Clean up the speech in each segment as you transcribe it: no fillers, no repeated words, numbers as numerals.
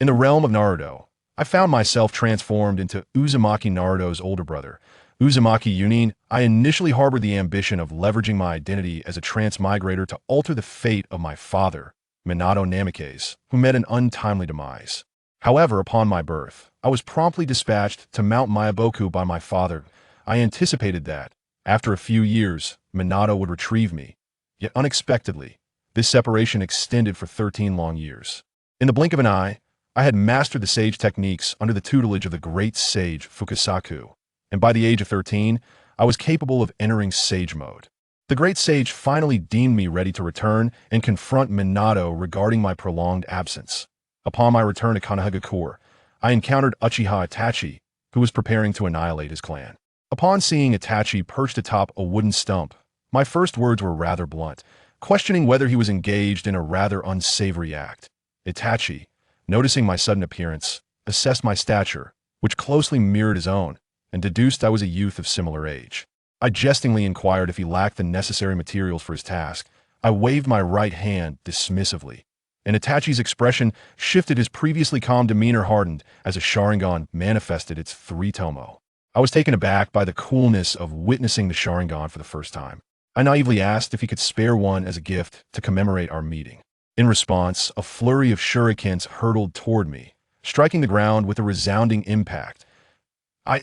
In the realm of Naruto, I found myself transformed into Uzumaki Naruto's older brother, Uzumaki Yunin. I initially harbored the ambition of leveraging my identity as a transmigrator to alter the fate of my father, Minato Namikaze, who met an untimely demise. However, upon my birth, I was promptly dispatched to Mount Myoboku by my father. I anticipated that, after a few years, Minato would retrieve me. Yet unexpectedly, this separation extended for 13 long years. In the blink of an eye, I had mastered the sage techniques under the tutelage of the great sage Fukasaku, and by the age of 13, I was capable of entering sage mode. The great sage finally deemed me ready to return and confront Minato regarding my prolonged absence. Upon my return to Konoha, I encountered Uchiha Itachi, who was preparing to annihilate his clan. Upon seeing Itachi perched atop a wooden stump, my first words were rather blunt, questioning whether he was engaged in a rather unsavory act. Itachi, noticing my sudden appearance, assessed my stature, which closely mirrored his own, and deduced I was a youth of similar age. I jestingly inquired if he lacked the necessary materials for his task. I waved my right hand dismissively, and Itachi's expression shifted. His previously calm demeanor hardened as a Sharingan manifested its three-tomo. I was taken aback by the coolness of witnessing the Sharingan for the first time. I naively asked if he could spare one as a gift to commemorate our meeting. In response, a flurry of shurikens hurtled toward me, striking the ground with a resounding impact.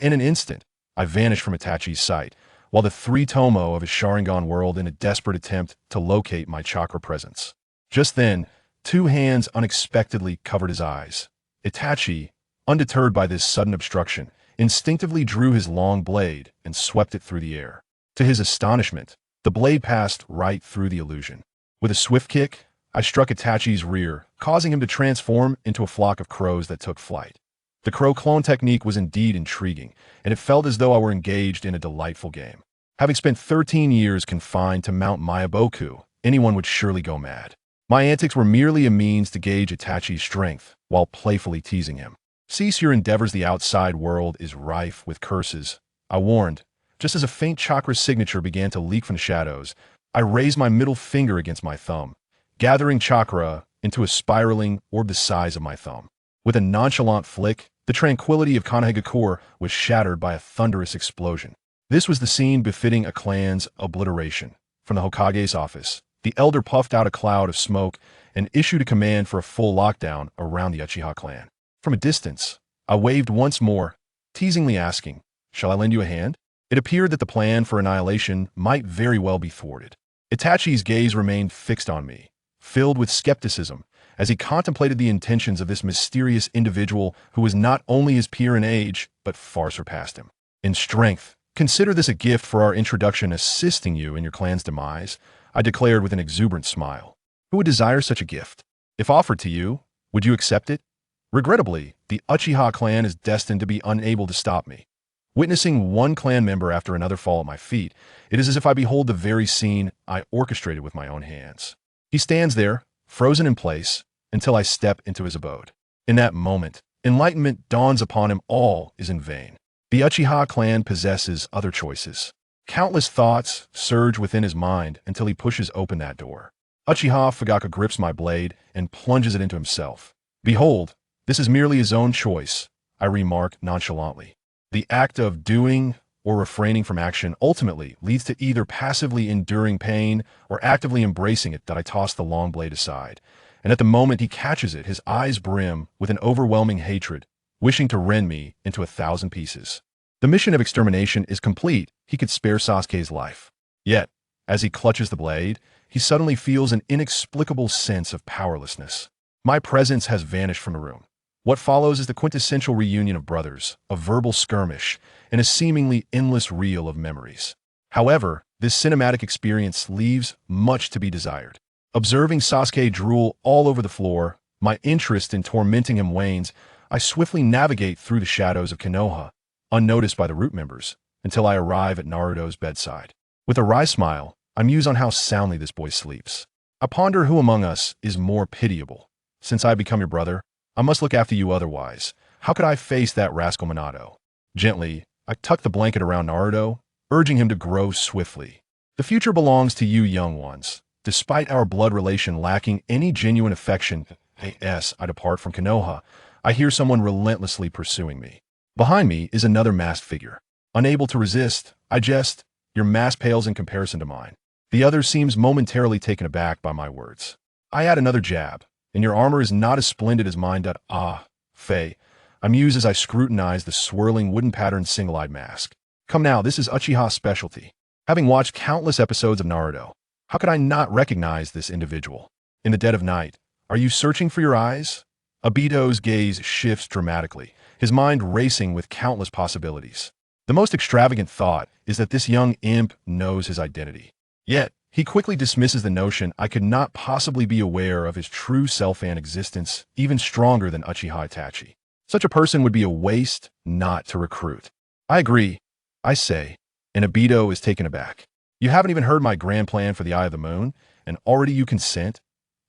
In an instant, I vanished from Itachi's sight, while the three-tomo of his Sharingan whirled in a desperate attempt to locate my chakra presence. Just then, two hands unexpectedly covered his eyes. Itachi, undeterred by this sudden obstruction, instinctively drew his long blade and swept it through the air. To his astonishment, the blade passed right through the illusion. With a swift kick, I struck Itachi's rear, causing him to transform into a flock of crows that took flight. The crow clone technique was indeed intriguing, and it felt as though I were engaged in a delightful game. Having spent 13 years confined to Mount Myoboku, anyone would surely go mad. My antics were merely a means to gauge Itachi's strength, while playfully teasing him. "Cease your endeavors, the outside world is rife with curses," I warned. Just as a faint chakra signature began to leak from the shadows, I raised my middle finger against my thumb, gathering chakra into a spiraling orb the size of my thumb. With a nonchalant flick, the tranquility of Konoha was shattered by a thunderous explosion. This was the scene befitting a clan's obliteration. From the Hokage's office, the elder puffed out a cloud of smoke and issued a command for a full lockdown around the Uchiha clan. From a distance, I waved once more, teasingly asking, "Shall I lend you a hand?" It appeared that the plan for annihilation might very well be thwarted. Itachi's gaze remained fixed on me, filled with skepticism, as he contemplated the intentions of this mysterious individual who was not only his peer in age, but far surpassed him. In strength, consider this a gift for our introduction, assisting you in your clan's demise, I declared with an exuberant smile. Who would desire such a gift? If offered to you, would you accept it? Regrettably, the Uchiha clan is destined to be unable to stop me. Witnessing one clan member after another fall at my feet, it is as if I behold the very scene I orchestrated with my own hands. He stands there, frozen in place, until I step into his abode. In that moment, enlightenment dawns upon him. All is in vain. The Uchiha clan possesses other choices. Countless thoughts surge within his mind until he pushes open that door. Uchiha Fugaka grips my blade and plunges it into himself. "Behold, this is merely his own choice," I remark nonchalantly. The act of doing or refraining from action ultimately leads to either passively enduring pain or actively embracing it. That I toss the long blade aside, and at the moment he catches it, his eyes brim with an overwhelming hatred, wishing to rend me into 1,000 pieces. The mission of extermination is complete. He could spare Sasuke's life. Yet, as he clutches the blade, he suddenly feels an inexplicable sense of powerlessness. My presence has vanished from the room. What follows is the quintessential reunion of brothers, a verbal skirmish, and a seemingly endless reel of memories. However, this cinematic experience leaves much to be desired. Observing Sasuke drool all over the floor, my interest in tormenting him wanes. I swiftly navigate through the shadows of Konoha, unnoticed by the Root members, until I arrive at Naruto's bedside. With a wry smile, I muse on how soundly this boy sleeps. I ponder who among us is more pitiable. Since I become your brother, I must look after you otherwise. How could I face that rascal Minato? Gently, I tuck the blanket around Naruto, urging him to grow swiftly. The future belongs to you young ones. Despite our blood relation lacking any genuine affection, as I depart from Konoha, I hear someone relentlessly pursuing me. Behind me is another masked figure. Unable to resist, I jest, "Your mask pales in comparison to mine." The other seems momentarily taken aback by my words. I add another jab, "And your armor is not as splendid as mine." Faye, I muse as I scrutinize the swirling wooden-patterned single-eyed mask. Come now, this is Uchiha's specialty. Having watched countless episodes of Naruto, how could I not recognize this individual? In the dead of night, are you searching for your eyes? Obito's gaze shifts dramatically, his mind racing with countless possibilities. The most extravagant thought is that this young imp knows his identity. Yet, he quickly dismisses the notion I could not possibly be aware of his true self and existence, even stronger than Uchiha Itachi. Such a person would be a waste not to recruit. I agree, I say, and Obito is taken aback. You haven't even heard my grand plan for the Eye of the Moon, and already you consent?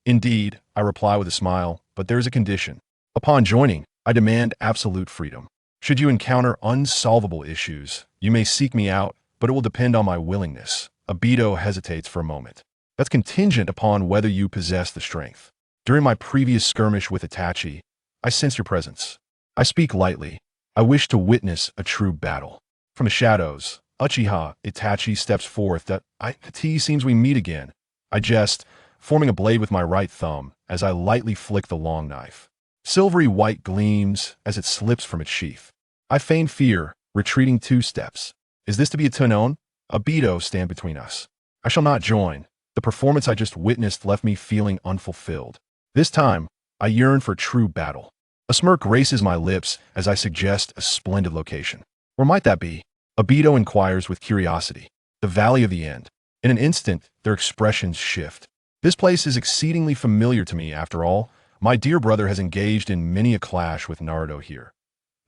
Indeed, I reply with a smile, but there is a condition. Upon joining, I demand absolute freedom. Should you encounter unsolvable issues, you may seek me out, but it will depend on my willingness. Obito hesitates for a moment. That's contingent upon whether you possess the strength. During my previous skirmish with Itachi, I sense your presence. I speak lightly. I wish to witness a true battle. From the shadows, Uchiha Itachi steps forth. That it seems we meet again. I jest, forming a blade with my right thumb as I lightly flick the long knife. Silvery white gleams as it slips from its sheath. I feign fear, retreating 2 steps. Is this to be a Tonon? Obito stand between us. I shall not join. The performance I just witnessed left me feeling unfulfilled. This time, I yearn for true battle. A smirk graces my lips as I suggest a splendid location. Where might that be? Obito inquires with curiosity. The Valley of the End. In an instant, their expressions shift. This place is exceedingly familiar to me, after all. My dear brother has engaged in many a clash with Naruto here.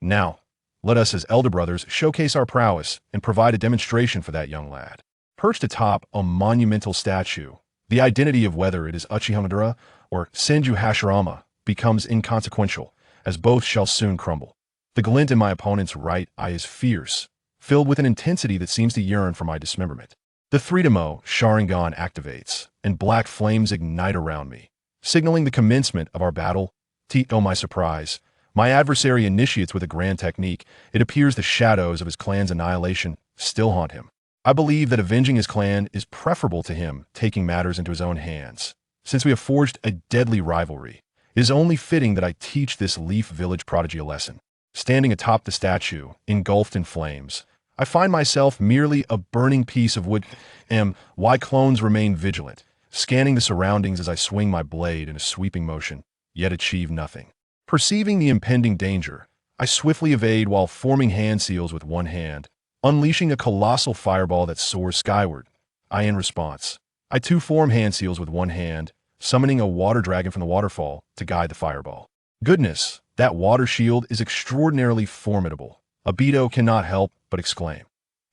Now, let us as elder brothers showcase our prowess and provide a demonstration for that young lad. Perched atop a monumental statue, the identity of whether it is Uchiha Madara or Senju Hashirama becomes inconsequential, as both shall soon crumble. The glint in my opponent's right eye is fierce, filled with an intensity that seems to yearn for my dismemberment. The Threedemo Sharingan activates, and black flames ignite around me, signaling the commencement of our battle. To my surprise, my adversary initiates with a grand technique. It appears the shadows of his clan's annihilation still haunt him. I believe that avenging his clan is preferable to him taking matters into his own hands. Since we have forged a deadly rivalry, it is only fitting that I teach this Leaf Village prodigy a lesson. Standing atop the statue, engulfed in flames, I find myself merely a burning piece of wood. Why clones remain vigilant, scanning the surroundings as I swing my blade in a sweeping motion, yet achieve nothing. Perceiving the impending danger, I swiftly evade while forming hand seals with one hand, unleashing a colossal fireball that soars skyward. In response, I too form hand seals with one hand, summoning a water dragon from the waterfall to guide the fireball. Goodness, that water shield is extraordinarily formidable. Obito cannot help but exclaim.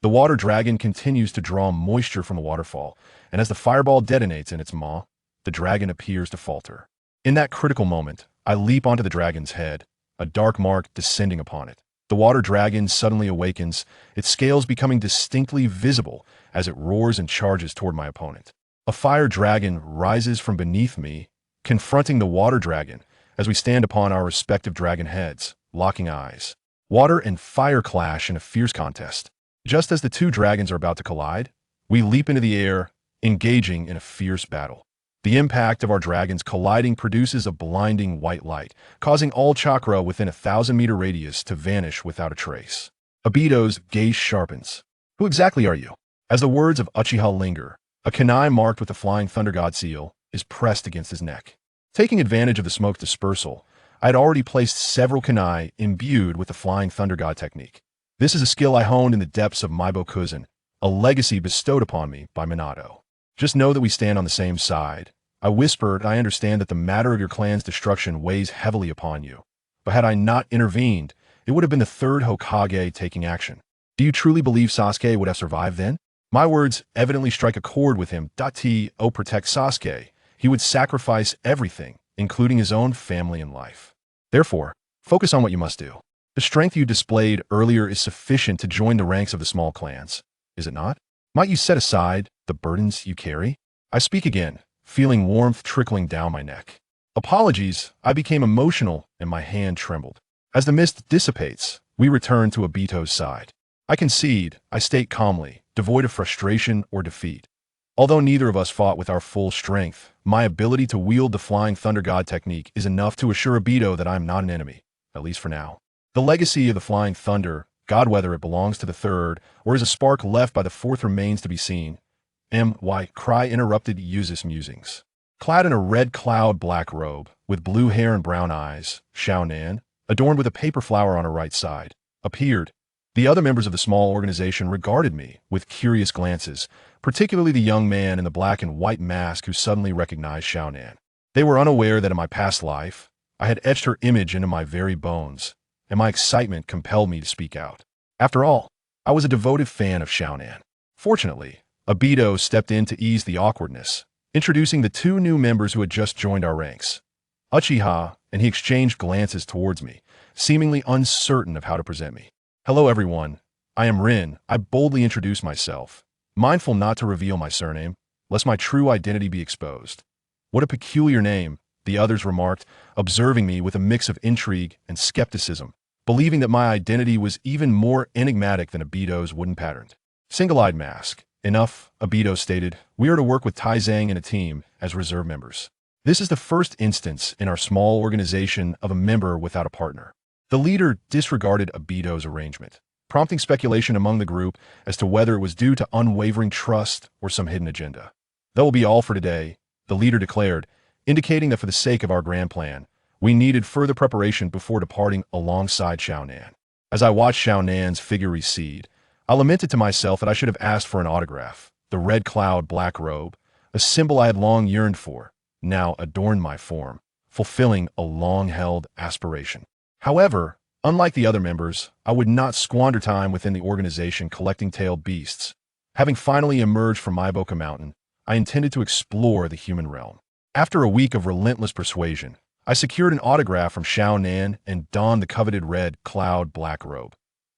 The water dragon continues to draw moisture from the waterfall, and as the fireball detonates in its maw, the dragon appears to falter. In that critical moment, I leap onto the dragon's head, a dark mark descending upon it. The water dragon suddenly awakens, its scales becoming distinctly visible as it roars and charges toward my opponent. A fire dragon rises from beneath me, confronting the water dragon as we stand upon our respective dragon heads, locking eyes. Water and fire clash in a fierce contest. Just as the 2 dragons are about to collide, we leap into the air, engaging in a fierce battle. The impact of our dragons colliding produces a blinding white light, causing all chakra within a 1,000-meter radius to vanish without a trace. Obito's gaze sharpens. Who exactly are you? As the words of Uchiha linger, a kunai marked with the Flying Thunder God seal is pressed against his neck. Taking advantage of the smoke dispersal, I had already placed several kunai imbued with the Flying Thunder God technique. This is a skill I honed in the depths of Myoboku, a legacy bestowed upon me by Minato. Just know that we stand on the same side. I whispered, I understand that the matter of your clan's destruction weighs heavily upon you. But had I not intervened, it would have been the 3rd Hokage taking action. Do you truly believe Sasuke would have survived then? My words evidently strike a chord with him. Protect Sasuke. He would sacrifice everything, including his own family and life. Therefore, focus on what you must do. The strength you displayed earlier is sufficient to join the ranks of the small clans, is it not? Might you set aside the burdens you carry? I speak again, feeling warmth trickling down my neck. Apologies, I became emotional and my hand trembled. As the mist dissipates, we return to Obito's side. I concede, I state calmly, devoid of frustration or defeat. Although neither of us fought with our full strength, my ability to wield the Flying Thunder God technique is enough to assure Obito that I am not an enemy, at least for now. The legacy of the Flying Thunder God, whether it belongs to the third, or is a spark left by the fourth, remains to be seen. M.Y. Cry interrupted Yuzu's musings. Clad in a red cloud black robe, with blue hair and brown eyes, Xiaonan, adorned with a paper flower on her right side, appeared. The other members of the small organization regarded me with curious glances, particularly the young man in the black and white mask who suddenly recognized Xiaonan. They were unaware that in my past life, I had etched her image into my very bones, and my excitement compelled me to speak out. After all, I was a devoted fan of Xiaonan. Fortunately, Obito stepped in to ease the awkwardness, introducing the two new members who had just joined our ranks. Uchiha, and he exchanged glances towards me, seemingly uncertain of how to present me. Hello everyone, I am Rin. I boldly introduced myself, mindful not to reveal my surname, lest my true identity be exposed. What a peculiar name, the others remarked, observing me with a mix of intrigue and skepticism, believing that my identity was even more enigmatic than Obito's wooden patterned. Single-eyed mask. Enough, Obito stated. We are to work with Taizang in a team as reserve members. This is the first instance in our small organization of a member without a partner. The leader disregarded Obito's arrangement, prompting speculation among the group as to whether it was due to unwavering trust or some hidden agenda. That will be all for today, the leader declared, indicating that for the sake of our grand plan, we needed further preparation before departing alongside Xiaonan. As I watched Xiaonan's figure recede, I lamented to myself that I should have asked for an autograph. The red cloud black robe, a symbol I had long yearned for, now adorned my form, fulfilling a long-held aspiration. However, unlike the other members, I would not squander time within the organization collecting tailed beasts. Having finally emerged from Myoboku Mountain, I intended to explore the human realm. After a week of relentless persuasion, I secured an autograph from Xiaonan and donned the coveted red cloud black robe.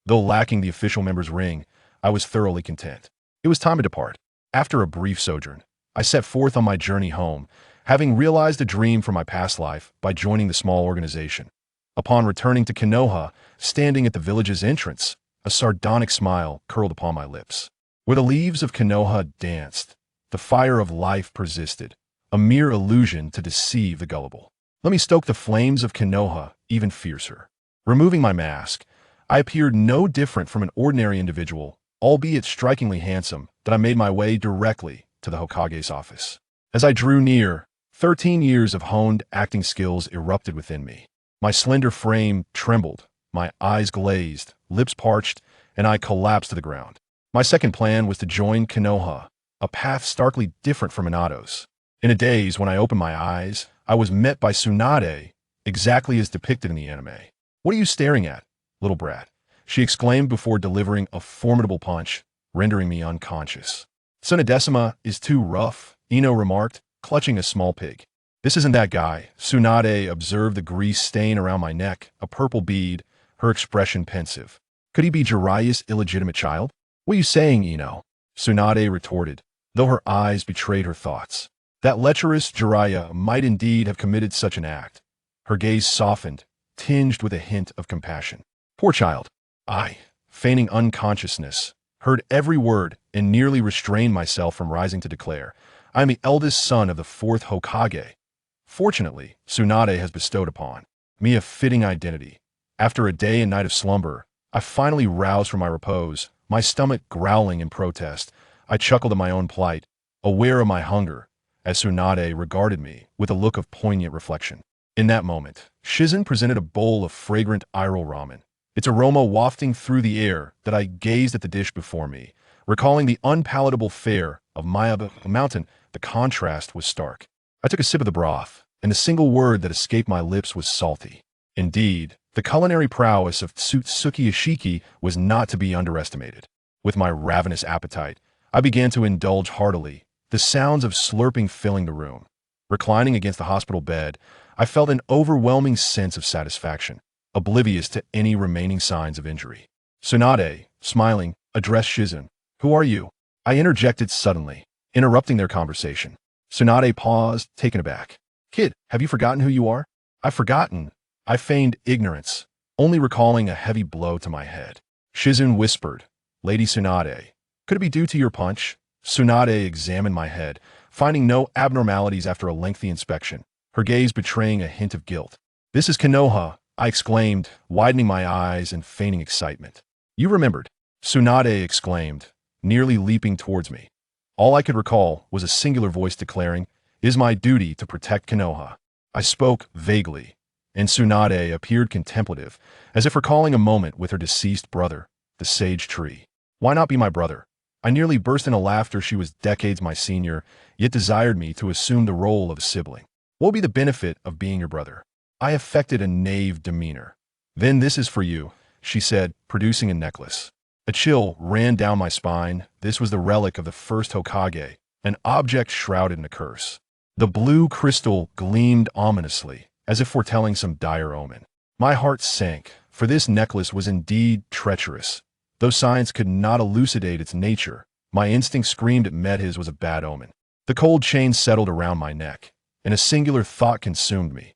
Though lacking the official member's ring, I was thoroughly content. It was time to depart. After a brief sojourn, I set forth on my journey home, having realized a dream from my past life by joining the small organization. Upon returning to Konoha, standing at the village's entrance, a sardonic smile curled upon my lips. Where the leaves of Konoha danced, the fire of life persisted, a mere illusion to deceive the gullible. Let me stoke the flames of Konoha even fiercer. Removing my mask, I appeared no different from an ordinary individual, albeit strikingly handsome, that I made my way directly to the Hokage's office. As I drew near, 13 years of honed acting skills erupted within me. My slender frame trembled, my eyes glazed, lips parched, and I collapsed to the ground. My second plan was to join Konoha, a path starkly different from Minato's. In a daze, when I opened my eyes, I was met by Tsunade, exactly as depicted in the anime. What are you staring at, little brat? She exclaimed before delivering a formidable punch, rendering me unconscious. Tsunade is too rough, Ino remarked, clutching a small pig. This isn't that guy. Tsunade observed the grease stain around my neck, a purple bead, her expression pensive. Could he be Jiraiya's illegitimate child? What are you saying, Ino? Tsunade retorted, though her eyes betrayed her thoughts. That lecherous Jiraiya might indeed have committed such an act. Her gaze softened, tinged with a hint of compassion. Poor child. I, feigning unconsciousness, heard every word and nearly restrained myself from rising to declare, I am the eldest son of the fourth Hokage. Fortunately, Tsunade has bestowed upon me a fitting identity. After a day and night of slumber, I finally roused from my repose, my stomach growling in protest. I chuckled at my own plight, aware of my hunger, as Tsunade regarded me with a look of poignant reflection. In that moment, Shizen presented a bowl of fragrant Iroh ramen, its aroma wafting through the air that I gazed at the dish before me, recalling the unpalatable fare of Myoboku Mountain. The contrast was stark. I took a sip of the broth, and the single word that escaped my lips was salty. Indeed, the culinary prowess of Tsutsuki Ishiki was not to be underestimated. With my ravenous appetite, I began to indulge heartily, the sounds of slurping filling the room. Reclining against the hospital bed, I felt an overwhelming sense of satisfaction, oblivious to any remaining signs of injury. Tsunade, smiling, addressed Shizen. Who are you? I interjected suddenly, interrupting their conversation. Tsunade paused, taken aback. Kid, have you forgotten who you are? I've forgotten. I feigned ignorance, only recalling a heavy blow to my head. Shizune whispered, Lady Tsunade, could it be due to your punch? Tsunade examined my head, finding no abnormalities after a lengthy inspection, her gaze betraying a hint of guilt. This is Konoha, I exclaimed, widening my eyes and feigning excitement. You remembered, Tsunade exclaimed, nearly leaping towards me. All I could recall was a singular voice declaring, It is my duty to protect Konoha. I spoke vaguely, and Tsunade appeared contemplative, as if recalling a moment with her deceased brother, the sage tree. Why not be my brother? I nearly burst into laughter. She was decades my senior, yet desired me to assume the role of a sibling. What would be the benefit of being your brother? I affected a knave demeanor. Then this is for you, she said, producing a necklace. A chill ran down my spine. This was the relic of the first Hokage, an object shrouded in a curse. The blue crystal gleamed ominously, as if foretelling some dire omen. My heart sank, for this necklace was indeed treacherous. Though science could not elucidate its nature, my instinct screamed it met his was a bad omen. The cold chain settled around my neck, and a singular thought consumed me.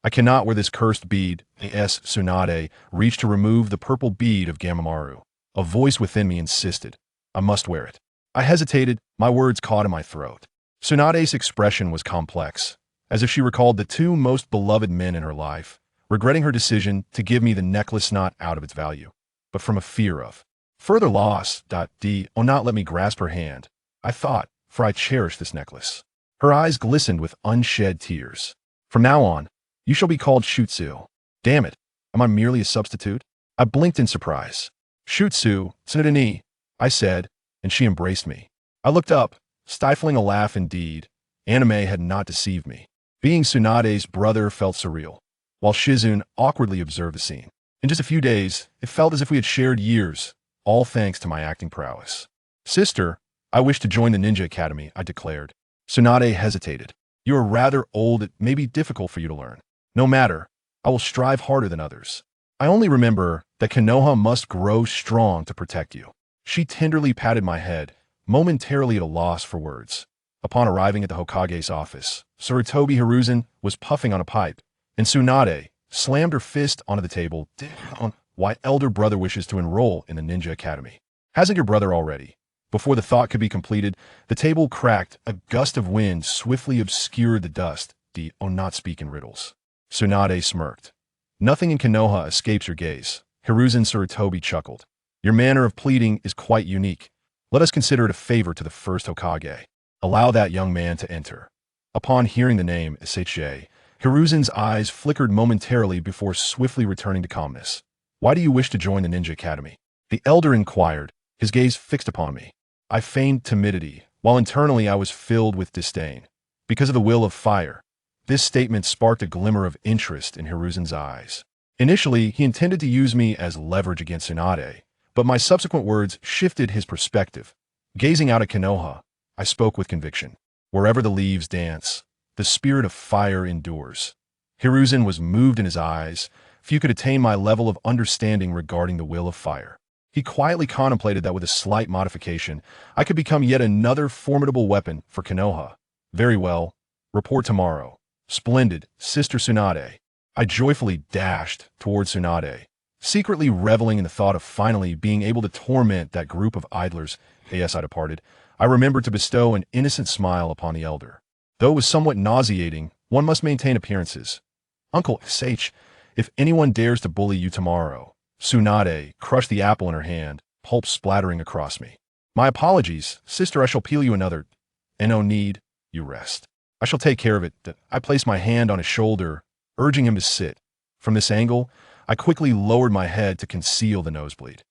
I cannot wear this cursed bead. A.S. Tsunade reached to remove the purple bead of Gamamaru. A voice within me insisted, I must wear it. I hesitated, my words caught in my throat. Tsunade's expression was complex, as if she recalled the two most beloved men in her life, regretting her decision to give me the necklace not out of its value, but from a fear of further loss. Not let me grasp her hand, I thought, for I cherished this necklace. Her eyes glistened with unshed tears. From now on, you shall be called Shutsu. Damn it, am I merely a substitute? I blinked in surprise. Shutsu, Tsunade, I said, and she embraced me. I looked up, stifling a laugh. Indeed, anime had not deceived me. Being Tsunade's brother felt surreal, while Shizune awkwardly observed the scene. In just a few days, it felt as if we had shared years, all thanks to my acting prowess. Sister, I wish to join the Ninja Academy, I declared. Tsunade hesitated. You are rather old, it may be difficult for you to learn. No matter, I will strive harder than others. I only remember that Konoha must grow strong to protect you. She tenderly patted my head, momentarily at a loss for words. Upon arriving at the Hokage's office, Sarutobi Hiruzen was puffing on a pipe, and Tsunade slammed her fist onto the table. Why elder brother wishes to enroll in the Ninja Academy. Hasn't your brother already? Before the thought could be completed, the table cracked. A gust of wind swiftly obscured the dust. Not speak in riddles. Tsunade smirked. Nothing in Konoha escapes your gaze. Hiruzen Sarutobi chuckled. Your manner of pleading is quite unique. Let us consider it a favor to the first Hokage. Allow that young man to enter. Upon hearing the name Itachi, Hiruzen's eyes flickered momentarily before swiftly returning to calmness. Why do you wish to join the Ninja Academy? The elder inquired, his gaze fixed upon me. I feigned timidity, while internally I was filled with disdain. Because of the will of fire. This statement sparked a glimmer of interest in Hiruzen's eyes. Initially, he intended to use me as leverage against Tsunade, but my subsequent words shifted his perspective. Gazing out at Konoha, I spoke with conviction. Wherever the leaves dance, the spirit of fire endures. Hiruzen was moved in his eyes. Few could attain my level of understanding regarding the will of fire. He quietly contemplated that with a slight modification, I could become yet another formidable weapon for Konoha. Very well. Report tomorrow. Splendid, Sister Tsunade. I joyfully dashed towards Tsunade, secretly reveling in the thought of finally being able to torment that group of idlers. As I departed, I remembered to bestow an innocent smile upon the elder. Though it was somewhat nauseating, one must maintain appearances. Uncle Sage, if anyone dares to bully you tomorrow. Tsunade crushed the apple in her hand, pulp splattering across me. My apologies, sister, I shall peel you another. And no need, you rest. I shall take care of it. I placed my hand on his shoulder, urging him to sit. From this angle, I quickly lowered my head to conceal the nosebleed.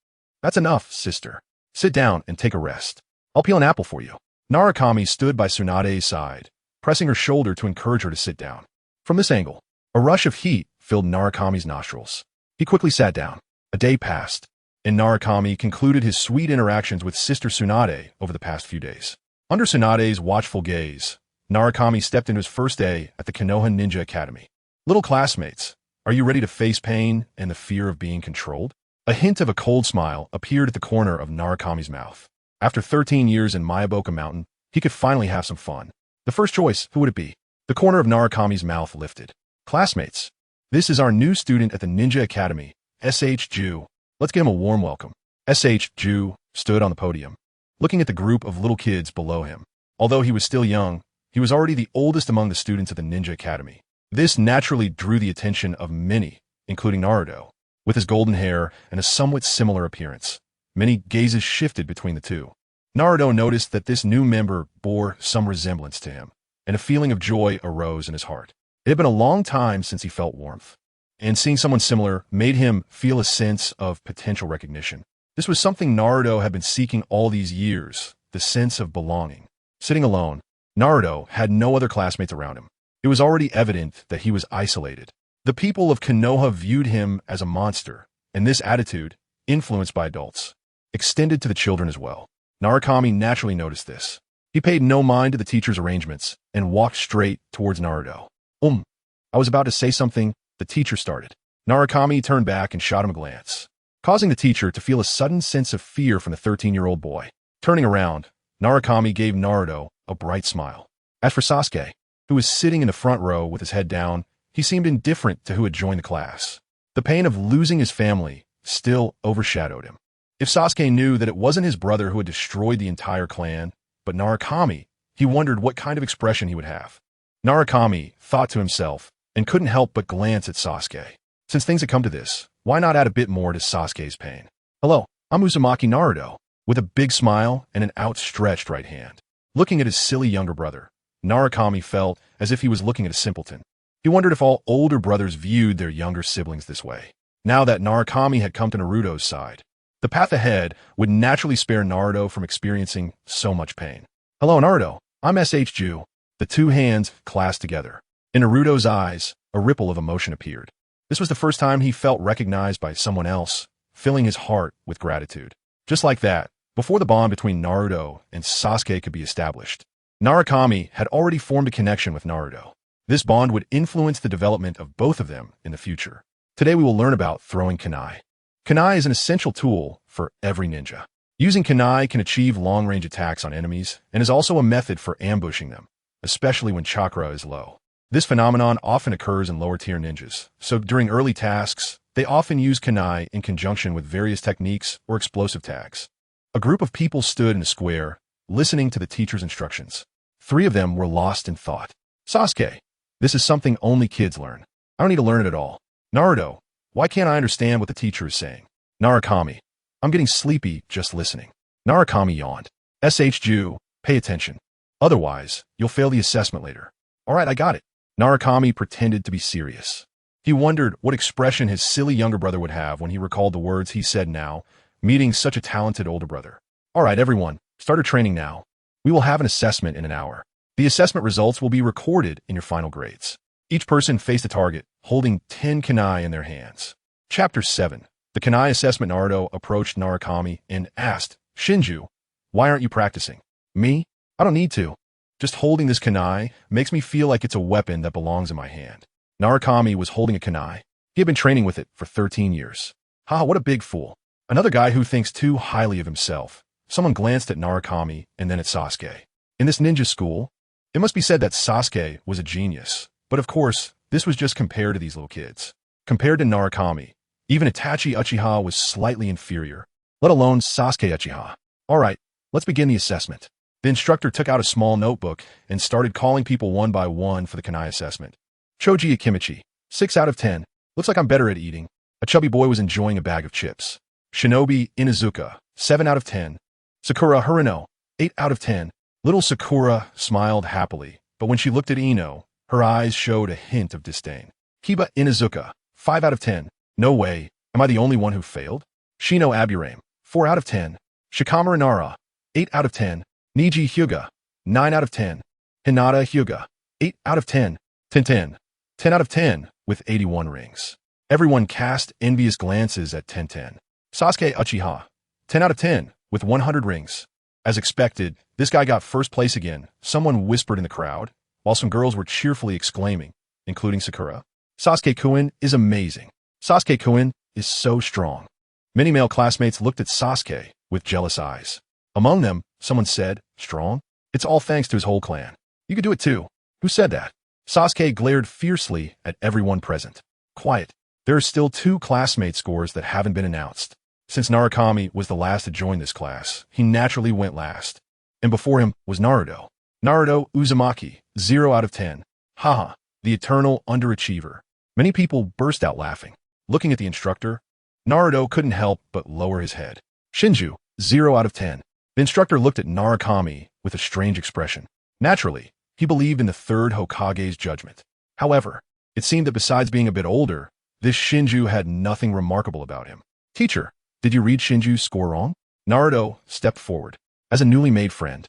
That's enough, sister. Sit down and take a rest. I'll peel an apple for you. Narukami stood by Tsunade's side, pressing her shoulder to encourage her to sit down. From this angle, a rush of heat filled Narukami's nostrils. He quickly sat down. A day passed, and Narukami concluded his sweet interactions with Sister Tsunade over the past few days. Under Tsunade's watchful gaze, Narukami stepped into his first day at the Konoha Ninja Academy. Little classmates, are you ready to face pain and the fear of being controlled? A hint of a cold smile appeared at the corner of Narukami's mouth. After 13 years in Myoboku Mountain, he could finally have some fun. The first choice, who would it be? The corner of Narukami's mouth lifted. Classmates, this is our new student at the Ninja Academy, S.H. Ju. Let's give him a warm welcome. S.H. Ju stood on the podium, looking at the group of little kids below him. Although he was still young, he was already the oldest among the students at the Ninja Academy. This naturally drew the attention of many, including Naruto, with his golden hair and a somewhat similar appearance. Many gazes shifted between the two. Naruto noticed that this new member bore some resemblance to him, and a feeling of joy arose in his heart. It had been a long time since he felt warmth, and seeing someone similar made him feel a sense of potential recognition. This was something Naruto had been seeking all these years, the sense of belonging. Sitting alone, Naruto had no other classmates around him. It was already evident that he was isolated. The people of Konoha viewed him as a monster, and this attitude, influenced by adults, extended to the children as well. Narukami naturally noticed this. He paid no mind to the teacher's arrangements and walked straight towards Naruto. I was about to say something, the teacher started. Narukami turned back and shot him a glance, causing the teacher to feel a sudden sense of fear from the 13-year-old boy. Turning around, Narukami gave Naruto a bright smile. As for Sasuke, who was sitting in the front row with his head down, he seemed indifferent to who had joined the class. The pain of losing his family still overshadowed him. If Sasuke knew that it wasn't his brother who had destroyed the entire clan, but Narukami, he wondered what kind of expression he would have. Narukami thought to himself and couldn't help but glance at Sasuke. Since things had come to this, why not add a bit more to Sasuke's pain? Hello, I'm Uzumaki Naruto, with a big smile and an outstretched right hand. Looking at his silly younger brother, Narukami felt as if he was looking at a simpleton. He wondered if all older brothers viewed their younger siblings this way. Now that Narukami had come to Naruto's side, the path ahead would naturally spare Naruto from experiencing so much pain. Hello, Naruto. I'm S.H. Ju. The two hands clasped together. In Naruto's eyes, a ripple of emotion appeared. This was the first time he felt recognized by someone else, filling his heart with gratitude. Just like that, before the bond between Naruto and Sasuke could be established, Narukami had already formed a connection with Naruto. This bond would influence the development of both of them in the future. Today we will learn about throwing kunai. Kunai is an essential tool for every ninja. Using kunai can achieve long-range attacks on enemies and is also a method for ambushing them, especially when chakra is low. This phenomenon often occurs in lower-tier ninjas, so during early tasks, they often use kunai in conjunction with various techniques or explosive tags. A group of people stood in a square, listening to the teacher's instructions. 3 of them were lost in thought. Sasuke, this is something only kids learn. I don't need to learn it at all. Naruto, why can't I understand what the teacher is saying? Narukami, I'm getting sleepy just listening. Narukami yawned. S.H. Ju, pay attention. Otherwise, you'll fail the assessment later. All right, I got it. Narukami pretended to be serious. He wondered what expression his silly younger brother would have when he recalled the words he said now, meeting such a talented older brother. All right, everyone, start your training now. We will have an assessment in an hour. The assessment results will be recorded in your final grades. Each person faced a target, holding 10 kunai in their hands. Chapter 7. The kunai assessment. Naruto approached Narukami and asked, Shinju, why aren't you practicing? Me? I don't need to. Just holding this kunai makes me feel like it's a weapon that belongs in my hand. Narukami was holding a kunai. He had been training with it for 13 years. Ha, what a big fool. Another guy who thinks too highly of himself. Someone glanced at Narukami and then at Sasuke. In this ninja school, it must be said that Sasuke was a genius. But of course, this was just compared to these little kids. Compared to Narukami, even Itachi Uchiha was slightly inferior, let alone Sasuke Uchiha. All right, let's begin the assessment. The instructor took out a small notebook and started calling people one by one for the kunai assessment. Choji Akimichi, 6 out of 10. Looks like I'm better at eating. A chubby boy was enjoying a bag of chips. Shinobi Inuzuka, 7 out of 10. Sakura Hirano, 8 out of 10. Little Sakura smiled happily, but when she looked at Ino, her eyes showed a hint of disdain. Kiba Inuzuka, 5 out of 10. No way, am I the only one who failed? Shino Aburame, 4 out of 10. Shikamaru Nara, 8 out of 10. Niji Hyuga, 9 out of 10. Hinata Hyuga, 8 out of 10. Tenten, 10 out of 10, with 81 rings. Everyone cast envious glances at Tenten. Sasuke Uchiha, 10 out of 10, with 100 rings. As expected, this guy got first place again, someone whispered in the crowd, while some girls were cheerfully exclaiming, including Sakura. Sasuke-kun is amazing. Sasuke-kun is so strong. Many male classmates looked at Sasuke with jealous eyes. Among them, someone said, strong? It's all thanks to his whole clan. You could do it too. Who said that? Sasuke glared fiercely at everyone present. Quiet. There are still 2 classmate scores that haven't been announced. Since Narukami was the last to join this class, he naturally went last. And before him was Naruto. Naruto Uzumaki, 0 out of 10. Haha, the eternal underachiever. Many people burst out laughing. Looking at the instructor, Naruto couldn't help but lower his head. Shinju, 0 out of 10. The instructor looked at Narukami with a strange expression. Naturally, he believed in the 3rd Hokage's judgment. However, it seemed that besides being a bit older, this Shinju had nothing remarkable about him. Teacher, did you read Shinju's score wrong? Naruto stepped forward. As a newly made friend,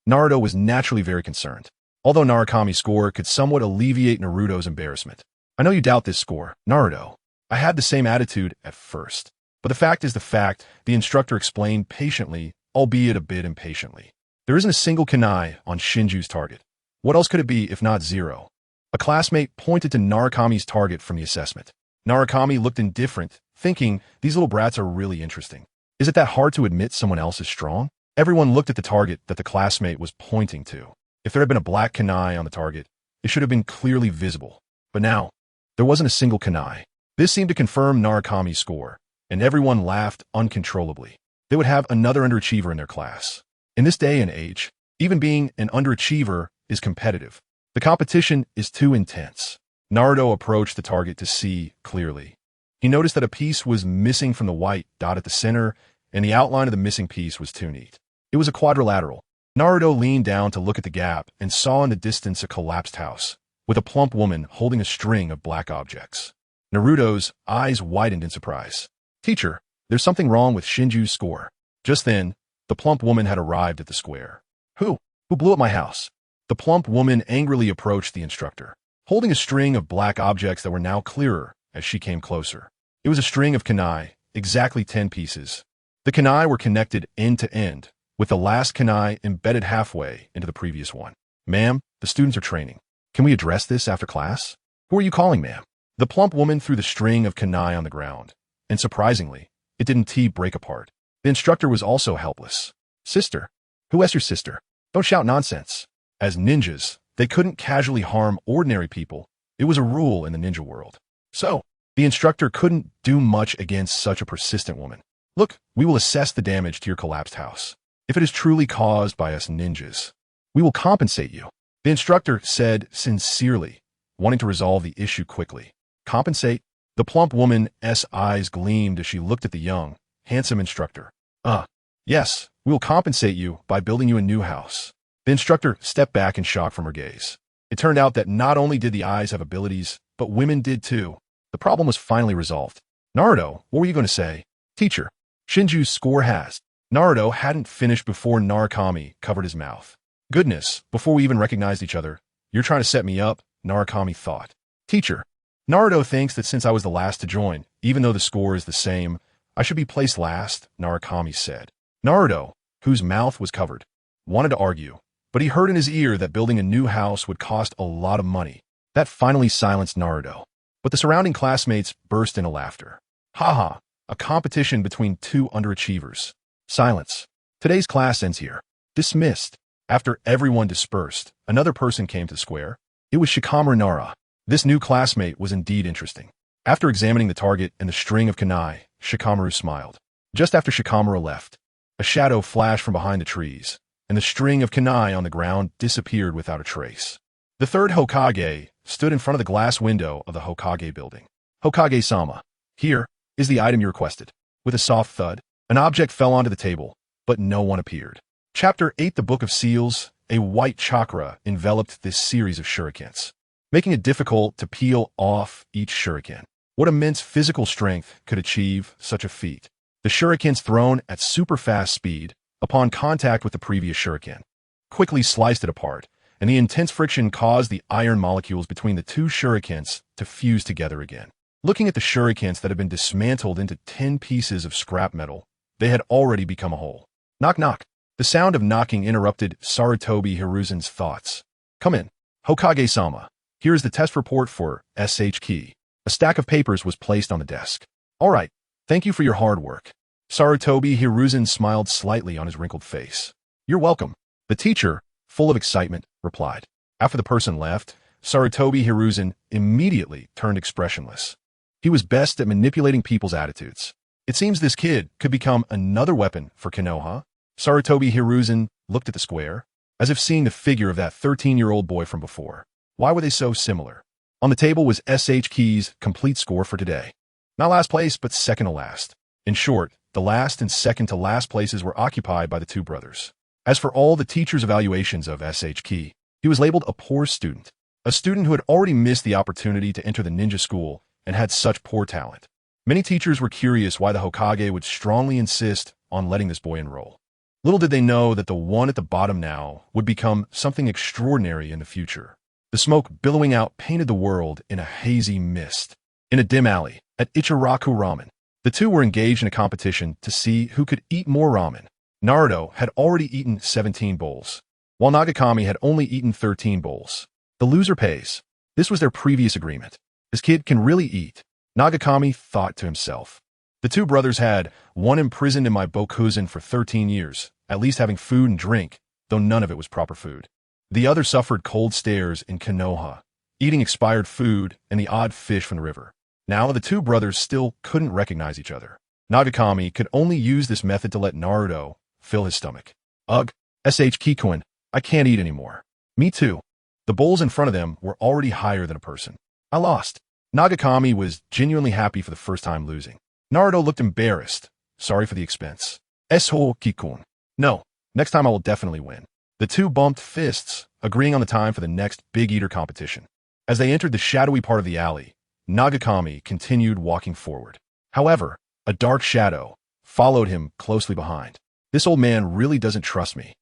Naruto was naturally very concerned. Although Narukami's score could somewhat alleviate Naruto's embarrassment. I know you doubt this score, Naruto. I had the same attitude at first. But the fact is the fact, the instructor explained patiently, albeit a bit impatiently. There isn't a single kunai on Shinju's target. What else could it be if not 0? A classmate pointed to Narukami's target from the assessment. Narukami looked indifferent, thinking, these little brats are really interesting. Is it that hard to admit someone else is strong? Everyone looked at the target that the classmate was pointing to. If there had been a black kunai on the target, it should have been clearly visible. But now, there wasn't a single kunai. This seemed to confirm Narukami's score, and everyone laughed uncontrollably. They would have another underachiever in their class. In this day and age, even being an underachiever is competitive. The competition is too intense. Naruto approached the target to see clearly. He noticed that a piece was missing from the white dot at the center, and the outline of the missing piece was too neat. It was a quadrilateral. Naruto leaned down to look at the gap and saw in the distance a collapsed house, with a plump woman holding a string of black objects. Naruto's eyes widened in surprise. Teacher, there's something wrong with Shinju's score. Just then, the plump woman had arrived at the square. Who blew up my house? The plump woman angrily approached the instructor, holding a string of black objects that were now clearer as she came closer. It was a string of kunai, exactly 10 pieces. The kunai were connected end to end, with the last kunai embedded halfway into the previous one. Ma'am, the students are training. Can we address this after class? Who are you calling, ma'am? The plump woman threw the string of kunai on the ground, and surprisingly, it didn't break apart. The instructor was also helpless. Sister? Who is your sister? Don't shout nonsense. As ninjas, they couldn't casually harm ordinary people. It was a rule in the ninja world. So, the instructor couldn't do much against such a persistent woman. Look, we will assess the damage to your collapsed house. If it is truly caused by us ninjas, we will compensate you. The instructor said sincerely, wanting to resolve the issue quickly. Compensate? The plump woman's eyes gleamed as she looked at the young, handsome instructor. Yes, we will compensate you by building you a new house. The instructor stepped back in shock from her gaze. It turned out that not only did the eyes have abilities, but women did too. The problem was finally resolved. Naruto, what were you going to say? Teacher, Shinju's score has. Naruto hadn't finished before Narukami covered his mouth. Goodness, before we even recognized each other, you're trying to set me up, Narukami thought. Teacher, Naruto thinks that since I was the last to join, even though the score is the same, I should be placed last, Narukami said. Naruto, whose mouth was covered, wanted to argue, but he heard in his ear that building a new house would cost a lot of money. That finally silenced Naruto. But the surrounding classmates burst into laughter. Haha, a competition between 2 underachievers. Silence. Today's class ends here. Dismissed. After everyone dispersed, another person came to the square. It was Shikamaru Nara. This new classmate was indeed interesting. After examining the target and the string of kunai, Shikamaru smiled. Just after Shikamaru left, a shadow flashed from behind the trees, and the string of kunai on the ground disappeared without a trace. The 3rd Hokage stood in front of the glass window of the Hokage building. Hokage-sama, here is the item you requested. With a soft thud, an object fell onto the table, but no one appeared. Chapter 8 The Book of Seals. A white chakra enveloped this series of shurikens, making it difficult to peel off each shuriken. What immense physical strength could achieve such a feat? The shurikens thrown at super fast speed, upon contact with the previous shuriken, quickly sliced it apart, and the intense friction caused the iron molecules between the 2 shurikens to fuse together again. Looking at the shurikens that had been dismantled into 10 pieces of scrap metal, they had already become a whole. Knock knock. The sound of knocking interrupted Sarutobi Hiruzen's thoughts. Come in. Hokage-sama, here is the test report for SH Key. A stack of papers was placed on the desk. All right, thank you for your hard work. Sarutobi Hiruzen smiled slightly on his wrinkled face. You're welcome. The teacher, full of excitement, replied. After the person left, Sarutobi Hiruzen immediately turned expressionless. He was best at manipulating people's attitudes. It seems this kid could become another weapon for Konoha. Sarutobi Hiruzen looked at the square, as if seeing the figure of that 13-year-old boy from before. Why were they so similar? On the table was SH Key's complete score for today. Not last place, but second to last. In short, the last and second to last places were occupied by the two brothers. As for all the teacher's evaluations of SH Key, he was labeled a poor student. A student who had already missed the opportunity to enter the ninja school and had such poor talent. Many teachers were curious why the Hokage would strongly insist on letting this boy enroll. Little did they know that the one at the bottom now would become something extraordinary in the future. The smoke billowing out painted the world in a hazy mist. In a dim alley, at Ichiraku Ramen, the two were engaged in a competition to see who could eat more ramen. Naruto had already eaten 17 bowls, while Nagakami had only eaten 13 bowls. The loser pays. This was their previous agreement. This kid can really eat, Nagakami thought to himself. The two brothers had one imprisoned in my bokuzen for 13 years, at least having food and drink, though none of it was proper food. The other suffered cold stares in Konoha, eating expired food and the odd fish from the river. Now the two brothers still couldn't recognize each other. Nagakami could only use this method to let Naruto fill his stomach. Ugh, SH Kikuin, I can't eat anymore. Me too. The bowls in front of them were already higher than a person. I lost. Nagakami was genuinely happy for the first time losing. Naruto looked embarrassed. Sorry for the expense. SH Kikun. No, next time I will definitely win. The two bumped fists, agreeing on the time for the next Big Eater competition. As they entered the shadowy part of the alley, Nagakami continued walking forward. However, a dark shadow followed him closely behind. This old man really doesn't trust me.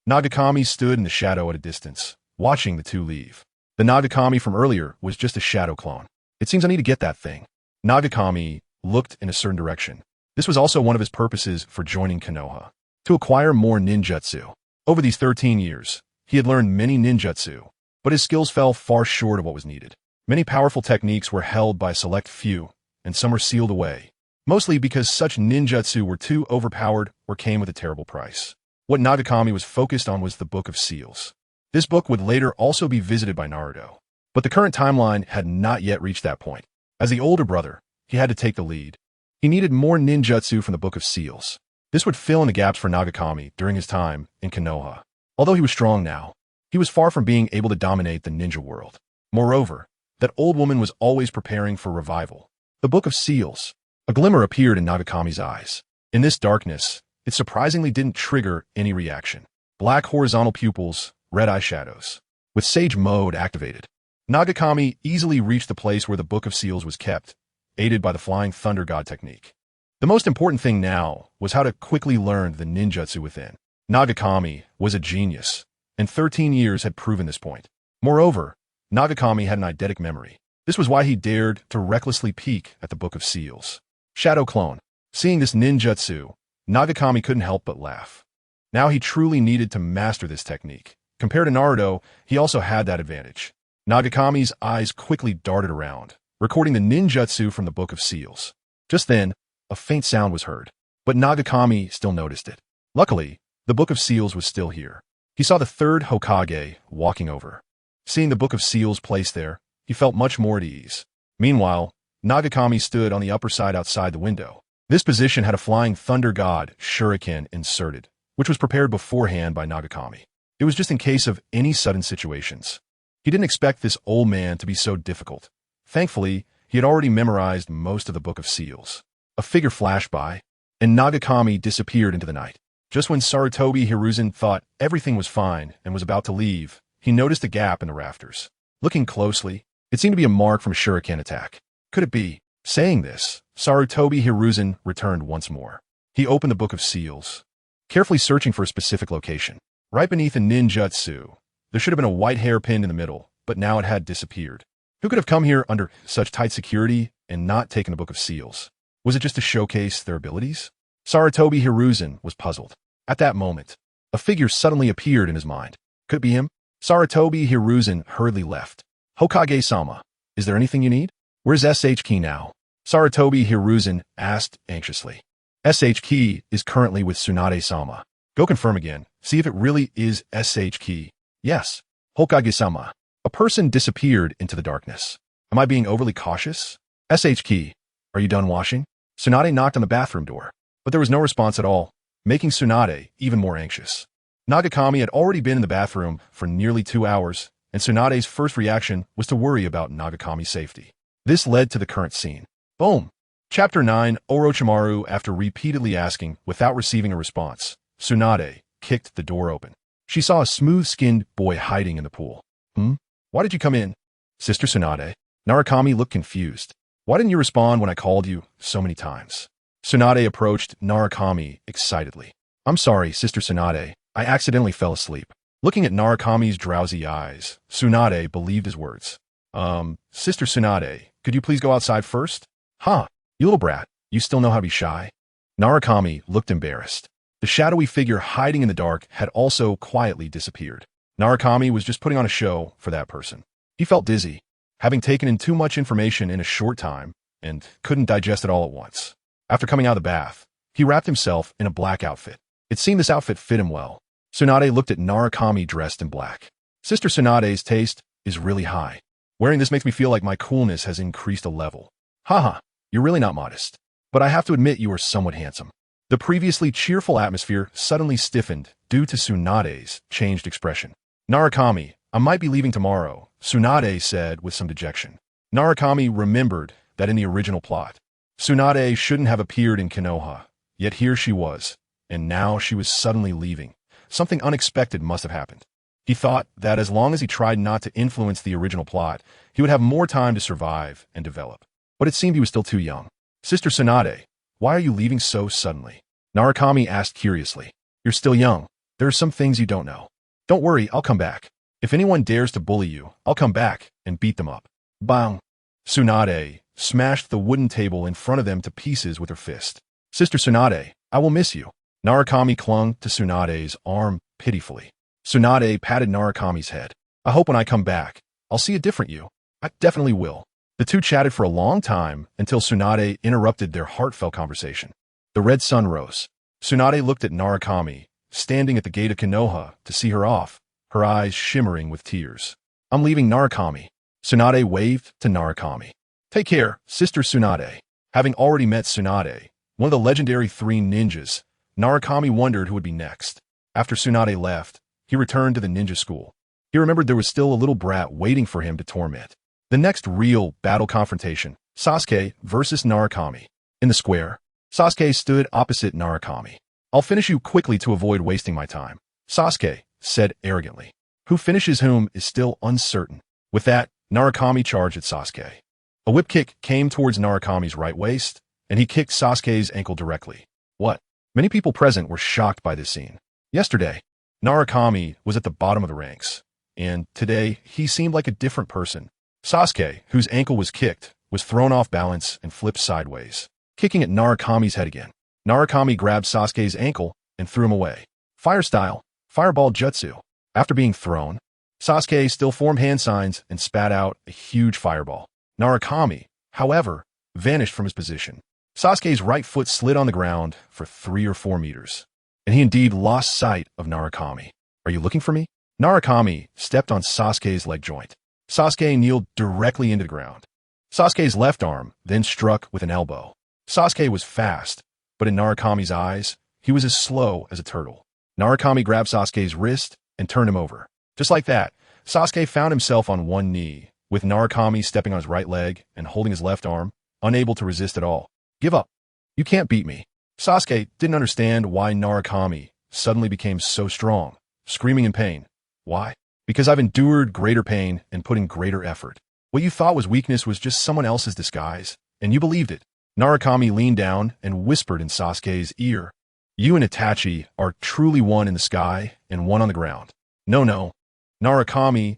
Nagakami stood in the shadow at a distance, watching the two leave. The Nagakami from earlier was just a shadow clone. It seems I need to get that thing. Nagakami looked in a certain direction. This was also one of his purposes for joining Konoha, to acquire more ninjutsu. Over these 13 years, he had learned many ninjutsu, but his skills fell far short of what was needed. Many powerful techniques were held by a select few, and some were sealed away, mostly because such ninjutsu were too overpowered or came with a terrible price. What Nagakami was focused on was the Book of Seals. This book would later also be visited by Naruto, but the current timeline had not yet reached that point. As the older brother, he had to take the lead. He needed more ninjutsu from the Book of Seals. This would fill in the gaps for Nagakami during his time in Konoha. Although he was strong now, he was far from being able to dominate the ninja world. Moreover, that old woman was always preparing for revival. The Book of Seals. A glimmer appeared in Nagakami's eyes. In this darkness, it surprisingly didn't trigger any reaction. Black horizontal pupils, red eyeshadows. With Sage Mode activated, Nagakami easily reached the place where the Book of Seals was kept, aided by the Flying Thunder God technique. The most important thing now was how to quickly learn the ninjutsu within. Nagakami was a genius, and 13 years had proven this point. Moreover, Nagakami had an eidetic memory. This was why he dared to recklessly peek at the Book of Seals. Shadow Clone. Seeing this ninjutsu, Nagakami couldn't help but laugh. Now he truly needed to master this technique. Compared to Naruto, he also had that advantage. Nagakami's eyes quickly darted around, recording the ninjutsu from the Book of Seals. Just then, a faint sound was heard, but Nagakami still noticed it. Luckily, the Book of Seals was still here. He saw the third Hokage walking over. Seeing the Book of Seals placed there, he felt much more at ease. Meanwhile, Nagakami stood on the upper side outside the window. This position had a Flying Thunder God shuriken inserted, which was prepared beforehand by Nagakami. It was just in case of any sudden situations. He didn't expect this old man to be so difficult. Thankfully, he had already memorized most of the Book of Seals. A figure flashed by, and Nagakami disappeared into the night. Just when Sarutobi Hiruzen thought everything was fine and was about to leave, he noticed a gap in the rafters. Looking closely, it seemed to be a mark from a shuriken attack. Could it be? Saying this, Sarutobi Hiruzen returned once more. He opened the Book of Seals, carefully searching for a specific location. Right beneath a ninjutsu, there should have been a white hair pinned in the middle, but now it had disappeared. Who could have come here under such tight security and not taken the Book of Seals? Was it just to showcase their abilities? Sarutobi Hiruzen was puzzled. At that moment, a figure suddenly appeared in his mind. Could it be him? Sarutobi Hiruzen hurriedly left. Hokage-sama, is there anything you need? Where's SH Key now? Sarutobi Hiruzen asked anxiously. SH Key is currently with Tsunade-sama. Go confirm again. See if it really is SH Key. Yes. Hokage-sama. A person disappeared into the darkness. Am I being overly cautious? Key, are you done washing? Tsunade knocked on the bathroom door, but there was no response at all, making Tsunade even more anxious. Nagakami had already been in the bathroom for nearly 2 hours, and Tsunade's first reaction was to worry about Nagakami's safety. This led to the current scene. Boom! Chapter 9, Orochimaru. After repeatedly asking without receiving a response, Tsunade kicked the door open. She saw a smooth-skinned boy hiding in the pool. Why did you come in? Sister Tsunade. Narukami looked confused. Why didn't you respond when I called you so many times? Tsunade approached Narukami excitedly. I'm sorry, Sister Tsunade. I accidentally fell asleep. Looking at Narukami's drowsy eyes, Tsunade believed his words. Sister Tsunade, could you please go outside first? Huh, you little brat. You still know how to be shy? Narukami looked embarrassed. The shadowy figure hiding in the dark had also quietly disappeared. Narukami was just putting on a show for that person. He felt dizzy, having taken in too much information in a short time, and couldn't digest it all at once. After coming out of the bath, he wrapped himself in a black outfit. It seemed this outfit fit him well. Tsunade looked at Narukami dressed in black. Sister Tsunade's taste is really high. Wearing this makes me feel like my coolness has increased a level. Haha, you're really not modest. But I have to admit you are somewhat handsome. The previously cheerful atmosphere suddenly stiffened due to Tsunade's changed expression. Narukami, I might be leaving tomorrow, Tsunade said with some dejection. Narukami remembered that in the original plot, Tsunade shouldn't have appeared in Konoha, yet here she was, and now she was suddenly leaving. Something unexpected must have happened. He thought that as long as he tried not to influence the original plot, he would have more time to survive and develop. But it seemed he was still too young. Sister Tsunade, why are you leaving so suddenly? Narukami asked curiously. You're still young. There are some things you don't know. Don't worry, I'll come back. If anyone dares to bully you, I'll come back and beat them up. Bang! Tsunade smashed the wooden table in front of them to pieces with her fist. Sister Tsunade, I will miss you. Narukami clung to Tsunade's arm pitifully. Tsunade patted Narukami's head. I hope when I come back, I'll see a different you. I definitely will. The two chatted for a long time until Tsunade interrupted their heartfelt conversation. The red sun rose. Tsunade looked at Narukami, standing at the gate of Konoha to see her off, her eyes shimmering with tears. I'm leaving Narukami. Tsunade waved to Narukami. Take care, Sister Tsunade. Having already met Tsunade, one of the legendary 3 ninjas, Narukami wondered who would be next. After Tsunade left, he returned to the ninja school. He remembered there was still a little brat waiting for him to torment. The next real battle confrontation, Sasuke versus Narukami. In the square, Sasuke stood opposite Narukami. I'll finish you quickly to avoid wasting my time, Sasuke said arrogantly. Who finishes whom is still uncertain. With that, Narukami charged at Sasuke. A whip kick came towards Narukami's right waist, and he kicked Sasuke's ankle directly. What? Many people present were shocked by this scene. Yesterday, Narukami was at the bottom of the ranks, and today he seemed like a different person. Sasuke, whose ankle was kicked, was thrown off balance and flipped sideways, kicking at Narukami's head again. Narukami grabbed Sasuke's ankle and threw him away. Fire style, fireball jutsu. After being thrown, Sasuke still formed hand signs and spat out a huge fireball. Narukami, however, vanished from his position. Sasuke's right foot slid on the ground for 3 or 4 meters, and he indeed lost sight of Narukami. Are you looking for me? Narukami stepped on Sasuke's leg joint. Sasuke kneeled directly into the ground. Sasuke's left arm then struck with an elbow. Sasuke was fast, but in Narukami's eyes, he was as slow as a turtle. Narukami grabbed Sasuke's wrist and turned him over. Just like that, Sasuke found himself on one knee, with Narukami stepping on his right leg and holding his left arm, unable to resist at all. Give up. You can't beat me. Sasuke didn't understand why Narukami suddenly became so strong, screaming in pain. Why? Because I've endured greater pain and put in greater effort. What you thought was weakness was just someone else's disguise, and you believed it. Narukami leaned down and whispered in Sasuke's ear. You and Itachi are truly one in the sky and one on the ground. No. Narukami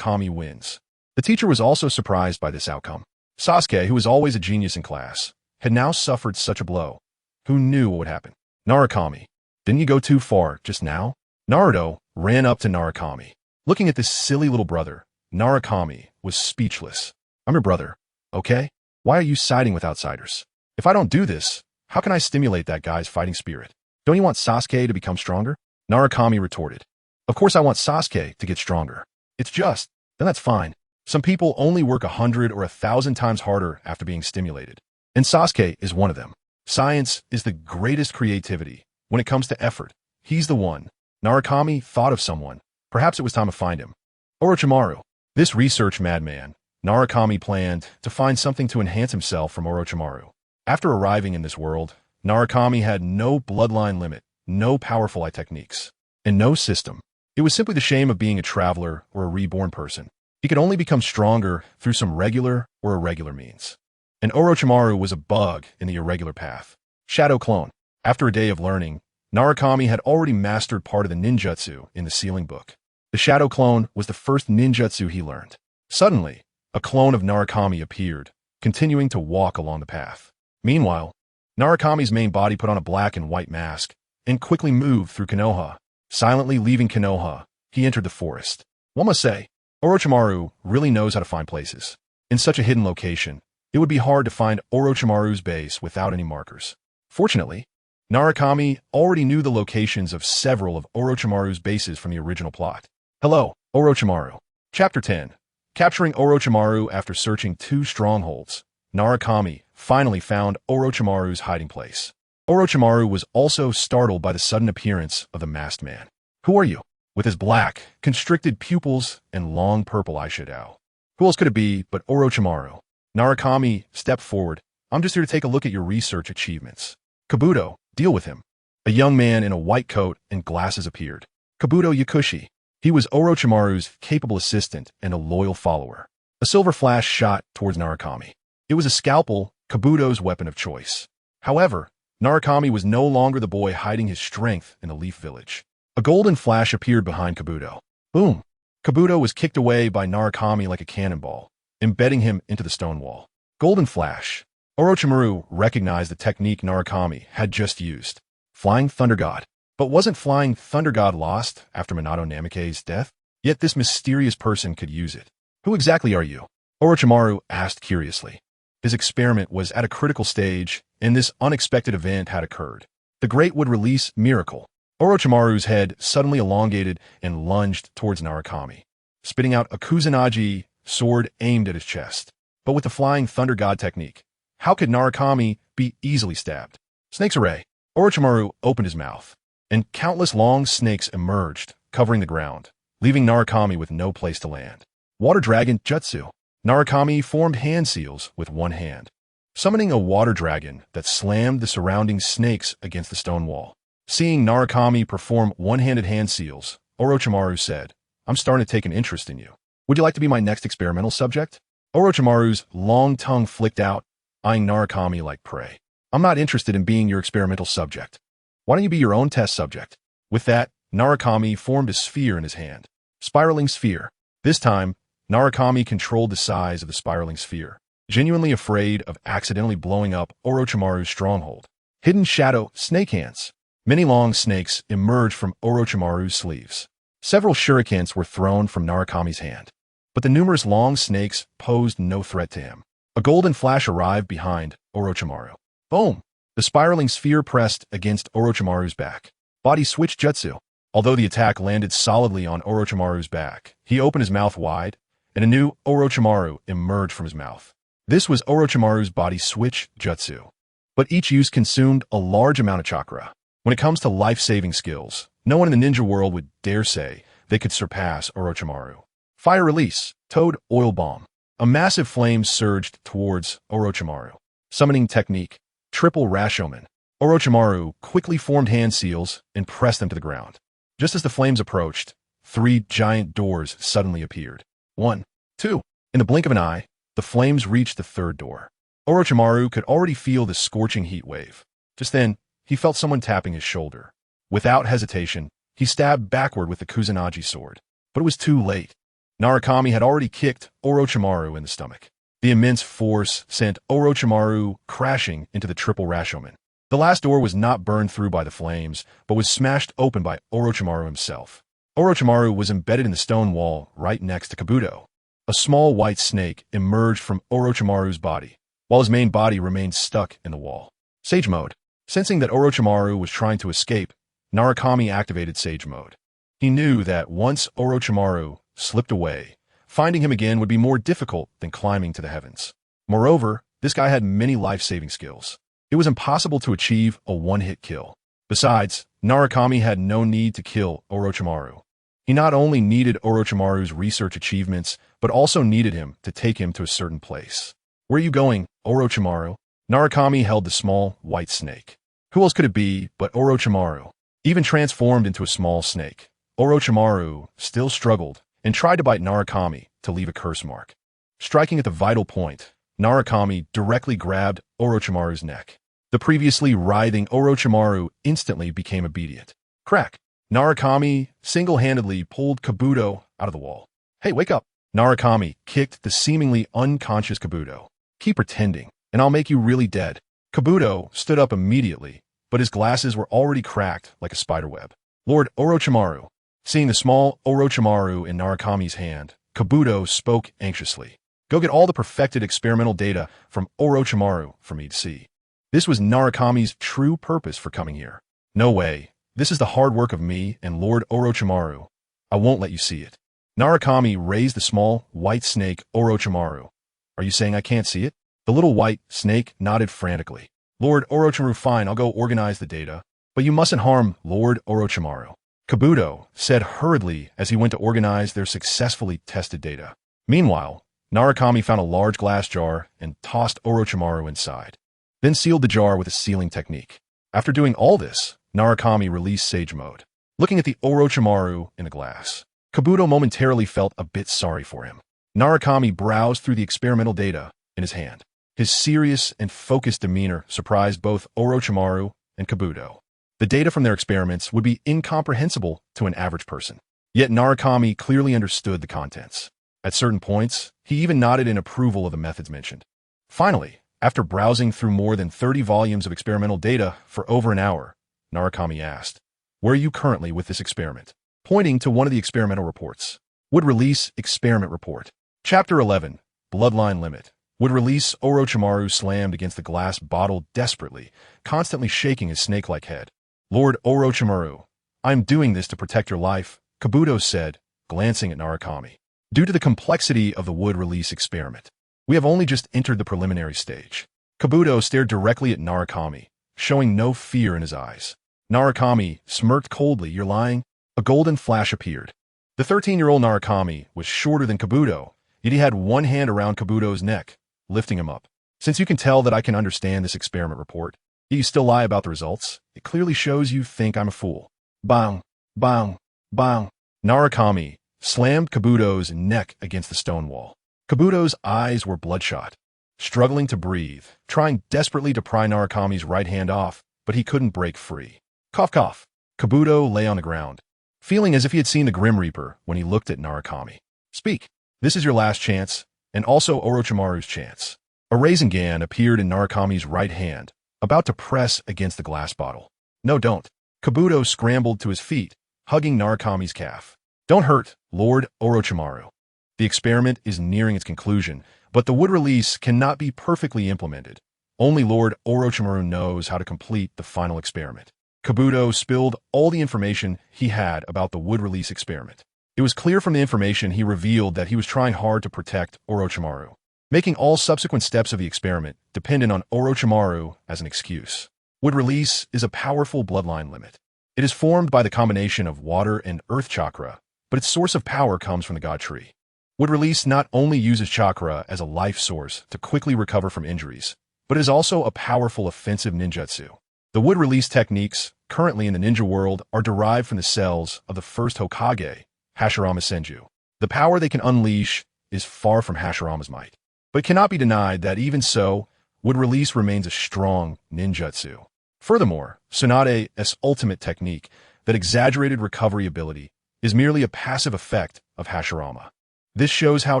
wins. The teacher was also surprised by this outcome. Sasuke, who was always a genius in class, had now suffered such a blow. Who knew what would happen? Narukami, didn't you go too far just now? Naruto ran up to Narukami. Looking at this silly little brother, Narukami was speechless. I'm your brother, okay? Why are you siding with outsiders? If I don't do this, how can I stimulate that guy's fighting spirit? Don't you want Sasuke to become stronger? Narukami retorted. Of course I want Sasuke to get stronger. It's just, then that's fine. Some people only work 100 or 1,000 times harder after being stimulated. And Sasuke is one of them. Science is the greatest creativity. When it comes to effort, he's the one. Narukami thought of someone. Perhaps it was time to find him. Orochimaru. This research madman, Narukami planned to find something to enhance himself from Orochimaru. After arriving in this world, Narukami had no bloodline limit, no powerful eye techniques, and no system. It was simply the shame of being a traveler or a reborn person. He could only become stronger through some regular or irregular means. And Orochimaru was a bug in the irregular path. Shadow Clone. After a day of learning, Narukami had already mastered part of the ninjutsu in the Sealing Book. The Shadow Clone was the first ninjutsu he learned. Suddenly, a clone of Narukami appeared, continuing to walk along the path. Meanwhile, Narukami's main body put on a black and white mask and quickly moved through Konoha. Silently leaving Konoha, he entered the forest. One must say, Orochimaru really knows how to find places. In such a hidden location, it would be hard to find Orochimaru's base without any markers. Fortunately, Narukami already knew the locations of several of Orochimaru's bases from the original plot. Hello, Orochimaru. Chapter 10. Capturing Orochimaru after searching 2 strongholds, Narukami finally found Orochimaru's hiding place. Orochimaru was also startled by the sudden appearance of the masked man. Who are you? With his black, constricted pupils and long purple eyeshadow. Who else could it be but Orochimaru? Narukami stepped forward. I'm just here to take a look at your research achievements. Kabuto, deal with him. A young man in a white coat and glasses appeared. Kabuto Yakushi. He was Orochimaru's capable assistant and a loyal follower. A silver flash shot towards Narukami. It was a scalpel, Kabuto's weapon of choice. However, Narukami was no longer the boy hiding his strength in the Leaf Village. A golden flash appeared behind Kabuto. Boom! Kabuto was kicked away by Narukami like a cannonball, embedding him into the stone wall. Golden flash. Orochimaru recognized the technique Narukami had just used. Flying Thunder God. But wasn't Flying Thunder God lost after Minato Namikaze's death? Yet this mysterious person could use it. Who exactly are you? Orochimaru asked curiously. His experiment was at a critical stage, and this unexpected event had occurred. The Great would release Miracle. Orochimaru's head suddenly elongated and lunged towards Narukami, spitting out a Kusanagi sword aimed at his chest. But with the Flying Thunder God technique, how could Narukami be easily stabbed? Snake's array. Orochimaru opened his mouth, and countless long snakes emerged, covering the ground, leaving Narukami with no place to land. Water Dragon Jutsu. Narukami formed hand seals with one hand, summoning a water dragon that slammed the surrounding snakes against the stone wall. Seeing Narukami perform one-handed hand seals, Orochimaru said, I'm starting to take an interest in you. Would you like to be my next experimental subject? Orochimaru's long tongue flicked out, eyeing Narukami like prey. I'm not interested in being your experimental subject. Why don't you be your own test subject? With that, Narukami formed a sphere in his hand. Spiraling sphere. This time, Narukami controlled the size of the spiraling sphere, genuinely afraid of accidentally blowing up Orochimaru's stronghold. Hidden shadow snake hands. Many long snakes emerged from Orochimaru's sleeves. Several shurikens were thrown from Narukami's hand, but the numerous long snakes posed no threat to him. A golden flash arrived behind Orochimaru. Boom! The spiraling sphere pressed against Orochimaru's back. Body switch jutsu. Although the attack landed solidly on Orochimaru's back, he opened his mouth wide, and a new Orochimaru emerged from his mouth. This was Orochimaru's body switch jutsu. But each use consumed a large amount of chakra. When it comes to life-saving skills, no one in the ninja world would dare say they could surpass Orochimaru. Fire release. Toad oil bomb. A massive flame surged towards Orochimaru. Summoning technique. Triple Rashomon. Orochimaru quickly formed hand seals and pressed them to the ground. Just as the flames approached, 3 giant doors suddenly appeared. 1, 2. In the blink of an eye, the flames reached the 3rd door. Orochimaru could already feel the scorching heat wave. Just then, he felt someone tapping his shoulder. Without hesitation, he stabbed backward with the Kusanagi sword. But it was too late. Narukami had already kicked Orochimaru in the stomach. The immense force sent Orochimaru crashing into the triple Rashomon. The last door was not burned through by the flames, but was smashed open by Orochimaru himself. Orochimaru was embedded in the stone wall right next to Kabuto. A small white snake emerged from Orochimaru's body, while his main body remained stuck in the wall. Sage Mode. Sensing that Orochimaru was trying to escape, Narukami activated Sage Mode. He knew that once Orochimaru slipped away, Finding him again would be more difficult than climbing to the heavens. Moreover, this guy had many life-saving skills. It was impossible to achieve a one-hit kill. Besides, Narukami had no need to kill Orochimaru. He not only needed Orochimaru's research achievements, but also needed him to take him to a certain place. Where are you going, Orochimaru? Narukami held the small, white snake. Who else could it be but Orochimaru? Even transformed into a small snake, Orochimaru still struggled and tried to bite Narukami to leave a curse mark. Striking at the vital point, Narukami directly grabbed Orochimaru's neck. The previously writhing Orochimaru instantly became obedient. Crack! Narukami single-handedly pulled Kabuto out of the wall. Hey, wake up! Narukami kicked the seemingly unconscious Kabuto. Keep pretending, and I'll make you really dead. Kabuto stood up immediately, but his glasses were already cracked like a spiderweb. Lord Orochimaru. Seeing the small Orochimaru in Narukami's hand, Kabuto spoke anxiously. Go get all the perfected experimental data from Orochimaru for me to see. This was Narukami's true purpose for coming here. No way. This is the hard work of me and Lord Orochimaru. I won't let you see it. Narukami raised the small, white snake Orochimaru. Are you saying I can't see it? The little white snake nodded frantically. Lord Orochimaru, fine, I'll go organize the data. But you mustn't harm Lord Orochimaru. Kabuto said hurriedly as he went to organize their successfully tested data. Meanwhile, Narukami found a large glass jar and tossed Orochimaru inside. Then sealed the jar with a sealing technique. After doing all this, Narukami released Sage Mode. Looking at the Orochimaru in the glass, Kabuto momentarily felt a bit sorry for him. Narukami browsed through the experimental data in his hand. His serious and focused demeanor surprised both Orochimaru and Kabuto. The data from their experiments would be incomprehensible to an average person. Yet Narukami clearly understood the contents. At certain points, he even nodded in approval of the methods mentioned. Finally, after browsing through more than 30 volumes of experimental data for over an hour, Narukami asked, "Where are you currently with this experiment?" Pointing to one of the experimental reports. Would release experiment report. Chapter 11, Bloodline Limit. Would release Orochimaru slammed against the glass bottle desperately, constantly shaking his snake-like head. Lord Orochimaru, I'm doing this to protect your life, Kabuto said, glancing at Narukami. Due to the complexity of the wood release experiment, we have only just entered the preliminary stage. Kabuto stared directly at Narukami, showing no fear in his eyes. Narukami smirked coldly. You're lying? A golden flash appeared. The 13-year-old Narukami was shorter than Kabuto, yet he had one hand around Kabuto's neck, lifting him up. Since you can tell that I can understand this experiment report, yet you still lie about the results, it clearly shows you think I'm a fool. Bang, bang, bang. Narukami slammed Kabuto's neck against the stone wall. Kabuto's eyes were bloodshot, struggling to breathe, trying desperately to pry Narukami's right hand off, but he couldn't break free. Cough, cough. Kabuto lay on the ground, feeling as if he had seen the Grim Reaper when he looked at Narukami. Speak. This is your last chance, and also Orochimaru's chance. A Rasengan appeared in Narukami's right hand, about to press against the glass bottle. No, don't. Kabuto scrambled to his feet, hugging Narukami's calf. Don't hurt, Lord Orochimaru. The experiment is nearing its conclusion, but the wood release cannot be perfectly implemented. Only Lord Orochimaru knows how to complete the final experiment. Kabuto spilled all the information he had about the wood release experiment. It was clear from the information he revealed that he was trying hard to protect Orochimaru, making all subsequent steps of the experiment dependent on Orochimaru as an excuse. Wood release is a powerful bloodline limit. It is formed by the combination of water and earth chakra, but its source of power comes from the god tree. Wood release not only uses chakra as a life source to quickly recover from injuries, but is also a powerful offensive ninjutsu. The wood release techniques currently in the ninja world are derived from the cells of the first Hokage, Hashirama Senju. The power they can unleash is far from Hashirama's might, but it cannot be denied that even so, wood release remains a strong ninjutsu. Furthermore, Tsunade's ultimate technique, that exaggerated recovery ability, is merely a passive effect of Hashirama. This shows how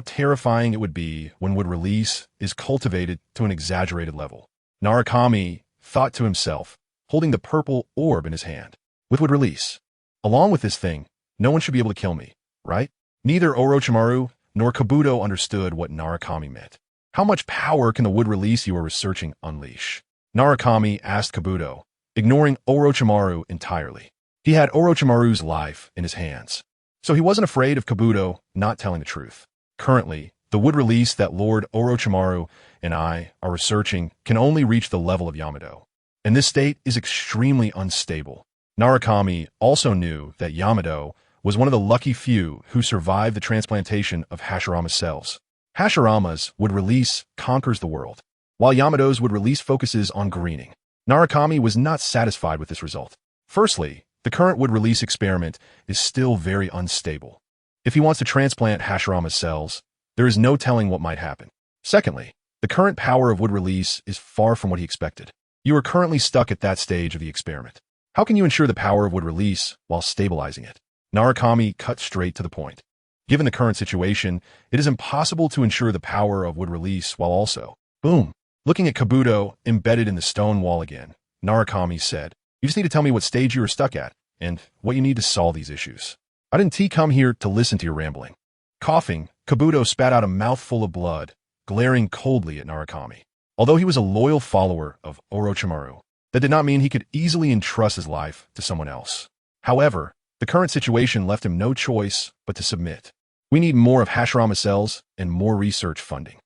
terrifying it would be when wood release is cultivated to an exaggerated level. Narukami thought to himself, holding the purple orb in his hand. With wood release, along with this thing, no one should be able to kill me, right? Neither Orochimaru nor Kabuto understood what Narukami meant. How much power can the wood release you are researching unleash? Narukami asked Kabuto, ignoring Orochimaru entirely. He had Orochimaru's life in his hands, so he wasn't afraid of Kabuto not telling the truth. Currently, the wood release that Lord Orochimaru and I are researching can only reach the level of Yamato, and this state is extremely unstable. Narukami also knew that Yamato was one of the lucky few who survived the transplantation of Hashirama's cells. Hashirama's wood release conquers the world, while Yamato's wood release focuses on greening. Narukami was not satisfied with this result. Firstly, the current wood release experiment is still very unstable. If he wants to transplant Hashirama's cells, there is no telling what might happen. Secondly, the current power of wood release is far from what he expected. You are currently stuck at that stage of the experiment. How can you ensure the power of wood release while stabilizing it? Narukami cut straight to the point. Given the current situation, it is impossible to ensure the power of wood release while also, boom. Looking at Kabuto embedded in the stone wall again, Narukami said, "You just need to tell me what stage you are stuck at, and what you need to solve these issues. I didn't come here to listen to your rambling." Coughing, Kabuto spat out a mouthful of blood, glaring coldly at Narukami. Although he was a loyal follower of Orochimaru, that did not mean he could easily entrust his life to someone else. However, the current situation left him no choice but to submit. "We need more of Hashirama's cells and more research funding."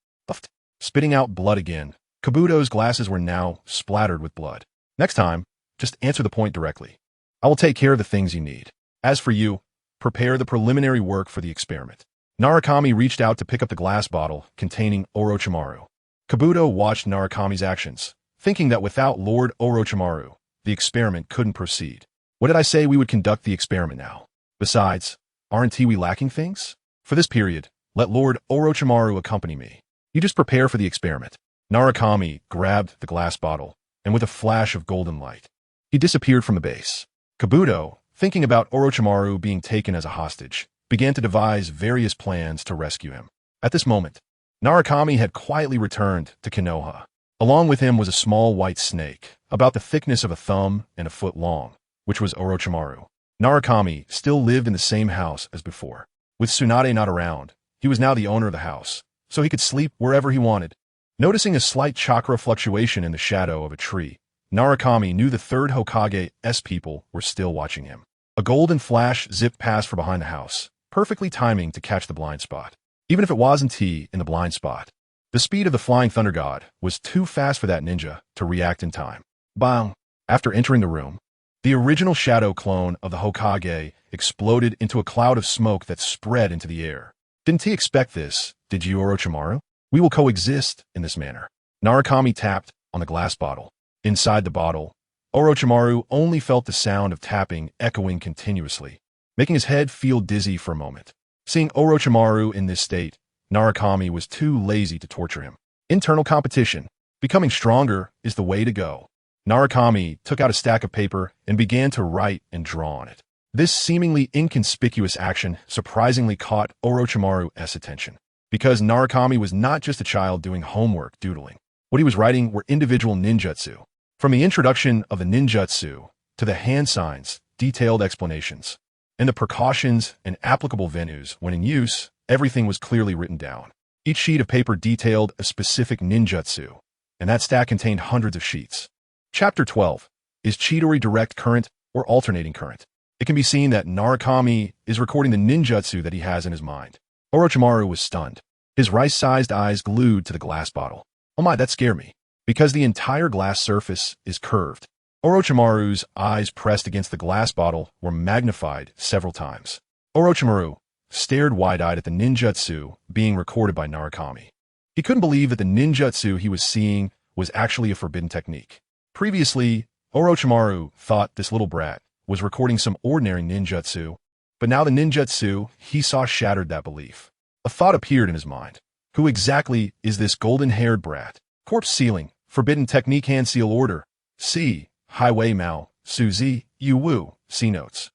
Spitting out blood again, Kabuto's glasses were now splattered with blood. "Next time, just answer the point directly. I will take care of the things you need. As for you, prepare the preliminary work for the experiment." Narukami reached out to pick up the glass bottle containing Orochimaru. Kabuto watched Narukami's actions, thinking that without Lord Orochimaru, the experiment couldn't proceed. "What did I say we would conduct the experiment now? Besides, aren't we lacking things? For this period, let Lord Orochimaru accompany me. You just prepare for the experiment." Narukami grabbed the glass bottle, and with a flash of golden light, he disappeared from the base. Kabuto, thinking about Orochimaru being taken as a hostage, began to devise various plans to rescue him. At this moment, Narukami had quietly returned to Konoha. Along with him was a small white snake, about the thickness of a thumb and a foot long, which was Orochimaru. Narukami still lived in the same house as before. With Tsunade not around, he was now the owner of the house, so he could sleep wherever he wanted. Noticing a slight chakra fluctuation in the shadow of a tree, Narukami knew the third Hokage's people were still watching him. A golden flash zipped past from behind the house, perfectly timing to catch the blind spot. Even if it wasn't he in the blind spot, the speed of the flying thunder god was too fast for that ninja to react in time. Bang! After entering the room, the original shadow clone of the Hokage exploded into a cloud of smoke that spread into the air. "Didn't he expect this? Did you, Orochimaru? We will coexist in this manner." Narukami tapped on the glass bottle. Inside the bottle, Orochimaru only felt the sound of tapping echoing continuously, making his head feel dizzy for a moment. Seeing Orochimaru in this state, Narukami was too lazy to torture him. Internal competition. Becoming stronger is the way to go. Narukami took out a stack of paper and began to write and draw on it. This seemingly inconspicuous action surprisingly caught Orochimaru's attention, because Narukami was not just a child doing homework doodling. What he was writing were individual ninjutsu. From the introduction of the ninjutsu to the hand signs, detailed explanations, and the precautions and applicable venues when in use, everything was clearly written down. Each sheet of paper detailed a specific ninjutsu, and that stack contained hundreds of sheets. Chapter 12. Is Chidori direct current or alternating current? It can be seen that Narukami is recording the ninjutsu that he has in his mind. Orochimaru was stunned, his rice-sized eyes glued to the glass bottle. "Oh my, that scared me." Because the entire glass surface is curved, Orochimaru's eyes pressed against the glass bottle were magnified several times. Orochimaru stared wide-eyed at the ninjutsu being recorded by Narukami. He couldn't believe that the ninjutsu he was seeing was actually a forbidden technique. Previously, Orochimaru thought this little brat was recording some ordinary ninjutsu, but now the ninjutsu he saw shattered that belief. A thought appeared in his mind. Who exactly is this golden-haired brat? Corpse sealing, forbidden technique hand seal order. C. Highway Mao, Suzy, Yu Wu, C notes.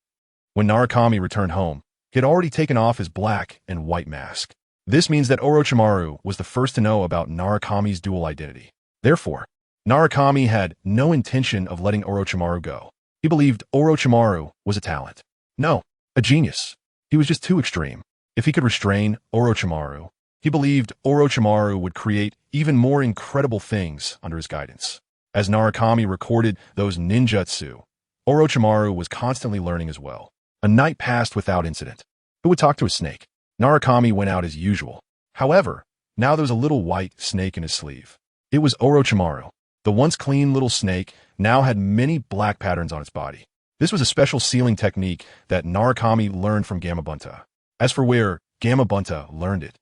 When Narukami returned home, he had already taken off his black and white mask. This means that Orochimaru was the first to know about Narukami's dual identity. Therefore, Narukami had no intention of letting Orochimaru go. He believed Orochimaru was a talent. No, a genius. He was just too extreme. If he could restrain Orochimaru, he believed Orochimaru would create even more incredible things under his guidance. As Narukami recorded those ninjutsu, Orochimaru was constantly learning as well. A night passed without incident. Who would talk to a snake? Narukami went out as usual, However, now there was a little white snake in his sleeve. It was Orochimaru. The once clean little snake now had many black patterns on its body. This was a special sealing technique that Narukami learned from Gamabunta. As for where Gamabunta learned it,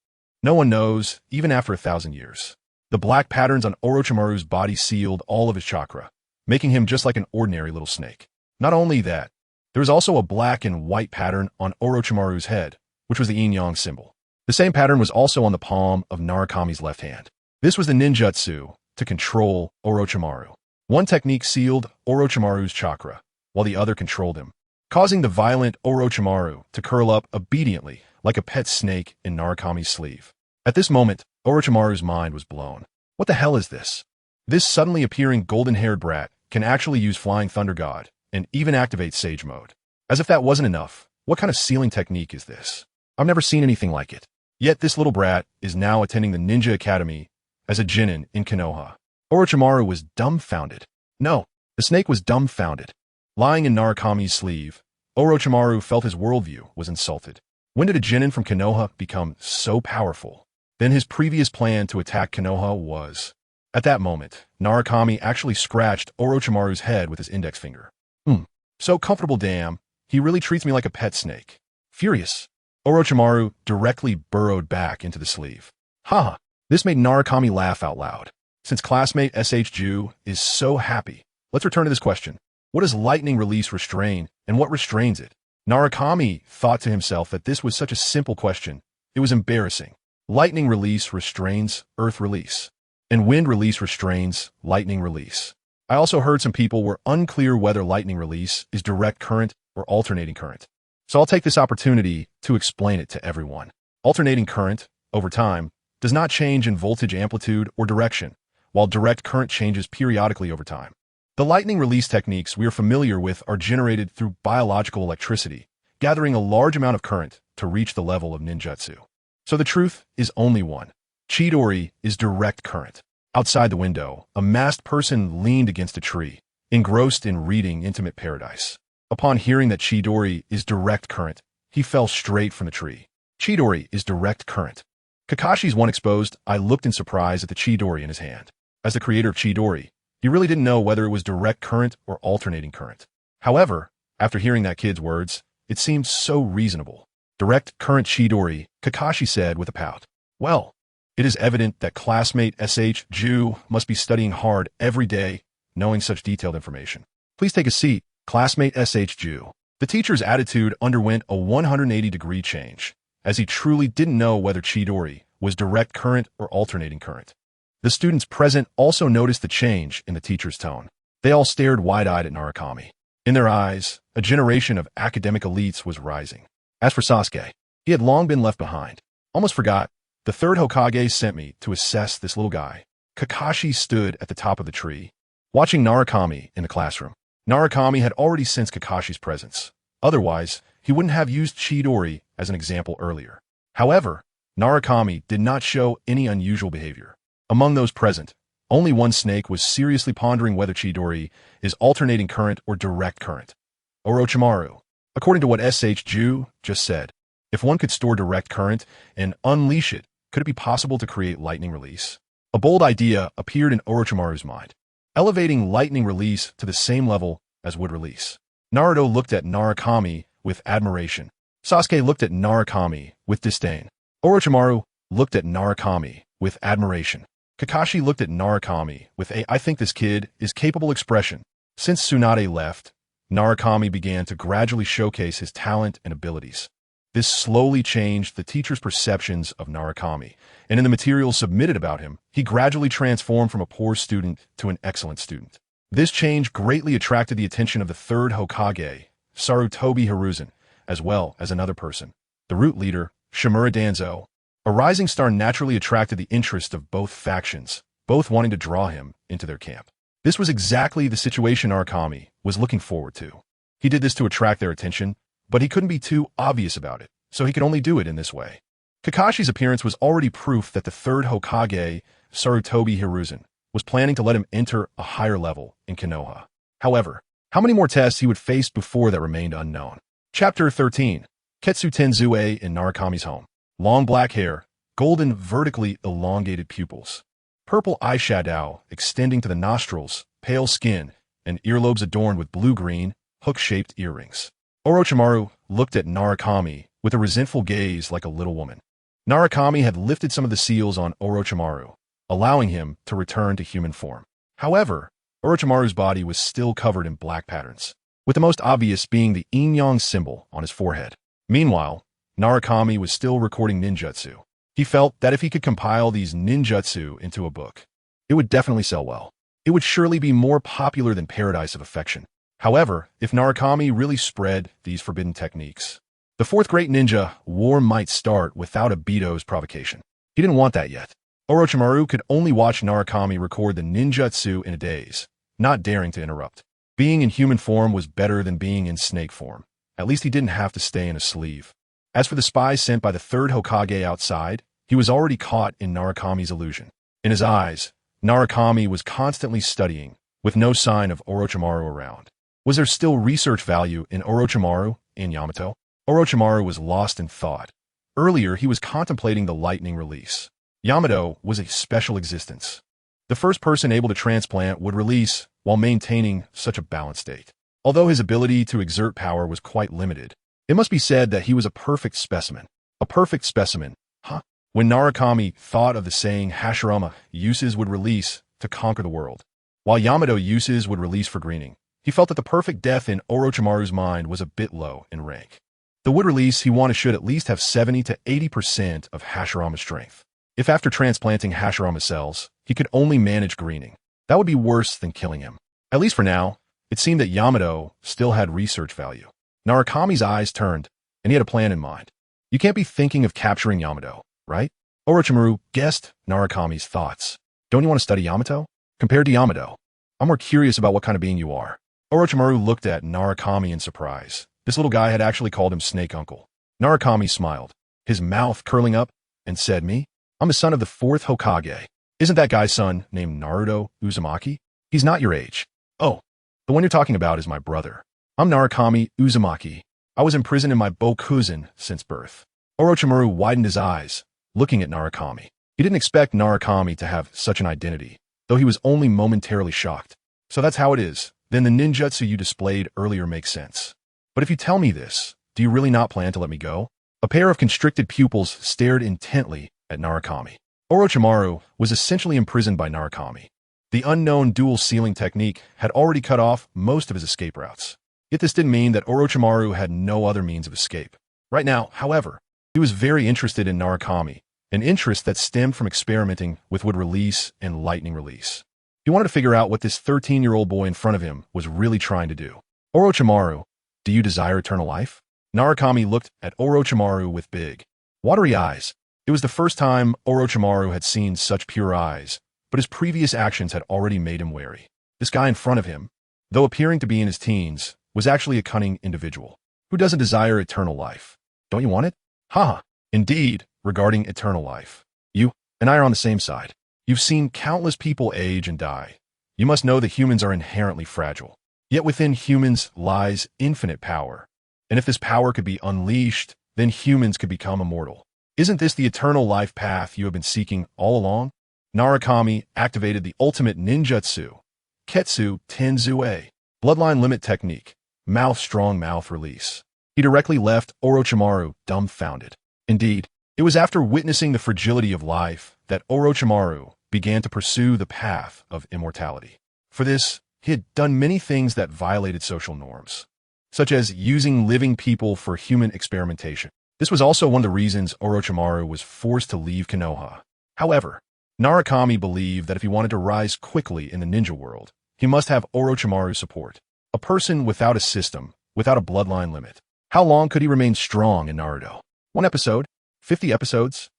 no one knows, even after 1,000 years. The black patterns on Orochimaru's body sealed all of his chakra, making him just like an ordinary little snake. Not only that, there was also a black and white pattern on Orochimaru's head, which was the yin-yang symbol. The same pattern was also on the palm of Narukami's left hand. This was the ninjutsu to control Orochimaru. One technique sealed Orochimaru's chakra, while the other controlled him, causing the violent Orochimaru to curl up obediently like a pet snake in Narukami's sleeve. At this moment, Orochimaru's mind was blown. What the hell is this? This suddenly appearing golden-haired brat can actually use Flying Thunder God and even activate Sage Mode. As if that wasn't enough, what kind of sealing technique is this? I've never seen anything like it. Yet this little brat is now attending the Ninja Academy as a genin in Konoha. Orochimaru was dumbfounded. No, the snake was dumbfounded. Lying in Narukami's sleeve, Orochimaru felt his worldview was insulted. When did a genin from Konoha become so powerful? Then his previous plan to attack Konoha was... At that moment, Narukami actually scratched Orochimaru's head with his index finger. So comfortable, damn. He really treats me like a pet snake. Furious, Orochimaru directly burrowed back into the sleeve. Haha, this made Narukami laugh out loud. Since classmate SH is so happy, let's return to this question. What does lightning release restrain, and what restrains it? Narukami thought to himself that this was such a simple question. It was embarrassing. Lightning release restrains earth release, and wind release restrains lightning release. I also heard some people were unclear whether lightning release is direct current or alternating current. So I'll take this opportunity to explain it to everyone. Alternating current, over time, does not change in voltage amplitude or direction, while direct current changes periodically over time. The lightning release techniques we are familiar with are generated through biological electricity, gathering a large amount of current to reach the level of ninjutsu. So the truth is only one. Chidori is direct current. Outside the window, a masked person leaned against a tree, engrossed in reading Intimate Paradise. Upon hearing that Chidori is direct current, he fell straight from the tree. Chidori is direct current. Kakashi's one exposed, I looked in surprise at the Chidori in his hand. As the creator of Chidori, he really didn't know whether it was direct current or alternating current. However, after hearing that kid's words, it seemed so reasonable. Direct current Chidori, Kakashi said with a pout. Well, it is evident that classmate SH Ju must be studying hard every day, knowing such detailed information. Please take a seat, classmate SH Ju. The teacher's attitude underwent a 180-degree change, as he truly didn't know whether Chidori was direct current or alternating current. The students present also noticed the change in the teacher's tone. They all stared wide-eyed at Narukami. In their eyes, a generation of academic elites was rising. As for Sasuke, he had long been left behind. Almost forgot. The third Hokage sent me to assess this little guy. Kakashi stood at the top of the tree, watching Narukami in the classroom. Narukami had already sensed Kakashi's presence. Otherwise, he wouldn't have used Chidori as an example earlier. However, Narukami did not show any unusual behavior. Among those present, only one snake was seriously pondering whether Chidori is alternating current or direct current. Orochimaru. According to what SH Ju just said, if one could store direct current and unleash it, could it be possible to create lightning release? A bold idea appeared in Orochimaru's mind, elevating lightning release to the same level as wood release. Naruto looked at Narukami with admiration. Sasuke looked at Narukami with disdain. Orochimaru looked at Narukami with admiration. Kakashi looked at Narukami with a I think this kid is capable expression. Since Tsunade left, Narukami began to gradually showcase his talent and abilities. This slowly changed the teacher's perceptions of Narukami, and in the materials submitted about him, he gradually transformed from a poor student to an excellent student. This change greatly attracted the attention of the third Hokage, Sarutobi Hiruzen, as well as another person, the root leader, Shimura Danzo. A rising star naturally attracted the interest of both factions, both wanting to draw him into their camp. This was exactly the situation Narukami was looking forward to. He did this to attract their attention, but he couldn't be too obvious about it, so he could only do it in this way. Kakashi's appearance was already proof that the third Hokage, Sarutobi Hiruzen, was planning to let him enter a higher level in Konoha. However, how many more tests he would face before that remained unknown. Chapter 13. Ketsu Tenzue in Narukami's home. Long black hair, golden, vertically elongated pupils, purple eyeshadow extending to the nostrils, pale skin, and earlobes adorned with blue-green, hook-shaped earrings. Orochimaru looked at Narukami with a resentful gaze like a little woman. Narukami had lifted some of the seals on Orochimaru, allowing him to return to human form. However, Orochimaru's body was still covered in black patterns, with the most obvious being the yin-yang symbol on his forehead. Meanwhile, Narukami was still recording ninjutsu. He felt that if he could compile these ninjutsu into a book, it would definitely sell well. It would surely be more popular than Paradise of Affection. However, if Narukami really spread these forbidden techniques, the fourth great ninja war might start without Obito's provocation. He didn't want that yet. Orochimaru could only watch Narukami record the ninjutsu in a daze, not daring to interrupt. Being in human form was better than being in snake form. At least he didn't have to stay in a sleeve. As for the spy sent by the third Hokage outside, he was already caught in Narukami's illusion. In his eyes, Narukami was constantly studying, with no sign of Orochimaru around. Was there still research value in Orochimaru in Yamato? Orochimaru was lost in thought. Earlier, he was contemplating the lightning release. Yamato was a special existence. The first person able to transplant would release while maintaining such a balanced state. Although his ability to exert power was quite limited, it must be said that he was a perfect specimen. A perfect specimen, huh? When Narukami thought of the saying Hashirama uses would release to conquer the world, while Yamato uses would release for greening, he felt that the perfect death in Orochimaru's mind was a bit low in rank. The wood release he wanted should at least have 70 to 80% of Hashirama's strength. If after transplanting Hashirama cells, he could only manage greening, that would be worse than killing him. At least for now, it seemed that Yamato still had research value. Narukami's eyes turned, and he had a plan in mind. You can't be thinking of capturing Yamato, right? Orochimaru guessed Narukami's thoughts. Don't you want to study Yamato? Compared to Yamato, I'm more curious about what kind of being you are. Orochimaru looked at Narukami in surprise. This little guy had actually called him Snake Uncle. Narukami smiled, his mouth curling up, and said, Me? I'm the son of the fourth Hokage. Isn't that guy's son named Naruto Uzumaki? He's not your age. Oh, the one you're talking about is my brother. I'm Narukami Uzumaki. I was imprisoned in my Bokuzen since birth. Orochimaru widened his eyes, looking at Narukami. He didn't expect Narukami to have such an identity, though he was only momentarily shocked. So that's how it is. Then the ninjutsu you displayed earlier makes sense. But if you tell me this, do you really not plan to let me go? A pair of constricted pupils stared intently at Narukami. Orochimaru was essentially imprisoned by Narukami. The unknown dual sealing technique had already cut off most of his escape routes. Yet this didn't mean that Orochimaru had no other means of escape. Right now, however, he was very interested in Narukami, an interest that stemmed from experimenting with wood release and lightning release. He wanted to figure out what this 13-year-old boy in front of him was really trying to do. Orochimaru, do you desire eternal life? Narukami looked at Orochimaru with big, watery eyes. It was the first time Orochimaru had seen such pure eyes, but his previous actions had already made him wary. This guy in front of him, though appearing to be in his teens, was actually a cunning individual. Who doesn't desire eternal life? Don't you want it? Haha. Indeed, regarding eternal life. You and I are on the same side. You've seen countless people age and die. You must know that humans are inherently fragile. Yet within humans lies infinite power. And if this power could be unleashed, then humans could become immortal. Isn't this the eternal life path you have been seeking all along? Narukami activated the ultimate ninjutsu, Ketsu Tenzue, bloodline limit technique, strong mouth release. He directly left Orochimaru dumbfounded. Indeed, it was after witnessing the fragility of life that Orochimaru began to pursue the path of immortality. For this, he had done many things that violated social norms, such as using living people for human experimentation. This was also one of the reasons Orochimaru was forced to leave Konoha. However, Narukami believed that if he wanted to rise quickly in the ninja world, he must have Orochimaru's support. A person without a system, without a bloodline limit. How long could he remain strong in Naruto? 1 episode? 50 episodes?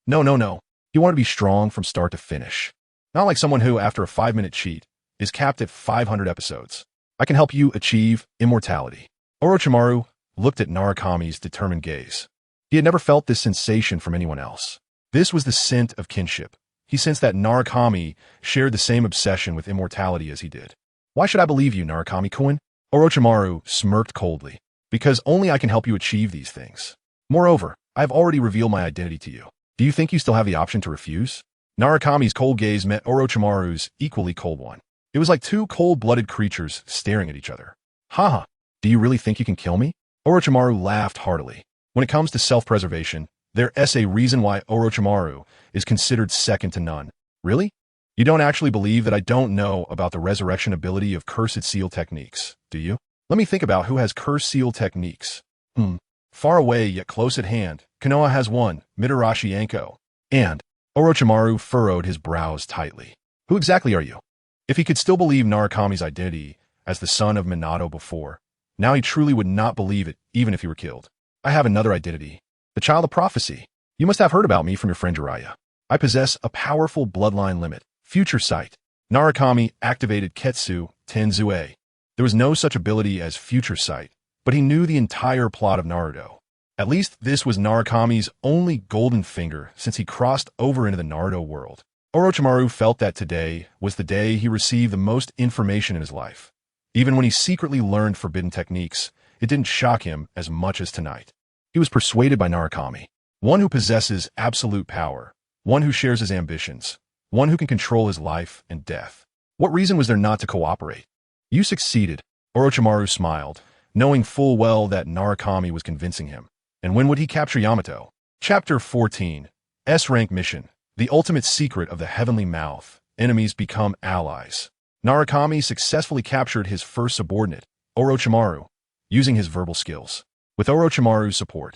No. He wanted to be strong from start to finish. Not like someone who, after a 5-minute cheat, is capped at 500 episodes. I can help you achieve immortality. Orochimaru looked at Narukami's determined gaze. He had never felt this sensation from anyone else. This was the scent of kinship. He sensed that Narukami shared the same obsession with immortality as he did. Why should I believe you, Narukami-kun? Orochimaru smirked coldly. Because only I can help you achieve these things. Moreover, I have already revealed my identity to you. Do you think you still have the option to refuse? Narukami's cold gaze met Orochimaru's equally cold one. It was like two cold-blooded creatures staring at each other. Haha, do you really think you can kill me? Orochimaru laughed heartily. When it comes to self-preservation, there's a reason why Orochimaru is considered second to none. Really? You don't actually believe that I don't know about the resurrection ability of Cursed Seal techniques, do you? Let me think about who has Cursed Seal techniques. Far away yet close at hand, Konoha has one, Mitarashi Anko. And Orochimaru furrowed his brows tightly. Who exactly are you? If he could still believe Narukami's identity as the son of Minato before, now he truly would not believe it even if he were killed. I have another identity. The child of prophecy. You must have heard about me from your friend Jiraiya. I possess a powerful bloodline limit, future sight. Narukami activated Ketsu Tenzue. There was no such ability as future sight, but he knew the entire plot of Naruto. At least this was Narukami's only golden finger since he crossed over into the Naruto world. Orochimaru felt that today was the day he received the most information in his life. Even when he secretly learned forbidden techniques, it didn't shock him as much as tonight. He was persuaded by Narukami, one who possesses absolute power, one who shares his ambitions, one who can control his life and death. What reason was there not to cooperate? You succeeded, Orochimaru smiled, knowing full well that Narukami was convincing him. And when would he capture Yamato? Chapter 14, S-Rank Mission. The ultimate secret of the Heavenly Mouth. Enemies become allies. Narukami successfully captured his first subordinate, Orochimaru, using his verbal skills. With Orochimaru's support,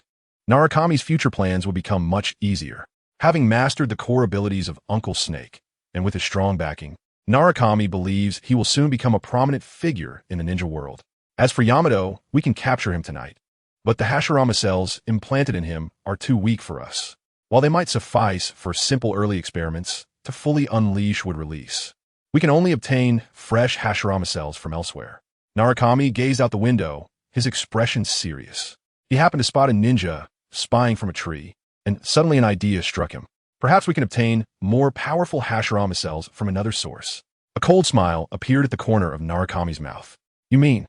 Narukami's future plans would become much easier. Having mastered the core abilities of Uncle Snake, and with his strong backing, Narukami believes he will soon become a prominent figure in the ninja world. As for Yamato, we can capture him tonight. But the Hashirama cells implanted in him are too weak for us. While they might suffice for simple early experiments, to fully unleash would release. We can only obtain fresh Hashirama cells from elsewhere. Narukami gazed out the window, his expression serious. He happened to spot a ninja spying from a tree, and suddenly an idea struck him. Perhaps we can obtain more powerful Hashirama cells from another source. A cold smile appeared at the corner of Narukami's mouth. You mean?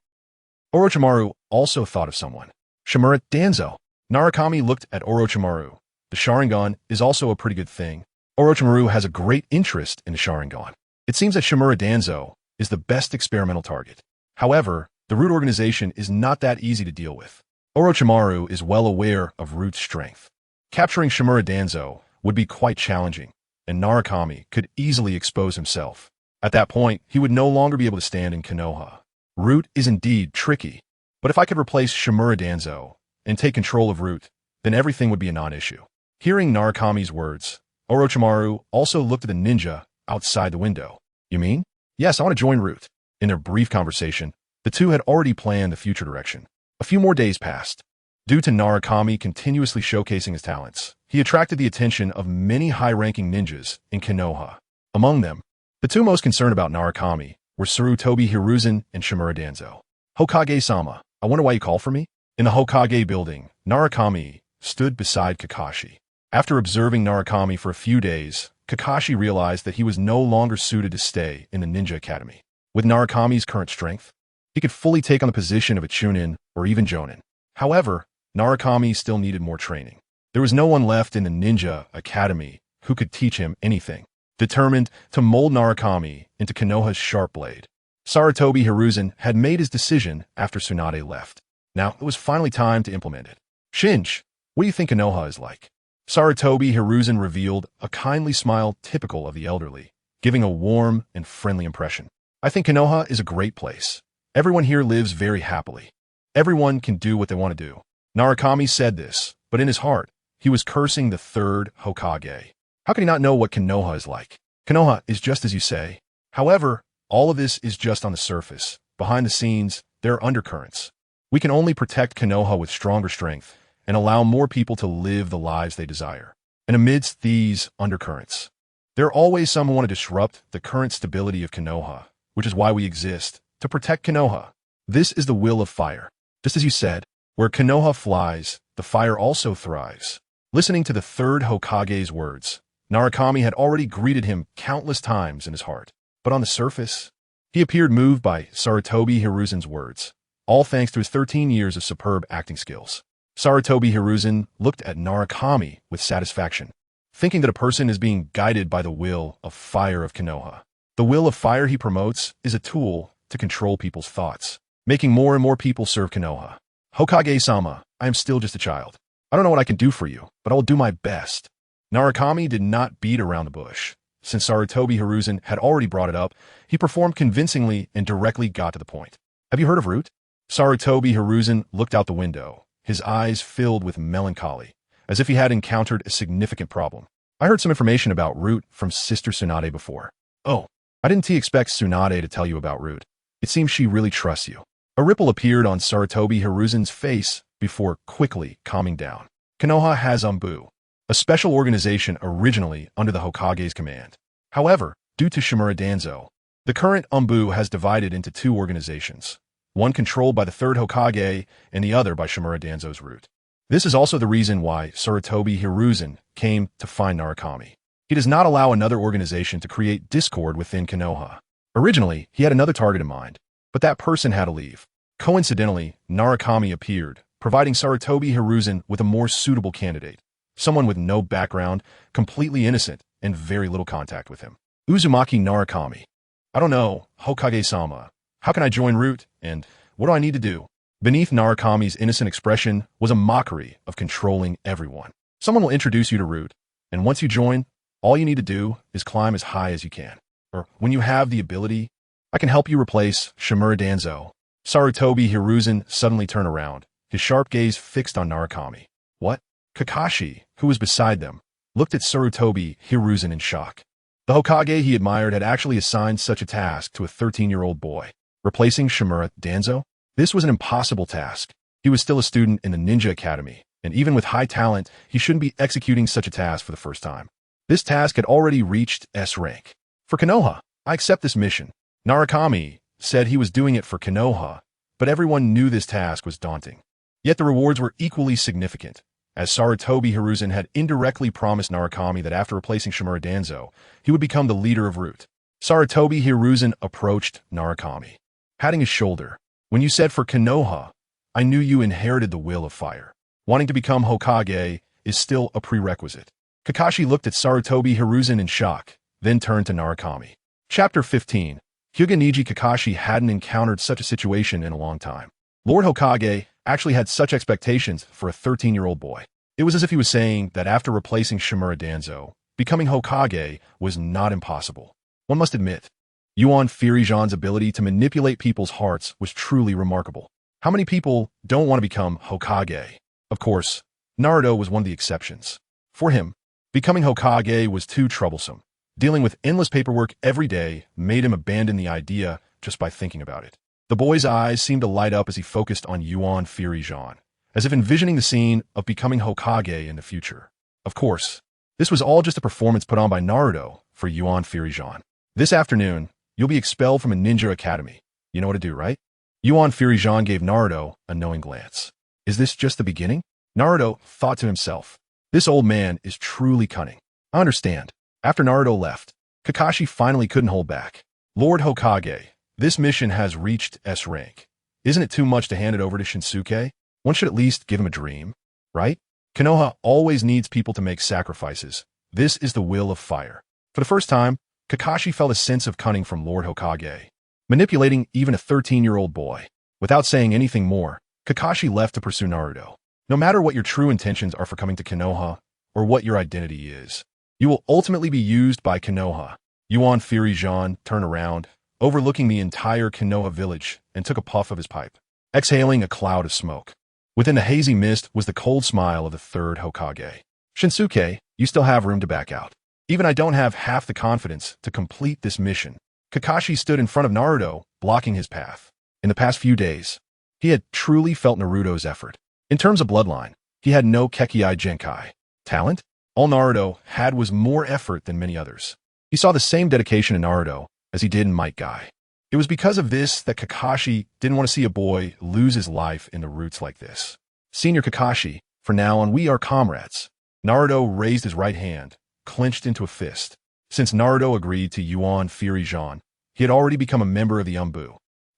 Orochimaru also thought of someone. Shimura Danzo. Narukami looked at Orochimaru. The Sharingan is also a pretty good thing. Orochimaru has a great interest in the Sharingan. It seems that Shimura Danzo is the best experimental target. However, the Root organization is not that easy to deal with. Orochimaru is well aware of Root's strength. Capturing Shimura Danzo would be quite challenging, and Narukami could easily expose himself. At that point, he would no longer be able to stand in Konoha. Root is indeed tricky, but if I could replace Shimura Danzo and take control of Root, then everything would be a non-issue. Hearing Narukami's words, Orochimaru also looked at the ninja outside the window. You mean? Yes, I want to join Root. In their brief conversation, the two had already planned the future direction. A few more days passed. Due to Narukami continuously showcasing his talents, he attracted the attention of many high-ranking ninjas in Konoha. Among them, the two most concerned about Narukami were Sarutobi Hiruzen and Shimura Danzo. Hokage-sama, I wonder why you called for me? In the Hokage building, Narukami stood beside Kakashi. After observing Narukami for a few days, Kakashi realized that he was no longer suited to stay in the Ninja Academy. With Narukami's current strength, he could fully take on the position of a Chunin or even Jonin. However, Narukami still needed more training. There was no one left in the Ninja Academy who could teach him anything. Determined to mold Narukami into Konoha's sharp blade, Sarutobi Hiruzen had made his decision after Tsunade left. Now, it was finally time to implement it. Shinji, what do you think Konoha is like? Sarutobi Hiruzen revealed a kindly smile typical of the elderly, giving a warm and friendly impression. I think Konoha is a great place. Everyone here lives very happily. Everyone can do what they want to do. Narukami said this, but in his heart, he was cursing the third Hokage. How can he not know what Konoha is like? Konoha is just as you say. However, all of this is just on the surface. Behind the scenes, there are undercurrents. We can only protect Konoha with stronger strength and allow more people to live the lives they desire. And amidst these undercurrents, there are always some who want to disrupt the current stability of Konoha, which is why we exist, to protect Konoha. This is the will of fire. Just as you said, where Konoha flies, the fire also thrives. Listening to the third Hokage's words, Narukami had already greeted him countless times in his heart. But on the surface, he appeared moved by Sarutobi Hiruzen's words, all thanks to his 13 years of superb acting skills. Sarutobi Hiruzen looked at Narukami with satisfaction. thinking that a person is being guided by the will of fire of Konoha. The will of fire he promotes is a tool to control people's thoughts, making more and more people serve Konoha. Hokage-sama, I am still just a child. I don't know what I can do for you, but I will do my best. Narukami did not beat around the bush. Since Sarutobi Hiruzen had already brought it up, he performed convincingly and directly got to the point. Have you heard of Root? Sarutobi Hiruzen looked out the window, his eyes filled with melancholy, as if he had encountered a significant problem. I heard some information about Root from Sister Tsunade before. Oh, I didn't expect Tsunade to tell you about Root. It seems she really trusts you. A ripple appeared on Sarutobi Hiruzen's face before quickly calming down. Konoha has a special organization originally under the Hokage's command. However, due to Shimura Danzo, the current has divided into two organizations, one controlled by the third Hokage and the other by Shimura Danzo's Root. This is also the reason why Sarutobi Hiruzen came to find Narukami. He does not allow another organization to create discord within Konoha. Originally, he had another target in mind, but that person had to leave. Coincidentally, Narukami appeared, providing Sarutobi Hiruzen with a more suitable candidate, someone with no background, completely innocent, and very little contact with him. Uzumaki Narukami. I don't know, Hokage-sama. How can I join Root, and what do I need to do? Beneath Narukami's innocent expression was a mockery of controlling everyone. Someone will introduce you to Root, and once you join, all you need to do is climb as high as you can. Or when you have the ability, I can help you replace Shimura Danzo. Sarutobi Hiruzen suddenly turned around, his sharp gaze fixed on Narukami. What? Kakashi, who was beside them, looked at Sarutobi Hiruzen in shock. The Hokage he admired had actually assigned such a task to a 13-year-old boy. Replacing Shimura Danzo? This was an impossible task. He was still a student in the Ninja Academy, and even with high talent, he shouldn't be executing such a task for the first time. This task had already reached S rank. For Konoha, I accept this mission. Narukami said he was doing it for Konoha, but everyone knew this task was daunting. Yet the rewards were equally significant, as Sarutobi Hiruzen had indirectly promised Narukami that after replacing Shimura Danzo, he would become the leader of Root. Sarutobi Hiruzen approached Narukami, patting his shoulder. When you said for Konoha, I knew you inherited the will of fire. Wanting to become Hokage is still a prerequisite. Kakashi looked at Sarutobi Hiruzen in shock, then turned to Narukami. Chapter 15. Hyuga Kakashi hadn't encountered such a situation in a long time. Lord Hokage actually had such expectations for a 13-year-old boy. It was as if he was saying that after replacing Shimura Danzo, becoming Hokage was not impossible. One must admit, Yuan Firijan's ability to manipulate people's hearts was truly remarkable. How many people don't want to become Hokage? Of course, Naruto was one of the exceptions. For him, becoming Hokage was too troublesome. Dealing with endless paperwork every day made him abandon the idea just by thinking about it. The boy's eyes seemed to light up as he focused on Yuan Firijan, as if envisioning the scene of becoming Hokage in the future. Of course, this was all just a performance put on by Naruto for Yuan Firijan. This afternoon, you'll be expelled from a ninja academy. You know what to do, right? Yuan Firijan gave Naruto a knowing glance. Is this just the beginning? Naruto thought to himself. This old man is truly cunning. I understand. After Naruto left, Kakashi finally couldn't hold back. Lord Hokage, this mission has reached S rank. Isn't it too much to hand it over to Shinsuke? One should at least give him a dream, right? Konoha always needs people to make sacrifices. This is the will of fire. For the first time, Kakashi felt a sense of cunning from Lord Hokage, manipulating even a 13-year-old boy. Without saying anything more, Kakashi left to pursue Naruto. No matter what your true intentions are for coming to Konoha, or what your identity is, you will ultimately be used by Konoha. Yuan Firijan turned around, overlooking the entire Konoha village, and took a puff of his pipe, exhaling a cloud of smoke. Within the hazy mist was the cold smile of the third Hokage. Shinsuke, you still have room to back out. Even I don't have half the confidence to complete this mission. Kakashi stood in front of Naruto, blocking his path. In the past few days, he had truly felt Naruto's effort. In terms of bloodline, he had no Kekkei Genkai. Talent? All Naruto had was more effort than many others. He saw the same dedication in Naruto as he did in Might Guy. It was because of this that Kakashi didn't want to see a boy lose his life in the roots like this. Senior Kakashi, from now on we are comrades. Naruto raised his right hand, clenched into a fist. Since Naruto agreed to Yuan Firijan, he had already become a member of the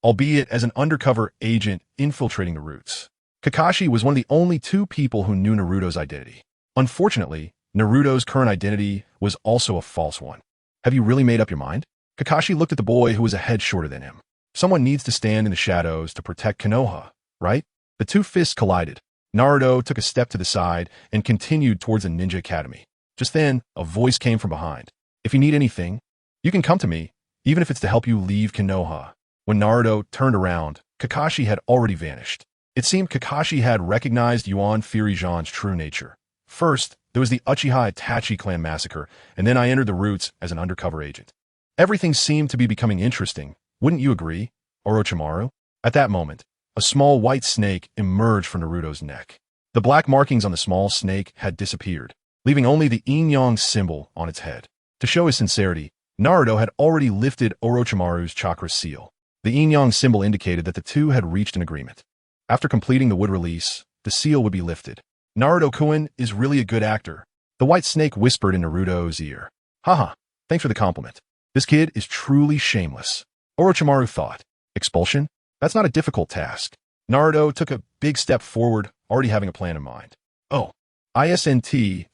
albeit as an undercover agent infiltrating the roots. Kakashi was one of the only two people who knew Naruto's identity. Unfortunately, Naruto's current identity was also a false one. Have you really made up your mind? Kakashi looked at the boy who was a head shorter than him. Someone needs to stand in the shadows to protect Konoha, right? The two fists collided. Naruto took a step to the side and continued towards the ninja academy. Just then, a voice came from behind. If you need anything, you can come to me, even if it's to help you leave Konoha. When Naruto turned around, Kakashi had already vanished. It seemed Kakashi had recognized Yuan Firijan's true nature. First, there was the Uchiha Itachi clan massacre, and then I entered the roots as an undercover agent. Everything seemed to be becoming interesting, wouldn't you agree, Orochimaru? At that moment, a small white snake emerged from Naruto's neck. The black markings on the small snake had disappeared, leaving only the yin-yang symbol on its head. To show his sincerity, Naruto had already lifted Orochimaru's chakra seal. The yin-yang symbol indicated that the two had reached an agreement. After completing the wood release, the seal would be lifted. Naruto-kun is really a good actor, the white snake whispered in Naruto's ear. Haha, thanks for the compliment. This kid is truly shameless. Orochimaru thought. Expulsion? That's not a difficult task. Naruto took a big step forward, already having a plan in mind. Oh, isn't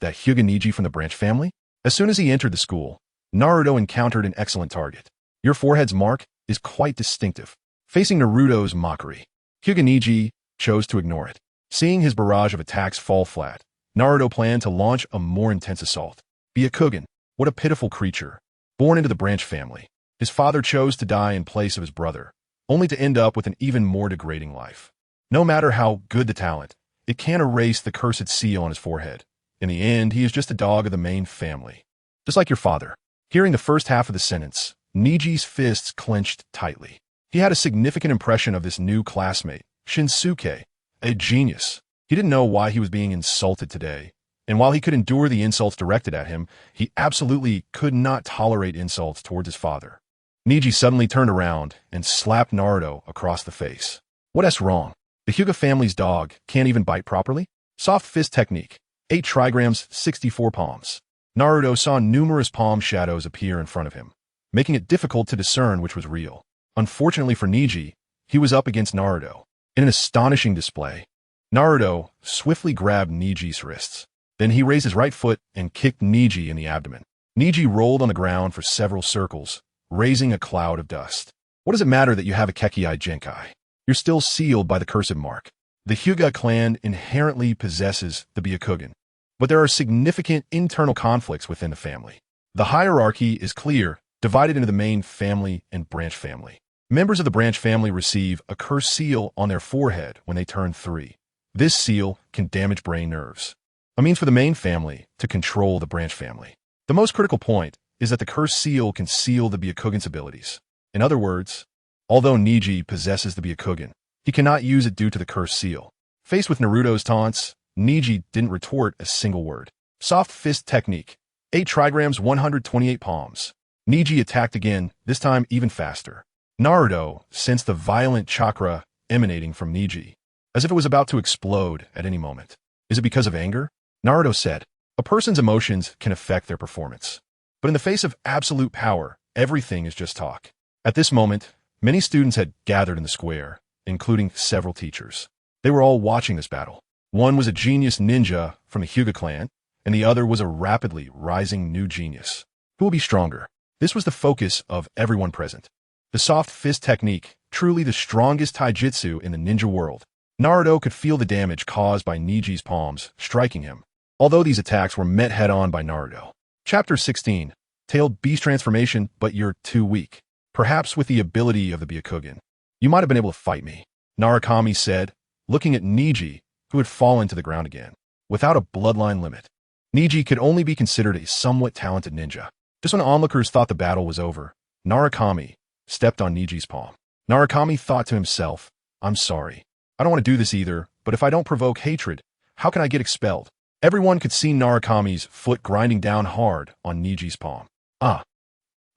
that Hyuga Neji from the branch family? As soon as he entered the school, Naruto encountered an excellent target. Your forehead's mark is quite distinctive. Facing Naruto's mockery, Hyuga Neji chose to ignore it. Seeing his barrage of attacks fall flat, Naruto planned to launch a more intense assault. Byakugan, what a pitiful creature. Born into the branch family, his father chose to die in place of his brother, only to end up with an even more degrading life. No matter how good the talent, it can't erase the cursed seal on his forehead. In the end, he is just a dog of the main family. Just like your father. Hearing the first half of the sentence, Neji's fists clenched tightly. He had a significant impression of this new classmate, Shinsuke, a genius. He didn't know why he was being insulted today, and while he could endure the insults directed at him, he absolutely could not tolerate insults towards his father. Neji suddenly turned around and slapped Naruto across the face. What's wrong? The Hyuga family's dog can't even bite properly? Soft fist technique. 8 trigrams, 64 palms. Naruto saw numerous palm shadows appear in front of him, making it difficult to discern which was real. Unfortunately for Neji, he was up against Naruto. In an astonishing display, Naruto swiftly grabbed Neji's wrists. Then he raised his right foot and kicked Neji in the abdomen. Neji rolled on the ground for several circles, raising a cloud of dust. What does it matter that you have a Kekkei Genkai? You're still sealed by the cursed mark. The Hyuga clan inherently possesses the Byakugan, but there are significant internal conflicts within the family. The hierarchy is clear, divided into the main family and branch family. Members of the branch family receive a cursed seal on their forehead when they turn 3. This seal can damage brain nerves. A means for the main family to control the branch family. The most critical point is that the cursed seal can seal the Byakugan's abilities. In other words, although Neji possesses the Byakugan, he cannot use it due to the cursed seal. Faced with Naruto's taunts, Neji didn't retort a single word. Soft fist technique. 8 trigrams, 128 palms. Neji attacked again, this time even faster. Naruto sensed the violent chakra emanating from Neji, as if it was about to explode at any moment. Is it because of anger? Naruto said, a person's emotions can affect their performance. But in the face of absolute power, everything is just talk. At this moment, many students had gathered in the square, including several teachers. They were all watching this battle. One was a genius ninja from the Hyuga clan, and the other was a rapidly rising new genius. Who will be stronger? This was the focus of everyone present. The soft fist technique, truly the strongest taijutsu in the ninja world. Naruto could feel the damage caused by Neji's palms striking him, although these attacks were met head-on by Naruto. Chapter 16. Tailed Beast Transformation, but you're too weak. Perhaps with the ability of the Byakugan, you might have been able to fight me, Narukami said, looking at Neji, who had fallen to the ground again. Without a bloodline limit, Neji could only be considered a somewhat talented ninja. Just when onlookers thought the battle was over, Narukami stepped on Neji's palm. Narukami thought to himself, I'm sorry. I don't want to do this either, but if I don't provoke hatred, how can I get expelled? Everyone could see Narukami's foot grinding down hard on Neji's palm. Ah.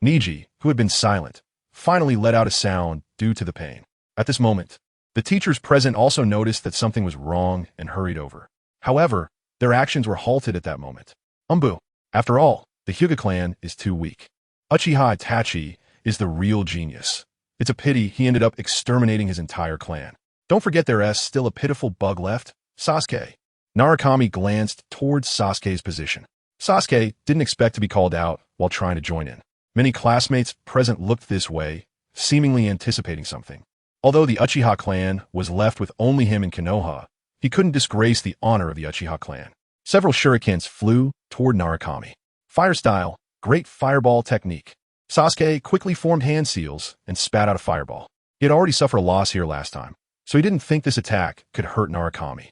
Neji, who had been silent, finally let out a sound due to the pain. At this moment, the teachers present also noticed that something was wrong and hurried over. However, their actions were halted at that moment. Umbu. After all, the Hyuga clan is too weak. Uchiha Itachi is the real genius. It's a pity he ended up exterminating his entire clan. Don't forget there's still a pitiful bug left, Sasuke. Narukami glanced towards Sasuke's position. Sasuke didn't expect to be called out while trying to join in. Many classmates present looked this way, seemingly anticipating something. Although the Uchiha clan was left with only him and Konoha, he couldn't disgrace the honor of the Uchiha clan. Several shurikens flew toward Narukami. Fire style, great fireball technique. Sasuke quickly formed hand seals and spat out a fireball. He had already suffered a loss here last time, so he didn't think this attack could hurt Narukami.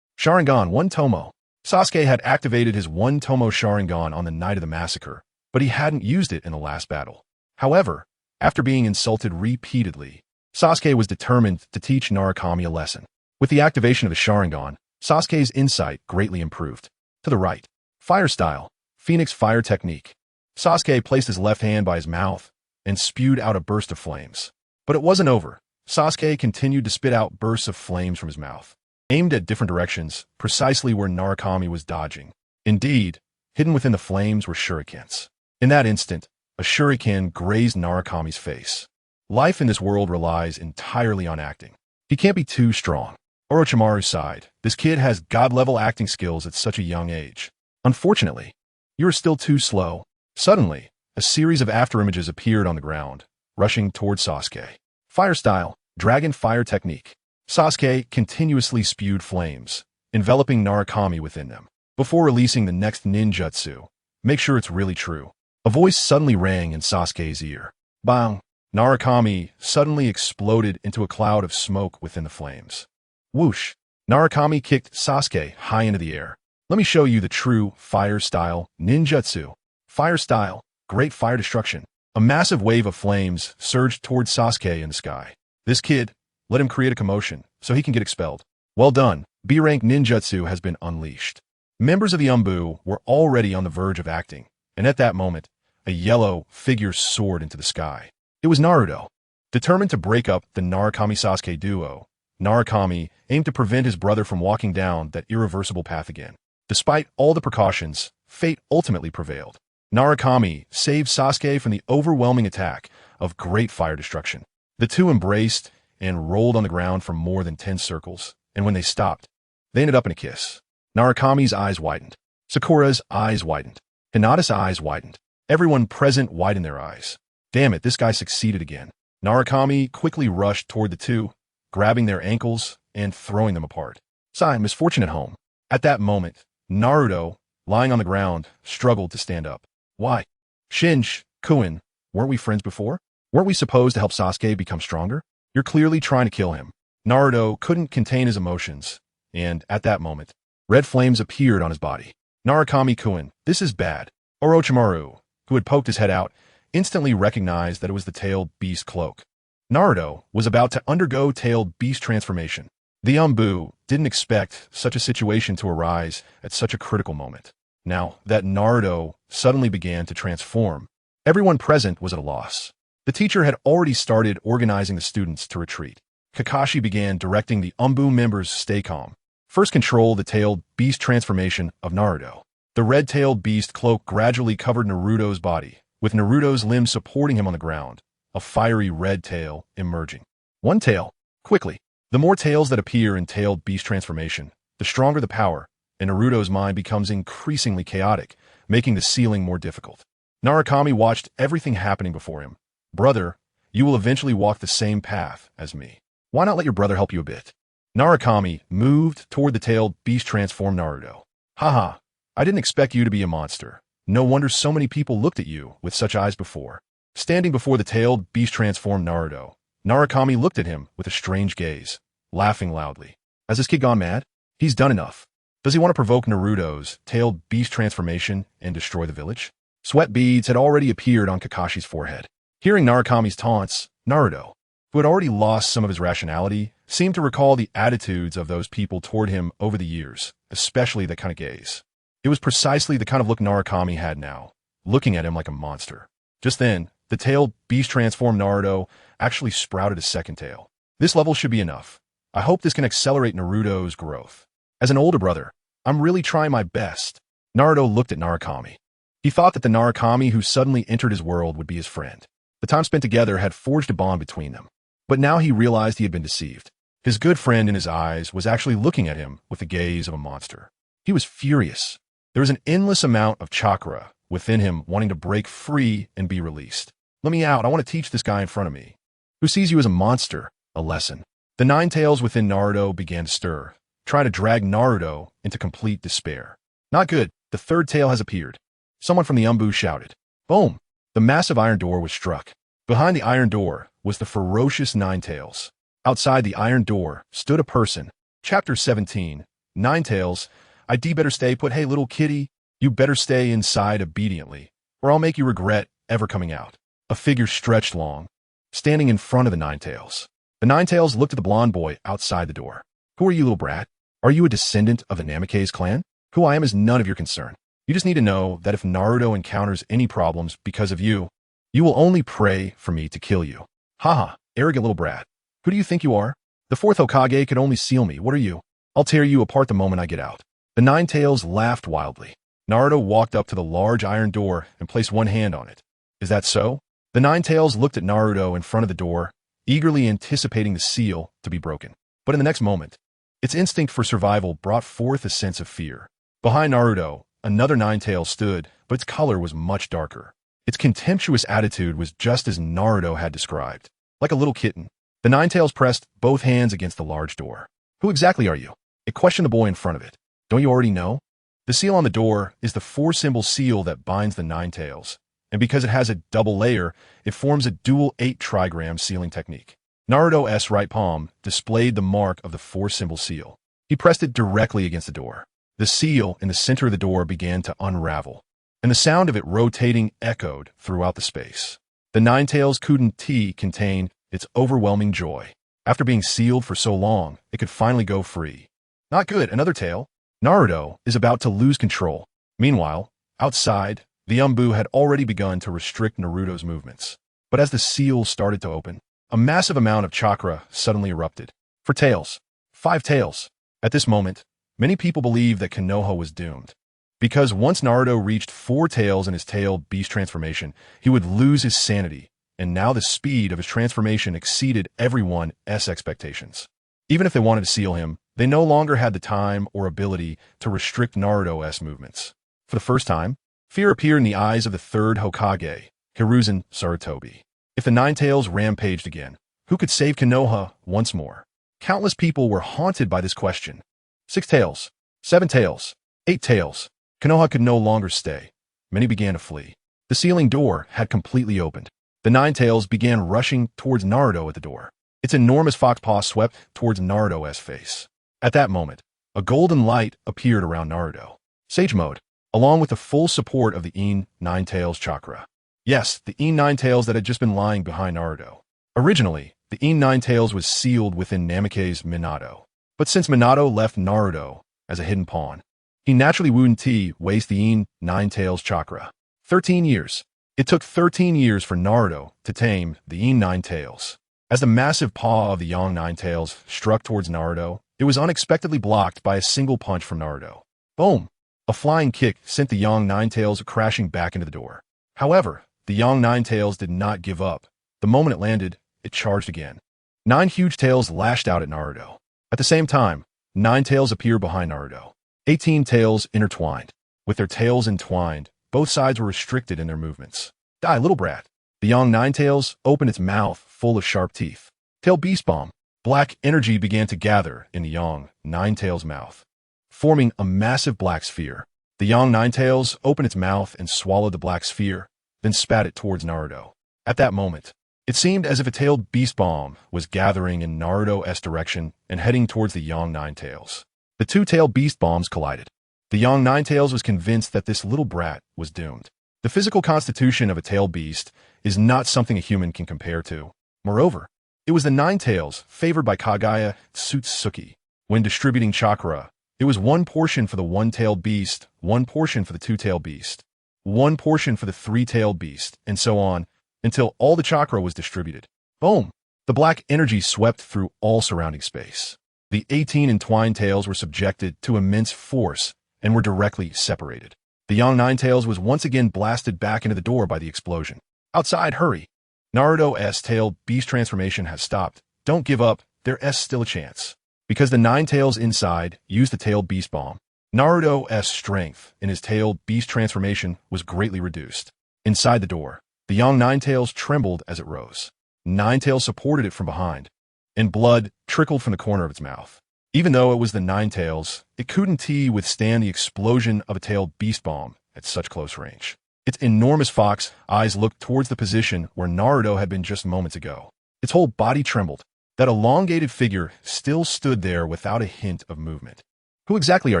Sharingan 1 Tomo. Sasuke had activated his 1 Tomo Sharingan on the night of the massacre, but he hadn't used it in the last battle. However, after being insulted repeatedly, Sasuke was determined to teach Narukami a lesson. With the activation of the Sharingan, Sasuke's insight greatly improved. To the right. Fire style, Phoenix fire technique. Sasuke placed his left hand by his mouth and spewed out a burst of flames. But it wasn't over. Sasuke continued to spit out bursts of flames from his mouth, aimed at different directions, precisely where Narukami was dodging. Indeed, hidden within the flames were shurikens. In that instant, a shuriken grazed Narukami's face. Life in this world relies entirely on acting. He can't be too strong. Orochimaru sighed. This kid has god-level acting skills at such a young age. Unfortunately, you are still too slow. Suddenly, a series of afterimages appeared on the ground, rushing towards Sasuke. Fire style, dragon fire technique. Sasuke continuously spewed flames, enveloping Narukami within them. Before releasing the next ninjutsu, make sure it's really true. A voice suddenly rang in Sasuke's ear. Bang! Narukami suddenly exploded into a cloud of smoke within the flames. Whoosh! Narukami kicked Sasuke high into the air. Let me show you the true fire style ninjutsu. Fire style, great fire destruction. A massive wave of flames surged towards Sasuke in the sky. This kid, let him create a commotion so he can get expelled. Well done, B-rank ninjutsu has been unleashed. Members of the Umbu were already on the verge of acting, and at that moment, a yellow figure soared into the sky. It was Naruto. Determined to break up the Narukami-Sasuke duo, Narukami aimed to prevent his brother from walking down that irreversible path again. Despite all the precautions, fate ultimately prevailed. Narukami saved Sasuke from the overwhelming attack of great fire destruction. The two embraced and rolled on the ground for more than 10 circles, and when they stopped, they ended up in a kiss. Narukami's eyes widened. Sakura's eyes widened. Hinata's eyes widened. Everyone present widened their eyes. Damn it, this guy succeeded again. Narukami quickly rushed toward the two, grabbing their ankles and throwing them apart. Sigh, misfortune at home. At that moment, Naruto, lying on the ground, struggled to stand up. Why? Shinji, Kuin, weren't we friends before? Weren't we supposed to help Sasuke become stronger? You're clearly trying to kill him. Naruto couldn't contain his emotions, and at that moment, red flames appeared on his body. Narukami-kun, this is bad. Orochimaru, who had poked his head out, instantly recognized that it was the tailed beast cloak. Naruto was about to undergo tailed beast transformation. The Umbu didn't expect such a situation to arise at such a critical moment. Now that Naruto suddenly began to transform, everyone present was at a loss. The teacher had already started organizing the students to retreat. Kakashi began directing the Umbu members to stay calm. First, control the tailed beast transformation of Naruto. The red-tailed beast cloak gradually covered Naruto's body, with Naruto's limbs supporting him on the ground, a fiery red tail emerging. One tail, quickly. The more tails that appear in tailed beast transformation, the stronger the power, and Naruto's mind becomes increasingly chaotic, making the ceiling more difficult. Narukami watched everything happening before him. Brother, you will eventually walk the same path as me. Why not let your brother help you a bit? Narukami moved toward the tailed beast transformed Naruto. Haha, I didn't expect you to be a monster. No wonder so many people looked at you with such eyes before. Standing before the tailed beast transformed Naruto, Narukami looked at him with a strange gaze, laughing loudly. Has this kid gone mad? He's done enough. Does he want to provoke Naruto's tailed beast transformation and destroy the village? Sweat beads had already appeared on Kakashi's forehead. Hearing Narukami's taunts, Naruto, who had already lost some of his rationality, seemed to recall the attitudes of those people toward him over the years, especially that kind of gaze. It was precisely the kind of look Narukami had now, looking at him like a monster. Just then, the tailed beast transformed Naruto actually sprouted a second tail. This level should be enough. I hope this can accelerate Naruto's growth. As an older brother, I'm really trying my best. Naruto looked at Narukami. He thought that the Narukami who suddenly entered his world would be his friend. The time spent together had forged a bond between them. But now he realized he had been deceived. His good friend in his eyes was actually looking at him with the gaze of a monster. He was furious. There was an endless amount of chakra within him wanting to break free and be released. Let me out. I want to teach this guy in front of me, who sees you as a monster, a lesson. The nine tails within Naruto began to stir, trying to drag Naruto into complete despair. Not good. The third tail has appeared. Someone from the Umbu shouted. Boom! The massive iron door was struck. Behind the iron door was the ferocious Nine Tails. Outside the iron door stood a person. Chapter 17. Nine Tails. I'd better stay put. Hey, little kitty, you better stay inside obediently, or I'll make you regret ever coming out. A figure stretched long, standing in front of the Nine Tails. The Nine Tails looked at the blonde boy outside the door. Who are you, little brat? Are you a descendant of the Namake's clan? Who I am is none of your concern. You just need to know that if Naruto encounters any problems because of you, you will only pray for me to kill you. Haha, arrogant little brat. Who do you think you are? The fourth Hokage could only seal me. What are you? I'll tear you apart the moment I get out. The Nine Tails laughed wildly. Naruto walked up to the large iron door and placed one hand on it. Is that so? The Nine Tails looked at Naruto in front of the door, eagerly anticipating the seal to be broken. But in the next moment, its instinct for survival brought forth a sense of fear. Behind Naruto, another Nine Tails stood, but its color was much darker. Its contemptuous attitude was just as Naruto had described. Like a little kitten, the Nine Tails pressed both hands against the large door. Who exactly are you? It questioned the boy in front of it. Don't you already know? The seal on the door is the four-symbol seal that binds the Nine Tails, and because it has a double layer, it forms a dual 8-trigram sealing technique. Naruto's right palm displayed the mark of the four-symbol seal. He pressed it directly against the door. The seal in the center of the door began to unravel, and the sound of it rotating echoed throughout the space. The Nine Tails couldn't contain its overwhelming joy. After being sealed for so long, it could finally go free. Not good, another tail. Naruto is about to lose control. Meanwhile, outside, the Umbu had already begun to restrict Naruto's movements. But as the seal started to open, a massive amount of chakra suddenly erupted. 4 tails. 5 tails. At this moment, many people believed that Konoha was doomed. Because once Naruto reached 4 tails in his tail beast transformation, he would lose his sanity, and now the speed of his transformation exceeded everyone's expectations. Even if they wanted to seal him, they no longer had the time or ability to restrict Naruto's movements. For the first time, fear appeared in the eyes of the third Hokage, Hiruzen Sarutobi. If the Nine Tails rampaged again, who could save Konoha once more? Countless people were haunted by this question. 6 tails, 7 tails, 8 tails. Konoha could no longer stay. Many began to flee. The sealing door had completely opened. The Nine Tails began rushing towards Naruto at the door. Its enormous fox paw swept towards Naruto's face. At that moment, a golden light appeared around Naruto. Sage mode, along with the full support of the Nine Tails chakra. Yes, the Nine Tails that had just been lying behind Naruto. Originally, the Nine Tails was sealed within Namake's Minato. But since Minato left Naruto as a hidden pawn, he naturally wouldn't waste the Nine Tails chakra. 13 years. It took 13 years for Naruto to tame the Nine Tails. As the massive paw of the young Nine Tails struck towards Naruto, it was unexpectedly blocked by a single punch from Naruto. Boom! A flying kick sent the young Nine Tails crashing back into the door. However, the young Nine Tails did not give up. The moment it landed, it charged again. 9 huge tails lashed out at Naruto. At the same time, 9 tails appeared behind Naruto. 18 tails intertwined. With their tails entwined, both sides were restricted in their movements. Die, little brat. The young Nine Tails opened its mouth full of sharp teeth. Tail Beast Bomb. Black energy began to gather in the young Nine Tails' mouth, forming a massive black sphere. The young Nine Tails opened its mouth and swallowed the black sphere, then spat it towards Naruto. At that moment, it seemed as if a tailed beast bomb was gathering in Naruto's direction and heading towards the young Nine Tails. The 2 tailed beast bombs collided. The young Nine Tails was convinced that this little brat was doomed. The physical constitution of a tailed beast is not something a human can compare to. Moreover, it was the Nine Tails favored by Kagaya Tsutsuki. When distributing chakra, it was 1 portion for the 1-tailed beast, 1 portion for the 2-tailed beast, 1 portion for the 3-tailed beast, and so on, until all the chakra was distributed. Boom! The black energy swept through all surrounding space. The 18 entwined tails were subjected to immense force and were directly separated. The young Nine Tails was once again blasted back into the door by the explosion. Outside, hurry! Naruto's tail beast transformation has stopped. Don't give up, there's still a chance. Because the Nine Tails inside used the tail beast bomb, Naruto's strength in his tailed beast transformation was greatly reduced. Inside the door, the young Ninetales trembled as it rose. Ninetales supported it from behind, and blood trickled from the corner of its mouth. Even though it was the Ninetales, it couldn't withstand the explosion of a tailed beast bomb at such close range. Its enormous fox eyes looked towards the position where Naruto had been just moments ago. Its whole body trembled. That elongated figure still stood there without a hint of movement. Who exactly are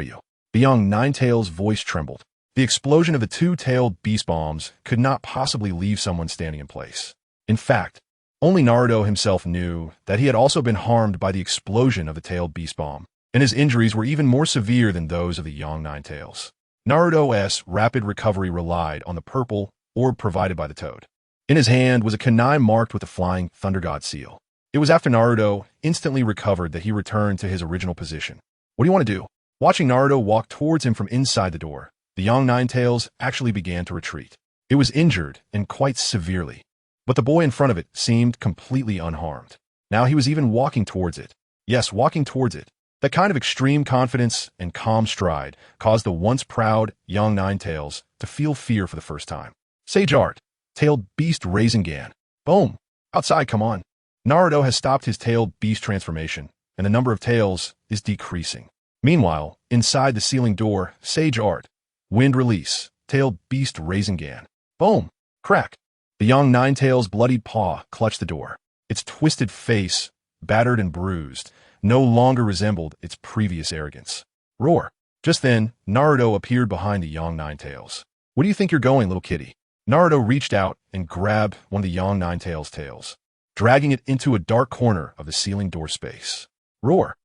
you? The young Ninetales' voice trembled. The explosion of the two-tailed beast bombs could not possibly leave someone standing in place. In fact, only Naruto himself knew that he had also been harmed by the explosion of the tailed beast bomb, and his injuries were even more severe than those of the young Ninetales. Naruto's rapid recovery relied on the purple orb provided by the toad. In his hand was a kunai marked with the flying Thunder God seal. It was after Naruto instantly recovered that he returned to his original position. What do you want to do? Watching Naruto walk towards him from inside the door, the young Ninetales actually began to retreat. It was injured, and quite severely. But the boy in front of it seemed completely unharmed. Now he was even walking towards it. Yes, walking towards it. That kind of extreme confidence and calm stride caused the once proud young Ninetales to feel fear for the first time. Sage Art. Tailed Beast Rasengan. Boom. Outside, come on. Naruto has stopped his tailed beast transformation, and the number of tails is decreasing. Meanwhile, inside the ceiling door, Sage Art. Wind Release. Tailed Beast Rasengan. Boom. Crack. The young Ninetales' bloodied paw clutched the door. Its twisted face, battered and bruised, no longer resembled its previous arrogance. Roar. Just then, Naruto appeared behind the young Ninetales. Where do you think you're going, little kitty? Naruto reached out and grabbed one of the young Ninetales' tails, dragging it into a dark corner of the ceiling door space. Roar.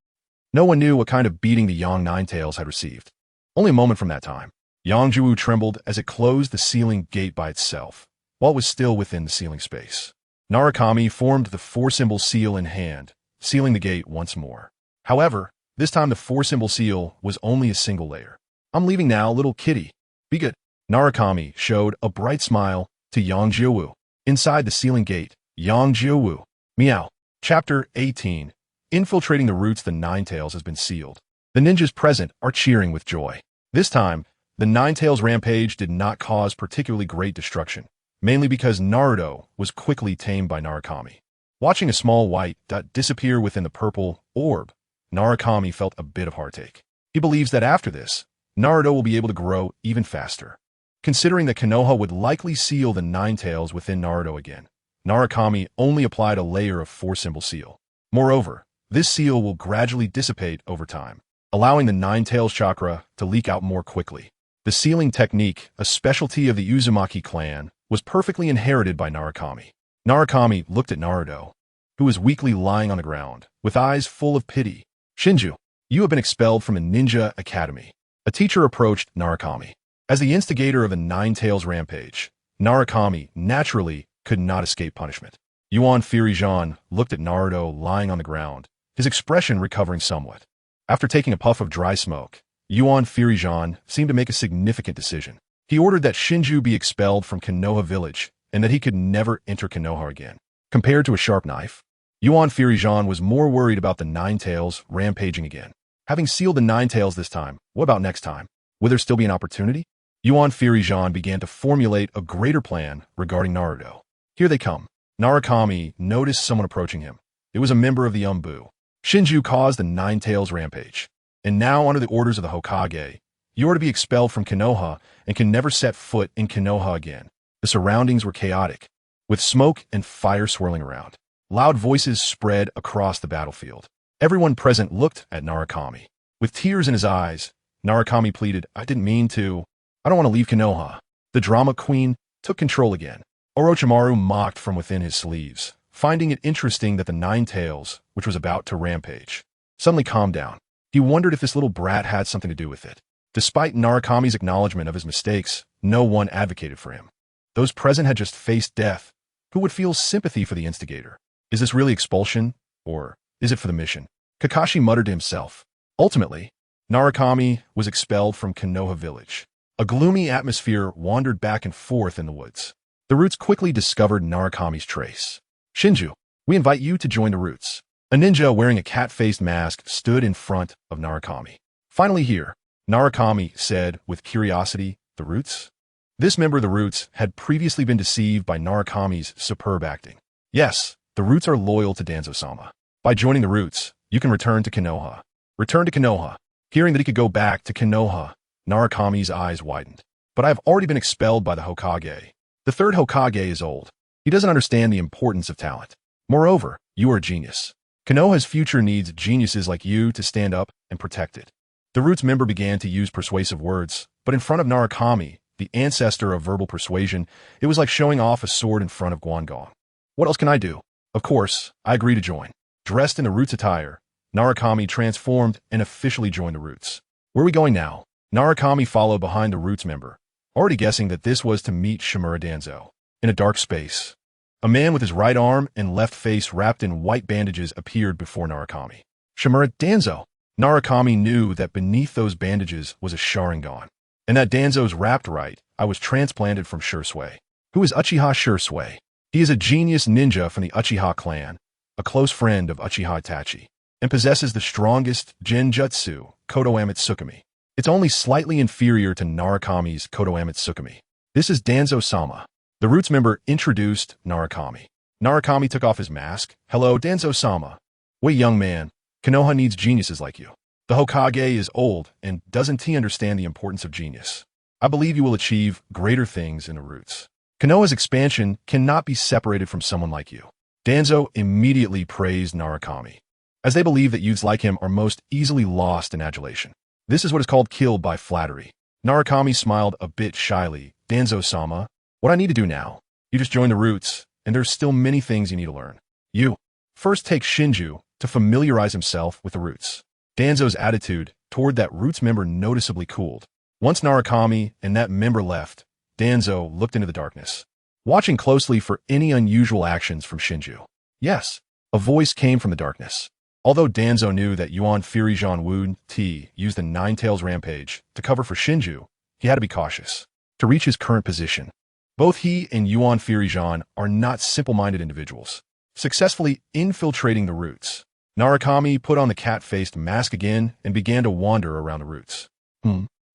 No one knew what kind of beating the young Ninetales had received. Only a moment from that time, Yangju trembled as it closed the ceiling gate by itself, while it was still within the ceiling space. Narukami formed the four-symbol seal in hand, sealing the gate once more. However, this time the four-symbol seal was only a single layer. I'm leaving now, little kitty. Be good. Narukami showed a bright smile to Yang Jiawu. Inside the ceiling gate, Yang Jiawu. Meow. Chapter 18. Infiltrating the Roots. The Ninetales has been sealed. The ninjas present are cheering with joy. This time, the Ninetales rampage did not cause particularly great destruction, mainly because Naruto was quickly tamed by Narukami. Watching a small white dot disappear within the purple orb, Narukami felt a bit of heartache. He believes that after this, Naruto will be able to grow even faster. Considering that Konoha would likely seal the Ninetales within Naruto again, Narukami only applied a layer of four-symbol seal. Moreover, this seal will gradually dissipate over time, allowing the Ninetales chakra to leak out more quickly. The sealing technique, a specialty of the Uzumaki clan, was perfectly inherited by Narukami. Narukami looked at Naruto, who was weakly lying on the ground, with eyes full of pity. Shinju, you have been expelled from a ninja academy. A teacher approached Narukami. As the instigator of a Ninetales rampage, Narukami naturally could not escape punishment. Yuan Firijan looked at Naruto lying on the ground, his expression recovering somewhat. After taking a puff of dry smoke, Yuan Firijan seemed to make a significant decision. He ordered that Shinju be expelled from Konoha village and that he could never enter Konoha again. Compared to a sharp knife, Yuan Firijan was more worried about the Ninetales rampaging again. Having sealed the Ninetales this time, what about next time? Will there still be an opportunity? Yuan Firijan began to formulate a greater plan regarding Naruto. Here they come. Narukami noticed someone approaching him. It was a member of the Umbu. Shinju caused the Ninetales rampage, and now under the orders of the Hokage, you are to be expelled from Konoha and can never set foot in Konoha again. The surroundings were chaotic, with smoke and fire swirling around. Loud voices spread across the battlefield. Everyone present looked at Narukami. With tears in his eyes, Narukami pleaded, I didn't mean to. I don't want to leave Konoha. The drama queen took control again. Orochimaru mocked from within his sleeves, finding it interesting that the Ninetales, which was about to rampage, suddenly calmed down. He wondered if this little brat had something to do with it. Despite Narukami's acknowledgement of his mistakes, no one advocated for him. Those present had just faced death. Who would feel sympathy for the instigator? Is this really expulsion, or is it for the mission? Kakashi muttered to himself. Ultimately, Narukami was expelled from Konoha village. A gloomy atmosphere wandered back and forth in the woods. The Roots quickly discovered Narukami's trace. Shinju, we invite you to join the Roots. A ninja wearing a cat-faced mask stood in front of Narukami. Finally here, Narukami said with curiosity. The Roots? This member of the Roots had previously been deceived by Narukami's superb acting. Yes, the Roots are loyal to Danzo-sama. By joining the Roots, you can return to Konoha. Return to Konoha. Hearing that he could go back to Konoha, Narukami's eyes widened. But I have already been expelled by the Hokage. The third Hokage is old. He doesn't understand the importance of talent. Moreover, you are a genius. Konoha's future needs geniuses like you to stand up and protect it. The Roots member began to use persuasive words, but in front of Narukami, the ancestor of verbal persuasion, it was like showing off a sword in front of Guangong. What else can I do? Of course, I agree to join. Dressed in the Roots attire, Narukami transformed and officially joined the Roots. Where are we going now? Narukami followed behind the Roots member, already guessing that this was to meet Shimura Danzo. In a dark space, a man with his right arm and left face wrapped in white bandages appeared before Narukami. Shimura Danzo! Narukami knew that beneath those bandages was a Sharingan, and that Danzo's wrapped right. I was transplanted from Shursui. Who is Uchiha Shursui? He is a genius ninja from the Uchiha clan, a close friend of Uchiha Itachi, and possesses the strongest genjutsu, Kodoame Tsukumi. It's only slightly inferior to Narukami's Kodoame Tsukumi. This is Danzo-sama. The Roots member introduced Narukami. Narukami took off his mask. Hello, Danzo-sama. Wait, young man. Konoha needs geniuses like you. The Hokage is old, and doesn't he understand the importance of genius? I believe you will achieve greater things in the Roots. Konoha's expansion cannot be separated from someone like you. Danzo immediately praised Narukami, as they believe that youths like him are most easily lost in adulation. This is what is called killed by flattery. Narukami smiled a bit shyly. Danzo-sama, what I need to do now? You just joined the Roots, and there's still many things you need to learn. You first take Shinju to familiarize himself with the Roots. Danzo's attitude toward that Roots member noticeably cooled. Once Narukami and that member left, Danzo looked into the darkness, watching closely for any unusual actions from Shinju. Yes, a voice came from the darkness. Although Danzo knew that Yuan Fury Jean Wu Ti used the Nine Tails Rampage to cover for Shinju, he had to be cautious. To reach his current position, both he and Yuan Fury Jean are not simple-minded individuals. Successfully infiltrating the Roots, Narukami put on the cat-faced mask again and began to wander around the Roots.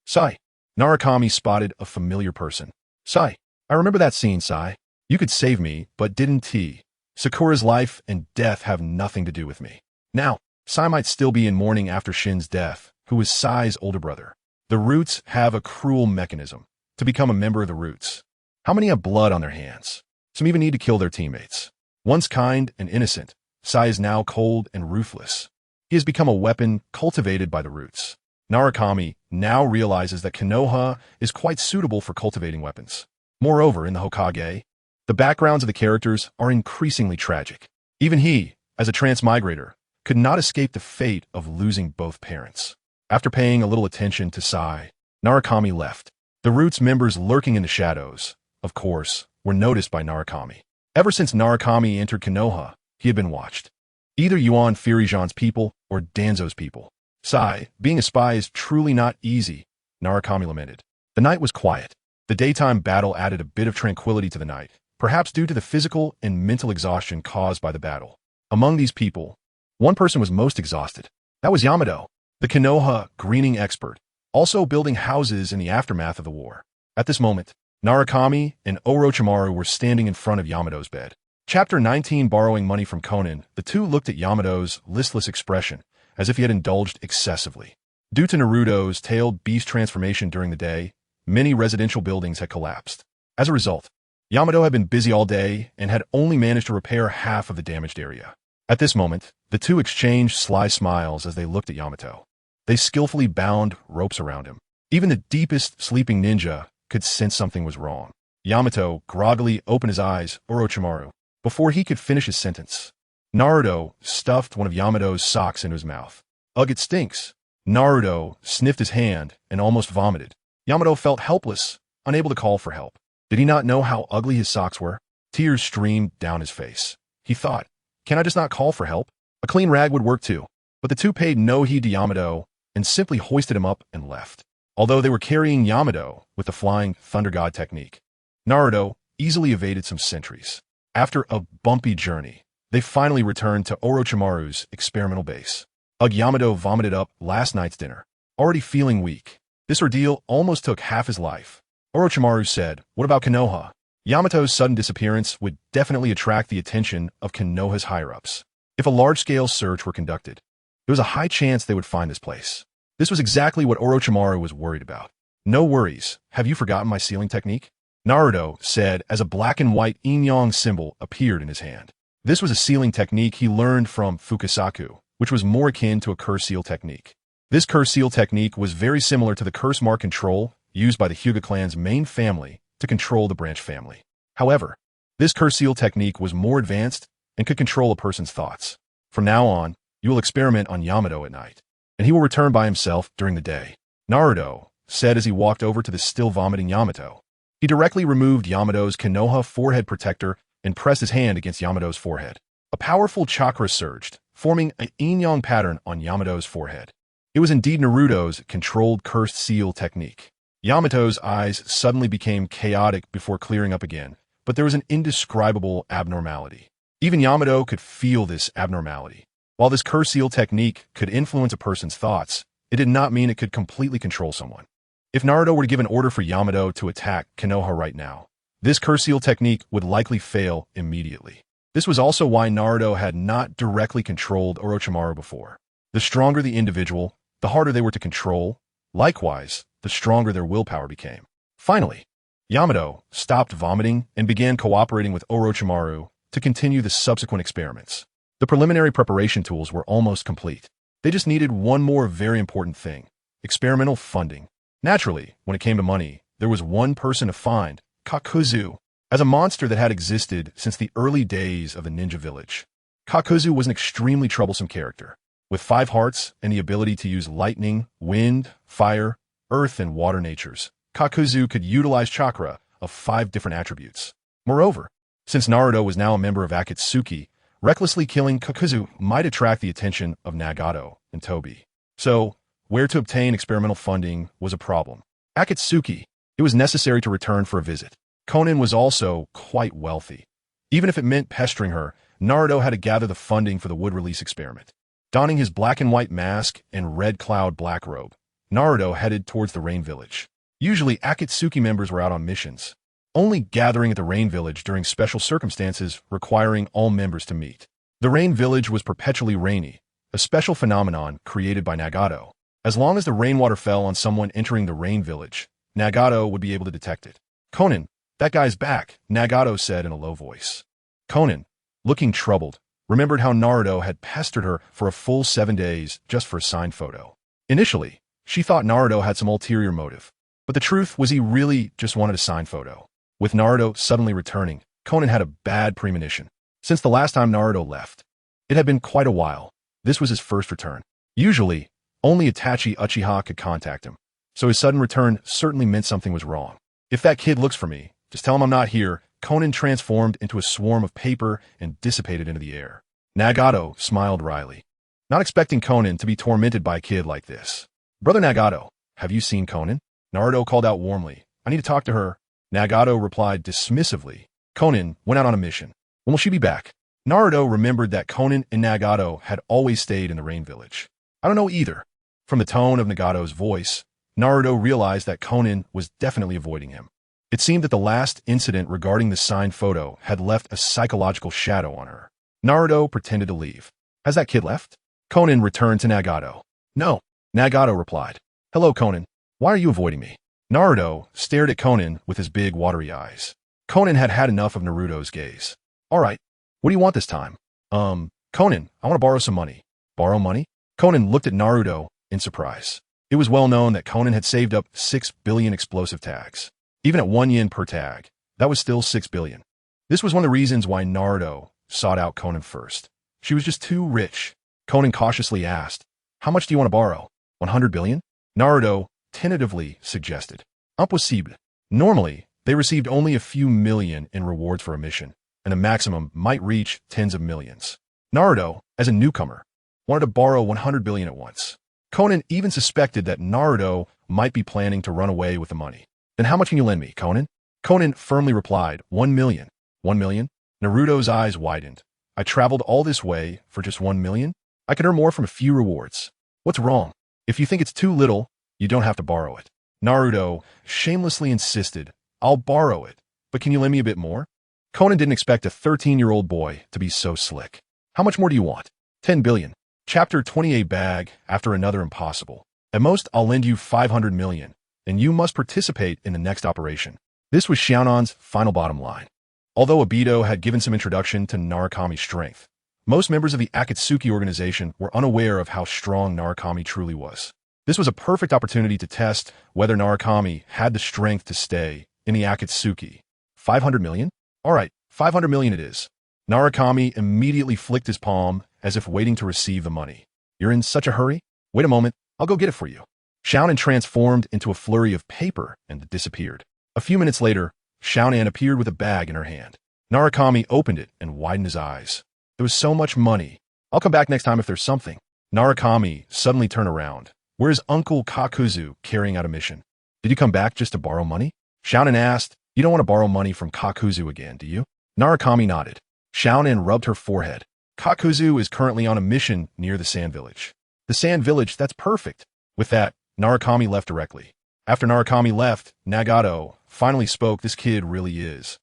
Sai. Narukami spotted a familiar person. Sai. I remember that scene, Sai. You could save me, but didn't he? Sakura's life and death have nothing to do with me. Now, Sai might still be in mourning after Shin's death, who is Sai's older brother. The Roots have a cruel mechanism to become a member of the Roots. How many have blood on their hands? Some even need to kill their teammates. Once kind and innocent, Sai is now cold and ruthless. He has become a weapon cultivated by the Roots. Narukami now realizes that Konoha is quite suitable for cultivating weapons. Moreover, in the Hokage, the backgrounds of the characters are increasingly tragic. Even he, as a transmigrator, could not escape the fate of losing both parents. After paying a little attention to Sai, Narukami left. The Roots members lurking in the shadows, of course, were noticed by Narukami. Ever since Narukami entered Konoha, he had been watched. Either Yuan Furyjan's people or Danzo's people. Sai, being a spy is truly not easy, Narukami lamented. The night was quiet. The daytime battle added a bit of tranquility to the night, perhaps due to the physical and mental exhaustion caused by the battle. Among these people, one person was most exhausted. That was Yamato, the Konoha greening expert, also building houses in the aftermath of the war. At this moment, Narukami and Orochimaru were standing in front of Yamato's bed. Chapter 19. Borrowing money from Conan, the two looked at Yamato's listless expression, as if he had indulged excessively. Due to Naruto's tailed beast transformation during the day, many residential buildings had collapsed. As a result, Yamato had been busy all day and had only managed to repair half of the damaged area. At this moment, the two exchanged sly smiles as they looked at Yamato. They skillfully bound ropes around him. Even the deepest sleeping ninja could sense something was wrong. Yamato groggily opened his eyes. Orochimaru. Before he could finish his sentence, Naruto stuffed one of Yamato's socks into his mouth. Ugh, it stinks. Naruto sniffed his hand and almost vomited. Yamato felt helpless, unable to call for help. Did he not know how ugly his socks were? Tears streamed down his face. He thought, can I just not call for help? A clean rag would work too. But the two paid no heed to Yamato and simply hoisted him up and left. Although they were carrying Yamato with the flying Thunder God technique, Naruto easily evaded some sentries. After a bumpy journey, they finally returned to Orochimaru's experimental base. Ugh, Yamato vomited up last night's dinner. Already feeling weak, This ordeal almost took half his life. Orochimaru said, "What about Konoha?" Yamato's sudden disappearance would definitely attract the attention of Konoha's higher-ups. If a large-scale search were conducted, there was a high chance they would find this place. This was exactly what Orochimaru was worried about. "No worries, have you forgotten my sealing technique?" Naruto said as a black and white yin-yang symbol appeared in his hand. This was a sealing technique he learned from Fukasaku, which was more akin to a curse seal technique. This curse seal technique was very similar to the curse mark control used by the Hyuga clan's main family to control the branch family. However, this curse seal technique was more advanced and could control a person's thoughts. From now on, you will experiment on Yamato at night, and he will return by himself during the day. Naruto said as he walked over to the still vomiting Yamato. He directly removed Yamato's Konoha forehead protector and pressed his hand against Yamato's forehead. A powerful chakra surged, forming a yin-yang pattern on Yamato's forehead. It was indeed Naruto's controlled cursed seal technique. Yamato's eyes suddenly became chaotic before clearing up again, but there was an indescribable abnormality. Even Yamato could feel this abnormality. While this curse seal technique could influence a person's thoughts, it did not mean it could completely control someone. If Naruto were to give an order for Yamato to attack Konoha right now, this curse seal technique would likely fail immediately. This was also why Naruto had not directly controlled Orochimaru before. The stronger the individual, the harder they were to control. Likewise, the stronger their willpower became. Finally, Yamato stopped vomiting and began cooperating with Orochimaru to continue the subsequent experiments. The preliminary preparation tools were almost complete. They just needed one more very important thing: experimental funding. Naturally, when it came to money, there was one person to find: Kakuzu. As a monster that had existed since the early days of the ninja village, Kakuzu was an extremely troublesome character. With 5 hearts and the ability to use lightning, wind, fire, earth, and water natures, Kakuzu could utilize chakra of 5 different attributes. Moreover, since Naruto was now a member of Akatsuki, recklessly killing Kakuzu might attract the attention of Nagato and Tobi. So, where to obtain experimental funding was a problem. Akatsuki, it was necessary to return for a visit. Konan was also quite wealthy. Even if it meant pestering her, Naruto had to gather the funding for the wood release experiment. Donning his black and white mask and red cloud black robe, Naruto headed towards the Rain Village. Usually, Akatsuki members were out on missions, only gathering at the Rain Village during special circumstances requiring all members to meet. The Rain Village was perpetually rainy, a special phenomenon created by Nagato. As long as the rainwater fell on someone entering the Rain Village, Nagato would be able to detect it. "Konan, that guy's back," Nagato said in a low voice. Konan, looking troubled, remembered how Naruto had pestered her for a full 7 days just for a signed photo. Initially, she thought Naruto had some ulterior motive, but the truth was he really just wanted a signed photo. With Naruto suddenly returning, Konan had a bad premonition. Since the last time Naruto left, it had been quite a while. This was his first return. Usually, only Itachi Uchiha could contact him, so his sudden return certainly meant something was wrong. "If that kid looks for me, just tell him I'm not here." Konan transformed into a swarm of paper and dissipated into the air. Nagato smiled wryly, not expecting Konan to be tormented by a kid like this. "Brother Nagato, have you seen Konan?" Naruto called out warmly. "I need to talk to her." Nagato replied dismissively. "Konan went out on a mission. When will she be back?" Naruto remembered that Konan and Nagato had always stayed in the Rain Village. "I don't know either." From the tone of Nagato's voice, Naruto realized that Konan was definitely avoiding him. It seemed that the last incident regarding the signed photo had left a psychological shadow on her. Naruto pretended to leave. "Has that kid left?" Konan returned to Nagato. "No," Nagato replied. "Hello, Konan. Why are you avoiding me?" Naruto stared at Konan with his big watery eyes. Konan had had enough of Naruto's gaze. "All right, what do you want this time?" Konan, I want to borrow some money." "Borrow money?" Konan looked at Naruto in surprise. It was well known that Konan had saved up 6 billion explosive tags. Even at 1 yen per tag, that was still 6 billion. This was one of the reasons why Naruto sought out Konan first. She was just too rich. Konan cautiously asked, "How much do you want to borrow? 100 billion? Naruto tentatively suggested. Impossible. Normally, they received only a few million in rewards for a mission, and the maximum might reach tens of millions. Naruto, as a newcomer, wanted to borrow 100 billion at once. Konan even suspected that Naruto might be planning to run away with the money. "Then how much can you lend me, Konan?" Konan firmly replied, 1 million. 1 million? Naruto's eyes widened. "I traveled all this way for just 1 million? I could earn more from a few rewards. What's wrong? If you think it's too little, you don't have to borrow it." Naruto shamelessly insisted, "I'll borrow it, but can you lend me a bit more?" Conan didn't expect a 13-year-old boy to be so slick. "How much more do you want?" 10 billion. Chapter 28 bag, after another impossible. "At most, I'll lend you 500 million, and you must participate in the next operation." This was Xiaonan's final bottom line. Although Obito had given some introduction to Narukami's strength, most members of the Akatsuki organization were unaware of how strong Narukami truly was. This was a perfect opportunity to test whether Narukami had the strength to stay in the Akatsuki. 500 million? All right, 500 million it is. Narukami immediately flicked his palm as if waiting to receive the money. "You're in such a hurry? Wait a moment, I'll go get it for you." Xiaonan transformed into a flurry of paper and disappeared. A few minutes later, Xiaonan appeared with a bag in her hand. Narukami opened it and widened his eyes. "There was so much money. I'll come back next time if there's something." Narukami suddenly turned around. "Where's Uncle Kakuzu carrying out a mission? Did you come back just to borrow money?" Xiaonan asked. "You don't want to borrow money from Kakuzu again, do you?" Narukami nodded. Xiaonan rubbed her forehead. "Kakuzu is currently on a mission near the Sand Village." "The Sand Village, that's perfect." With that, Narukami left directly. After Narukami left, Nagato finally spoke. "This kid really is."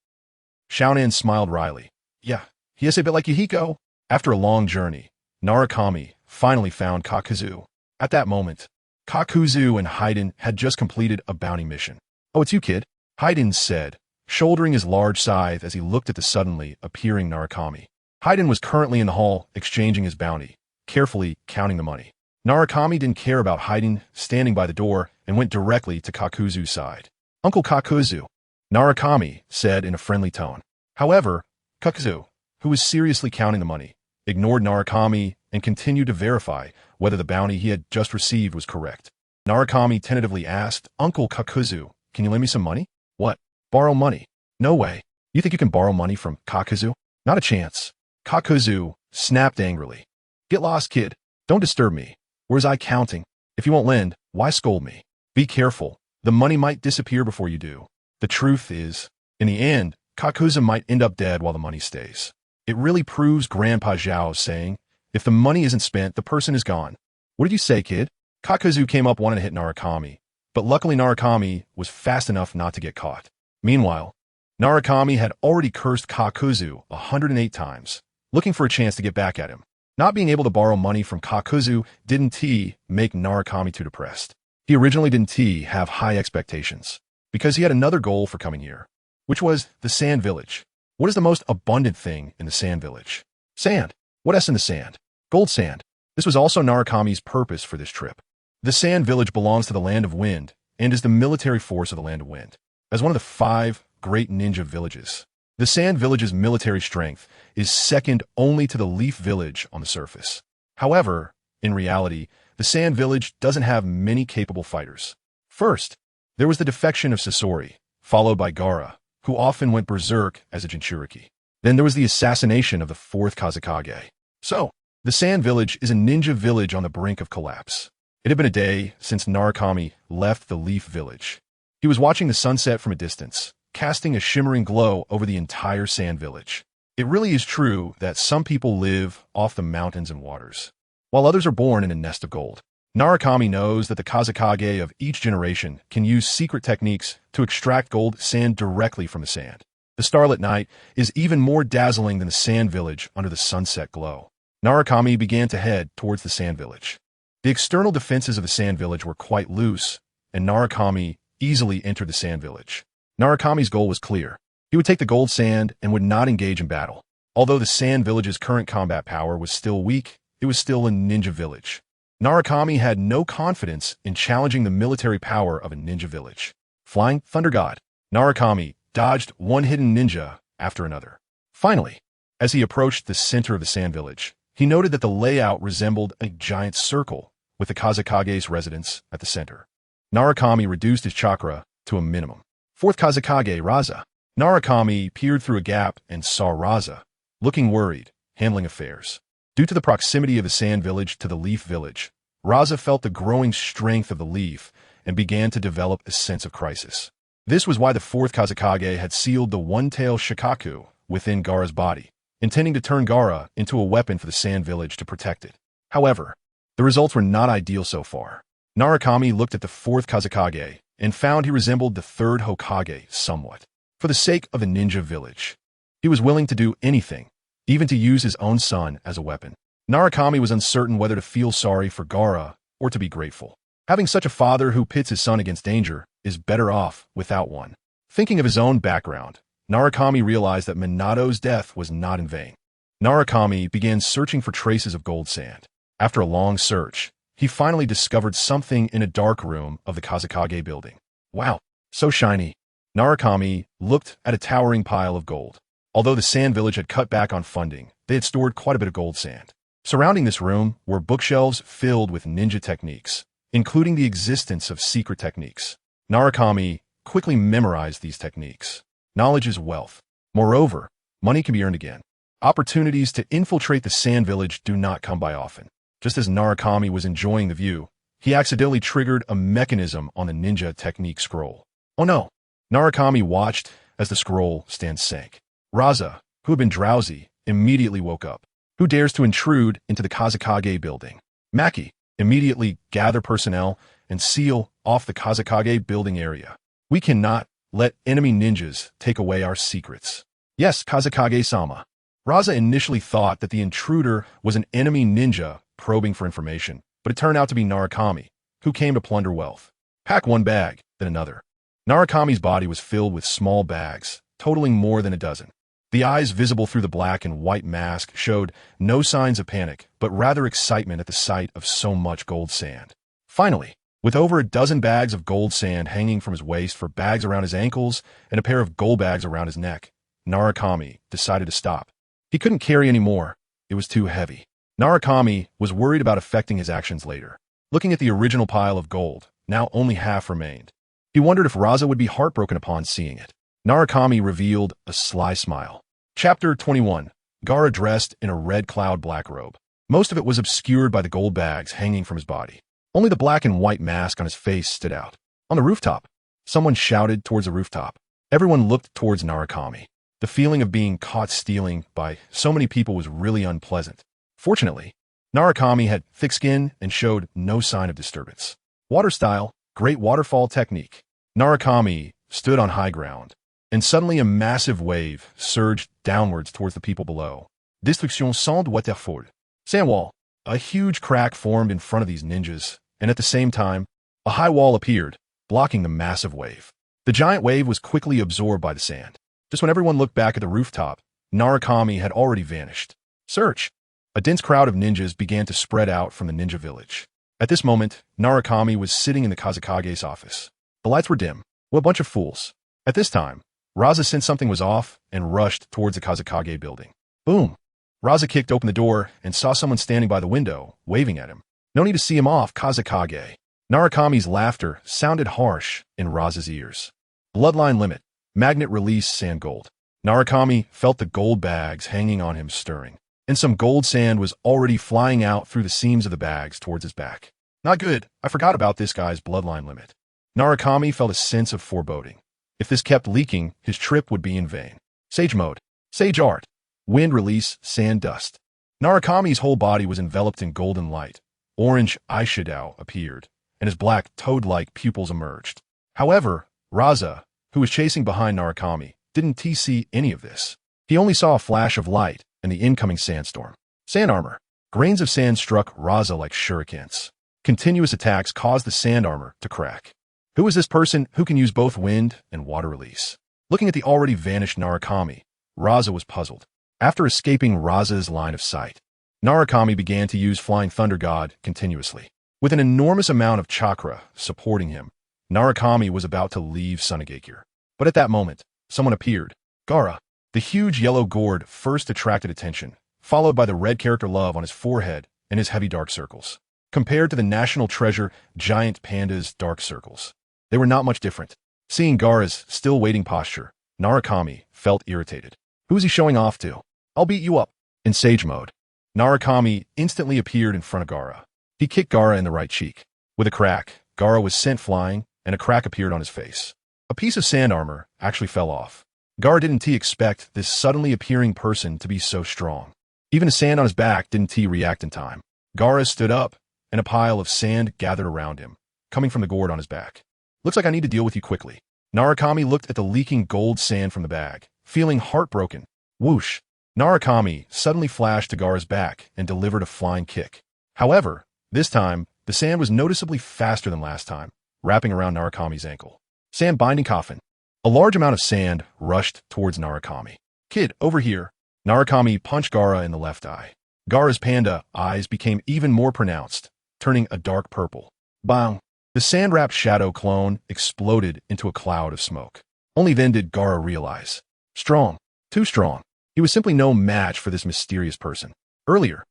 Xiaonan smiled wryly. "Yeah, he is a bit like Yuhiko." After a long journey, Narukami finally found Kakuzu. At that moment, Kakuzu and Haiden had just completed a bounty mission. "Oh, it's you, kid," Haiden said, shouldering his large scythe as he looked at the suddenly appearing Narukami. Haiden was currently in the hall exchanging his bounty, carefully counting the money. Narukami didn't care about Haiden standing by the door and went directly to Kakuzu's side. "Uncle Kakuzu," Narukami said in a friendly tone. However, Kakuzu, who was seriously counting the money, ignored Narukami and continued to verify whether the bounty he had just received was correct. Narukami tentatively asked, "Uncle Kakuzu, can you lend me some money?" "What? Borrow money? No way. You think you can borrow money from Kakuzu? Not a chance." Kakuzu snapped angrily. "Get lost, kid. Don't disturb me. Where's I counting? If you won't lend, why scold me? Be careful. The money might disappear before you do." The truth is, in the end, Kakuzu might end up dead while the money stays. It really proves Grandpa Zhao's saying, "If the money isn't spent, the person is gone." "What did you say, kid?" Kakuzu came up wanting to hit Narukami, but luckily Narukami was fast enough not to get caught. Meanwhile, Narukami had already cursed Kakuzu 108 times, looking for a chance to get back at him. Not being able to borrow money from Kakuzu didn't make Narukami too depressed. He originally didn't have high expectations, because he had another goal for coming here, which was the Sand Village. What is the most abundant thing in the Sand Village? Sand. What is in the sand? Gold sand. This was also Narukami's purpose for this trip. The Sand Village belongs to the Land of Wind and is the military force of the Land of Wind. As one of the 5 great ninja villages, the Sand Village's military strength is second only to the Leaf Village on the surface. However, in reality, the Sand Village doesn't have many capable fighters. First, there was the defection of Sasori, followed by Gaara, who often went berserk as a Jinchuriki. Then there was the assassination of the 4th Kazekage. So, the Sand Village is a ninja village on the brink of collapse. It had been a day since Narukami left the Leaf Village. He was watching the sunset from a distance, casting a shimmering glow over the entire Sand Village. It really is true that some people live off the mountains and waters, while others are born in a nest of gold. Narukami knows that the Kazekage of each generation can use secret techniques to extract gold sand directly from the sand. The starlit night is even more dazzling than the Sand Village under the sunset glow. Narukami began to head towards the Sand Village. The external defenses of the Sand Village were quite loose, and Narukami easily entered the Sand Village. Narukami's goal was clear. He would take the gold sand and would not engage in battle. Although the Sand Village's current combat power was still weak, it was still a ninja village. Narukami had no confidence in challenging the military power of a ninja village. Flying Thunder God, Narukami dodged one hidden ninja after another. Finally, as he approached the center of the Sand Village, he noted that the layout resembled a giant circle, with the Kazekage's residence at the center. Narukami reduced his chakra to a minimum. 4th Kazekage, Raza. Narukami peered through a gap and saw Raza, looking worried, handling affairs. Due to the proximity of the Sand Village to the Leaf Village, Raza felt the growing strength of the Leaf and began to develop a sense of crisis. This was why the 4th Kazekage had sealed the one-tail Shikaku within Gaara's body, intending to turn Gaara into a weapon for the Sand Village to protect it. However, the results were not ideal so far. Narukami looked at the 4th Kazekage and found he resembled the third Hokage somewhat. For the sake of the ninja village, he was willing to do anything, even to use his own son as a weapon. Narukami was uncertain whether to feel sorry for Gaara or to be grateful. Having such a father who pits his son against danger is better off without one. Thinking of his own background, Narukami realized that Minato's death was not in vain. Narukami began searching for traces of gold sand. After a long search, he finally discovered something in a dark room of the Kazekage building. Wow, so shiny. Narukami looked at a towering pile of gold. Although the Sand Village had cut back on funding, they had stored quite a bit of gold sand. Surrounding this room were bookshelves filled with ninja techniques, including the existence of secret techniques. Narukami quickly memorized these techniques. Knowledge is wealth. Moreover, money can be earned again. Opportunities to infiltrate the Sand Village do not come by often. Just as Narukami was enjoying the view, he accidentally triggered a mechanism on the ninja technique scroll. Oh no! Narukami watched as the scroll stand sank. Raza, who had been drowsy, immediately woke up. Who dares to intrude into the Kazekage building? Maki, immediately gather personnel and seal off the Kazekage building area. We cannot let enemy ninjas take away our secrets. Yes, Kazekage-sama. Raza initially thought that the intruder was an enemy ninja probing for information, but it turned out to be Narukami, who came to plunder wealth. Pack one bag, then another. Narukami's body was filled with small bags, totaling more than a dozen. The eyes visible through the black and white mask showed no signs of panic, but rather excitement at the sight of so much gold sand. Finally, with over a dozen bags of gold sand hanging from his waist for bags around his ankles and a pair of gold bags around his neck, Narukami decided to stop. He couldn't carry any more. It was too heavy. Narukami was worried about affecting his actions later. Looking at the original pile of gold, now only half remained. He wondered if Raza would be heartbroken upon seeing it. Narukami revealed a sly smile. Chapter 21. Gaara dressed in a red cloud black robe. Most of it was obscured by the gold bags hanging from his body. Only the black and white mask on his face stood out. On the rooftop, someone shouted towards the rooftop. Everyone looked towards Narukami. The feeling of being caught stealing by so many people was really unpleasant. Fortunately, Narukami had thick skin and showed no sign of disturbance. Water style, great waterfall technique. Narukami stood on high ground, and suddenly a massive wave surged downwards towards the people below. Destruction sans waterfall. Sand wall. A huge crack formed in front of these ninjas, and at the same time, a high wall appeared, blocking the massive wave. The giant wave was quickly absorbed by the sand. Just when everyone looked back at the rooftop, Narukami had already vanished. Search! A dense crowd of ninjas began to spread out from the ninja village. At this moment, Narukami was sitting in the Kazekage's office. The lights were dim. What a bunch of fools. At this time, Raza sensed something was off and rushed towards the Kazekage building. Boom! Raza kicked open the door and saw someone standing by the window, waving at him. No need to see him off, Kazekage. Narukami's laughter sounded harsh in Raza's ears. Bloodline limit. Magnet release sand gold. Narukami felt the gold bags hanging on him stirring, and some gold sand was already flying out through the seams of the bags towards his back. Not good. I forgot about this guy's bloodline limit. Narukami felt a sense of foreboding. If this kept leaking, his trip would be in vain. Sage mode. Sage art. Wind release, sand dust. Narukami's whole body was enveloped in golden light. Orange eyeshadow appeared, and his black toad-like pupils emerged. However, Raza, who was chasing behind Narukami, didn't see any of this. He only saw a flash of light and the incoming sandstorm. Sand armor. Grains of sand struck Raza like shurikens. Continuous attacks caused the sand armor to crack. Who is this person who can use both wind and water release? Looking at the already vanished Narukami, Raza was puzzled. After escaping Raza's line of sight, Narukami began to use Flying Thunder God continuously. With an enormous amount of chakra supporting him, Narukami was about to leave Tsunade. But at that moment, someone appeared. Gaara. The huge yellow gourd first attracted attention, followed by the red character love on his forehead and his heavy dark circles. Compared to the national treasure giant panda's dark circles, they were not much different. Seeing Gaara's still waiting posture, Narukami felt irritated. Who is he showing off to? I'll beat you up. In Sage mode, Narukami instantly appeared in front of Gaara. He kicked Gaara in the right cheek. With a crack, Gaara was sent flying, and a crack appeared on his face. A piece of sand armor actually fell off. Gaara didn't expect this suddenly appearing person to be so strong. Even the sand on his back didn't react in time. Gaara stood up, and a pile of sand gathered around him, coming from the gourd on his back. Looks like I need to deal with you quickly. Narukami looked at the leaking gold sand from the bag, feeling heartbroken. Whoosh! Narukami suddenly flashed to Gaara's back and delivered a flying kick. However, this time, the sand was noticeably faster than last time, wrapping around Narukami's ankle. Sand binding coffin. A large amount of sand rushed towards Narukami. Kid, over here. Narukami punched Gaara in the left eye. Gaara's panda eyes became even more pronounced, turning a dark purple. Bang! The sand-wrapped shadow clone exploded into a cloud of smoke. Only then did Gaara realize. Strong. Too strong. He was simply no match for this mysterious person. Earlier,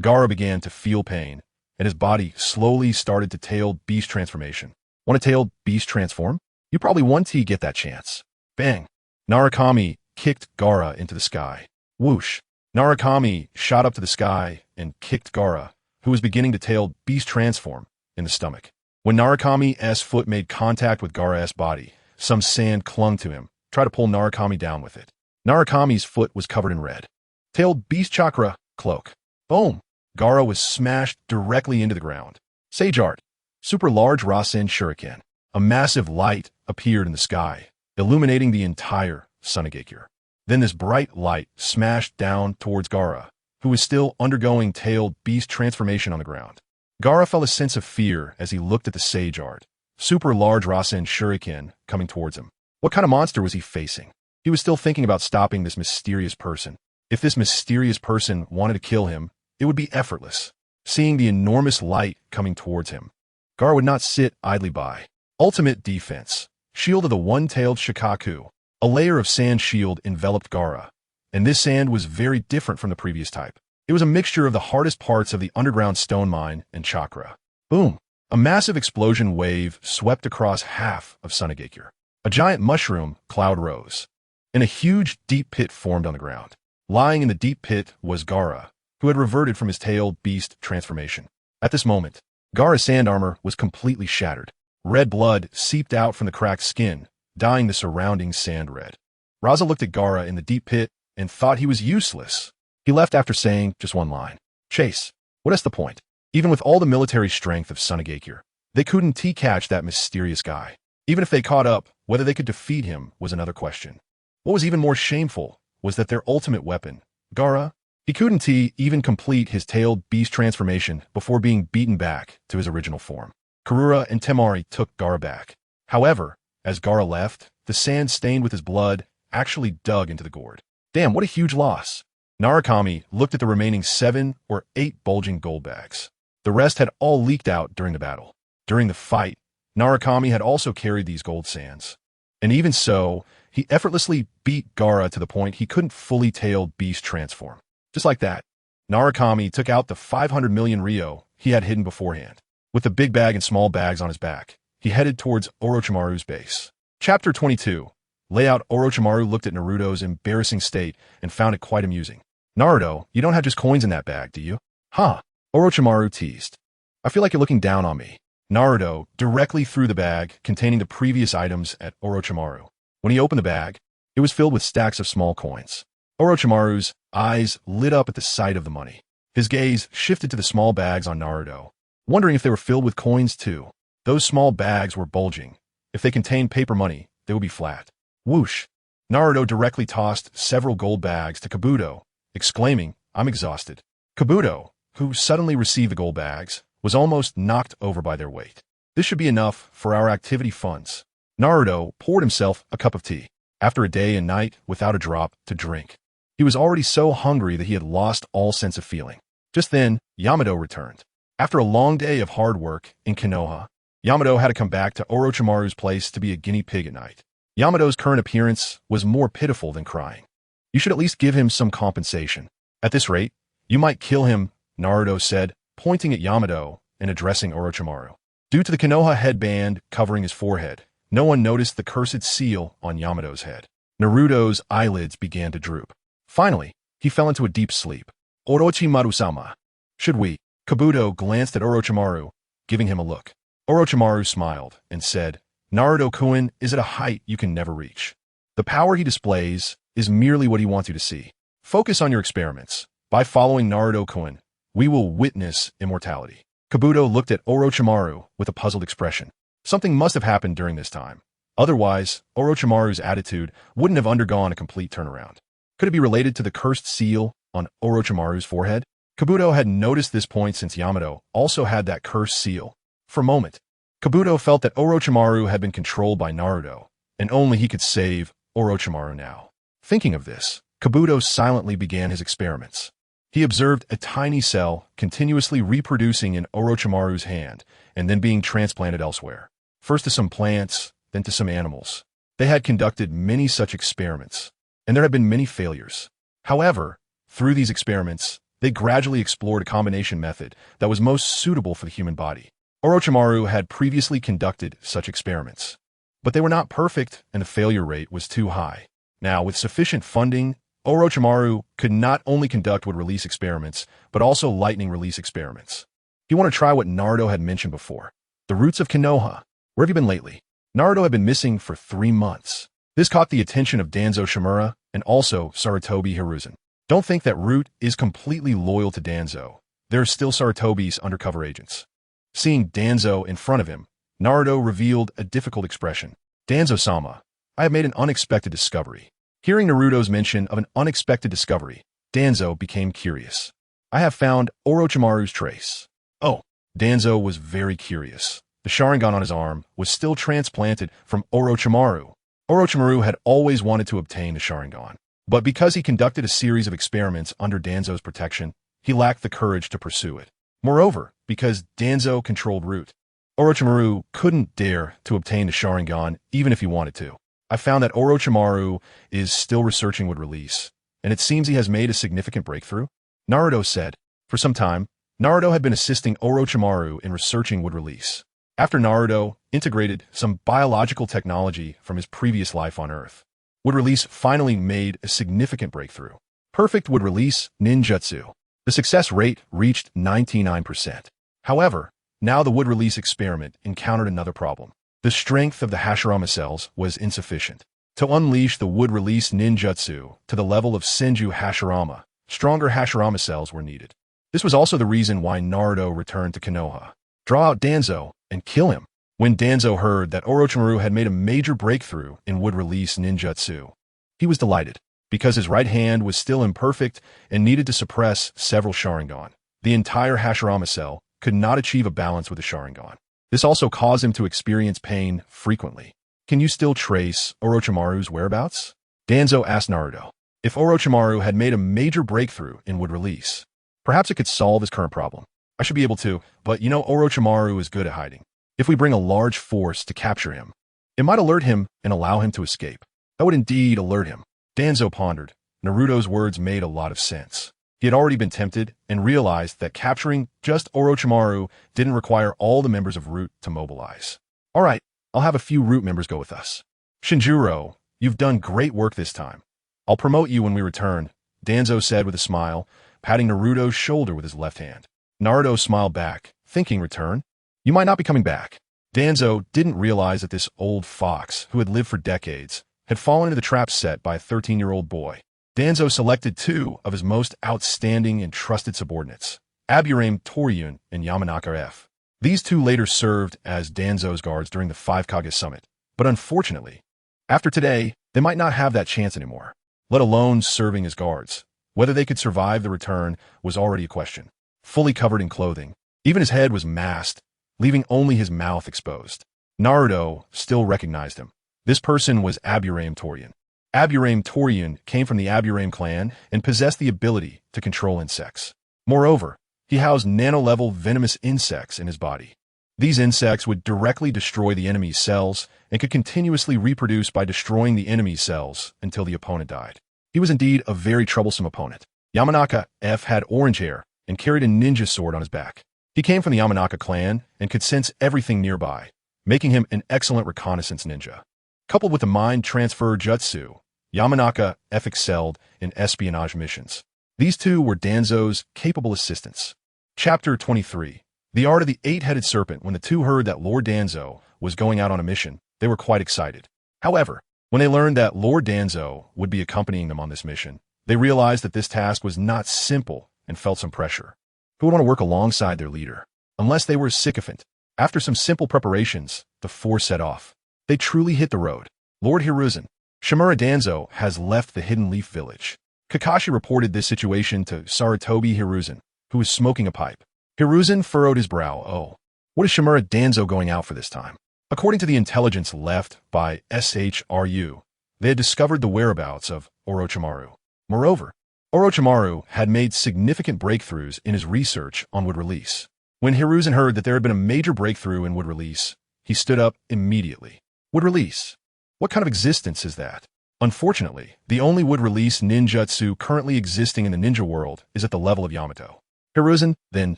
Gaara began to feel pain, and his body slowly started to tailed beast transformation. Want a tailed beast transform? You probably want to get that chance. Bang! Narukami kicked Gaara into the sky. Whoosh! Narukami shot up to the sky and kicked Gaara, who was beginning to tailed beast transform, in the stomach. When Narukami's foot made contact with Gaara's body, some sand clung to him, tried to pull Narukami down with it. Narukami's foot was covered in red. Tailed beast chakra, cloak. Boom! Gaara was smashed directly into the ground. Sage art. Super large Rasen shuriken. A massive light appeared in the sky, illuminating the entire Tsunade. Then this bright light smashed down towards Gaara, who was still undergoing tailed beast transformation on the ground. Gaara felt a sense of fear as he looked at the sage art. Super large Rasen shuriken coming towards him. What kind of monster was he facing? He was still thinking about stopping this mysterious person. If this mysterious person wanted to kill him, it would be effortless. Seeing the enormous light coming towards him, Gaara would not sit idly by. Ultimate defense. Shield of the one-tailed Shikaku. A layer of sand shield enveloped Gaara, and this sand was very different from the previous type. It was a mixture of the hardest parts of the underground stone mine and chakra. Boom! A massive explosion wave swept across half of Tsunade. A giant mushroom cloud rose, and a huge deep pit formed on the ground. Lying in the deep pit was Gaara, who had reverted from his tailed beast transformation. At this moment, Gaara's sand armor was completely shattered. Red blood seeped out from the cracked skin, dyeing the surrounding sand red. Raza looked at Gaara in the deep pit and thought he was useless. He left after saying just one line. Chase. What is the point? Even with all the military strength of Tsunade, they couldn't catch that mysterious guy. Even if they caught up, whether they could defeat him was another question. What was even more shameful was that their ultimate weapon, Gaara, he couldn't even complete his tailed beast transformation before being beaten back to his original form. Karura and Temari took Gaara back. However, as Gaara left, the sand stained with his blood actually dug into the gourd. Damn, what a huge loss. Narukami looked at the remaining 7 or 8 bulging gold bags. The rest had all leaked out during the battle. During the fight, Narukami had also carried these gold sands. And even so, he effortlessly beat Gaara to the point he couldn't fully tailed beast transform. Just like that, Narukami took out the 500 million Ryo he had hidden beforehand. With the big bag and small bags on his back, he headed towards Orochimaru's base. Chapter 22. Layout. Orochimaru looked at Naruto's embarrassing state and found it quite amusing. Naruto, you don't have just coins in that bag, do you? Huh? Orochimaru teased. I feel like you're looking down on me. Naruto directly threw the bag containing the previous items at Orochimaru. When he opened the bag, it was filled with stacks of small coins. Orochimaru's eyes lit up at the sight of the money. His gaze shifted to the small bags on Naruto, wondering if they were filled with coins too. Those small bags were bulging. If they contained paper money, they would be flat. Whoosh! Naruto directly tossed several gold bags to Kabuto, exclaiming, I'm exhausted. Kabuto, who suddenly received the gold bags, was almost knocked over by their weight. This should be enough for our activity funds. Naruto poured himself a cup of tea. After a day and night without a drop to drink, he was already so hungry that he had lost all sense of feeling. Just then, Yamato returned. After a long day of hard work in Konoha, Yamato had to come back to Orochimaru's place to be a guinea pig at night. Yamato's current appearance was more pitiful than crying. You should at least give him some compensation. At this rate, you might kill him, Naruto said, pointing at Yamato and addressing Orochimaru. Due to the Konoha headband covering his forehead, no one noticed the cursed seal on Yamato's head. Naruto's eyelids began to droop. Finally, he fell into a deep sleep. Orochimaru-sama. Should we? Kabuto glanced at Orochimaru, giving him a look. Orochimaru smiled and said, Naruto-kun is at a height you can never reach. The power he displays is merely what he wants you to see. Focus on your experiments. By following Naruto-kun, we will witness immortality. Kabuto looked at Orochimaru with a puzzled expression. Something must have happened during this time. Otherwise, Orochimaru's attitude wouldn't have undergone a complete turnaround. Could it be related to the cursed seal on Orochimaru's forehead? Kabuto had noticed this point since Yamato also had that cursed seal. For a moment, Kabuto felt that Orochimaru had been controlled by Naruto, and only he could save Orochimaru now. Thinking of this, Kabuto silently began his experiments. He observed a tiny cell continuously reproducing in Orochimaru's hand and then being transplanted elsewhere. First to some plants, then to some animals. They had conducted many such experiments, and there had been many failures. However, through these experiments, they gradually explored a combination method that was most suitable for the human body. Orochimaru had previously conducted such experiments, but they were not perfect and the failure rate was too high. Now, with sufficient funding, Orochimaru could not only conduct wood-release experiments, but also lightning-release experiments. He wanted to try what Naruto had mentioned before, the roots of Konoha. Where have you been lately? Naruto had been missing for 3 months. This caught the attention of Danzo Shimura and also Sarutobi Hiruzen. Don't think that Root is completely loyal to Danzo. There are still Sarutobi's undercover agents. Seeing Danzo in front of him, Naruto revealed a difficult expression. Danzo-sama, I have made an unexpected discovery. Hearing Naruto's mention of an unexpected discovery, Danzo became curious. I have found Orochimaru's trace. Oh, Danzo was very curious. The Sharingan on his arm was still transplanted from Orochimaru. Orochimaru had always wanted to obtain the Sharingan, but because he conducted a series of experiments under Danzo's protection, he lacked the courage to pursue it. Moreover, because Danzo controlled Root, Orochimaru couldn't dare to obtain the Sharingan even if he wanted to. I found that Orochimaru is still researching wood-release, and it seems he has made a significant breakthrough. Naruto said. For some time, Naruto had been assisting Orochimaru in researching wood-release. After Naruto integrated some biological technology from his previous life on Earth, wood-release finally made a significant breakthrough. Perfect wood-release ninjutsu. The success rate reached 99%. However, now the wood-release experiment encountered another problem. The strength of the Hashirama cells was insufficient. To unleash the wood-release ninjutsu to the level of Senju Hashirama, stronger Hashirama cells were needed. This was also the reason why Naruto returned to Konoha. Draw out Danzo and kill him. When Danzo heard that Orochimaru had made a major breakthrough in wood-release ninjutsu, he was delighted. Because his right hand was still imperfect and needed to suppress several Sharingan, the entire Hashirama cell could not achieve a balance with the Sharingan. This also caused him to experience pain frequently. Can you still trace Orochimaru's whereabouts? Danzo asked Naruto. If Orochimaru had made a major breakthrough in wood-release, perhaps it could solve his current problem. I should be able to, but you know Orochimaru is good at hiding. If we bring a large force to capture him, it might alert him and allow him to escape. That would indeed alert him. Danzo pondered. Naruto's words made a lot of sense. He had already been tempted and realized that capturing just Orochimaru didn't require all the members of Root to mobilize. All right, I'll have a few Root members go with us. Shinjuro, you've done great work this time. I'll promote you when we return, Danzo said with a smile, patting Naruto's shoulder with his left hand. Naruto smiled back, thinking return? You might not be coming back. Danzo didn't realize that this old fox, who had lived for decades, had fallen into the trap set by a 13-year-old boy. Danzo selected 2 of his most outstanding and trusted subordinates, Aburame Toryun and Yamanaka F. These 2 later served as Danzo's guards during the 5 Kage summit, but unfortunately, after today, they might not have that chance anymore, let alone serving as guards. Whether they could survive the return was already a question. Fully covered in clothing, even his head was masked, leaving only his mouth exposed. Naruto still recognized him. This person was Aburame Toryun. Aburame Toryun came from the Aburame clan and possessed the ability to control insects. Moreover, he housed nano-level venomous insects in his body. These insects would directly destroy the enemy's cells and could continuously reproduce by destroying the enemy's cells until the opponent died. He was indeed a very troublesome opponent. Yamanaka F had orange hair and carried a ninja sword on his back. He came from the Yamanaka clan and could sense everything nearby, making him an excellent reconnaissance ninja. Coupled with the mind transfer jutsu, Yamanaka F excelled in espionage missions. These 2 were Danzo's capable assistants. Chapter 23. The Art of the Eight-Headed Serpent. When the 2 heard that Lord Danzo was going out on a mission, they were quite excited. However, when they learned that Lord Danzo would be accompanying them on this mission, they realized that this task was not simple and felt some pressure. Who would want to work alongside their leader? Unless they were a sycophant. After some simple preparations, the four set off. They truly hit the road. Lord Hiruzen, Shimura Danzo has left the Hidden Leaf Village. Kakashi reported this situation to Sarutobi Hiruzen, who was smoking a pipe. Hiruzen furrowed his brow. Oh, what is Shimura Danzo going out for this time? According to the intelligence left by SHRU, they had discovered the whereabouts of Orochimaru. Moreover, Orochimaru had made significant breakthroughs in his research on wood release. When Hiruzen heard that there had been a major breakthrough in wood release, he stood up immediately. Wood release? What kind of existence is that? Unfortunately, the only wood release ninjutsu currently existing in the ninja world is at the level of Yamato. Hiruzen then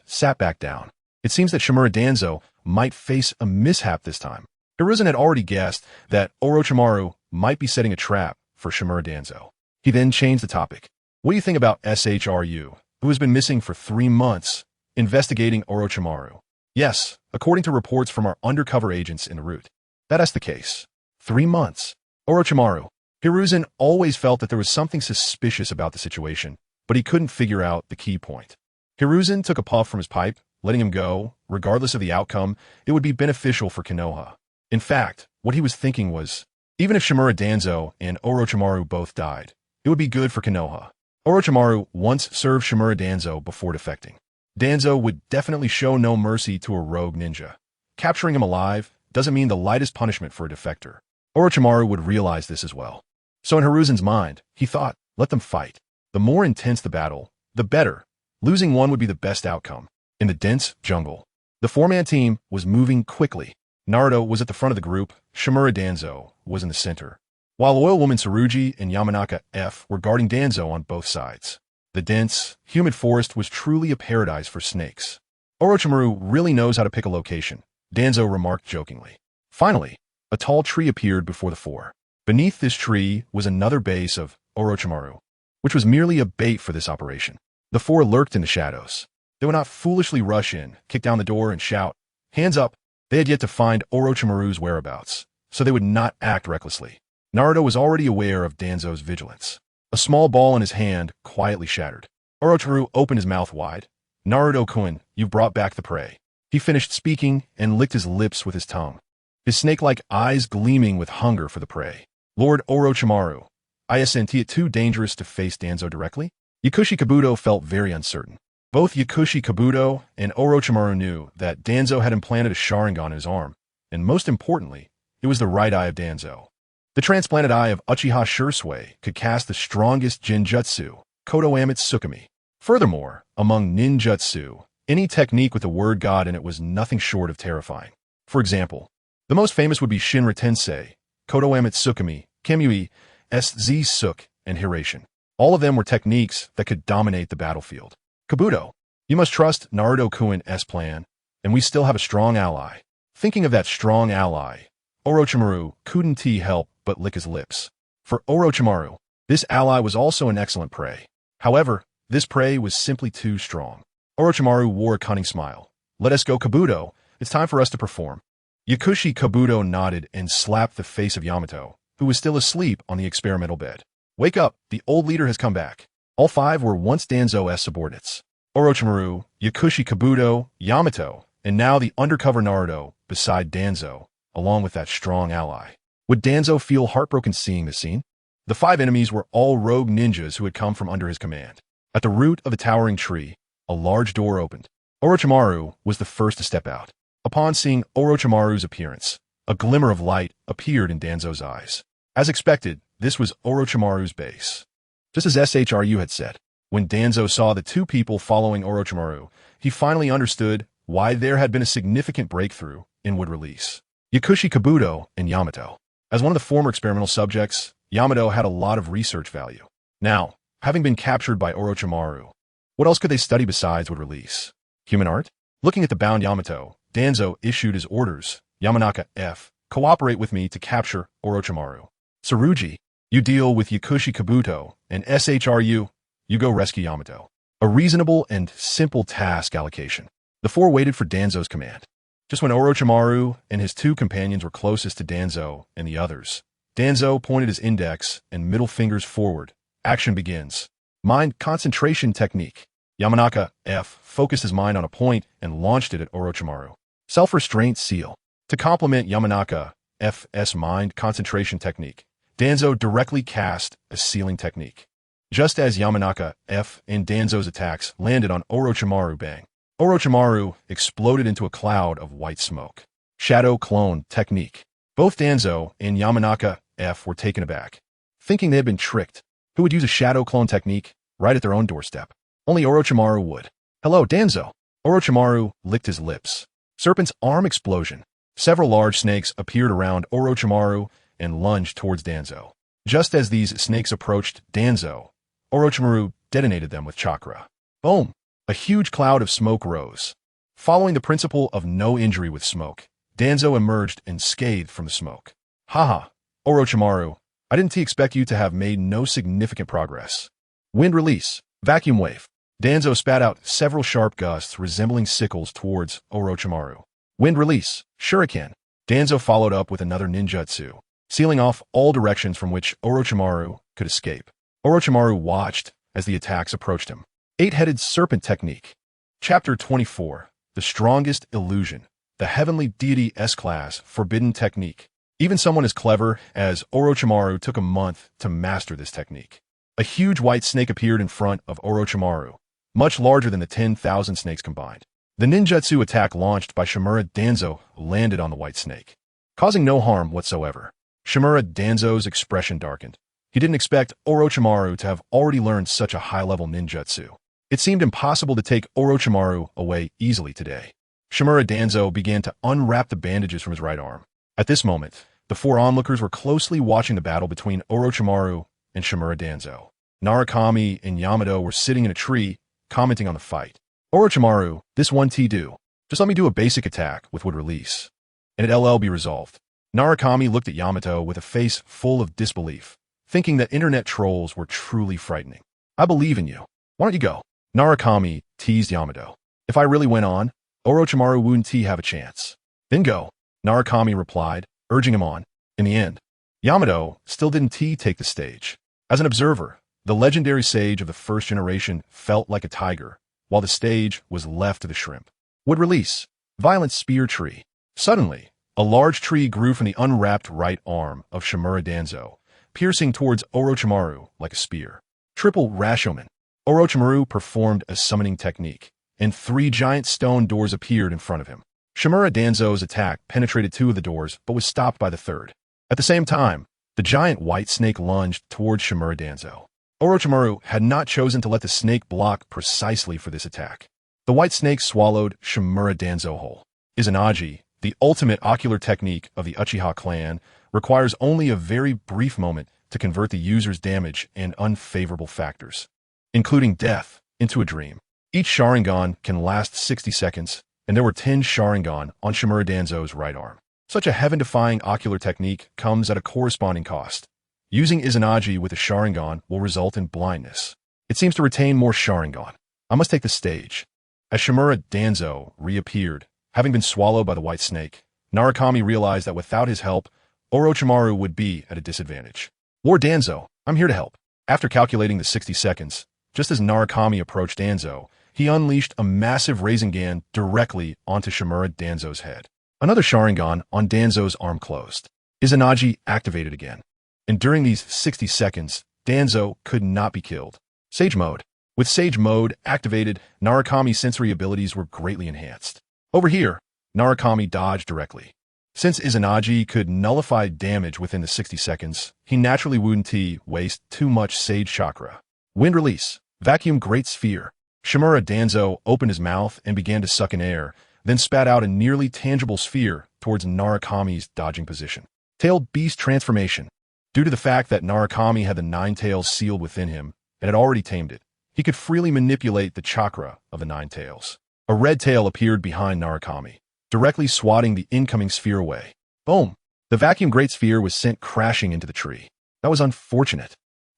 sat back down. It seems that Shimura Danzo might face a mishap this time. Hiruzen had already guessed that Orochimaru might be setting a trap for Shimura Danzo. He then changed the topic. What do you think about SHRU, who has been missing for 3 months, investigating Orochimaru? Yes, according to reports from our undercover agents in the Root. That's the case. 3 months. Orochimaru. Hiruzen always felt that there was something suspicious about the situation, but he couldn't figure out the key point. Hiruzen took a puff from his pipe, letting him go. Regardless of the outcome, it would be beneficial for Konoha. In fact, what he was thinking was, even if Shimura Danzo and Orochimaru both died, it would be good for Konoha. Orochimaru once served Shimura Danzo before defecting. Danzo would definitely show no mercy to a rogue ninja. Capturing him alive doesn't mean the lightest punishment for a defector. Orochimaru would realize this as well. So in Hiruzen's mind, he thought, let them fight. The more intense the battle, the better. Losing one would be the best outcome. In the dense jungle, the four-man team was moving quickly. Naruto was at the front of the group, Shimura Danzo was in the center, while Oil Woman Tsurugi and Yamanaka-F were guarding Danzo on both sides. The dense, humid forest was truly a paradise for snakes. Orochimaru really knows how to pick a location, Danzo remarked jokingly. Finally, a tall tree appeared before the four. Beneath this tree was another base of Orochimaru, which was merely a bait for this operation. The four lurked in the shadows. They would not foolishly rush in, kick down the door, and shout, "Hands up!" They had yet to find Orochimaru's whereabouts, so they would not act recklessly. Naruto was already aware of Danzo's vigilance. A small ball in his hand quietly shattered. Orochimaru opened his mouth wide. Naruto-kun, you've brought back the prey. He finished speaking and licked his lips with his tongue, his snake-like eyes gleaming with hunger for the prey. Lord Orochimaru, isn't it too dangerous to face Danzo directly? Yakushi Kabuto felt very uncertain. Both Yakushi Kabuto and Orochimaru knew that Danzo had implanted a Sharingan in his arm, and most importantly, it was the right eye of Danzo. The transplanted eye of Uchiha Shursui could cast the strongest Jinjutsu, Konoha. Furthermore, among ninjutsu, any technique with the word God in it was nothing short of terrifying. For example, the most famous would be Shinra Tensei, Konoha, Kamui, SZ-Suk, and Hiration. All of them were techniques that could dominate the battlefield. Kabuto, you must trust Naruto-kun's plan, and we still have a strong ally. Thinking of that strong ally, Orochimaru couldn't help but lick his lips. For Orochimaru, this ally was also an excellent prey. However, this prey was simply too strong. Orochimaru wore a cunning smile. Let us go, Kabuto. It's time for us to perform. Yakushi Kabuto nodded and slapped the face of Yamato, who was still asleep on the experimental bed. Wake up, the old leader has come back. All five were once Danzo's subordinates. Orochimaru, Yakushi Kabuto, Yamato, and now the undercover Naruto beside Danzo, along with that strong ally. Would Danzo feel heartbroken seeing this scene? The 5 enemies were all rogue ninjas who had come from under his command. At the root of the towering tree, a large door opened. Orochimaru was the first to step out. Upon seeing Orochimaru's appearance, a glimmer of light appeared in Danzo's eyes. As expected, this was Orochimaru's base. Just as SHRU had said, when Danzo saw the 2 people following Orochimaru, he finally understood why there had been a significant breakthrough in wood release. Yakushi Kabuto and Yamato. As one of the former experimental subjects, Yamato had a lot of research value. Now, having been captured by Orochimaru, what else could they study besides wood release? Human art? Looking at the bound Yamato, Danzo issued his orders. Yamanaka-F, cooperate with me to capture Orochimaru. Tsurugi, you deal with Yakushi Kabuto, and SHRU, you go rescue Yamato. A reasonable and simple task allocation. The 4 waited for Danzo's command. Just when Orochimaru and his 2 companions were closest to Danzo and the others, Danzo pointed his index and middle fingers forward. Action begins. Mind concentration technique. Yamanaka-F focused his mind on a point and launched it at Orochimaru. Self-restraint seal. To complement Yamanaka-F's mind concentration technique, Danzo directly cast a sealing technique. Just as Yamanaka-F and Danzo's attacks landed on Orochimaru, bang, Orochimaru exploded into a cloud of white smoke. Shadow clone technique. Both Danzo and Yamanaka-F were taken aback, thinking they had been tricked. Who would use a shadow clone technique right at their own doorstep? Only Orochimaru would. Hello, Danzo. Orochimaru licked his lips. Serpent's arm explosion. Several large snakes appeared around Orochimaru and lunged towards Danzo. Just as these snakes approached Danzo, Orochimaru detonated them with chakra. Boom! A huge cloud of smoke rose. Following the principle of no injury with smoke, Danzo emerged unscathed from the smoke. Haha, Orochimaru, I didn't expect you to have made no significant progress. Wind release, vacuum wave. Danzo spat out several sharp gusts resembling sickles towards Orochimaru. Wind release, shuriken. Danzo followed up with another ninjutsu, sealing off all directions from which Orochimaru could escape. Orochimaru watched as the attacks approached him. Eight-headed serpent technique. Chapter 24. The strongest illusion. The heavenly deity S-class forbidden technique. Even someone as clever as Orochimaru took a month to master this technique. A huge white snake appeared in front of Orochimaru, much larger than the 10,000 snakes combined. The ninjutsu attack launched by Shimura Danzo landed on the white snake, causing no harm whatsoever. Shimura Danzo's expression darkened. He didn't expect Orochimaru to have already learned such a high-level ninjutsu. It seemed impossible to take Orochimaru away easily today. Shimura Danzo began to unwrap the bandages from his right arm. At this moment, the four onlookers were closely watching the battle between Orochimaru and Shimura Danzo. Narukami and Yamato were sitting in a tree, commenting on the fight. Orochimaru, this one do. Just let me do a basic attack with would release, and it'll be resolved. Narukami looked at Yamato with a face full of disbelief, thinking that internet trolls were truly frightening. I believe in you. Why don't you go? Narukami teased Yamato. If I really went on, Orochimaru wouldn't have a chance. Then go, Narukami replied, urging him on. In the end, Yamato still didn't take the stage. As an observer, the legendary sage of the first generation felt like a tiger, while the stage was left to the shrimp. Would release. Violent spear tree. Suddenly, a large tree grew from the unwrapped right arm of Shimura Danzo, piercing towards Orochimaru like a spear. Triple Rashomon. Orochimaru performed a summoning technique, and 3 giant stone doors appeared in front of him. Shimura Danzo's attack penetrated 2 of the doors, but was stopped by the 3rd. At the same time, the giant white snake lunged towards Shimura Danzo. Orochimaru had not chosen to let the snake block precisely for this attack. The white snake swallowed Shimura Danzo whole. Izanagi, the ultimate ocular technique of the Uchiha clan, requires only a very brief moment to convert the user's damage and unfavorable factors, including death, into a dream. Each Sharingan can last 60 seconds, and there were 10 Sharingan on Shimura Danzo's right arm. Such a heaven-defying ocular technique comes at a corresponding cost. Using Izanagi with a Sharingan will result in blindness. It seems to retain more Sharingan. I must take the stage. As Shimura Danzo reappeared, having been swallowed by the white snake, Narukami realized that without his help, Orochimaru would be at a disadvantage. Lord Danzo, I'm here to help. After calculating the 60 seconds, just as Narukami approached Danzo, he unleashed a massive Rasengan directly onto Shimura Danzo's head. Another Sharingan on Danzo's arm closed. Izanagi activated again. And during these 60 seconds, Danzo could not be killed. Sage Mode. With Sage Mode activated, Narukami's sensory abilities were greatly enhanced. Over here, Narukami dodged directly. Since Izanagi could nullify damage within the 60 seconds, he naturally wouldn't waste too much Sage Chakra. Wind Release. Vacuum Great Sphere. Shimura Danzo opened his mouth and began to suck in air, then spat out a nearly tangible sphere towards Narukami's dodging position. Tailed Beast Transformation. Due to the fact that Narukami had the 9 tails sealed within him and had already tamed it, he could freely manipulate the chakra of the 9 tails. A red tail appeared behind Narukami, directly swatting the incoming sphere away. Boom! The vacuum great sphere was sent crashing into the tree. That was unfortunate.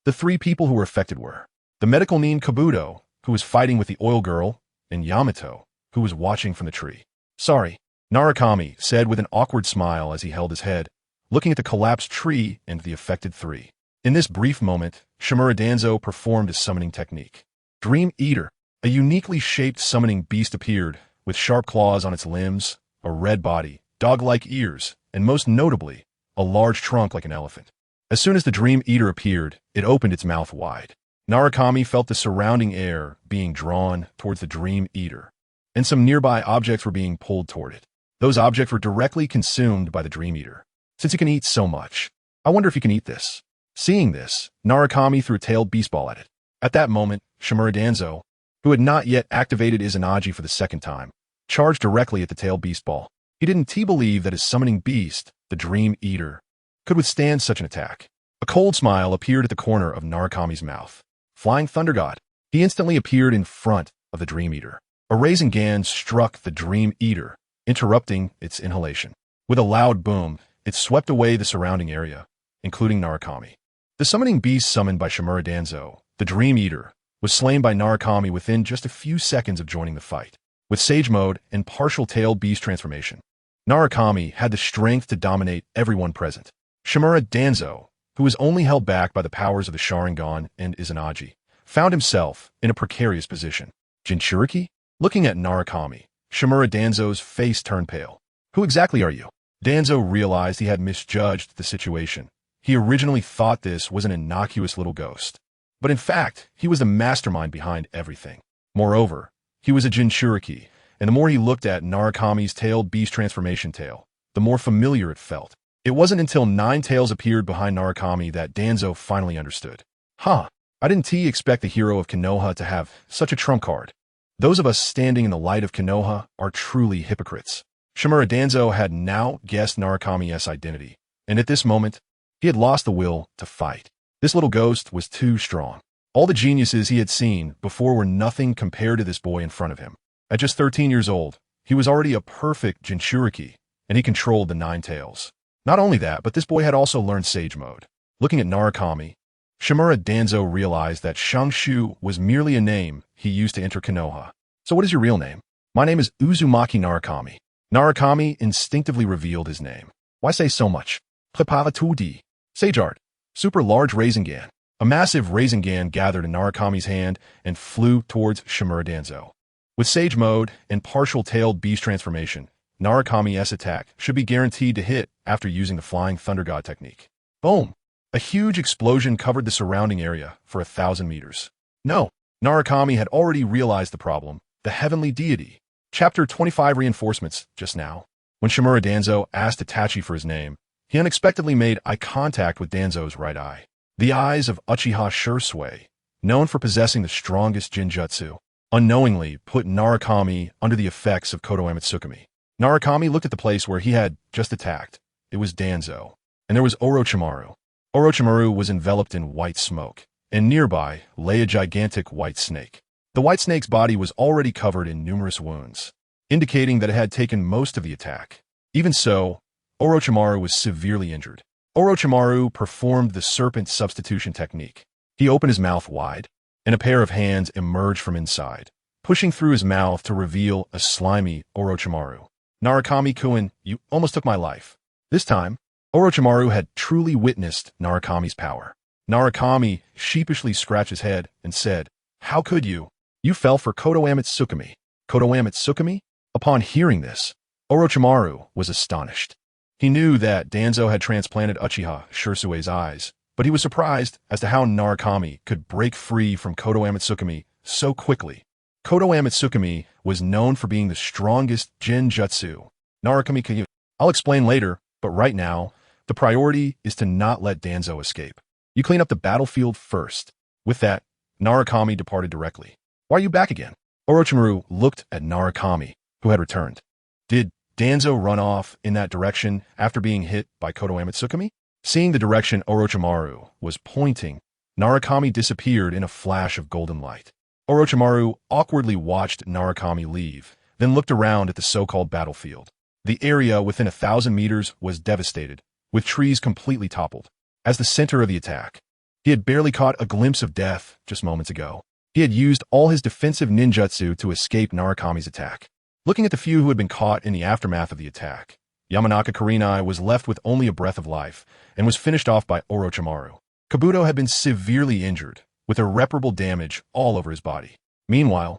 The 3 people who were affected were the medical nin Kabuto, who was fighting with the oil girl, and Yamato, who was watching from the tree. Sorry, Narukami said with an awkward smile as he held his head, looking at the collapsed tree and the affected 3. In this brief moment, Shimura Danzo performed a summoning technique. Dream Eater. A uniquely shaped summoning beast appeared, with sharp claws on its limbs, a red body, dog-like ears, and most notably, a large trunk like an elephant. As soon as the Dream Eater appeared, it opened its mouth wide. Narukami felt the surrounding air being drawn towards the Dream Eater, and some nearby objects were being pulled toward it. Those objects were directly consumed by the Dream Eater. Since he can eat so much, I wonder if he can eat this. Seeing this, Narukami threw a tailed beast ball at it. At that moment, Shimura Danzo, who had not yet activated Izanagi for the second time, charged directly at the tailed beast ball. He didn't believe that his summoning beast, the Dream Eater, could withstand such an attack. A cold smile appeared at the corner of Narukami's mouth. Flying Thunder God, he instantly appeared in front of the Dream Eater. A Rasengan struck the Dream Eater, interrupting its inhalation. With a loud boom, it swept away the surrounding area, including Narukami. The summoning beast summoned by Shimura Danzo, the Dream Eater, was slain by Narukami within just a few seconds of joining the fight. With Sage Mode and partial tailed beast transformation, Narukami had the strength to dominate everyone present. Shimura Danzo, who was only held back by the powers of the Sharingan and Izanagi, found himself in a precarious position. Jinchuriki? Looking at Narukami, Shimura Danzo's face turned pale. Who exactly are you? Danzo realized he had misjudged the situation. He originally thought this was an innocuous little ghost, but in fact, he was the mastermind behind everything. Moreover, he was a Jinchuriki, and the more he looked at Narukami's tailed beast transformation tail, the more familiar it felt. It wasn't until 9 tails appeared behind Narukami that Danzo finally understood. I didn't expect the hero of Konoha to have such a trump card. Those of us standing in the light of Konoha are truly hypocrites. Shimura Danzo had now guessed Narukami's identity, and at this moment, he had lost the will to fight. This little ghost was too strong. All the geniuses he had seen before were nothing compared to this boy in front of him. At just 13 years old, he was already a perfect Jinchuriki, and he controlled the 9 tails. Not only that, but this boy had also learned Sage Mode. Looking at Narukami, Shimura Danzo realized that Shangshu was merely a name he used to enter Konoha. So what is your real name? My name is Uzumaki Narukami. Narukami instinctively revealed his name. Why say so much? Prepara tudi. Sage Art. Super large Rasengan. A massive Rasengan gathered in Narukami's hand and flew towards Shimura Danzo. With Sage Mode and partial tailed beast transformation, Narukami's attack should be guaranteed to hit after using the Flying Thunder God technique. Boom! A huge explosion covered the surrounding area for 1,000 meters. No, Narukami had already realized the problem, the heavenly deity. Chapter 25 Reinforcements just now. When Shimura Danzo asked Itachi for his name, he unexpectedly made eye contact with Danzo's right eye. The eyes of Uchiha Shursui, known for possessing the strongest Jinjutsu, unknowingly put Narukami under the effects of Kodoama Tsukumi. Narukami looked at the place where he had just attacked. It was Danzo. And there was Orochimaru. Orochimaru was enveloped in white smoke, and nearby lay a gigantic white snake. The white snake's body was already covered in numerous wounds, indicating that it had taken most of the attack. Even so, Orochimaru was severely injured. Orochimaru performed the serpent substitution technique. He opened his mouth wide, and a pair of hands emerged from inside, pushing through his mouth to reveal a slimy Orochimaru. Narukami-kun, you almost took my life. This time, Orochimaru had truly witnessed Narukami's power. Narukami sheepishly scratched his head and said, "How could you? You fell for Kodoama Tsukumi." Kodoama Tsukumi? Upon hearing this, Orochimaru was astonished. He knew that Danzo had transplanted Uchiha Shursui's eyes, but he was surprised as to how Narukami could break free from Kodoama Tsukumi so quickly. Kodoama Tsukumi was known for being the strongest Jinjutsu. Narukami, I'll explain later, but right now, the priority is to not let Danzo escape. You clean up the battlefield first. With that, Narukami departed directly. Why are you back again? Orochimaru looked at Narukami, who had returned. Did Danzo run off in that direction after being hit by Kodoama Tsukumi? Seeing the direction Orochimaru was pointing, Narukami disappeared in a flash of golden light. Orochimaru awkwardly watched Narukami leave, then looked around at the so-called battlefield. The area within 1,000 meters was devastated, with trees completely toppled. As the center of the attack, he had barely caught a glimpse of death just moments ago. He had used all his defensive ninjutsu to escape Narukami's attack. Looking at the few who had been caught in the aftermath of the attack, Yamanaka Kurenai was left with only a breath of life and was finished off by Orochimaru. Kabuto had been severely injured, with irreparable damage all over his body. Meanwhile,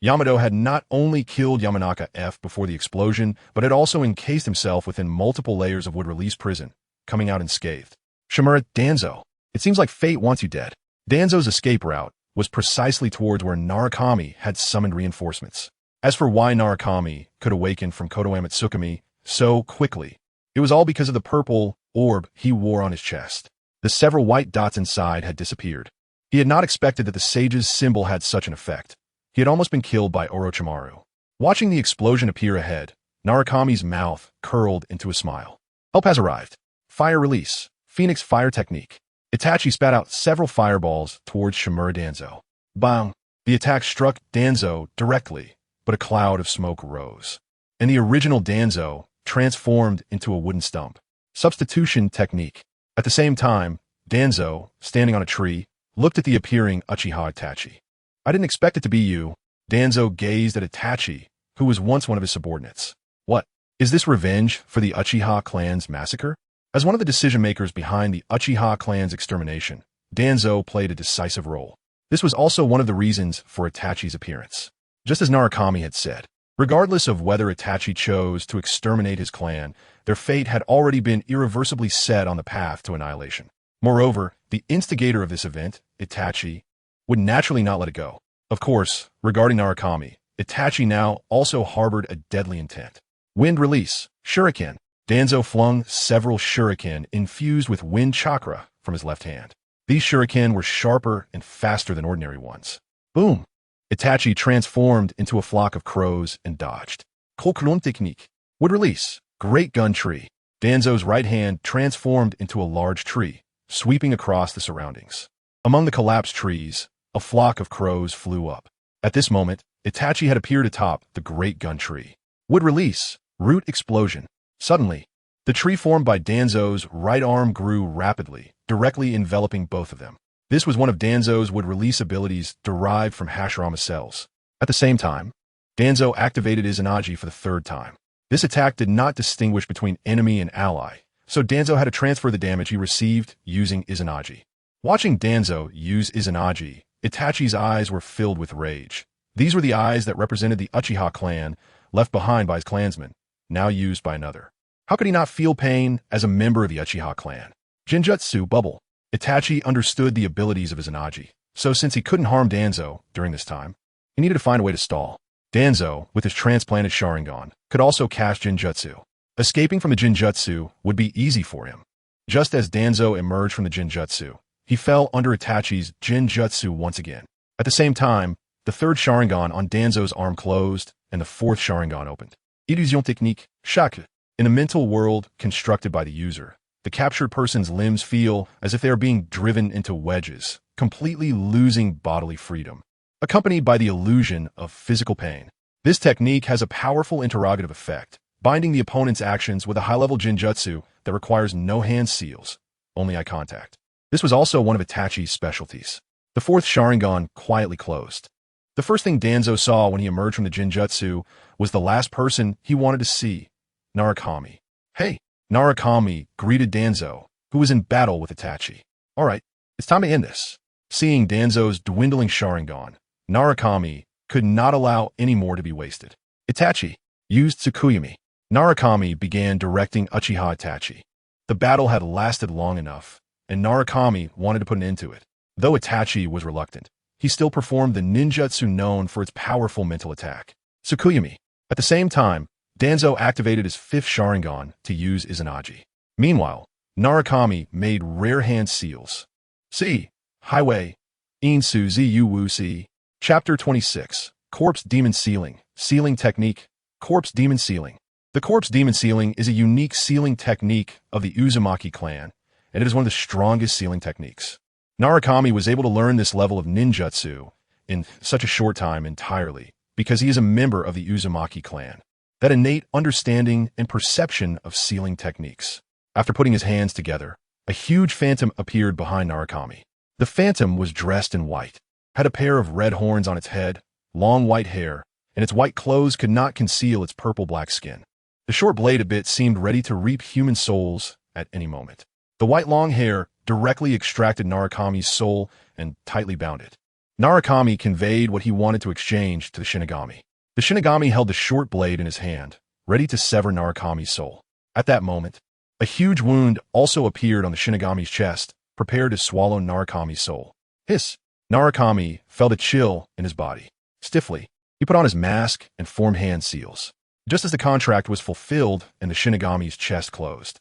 Yamato had not only killed Yamanaka F before the explosion, but had also encased himself within multiple layers of wood-release prison, coming out unscathed. Shimura Danzo. It seems like fate wants you dead. Danzo's escape route was precisely towards where Narukami had summoned reinforcements. As for why Narukami could awaken from Konoha Tsukumi so quickly, it was all because of the purple orb he wore on his chest. The several white dots inside had disappeared. He had not expected that the sage's symbol had such an effect. He had almost been killed by Orochimaru. Watching the explosion appear ahead, Narukami's mouth curled into a smile. Help has arrived. Fire release. Phoenix fire technique. Itachi spat out several fireballs towards Shimura Danzo. Bang! The attack struck Danzo directly, but a cloud of smoke rose. And the original Danzo transformed into a wooden stump. Substitution technique. At the same time, Danzo, standing on a tree, looked at the appearing Uchiha Itachi. I didn't expect it to be you. Danzo gazed at Itachi, who was once one of his subordinates. What? Is this revenge for the Uchiha clan's massacre? As one of the decision-makers behind the Uchiha clan's extermination, Danzo played a decisive role. This was also one of the reasons for Itachi's appearance. Just as Narukami had said, regardless of whether Itachi chose to exterminate his clan, their fate had already been irreversibly set on the path to annihilation. Moreover, the instigator of this event, Itachi, would naturally not let it go. Of course, regarding Narukami, Itachi now also harbored a deadly intent. Wind release, shuriken. Danzo flung several shuriken infused with wind chakra from his left hand. These shuriken were sharper and faster than ordinary ones. Boom! Itachi transformed into a flock of crows and dodged. Kolkurun technique. Wood release, great gun tree. Danzo's right hand transformed into a large tree, sweeping across the surroundings. Among the collapsed trees, a flock of crows flew up. At this moment, Itachi had appeared atop the great gun tree. Wood release, root explosion. Suddenly, the tree formed by Danzo's right arm grew rapidly, directly enveloping both of them. This was one of Danzo's wood release abilities derived from Hashirama cells. At the same time, Danzo activated Izanagi for the third time. This attack did not distinguish between enemy and ally, so Danzo had to transfer the damage he received using Izanagi. Watching Danzo use Izanagi, Itachi's eyes were filled with rage. These were the eyes that represented the Uchiha clan, left behind by his clansmen, now used by another. How could he not feel pain as a member of the Uchiha clan? Genjutsu bubble. Itachi understood the abilities of Izanagi, so since he couldn't harm Danzo during this time, he needed to find a way to stall. Danzo, with his transplanted Sharingan, could also cast Genjutsu. Escaping from the Genjutsu would be easy for him. Just as Danzo emerged from the Genjutsu, he fell under Itachi's Genjutsu once again. At the same time, the third Sharingan on Danzo's arm closed, and the fourth Sharingan opened. Illusion technique, shaku. In a mental world constructed by the user, the captured person's limbs feel as if they are being driven into wedges, completely losing bodily freedom, accompanied by the illusion of physical pain. This technique has a powerful interrogative effect, binding the opponent's actions with a high-level Genjutsu that requires no hand seals, only eye contact. This was also one of Itachi's specialties. The fourth Sharingan quietly closed. The first thing Danzo saw when he emerged from the Genjutsu was the last person he wanted to see, Narukami. Hey! Narukami greeted Danzo, who was in battle with Itachi. Alright, it's time to end this. Seeing Danzo's dwindling Sharingan, Narukami could not allow any more to be wasted. Itachi used Tsukuyami. Narukami began directing Uchiha Itachi. The battle had lasted long enough, and Narukami wanted to put an end to it. Though Itachi was reluctant, he still performed the ninjutsu known for its powerful mental attack, Tsukuyami. At the same time, Danzo activated his fifth Sharingan to use Izanagi. Meanwhile, Narukami made rare hand seals. See, Highway, Insu Zu Wu Si. Chapter 26, Corpse Demon Sealing, Sealing Technique, Corpse Demon Sealing. The Corpse Demon Sealing is a unique sealing technique of the Uzumaki clan, and it is one of the strongest sealing techniques. Narukami was able to learn this level of ninjutsu in such a short time entirely because he is a member of the Uzumaki clan. That innate understanding and perception of sealing techniques. After putting his hands together, a huge phantom appeared behind Narukami. The phantom was dressed in white, had a pair of red horns on its head, long white hair, and its white clothes could not conceal its purple-black skin. The short bladed bit seemed ready to reap human souls at any moment. The white long hair directly extracted Narukami's soul and tightly bound it. Narukami conveyed what he wanted to exchange to the Shinigami. The Shinigami held the short blade in his hand, ready to sever Narukami's soul. At that moment, a huge wound also appeared on the Shinigami's chest, prepared to swallow Narukami's soul. Hiss! Narukami felt a chill in his body. Stiffly, he put on his mask and formed hand seals. Just as the contract was fulfilled and the Shinigami's chest closed,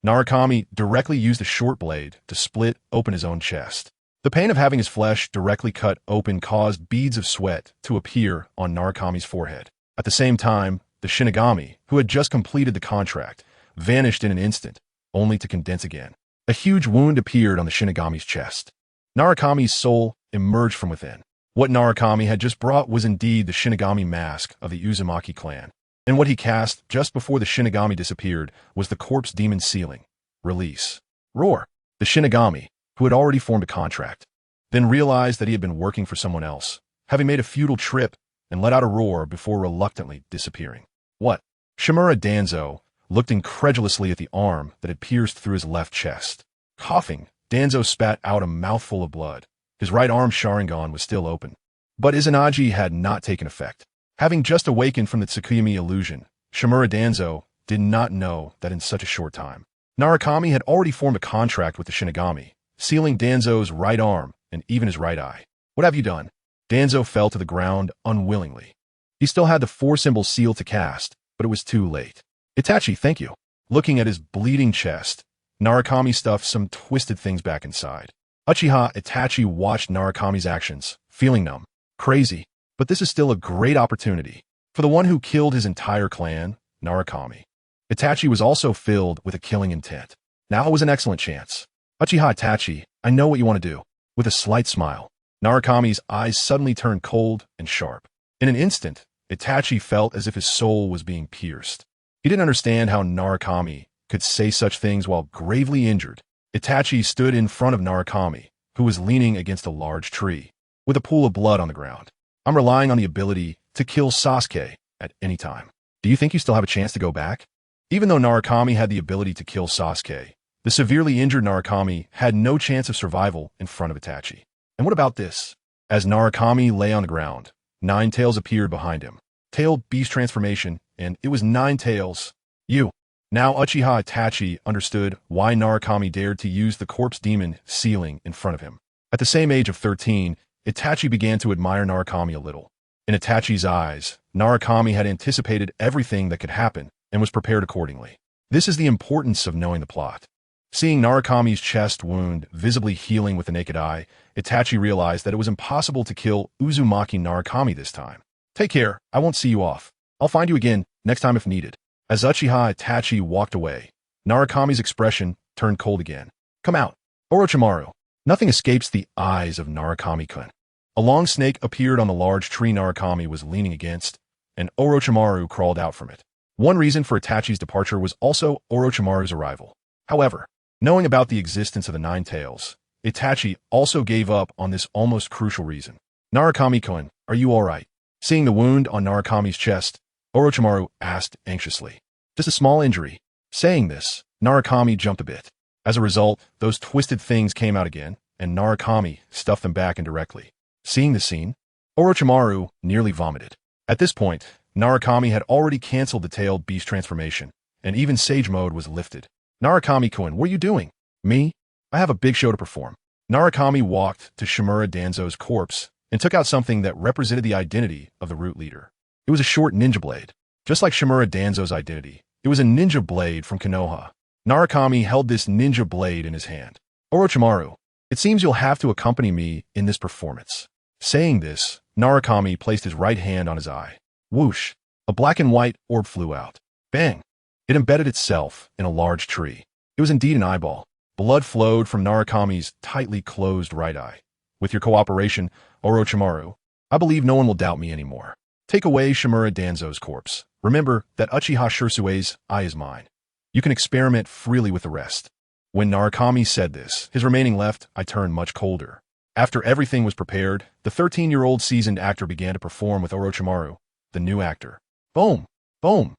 Narukami directly used the short blade to split open his own chest. The pain of having his flesh directly cut open caused beads of sweat to appear on Narukami's forehead. At the same time, the Shinigami, who had just completed the contract, vanished in an instant, only to condense again. A huge wound appeared on the Shinigami's chest. Narukami's soul emerged from within. What Narukami had just brought was indeed the Shinigami mask of the Uzumaki clan. And what he cast just before the Shinigami disappeared was the corpse demon sealing. Release. Roar. The Shinigami, who had already formed a contract, then realized that he had been working for someone else, having made a futile trip, and let out a roar before reluctantly disappearing. What? Shimura Danzo looked incredulously at the arm that had pierced through his left chest. Coughing, Danzo spat out a mouthful of blood. His right arm Sharingan was still open. But Izanagi had not taken effect. Having just awakened from the Tsukimi illusion, Shimura Danzo did not know that in such a short time, Narukami had already formed a contract with the Shinigami, sealing Danzo's right arm and even his right eye. What have you done? Danzo fell to the ground unwillingly. He still had the 4-symbol seal to cast, but it was too late. Itachi, thank you. Looking at his bleeding chest, Narukami stuffed some twisted things back inside. Uchiha Itachi watched Narukami's actions, feeling numb. Crazy, but this is still a great opportunity. For the one who killed his entire clan, Narukami. Itachi was also filled with a killing intent. Now was an excellent chance. Uchiha Itachi, I know what you want to do. With a slight smile, Narukami's eyes suddenly turned cold and sharp. In an instant, Itachi felt as if his soul was being pierced. He didn't understand how Narukami could say such things while gravely injured. Itachi stood in front of Narukami, who was leaning against a large tree, with a pool of blood on the ground. I'm relying on the ability to kill Sasuke at any time. Do you think you still have a chance to go back? Even though Narukami had the ability to kill Sasuke, the severely injured Narukami had no chance of survival in front of Itachi. And what about this? As Narukami lay on the ground, 9 tails appeared behind him. Tail beast transformation, and it was 9 tails. You. Now Uchiha Itachi understood why Narukami dared to use the corpse demon sealing in front of him. At the same age of 13, Itachi began to admire Narukami a little. In Itachi's eyes, Narukami had anticipated everything that could happen and was prepared accordingly. This is the importance of knowing the plot. Seeing Narukami's chest wound visibly healing with the naked eye, Itachi realized that it was impossible to kill Uzumaki Narukami this time. Take care, I won't see you off. I'll find you again, next time if needed. As Uchiha Itachi walked away, Narukami's expression turned cold again. Come out. Orochimaru. Nothing escapes the eyes of Narukami-kun. A long snake appeared on the large tree Narukami was leaning against, and Orochimaru crawled out from it. One reason for Itachi's departure was also Orochimaru's arrival. However, knowing about the existence of the 9 tails, Itachi also gave up on this almost crucial reason. Narukami-kun, are you alright? Seeing the wound on Narukami's chest, Orochimaru asked anxiously. Just a small injury. Saying this, Narukami jumped a bit. As a result, those twisted things came out again, and Narukami stuffed them back indirectly. Seeing the scene, Orochimaru nearly vomited. At this point, Narukami had already cancelled the tailed beast transformation, and even Sage Mode was lifted. Narukami-kun, what are you doing? Me? I have a big show to perform. Narukami walked to Shimura Danzo's corpse and took out something that represented the identity of the root leader. It was a short ninja blade. Just like Shimura Danzo's identity, it was a ninja blade from Konoha. Narukami held this ninja blade in his hand. Orochimaru, it seems you'll have to accompany me in this performance. Saying this, Narukami placed his right hand on his eye. Whoosh! A black and white orb flew out. Bang! It embedded itself in a large tree. It was indeed an eyeball. Blood flowed from Narukami's tightly closed right eye. With your cooperation, Orochimaru, I believe no one will doubt me anymore. Take away Shimura Danzo's corpse. Remember that Uchiha Shursue's eye is mine. You can experiment freely with the rest. When Narukami said this, his remaining left eye turned much colder. After everything was prepared, the 13-year-old seasoned actor began to perform with Orochimaru, the new actor. Boom! Boom!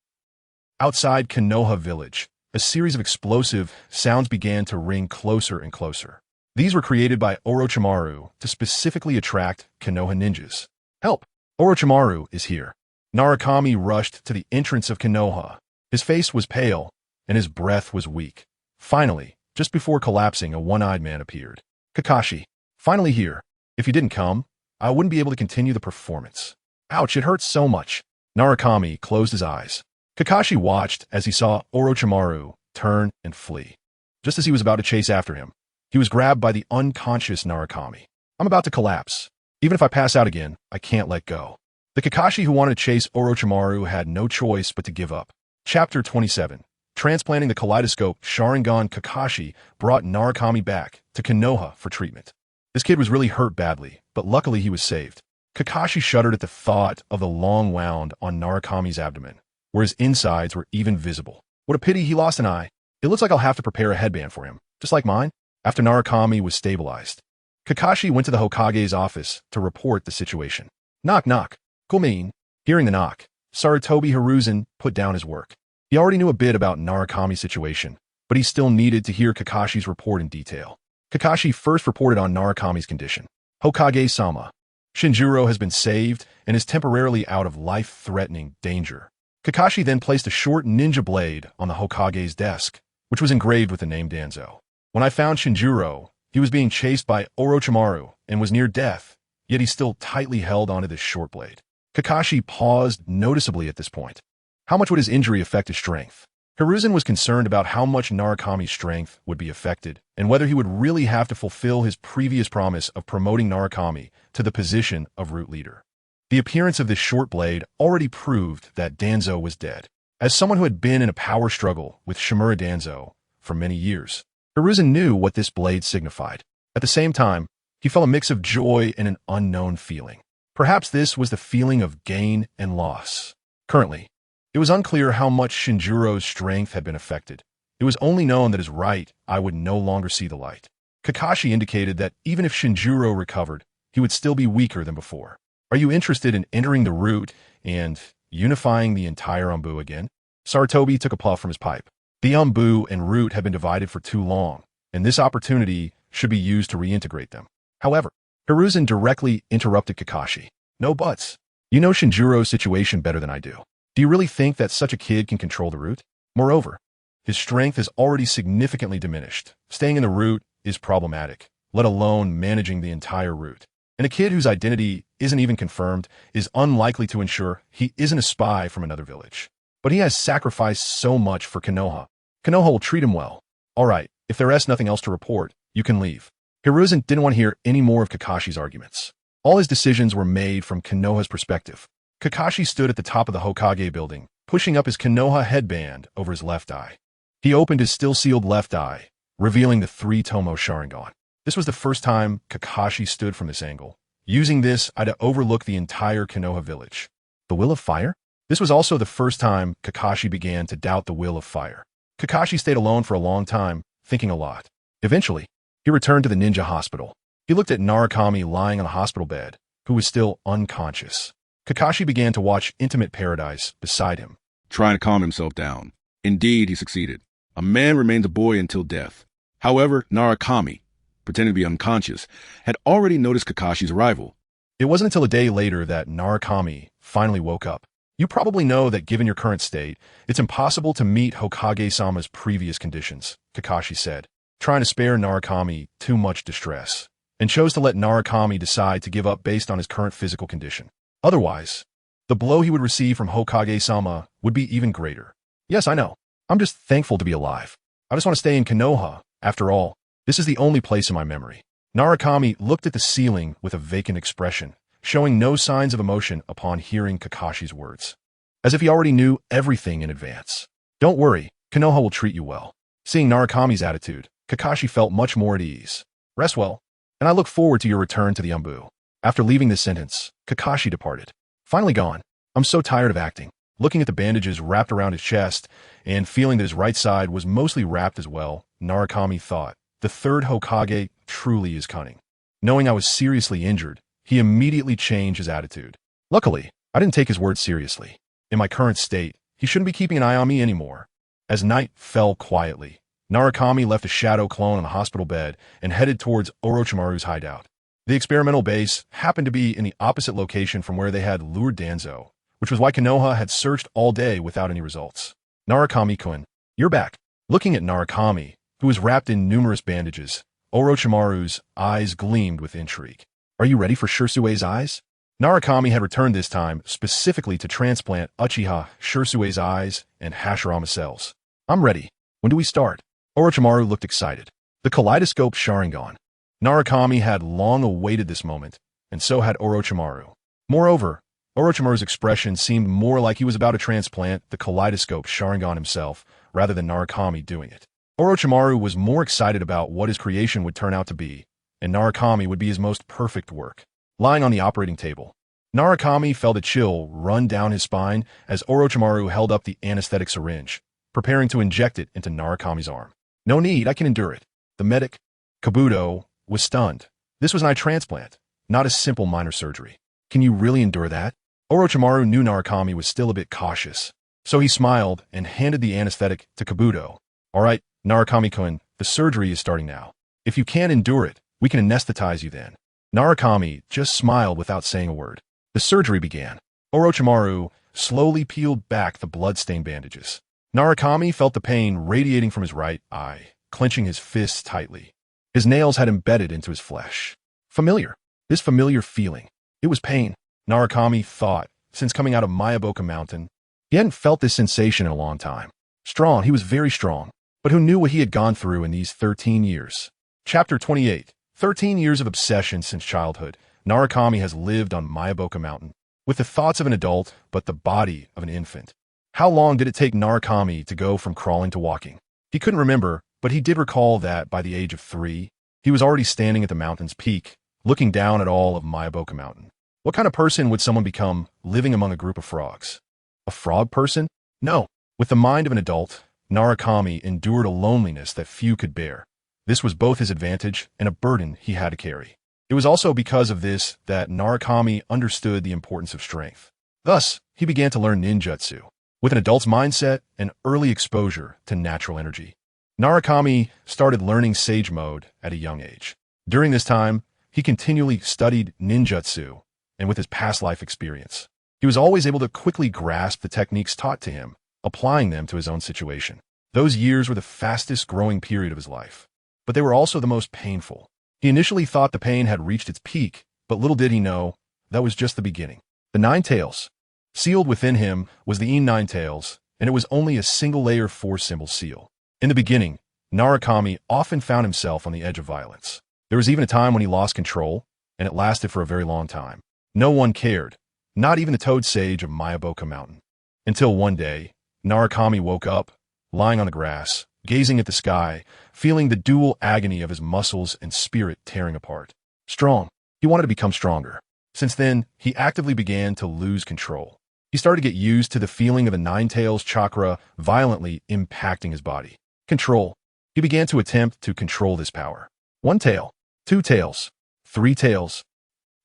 Outside Konoha village, a series of explosive sounds began to ring closer and closer. These were created by Orochimaru to specifically attract Konoha ninjas. Help! Orochimaru is here. Narukami rushed to the entrance of Konoha. His face was pale, and his breath was weak. Finally, just before collapsing, a one-eyed man appeared. Kakashi, finally here. If you didn't come, I wouldn't be able to continue the performance. Ouch, it hurts so much. Narukami closed his eyes. Kakashi watched as he saw Orochimaru turn and flee. Just as he was about to chase after him, he was grabbed by the unconscious Narukami. I'm about to collapse. Even if I pass out again, I can't let go. The Kakashi who wanted to chase Orochimaru had no choice but to give up. Chapter 27. Transplanting the kaleidoscope, Sharingan Kakashi brought Narukami back to Konoha for treatment. This kid was really hurt badly, but luckily he was saved. Kakashi shuddered at the thought of the long wound on Narukami's abdomen, where his insides were even visible. What a pity he lost an eye. It looks like I'll have to prepare a headband for him, just like mine. After Narukami was stabilized, Kakashi went to the Hokage's office to report the situation. Knock knock. Kumin. Hearing the knock, Sarutobi Hiruzen put down his work. He already knew a bit about Narukami's situation, but he still needed to hear Kakashi's report in detail. Kakashi first reported on Narukami's condition. Hokage-sama. Shinjiro has been saved and is temporarily out of life-threatening danger. Kakashi then placed a short ninja blade on the Hokage's desk, which was engraved with the name Danzo. When I found Shinjiro, he was being chased by Orochimaru and was near death, yet he still tightly held onto this short blade. Kakashi paused noticeably at this point. How much would his injury affect his strength? Hiruzen was concerned about how much Narukami's strength would be affected and whether he would really have to fulfill his previous promise of promoting Narukami to the position of root leader. The appearance of this short blade already proved that Danzo was dead. As someone who had been in a power struggle with Shimura Danzo for many years, Hiruzen knew what this blade signified. At the same time, he felt a mix of joy and an unknown feeling. Perhaps this was the feeling of gain and loss. Currently, it was unclear how much Shinjiro's strength had been affected. It was only known that his right eye would no longer see the light. Kakashi indicated that even if Shinjiro recovered, he would still be weaker than before. Are you interested in entering the root and unifying the entire Umbu again? Sarutobi took a puff from his pipe. The Umbu and root had been divided for too long, and this opportunity should be used to reintegrate them. However, Hiruzen directly interrupted Kakashi. No buts. You know Shinjiro's situation better than I do. Do you really think that such a kid can control the root? Moreover, his strength is already significantly diminished. Staying in the root is problematic, let alone managing the entire root. And a kid whose identity isn't even confirmed is unlikely to ensure he isn't a spy from another village. But he has sacrificed so much for Konoha. Konoha will treat him well. All right, if there is nothing else to report, you can leave. Hiruzen didn't want to hear any more of Kakashi's arguments. All his decisions were made from Konoha's perspective. Kakashi stood at the top of the Hokage building, pushing up his Konoha headband over his left eye. He opened his still-sealed left eye, revealing the three-tomo Sharingan. This was the first time Kakashi stood from this angle, using this eye to overlook the entire Konoha village. The will of fire? This was also the first time Kakashi began to doubt the will of fire. Kakashi stayed alone for a long time, thinking a lot. Eventually, he returned to the ninja hospital. He looked at Narukami lying on the hospital bed, who was still unconscious. Kakashi began to watch Intimate Paradise beside him, trying to calm himself down. Indeed, he succeeded. A man remains a boy until death. However, Narukami, pretending to be unconscious, had already noticed Kakashi's arrival. It wasn't until a day later that Narukami finally woke up. You probably know that given your current state, it's impossible to meet Hokage-sama's previous conditions, Kakashi said, trying to spare Narukami too much distress, and chose to let Narukami decide to give up based on his current physical condition. Otherwise, the blow he would receive from Hokage-sama would be even greater. Yes, I know. I'm just thankful to be alive. I just want to stay in Konoha. After all, this is the only place in my memory. Narukami looked at the ceiling with a vacant expression, showing no signs of emotion upon hearing Kakashi's words, as if he already knew everything in advance. Don't worry, Konoha will treat you well. Seeing Narukami's attitude, Kakashi felt much more at ease. Rest well, and I look forward to your return to the Umbu. After leaving this sentence, Kakashi departed. Finally gone. I'm so tired of acting. Looking at the bandages wrapped around his chest and feeling that his right side was mostly wrapped as well, Narukami thought, the third Hokage truly is cunning. Knowing I was seriously injured, he immediately changed his attitude. Luckily, I didn't take his words seriously. In my current state, he shouldn't be keeping an eye on me anymore. As night fell quietly, Narukami left a shadow clone on the hospital bed and headed towards Orochimaru's hideout. The experimental base happened to be in the opposite location from where they had lured Danzo, which was why Konoha had searched all day without any results. Narukami-kun, you're back. Looking at Narukami, who was wrapped in numerous bandages, Orochimaru's eyes gleamed with intrigue. Are you ready for Shursue's eyes? Narukami had returned this time specifically to transplant Uchiha Shursue's eyes and Hashirama cells. I'm ready. When do we start? Orochimaru looked excited. The kaleidoscope Sharingan. Narukami had long awaited this moment, and so had Orochimaru. Moreover, Orochimaru's expression seemed more like he was about to transplant the kaleidoscope Sharingan himself, rather than Narukami doing it. Orochimaru was more excited about what his creation would turn out to be, and Narukami would be his most perfect work. Lying on the operating table, Narukami felt a chill run down his spine as Orochimaru held up the anesthetic syringe, preparing to inject it into Narukami's arm. No need, I can endure it. The medic, Kabuto, was stunned. This was an eye transplant, not a simple minor surgery. Can you really endure that? Orochimaru knew Narukami was still a bit cautious, so he smiled and handed the anesthetic to Kabuto. All right, Narukami-kun, the surgery is starting now. If you can't endure it, we can anesthetize you then. Narukami just smiled without saying a word. The surgery began. Orochimaru slowly peeled back the blood-stained bandages. Narukami felt the pain radiating from his right eye, clenching his fists tightly. His nails had embedded into his flesh. Familiar. This familiar feeling. It was pain, Narukami thought, since coming out of Myoboku Mountain. He hadn't felt this sensation in a long time. Strong, he was very strong. But who knew what he had gone through in these 13 years? Chapter 28. 13 years of obsession since childhood. Narukami has lived on Myoboku Mountain, with the thoughts of an adult, but the body of an infant. How long did it take Narukami to go from crawling to walking? He couldn't remember, but he did recall that by the age of 3, he was already standing at the mountain's peak, looking down at all of Myoboku Mountain. What kind of person would someone become living among a group of frogs? A frog person? No. With the mind of an adult, Narukami endured a loneliness that few could bear. This was both his advantage and a burden he had to carry. It was also because of this that Narukami understood the importance of strength. Thus, he began to learn ninjutsu, with an adult's mindset and early exposure to natural energy. Narukami started learning Sage Mode at a young age. During this time, he continually studied ninjutsu, and with his past life experience, he was always able to quickly grasp the techniques taught to him, applying them to his own situation. Those years were the fastest growing period of his life, but they were also the most painful. He initially thought the pain had reached its peak, but little did he know, that was just the beginning. The Nine Tails. Sealed within him was the Nine Tails, and it was only a single-layer four-symbol seal. In the beginning, Narukami often found himself on the edge of violence. There was even a time when he lost control, and it lasted for a very long time. No one cared, not even the Toad Sage of Myoboku Mountain. Until one day, Narukami woke up, lying on the grass, gazing at the sky, feeling the dual agony of his muscles and spirit tearing apart. Strong. He wanted to become stronger. Since then, he actively began to lose control. He started to get used to the feeling of the Nine Tails chakra violently impacting his body. Control. He began to attempt to control this power. 1 tail, 2 tails, 3 tails.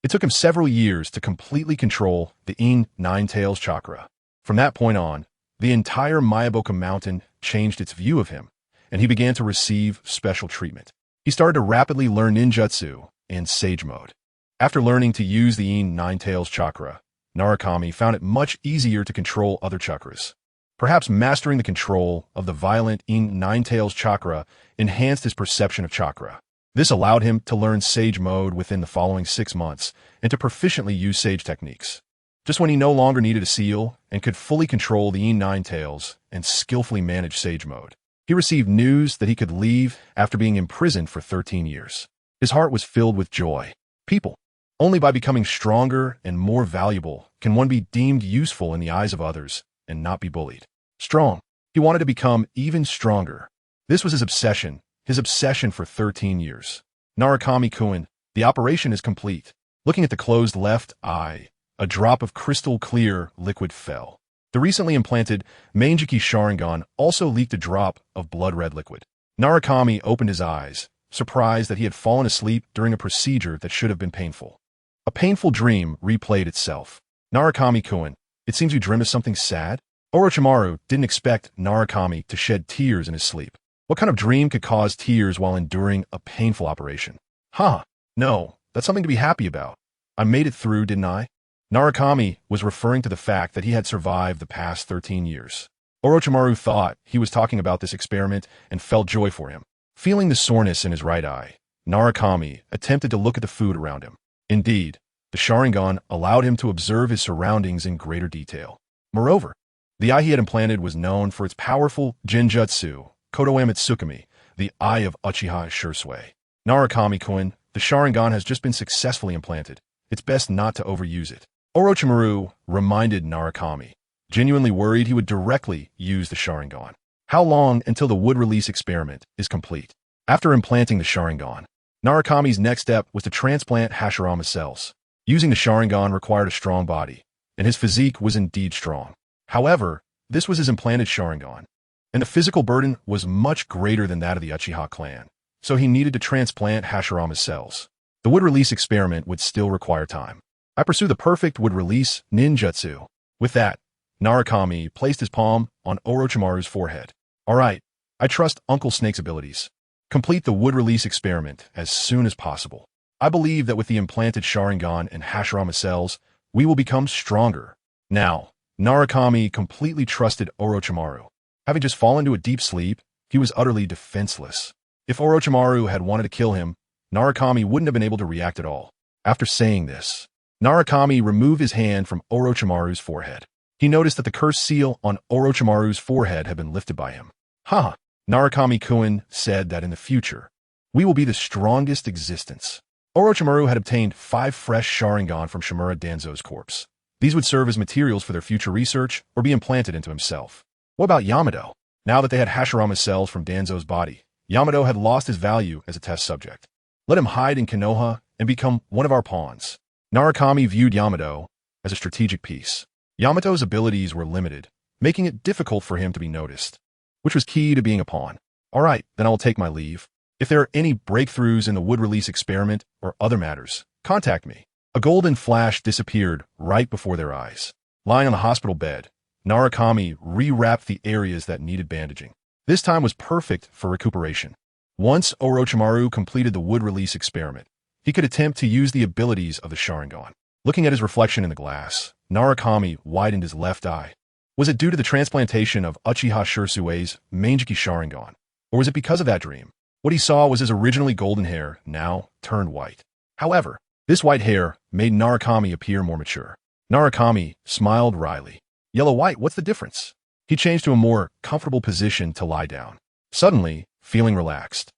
It took him several years to completely control the Nine Tails chakra. From that point on, the entire Myoboku Mountain changed its view of him, and he began to receive special treatment. He started to rapidly learn ninjutsu and Sage Mode. After learning to use the Nine Tails chakra, Narukami found it much easier to control other chakras. Perhaps mastering the control of the violent Nine Tails chakra enhanced his perception of chakra. This allowed him to learn Sage Mode within the following 6 months and to proficiently use Sage techniques. Just when he no longer needed a seal and could fully control the Nine Tails and skillfully manage Sage Mode, he received news that he could leave after being imprisoned for 13 years. His heart was filled with joy. People. Only by becoming stronger and more valuable can one be deemed useful in the eyes of others and not be bullied. Strong. He wanted to become even stronger. This was his obsession for 13 years. Narukami-kun, the operation is complete. Looking at the closed left eye, a drop of crystal clear liquid fell. The recently implanted Manjiki Sharingan also leaked a drop of blood-red liquid. Narukami opened his eyes, surprised that he had fallen asleep during a procedure that should have been painful. A painful dream replayed itself. Narukami-kun, it seems you dreamt of something sad? Orochimaru didn't expect Narukami to shed tears in his sleep. What kind of dream could cause tears while enduring a painful operation? Huh, no, that's something to be happy about. I made it through, didn't I? Narukami was referring to the fact that he had survived the past 13 years. Orochimaru thought he was talking about this experiment and felt joy for him. Feeling the soreness in his right eye, Narukami attempted to look at the food around him. Indeed, the Sharingan allowed him to observe his surroundings in greater detail. Moreover, the eye he had implanted was known for its powerful Genjutsu, Kodoe Mitsukami, the eye of Uchiha Shursui. Narukami-kun, the Sharingan has just been successfully implanted. It's best not to overuse it. Orochimaru reminded Narukami, genuinely worried he would directly use the Sharingan. How long until the wood release experiment is complete? After implanting the Sharingan, Narukami's next step was to transplant Hashirama cells. Using the Sharingan required a strong body, and his physique was indeed strong. However, this was his implanted Sharingan, and the physical burden was much greater than that of the Uchiha clan, so he needed to transplant Hashirama's cells. The wood release experiment would still require time. I pursue the perfect wood release ninjutsu. With that, Narukami placed his palm on Orochimaru's forehead. All right, I trust Uncle Snake's abilities. Complete the wood release experiment as soon as possible. I believe that with the implanted Sharingan and Hashirama cells, we will become stronger. Now, Narukami completely trusted Orochimaru. Having just fallen to a deep sleep, he was utterly defenseless. If Orochimaru had wanted to kill him, Narukami wouldn't have been able to react at all. After saying this, Narukami removed his hand from Orochimaru's forehead. He noticed that the cursed seal on Orochimaru's forehead had been lifted by him. Ha! Narukami-kun said that in the future, we will be the strongest existence. Orochimaru had obtained 5 fresh Sharingan from Shimura Danzo's corpse. These would serve as materials for their future research or be implanted into himself. What about Yamato? Now that they had Hashirama cells from Danzo's body, Yamato had lost his value as a test subject. Let him hide in Konoha and become one of our pawns. Narukami viewed Yamato as a strategic piece. Yamato's abilities were limited, making it difficult for him to be noticed, which was key to being a pawn. All right, then I will take my leave. If there are any breakthroughs in the wood release experiment or other matters, contact me. A golden flash disappeared right before their eyes. Lying on the hospital bed, Narukami rewrapped the areas that needed bandaging. This time was perfect for recuperation. Once Orochimaru completed the wood release experiment, he could attempt to use the abilities of the Sharingan. Looking at his reflection in the glass, Narukami widened his left eye. Was it due to the transplantation of Uchiha Shursui's Manjiki Sharingan, or was it because of that dream? What he saw was his originally golden hair, now turned white. However, this white hair made Narukami appear more mature. Narukami smiled wryly. Yellow-white, what's the difference? He changed to a more comfortable position to lie down. Suddenly, feeling relaxed,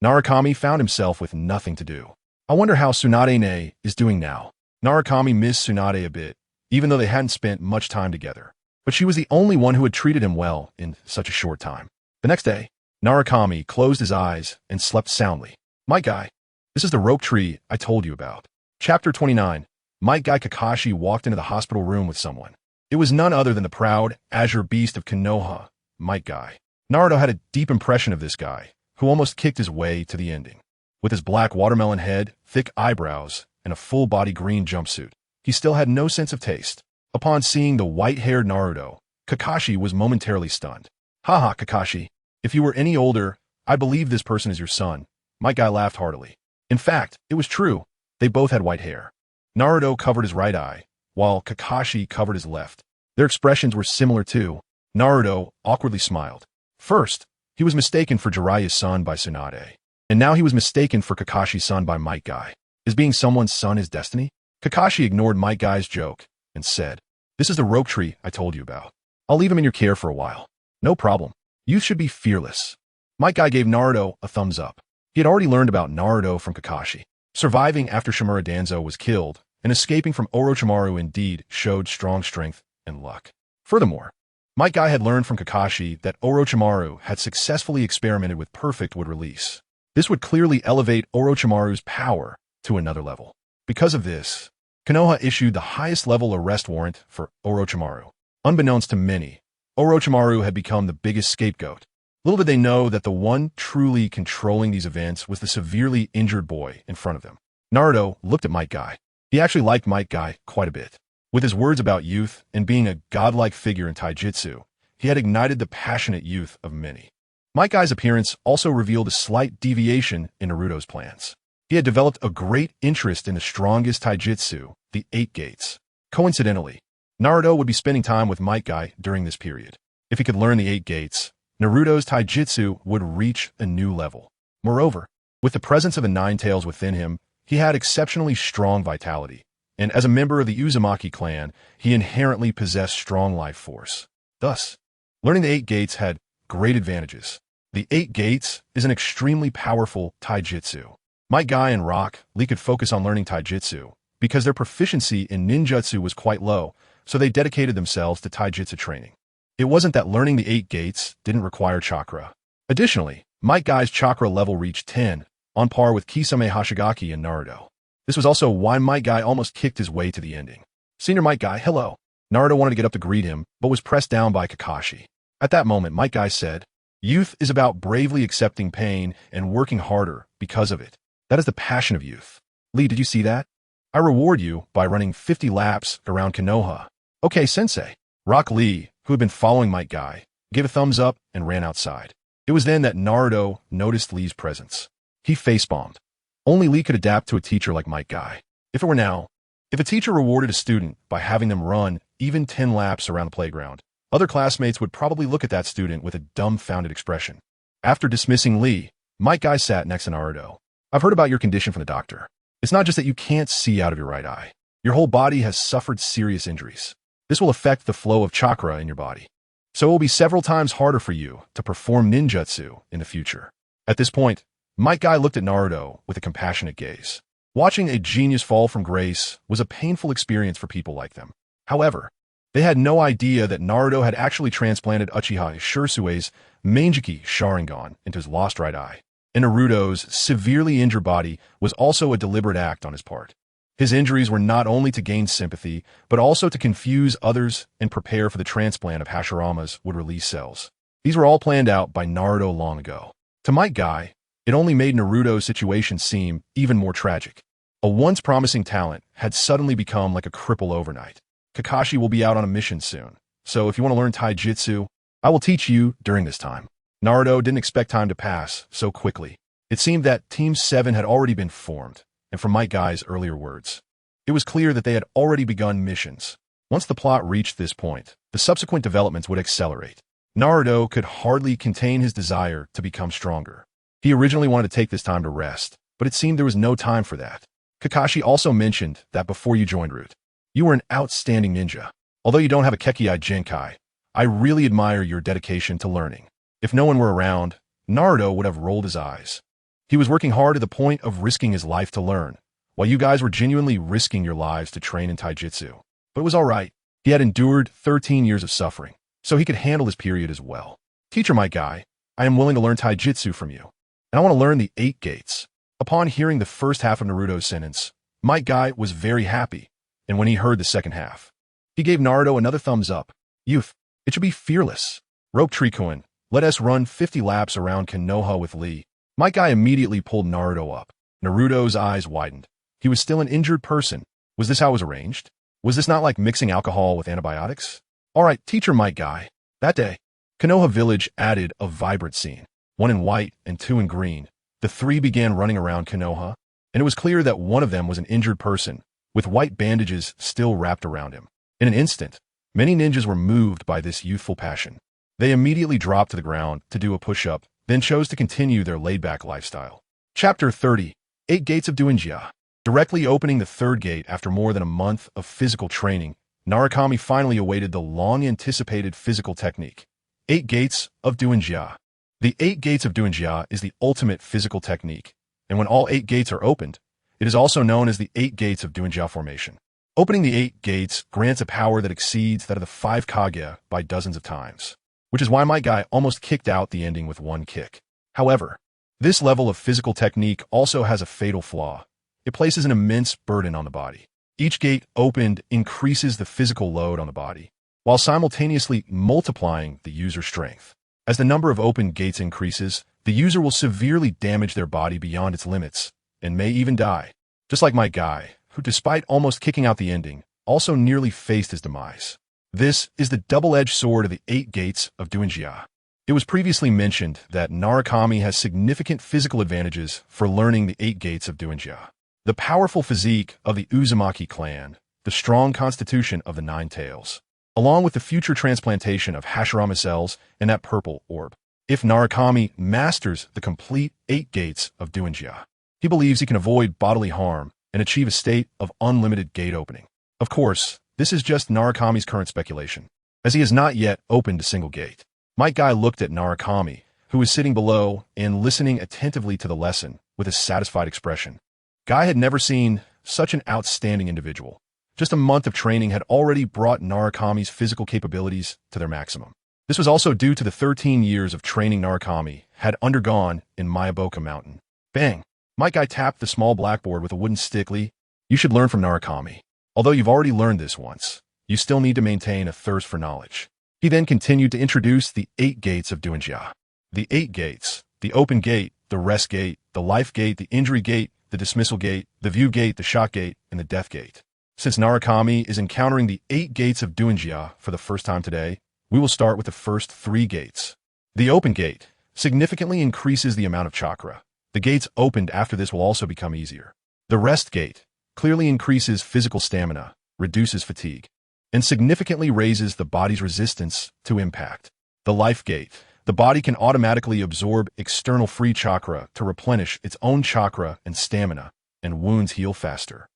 Narukami found himself with nothing to do. I wonder how Tsunade is doing now. Narukami missed Tsunade a bit, even though they hadn't spent much time together. But she was the only one who had treated him well in such a short time. The next day, Narukami closed his eyes and slept soundly. Might Guy, this is the rope tree I told you about. Chapter 29. Might Guy Kakashi walked into the hospital room with someone. It was none other than the proud, azure beast of Konoha, Might Guy. Naruto had a deep impression of this guy, who almost kicked his way to the ending. With his black watermelon head, thick eyebrows, and a full-body green jumpsuit, he still had no sense of taste. Upon seeing the white-haired Naruto, Kakashi was momentarily stunned. Haha, Kakashi, if you were any older, I believe this person is your son. Might Guy laughed heartily. In fact, it was true. They both had white hair. Naruto covered his right eye, while Kakashi covered his left. Their expressions were similar too. Naruto awkwardly smiled. First, he was mistaken for Jiraiya's son by Tsunade, and now he was mistaken for Kakashi's son by Might Guy. Is being someone's son his destiny? Kakashi ignored Might Guy's joke and said, "This is the rope tree I told you about. I'll leave him in your care for a while." "No problem. Youth should be fearless." Might Guy gave Naruto a thumbs up. He had already learned about Naruto from Kakashi. Surviving after Shimura Danzo was killed and escaping from Orochimaru indeed showed strong strength and luck. Furthermore, Might Guy had learned from Kakashi that Orochimaru had successfully experimented with perfect wood release. This would clearly elevate Orochimaru's power to another level. Because of this, Konoha issued the highest level arrest warrant for Orochimaru. Unbeknownst to many, Orochimaru had become the biggest scapegoat. Little did they know that the one truly controlling these events was the severely injured boy in front of them. Naruto looked at Might Guy. He actually liked Might Guy quite a bit. With his words about youth and being a godlike figure in taijutsu, he had ignited the passionate youth of many. Might Guy's appearance also revealed a slight deviation in Naruto's plans. He had developed a great interest in the strongest taijutsu, the Eight Gates. Coincidentally, Naruto would be spending time with Might Guy during this period. If he could learn the Eight Gates, Naruto's taijutsu would reach a new level. Moreover, with the presence of the Nine Tails within him, he had exceptionally strong vitality, and as a member of the Uzumaki clan, he inherently possessed strong life force. Thus, learning the Eight Gates had great advantages. The Eight Gates is an extremely powerful taijutsu. Might Guy and Lee could focus on learning taijutsu because their proficiency in ninjutsu was quite low, so they dedicated themselves to taijutsu training. It wasn't that learning the Eight Gates didn't require chakra. Additionally, Might Guy's chakra level reached 10, on par with Kisame Hashigaki and Naruto. This was also why Might Guy almost kicked his way to the ending. Senior Might Guy, hello. Naruto wanted to get up to greet him, but was pressed down by Kakashi. At that moment, Might Guy said, "Youth is about bravely accepting pain and working harder because of it. That is the passion of youth." Lee, did you see that? I reward you by running 50 laps around Konoha. Okay, sensei. Lee, who had been following Might Guy, gave a thumbs up and ran outside. It was then that Naruto noticed Lee's presence. He facepalmed. Only Lee could adapt to a teacher like Might Guy. If it were now, if a teacher rewarded a student by having them run even 10 laps around the playground, other classmates would probably look at that student with a dumbfounded expression. After dismissing Lee, Might Guy sat next to Naruto. "I've heard about your condition from the doctor. It's not just that you can't see out of your right eye. Your whole body has suffered serious injuries. This will affect the flow of chakra in your body. So it will be several times harder for you to perform ninjutsu in the future." At this point, Might Guy looked at Naruto with a compassionate gaze. Watching a genius fall from grace was a painful experience for people like them. However, they had no idea that Naruto had actually transplanted Uchiha Shursue's Manjiki Sharingan into his lost right eye. And Naruto's severely injured body was also a deliberate act on his part. His injuries were not only to gain sympathy, but also to confuse others and prepare for the transplant of Hashirama's would-release cells. These were all planned out by Naruto long ago. To Might Guy, it only made Naruto's situation seem even more tragic. A once promising talent had suddenly become like a cripple overnight. Kakashi will be out on a mission soon, so if you want to learn taijutsu, I will teach you during this time. Naruto didn't expect time to pass so quickly. It seemed that Team 7 had already been formed, and from Might Guy's earlier words, it was clear that they had already begun missions. Once the plot reached this point, the subsequent developments would accelerate. Naruto could hardly contain his desire to become stronger. He originally wanted to take this time to rest, but it seemed there was no time for that. Kakashi also mentioned that before you joined Root, you were an outstanding ninja. Although you don't have a Kekkei Genkai, I really admire your dedication to learning. If no one were around, Naruto would have rolled his eyes. He was working hard to the point of risking his life to learn, while you guys were genuinely risking your lives to train in taijutsu. But it was all right. He had endured 13 years of suffering, so he could handle this period as well. Teacher Might Guy, I am willing to learn taijutsu from you, and I want to learn the 8 Gates. Upon hearing the first half of Naruto's sentence, Might Guy was very happy, and when he heard the second half, he gave Naruto another thumbs up. Youth, it should be fearless. Rope Trikuin, let us run 50 laps around Konoha with Lee. Might Guy immediately pulled Naruto up. Naruto's eyes widened. He was still an injured person. Was this how it was arranged? Was this not like mixing alcohol with antibiotics? All right, teacher Might Guy. That day, Konoha Village added a vibrant scene. 1 in white and 2 in green. The 3 began running around Konoha, and it was clear that one of them was an injured person, with white bandages still wrapped around him. In an instant, many ninjas were moved by this youthful passion. They immediately dropped to the ground to do a push-up, then chose to continue their laid-back lifestyle. Chapter 30, 8 Gates of Duinjia. Directly opening the 3rd gate after more than a month of physical training, Narukami finally awaited the long-anticipated physical technique. 8 Gates of Duinjia. The 8 Gates of Duinjia is the ultimate physical technique, and when all 8 gates are opened, it is also known as the 8 Gates of Duinjia formation. Opening the 8 gates grants a power that exceeds that of the 5 Kage by dozens of times, which is why Might Guy almost kicked out the ending with 1 kick. However, this level of physical technique also has a fatal flaw. It places an immense burden on the body. Each gate opened increases the physical load on the body, while simultaneously multiplying the user's strength. As the number of open gates increases, the user will severely damage their body beyond its limits, and may even die. Just like Might Guy, who despite almost kicking out the ending, also nearly faced his demise. This is the double-edged sword of the 8 Gates of Duinjia. It was previously mentioned that Narukami has significant physical advantages for learning the 8 gates of Doujin. The powerful physique of the Uzumaki clan, the strong constitution of the Nine Tails, along with the future transplantation of Hashirama cells and that purple orb. If Narukami masters the complete 8 gates of Doujin, he believes he can avoid bodily harm and achieve a state of unlimited gate opening. Of course, this is just Narukami's current speculation, as he has not yet opened a single gate. Might Guy looked at Narukami, who was sitting below and listening attentively to the lesson with a satisfied expression. Guy had never seen such an outstanding individual. Just a month of training had already brought Narukami's physical capabilities to their maximum. This was also due to the 13 years of training Narukami had undergone in Myoboku Mountain. Bang! Might Guy tapped the small blackboard with a wooden stick. Lee, you should learn from Narukami. Although you've already learned this once, you still need to maintain a thirst for knowledge. He then continued to introduce the 8 gates of Doujin. The 8 gates, the open gate, the rest gate, the life gate, the injury gate, the dismissal gate, the view gate, the shock gate, and the death gate. Since Narukami is encountering the 8 gates of Doujin for the first time today, we will start with the first 3 gates. The open gate significantly increases the amount of chakra. The gates opened after this will also become easier. The rest gate clearly increases physical stamina, reduces fatigue, and significantly raises the body's resistance to impact. The life gate, the body can automatically absorb external free chakra to replenish its own chakra and stamina, and wounds heal faster.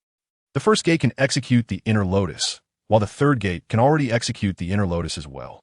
The first gate can execute the inner lotus, while the third gate can already execute the inner lotus as well.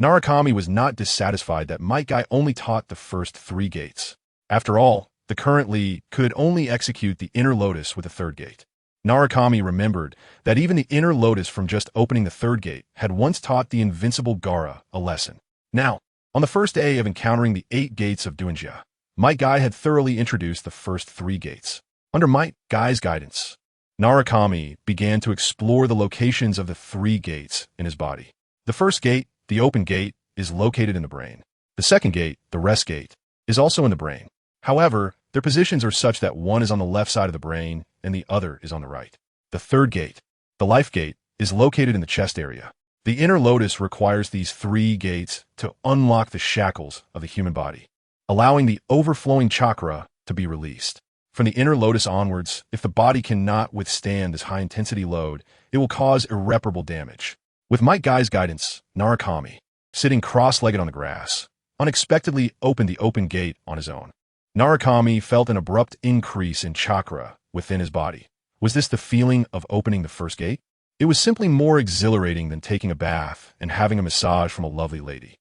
Narukami was not dissatisfied that Might Guy only taught the first 3 gates. After all, the current Lee could only execute the inner lotus with the third gate. Narukami remembered that even the inner lotus from just opening the third gate had once taught the invincible Gaara a lesson. Now, on the first day of encountering the 8 gates of Doujin, Might Guy had thoroughly introduced the first 3 gates. Under Might Guy's guidance, Narukami began to explore the locations of the 3 gates in his body. The first gate, the open gate, is located in the brain. The second gate, the rest gate, is also in the brain. However, their positions are such that one is on the left side of the brain and the other is on the right. The third gate, the life gate, is located in the chest area. The inner lotus requires these 3 gates to unlock the shackles of the human body, allowing the overflowing chakra to be released. From the inner lotus onwards, if the body cannot withstand this high-intensity load, it will cause irreparable damage. With Might Guy's guidance, Narukami, sitting cross-legged on the grass, unexpectedly opened the open gate on his own. Narukami felt an abrupt increase in chakra within his body. Was this the feeling of opening the first gate? It was simply more exhilarating than taking a bath and having a massage from a lovely lady.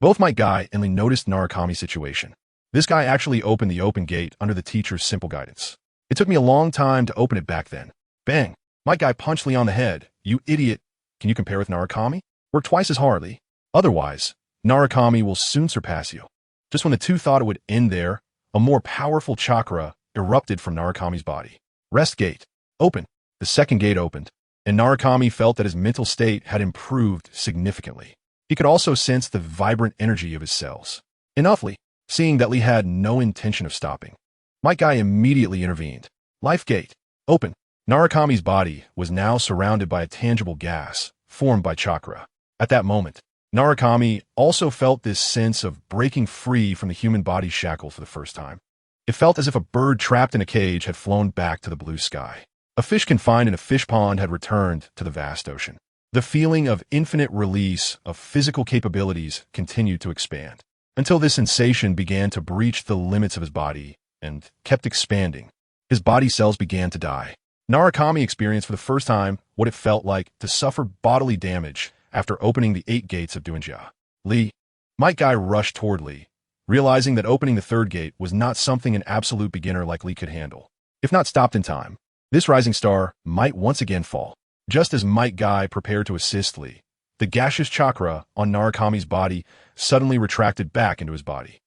Both Might Guy and Lee noticed Narukami's situation. This guy actually opened the open gate under the teacher's simple guidance. It took me a long time to open it back then. Bang! Might Guy punched Lee on the head. You idiot! Can you compare with Narukami? Work twice as hard, Lee. Otherwise, Narukami will soon surpass you. Just when the two thought it would end there, a more powerful chakra erupted from Narukami's body. Rest gate. Open. The second gate opened, and Narukami felt that his mental state had improved significantly. He could also sense the vibrant energy of his cells. Enoughly, seeing that Lee had no intention of stopping, Might Guy immediately intervened. Life gate. Open. Narukami's body was now surrounded by a tangible gas formed by chakra. At that moment, Narukami also felt this sense of breaking free from the human body's shackles for the first time. It felt as if a bird trapped in a cage had flown back to the blue sky. A fish confined in a fish pond had returned to the vast ocean. The feeling of infinite release of physical capabilities continued to expand, until this sensation began to breach the limits of his body and kept expanding. His body cells began to die. Narukami experienced for the first time what it felt like to suffer bodily damage after opening the 8 gates of Doujin. Lee. Might Guy rushed toward Lee, realizing that opening the third gate was not something an absolute beginner like Lee could handle. If not stopped in time, this rising star might once again fall. Just as Might Guy prepared to assist Lee, the gaseous chakra on Narukami's body suddenly retracted back into his body.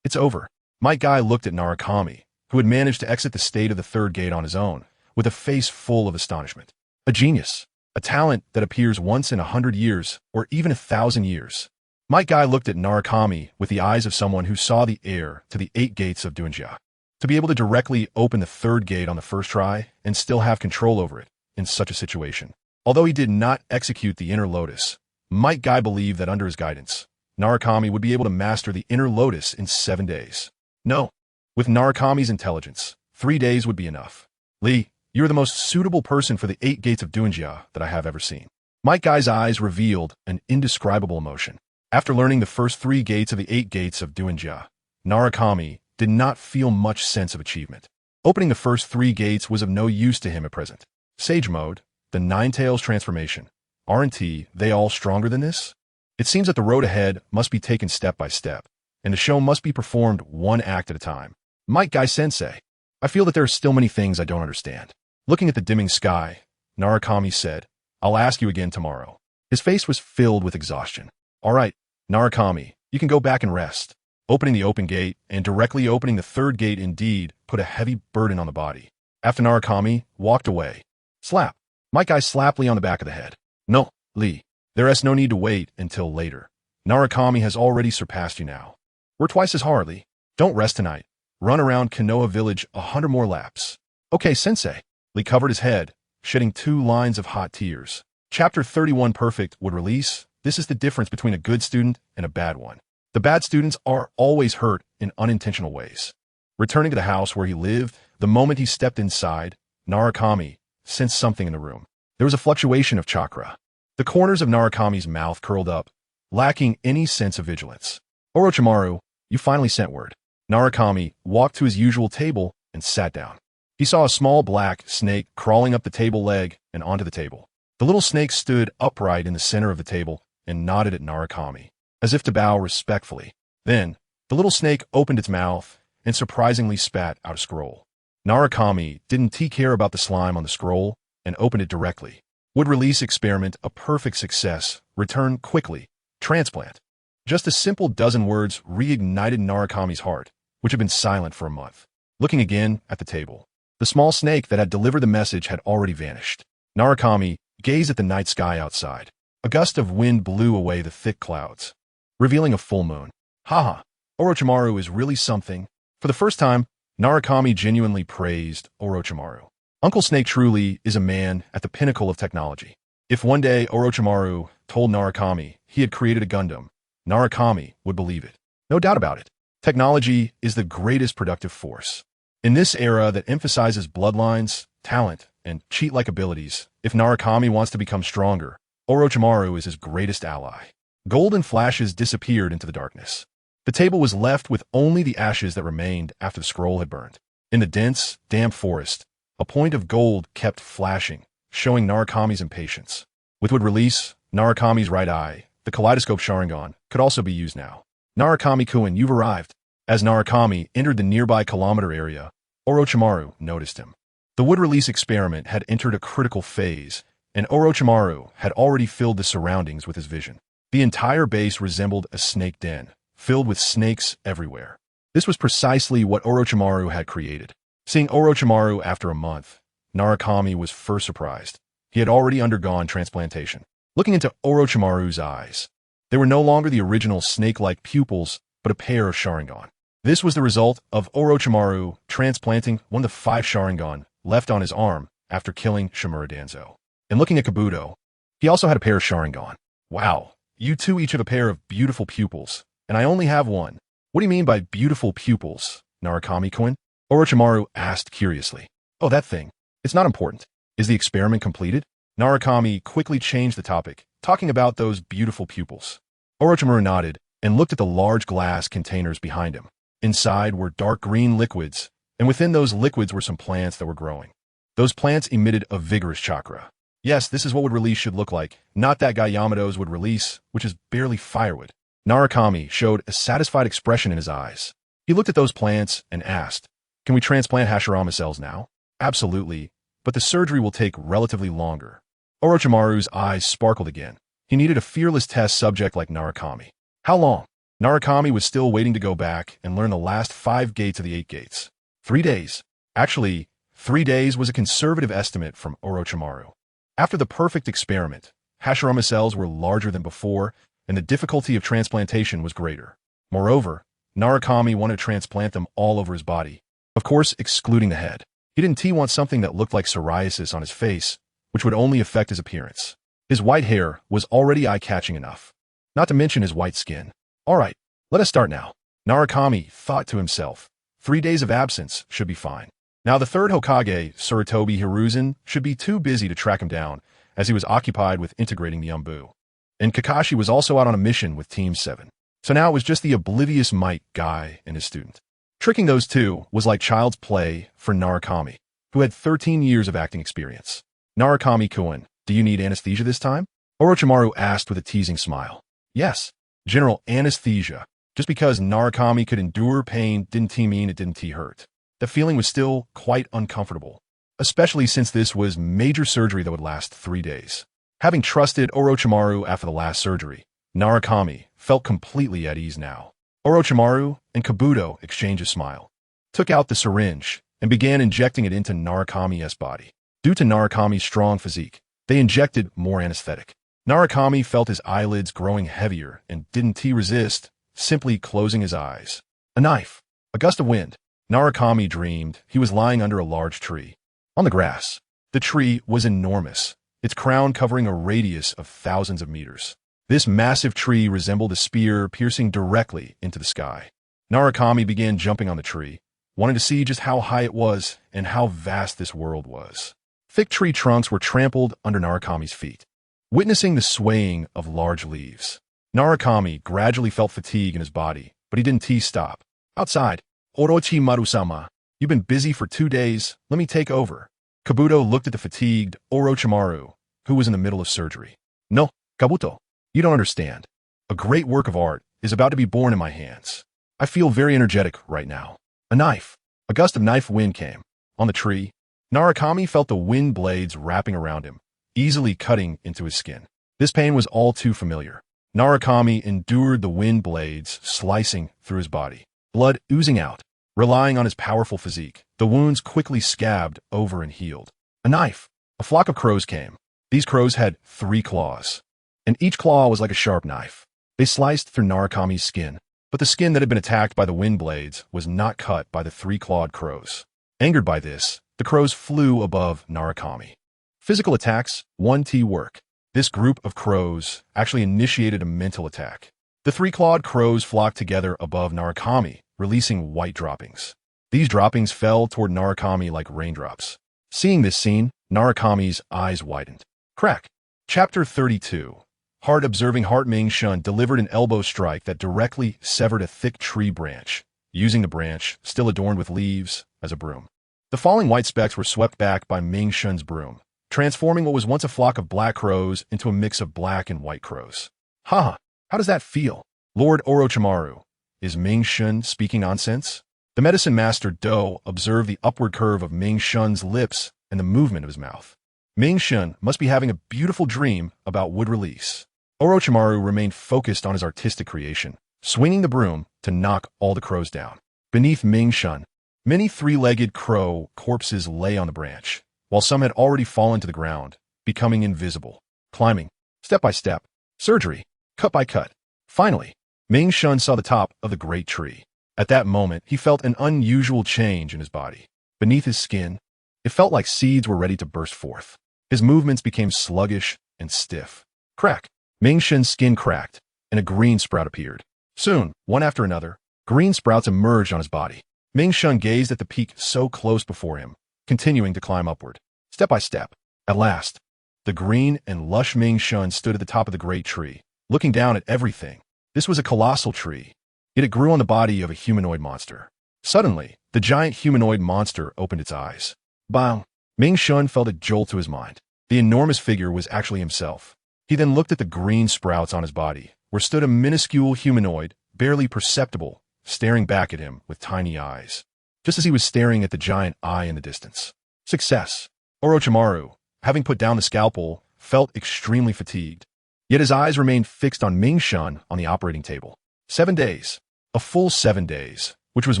It's over. Might Guy looked at Narukami, who had managed to exit the state of the third gate on his own, with a face full of astonishment. A genius. A talent that appears once in 100 years, or even 1,000 years. Might Guy looked at Narukami with the eyes of someone who saw the heir to the 8 gates of Doujin. To be able to directly open the third gate on the first try and still have control over it in such a situation. Although he did not execute the inner lotus, Might Guy believed that under his guidance, Narukami would be able to master the inner lotus in 7 days. No. With Narukami's intelligence, 3 days would be enough. Lee, you're the most suitable person for the 8 gates of Duinjia that I have ever seen. Might Guy's eyes revealed an indescribable emotion. After learning the first 3 gates of the 8 gates of Duinjia, Narukami did not feel much sense of achievement. Opening the first 3 gates was of no use to him at present. Sage Mode, the Nine-Tails transformation. Aren't they all stronger than this? It seems that the road ahead must be taken step by step, and the show must be performed 1 act at a time. Might Guy Sensei, I feel that there are still many things I don't understand. Looking at the dimming sky, Narukami said, I'll ask you again tomorrow. His face was filled with exhaustion. All right, Narukami, you can go back and rest. Opening the open gate and directly opening the 3rd gate indeed put a heavy burden on the body. After Narukami walked away, slap. Might Guy slapped Lee on the back of the head. No, Lee, there is no need to wait until later. Narukami has already surpassed you now. We're twice as hard, Lee. Don't rest tonight. Run around Konoha village 100 more laps. Okay, Sensei. Lee covered his head, shedding 2 lines of hot tears. Chapter 31 Perfect would release. This is the difference between a good student and a bad one. The bad students are always hurt in unintentional ways. Returning to the house where he lived, the moment he stepped inside, Narukami sensed something in the room. There was a fluctuation of chakra. The corners of Narukami's mouth curled up, lacking any sense of vigilance. Orochimaru, you finally sent word. Narukami walked to his usual table and sat down. He saw a small black snake crawling up the table leg and onto the table. The little snake stood upright in the center of the table and nodded at Narukami, as if to bow respectfully. Then, the little snake opened its mouth and surprisingly spat out a scroll. Narukami didn't care about the slime on the scroll and opened it directly. Would release experiment a perfect success, return quickly, transplant. Just a simple dozen words reignited Narukami's heart, which had been silent for a month. Looking again at the table, the small snake that had delivered the message had already vanished. Narukami gazed at the night sky outside. A gust of wind blew away the thick clouds, revealing a full moon. Haha, Orochimaru is really something. For the first time, Narukami genuinely praised Orochimaru. Uncle Snake truly is a man at the pinnacle of technology. If one day Orochimaru told Narukami he had created a Gundam, Narukami would believe it. No doubt about it. Technology is the greatest productive force. In this era that emphasizes bloodlines, talent, and cheat-like abilities, if Narukami wants to become stronger, Orochimaru is his greatest ally. Golden flashes disappeared into the darkness. The table was left with only the ashes that remained after the scroll had burned. In the dense, damp forest, a point of gold kept flashing, showing Narukami's impatience. With would release, Narukami's right eye, the kaleidoscope Sharingan, could also be used now. Narukami-kun, you've arrived. As Narukami entered the nearby kilometer area, Orochimaru noticed him. The wood release experiment had entered a critical phase, and Orochimaru had already filled the surroundings with his vision. The entire base resembled a snake den, filled with snakes everywhere. This was precisely what Orochimaru had created. Seeing Orochimaru after a month, Narukami was first surprised. He had already undergone transplantation. Looking into Orochimaru's eyes, they were no longer the original snake-like pupils, but a pair of Sharingan. This was the result of Orochimaru transplanting one of the 5 Sharingan left on his arm after killing Shimura Danzo. And looking at Kabuto, he also had a pair of Sharingan. Wow, you two each have a pair of beautiful pupils, and I only have one. What do you mean by beautiful pupils, Narukami-kun? Orochimaru asked curiously. Oh, that thing. It's not important. Is the experiment completed? Narukami quickly changed the topic, talking about those beautiful pupils. Orochimaru nodded and looked at the large glass containers behind him. Inside were dark green liquids, and within those liquids were some plants that were growing. Those plants emitted a vigorous chakra. Yes, this is what would release should look like, not that guy Yamato's would release, which is barely firewood. Narukami showed a satisfied expression in his eyes. He looked at those plants and asked, can we transplant Hashirama cells now? Absolutely, but the surgery will take relatively longer. Orochimaru's eyes sparkled again. He needed a fearless test subject like Narukami. How long? Narukami was still waiting to go back and learn the last 5 gates of the 8 gates. 3 days. Actually, 3 days was a conservative estimate from Orochimaru. After the perfect experiment, Hashirama cells were larger than before, and the difficulty of transplantation was greater. Moreover, Narukami wanted to transplant them all over his body, of course excluding the head. He didn't want something that looked like psoriasis on his face, which would only affect his appearance. His white hair was already eye-catching enough, not to mention his white skin. All right, let us start now. Narukami thought to himself. 3 days of absence should be fine. Now the third Hokage, Tsurutobi Hiruzen, should be too busy to track him down, as he was occupied with integrating the Umbu. And Kakashi was also out on a mission with Team 7. So now it was just the oblivious Might guy and his student. Tricking those two was like child's play for Narukami, who had 13 years of acting experience. Narukami-kun, do you need anesthesia this time? Orochimaru asked with a teasing smile. Yes, general anesthesia. Just because Narukami could endure pain didn't mean it didn't hurt. The feeling was still quite uncomfortable, especially since this was major surgery that would last 3 days. Having trusted Orochimaru after the last surgery, Narukami felt completely at ease now. Orochimaru and Kabuto exchanged a smile, took out the syringe, and began injecting it into Narukami's body. Due to Narukami's strong physique, they injected more anesthetic. Narukami felt his eyelids growing heavier and didn't resist, simply closing his eyes. A knife, a gust of wind. Narukami dreamed he was lying under a large tree. On the grass, the tree was enormous, its crown covering a radius of thousands of meters. This massive tree resembled a spear piercing directly into the sky. Narukami began jumping on the tree, wanting to see just how high it was and how vast this world was. Thick tree trunks were trampled under Narukami's feet, witnessing the swaying of large leaves. Narukami gradually felt fatigue in his body, but he didn't stop. Outside, Orochimaru-sama, you've been busy for 2 days, let me take over. Kabuto looked at the fatigued Orochimaru, who was in the middle of surgery. No, Kabuto, you don't understand. A great work of art is about to be born in my hands. I feel very energetic right now. A knife. A gust of knife wind came. On the tree, Narukami felt the wind blades wrapping around him, easily cutting into his skin. This pain was all too familiar. Narukami endured the wind blades slicing through his body, blood oozing out. Relying on his powerful physique, the wounds quickly scabbed over and healed. A knife. A flock of crows came. These crows had 3 claws, and each claw was like a sharp knife. They sliced through Narukami's skin, but the skin that had been attacked by the wind blades was not cut by the 3-clawed crows. Angered by this, the crows flew above Narukami. Physical attacks, 1T work. This group of crows actually initiated a mental attack. The 3-clawed crows flocked together above Narukami, releasing white droppings. These droppings fell toward Narukami like raindrops. Seeing this scene, Narukami's eyes widened. Crack. Chapter 32. Hard observing Heart Ming Shun delivered an elbow strike that directly severed a thick tree branch, using the branch, still adorned with leaves, as a broom. The falling white specks were swept back by Ming Shun's broom, transforming what was once a flock of black crows into a mix of black and white crows. Haha, how does that feel? Lord Orochimaru, is Ming Shun speaking nonsense? The medicine master Do observed the upward curve of Ming Shun's lips and the movement of his mouth. Ming Shun must be having a beautiful dream about wood release. Orochimaru remained focused on his artistic creation, swinging the broom to knock all the crows down. Beneath Ming Shun, many 3-legged crow corpses lay on the branch, while some had already fallen to the ground, becoming invisible. Climbing, step by step, surgery, cut by cut. Finally, Ming Shun saw the top of the great tree. At that moment, he felt an unusual change in his body. Beneath his skin, it felt like seeds were ready to burst forth. His movements became sluggish and stiff. Crack. Ming Shun's skin cracked, and a green sprout appeared. Soon, one after another, green sprouts emerged on his body. Ming Shun gazed at the peak so close before him, continuing to climb upward, step by step. At last, the green and lush Ming Shun stood at the top of the great tree, looking down at everything. This was a colossal tree, yet it grew on the body of a humanoid monster. Suddenly, the giant humanoid monster opened its eyes. Bang! Ming Shun felt a jolt to his mind. The enormous figure was actually himself. He then looked at the green sprouts on his body, where stood a minuscule humanoid, barely perceptible, staring back at him with tiny eyes, just as he was staring at the giant eye in the distance. Success! Orochimaru, having put down the scalpel, felt extremely fatigued. Yet his eyes remained fixed on Ming Shun on the operating table. 7 days. A full 7 days, which was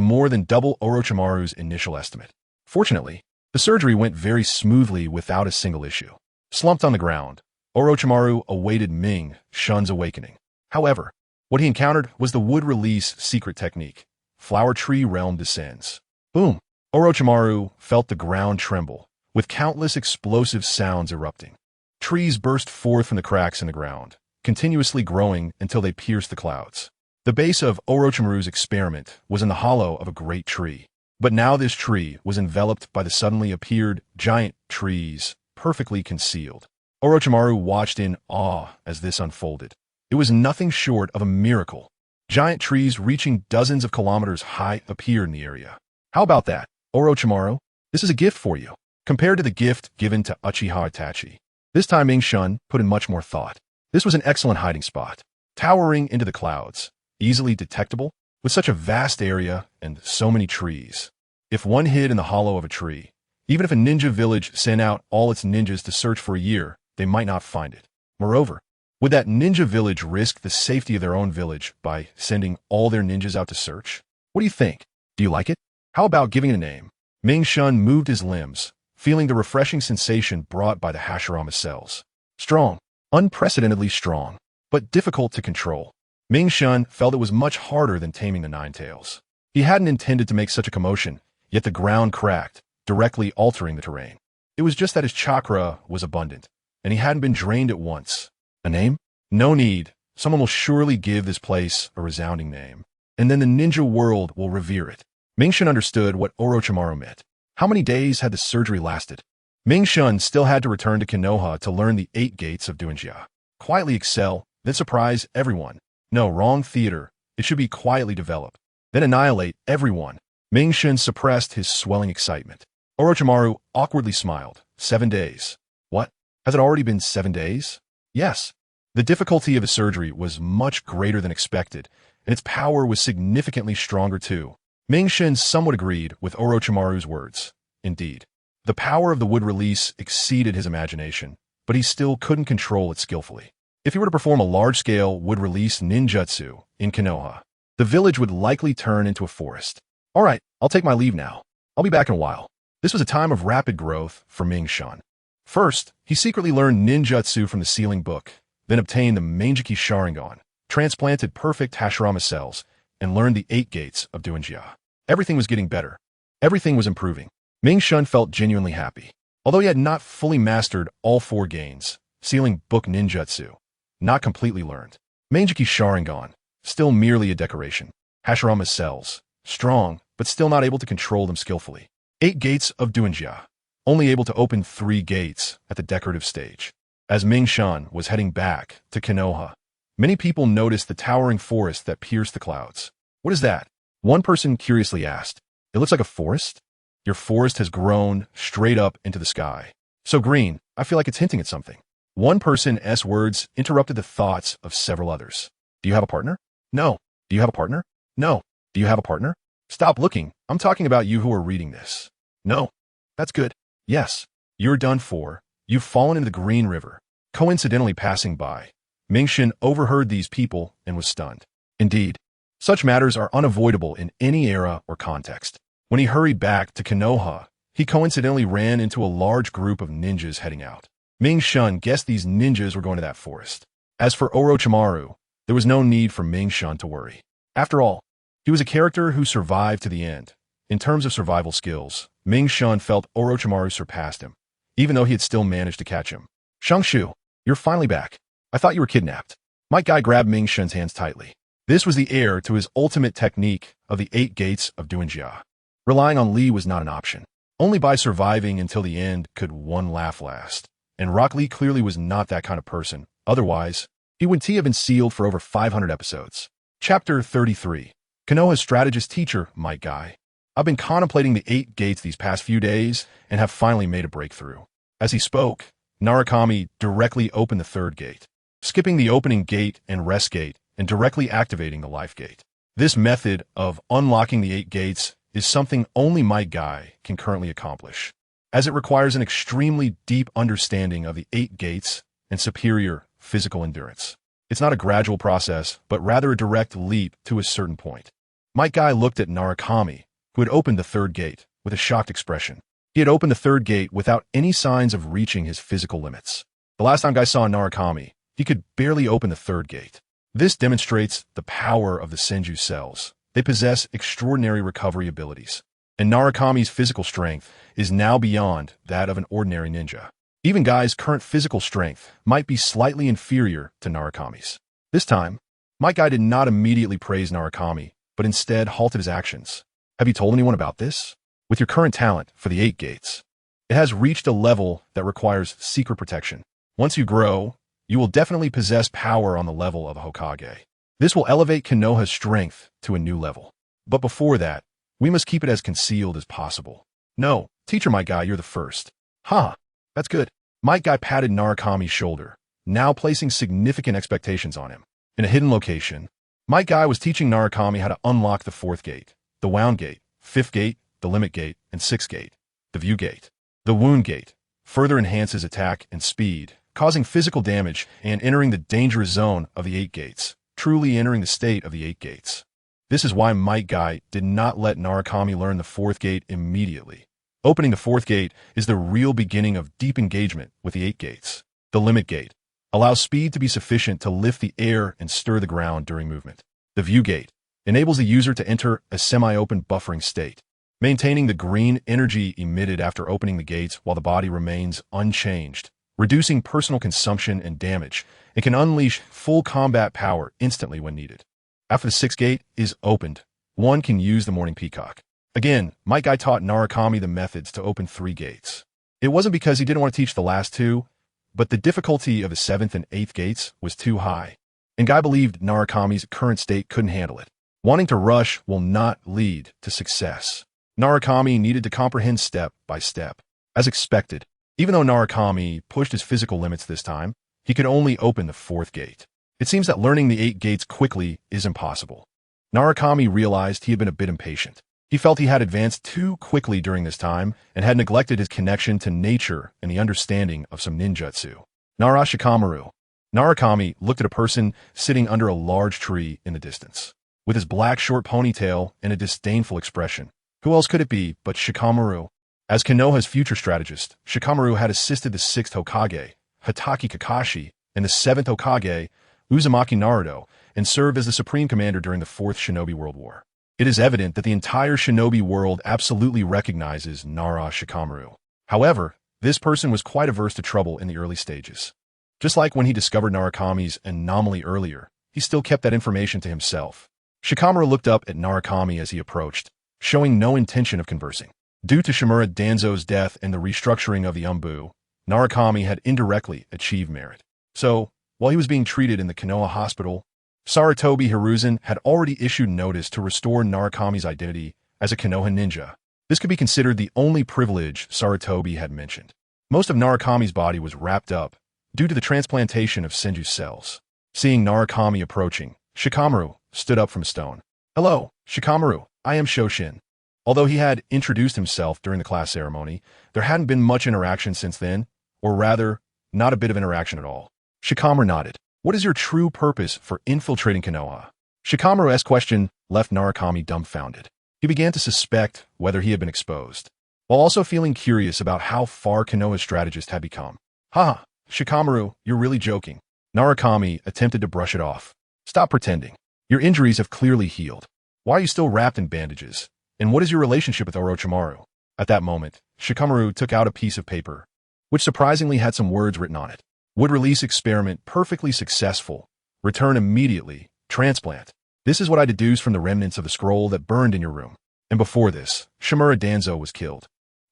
more than double Orochimaru's initial estimate. Fortunately, the surgery went very smoothly without a single issue. Slumped on the ground, Orochimaru awaited Ming Shun's awakening. However, what he encountered was the wood release secret technique. Flower Tree Realm descends. Boom! Orochimaru felt the ground tremble, with countless explosive sounds erupting. Trees burst forth from the cracks in the ground, continuously growing until they pierced the clouds. The The base of Orochimaru's experiment was in the hollow of a great tree. But now this tree was enveloped by the suddenly appeared giant trees, perfectly concealed. Orochimaru watched in awe as this unfolded. It was nothing short of a miracle. Giant trees reaching dozens of kilometers high appeared in the area. How about that, Orochimaru? This is a gift for you, compared to the gift given to Uchiha Itachi. This time Ming Shun put in much more thought. This was an excellent hiding spot, towering into the clouds, easily detectable, with such a vast area and so many trees. If one hid in the hollow of a tree, even if a ninja village sent out all its ninjas to search for a year, they might not find it. Moreover, would that ninja village risk the safety of their own village by sending all their ninjas out to search? What do you think? Do you like it? How about giving it a name? Ming Shun moved his limbs, feeling the refreshing sensation brought by the Hashirama cells. Strong, unprecedentedly strong, but difficult to control. Ming Shun felt it was much harder than taming the Nine Tails. He hadn't intended to make such a commotion, yet the ground cracked, directly altering the terrain. It was just that his chakra was abundant, and he hadn't been drained at once. A name? No need. Someone will surely give this place a resounding name, and then the ninja world will revere it. Ming Shun understood what Orochimaru meant. How many days had the surgery lasted? Ming Shun still had to return to Konoha to learn the 8 gates of Uchiha. Quietly excel, then surprise everyone. No, wrong theater. It should be quietly develop. Then annihilate everyone. Ming Shun suppressed his swelling excitement. Orochimaru awkwardly smiled. 7 days. What? Has it already been 7 days? Yes. The difficulty of the surgery was much greater than expected, and its power was significantly stronger too. Ming Shun somewhat agreed with Orochimaru's words. Indeed, the power of the wood release exceeded his imagination, but he still couldn't control it skillfully. If he were to perform a large-scale wood release ninjutsu in Konoha, the village would likely turn into a forest. All right, I'll take my leave now. I'll be back in a while. This was a time of rapid growth for Ming Shun. First, he secretly learned ninjutsu from the Sealing Book, then obtained the Mangeki Sharingan, transplanted perfect Hashirama cells, and learned the 8 gates of Uchiha. Everything was getting better. Everything was improving. Ming Shun felt genuinely happy. Although he had not fully mastered all 4 gains, Sealing Book ninjutsu, not completely learned. Mangeki Sharingan, still merely a decoration. Hashirama cells, strong, but still not able to control them skillfully. 8 gates of Uchiha, only able to open 3 gates at the decorative stage. As Ming Shun was heading back to Konoha, many people noticed the towering forest that pierced the clouds. What is that? One person curiously asked. It looks like a forest? Your forest has grown straight up into the sky. So green, I feel like it's hinting at something. One person's words interrupted the thoughts of several others. Do you have a partner? No. Do you have a partner? No. Do you have a partner? Stop looking. I'm talking about you who are reading this. No. That's good. Yes. You're done for. You've fallen into the Green River. Coincidentally passing by, Ming Shun overheard these people and was stunned. Indeed, such matters are unavoidable in any era or context. When he hurried back to Konoha, he coincidentally ran into a large group of ninjas heading out. Ming Shun guessed these ninjas were going to that forest. As for Orochimaru, there was no need for Ming Shun to worry. After all, he was a character who survived to the end. In terms of survival skills, Ming Shun felt Orochimaru surpassed him, even though he had still managed to catch him. Shangshu, you're finally back. I thought you were kidnapped. Might Guy grabbed Ming Shun's hands tightly. This was the heir to his ultimate technique of the 8 gates of Uchiha. Relying on Lee was not an option. Only by surviving until the end could one laugh last. And Rock Lee clearly was not that kind of person. Otherwise, he would have been sealed for over 500 episodes. Chapter 33. Konoha's strategist teacher, Might Guy. I've been contemplating the 8 gates these past few days and have finally made a breakthrough. As he spoke, Narukami directly opened the 3rd gate, skipping the opening gate and rest gate and directly activating the life gate. This method of unlocking the 8 gates is something only Might Guy can currently accomplish, as it requires an extremely deep understanding of the 8 gates and superior physical endurance. It's not a gradual process, but rather a direct leap to a certain point. Might Guy looked at Narukami, who had opened the 3rd gate, with a shocked expression. He had opened the 3rd gate without any signs of reaching his physical limits. The last time Guy saw Narukami, he could barely open the 3rd gate. This demonstrates the power of the Senju cells. They possess extraordinary recovery abilities, and Narukami's physical strength is now beyond that of an ordinary ninja. Even Guy's current physical strength might be slightly inferior to Narukami's. This time, Might Guy did not immediately praise Narukami, but instead halted his actions. Have you told anyone about this? With your current talent for the 8 gates, it has reached a level that requires secret protection. Once you grow, you will definitely possess power on the level of a Hokage. This will elevate Konoha's strength to a new level. But before that, we must keep it as concealed as possible. No, teacher Might Guy, you're the first. Huh, that's good. Might Guy patted Narukami's shoulder, now placing significant expectations on him. In a hidden location, Might Guy was teaching Narukami how to unlock the 4th gate, the Wound Gate, 5th Gate, the Limit Gate, and 6th Gate, the View Gate. The Wound Gate further enhances attack and speed, causing physical damage and entering the dangerous zone of the 8 gates, truly entering the state of the 8 gates. This is why Might Guy did not let Narukami learn the 4th gate immediately. Opening the 4th gate is the real beginning of deep engagement with the 8 gates. The Limit Gate allows speed to be sufficient to lift the air and stir the ground during movement. The View Gate enables the user to enter a semi-open buffering state, maintaining the green energy emitted after opening the gates while the body remains unchanged, reducing personal consumption and damage. It can unleash full combat power instantly when needed. After the 6th gate is opened, one can use the Morning Peacock. Again, Might Guy taught Narukami the methods to open 3 gates. It wasn't because he didn't want to teach the last 2, but the difficulty of the 7th and 8th gates was too high, and Guy believed Narukami's current state couldn't handle it. Wanting to rush will not lead to success. Narukami needed to comprehend step by step. As expected, even though Narukami pushed his physical limits this time, he could only open the 4th gate. It seems that learning the 8 gates quickly is impossible. Narukami realized he had been a bit impatient. He felt he had advanced too quickly during this time and had neglected his connection to nature and the understanding of some ninjutsu. Nara Shikamaru. Narukami looked at a person sitting under a large tree in the distance, with his black short ponytail and a disdainful expression. Who else could it be but Shikamaru? As Konoha's future strategist, Shikamaru had assisted the 6th Hokage, Hatake Kakashi, and the 7th Hokage, Uzumaki Naruto, and served as the supreme commander during the 4th Shinobi World War. It is evident that the entire Shinobi world absolutely recognizes Nara Shikamaru. However, this person was quite averse to trouble in the early stages. Just like when he discovered Narukami's anomaly earlier, he still kept that information to himself. Shikamaru looked up at Narukami as he approached, showing no intention of conversing. Due to Shimura Danzo's death and the restructuring of the Umbu, Narukami had indirectly achieved merit. So, while he was being treated in the Konoha hospital, Sarutobi Hiruzen had already issued notice to restore Narukami's identity as a Konoha ninja. This could be considered the only privilege Sarutobi had mentioned. Most of Narukami's body was wrapped up due to the transplantation of Senju cells. Seeing Narukami approaching, Shikamaru stood up from a stone. Hello, Shikamaru, I am Shoshin. Although he had introduced himself during the class ceremony, there hadn't been much interaction since then, or rather, not a bit of interaction at all. Shikamaru nodded. What is your true purpose for infiltrating Konoha? Shikamaru's question left Narukami dumbfounded. He began to suspect whether he had been exposed, while also feeling curious about how far Konoha's strategist had become. Haha, Shikamaru, you're really joking. Narukami attempted to brush it off. Stop pretending. Your injuries have clearly healed. Why are you still wrapped in bandages? And what is your relationship with Orochimaru? At that moment, Shikamaru took out a piece of paper, which surprisingly had some words written on it. Would release experiment perfectly successful. Return immediately. Transplant. This is what I deduced from the remnants of the scroll that burned in your room. And before this, Shimura Danzo was killed.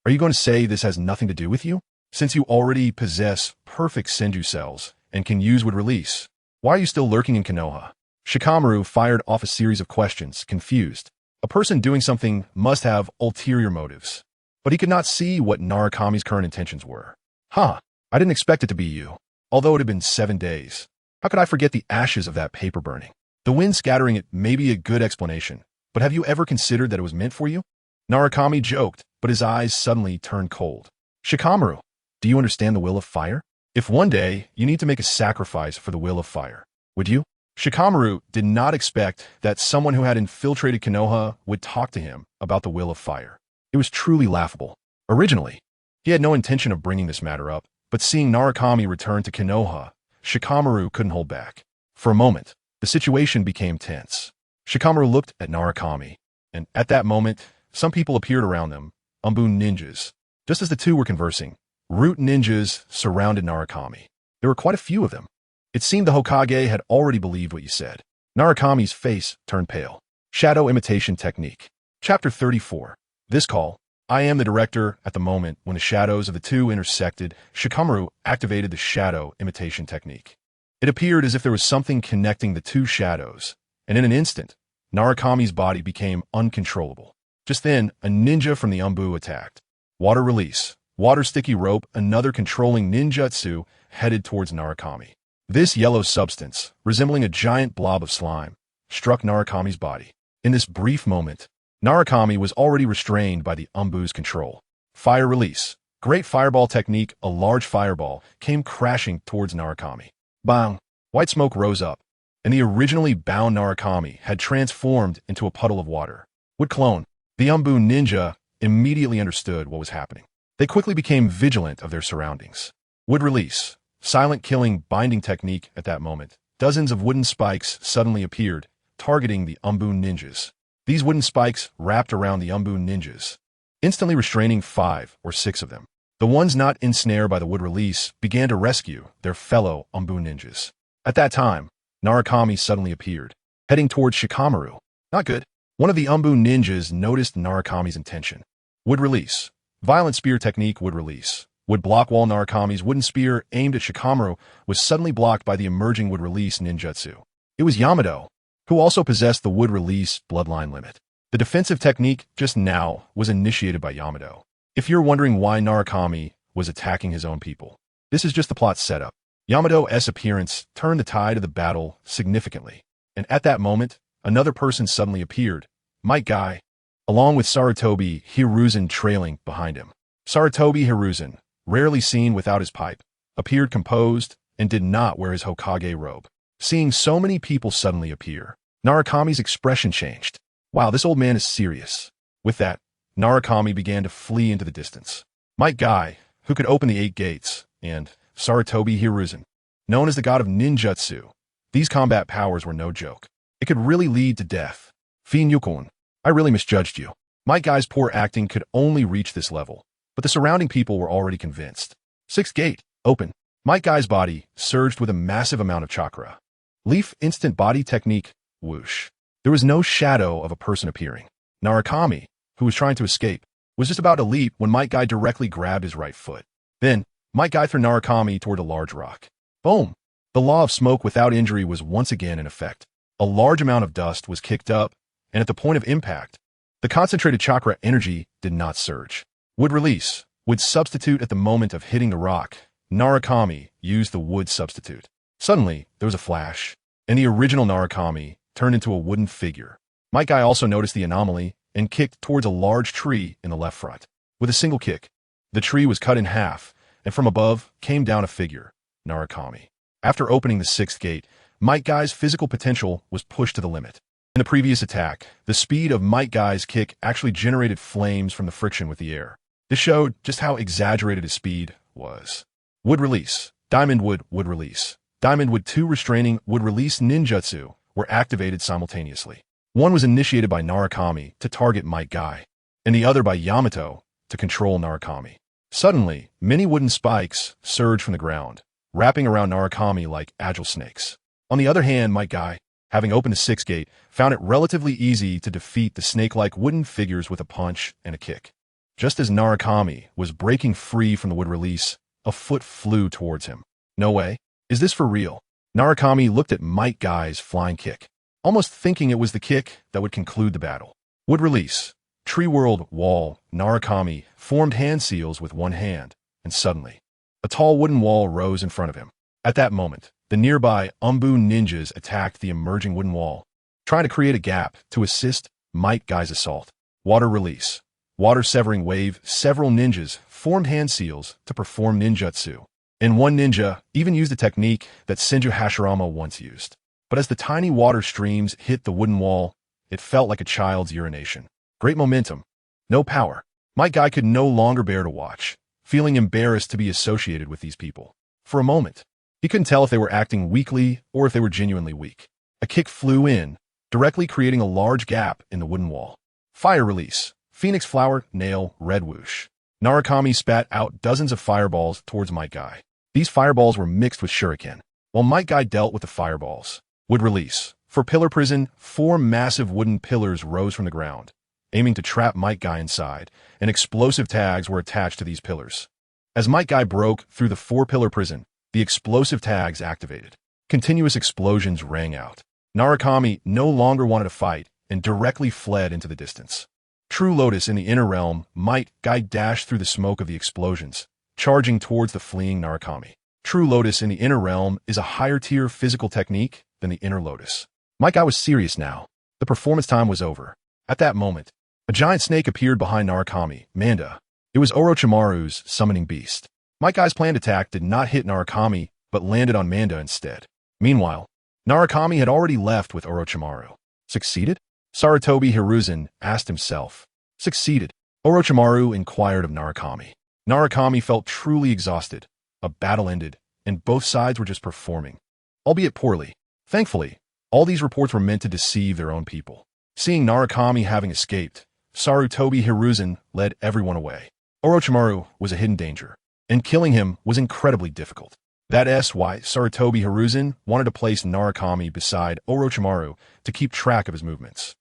Are you going to say this has nothing to do with you? Since you already possess perfect Senju cells and can use would release, why are you still lurking in Konoha? Shikamaru fired off a series of questions, confused. A person doing something must have ulterior motives. But he could not see what Narukami's current intentions were. I didn't expect it to be you. Although it had been 7 days. How could I forget the ashes of that paper burning? The wind scattering it may be a good explanation, but have you ever considered that it was meant for you? Narukami joked, but his eyes suddenly turned cold. Shikamaru, do you understand the will of fire? If one day you need to make a sacrifice for the will of fire, would you? Shikamaru did not expect that someone who had infiltrated Konoha would talk to him about the will of fire. It was truly laughable. Originally, he had no intention of bringing this matter up, but seeing Narukami return to Konoha, Shikamaru couldn't hold back. For a moment, the situation became tense. Shikamaru looked at Narukami, and at that moment, some people appeared around them, Umbu ninjas. Just as the two were conversing, Root ninjas surrounded Narukami. There were quite a few of them. It seemed the Hokage had already believed what you said. Narukami's face turned pale. Shadow imitation technique. Chapter 34. This call. I am the director. At the moment when the shadows of the two intersected, Shikamaru activated the shadow imitation technique. It appeared as if there was something connecting the two shadows, and in an instant, Narukami's body became uncontrollable. Just then, a ninja from the Umbu attacked. Water release. Water sticky rope, another controlling ninjutsu, headed towards Narukami. This yellow substance, resembling a giant blob of slime, struck Narukami's body. In this brief moment, Narukami was already restrained by the Umbu's control. Fire release. Great fireball technique, a large fireball, came crashing towards Narukami. Bang! White smoke rose up, and the originally bound Narukami had transformed into a puddle of water. Wood clone. The Umbu ninja immediately understood what was happening. They quickly became vigilant of their surroundings. Wood release. Silent killing binding technique at that moment. Dozens of wooden spikes suddenly appeared, targeting the Umbu ninjas. These wooden spikes wrapped around the Umbu ninjas, instantly restraining 5 or 6 of them. The ones not ensnared by the wood release began to rescue their fellow Umbu ninjas. At that time, Narukami suddenly appeared, heading towards Shikamaru. Not good. One of the Umbu ninjas noticed Narukami's intention. Wood release. Violent spear technique. Wood release. Wood block wall. Narukami's wooden spear aimed at Shikamaru was suddenly blocked by the emerging wood release ninjutsu. It was Yamato, who also possessed the wood release bloodline limit. The defensive technique just now was initiated by Yamato. If you're wondering why Narukami was attacking his own people, this is just the plot setup. Yamato's appearance turned the tide of the battle significantly, and at that moment, another person suddenly appeared, Might Guy, along with Sarutobi Hiruzen trailing behind him. Sarutobi Hiruzen, rarely seen without his pipe, appeared composed and did not wear his Hokage robe. Seeing so many people suddenly appear, Narukami's expression changed. Wow, this old man is serious. With that, Narukami began to flee into the distance. Might Guy, who could open the 8 gates, and Sarutobi Hiruzen, known as the god of ninjutsu. These combat powers were no joke. It could really lead to death. Fin Yukon, I really misjudged you. Might Guy's poor acting could only reach this level, but the surrounding people were already convinced. 6th gate, open. Might Guy's body surged with a massive amount of chakra. Leaf instant body technique, whoosh. There was no shadow of a person appearing. Narukami, who was trying to escape, was just about to leap when Might Guy directly grabbed his right foot. Then, Might Guy threw Narukami toward a large rock. Boom! The law of smoke without injury was once again in effect. A large amount of dust was kicked up, and at the point of impact, the concentrated chakra energy did not surge. Wood release. Would substitute at the moment of hitting the rock. Narukami used the wood substitute. Suddenly, there was a flash, and the original Narukami turned into a wooden figure. Might Guy also noticed the anomaly and kicked towards a large tree in the left front. With a single kick, the tree was cut in half, and from above came down a figure, Narukami. After opening the 6th gate, Might Guy's physical potential was pushed to the limit. In the previous attack, the speed of Might Guy's kick actually generated flames from the friction with the air. This showed just how exaggerated his speed was. Wood release. Diamond wood release. Diamond wood 2 restraining wood release ninjutsu were activated simultaneously. One was initiated by Narukami to target Might Guy, and the other by Yamato to control Narukami. Suddenly, many wooden spikes surged from the ground, wrapping around Narukami like agile snakes. On the other hand, Might Guy, having opened the 6th gate, found it relatively easy to defeat the snake-like wooden figures with a punch and a kick. Just as Narukami was breaking free from the wood release, a foot flew towards him. No way. Is this for real? Narukami looked at Might Guy's flying kick, almost thinking it was the kick that would conclude the battle. Wood release. Tree world wall. Narukami formed hand seals with one hand, and suddenly, a tall wooden wall rose in front of him. At that moment, the nearby Umbu ninjas attacked the emerging wooden wall, trying to create a gap to assist Might Guy's assault. Water release. Water severing wave. Several ninjas formed hand seals to perform ninjutsu, and one ninja even used a technique that Senju Hashirama once used. But as the tiny water streams hit the wooden wall, it felt like a child's urination. Great momentum. No power. Might Guy could no longer bear to watch, feeling embarrassed to be associated with these people. For a moment, he couldn't tell if they were acting weakly or if they were genuinely weak. A kick flew in, directly creating a large gap in the wooden wall. Fire release. Phoenix flower, nail, red whoosh. Narukami spat out dozens of fireballs towards Might Guy. These fireballs were mixed with shuriken. While Might Guy dealt with the fireballs, would release. For pillar prison, 4 massive wooden pillars rose from the ground, aiming to trap Might Guy inside, and explosive tags were attached to these pillars. As Might Guy broke through the 4-pillar prison, the explosive tags activated. Continuous explosions rang out. Narukami no longer wanted to fight and directly fled into the distance. True Lotus in the inner realm, Might Guy dashed through the smoke of the explosions, charging towards the fleeing Narukami. True Lotus in the inner realm is a higher-tier physical technique than the inner Lotus. Might Guy was serious now. The performance time was over. At that moment, a giant snake appeared behind Narukami, Manda. It was Orochimaru's summoning beast. Might Guy's planned attack did not hit Narukami, but landed on Manda instead. Meanwhile, Narukami had already left with Orochimaru. Succeeded? Sarutobi Hiruzen asked himself. Succeeded? Orochimaru inquired of Narukami. Narukami felt truly exhausted. A battle ended, and both sides were just performing. Albeit poorly. Thankfully, all these reports were meant to deceive their own people. Seeing Narukami having escaped, Sarutobi Hiruzen led everyone away. Orochimaru was a hidden danger, and killing him was incredibly difficult. That's why Sarutobi Hiruzen wanted to place Narukami beside Orochimaru to keep track of his movements.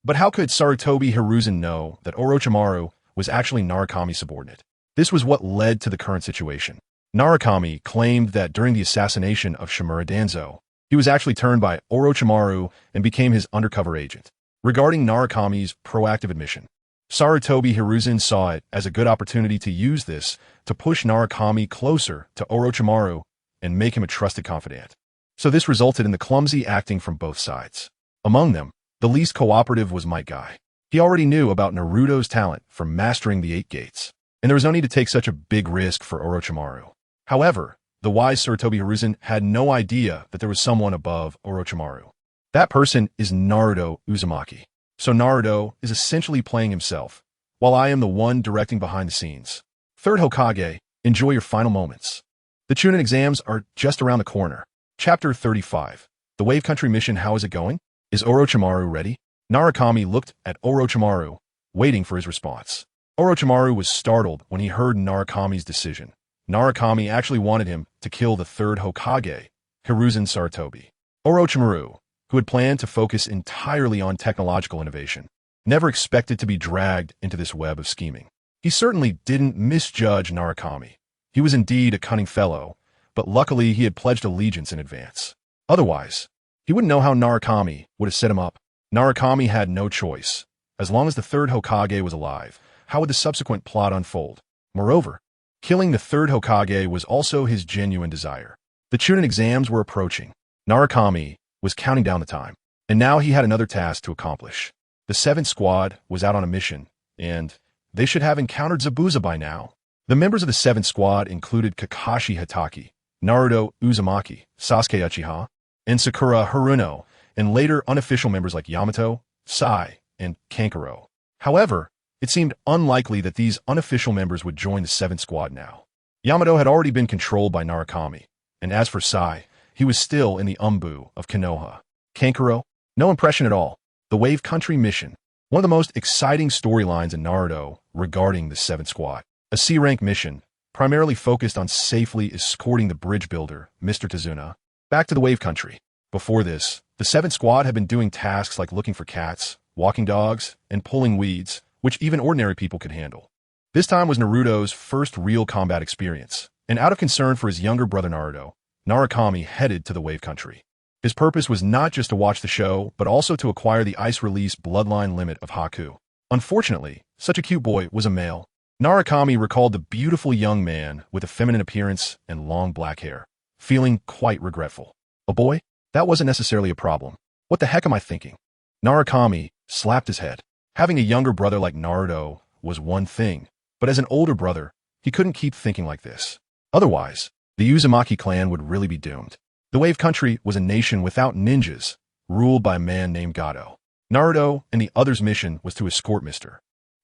But how could Sarutobi Hiruzen know that Orochimaru was actually Narukami's subordinate? This was what led to the current situation. Narukami claimed that during the assassination of Shimura Danzo, he was actually turned by Orochimaru and became his undercover agent. Regarding Narukami's proactive admission, Sarutobi Hiruzen saw it as a good opportunity to use this to push Narukami closer to Orochimaru and make him a trusted confidant. So this resulted in the clumsy acting from both sides. Among them, the least cooperative was Might Guy. He already knew about Naruto's talent for mastering the 8 gates, and there was no need to take such a big risk for Orochimaru. However, the wise Sarutobi Hiruzen had no idea that there was someone above Orochimaru. That person is Naruto Uzumaki. So Naruto is essentially playing himself, while I am the one directing behind the scenes. Third Hokage, enjoy your final moments. The Chunin exams are just around the corner. Chapter 35. The Wave Country mission, how is it going? Is Orochimaru ready? Narukami looked at Orochimaru, waiting for his response. Orochimaru was startled when he heard Narukami's decision. Narukami actually wanted him to kill the 3rd Hokage, Hiruzen Sarutobi. Orochimaru, who had planned to focus entirely on technological innovation, never expected to be dragged into this web of scheming. He certainly didn't misjudge Narukami. He was indeed a cunning fellow, but luckily he had pledged allegiance in advance. Otherwise, he wouldn't know how Narukami would have set him up. Narukami had no choice. As long as the 3rd Hokage was alive, how would the subsequent plot unfold? Moreover, killing the 3rd Hokage was also his genuine desire. The Chunin exams were approaching. Narukami was counting down the time, and now he had another task to accomplish. The 7th Squad was out on a mission, and they should have encountered Zabuza by now. The members of the 7th Squad included Kakashi Hatake, Naruto Uzumaki, Sasuke Uchiha, and Sakura Haruno, and later unofficial members like Yamato, Sai, and Kankuro. However, it seemed unlikely that these unofficial members would join the 7th Squad now. Yamato had already been controlled by Narukami, and as for Sai, he was still in the Umbu of Konoha. Kankuro? No impression at all. The Wave Country mission. One of the most exciting storylines in Naruto regarding the 7th Squad. A C-rank mission, primarily focused on safely escorting the bridge builder, Mr. Tazuna, back to the Wave Country. Before this, the 7th Squad had been doing tasks like looking for cats, walking dogs, and pulling weeds, which even ordinary people could handle. This time was Naruto's first real combat experience, and out of concern for his younger brother Naruto, Narukami headed to the Wave Country. His purpose was not just to watch the show, but also to acquire the ice-release bloodline limit of Haku. Unfortunately, such a cute boy was a male. Narukami recalled the beautiful young man with a feminine appearance and long black hair, feeling quite regretful. A boy? That wasn't necessarily a problem. What the heck am I thinking? Narukami slapped his head. Having a younger brother like Naruto was one thing, but as an older brother, he couldn't keep thinking like this. Otherwise, the Uzumaki clan would really be doomed. The Wave Country was a nation without ninjas, ruled by a man named Gato. Naruto and the others' mission was to escort Mr.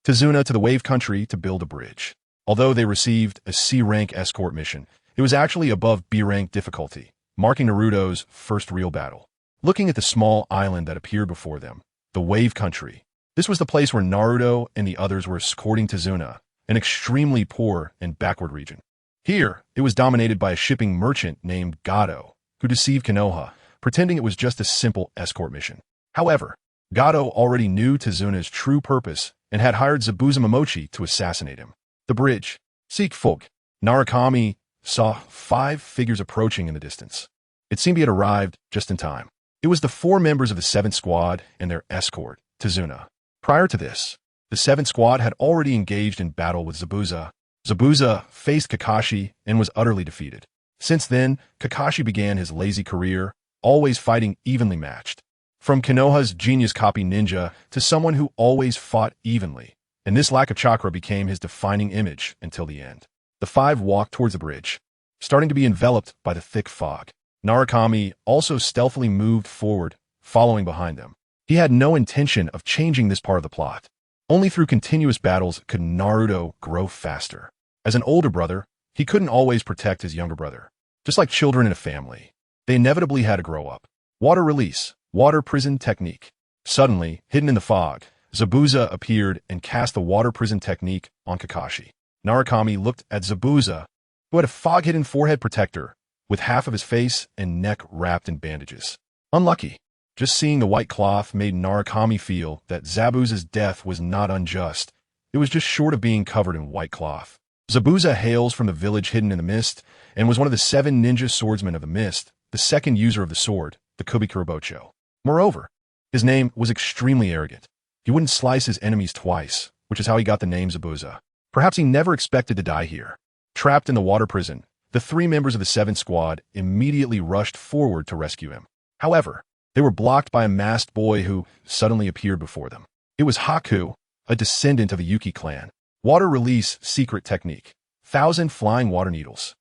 Tazuna to the Wave Country to build a bridge. Although they received a C-rank escort mission, it was actually above B-rank difficulty, marking Naruto's first real battle. Looking at the small island that appeared before them, the Wave Country, this was the place where Naruto and the others were escorting Tazuna, an extremely poor and backward region. Here, it was dominated by a shipping merchant named Gato, who deceived Konoha pretending it was just a simple escort mission. However, Gato already knew Tsunade's true purpose and had hired Zabuza Momochi to assassinate him. The bridge. Seek folk. Narukami saw 5 figures approaching in the distance. It seemed he had arrived just in time. It was the 4 members of the 7th Squad and their escort, Tsunade. Prior to this, the 7th Squad had already engaged in battle with Zabuza. Zabuza faced Kakashi and was utterly defeated. Since then, Kakashi began his lazy career, always fighting evenly matched. From Konoha's genius copy ninja to someone who always fought evenly, and this lack of chakra became his defining image until the end. The 5 walked towards the bridge, starting to be enveloped by the thick fog. Narukami also stealthily moved forward, following behind them. He had no intention of changing this part of the plot. Only through continuous battles could Naruto grow faster. As an older brother, he couldn't always protect his younger brother. Just like children in a family, they inevitably had to grow up. Water release, water prison technique. Suddenly, hidden in the fog, Zabuza appeared and cast the water prison technique on Kakashi. Narukami looked at Zabuza, who had a fog-hidden forehead protector, with half of his face and neck wrapped in bandages. Unlucky. Just seeing the white cloth made Narukami feel that Zabuza's death was not unjust. It was just short of being covered in white cloth. Zabuza hails from the village hidden in the mist and was one of the 7 ninja swordsmen of the mist, the second user of the sword, the Kubikurabocho. Moreover, his name was extremely arrogant. He wouldn't slice his enemies twice, which is how he got the name Zabuza. Perhaps he never expected to die here. Trapped in the water prison, the 3 members of the 7th Squad immediately rushed forward to rescue him. However, they were blocked by a masked boy who suddenly appeared before them. It was Haku, a descendant of the Yuki clan. Water release secret technique. 1,000 flying water needles.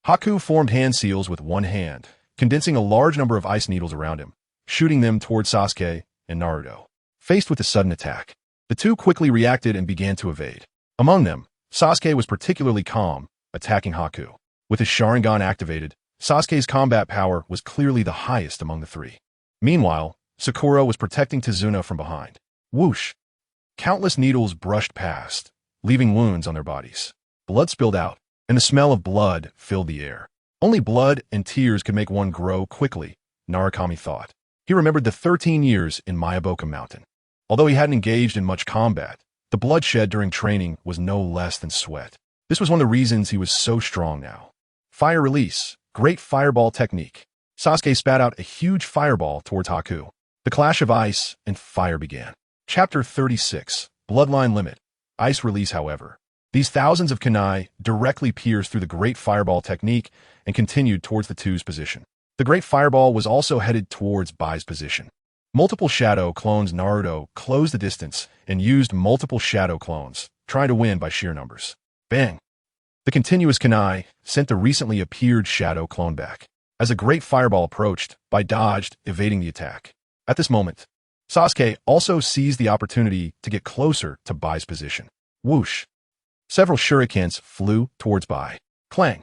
Haku formed hand seals with one hand, condensing a large number of ice needles around him, shooting them toward Sasuke and Naruto. Faced with a sudden attack, the 2 quickly reacted and began to evade. Among them, Sasuke was particularly calm, attacking Haku. With his Sharingan activated, Sasuke's combat power was clearly the highest among the 3. Meanwhile, Sakura was protecting Tsunade from behind. Whoosh! Countless needles brushed past, leaving wounds on their bodies. Blood spilled out, and the smell of blood filled the air. Only blood and tears could make one grow quickly, Narukami thought. He remembered the 13 years in Myoboku Mountain. Although he hadn't engaged in much combat, the bloodshed during training was no less than sweat. This was one of the reasons he was so strong now. Fire release, great fireball technique. Sasuke spat out a huge fireball towards Haku. The clash of ice and fire began. Chapter 36, Bloodline Limit. Ice release, however. These thousands of kunai directly pierced through the great fireball technique and continued towards the 2's position. The great fireball was also headed towards Bai's position. Multiple shadow clones Naruto closed the distance and used multiple shadow clones, trying to win by sheer numbers. Bang! The continuous kunai sent the recently appeared shadow clone back. As a great fireball approached, Bai dodged, evading the attack. At this moment, Sasuke also seized the opportunity to get closer to Bai's position. Whoosh! Several shurikens flew towards Bai. Clang!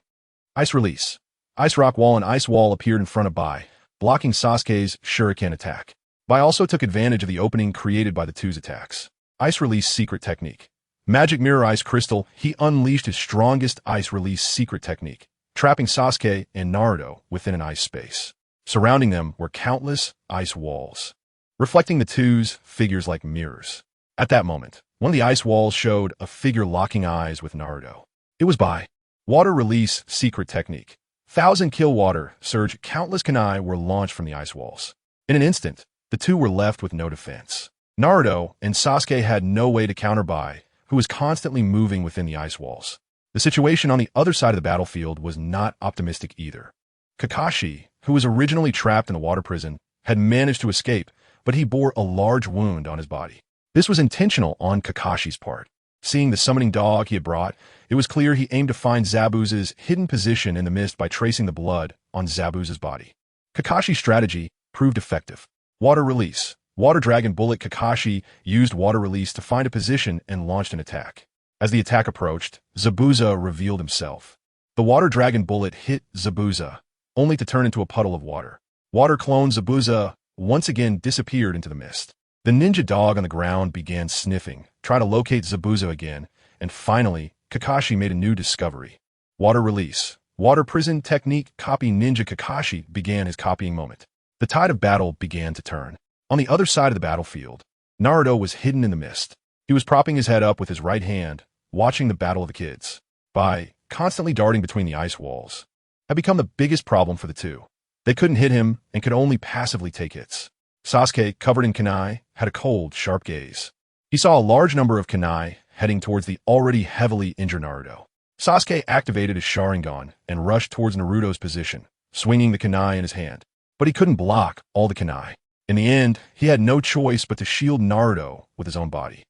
Ice release. Ice rock wall and ice wall appeared in front of Bai, blocking Sasuke's shuriken attack. Bai also took advantage of the opening created by the 2's attacks. Ice release secret technique. Magic mirror ice crystal, he unleashed his strongest ice release secret technique, trapping Sasuke and Naruto within an ice space. Surrounding them were countless ice walls, reflecting the 2's figures like mirrors. At that moment, one of the ice walls showed a figure locking eyes with Naruto. It was Bai. Water release secret technique. 1,000 kill water surge, countless kunai were launched from the ice walls. In an instant, the 2 were left with no defense. Naruto and Sasuke had no way to counter Bai, who was constantly moving within the ice walls. The situation on the other side of the battlefield was not optimistic either. Kakashi, who was originally trapped in the water prison, had managed to escape, but he bore a large wound on his body. This was intentional on Kakashi's part. Seeing the summoning dog he had brought, it was clear he aimed to find Zabuza's hidden position in the mist by tracing the blood on Zabuza's body. Kakashi's strategy proved effective. Water release. Water Dragon Bullet. Kakashi used water release to find a position and launched an attack. As the attack approached, Zabuza revealed himself. The Water Dragon Bullet hit Zabuza, only to turn into a puddle of water. Water clone Zabuza once again disappeared into the mist. The ninja dog on the ground began sniffing, trying to locate Zabuza again, and finally, Kakashi made a new discovery. Water release. Water prison technique copy ninja. Kakashi began his copying moment. The tide of battle began to turn. On the other side of the battlefield, Naruto was hidden in the mist. He was propping his head up with his right hand, watching the battle of the kids. Bai, constantly darting between the ice walls, had become the biggest problem for the two. They couldn't hit him and could only passively take hits. Sasuke, covered in kunai, had a cold, sharp gaze. He saw a large number of kunai heading towards the already heavily injured Naruto. Sasuke activated his Sharingan and rushed towards Naruto's position, swinging the kunai in his hand. But he couldn't block all the kunai. In the end, he had no choice but to shield Naruto with his own body.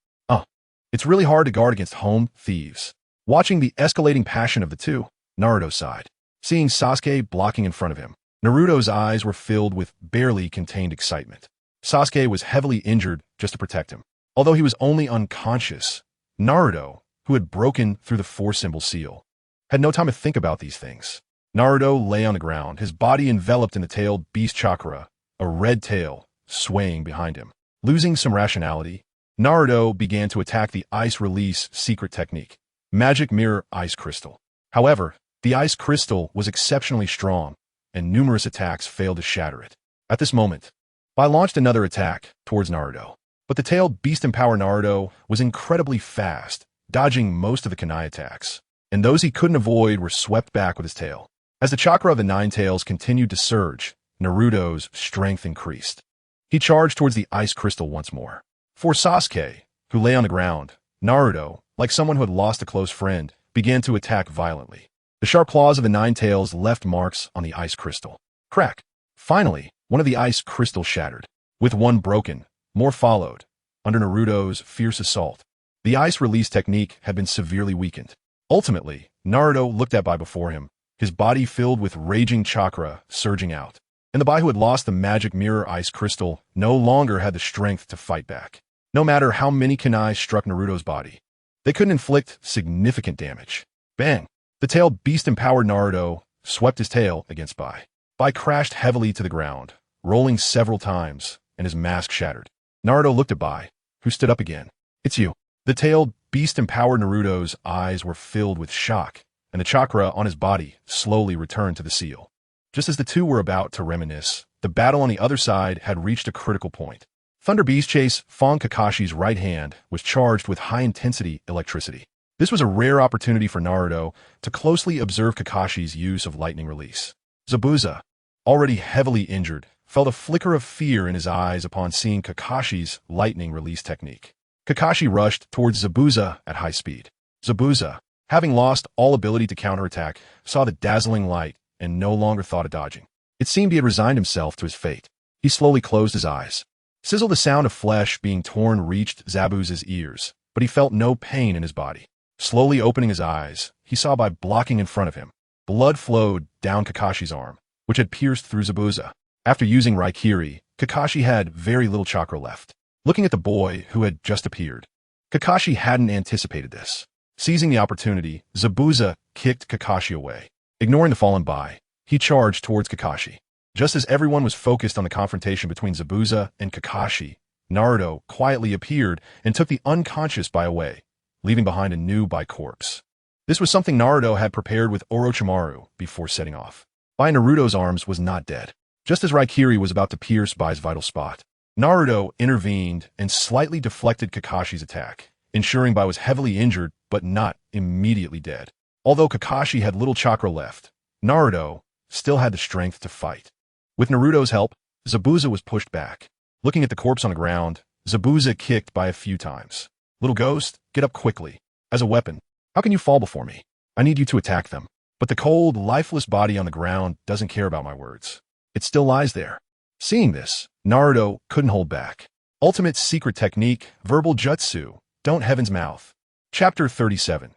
It's really hard to guard against home thieves. Watching the escalating passion of the two, Naruto sighed. Seeing Sasuke blocking in front of him, Naruto's eyes were filled with barely contained excitement. Sasuke was heavily injured just to protect him. Although he was only unconscious, Naruto, who had broken through the four-symbol seal, had no time to think about these things. Naruto lay on the ground, his body enveloped in the tailed beast chakra, a red tail swaying behind him. Losing some rationality, Naruto began to attack the ice release secret technique, Magic Mirror Ice Crystal. However, the ice crystal was exceptionally strong, and numerous attacks failed to shatter it. At this moment, Bai launched another attack towards Naruto, but the tailed beast-empowered Naruto was incredibly fast, dodging most of the kunai attacks, and those he couldn't avoid were swept back with his tail. As the chakra of the Nine Tails continued to surge, Naruto's strength increased. He charged towards the ice crystal once more. For Sasuke, who lay on the ground, Naruto, like someone who had lost a close friend, began to attack violently. The sharp claws of the Nine Tails left marks on the ice crystal. Crack! Finally, one of the ice crystals shattered. With one broken, more followed. Under Naruto's fierce assault, the ice release technique had been severely weakened. Ultimately, Naruto looked at Bai before him, his body filled with raging chakra surging out. And the Bai who had lost the magic mirror ice crystal no longer had the strength to fight back. No matter how many kunai struck Naruto's body, they couldn't inflict significant damage. Bang! The tailed beast-empowered Naruto swept his tail against Bai. Bai crashed heavily to the ground, rolling several times, and his mask shattered. Naruto looked at Bai, who stood up again. It's you. The tailed beast-empowered Naruto's eyes were filled with shock, and the chakra on his body slowly returned to the seal. Just as the two were about to reminisce, the battle on the other side had reached a critical point. Thunder Beast Chase Fong Kakashi's right hand was charged with high-intensity electricity. This was a rare opportunity for Naruto to closely observe Kakashi's use of lightning release. Zabuza, already heavily injured, felt a flicker of fear in his eyes upon seeing Kakashi's lightning release technique. Kakashi rushed towards Zabuza at high speed. Zabuza, having lost all ability to counterattack, saw the dazzling light and no longer thought of dodging. It seemed he had resigned himself to his fate. He slowly closed his eyes. Sizzle, the sound of flesh being torn reached Zabuza's ears, but he felt no pain in his body. Slowly opening his eyes, he saw Bai blocking in front of him. Blood flowed down Kakashi's arm, which had pierced through Zabuza. After using Raikiri, Kakashi had very little chakra left. Looking at the boy who had just appeared, Kakashi hadn't anticipated this. Seizing the opportunity, Zabuza kicked Kakashi away. Ignoring the fallen Bai, he charged towards Kakashi. Just as everyone was focused on the confrontation between Zabuza and Kakashi, Naruto quietly appeared and took the unconscious Bai away, leaving behind a new Bai corpse. This was something Naruto had prepared with Orochimaru before setting off. Bai Naruto's arms was not dead. Just as Raikiri was about to pierce Bai's vital spot, Naruto intervened and slightly deflected Kakashi's attack, ensuring Bai was heavily injured but not immediately dead. Although Kakashi had little chakra left, Naruto still had the strength to fight. With Naruto's help, Zabuza was pushed back. Looking at the corpse on the ground, Zabuza kicked Bai a few times. Little ghost, get up quickly. As a weapon, how can you fall before me? I need you to attack them. But the cold, lifeless body on the ground doesn't care about my words. It still lies there. Seeing this, Naruto couldn't hold back. Ultimate secret technique, verbal jutsu, don't heaven's mouth. Chapter 37.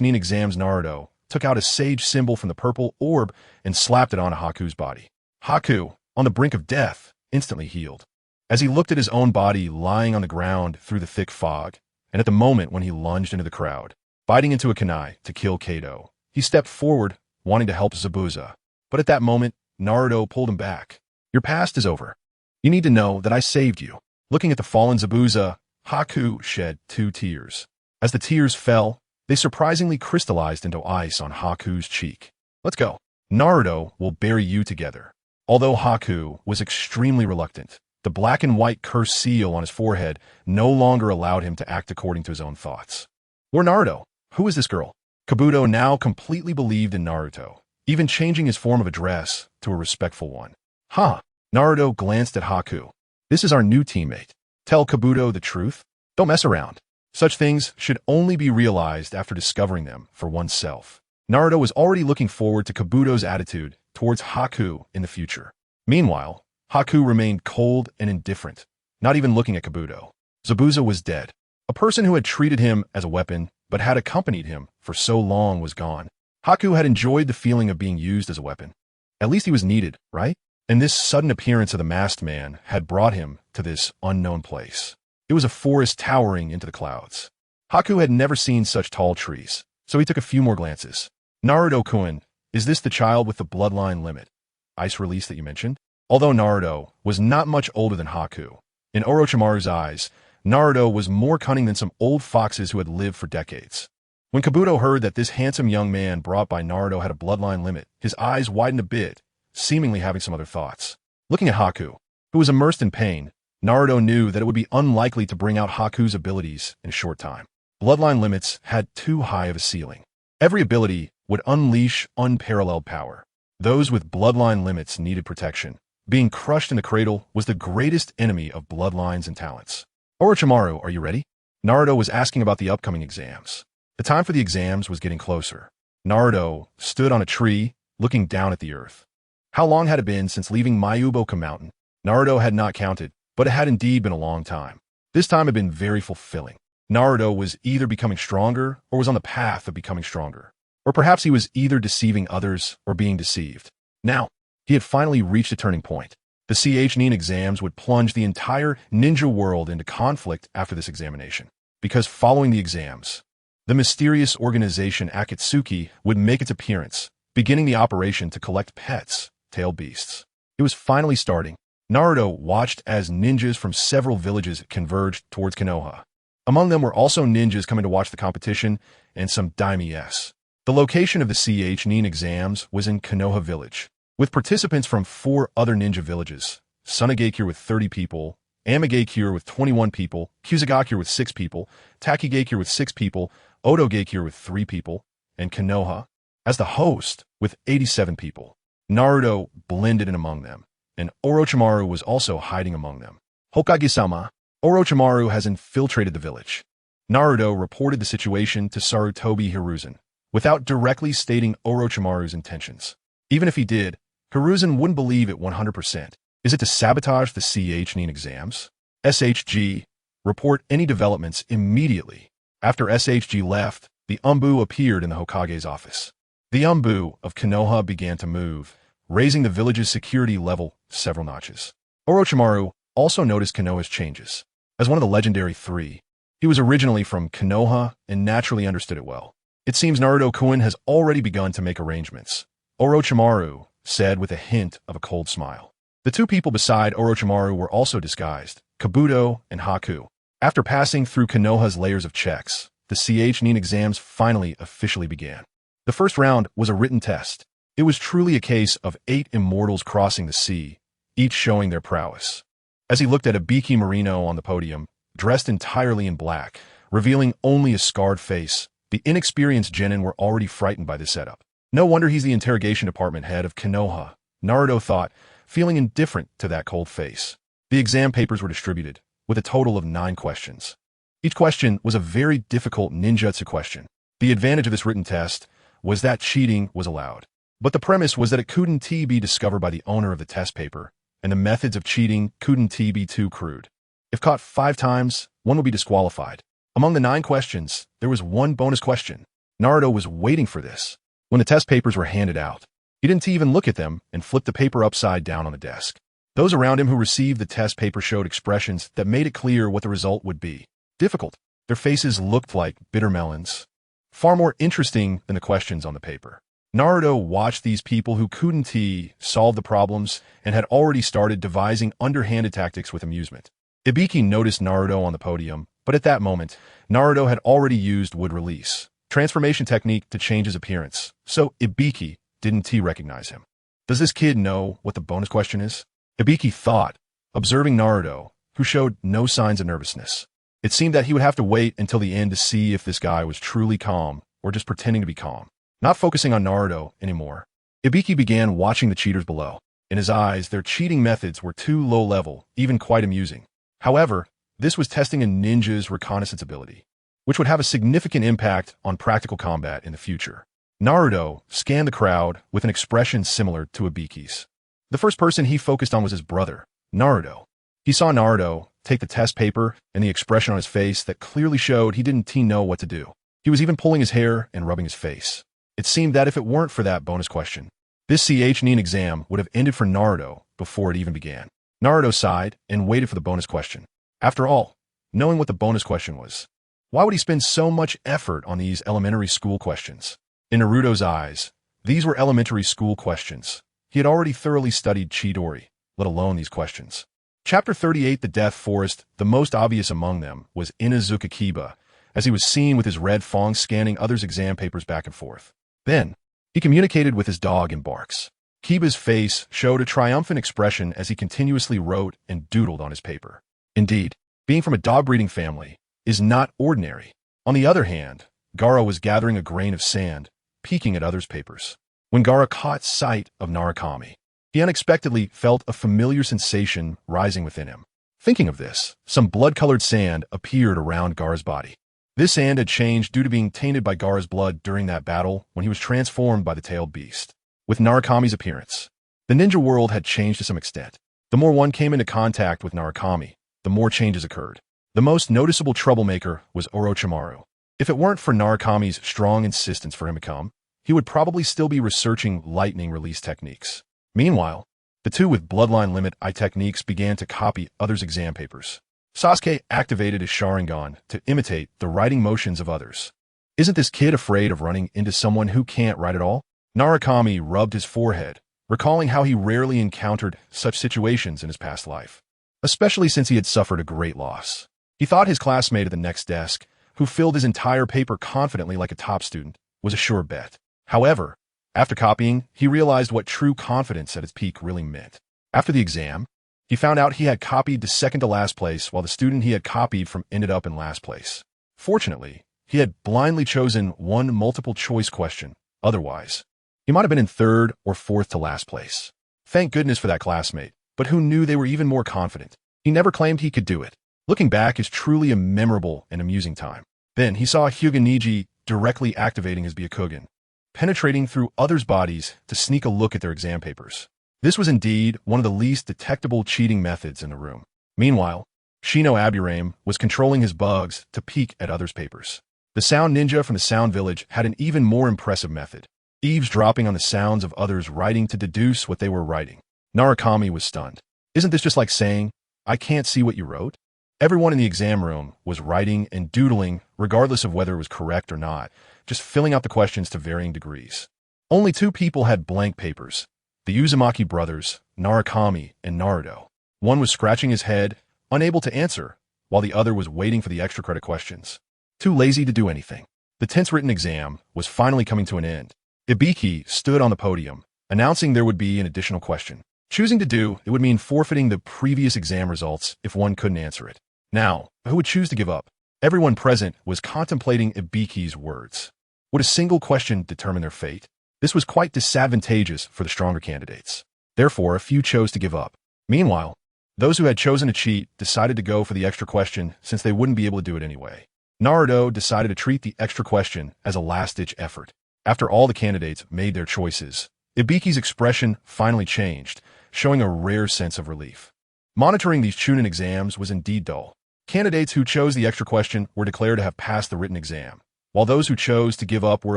Nin examines Naruto, took out a sage symbol from the purple orb and slapped it onto Haku's body. Haku, on the brink of death, instantly healed. As he looked at his own body lying on the ground through the thick fog, and at the moment when he lunged into the crowd, biting into a kunai to kill Kato, he stepped forward, wanting to help Zabuza. But at that moment, Naruto pulled him back. Your past is over. You need to know that I saved you. Looking at the fallen Zabuza, Haku shed 2 tears. As the tears fell, they surprisingly crystallized into ice on Haku's cheek. Let's go. Naruto will bury you together. Although Haku was extremely reluctant, the black and white cursed seal on his forehead no longer allowed him to act according to his own thoughts. Or Naruto. Who is this girl? Kabuto now completely believed in Naruto, even changing his form of address to a respectful one. Huh. Naruto glanced at Haku. This is our new teammate. Tell Kabuto the truth. Don't mess around. Such things should only be realized after discovering them for oneself. Naruto was already looking forward to Kabuto's attitude towards Haku in the future. Meanwhile, Haku remained cold and indifferent, not even looking at Kabuto. Zabuza was dead. A person who had treated him as a weapon but had accompanied him for so long was gone. Haku had enjoyed the feeling of being used as a weapon. At least he was needed, right? And this sudden appearance of the masked man had brought him to this unknown place. It was a forest towering into the clouds. Haku had never seen such tall trees, so he took a few more glances. Naruto-kun, is this the child with the bloodline limit? Ice release that you mentioned? Although Naruto was not much older than Haku, in Orochimaru's eyes, Naruto was more cunning than some old foxes who had lived for decades. When Kabuto heard that this handsome young man brought by Naruto had a bloodline limit, his eyes widened a bit, seemingly having some other thoughts. Looking at Haku, who was immersed in pain, Naruto knew that it would be unlikely to bring out Haku's abilities in a short time. Bloodline limits had too high of a ceiling. Every ability would unleash unparalleled power. Those with bloodline limits needed protection. Being crushed in the cradle was the greatest enemy of bloodlines and talents. Orochimaru, are you ready? Naruto was asking about the upcoming exams. The time for the exams was getting closer. Naruto stood on a tree, looking down at the earth. How long had it been since leaving Myoboku Mountain? Naruto had not counted, but it had indeed been a long time. This time had been very fulfilling. Naruto was either becoming stronger or was on the path of becoming stronger. Or perhaps he was either deceiving others or being deceived. Now, he had finally reached a turning point. The Nin exams would plunge the entire ninja world into conflict after this examination. Because following the exams, the mysterious organization Akatsuki would make its appearance, beginning the operation to collect pets, tailed beasts. It was finally starting. Naruto watched as ninjas from several villages converged towards Konoha. Among them were also ninjas coming to watch the competition and some daimyes. The location of the Nin exams was in Konoha village, with participants from 4 other ninja villages: Tsunade with 30 people, Amigakure with 21 people, Kusagakure with 6 people, Takigakure with 6 people, Otogakure with 3 people, and Konoha, as the host, with 87 people. Naruto blended in among them, and Orochimaru was also hiding among them. Hokage-sama, Orochimaru has infiltrated the village. Naruto reported the situation to Sarutobi Hiruzen, without directly stating Orochimaru's intentions. Even if he did, Hiruzen wouldn't believe it 100%. Is it to sabotage the Nin exams? SHG, report any developments immediately. After SHG left, the Umbu appeared in the Hokage's office. The Umbu of Konoha began to move, raising the village's security level several notches. Orochimaru also noticed Konoha's changes. As one of the legendary 3, he was originally from Konoha and naturally understood it well. It seems Naruto-kun has already begun to make arrangements, Orochimaru said with a hint of a cold smile. The 2 people beside Orochimaru were also disguised, Kabuto and Haku. After passing through Konoha's layers of checks, the Nin exams finally officially began. The first round was a written test. It was truly a case of 8 immortals crossing the sea, each showing their prowess. As he looked at Ibiki Marino on the podium, dressed entirely in black, revealing only a scarred face, the inexperienced genin were already frightened by this setup. No wonder he's the interrogation department head of Konoha, Naruto thought, feeling indifferent to that cold face. The exam papers were distributed, with a total of 9 questions. Each question was a very difficult ninjutsu question. The advantage of this written test was that cheating was allowed. But the premise was that it couldn't be discovered by the owner of the test paper, and the methods of cheating couldn't be too crude. If caught 5 times, one would be disqualified. Among the 9 questions, there was one bonus question. Naruto was waiting for this. When the test papers were handed out, he didn't even look at them and flipped the paper upside down on the desk. Those around him who received the test paper showed expressions that made it clear what the result would be. Difficult. Their faces looked like bitter melons. Far more interesting than the questions on the paper. Naruto watched these people who couldn't solve the problems and had already started devising underhanded tactics with amusement. Ibiki noticed Naruto on the podium, but at that moment, Naruto had already used wood release, transformation technique to change his appearance, so Ibiki didn't recognize him. Does this kid know what the bonus question is? Ibiki thought, observing Naruto, who showed no signs of nervousness. It seemed that he would have to wait until the end to see if this guy was truly calm or just pretending to be calm. Not focusing on Naruto anymore, Ibiki began watching the cheaters below. In his eyes, their cheating methods were too low-level, even quite amusing. However, this was testing a ninja's reconnaissance ability, which would have a significant impact on practical combat in the future. Naruto scanned the crowd with an expression similar to Ibiki's. The first person he focused on was his brother, Naruto. He saw Naruto take the test paper and the expression on his face that clearly showed he didn't know what to do. He was even pulling his hair and rubbing his face. It seemed that if it weren't for that bonus question, this Nin exam would have ended for Naruto before it even began. Naruto sighed and waited for the bonus question. After all, knowing what the bonus question was, why would he spend so much effort on these elementary school questions? In Naruto's eyes, these were elementary school questions. He had already thoroughly studied Chidori, let alone these questions. Chapter 38, The Death Forest. The most obvious among them was Inuzuka Kiba, as he was seen with his red fong scanning others' exam papers back and forth. Then, he communicated with his dog in barks. Kiba's face showed a triumphant expression as he continuously wrote and doodled on his paper. Indeed, being from a dog-breeding family is not ordinary. On the other hand, Gaara was gathering a grain of sand, peeking at others' papers. When Gaara caught sight of Narukami, he unexpectedly felt a familiar sensation rising within him. Thinking of this, some blood-colored sand appeared around Gaara's body. This sand had changed due to being tainted by Gaara's blood during that battle when he was transformed by the tailed beast. With Narukami's appearance, the ninja world had changed to some extent. The more one came into contact with Narukami, the more changes occurred. The most noticeable troublemaker was Orochimaru. If it weren't for Narukami's strong insistence for him to come, he would probably still be researching lightning release techniques. Meanwhile, the two with bloodline limit eye techniques began to copy others' exam papers. Sasuke activated his Sharingan to imitate the writing motions of others. Isn't this kid afraid of running into someone who can't write at all? Narukami rubbed his forehead, recalling how he rarely encountered such situations in his past life, especially since he had suffered a great loss. He thought his classmate at the next desk, who filled his entire paper confidently like a top student, was a sure bet. However, after copying, he realized what true confidence at its peak really meant. After the exam, he found out he had copied to second to last place while the student he had copied from ended up in last place. Fortunately, he had blindly chosen one multiple-choice question. Otherwise, he might have been in third or fourth to last place. Thank goodness for that classmate, but who knew they were even more confident? He never claimed he could do it. Looking back is truly a memorable and amusing time. Then he saw Hyuga directly activating his Byakugan, penetrating through others' bodies to sneak a look at their exam papers. This was indeed one of the least detectable cheating methods in the room. Meanwhile, Shino Aburame was controlling his bugs to peek at others' papers. The sound ninja from the Sound Village had an even more impressive method, eavesdropping on the sounds of others writing to deduce what they were writing. Narukami was stunned. Isn't this just like saying, I can't see what you wrote? Everyone in the exam room was writing and doodling, regardless of whether it was correct or not, just filling out the questions to varying degrees. Only two people had blank papers. The Uzumaki brothers, Narukami and Naruto. One was scratching his head, unable to answer, while the other was waiting for the extra credit questions. Too lazy to do anything. The tense written exam was finally coming to an end. Ibiki stood on the podium, announcing there would be an additional question. Choosing to do it would mean forfeiting the previous exam results if one couldn't answer it. Now, who would choose to give up? Everyone present was contemplating Ibiki's words. Would a single question determine their fate? This was quite disadvantageous for the stronger candidates. Therefore, a few chose to give up. Meanwhile, those who had chosen to cheat decided to go for the extra question since they wouldn't be able to do it anyway. Naruto decided to treat the extra question as a last-ditch effort. After all the candidates made their choices, Ibiki's expression finally changed, showing a rare sense of relief. Monitoring these Chunin exams was indeed dull. Candidates who chose the extra question were declared to have passed the written exam, while those who chose to give up were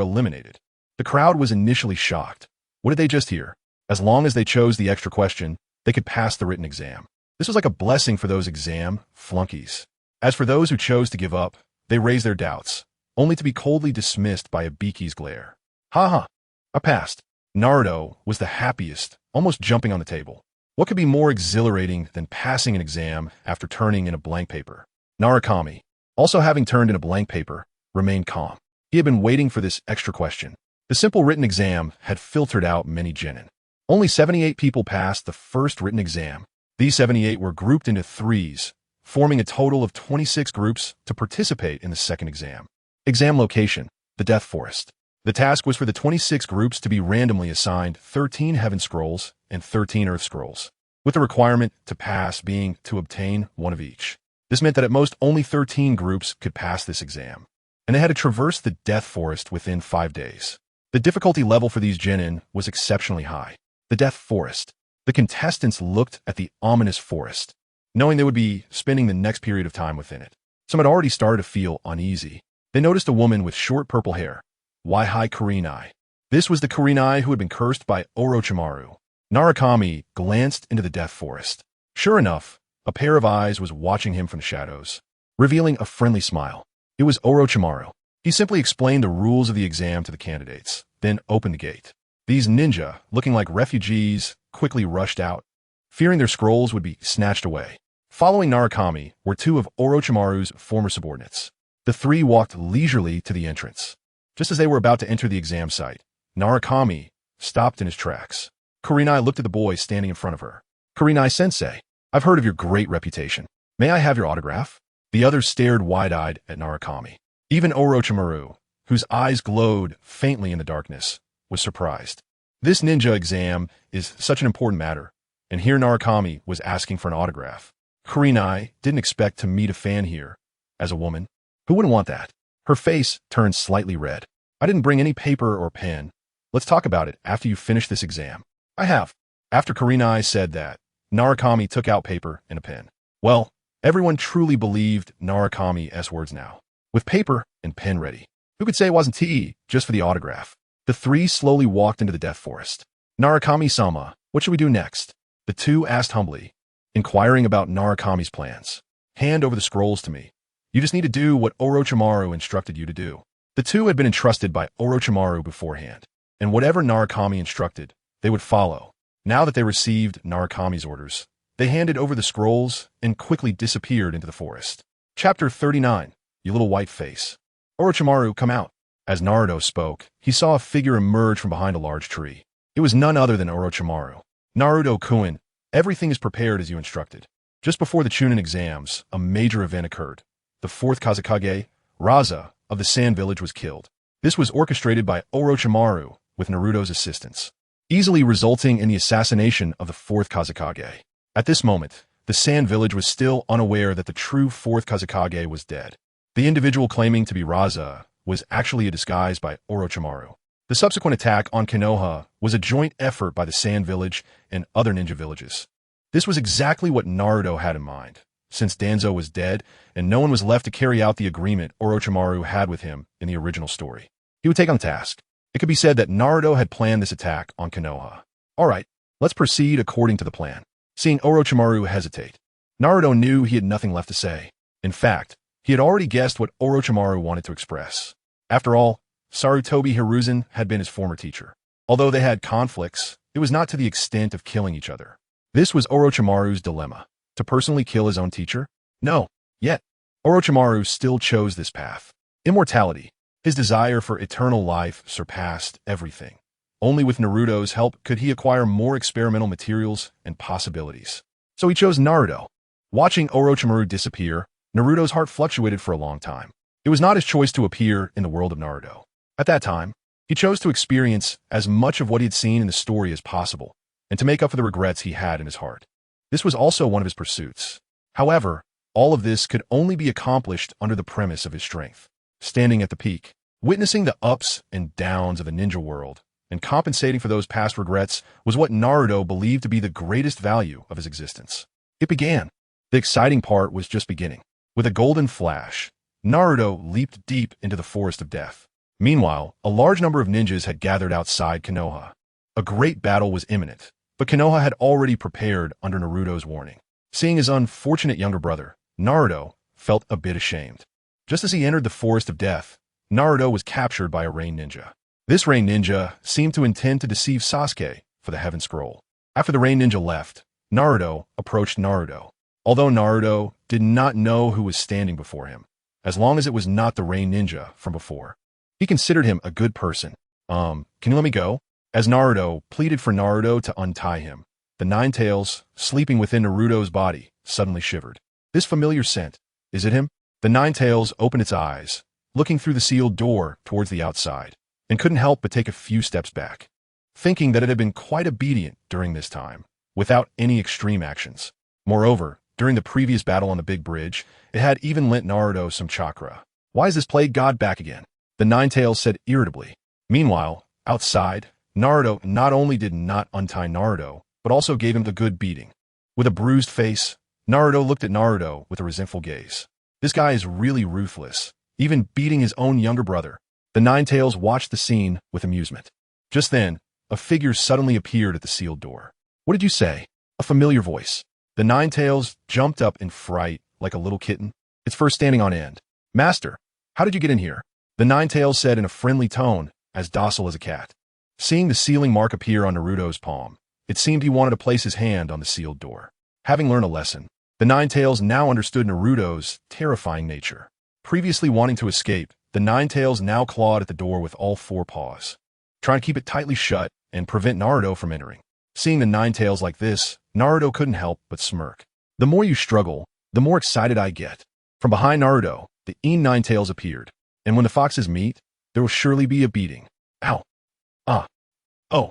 eliminated. The crowd was initially shocked. What did they just hear? As long as they chose the extra question, they could pass the written exam. This was like a blessing for those exam flunkies. As for those who chose to give up, they raised their doubts, only to be coldly dismissed by Ibiki's glare. Ha! I passed. Naruto was the happiest, almost jumping on the table. What could be more exhilarating than passing an exam after turning in a blank paper? Narukami, also having turned in a blank paper, remained calm. He had been waiting for this extra question. The simple written exam had filtered out many genin. Only 78 people passed the first written exam. These 78 were grouped into threes, forming a total of 26 groups to participate in the second exam. Exam location: the Death Forest. The task was for the 26 groups to be randomly assigned 13 Heaven Scrolls and 13 Earth Scrolls, with the requirement to pass being to obtain one of each. This meant that at most only 13 groups could pass this exam, and they had to traverse the Death Forest within 5 days. The difficulty level for these genin was exceptionally high. The Death Forest. The contestants looked at the ominous forest, knowing they would be spending the next period of time within it. Some had already started to feel uneasy. They noticed a woman with short purple hair, Wai Kunai. This was the Kunai who had been cursed by Orochimaru. Narukami glanced into the Death Forest. Sure enough, a pair of eyes was watching him from the shadows, revealing a friendly smile. It was Orochimaru. He simply explained the rules of the exam to the candidates, then opened the gate. These ninja, looking like refugees, quickly rushed out, fearing their scrolls would be snatched away. Following Narukami were 2 of Orochimaru's former subordinates. The 3 walked leisurely to the entrance. Just as they were about to enter the exam site, Narukami stopped in his tracks. Kunai looked at the boy standing in front of her. "Kunai-sensei, I've heard of your great reputation. May I have your autograph?" The others stared wide-eyed at Narukami. Even Orochimaru, whose eyes glowed faintly in the darkness, was surprised. This ninja exam is such an important matter, and here Narukami was asking for an autograph. Kunai didn't expect to meet a fan here. As a woman, who wouldn't want that? Her face turned slightly red. "I didn't bring any paper or pen. Let's talk about it after you finish this exam." "I have." After Kunai said that, Narukami took out paper and a pen. Well, everyone truly believed Narukami's words now. With paper and pen ready, who could say it wasn't tea just for the autograph? The 3 slowly walked into the Death Forest. "Narukami-sama, what should we do next?" The 2 asked humbly, inquiring about Narukami's plans. "Hand over the scrolls to me. You just need to do what Orochimaru instructed you to do." The 2 had been entrusted by Orochimaru beforehand, and whatever Narukami instructed, they would follow. Now that they received Narukami's orders, they handed over the scrolls and quickly disappeared into the forest. Chapter 39. You Little White Face. "Orochimaru, come out." As Naruto spoke, he saw a figure emerge from behind a large tree. It was none other than Orochimaru. "Naruto-kun, everything is prepared as you instructed." Just before the Chunin exams, a major event occurred. The 4th Kazekage, Raza, of the Sand Village was killed. This was orchestrated by Orochimaru with Naruto's assistance, easily resulting in the assassination of the 4th Kazekage. At this moment, the Sand Village was still unaware that the true 4th Kazekage was dead. The individual claiming to be Raza was actually a disguise by Orochimaru. The subsequent attack on Konoha was a joint effort by the Sand Village and other ninja villages. This was exactly what Naruto had in mind, since Danzo was dead and no one was left to carry out the agreement Orochimaru had with him in the original story. He would take on the task. It could be said that Naruto had planned this attack on Konoha. All right, let's proceed according to the plan. Seeing Orochimaru hesitate, Naruto knew he had nothing left to say. In fact, he had already guessed what Orochimaru wanted to express. After all, Sarutobi Hiruzen had been his former teacher. Although they had conflicts, it was not to the extent of killing each other. This was Orochimaru's dilemma. To personally kill his own teacher? No. Yet, Orochimaru still chose this path. Immortality. His desire for eternal life surpassed everything. Only with Naruto's help could he acquire more experimental materials and possibilities. So he chose Naruto. Watching Orochimaru disappear, Naruto's heart fluctuated for a long time. It was not his choice to appear in the world of Naruto. At that time, he chose to experience as much of what he had seen in the story as possible, and to make up for the regrets he had in his heart. This was also one of his pursuits. However, all of this could only be accomplished under the premise of his strength. Standing at the peak, witnessing the ups and downs of the ninja world, and compensating for those past regrets was what Naruto believed to be the greatest value of his existence. It began. The exciting part was just beginning. With a golden flash, Naruto leaped deep into the forest of death. Meanwhile, a large number of ninjas had gathered outside Konoha. A great battle was imminent, but Konoha had already prepared under Naruto's warning. Seeing his unfortunate younger brother, Naruto felt a bit ashamed. Just as he entered the forest of death, Naruto was captured by a rain ninja. This rain ninja seemed to intend to deceive Sasuke for the Heaven Scroll. After the rain ninja left, Naruto approached Naruto. Although Naruto did not know who was standing before him, as long as it was not the rain ninja from before. He considered him a good person. Can you let me go?" As Naruto pleaded for Naruto to untie him, the Nine Tails, sleeping within Naruto's body, suddenly shivered. This familiar scent, is it him? The Nine Tails opened its eyes, looking through the sealed door towards the outside, and couldn't help but take a few steps back, thinking that it had been quite obedient during this time, without any extreme actions. Moreover, during the previous battle on the big bridge, it had even lent Naruto some chakra. Why is this plague god back again? The Nine Tails said irritably. Meanwhile, outside, Naruto not only did not untie Naruto, but also gave him the good beating. With a bruised face, Naruto looked at Naruto with a resentful gaze. This guy is really ruthless, even beating his own younger brother. The Nine Tails watched the scene with amusement. Just then, a figure suddenly appeared at the sealed door. What did you say? A familiar voice. The Nine Tails jumped up in fright like a little kitten, its fur standing on end. Master, how did you get in here? The Nine Tails said in a friendly tone, as docile as a cat. Seeing the sealing mark appear on Naruto's palm, it seemed he wanted to place his hand on the sealed door. Having learned a lesson, the Nine Tails now understood Naruto's terrifying nature. Previously wanting to escape, the Nine Tails now clawed at the door with all four paws, trying to keep it tightly shut and prevent Naruto from entering. Seeing the Nine Tails like this, Naruto couldn't help but smirk. The more you struggle, the more excited I get. From behind Naruto, the Nine Tails appeared, and when the foxes meet, there will surely be a beating. Ow! Ah! Oh!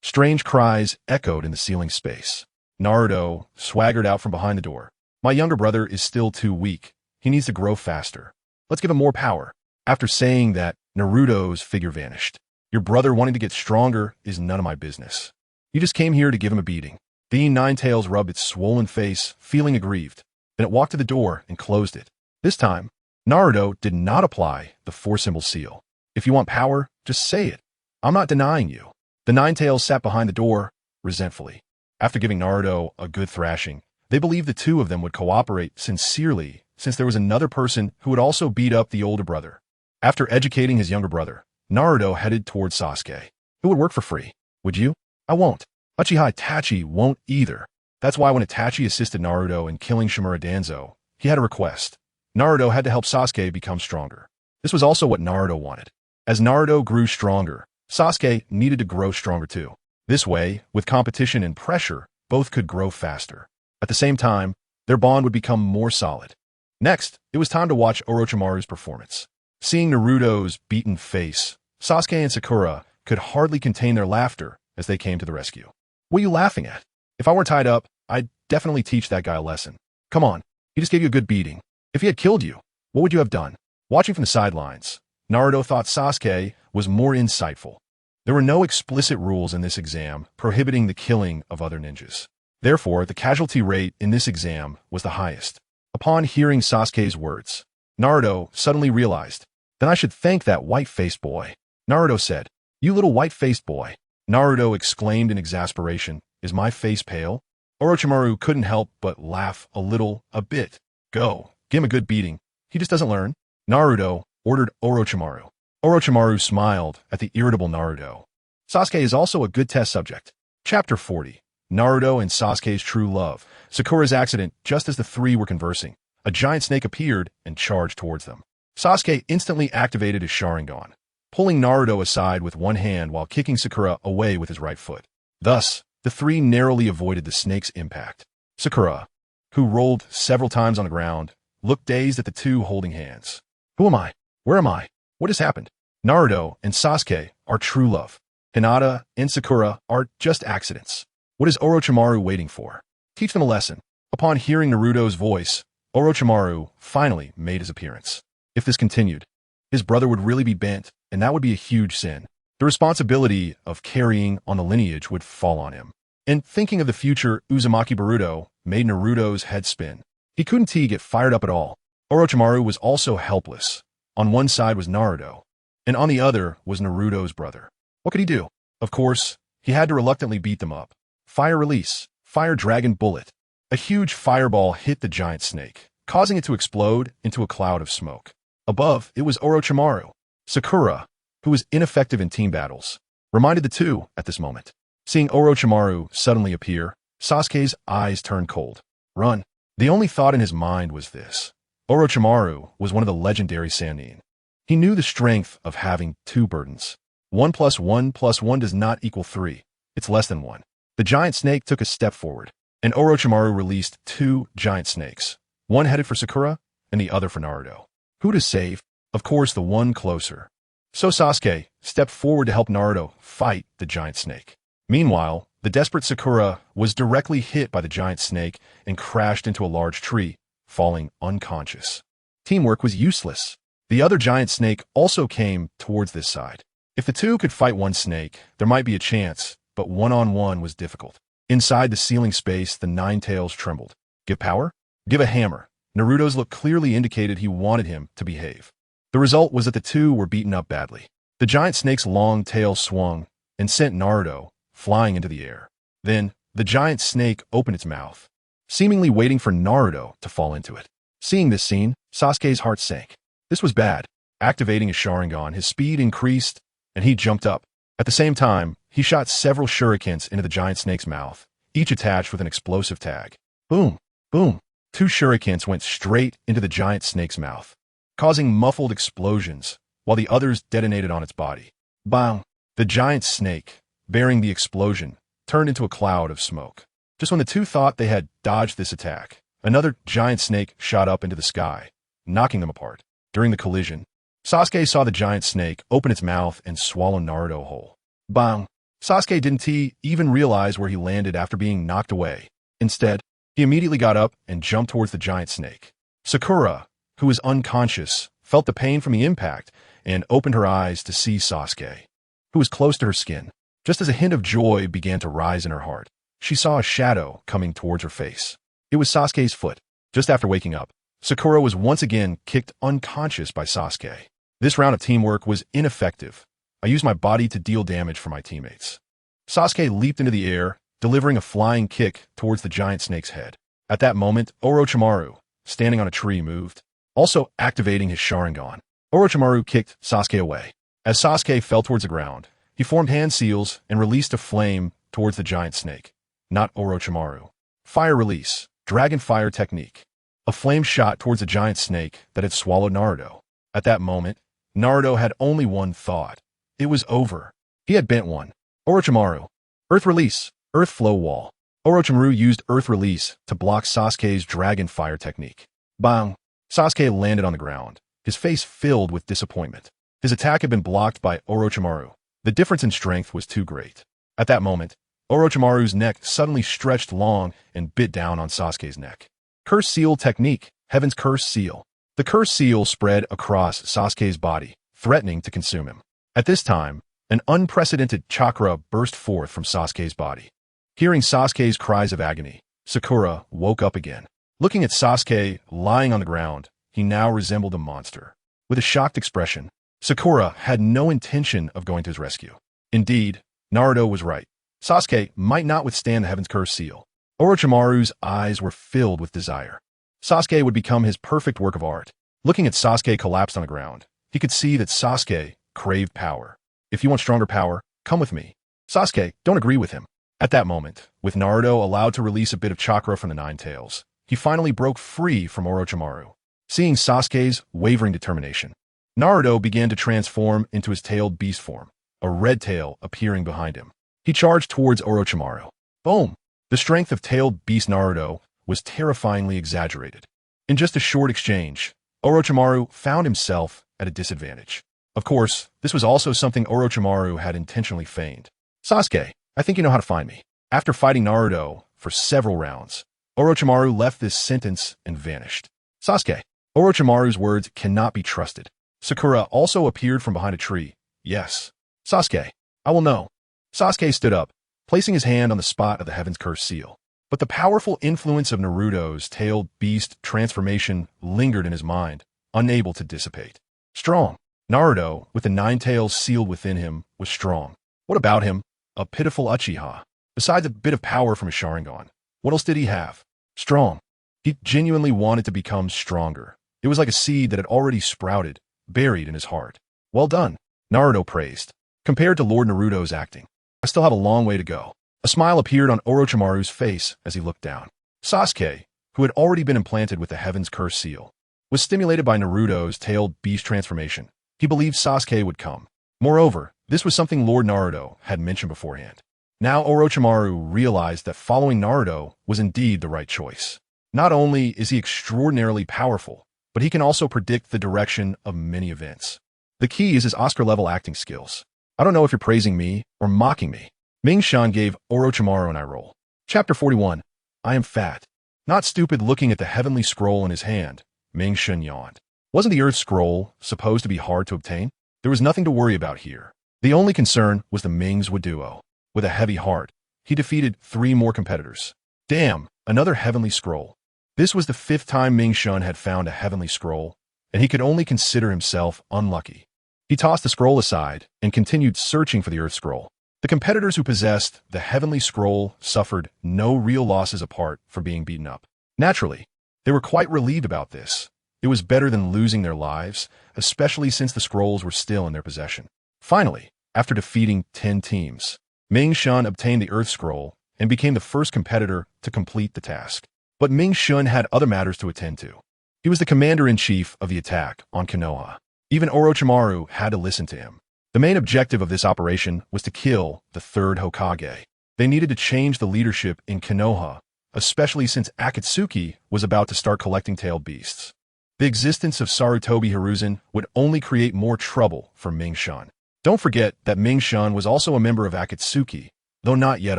Strange cries echoed in the ceiling space. Naruto swaggered out from behind the door. My younger brother is still too weak. He needs to grow faster. Let's give him more power. After saying that, Naruto's figure vanished. Your brother wanting to get stronger is none of my business. You just came here to give him a beating. The Nine Tails rubbed its swollen face, feeling aggrieved. Then it walked to the door and closed it. This time, Naruto did not apply the four-symbol seal. If you want power, just say it. I'm not denying you. The Nine Tails sat behind the door, resentfully. After giving Naruto a good thrashing, they believed the two of them would cooperate sincerely since there was another person who would also beat up the older brother. After educating his younger brother, Naruto headed towards Sasuke. Who would work for free? Would you? I won't. Uchiha Itachi won't either. That's why when Itachi assisted Naruto in killing Shimura Danzo, he had a request. Naruto had to help Sasuke become stronger. This was also what Naruto wanted. As Naruto grew stronger, Sasuke needed to grow stronger too. This way, with competition and pressure, both could grow faster. At the same time, their bond would become more solid. Next, it was time to watch Orochimaru's performance. Seeing Naruto's beaten face, Sasuke and Sakura could hardly contain their laughter as they came to the rescue. What are you laughing at? If I weren't tied up, I'd definitely teach that guy a lesson. Come on, he just gave you a good beating. If he had killed you, what would you have done? Watching from the sidelines, Naruto thought Sasuke was more insightful. There were no explicit rules in this exam prohibiting the killing of other ninjas. Therefore, the casualty rate in this exam was the highest. Upon hearing Sasuke's words, Naruto suddenly realized, then I should thank that white-faced boy. Naruto said, you little white-faced boy. Naruto exclaimed in exasperation, is my face pale? Orochimaru couldn't help but laugh a bit. Go, give him a good beating. He just doesn't learn. Naruto ordered Orochimaru. Orochimaru smiled at the irritable Naruto. Sasuke is also a good test subject. Chapter 40. Naruto and Sasuke's true love. Sakura's accident. Just as the three were conversing, a giant snake appeared and charged towards them. Sasuke instantly activated his Sharingan, pulling Naruto aside with one hand while kicking Sakura away with his right foot. Thus, the three narrowly avoided the snake's impact. Sakura, who rolled several times on the ground, looked dazed at the two holding hands. Who am I? Where am I? What has happened? Naruto and Sasuke are true love. Hinata and Sakura are just accidents. What is Orochimaru waiting for? Teach them a lesson. Upon hearing Naruto's voice, Orochimaru finally made his appearance. If this continued, his brother would really be bent, and that would be a huge sin. The responsibility of carrying on the lineage would fall on him. And thinking of the future Uzumaki Boruto made Naruto's head spin. He couldn't get fired up at all. Orochimaru was also helpless. On one side was Naruto, and on the other was Naruto's brother. What could he do? Of course, he had to reluctantly beat them up. Fire release, fire dragon bullet. A huge fireball hit the giant snake, causing it to explode into a cloud of smoke. Above, it was Orochimaru. Sakura, who was ineffective in team battles, reminded the two at this moment. Seeing Orochimaru suddenly appear, Sasuke's eyes turned cold. Run. The only thought in his mind was this. Orochimaru was one of the legendary Sannin. He knew the strength of having two burdens. 1 plus 1 plus 1 does not equal 3. It's less than 1. The giant snake took a step forward, and Orochimaru released 2 giant snakes, one headed for Sakura and the other for Naruto. Who to save? Of course, the one closer. So Sasuke stepped forward to help Naruto fight the giant snake. Meanwhile, the desperate Sakura was directly hit by the giant snake and crashed into a large tree, falling unconscious. Teamwork was useless. The other giant snake also came towards this side. If the two could fight one snake, there might be a chance, but one-on-one was difficult. Inside the ceiling space, the Nine Tails trembled. Give power? Give a hammer. Naruto's look clearly indicated he wanted him to behave. The result was that the two were beaten up badly. The giant snake's long tail swung and sent Naruto flying into the air. Then, the giant snake opened its mouth, seemingly waiting for Naruto to fall into it. Seeing this scene, Sasuke's heart sank. This was bad. Activating his Sharingan, his speed increased, and he jumped up. At the same time, he shot several shurikens into the giant snake's mouth, each attached with an explosive tag. Boom! Boom! 2 shurikens went straight into the giant snake's mouth, causing muffled explosions, while the others detonated on its body. Bang! The giant snake, bearing the explosion, turned into a cloud of smoke. Just when the two thought they had dodged this attack, another giant snake shot up into the sky, knocking them apart. During the collision, Sasuke saw the giant snake open its mouth and swallow Naruto whole. Bang! Sasuke didn't even realize where he landed after being knocked away. Instead, he immediately got up and jumped towards the giant snake. Sakura, who was unconscious, felt the pain from the impact and opened her eyes to see Sasuke, who was close to her skin. Just as a hint of joy began to rise in her heart, she saw a shadow coming towards her face. It was Sasuke's foot. Just after waking up, Sakura was once again kicked unconscious by Sasuke. This round of teamwork was ineffective. I used my body to deal damage for my teammates. Sasuke leaped into the air, delivering a flying kick towards the giant snake's head. At that moment, Orochimaru, standing on a tree, moved, also activating his Sharingan. Orochimaru kicked Sasuke away. As Sasuke fell towards the ground, he formed hand seals and released a flame towards the giant snake. Not Orochimaru. Fire release, dragon fire technique. A flame shot towards the giant snake that had swallowed Naruto. At that moment, Naruto had only one thought. It was over. He had bent one. Orochimaru. Earth release. Earth flow wall. Orochimaru used earth release to block Sasuke's dragon fire technique. Bang! Sasuke landed on the ground, his face filled with disappointment. His attack had been blocked by Orochimaru. The difference in strength was too great. At that moment, Orochimaru's neck suddenly stretched long and bit down on Sasuke's neck. Curse seal technique. Heaven's curse seal. The curse seal spread across Sasuke's body, threatening to consume him. At this time, an unprecedented chakra burst forth from Sasuke's body. Hearing Sasuke's cries of agony, Sakura woke up again. Looking at Sasuke lying on the ground, he now resembled a monster. With a shocked expression, Sakura had no intention of going to his rescue. Indeed, Naruto was right. Sasuke might not withstand the Heaven's Curse seal. Orochimaru's eyes were filled with desire. Sasuke would become his perfect work of art. Looking at Sasuke collapsed on the ground, he could see that Sasuke craved power. If you want stronger power, come with me. Sasuke, don't agree with him. At that moment, with Naruto allowed to release a bit of chakra from the Nine Tails, he finally broke free from Orochimaru. Seeing Sasuke's wavering determination, Naruto began to transform into his tailed beast form, a red tail appearing behind him. He charged towards Orochimaru. Boom! The strength of tailed beast Naruto was terrifyingly exaggerated. In just a short exchange, Orochimaru found himself at a disadvantage. Of course, this was also something Orochimaru had intentionally feigned. Sasuke, I think you know how to find me. After fighting Naruto for several rounds, Orochimaru left this sentence and vanished. Sasuke. Orochimaru's words cannot be trusted. Sakura also appeared from behind a tree. Yes. Sasuke. I will know. Sasuke stood up, placing his hand on the spot of the Heaven's Curse seal. But the powerful influence of Naruto's tailed beast transformation lingered in his mind, unable to dissipate. Strong. Naruto, with the Nine Tails sealed within him, was strong. What about him? A pitiful Uchiha. Besides a bit of power from his Sharingan, what else did he have? Strong. He genuinely wanted to become stronger. It was like a seed that had already sprouted, buried in his heart. Well done, Naruto praised. Compared to Lord Naruto's acting, I still have a long way to go. A smile appeared on Orochimaru's face as he looked down. Sasuke, who had already been implanted with the Heaven's Curse seal, was stimulated by Naruto's tailed beast transformation. He believed Sasuke would come. Moreover, This was something Lord Naruto had mentioned beforehand. Now Orochimaru realized that following Naruto was indeed the right choice. Not only is he extraordinarily powerful, but he can also predict the direction of many events. The key is his Oscar-level acting skills. I don't know if you're praising me or mocking me. Ming-Shan gave Orochimaru an eye roll. Chapter 41. I am fat. Not stupid looking at the heavenly scroll in his hand, Ming-Shan yawned. Wasn't the Earth Scroll supposed to be hard to obtain? There was nothing to worry about here. The only concern was the Ming's duo. With a heavy heart, he defeated 3 more competitors. Damn, another heavenly scroll. This was the 5th time Ming-Shan had found a heavenly scroll, and he could only consider himself unlucky. He tossed the scroll aside and continued searching for the Earth Scroll. The competitors who possessed the heavenly scroll suffered no real losses apart from being beaten up. Naturally, they were quite relieved about this. It was better than losing their lives, especially since the scrolls were still in their possession. Finally, after defeating 10 teams, Ming-Shan obtained the Earth Scroll and became the first competitor to complete the task. But Ming-Shan had other matters to attend to. He was the commander-in-chief of the attack on Konoha. Even Orochimaru had to listen to him. The main objective of this operation was to kill the 3rd Hokage. They needed to change the leadership in Konoha, especially since Akatsuki was about to start collecting tailed beasts. The existence of Sarutobi Hiruzen would only create more trouble for Ming-Shan. Don't forget that Ming-Shan was also a member of Akatsuki, though not yet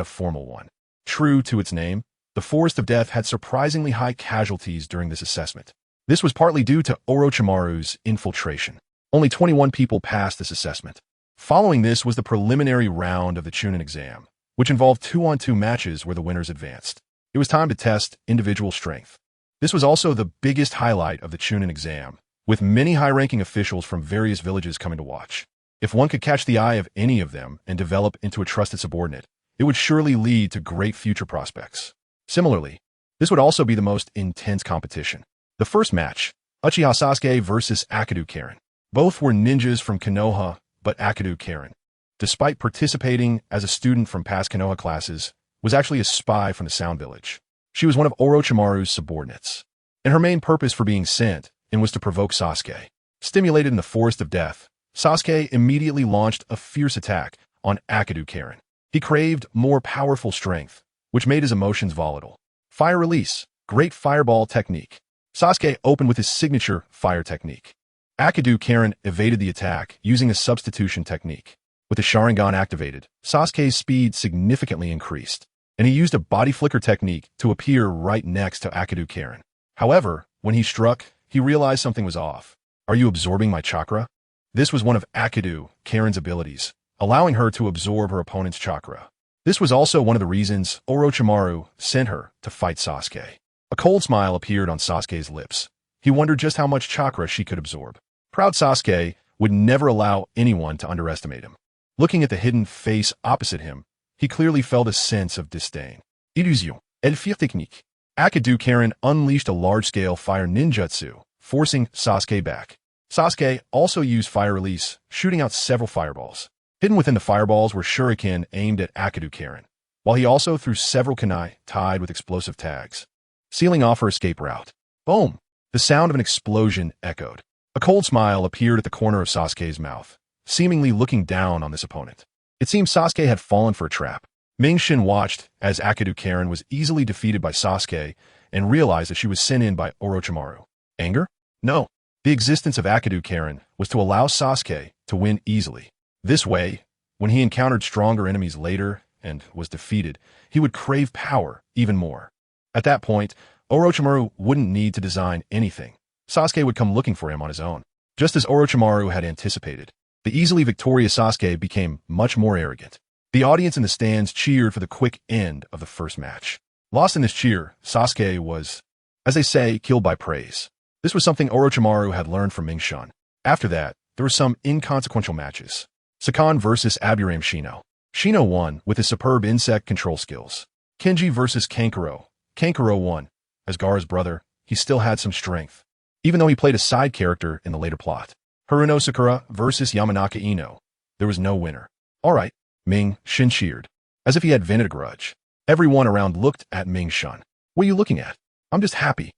a formal one. True to its name, the Forest of Death had surprisingly high casualties during this assessment. This was partly due to Orochimaru's infiltration. Only 21 people passed this assessment. Following this was the preliminary round of the Chunin exam, which involved 2-on-2 matches where the winners advanced. It was time to test individual strength. This was also the biggest highlight of the Chunin exam, with many high-ranking officials from various villages coming to watch. If one could catch the eye of any of them and develop into a trusted subordinate, it would surely lead to great future prospects. Similarly, this would also be the most intense competition. The first match, Uchiha Sasuke versus Akadu Karen. Both were ninjas from Konoha, but Akadu Karen, despite participating as a student from past Konoha classes, was actually a spy from the Sound Village. She was one of Orochimaru's subordinates, and her main purpose for being sent in was to provoke Sasuke. Stimulated in the Forest of Death, Sasuke immediately launched a fierce attack on Akadu Karen. He craved more powerful strength, which made his emotions volatile. Fire release, great fireball technique. Sasuke opened with his signature fire technique. Akadu Karen evaded the attack using a substitution technique. With the Sharingan activated, Sasuke's speed significantly increased, and he used a body flicker technique to appear right next to Akadu Karen. However, when he struck, he realized something was off. Are you absorbing my chakra? This was one of Akadu Karen's abilities, allowing her to absorb her opponent's chakra. This was also one of the reasons Orochimaru sent her to fight Sasuke. A cold smile appeared on Sasuke's lips. He wondered just how much chakra she could absorb. Proud Sasuke would never allow anyone to underestimate him. Looking at the hidden face opposite him, he clearly felt a sense of disdain. Illusion. Elle fire technique. Akadu Karen unleashed a large-scale fire ninjutsu, forcing Sasuke back. Sasuke also used fire release, shooting out several fireballs. Hidden within the fireballs were shuriken aimed at Akadu Karen, while he also threw several kunai tied with explosive tags, sealing off her escape route. Boom! The sound of an explosion echoed. A cold smile appeared at the corner of Sasuke's mouth, seemingly looking down on this opponent. It seemed Sasuke had fallen for a trap. Ming-Shan watched as Akadu Karen was easily defeated by Sasuke and realized that she was sent in by Orochimaru. Anger? No. The existence of Akadu Karen was to allow Sasuke to win easily. This way, when he encountered stronger enemies later and was defeated, he would crave power even more. At that point, Orochimaru wouldn't need to design anything. Sasuke would come looking for him on his own. Just as Orochimaru had anticipated, the easily victorious Sasuke became much more arrogant. The audience in the stands cheered for the quick end of the first match. Lost in this cheer, Sasuke was, as they say, killed by praise. This was something Orochimaru had learned from Ming-Shan. After that, there were some inconsequential matches. Sakan versus Aburame Shino. Shino won with his superb insect control skills. Kenji versus Kankuro. Kankuro won. As Gaara's brother, he still had some strength, even though he played a side character in the later plot. Haruno Sakura versus Yamanaka Ino. There was no winner. Alright, Ming-Shan cheered, as if he had vented a grudge. Everyone around looked at Ming-Shan. What are you looking at? I'm just happy.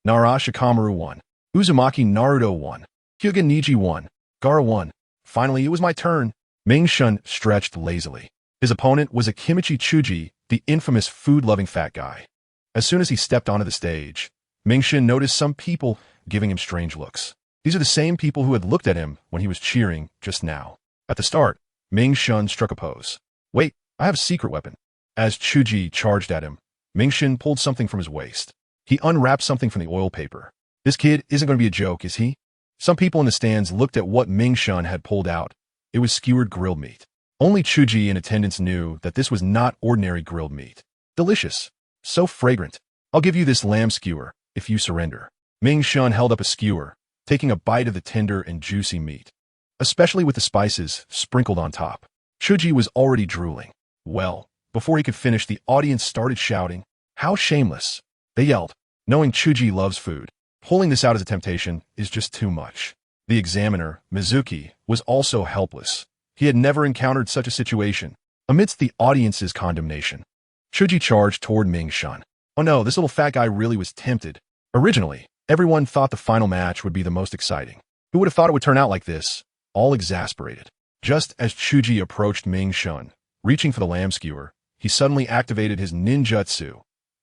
Nara Shikamaru won. Uzumaki Naruto won. Hyuga Niji won. Gaara won. Finally, it was my turn. Ming Shun stretched lazily. His opponent was Akimichi Chuji, the infamous food-loving fat guy. As soon as he stepped onto the stage, Ming Shun noticed some people giving him strange looks. These are the same people who had looked at him when he was cheering just now. At the start, Ming Shun struck a pose. Wait, I have a secret weapon. As Chuji charged at him, Ming Shun pulled something from his waist. He unwrapped something from the oil paper. This kid isn't going to be a joke, is he? Some people in the stands looked at what Ming Shun had pulled out. It was skewered grilled meat. Only Chuji in attendance knew that this was not ordinary grilled meat. Delicious. So fragrant. I'll give you this lamb skewer, if you surrender. Ming Shun held up a skewer, taking a bite of the tender and juicy meat, especially with the spices sprinkled on top. Chuji was already drooling. Well, before he could finish, the audience started shouting, "How shameless!" They yelled, knowing Chuji loves food. Pulling this out as a temptation is just too much. The examiner, Mizuki, was also helpless. He had never encountered such a situation. Amidst the audience's condemnation, Chuji charged toward Ming Shun. Oh no, this little fat guy really was tempted. Originally, everyone thought the final match would be the most exciting. Who would have thought it would turn out like this? All exasperated. Just as Chuji approached Ming Shun, reaching for the lamb skewer, he suddenly activated his ninjutsu,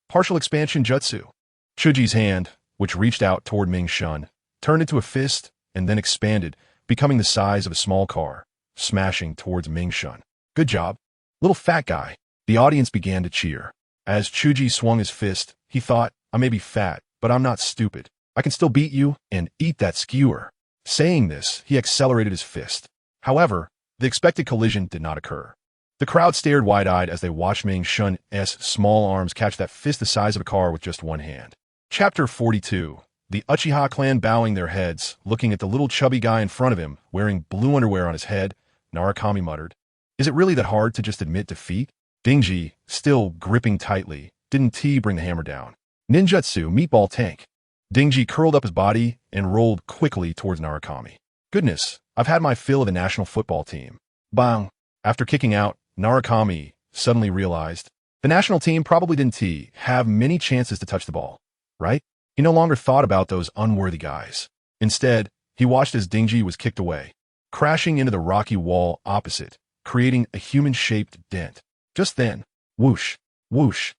partial expansion jutsu. Chuji's hand, which reached out toward Ming Shun, turned into a fist and then expanded, becoming the size of a small car, smashing towards Ming Shun. Good job, little fat guy. The audience began to cheer. As Chuji swung his fist, he thought, I may be fat, but I'm not stupid. I can still beat you and eat that skewer. Saying this, he accelerated his fist. However, the expected collision did not occur. The crowd stared wide-eyed as they watched Ming Shun's small arms catch that fist the size of a car with just one hand. Chapter 42. The Uchiha clan bowing their heads, looking at the little chubby guy in front of him, wearing blue underwear on his head, Narukami muttered, "Is it really that hard to just admit defeat?" Dingji, still gripping tightly, didn't bring the hammer down. Ninjutsu, meatball tank. Dingji curled up his body and rolled quickly towards Narukami. Goodness, I've had my fill of the national football team. Bang! After kicking out, Narukami suddenly realized the national team probably didn't have many chances to touch the ball, right? He no longer thought about those unworthy guys. Instead, he watched as Dingji was kicked away, crashing into the rocky wall opposite, creating a human-shaped dent. Just then, whoosh, whoosh.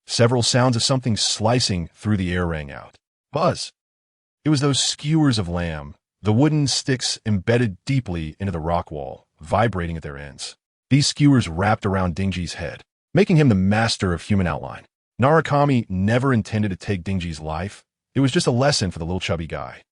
Several sounds of something slicing through the air rang out. Buzz! It was those skewers of lamb, the wooden sticks embedded deeply into the rock wall, vibrating at their ends. These skewers wrapped around Dingji's head, making him the master of human outline. Narukami never intended to take Dingji's life. It was just a lesson for the little chubby guy.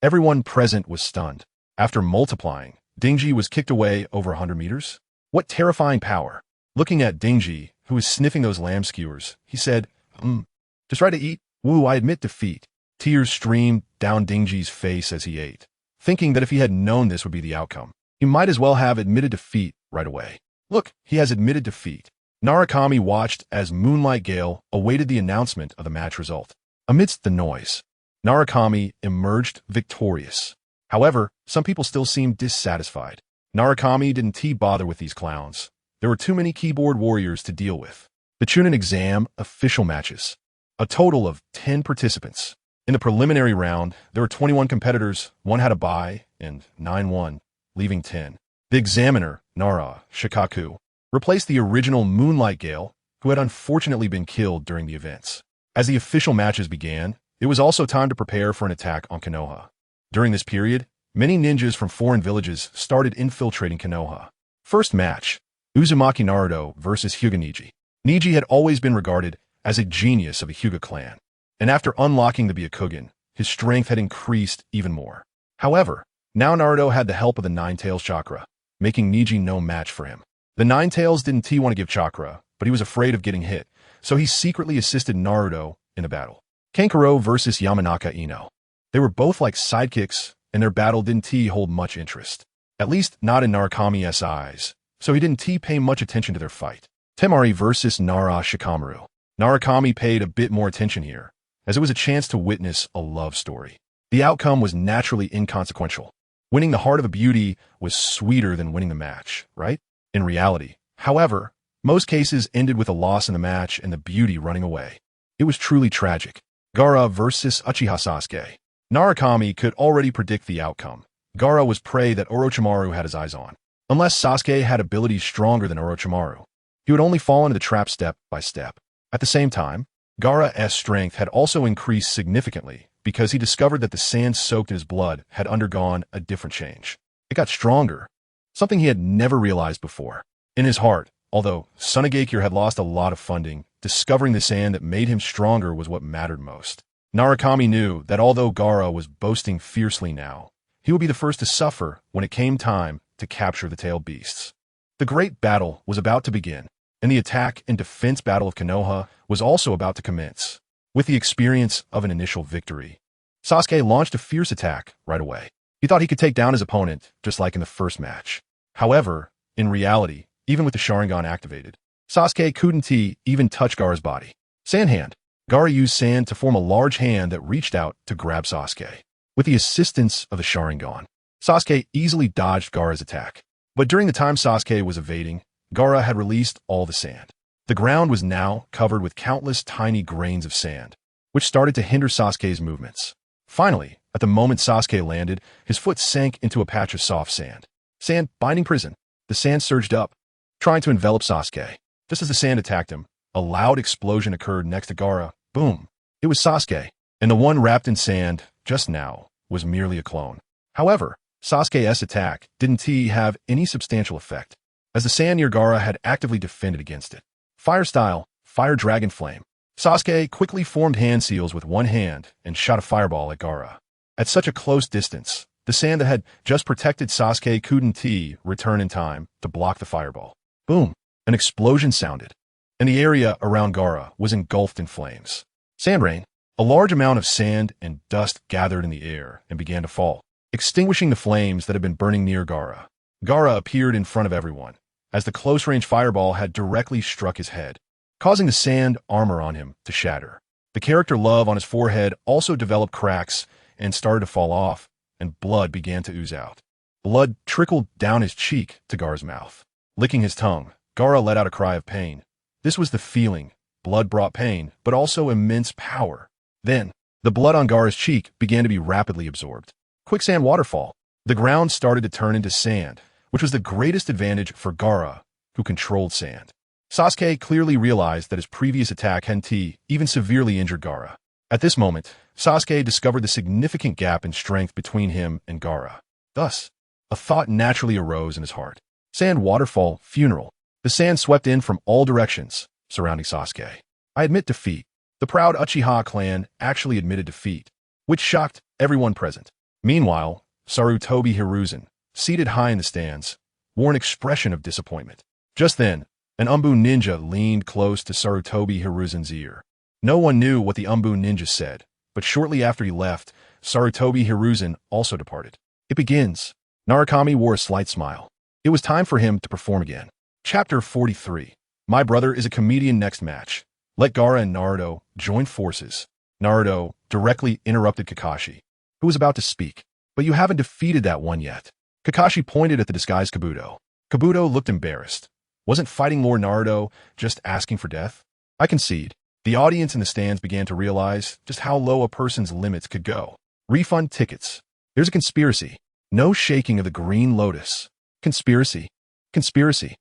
Everyone present was stunned. After multiplying, Dingji was kicked away over 100 meters. What terrifying power! Looking at Dingji, who was sniffing those lamb skewers, he said, just try to eat. Woo, I admit defeat. Tears streamed down Dingji's face as he ate, thinking that if he had known this would be the outcome, he might as well have admitted defeat right away. Look, he has admitted defeat. Narukami watched as Moonlight Gale awaited the announcement of the match result. Amidst the noise, Narukami emerged victorious. However, some people still seemed dissatisfied. Narukami didn't bother with these clowns. There were too many keyboard warriors to deal with. The Chunin exam official matches. A total of 10 participants. In the preliminary round, there were 21 competitors, 1 had a bye, and 9 won, leaving 10. The examiner, Nara Shikaku, replaced the original Moonlight Gale, who had unfortunately been killed during the events. As the official matches began, it was also time to prepare for an attack on Konoha. During this period, many ninjas from foreign villages started infiltrating Konoha. First match, Uzumaki Naruto versus Hyuga Neji. Neji had always been regarded as a genius of the Hyuga clan, and after unlocking the Byakugan, his strength had increased even more. However, now Naruto had the help of the Nine-Tails chakra, making Neji no match for him. The Nine-Tails didn't want to give chakra, but he was afraid of getting hit, so he secretly assisted Naruto in the battle. Kankuro versus Yamanaka Ino. They were both like sidekicks, and their battle didn't hold much interest. At least not in Narukami's eyes, so he didn't pay much attention to their fight. Temari versus Nara Shikamaru. Narukami paid a bit more attention here, as it was a chance to witness a love story. The outcome was naturally inconsequential. Winning the heart of a beauty was sweeter than winning the match, right? In reality, however, most cases ended with a loss in the match and the beauty running away. It was truly tragic. Gaara versus Uchiha Sasuke. Narukami could already predict the outcome. Gaara was prey that Orochimaru had his eyes on. Unless Sasuke had abilities stronger than Orochimaru, he would only fall into the trap step by step. At the same time, Gaara's strength had also increased significantly because he discovered that the sand soaked in his blood had undergone a different change. It got stronger, something he had never realized before. In his heart, although Tsunade had lost a lot of funding, discovering the sand that made him stronger was what mattered most. Narukami knew that although Gaara was boasting fiercely now, he would be the first to suffer when it came time to capture the tailed beasts. The great battle was about to begin, and the attack and defense battle of Konoha was also about to commence. With the experience of an initial victory, Sasuke launched a fierce attack right away. He thought he could take down his opponent, just like in the first match. However, in reality, even with the Sharingan activated, Sasuke couldn't even touch Gaara's body. Sand hand. Gaara used sand to form a large hand that reached out to grab Sasuke. With the assistance of the Sharingan, Sasuke easily dodged Gaara's attack. But during the time Sasuke was evading, Gaara had released all the sand. The ground was now covered with countless tiny grains of sand, which started to hinder Sasuke's movements. Finally, at the moment Sasuke landed, his foot sank into a patch of soft sand. Sand binding prison. The sand surged up, trying to envelop Sasuke. Just as the sand attacked him, a loud explosion occurred next to Gaara. Boom! It was Sasuke, and the one wrapped in sand, just now, was merely a clone. However, Sasuke's attack didn't have any substantial effect, as the sand near Gaara had actively defended against it. Fire style, fire dragon flame. Sasuke quickly formed hand seals with one hand and shot a fireball at Gaara. At such a close distance, the sand that had just protected Sasuke couldn't return in time to block the fireball. Boom! An explosion sounded, and the area around Gaara was engulfed in flames. Sand rain. A large amount of sand and dust gathered in the air and began to fall, extinguishing the flames that had been burning near Gaara. Gaara appeared in front of everyone, as the close-range fireball had directly struck his head, causing the sand armor on him to shatter. The character love on his forehead also developed cracks and started to fall off, and blood began to ooze out. Blood trickled down his cheek to Gaara's mouth. Licking his tongue, Gaara let out a cry of pain. This was the feeling. Blood brought pain, but also immense power. Then, the blood on Gaara's cheek began to be rapidly absorbed. Quicksand waterfall. The ground started to turn into sand, which was the greatest advantage for Gaara, who controlled sand. Sasuke clearly realized that his previous attack hadn't even severely injured Gaara. At this moment, Sasuke discovered the significant gap in strength between him and Gaara. Thus, a thought naturally arose in his heart. Sand waterfall funeral. The sand swept in from all directions, surrounding Sasuke. I admit defeat. The proud Uchiha clan actually admitted defeat, which shocked everyone present. Meanwhile, Sarutobi Hiruzen, seated high in the stands, wore an expression of disappointment. Just then, an Umbu ninja leaned close to Sarutobi Hiruzen's ear. No one knew what the Umbu ninja said, but shortly after he left, Sarutobi Hiruzen also departed. It begins. Narukami wore a slight smile. It was time for him to perform again. Chapter 43. My brother is a comedian. Next match. Let Gaara and Naruto join forces. Naruto directly interrupted Kakashi, who was about to speak. But you haven't defeated that one yet. Kakashi pointed at the disguised Kabuto. Kabuto looked embarrassed. Wasn't fighting Lord Naruto just asking for death? I concede. The audience in the stands began to realize just how low a person's limits could go. Refund tickets. There's a conspiracy. No shaking of the green lotus. Conspiracy. Conspiracy.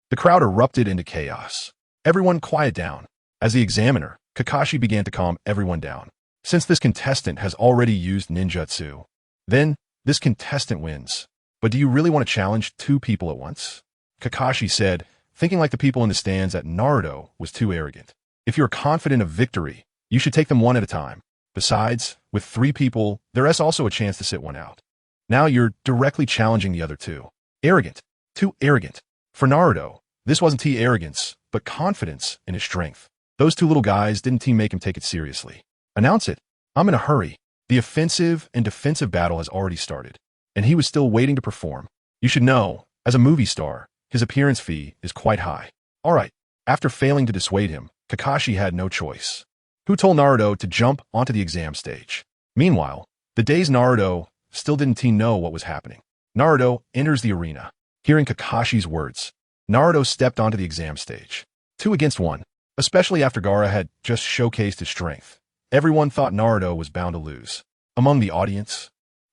The crowd erupted into chaos. Everyone quiet down. As the examiner, Kakashi began to calm everyone down. Since this contestant has already used ninjutsu, then this contestant wins. But do you really want to challenge two people at once? Kakashi said, thinking like the people in the stands that Naruto was too arrogant. If you're confident of victory, you should take them one at a time. Besides, with three people, there is also a chance to sit one out. Now you're directly challenging the other two. Arrogant. Too arrogant. For Naruto, this wasn't arrogance, but confidence in his strength. Those two little guys didn't make him take it seriously. Announce it. I'm in a hurry. The offensive and defensive battle has already started, and he was still waiting to perform. You should know, as a movie star, his appearance fee is quite high. All right. After failing to dissuade him, Kakashi had no choice. Who told Naruto to jump onto the exam stage? Meanwhile, the dazed Naruto still didn't know what was happening. Naruto enters the arena. Hearing Kakashi's words, Naruto stepped onto the exam stage. 2 against 1. Especially after Gaara had just showcased his strength. Everyone thought Naruto was bound to lose. Among the audience.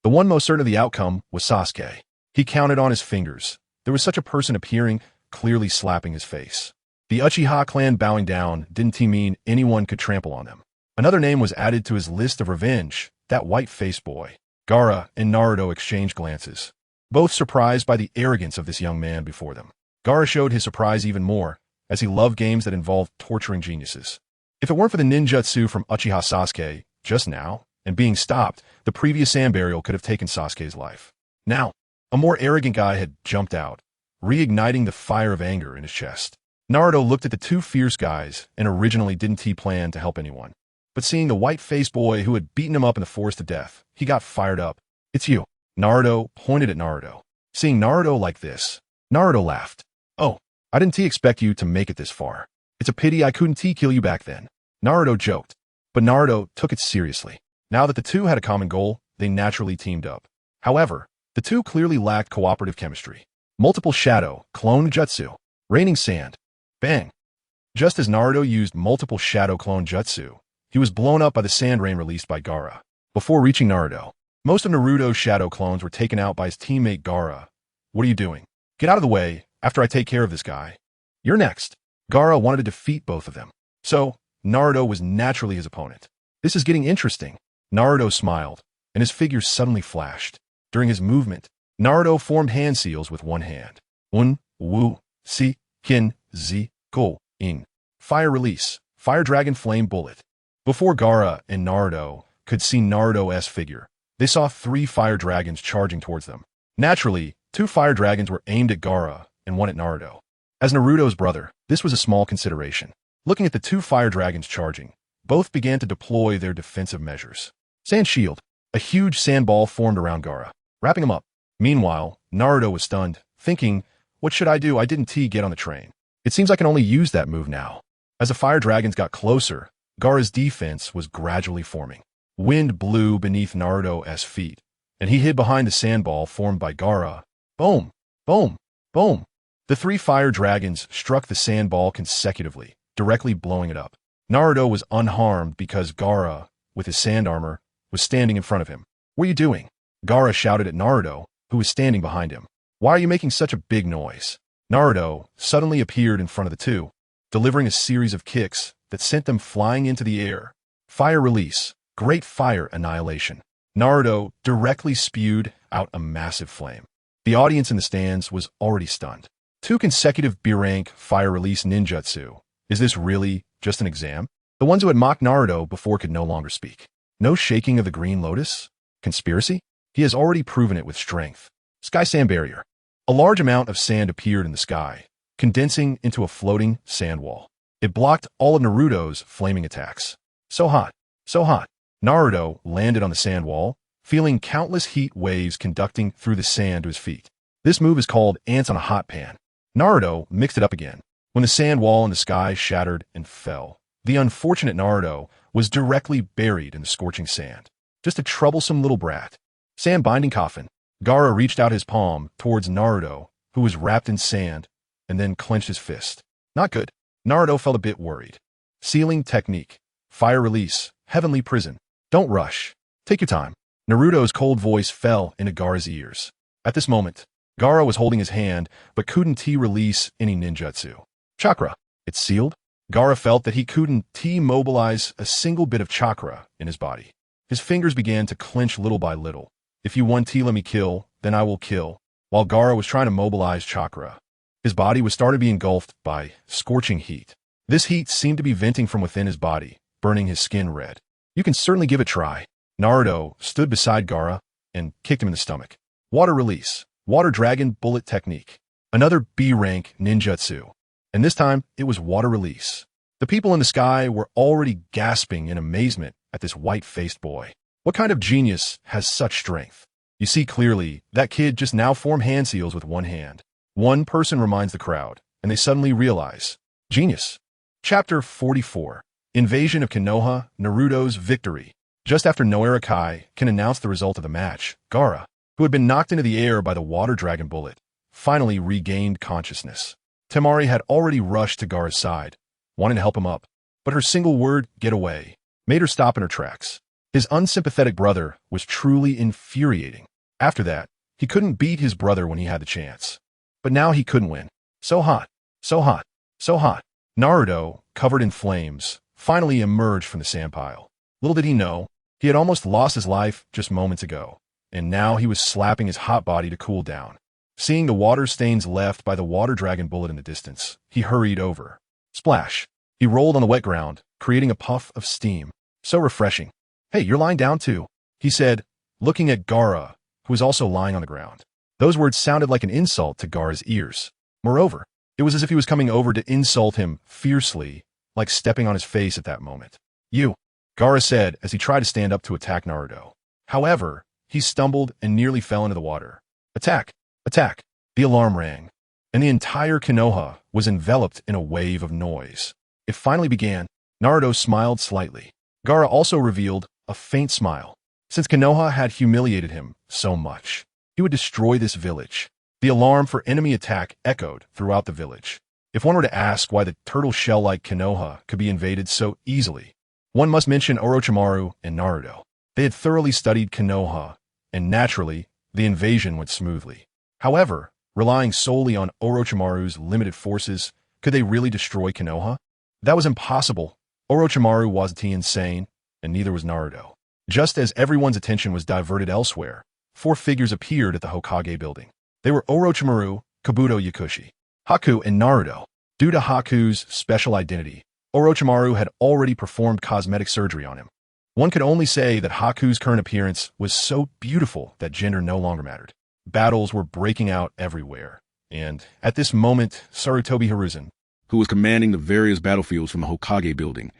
The one most certain of the outcome was Sasuke. He counted on his fingers. There was such a person appearing, clearly slapping his face. The Uchiha clan bowing down didn't mean anyone could trample on them. Another name was added to his list of revenge, that white-faced boy. Gaara and Naruto exchanged glances, both surprised by the arrogance of this young man before them. Gaara showed his surprise even more, as he loved games that involved torturing geniuses. If it weren't for the ninjutsu from Uchiha Sasuke, just now, and being stopped, the previous sand burial could have taken Sasuke's life. Now, a more arrogant guy had jumped out, reigniting the fire of anger in his chest. Naruto looked at the two fierce guys and originally didn't plan to help anyone. But seeing the white-faced boy who had beaten him up in the forest to death, he got fired up. "It's you." Naruto pointed at Naruto. Seeing Naruto like this, Naruto laughed. "Oh, I didn't expect you to make it this far. It's a pity I couldn't kill you back then." Naruto joked, but Naruto took it seriously. Now that the two had a common goal, they naturally teamed up. However, the two clearly lacked cooperative chemistry. Multiple shadow, clone jutsu, raining sand. Bang! Just as Naruto used multiple shadow clone jutsu, he was blown up by the sand rain released by Gaara. Before reaching Naruto, most of Naruto's shadow clones were taken out by his teammate Gaara. "What are you doing? Get out of the way after I take care of this guy. You're next." Gaara wanted to defeat both of them, so Naruto was naturally his opponent. "This is getting interesting." Naruto smiled, and his figure suddenly flashed. During his movement, Naruto formed hand seals with one hand. Un, wu, si, kin, zi, ko, in. Fire release, fire dragon flame bullet. Before Gaara and Naruto could see Naruto's figure, they saw 3 fire dragons charging towards them. Naturally, 2 fire dragons were aimed at Gaara and 1 at Naruto. As Naruto's brother, this was a small consideration. Looking at the 2 fire dragons charging, both began to deploy their defensive measures. Sand shield. A huge sand ball formed around Gaara, wrapping him up. Meanwhile, Naruto was stunned, thinking, "What should I do? I didn't get on the train. It seems I can only use that move now." As the fire dragons got closer, Gaara's defense was gradually forming. Wind blew beneath Naruto's feet, and he hid behind the sandball formed by Gaara. Boom! Boom! Boom! The 3 fire dragons struck the sandball consecutively, directly blowing it up. Naruto was unharmed because Gaara, with his sand armor, was standing in front of him. "What are you doing?" Gaara shouted at Naruto, who was standing behind him. "Why are you making such a big noise?" Naruto suddenly appeared in front of the two, delivering a series of kicks that sent them flying into the air. Fire release, great fire annihilation. Naruto directly spewed out a massive flame. The audience in the stands was already stunned. 2 consecutive B-rank fire release ninjutsu. Is this really just an exam? The ones who had mocked Naruto before could no longer speak. No shaking of the Green Lotus? Conspiracy? He has already proven it with strength. Sky sand barrier. A large amount of sand appeared in the sky, condensing into a floating sand wall. It blocked all of Naruto's flaming attacks. So hot. So hot. Naruto landed on the sand wall, feeling countless heat waves conducting through the sand to his feet. This move is called ants on a hot pan. Naruto mixed it up again. When the sand wall in the sky shattered and fell, the unfortunate Naruto was directly buried in the scorching sand. Just a troublesome little brat. Sand binding coffin. Gaara reached out his palm towards Naruto, who was wrapped in sand, and then clenched his fist. Not good. Naruto felt a bit worried. Sealing technique. Fire release. Heavenly prison. Don't rush. Take your time. Naruto's cold voice fell into Gaara's ears. At this moment, Gaara was holding his hand, but couldn't release any ninjutsu. Chakra. It's sealed? Gaara felt that he couldn't mobilize a single bit of chakra in his body. His fingers began to clench little by little. "If you want to let me kill, then I will kill." While Gaara was trying to mobilize chakra, his body was starting to be engulfed by scorching heat. This heat seemed to be venting from within his body, burning his skin red. "You can certainly give it a try." Naruto stood beside Gaara and kicked him in the stomach. Water release. Water dragon bullet technique. Another B-rank ninjutsu. And this time, it was water release. The people in the sky were already gasping in amazement at this white-faced boy. What kind of genius has such strength? You see clearly, that kid just now formed hand seals with one hand. One person reminds the crowd, and they suddenly realize. Genius. Chapter 44. Invasion of Konoha, Naruto's victory. Just after Noarakai can announce the result of the match, Gaara, who had been knocked into the air by the water dragon bullet, finally regained consciousness. Temari had already rushed to Gaara's side, wanting to help him up, but her single word, "get away," made her stop in her tracks. His unsympathetic brother was truly infuriating. After that, he couldn't beat his brother when he had the chance. But now he couldn't win. So hot, so hot, so hot. Naruto, covered in flames, finally emerged from the sandpile. Little did he know, he had almost lost his life just moments ago, and now he was slapping his hot body to cool down. Seeing the water stains left by the water dragon bullet in the distance, he hurried over. Splash! He rolled on the wet ground, creating a puff of steam. So refreshing. Hey, you're lying down too, he said, looking at Gaara, who was also lying on the ground. Those words sounded like an insult to Gaara's ears. Moreover, it was as if he was coming over to insult him fiercely, like stepping on his face at that moment. You, Gaara said as he tried to stand up to attack Naruto. However, he stumbled and nearly fell into the water. Attack! Attack! The alarm rang, and the entire Konoha was enveloped in a wave of noise. It finally began. Naruto smiled slightly. Gaara also revealed a faint smile. Since Konoha had humiliated him so much, he would destroy this village. The alarm for enemy attack echoed throughout the village. If one were to ask why the turtle shell-like Konoha could be invaded so easily, one must mention Orochimaru and Naruto. They had thoroughly studied Konoha, and naturally, the invasion went smoothly. However, relying solely on Orochimaru's limited forces, could they really destroy Konoha? That was impossible. Orochimaru wasn't insane, and neither was Naruto. Just as everyone's attention was diverted elsewhere, 4 figures appeared at the Hokage building. They were Orochimaru, Kabuto Yakushi, Haku, and Naruto. Due to Haku's special identity, Orochimaru had already performed cosmetic surgery on him. One could only say that Haku's current appearance was so beautiful that gender no longer mattered. Battles were breaking out everywhere, and at this moment, Sarutobi Hiruzen, who was commanding the various battlefields from the Hokage building,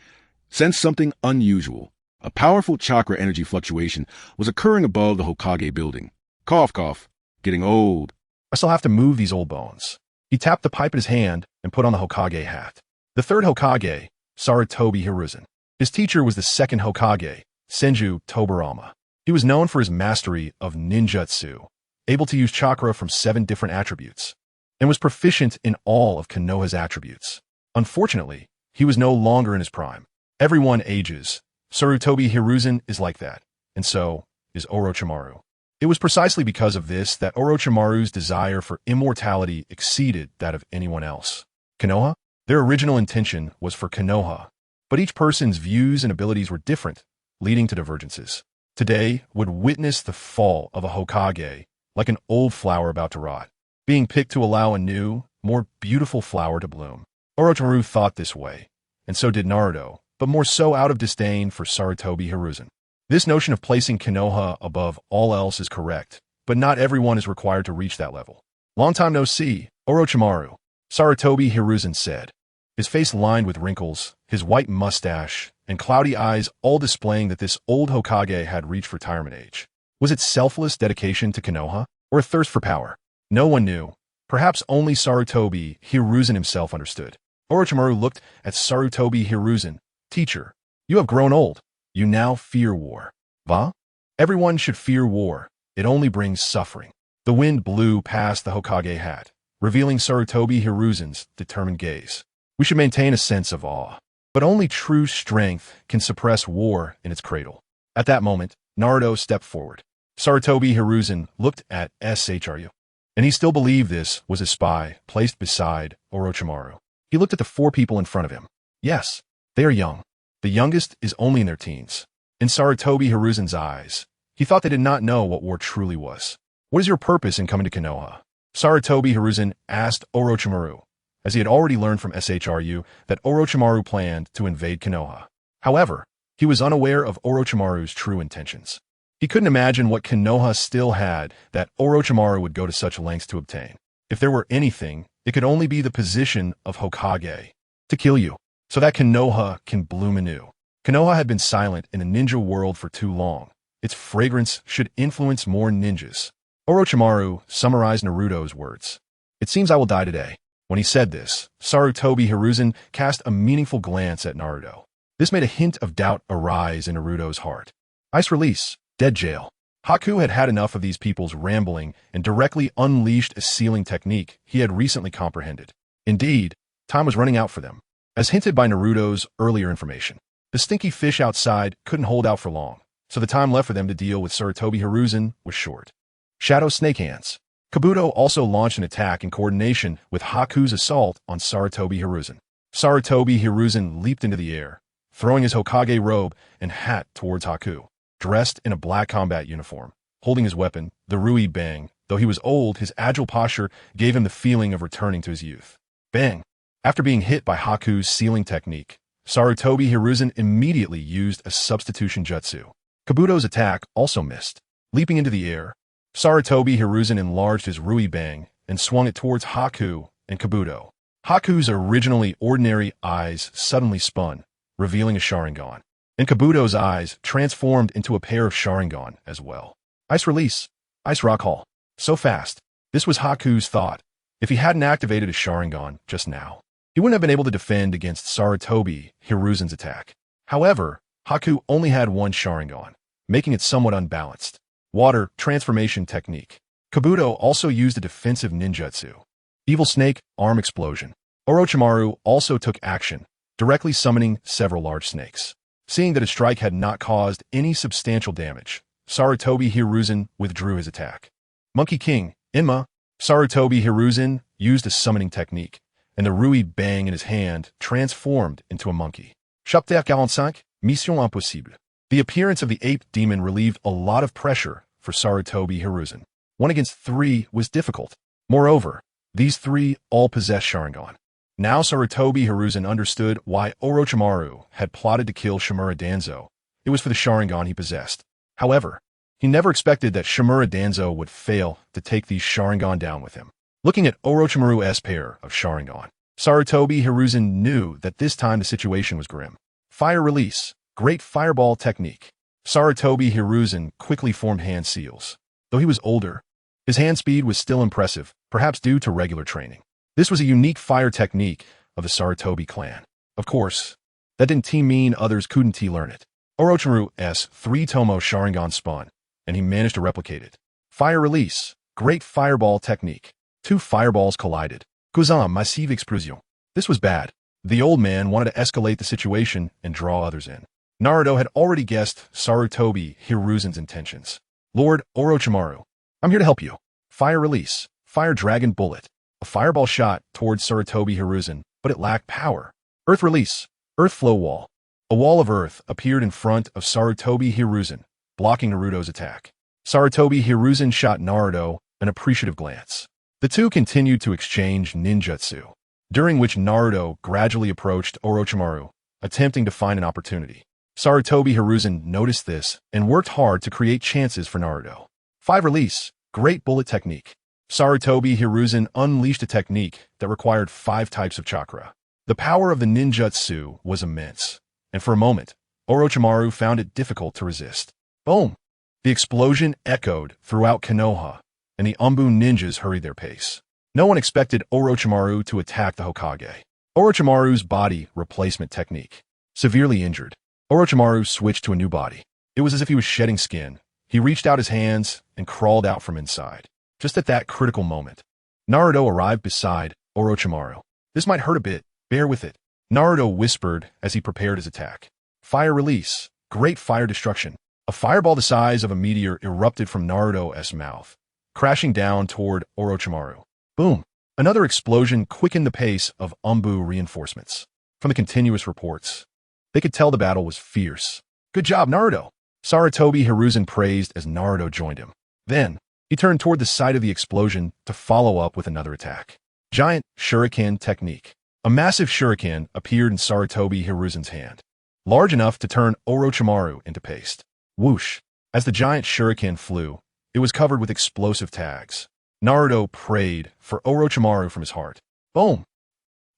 sensed something unusual. A powerful chakra energy fluctuation was occurring above the Hokage building. Cough, cough. Getting old. I still have to move these old bones. He tapped the pipe in his hand and put on the Hokage hat. The third Hokage, Sarutobi Hiruzen. His teacher was the second Hokage, Senju Tobirama. He was known for his mastery of ninjutsu, able to use chakra from 7 different attributes, and was proficient in all of Konoha's attributes. Unfortunately, he was no longer in his prime. Everyone ages. Sarutobi Hiruzen is like that, and so is Orochimaru. It was precisely because of this that Orochimaru's desire for immortality exceeded that of anyone else. Konoha? Their original intention was for Konoha, but each person's views and abilities were different, leading to divergences. Today would witness the fall of a Hokage, like an old flower about to rot, being picked to allow a new, more beautiful flower to bloom. Orochimaru thought this way, and so did Naruto, but more so out of disdain for Sarutobi Hiruzen. This notion of placing Konoha above all else is correct, but not everyone is required to reach that level. Long time no see, Orochimaru, Sarutobi Hiruzen said, his face lined with wrinkles, his white mustache, and cloudy eyes all displaying that this old Hokage had reached retirement age. Was it selfless dedication to Konoha, or a thirst for power? No one knew. Perhaps only Sarutobi Hiruzen himself understood. Orochimaru looked at Sarutobi Hiruzen. Teacher, you have grown old. You now fear war. Va? Everyone should fear war. It only brings suffering. The wind blew past the Hokage hat, revealing Sarutobi Hiruzen's determined gaze. We should maintain a sense of awe. But only true strength can suppress war in its cradle. At that moment, Naruto stepped forward. Sarutobi Hiruzen looked at SHRU, and he still believed this was a spy placed beside Orochimaru. He looked at the 4 people in front of him. Yes, they are young. The youngest is only in their teens. In Sarutobi Hiruzen's eyes, he thought they did not know what war truly was. What is your purpose in coming to Konoha? Sarutobi Hiruzen asked Orochimaru, as he had already learned from SHRU that Orochimaru planned to invade Konoha. However, he was unaware of Orochimaru's true intentions. He couldn't imagine what Konoha still had that Orochimaru would go to such lengths to obtain. If there were anything, it could only be the position of Hokage. To kill you, so that Konoha can bloom anew. Konoha had been silent in the ninja world for too long. Its fragrance should influence more ninjas. Orochimaru summarized Naruto's words. It seems I will die today. When he said this, Sarutobi Hiruzen cast a meaningful glance at Naruto. This made a hint of doubt arise in Naruto's heart. Ice release, dead jail. Haku had had enough of these people's rambling and directly unleashed a sealing technique he had recently comprehended. Indeed, time was running out for them. As hinted by Naruto's earlier information, the stinky fish outside couldn't hold out for long. so the time left for them to deal with Sarutobi Hiruzen was short. Shadow Snake Hands. Kabuto also launched an attack in coordination with Haku's assault on Sarutobi Hiruzen. Sarutobi Hiruzen leaped into the air, throwing his Hokage robe and hat towards Haku, dressed in a black combat uniform. Holding his weapon, the Rui Bang, though he was old, his agile posture gave him the feeling of returning to his youth. Bang! After being hit by Haku's sealing technique, Sarutobi Hiruzen immediately used a substitution jutsu. Kabuto's attack also missed. Leaping into the air, Sarutobi Hiruzen enlarged his Rui Bang and swung it towards Haku and Kabuto. Haku's originally ordinary eyes suddenly spun, revealing a Sharingan, and Kabuto's eyes transformed into a pair of Sharingan as well. Ice Release, Ice Rock Hall. So fast. This was Haku's thought. If he hadn't activated his Sharingan just now, he wouldn't have been able to defend against Sarutobi Hiruzen's attack. However, Haku only had one Sharingan, making it somewhat unbalanced. Water Transformation Technique. Kabuto also used a defensive ninjutsu. Evil Snake Arm Explosion. Orochimaru also took action, directly summoning several large snakes. Seeing that his strike had not caused any substantial damage, Sarutobi Hiruzen withdrew his attack. Monkey King Inma. Sarutobi Hiruzen used a summoning technique, and the Rui Bang in his hand transformed into a monkey. Chapter 45, Mission Impossible. The appearance of the ape demon relieved a lot of pressure for Sarutobi Hiruzen. 1 against 3 was difficult. Moreover, these 3 all possessed Sharingan. Now Sarutobi Hiruzen understood why Orochimaru had plotted to kill Shimura Danzo. It was for the Sharingan he possessed. However, he never expected that Shimura Danzo would fail to take these Sharingan down with him. Looking at Orochimaru's pair of Sharingan, Sarutobi Hiruzen knew that this time the situation was grim. Fire Release. Great Fireball Technique. Sarutobi Hiruzen quickly formed hand seals. Though he was older, his hand speed was still impressive, perhaps due to regular training. This was a unique fire technique of the Sarutobi clan. Of course, that didn't mean others couldn't learn it. Orochimaru's 3-tomo Sharingan spun, and he managed to replicate it. Fire Release. Great Fireball Technique. 2 fireballs collided. Kuzan Massive Explosion. This was bad. The old man wanted to escalate the situation and draw others in. Naruto had already guessed Sarutobi Hiruzen's intentions. Lord Orochimaru, I'm here to help you. Fire Release. Fire Dragon Bullet. A fireball shot towards Sarutobi Hiruzen, but it lacked power. Earth Release. Earth Flow Wall. A wall of earth appeared in front of Sarutobi Hiruzen, blocking Naruto's attack. Sarutobi Hiruzen shot Naruto an appreciative glance. The two continued to exchange ninjutsu, during which Naruto gradually approached Orochimaru, attempting to find an opportunity. Sarutobi Hiruzen noticed this and worked hard to create chances for Naruto. 5 Release. Great Bullet Technique. Sarutobi Hiruzen unleashed a technique that required 5 types of chakra. The power of the ninjutsu was immense, and for a moment, Orochimaru found it difficult to resist. Boom! The explosion echoed throughout Konoha, and the Umbu ninjas hurried their pace. No one expected Orochimaru to attack the Hokage. Orochimaru's body replacement technique. Severely injured, Orochimaru switched to a new body. It was as if he was shedding skin. He reached out his hands and crawled out from inside. Just at that critical moment, Naruto arrived beside Orochimaru. This might hurt a bit, bear with it, Naruto whispered as he prepared his attack. Fire Release. Great Fire Destruction. A fireball the size of a meteor erupted from Naruto's mouth, crashing down toward Orochimaru. Boom! Another explosion quickened the pace of Umbu reinforcements. From the continuous reports, they could tell the battle was fierce. Good job, Naruto! Sarutobi Hiruzen praised as Naruto joined him. Then, he turned toward the site of the explosion to follow up with another attack. Giant Shuriken Technique. A massive shuriken appeared in Sarutobi Hiruzen's hand, large enough to turn Orochimaru into paste. Whoosh! As the giant shuriken flew, it was covered with explosive tags. Naruto prayed for Orochimaru from his heart. Boom!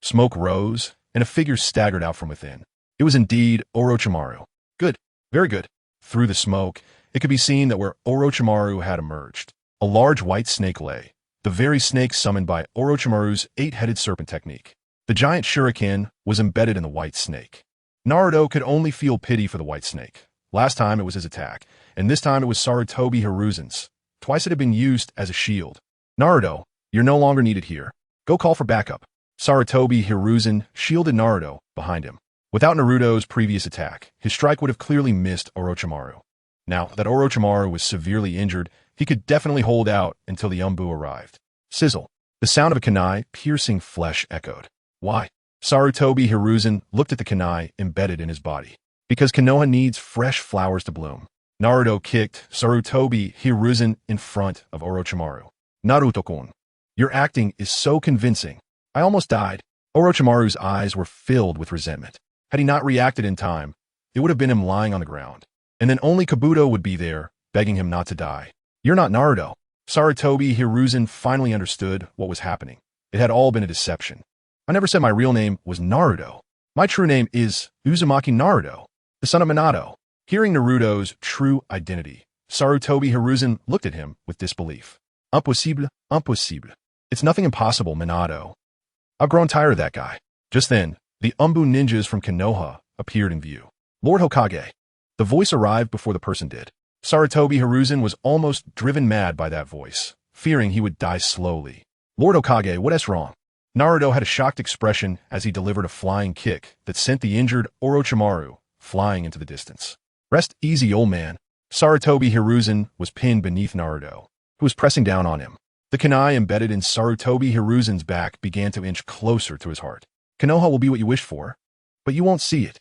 Smoke rose, and a figure staggered out from within. It was indeed Orochimaru. Good. Very good. Through the smoke, it could be seen that where Orochimaru had emerged, a large white snake lay, the very snake summoned by Orochimaru's 8-headed serpent technique. The giant shuriken was embedded in the white snake. Naruto could only feel pity for the white snake. Last time it was his attack, and this time it was Sarutobi Hiruzen's. Twice it had been used as a shield. Naruto, you're no longer needed here. Go call for backup. Sarutobi Hiruzen shielded Naruto behind him. Without Naruto's previous attack, his strike would have clearly missed Orochimaru. Now that Orochimaru was severely injured, he could definitely hold out until the Umbu arrived. Sizzle. The sound of a kunai piercing flesh echoed. Why? Sarutobi Hiruzen looked at the kunai embedded in his body. Because Konoha needs fresh flowers to bloom. Naruto kicked Sarutobi Hiruzen in front of Orochimaru. Naruto-kun, your acting is so convincing. I almost died. Orochimaru's eyes were filled with resentment. Had he not reacted in time, it would have been him lying on the ground. And then only Kabuto would be there, begging him not to die. You're not Naruto. Sarutobi Hiruzen finally understood what was happening. It had all been a deception. I never said my real name was Naruto. My true name is Uzumaki Naruto, the son of Minato. Hearing Naruto's true identity, Sarutobi Hiruzen looked at him with disbelief. Impossible, impossible. It's nothing impossible, Minato. I've grown tired of that guy. Just then, the Umbu ninjas from Konoha appeared in view. Lord Hokage. The voice arrived before the person did. Sarutobi Hiruzen was almost driven mad by that voice, fearing he would die slowly. Lord Hokage, what is wrong? Naruto had a shocked expression as he delivered a flying kick that sent the injured Orochimaru flying into the distance. Rest easy, old man. Sarutobi Hiruzen was pinned beneath Naruto, who was pressing down on him. The kunai embedded in Sarutobi Hiruzen's back began to inch closer to his heart. Konoha will be what you wish for, but you won't see it.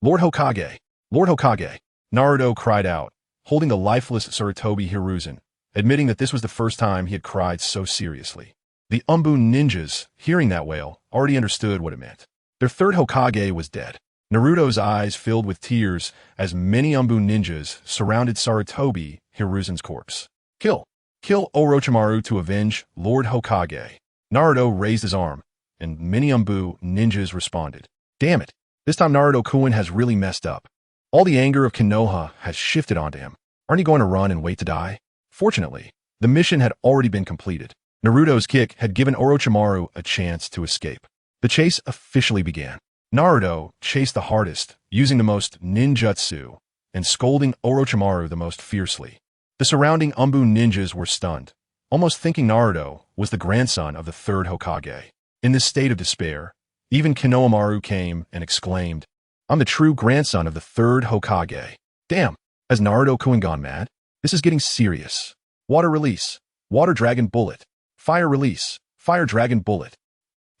Lord Hokage! Lord Hokage! Naruto cried out, holding the lifeless Sarutobi Hiruzen, admitting that this was the first time he had cried so seriously. The Umbu ninjas, hearing that wail, already understood what it meant. Their third Hokage was dead. Naruto's eyes filled with tears as many Umbu ninjas surrounded Sarutobi Hiruzen's corpse. Kill! Kill Orochimaru to avenge Lord Hokage. Naruto raised his arm, and many Umbu ninjas responded. Damn it! This time Naruto-kun has really messed up. All the anger of Konoha has shifted onto him. Aren't you going to run and wait to die? Fortunately, the mission had already been completed. Naruto's kick had given Orochimaru a chance to escape. The chase officially began. Naruto chased the hardest, using the most ninjutsu, and scolding Orochimaru the most fiercely. The surrounding Umbu ninjas were stunned, almost thinking Naruto was the grandson of the third Hokage. In this state of despair, even Konohamaru came and exclaimed, I'm the true grandson of the third Hokage. Damn, has Naruto-kun gone mad? This is getting serious. Water release. Water dragon bullet. Fire release. Fire dragon bullet.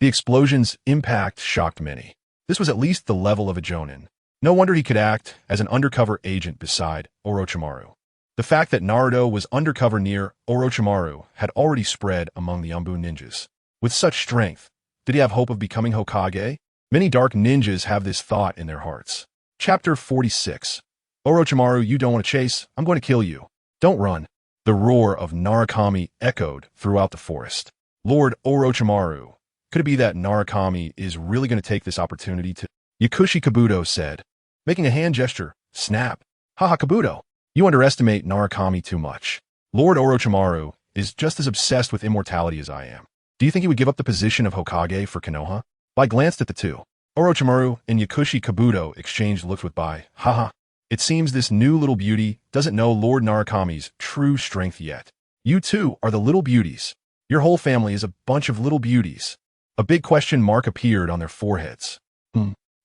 The explosion's impact shocked many. This was at least the level of a Jonin. No wonder he could act as an undercover agent beside Orochimaru. The fact that Naruto was undercover near Orochimaru had already spread among the Umbu ninjas. With such strength, did he have hope of becoming Hokage? Many dark ninjas have this thought in their hearts. Chapter 46. Orochimaru, you don't want to chase, I'm going to kill you. Don't run. The roar of Narukami echoed throughout the forest. Lord Orochimaru, could it be that Narukami is really going to take this opportunity to... Yakushi Kabuto said, making a hand gesture. Snap. Haha, Kabuto. You underestimate Narukami too much. Lord Orochimaru is just as obsessed with immortality as I am. Do you think he would give up the position of Hokage for Konoha? Bai glanced at the two. Orochimaru and Yakushi Kabuto exchanged looks with Bai. Haha. It seems this new little beauty doesn't know Lord Narukami's true strength yet. You two are the little beauties. Your whole family is a bunch of little beauties. A big question mark appeared on their foreheads.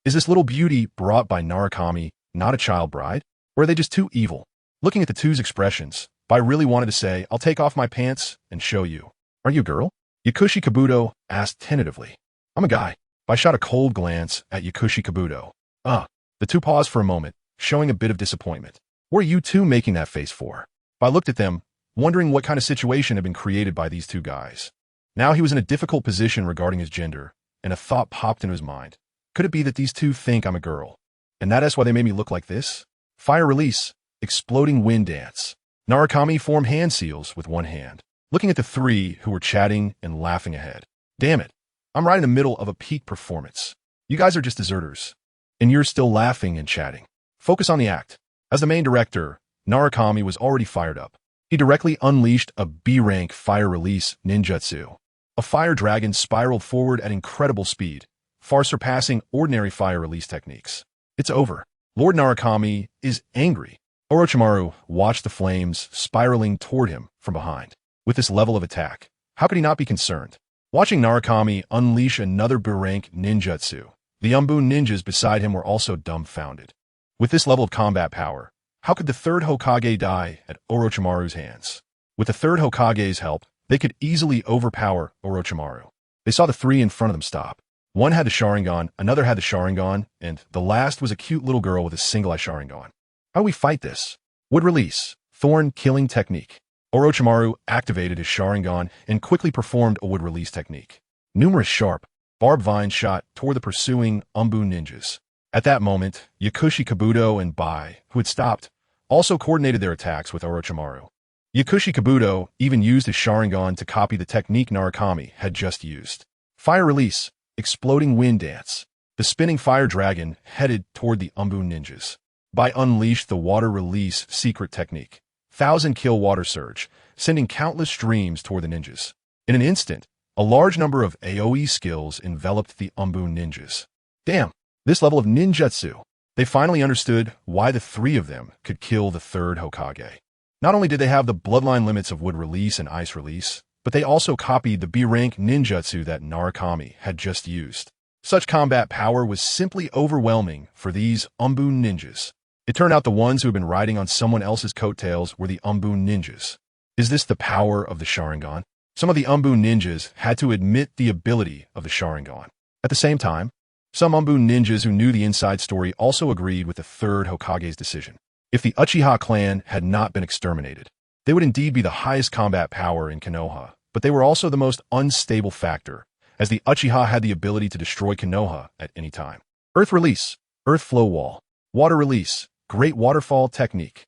Is this little beauty brought by Narukami not a child bride? Or are they just too evil? Looking at the two's expressions, Bai really wanted to say, I'll take off my pants and show you. Are you a girl? Yakushi Kabuto asked tentatively. I'm a guy. Bai shot a cold glance at Yakushi Kabuto. The two paused for a moment, showing a bit of disappointment. What are you two making that face for? Bai looked at them, wondering what kind of situation had been created by these two guys. Now he was in a difficult position regarding his gender, and a thought popped into his mind. Could it be that these two think I'm a girl? And that is why they made me look like this? Fire release. Exploding wind dance. Narukami formed hand seals with one hand, looking at the three who were chatting and laughing ahead. Damn it. I'm right in the middle of a peak performance. You guys are just deserters. And you're still laughing and chatting. Focus on the act. As the main director, Narukami was already fired up. He directly unleashed a B-rank fire release ninjutsu. A fire dragon spiraled forward at incredible speed, far surpassing ordinary fire release techniques. It's over. Lord Narukami is angry. Orochimaru watched the flames spiraling toward him from behind. With this level of attack, how could he not be concerned? Watching Narukami unleash another B-rank ninjutsu, the Umbu ninjas beside him were also dumbfounded. With this level of combat power, How could the third Hokage die at Orochimaru's hands? With the third Hokage's help, they could easily overpower Orochimaru. They saw the three in front of them stop. One had the Sharingan, another had the Sharingan, and the last was a cute little girl with a single-eye Sharingan. How do we fight this? Wood release, thorn killing technique. Orochimaru activated his Sharingan and quickly performed a wood release technique. Numerous sharp, barbed vines shot toward the pursuing Umbu ninjas. At that moment, Yakushi Kabuto and Bai, who had stopped, also coordinated their attacks with Orochimaru. Yakushi Kabuto even used his Sharingan to copy the technique Narukami had just used. Fire release, exploding wind dance. The spinning fire dragon headed toward the Umbu ninjas. Bai unleashed the water release secret technique. 1,000-kill water surge, sending countless streams toward the ninjas. In an instant, a large number of AoE skills enveloped the Umbu ninjas. Damn, this level of ninjutsu. They finally understood why the three of them could kill the third Hokage. Not only did they have the bloodline limits of wood release and ice release, but they also copied the B-rank ninjutsu that Narukami had just used. Such combat power was simply overwhelming for these Umbu ninjas. It turned out the ones who had been riding on someone else's coattails were the Umbu ninjas. Is this the power of the Sharingan? Some of the Umbu ninjas had to admit the ability of the Sharingan. At the same time, some Umbu ninjas who knew the inside story also agreed with the third Hokage's decision. If the Uchiha clan had not been exterminated, they would indeed be the highest combat power in Konoha, but they were also the most unstable factor, as the Uchiha had the ability to destroy Konoha at any time. Earth release, earth flow wall, water release, great waterfall technique.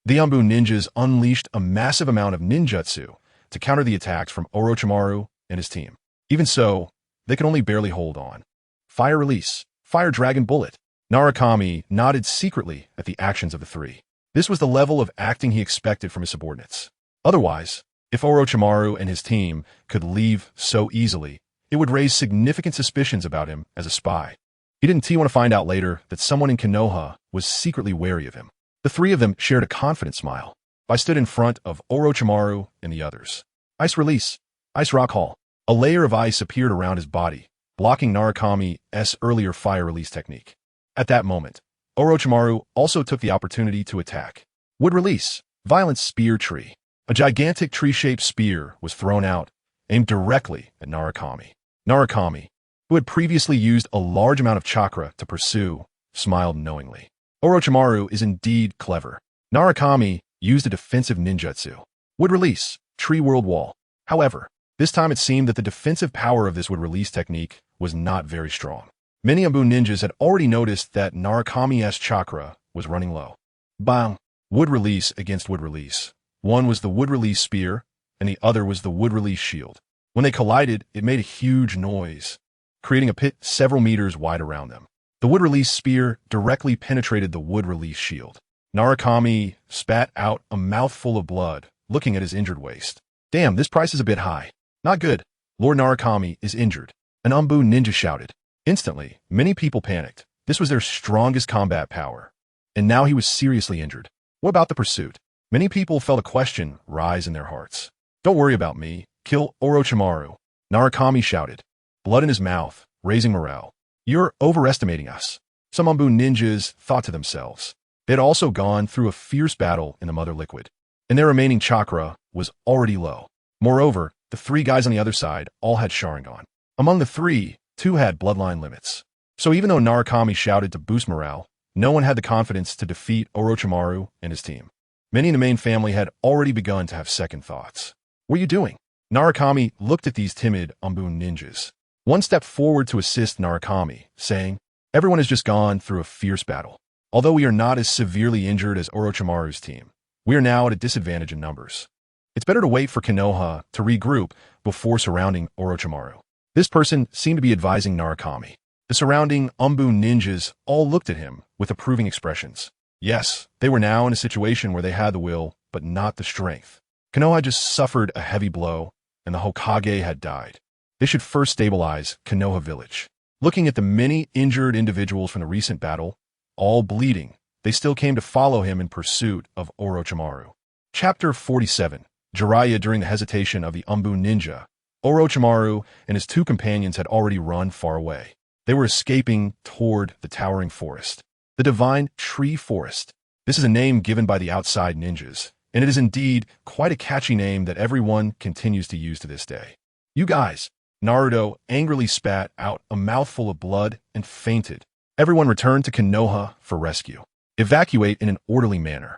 The Umbu ninjas unleashed a massive amount of ninjutsu to counter the attacks from Orochimaru and his team. Even so, they could only barely hold on. Fire release, fire dragon bullet. Narukami nodded secretly at the actions of the three. This was the level of acting he expected from his subordinates. Otherwise, if Orochimaru and his team could leave so easily, it would raise significant suspicions about him as a spy. He didn't want to find out later that someone in Konoha was secretly wary of him. The three of them shared a confident smile. I stood in front of Orochimaru and the others. Ice release, ice rock hall. A layer of ice appeared around his body, blocking Narukami's earlier fire release technique. At that moment, Orochimaru also took the opportunity to attack. Wood release, violent spear tree. A gigantic tree-shaped spear was thrown out, aimed directly at Narukami. Narukami, who had previously used a large amount of chakra to pursue, smiled knowingly. Orochimaru is indeed clever. Narukami used a defensive ninjutsu. Wood release, tree world wall. However, this time it seemed that the defensive power of this wood release technique was not very strong. Many Umbu ninjas had already noticed that Narukami's chakra was running low. Bang! Wood release against wood release. One was the wood release spear, and the other was the wood release shield. When they collided, it made a huge noise, creating a pit several meters wide around them. The wood release spear directly penetrated the wood release shield. Narukami spat out a mouthful of blood, looking at his injured waist. Damn, this price is a bit high. Not good. Lord Narukami is injured. An Umbu ninja shouted. Instantly, many people panicked. This was their strongest combat power. And now he was seriously injured. What about the pursuit? Many people felt a question rise in their hearts. Don't worry about me. Kill Orochimaru. Narukami shouted, blood in his mouth, raising morale. You're overestimating us. Some Umbu ninjas thought to themselves. They had also gone through a fierce battle in the Mother Liquid, and their remaining chakra was already low. Moreover, the three guys on the other side all had Sharingan. Among the three, two had bloodline limits. So even though Narukami shouted to boost morale, no one had the confidence to defeat Orochimaru and his team. Many in the main family had already begun to have second thoughts. What are you doing? Narukami looked at these timid Umbu ninjas. One stepped forward to assist Narukami, saying, everyone has just gone through a fierce battle. Although we are not as severely injured as Orochimaru's team, we are now at a disadvantage in numbers. It's better to wait for Konoha to regroup before surrounding Orochimaru. This person seemed to be advising Narukami. The surrounding Umbu ninjas all looked at him with approving expressions. Yes, they were now in a situation where they had the will, but not the strength. Konoha had just suffered a heavy blow, and the Hokage had died. They should first stabilize Konoha village. Looking at the many injured individuals from the recent battle, all bleeding, they still came to follow him in pursuit of Orochimaru. Chapter 47. Jiraiya during the hesitation of the Umbu ninja. Orochimaru and his two companions had already run far away. They were escaping toward the towering forest, the divine tree forest. This is a name given by the outside ninjas, and it is indeed quite a catchy name that everyone continues to use to this day. You guys! Naruto angrily spat out a mouthful of blood and fainted. Everyone returned to Konoha for rescue. Evacuate in an orderly manner.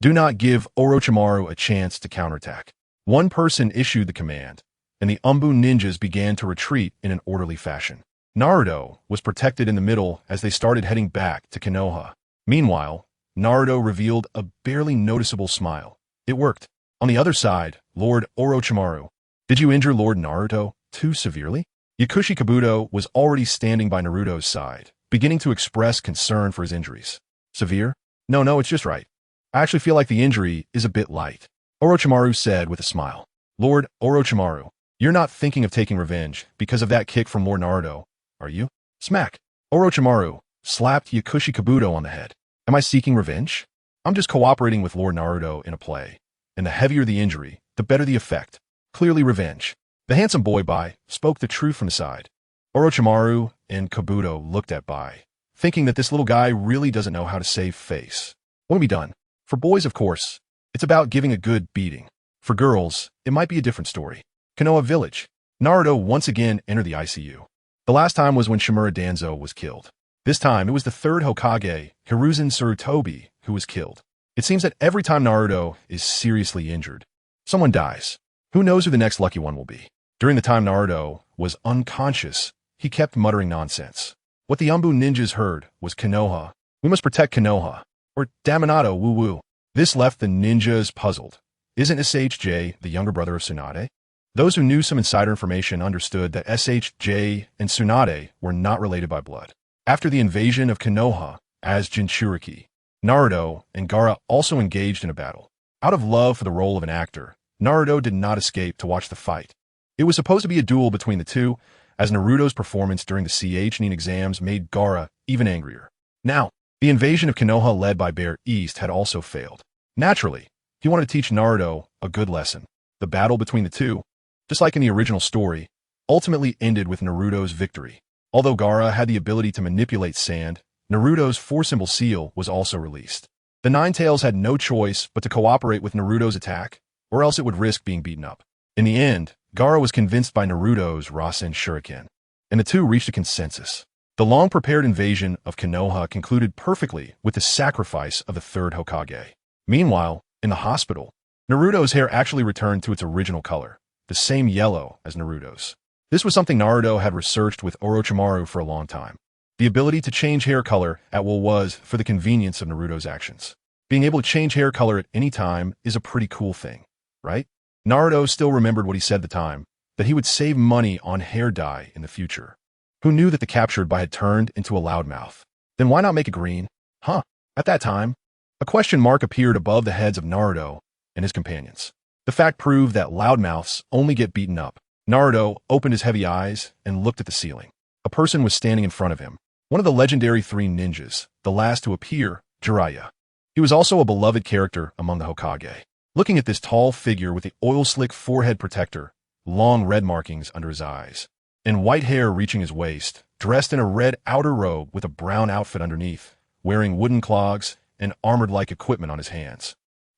Do not give Orochimaru a chance to counterattack. One person issued the command, and the Umbu ninjas began to retreat in an orderly fashion. Naruto was protected in the middle as they started heading back to Konoha. Meanwhile, Naruto revealed a barely noticeable smile. It worked. On the other side, Lord Orochimaru. Did you injure Lord Naruto too severely? Yakushi Kabuto was already standing by Naruto's side, beginning to express concern for his injuries. Severe? No, it's just right. I actually feel like the injury is a bit light, Orochimaru said with a smile. Lord Orochimaru, you're not thinking of taking revenge because of that kick from Lord Naruto, are you? Smack. Orochimaru slapped Yakushi Kabuto on the head. Am I seeking revenge? I'm just cooperating with Lord Naruto in a play. And the heavier the injury, the better the effect. Clearly revenge. The handsome boy Bai spoke the truth from the side. Orochimaru and Kabuto looked at Bai, thinking that this little guy really doesn't know how to save face. Won't be done. For boys, of course, it's about giving a good beating. For girls, it might be a different story. Konoha Village. Naruto once again entered the ICU. The last time was when Shimura Danzo was killed. This time, it was the third Hokage, Hiruzen Sarutobi, who was killed. It seems that every time Naruto is seriously injured, someone dies. Who knows who the next lucky one will be? During the time Naruto was unconscious, he kept muttering nonsense. What the Umbu ninjas heard was Konoha. We must protect Konoha. Or Daminato woo-woo. This left the ninjas puzzled. Isn't SHJ the younger brother of Tsunade? Those who knew some insider information understood that SHJ and Tsunade were not related by blood. After the invasion of Konoha as Jinchuriki, Naruto and Gaara also engaged in a battle. Out of love for the role of an actor, Naruto did not escape to watch the fight. It was supposed to be a duel between the two, as Naruto's performance during the CHNIN exams made Gaara even angrier. Now, the invasion of Konoha led by Bear East had also failed. Naturally, he wanted to teach Naruto a good lesson. The battle between the two, just like in the original story, ultimately ended with Naruto's victory. Although Gaara had the ability to manipulate sand, Naruto's four-symbol seal was also released. The Nine Tails had no choice but to cooperate with Naruto's attack, or else it would risk being beaten up. In the end, Gaara was convinced by Naruto's Rasen Shuriken, and the two reached a consensus. The long-prepared invasion of Konoha concluded perfectly with the sacrifice of the third Hokage. Meanwhile, in the hospital, Naruto's hair actually returned to its original color, the same yellow as Naruto's. This was something Naruto had researched with Orochimaru for a long time. The ability to change hair color at will was for the convenience of Naruto's actions. Being able to change hair color at any time is a pretty cool thing, right? Naruto still remembered what he said at the time, that he would save money on hair dye in the future. Who knew that the captured Bai had turned into a loudmouth? Then why not make it green? Huh? At that time, a question mark appeared above the heads of Naruto and his companions. The fact proved that loudmouths only get beaten up. Naruto opened his heavy eyes and looked at the ceiling. A person was standing in front of him. One of the legendary three ninjas, the last to appear, Jiraiya. He was also a beloved character among the Hokage. Looking at this tall figure with the oil-slick forehead protector, long red markings under his eyes, and white hair reaching his waist, dressed in a red outer robe with a brown outfit underneath, wearing wooden clogs and armored-like equipment on his hands.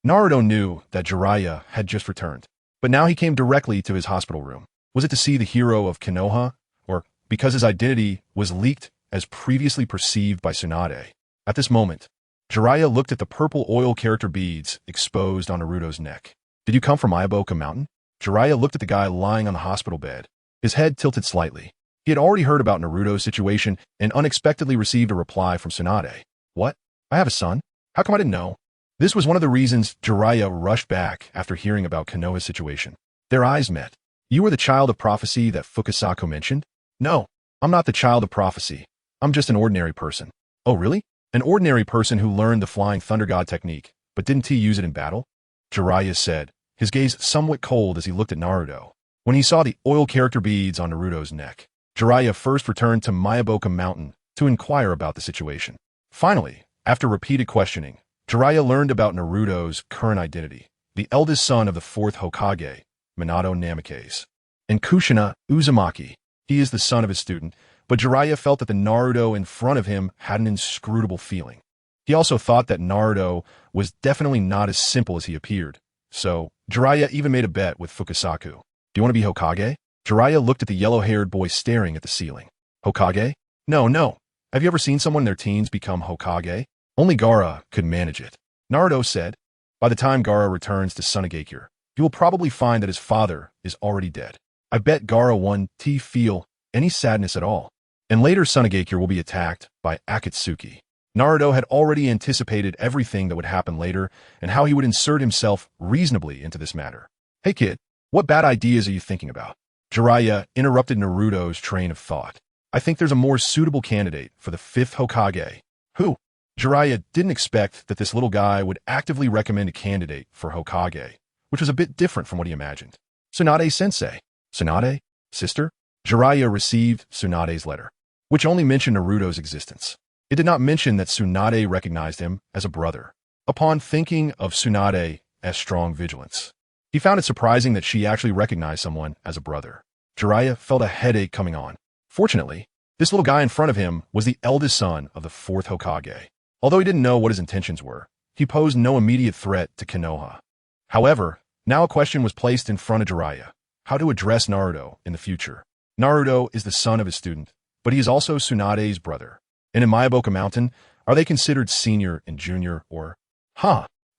Naruto knew that Jiraiya had just returned, but now he came directly to his hospital room. Was it to see the hero of Konoha, or because his identity was leaked as previously perceived by Tsunade? At this moment, Jiraiya looked at the purple oil character beads exposed on Naruto's neck. Did you come from Myoboku Mountain? Jiraiya looked at the guy lying on the hospital bed, his head tilted slightly. He had already heard about Naruto's situation and unexpectedly received a reply from Tsunade. What? I have a son? How come I didn't know? This was one of the reasons Jiraiya rushed back after hearing about Konoha's situation. Their eyes met. You were the child of prophecy that Fukasaku mentioned? No, I'm not the child of prophecy. I'm just an ordinary person. Oh, really? An ordinary person who learned the Flying Thunder God technique, but didn't he use it in battle? Jiraiya said, his gaze somewhat cold as he looked at Naruto. When he saw the oil character beads on Naruto's neck, Jiraiya first returned to Myoboku Mountain to inquire about the situation. Finally, after repeated questioning, Jiraiya learned about Naruto's current identity, the eldest son of the fourth Hokage, Minato Namikaze, and Kushina Uzumaki. He is the son of his student, but Jiraiya felt that the Naruto in front of him had an inscrutable feeling. He also thought that Naruto was definitely not as simple as he appeared. So, Jiraiya even made a bet with Fukasaku. Do you want to be Hokage? Jiraiya looked at the yellow-haired boy staring at the ceiling. Hokage? No, no. Have you ever seen someone in their teens become Hokage? Only Gaara could manage it. Naruto said. By the time Gaara returns to Tsunade, you will probably find that his father is already dead. I bet Gaara won't feel any sadness at all. And later Tsunade will be attacked by Akatsuki. Naruto had already anticipated everything that would happen later and how he would insert himself reasonably into this matter. Hey kid, what bad ideas are you thinking about? Jiraiya interrupted Naruto's train of thought. I think there's a more suitable candidate for the 5th Hokage. Who? Jiraiya didn't expect that this little guy would actively recommend a candidate for Hokage, which was a bit different from what he imagined. Tsunade-sensei. Tsunade? Sister? Jiraiya received Tsunade's letter, which only mentioned Naruto's existence. It did not mention that Tsunade recognized him as a brother. Upon thinking of Tsunade as strong vigilance, he found it surprising that she actually recognized someone as a brother. Jiraiya felt a headache coming on. Fortunately, this little guy in front of him was the eldest son of the 4th Hokage. Although he didn't know what his intentions were, he posed no immediate threat to Konoha. However, now a question was placed in front of Jiraiya: how to address Naruto in the future. Naruto is the son of his student, but he is also Tsunade's brother. And in Myoboku Mountain, are they considered senior and junior or?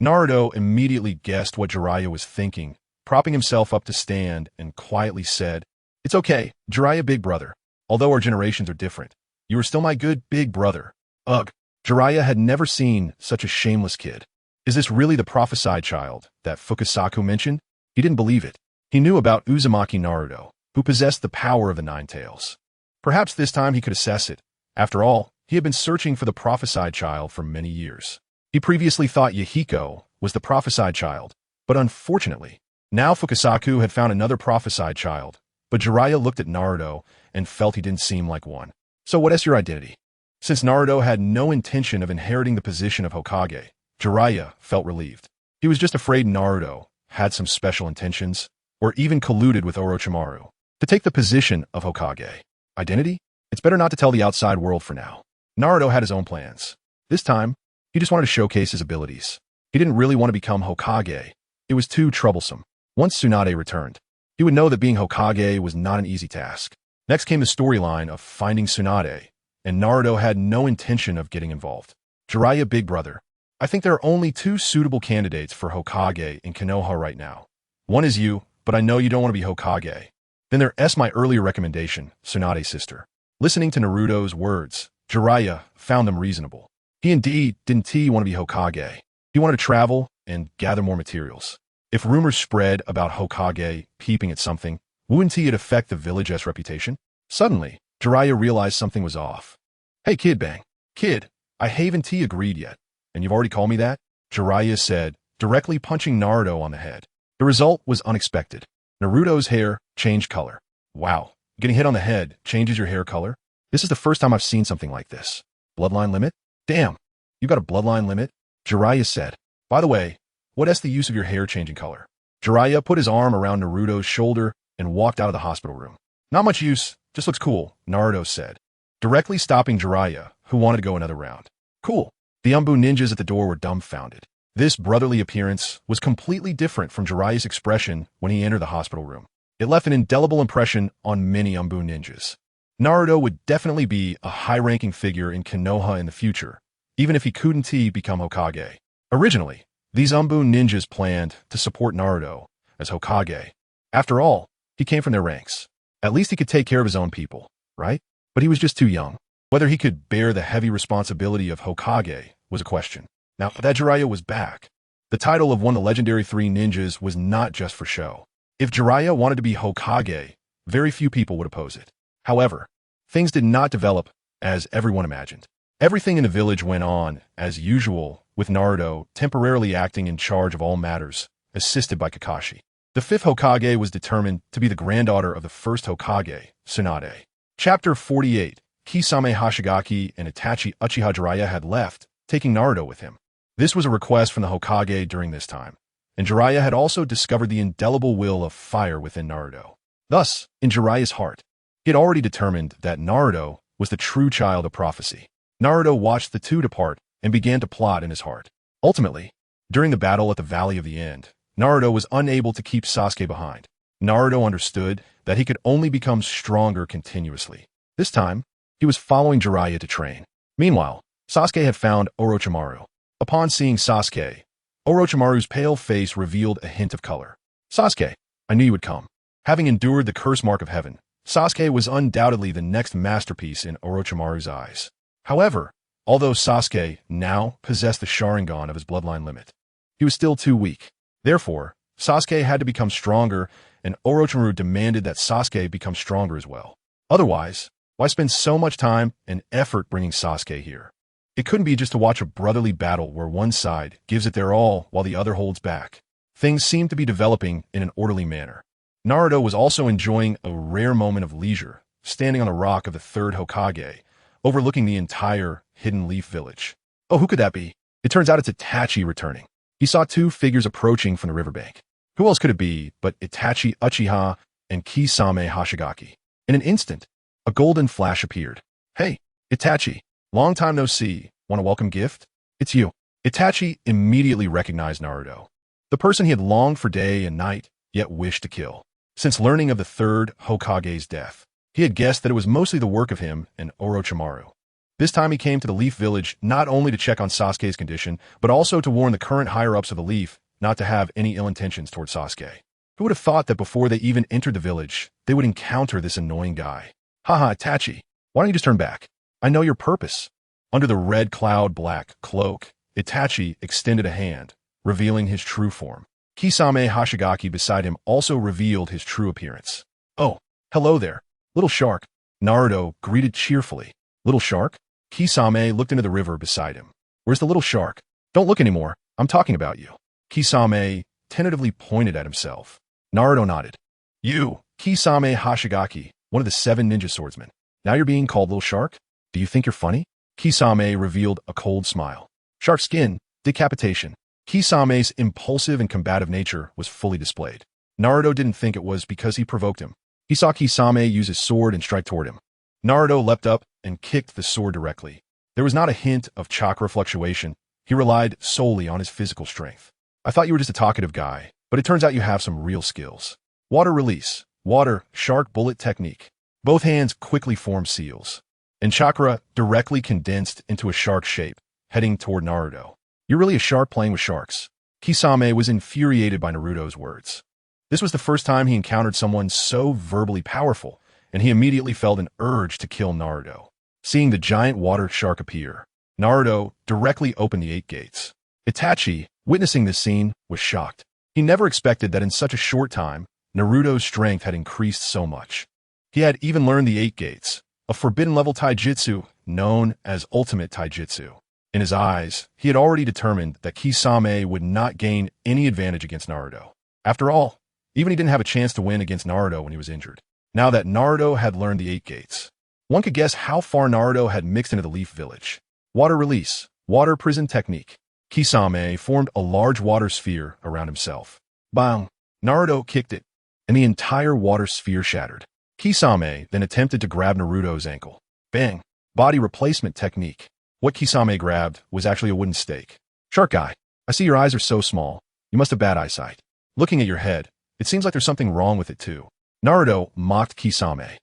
Naruto immediately guessed what Jiraiya was thinking, propping himself up to stand and quietly said, It's okay, Jiraiya big brother. Although our generations are different, you are still my good big brother. Ugh. Jiraiya had never seen such a shameless kid. Is this really the prophesied child that Fukasaku mentioned? He didn't believe it. He knew about Uzumaki Naruto, who possessed the power of the Nine Tails. Perhaps this time he could assess it. After all, he had been searching for the prophesied child for many years. He previously thought Yahiko was the prophesied child, but unfortunately, now Fukasaku had found another prophesied child, but Jiraiya looked at Naruto and felt he didn't seem like one. So what is your identity? Since Naruto had no intention of inheriting the position of Hokage, Jiraiya felt relieved. He was just afraid Naruto had some special intentions, or even colluded with Orochimaru to take the position of Hokage. Identity? It's better not to tell the outside world for now. Naruto had his own plans. This time, he just wanted to showcase his abilities. He didn't really want to become Hokage. It was too troublesome. Once Tsunade returned, he would know that being Hokage was not an easy task. Next came the storyline of finding Tsunade, and Naruto had no intention of getting involved. Jiraiya big brother. I think there are only 2 suitable candidates for Hokage in Konoha right now. One is you, but I know you don't want to be Hokage. Then there's my earlier recommendation, Tsunade's sister. Listening to Naruto's words, Jiraiya found them reasonable. He indeed didn't want to be Hokage. He wanted to travel and gather more materials. If rumors spread about Hokage peeping at something, wouldn't it affect the village's reputation? Suddenly, Jiraiya realized something was off. Hey kid bang. Kid, I haven't agreed yet. And you've already called me that? Jiraiya said, directly punching Naruto on the head. The result was unexpected. Naruto's hair changed color. Wow, getting hit on the head changes your hair color? This is the first time I've seen something like this. Bloodline limit? Damn, you got a bloodline limit? Jiraiya said. By the way, what is the use of your hair changing color? Jiraiya put his arm around Naruto's shoulder and walked out of the hospital room. Not much use, just looks cool, Naruto said, directly stopping Jiraiya, who wanted to go another round. Cool. The Umbu ninjas at the door were dumbfounded. This brotherly appearance was completely different from Jiraiya's expression when he entered the hospital room. It left an indelible impression on many Umbu ninjas. Naruto would definitely be a high-ranking figure in Konoha in the future, even if he couldn't become Hokage. Originally, these Umbu ninjas planned to support Naruto as Hokage. After all, he came from their ranks. At least he could take care of his own people, right? But he was just too young. Whether he could bear the heavy responsibility of Hokage was a question. Now that Jiraiya was back, the title of one of the legendary 3 ninjas was not just for show. If Jiraiya wanted to be Hokage, very few people would oppose it. However, things did not develop as everyone imagined. Everything in the village went on as usual, with Naruto temporarily acting in charge of all matters, assisted by Kakashi. The 5th Hokage was determined to be the granddaughter of the 1st Hokage, Tsunade. Chapter 48. Kisame Hashigaki and Itachi Uchiha. Jiraiya had left, taking Naruto with him. This was a request from the Hokage during this time, and Jiraiya had also discovered the indelible will of fire within Naruto. Thus, in Jiraiya's heart, he had already determined that Naruto was the true child of prophecy. Naruto watched the 2 depart and began to plot in his heart. Ultimately, during the battle at the Valley of the End, Naruto was unable to keep Sasuke behind. Naruto understood that he could only become stronger continuously. This time, he was following Jiraiya to train. Meanwhile, Sasuke had found Orochimaru. Upon seeing Sasuke, Orochimaru's pale face revealed a hint of color. Sasuke, I knew you would come. Having endured the curse mark of heaven, Sasuke was undoubtedly the next masterpiece in Orochimaru's eyes. However, although Sasuke now possessed the Sharingan of his bloodline limit, he was still too weak. Therefore, Sasuke had to become stronger, and Orochimaru demanded that Sasuke become stronger as well. Otherwise, why spend so much time and effort bringing Sasuke here? It couldn't be just to watch a brotherly battle where one side gives it their all while the other holds back. Things seemed to be developing in an orderly manner. Naruto was also enjoying a rare moment of leisure, standing on the rock of the third Hokage, overlooking the entire Hidden Leaf village. Oh, who could that be? It turns out it's Itachi returning. He saw two figures approaching from the riverbank. Who else could it be but Itachi Uchiha and Kisame Hashigaki? In an instant, a golden flash appeared. Hey, Itachi, long time no see. Want a welcome gift? It's you. Itachi immediately recognized Naruto, the person he had longed for day and night, yet wished to kill. Since learning of the third Hokage's death, he had guessed that it was mostly the work of him and Orochimaru. This time he came to the Leaf Village not only to check on Sasuke's condition, but also to warn the current higher-ups of the Leaf not to have any ill intentions toward Sasuke. Who would have thought that before they even entered the village, they would encounter this annoying guy? Haha, Itachi, why don't you just turn back? I know your purpose. Under the red cloud black cloak, Itachi extended a hand, revealing his true form. Kisame Hashigaki beside him also revealed his true appearance. Oh, hello there, little shark. Naruto greeted cheerfully. Little shark? Kisame looked into the river beside him. Where's the little shark? Don't look anymore. I'm talking about you. Kisame tentatively pointed at himself. Naruto nodded. You, Kisame Hashigaki, one of the 7 ninja swordsmen. Now you're being called little shark? Do you think you're funny? Kisame revealed a cold smile. Shark skin, decapitation. Kisame's impulsive and combative nature was fully displayed. Naruto didn't think it was because he provoked him. He saw Kisame use his sword and strike toward him. Naruto leapt up and kicked the sword directly. There was not a hint of chakra fluctuation. He relied solely on his physical strength. I thought you were just a talkative guy, but it turns out you have some real skills. Water release, water, shark bullet technique. Both hands quickly formed seals, and chakra directly condensed into a shark shape, heading toward Naruto. You're really a shark playing with sharks. Kisame was infuriated by Naruto's words. This was the first time he encountered someone so verbally powerful, and he immediately felt an urge to kill Naruto. Seeing the giant water shark appear, Naruto directly opened the 8 gates. Itachi, witnessing this scene, was shocked. He never expected that in such a short time, Naruto's strength had increased so much. He had even learned the 8 gates, a forbidden-level taijutsu known as ultimate taijutsu. In his eyes, he had already determined that Kisame would not gain any advantage against Naruto. After all, even he didn't have a chance to win against Naruto when he was injured. Now that Naruto had learned the 8 gates, one could guess how far Naruto had mixed into the Leaf Village. Water release, water prison technique. Kisame formed a large water sphere around himself. Bang! Naruto kicked it, and the entire water sphere shattered. Kisame then attempted to grab Naruto's ankle. Bang! Body replacement technique. What Kisame grabbed was actually a wooden stake. Shark guy, I see your eyes are so small. You must have bad eyesight. Looking at your head, it seems like there's something wrong with it too. Naruto mocked Kisame.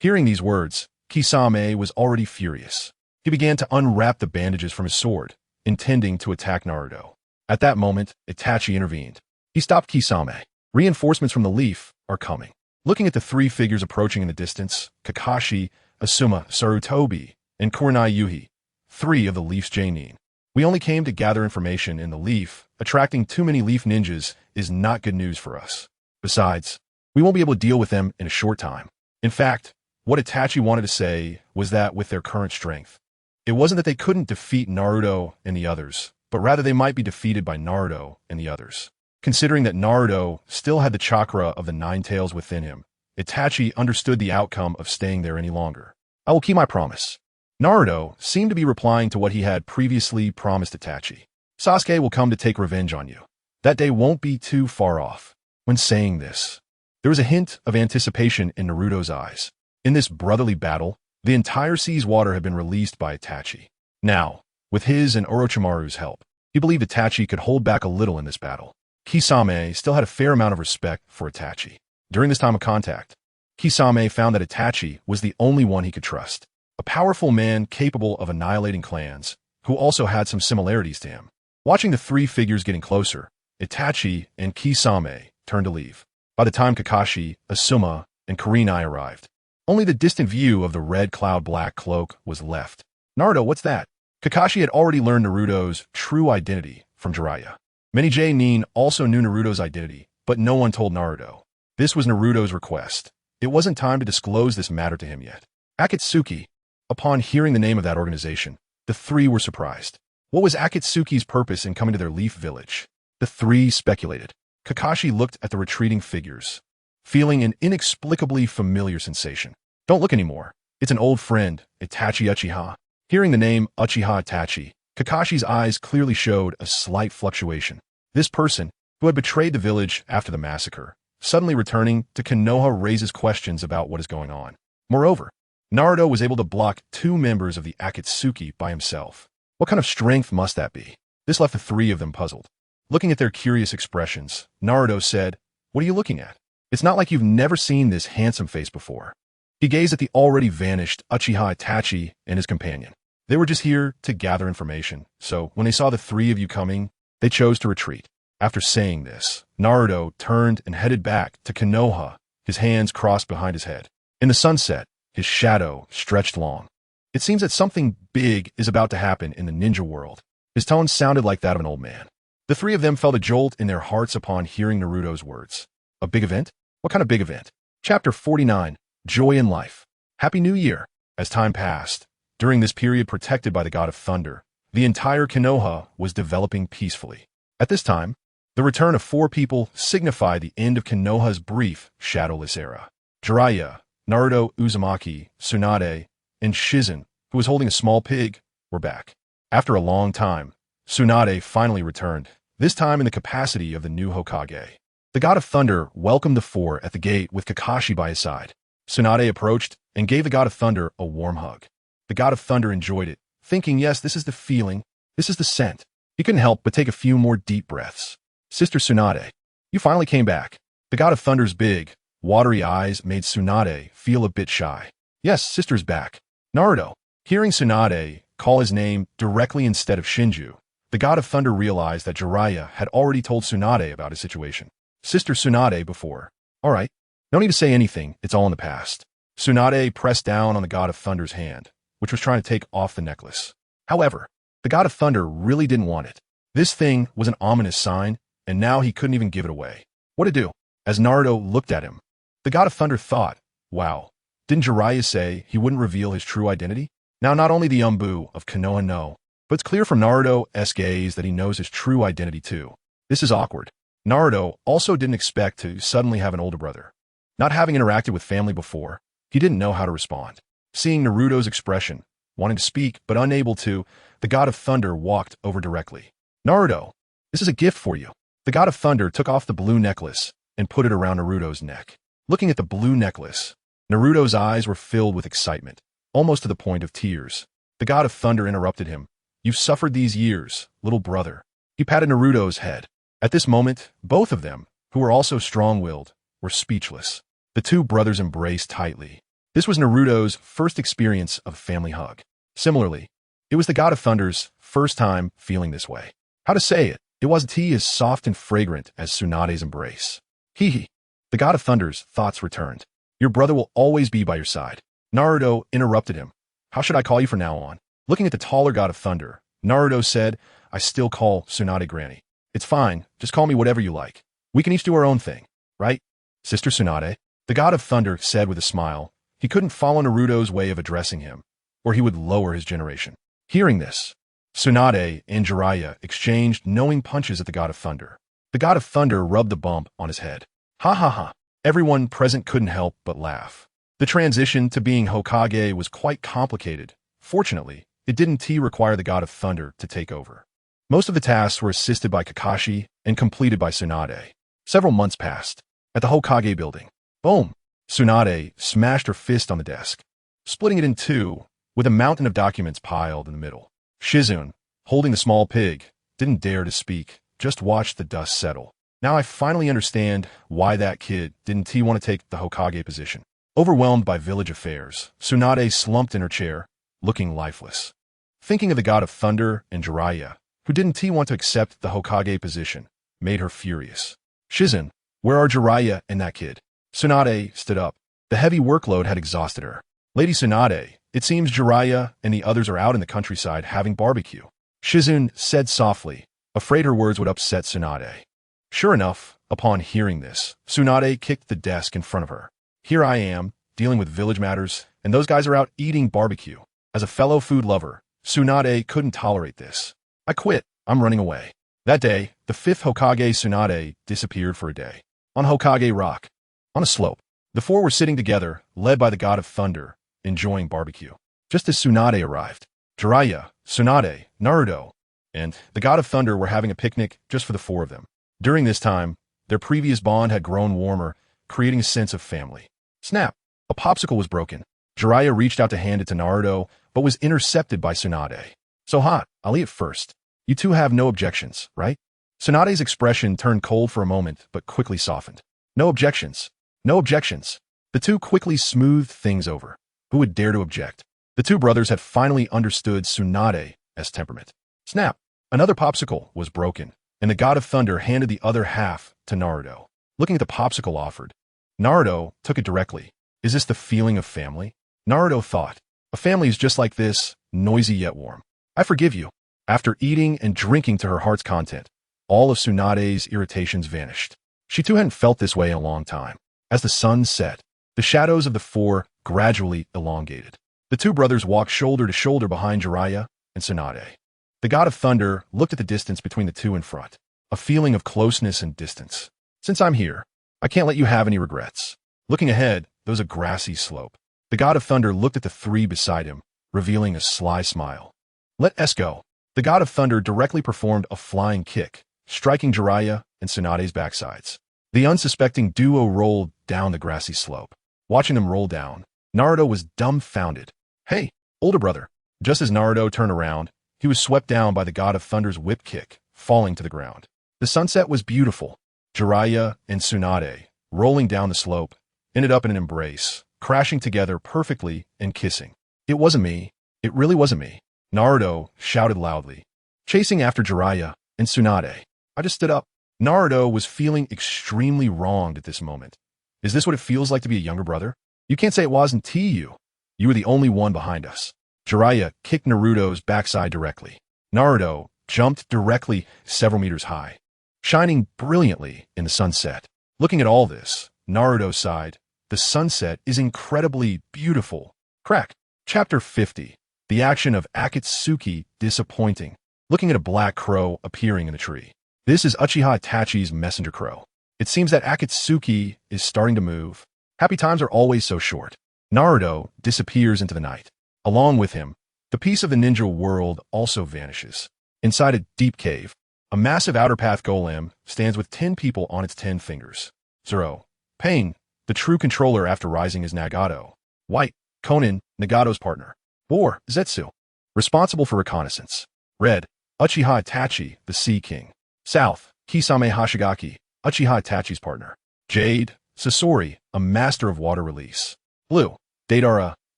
Hearing these words, Kisame was already furious. He began to unwrap the bandages from his sword, intending to attack Naruto. At that moment, Itachi intervened. He stopped Kisame. Reinforcements from the Leaf are coming. Looking at the 3 figures approaching in the distance, Kakashi, Asuma, Sarutobi, and Kunai Yuhi, 3 of the Leaf's Jonin. We only came to gather information in the Leaf. Attracting too many Leaf ninjas is not good news for us. Besides, we won't be able to deal with them in a short time. In fact, what Itachi wanted to say was that with their current strength, it wasn't that they couldn't defeat Naruto and the others, but rather they might be defeated by Naruto and the others. Considering that Naruto still had the chakra of the 9 tails within him, Itachi understood the outcome of staying there any longer. I will keep my promise. Naruto seemed to be replying to what he had previously promised Itachi. Sasuke will come to take revenge on you. That day won't be too far off. When saying this, there was a hint of anticipation in Naruto's eyes. In this brotherly battle, the entire sea's water had been released by Itachi. Now, With his and Orochimaru's help, he believed Itachi could hold back a little in this battle. Kisame still had a fair amount of respect for Itachi. During this time of contact, Kisame found that Itachi was the only one he could trust, a powerful man capable of annihilating clans, who also had some similarities to him. Watching the three figures getting closer, Itachi and Kisame turned to leave. By the time Kakashi, Asuma, and Kunai arrived, only the distant view of the red cloud black cloak was left. Naruto, what's that? Kakashi had already learned Naruto's true identity from Jiraiya. Many Nin also knew Naruto's identity, but no one told Naruto. This was Naruto's request. It wasn't time to disclose this matter to him yet. Akatsuki. Upon hearing the name of that organization, the three were surprised. What was Akatsuki's purpose in coming to their Leaf Village? The three speculated. Kakashi looked at the retreating figures, feeling an inexplicably familiar sensation. Don't look anymore. It's an old friend, Itachi Uchiha. Hearing the name Uchiha Itachi, Kakashi's eyes clearly showed a slight fluctuation. This person, who had betrayed the village after the massacre, suddenly returning to Konoha raises questions about what is going on. Moreover, Naruto was able to block two members of the Akatsuki by himself. What kind of strength must that be? This left the three of them puzzled. Looking at their curious expressions, Naruto said, "What are you looking at? It's not like you've never seen this handsome face before." He gazed at the already vanished Uchiha Itachi and his companion. They were just here to gather information, so when they saw the three of you coming, they chose to retreat. After saying this, Naruto turned and headed back to Konoha, his hands crossed behind his head. In the sunset, his shadow stretched long. It seems that something big is about to happen in the ninja world. His tone sounded like that of an old man. The three of them felt a jolt in their hearts upon hearing Naruto's words. A big event? What kind of big event? Chapter 49. Joy in Life. Happy New Year. As time passed, during this period protected by the god of thunder, the entire Konoha was developing peacefully. At this time, the return of four people signified the end of Konoha's brief, shadowless era. Jiraiya, Naruto, Uzumaki, Tsunade, and Shizen, who was holding a small pig, were back. After a long time, Tsunade finally returned, this time in the capacity of the new Hokage. The god of thunder welcomed the four at the gate with Kakashi by his side. Tsunade approached and gave the god of thunder a warm hug. The god of thunder enjoyed it, thinking, yes, this is the feeling, this is the scent. He couldn't help but take a few more deep breaths. Sister Tsunade, you finally came back. The god of thunder's big, watery eyes made Tsunade feel a bit shy. Yes, sister's back. Naruto, hearing Tsunade call his name directly instead of Shinju, the god of thunder realized that Jiraiya had already told Tsunade about his situation. Sister Tsunade before. All right, no need to say anything, it's all in the past. Tsunade pressed down on the god of thunder's hand, which was trying to take off the necklace. However, the god of thunder really didn't want it. This thing was an ominous sign, and now he couldn't even give it away. What to do? As Naruto looked at him, the god of thunder thought, wow, didn't Jiraiya say he wouldn't reveal his true identity? Now not only the Umbu of Konoha know, but it's clear from Naruto's gaze that he knows his true identity too. This is awkward. Naruto also didn't expect to suddenly have an older brother. Not having interacted with family before, he didn't know how to respond. Seeing Naruto's expression, wanting to speak but unable to, the god of thunder walked over directly. Naruto, this is a gift for you. The god of thunder took off the blue necklace and put it around Naruto's neck. Looking at the blue necklace, Naruto's eyes were filled with excitement, almost to the point of tears. The god of thunder interrupted him. You've suffered these years, little brother. He patted Naruto's head. At this moment, both of them, who were also strong-willed, were speechless. The two brothers embraced tightly. This was Naruto's first experience of a family hug. Similarly, it was the god of thunder's first time feeling this way. How to say it? It wasn't he as soft and fragrant as Tsunade's embrace. Hee. The god of thunder's thoughts returned. Your brother will always be by your side. Naruto interrupted him. How should I call you from now on? Looking at the taller god of thunder, Naruto said, I still call Tsunade Granny. It's fine, just call me whatever you like. We can each do our own thing, right? Sister Tsunade, the god of thunder said with a smile. He couldn't follow Naruto's way of addressing him, or he would lower his generation. Hearing this, Tsunade and Jiraiya exchanged knowing punches at the god of thunder. The god of thunder rubbed the bump on his head. Ha ha ha. Everyone present couldn't help but laugh. The transition to being Hokage was quite complicated. Fortunately, it didn't require the god of thunder to take over. Most of the tasks were assisted by Kakashi and completed by Tsunade. Several months passed. At the Hokage building, boom! Tsunade smashed her fist on the desk, splitting it in two, with a mountain of documents piled in the middle. Shizun, holding the small pig, didn't dare to speak, just watched the dust settle. Now I finally understand why that kid didn't want to take the Hokage position. Overwhelmed by village affairs, Tsunade slumped in her chair, looking lifeless. Thinking of the god of thunder and Jiraiya, who didn't want to accept the Hokage position, made her furious. Shizen, where are Jiraiya and that kid? Tsunade stood up. The heavy workload had exhausted her. Lady Tsunade, it seems Jiraiya and the others are out in the countryside having barbecue. Shizen said softly, afraid her words would upset Tsunade. Sure enough, upon hearing this, Tsunade kicked the desk in front of her. Here I am, dealing with village matters, and those guys are out eating barbecue. As a fellow food lover, Tsunade couldn't tolerate this. I quit. I'm running away. That day, the fifth Hokage Tsunade disappeared for a day. On Hokage Rock, on a slope, the four were sitting together, led by the god of thunder, enjoying barbecue. Just as Tsunade arrived, Jiraiya, Tsunade, Naruto, and the god of thunder were having a picnic just for the four of them. During this time, their previous bond had grown warmer, creating a sense of family. Snap! A popsicle was broken. Jiraiya reached out to hand it to Naruto, but was intercepted by Tsunade. So hot, I'll eat it first. You two have no objections, right? Tsunade's expression turned cold for a moment, but quickly softened. No objections. No objections. The two quickly smoothed things over. Who would dare to object? The two brothers had finally understood Tsunade's temperament. Snap! Another popsicle was broken, and the god of thunder handed the other half to Naruto. Looking at the popsicle offered, Naruto took it directly. Is this the feeling of family? Naruto thought. A family is just like this, noisy yet warm. I forgive you. After eating and drinking to her heart's content, all of Tsunade's irritations vanished. She too hadn't felt this way in a long time. As the sun set, the shadows of the four gradually elongated. The two brothers walked shoulder to shoulder behind Jiraiya and Tsunade. The god of thunder looked at the distance between the two in front, a feeling of closeness and distance. Since I'm here, I can't let you have any regrets. Looking ahead, there was a grassy slope. The god of thunder looked at the three beside him, revealing a sly smile. Let us go. The god of thunder directly performed a flying kick, striking Jiraiya and Tsunade's backsides. The unsuspecting duo rolled down the grassy slope. Watching them roll down, Naruto was dumbfounded. Hey, older brother. Just as Naruto turned around, he was swept down by the god of thunder's whip kick, falling to the ground. The sunset was beautiful. Jiraiya and Tsunade, rolling down the slope, ended up in an embrace, crashing together perfectly and kissing. It wasn't me. It really wasn't me. Naruto shouted loudly, chasing after Jiraiya and Tsunade. I just stood up. Naruto was feeling extremely wronged at this moment. Is this what it feels like to be a younger brother? You can't say it wasn't you. You were the only one behind us. Jiraiya kicked Naruto's backside directly. Naruto jumped directly several meters high, shining brilliantly in the sunset. Looking at all this, Naruto sighed. The sunset is incredibly beautiful. Crack. Chapter 50. The action of Akatsuki disappointing. Looking at a black crow appearing in the tree. This is Uchiha Itachi's messenger crow. It seems that Akatsuki is starting to move. Happy times are always so short. Naruto disappears into the night. Along with him, the piece of the ninja world also vanishes. Inside a deep cave, a massive outer path golem stands with 10 people on its 10 fingers. Zero. Pain, the true controller after rising is Nagato. White, Konan, Nagato's partner. War, Zetsu, responsible for reconnaissance. Red, Uchiha Itachi, the Sea King. South, Kisame Hashigaki, Uchiha Itachi's partner. Jade, Sasori, a master of water release. Blue, Deidara,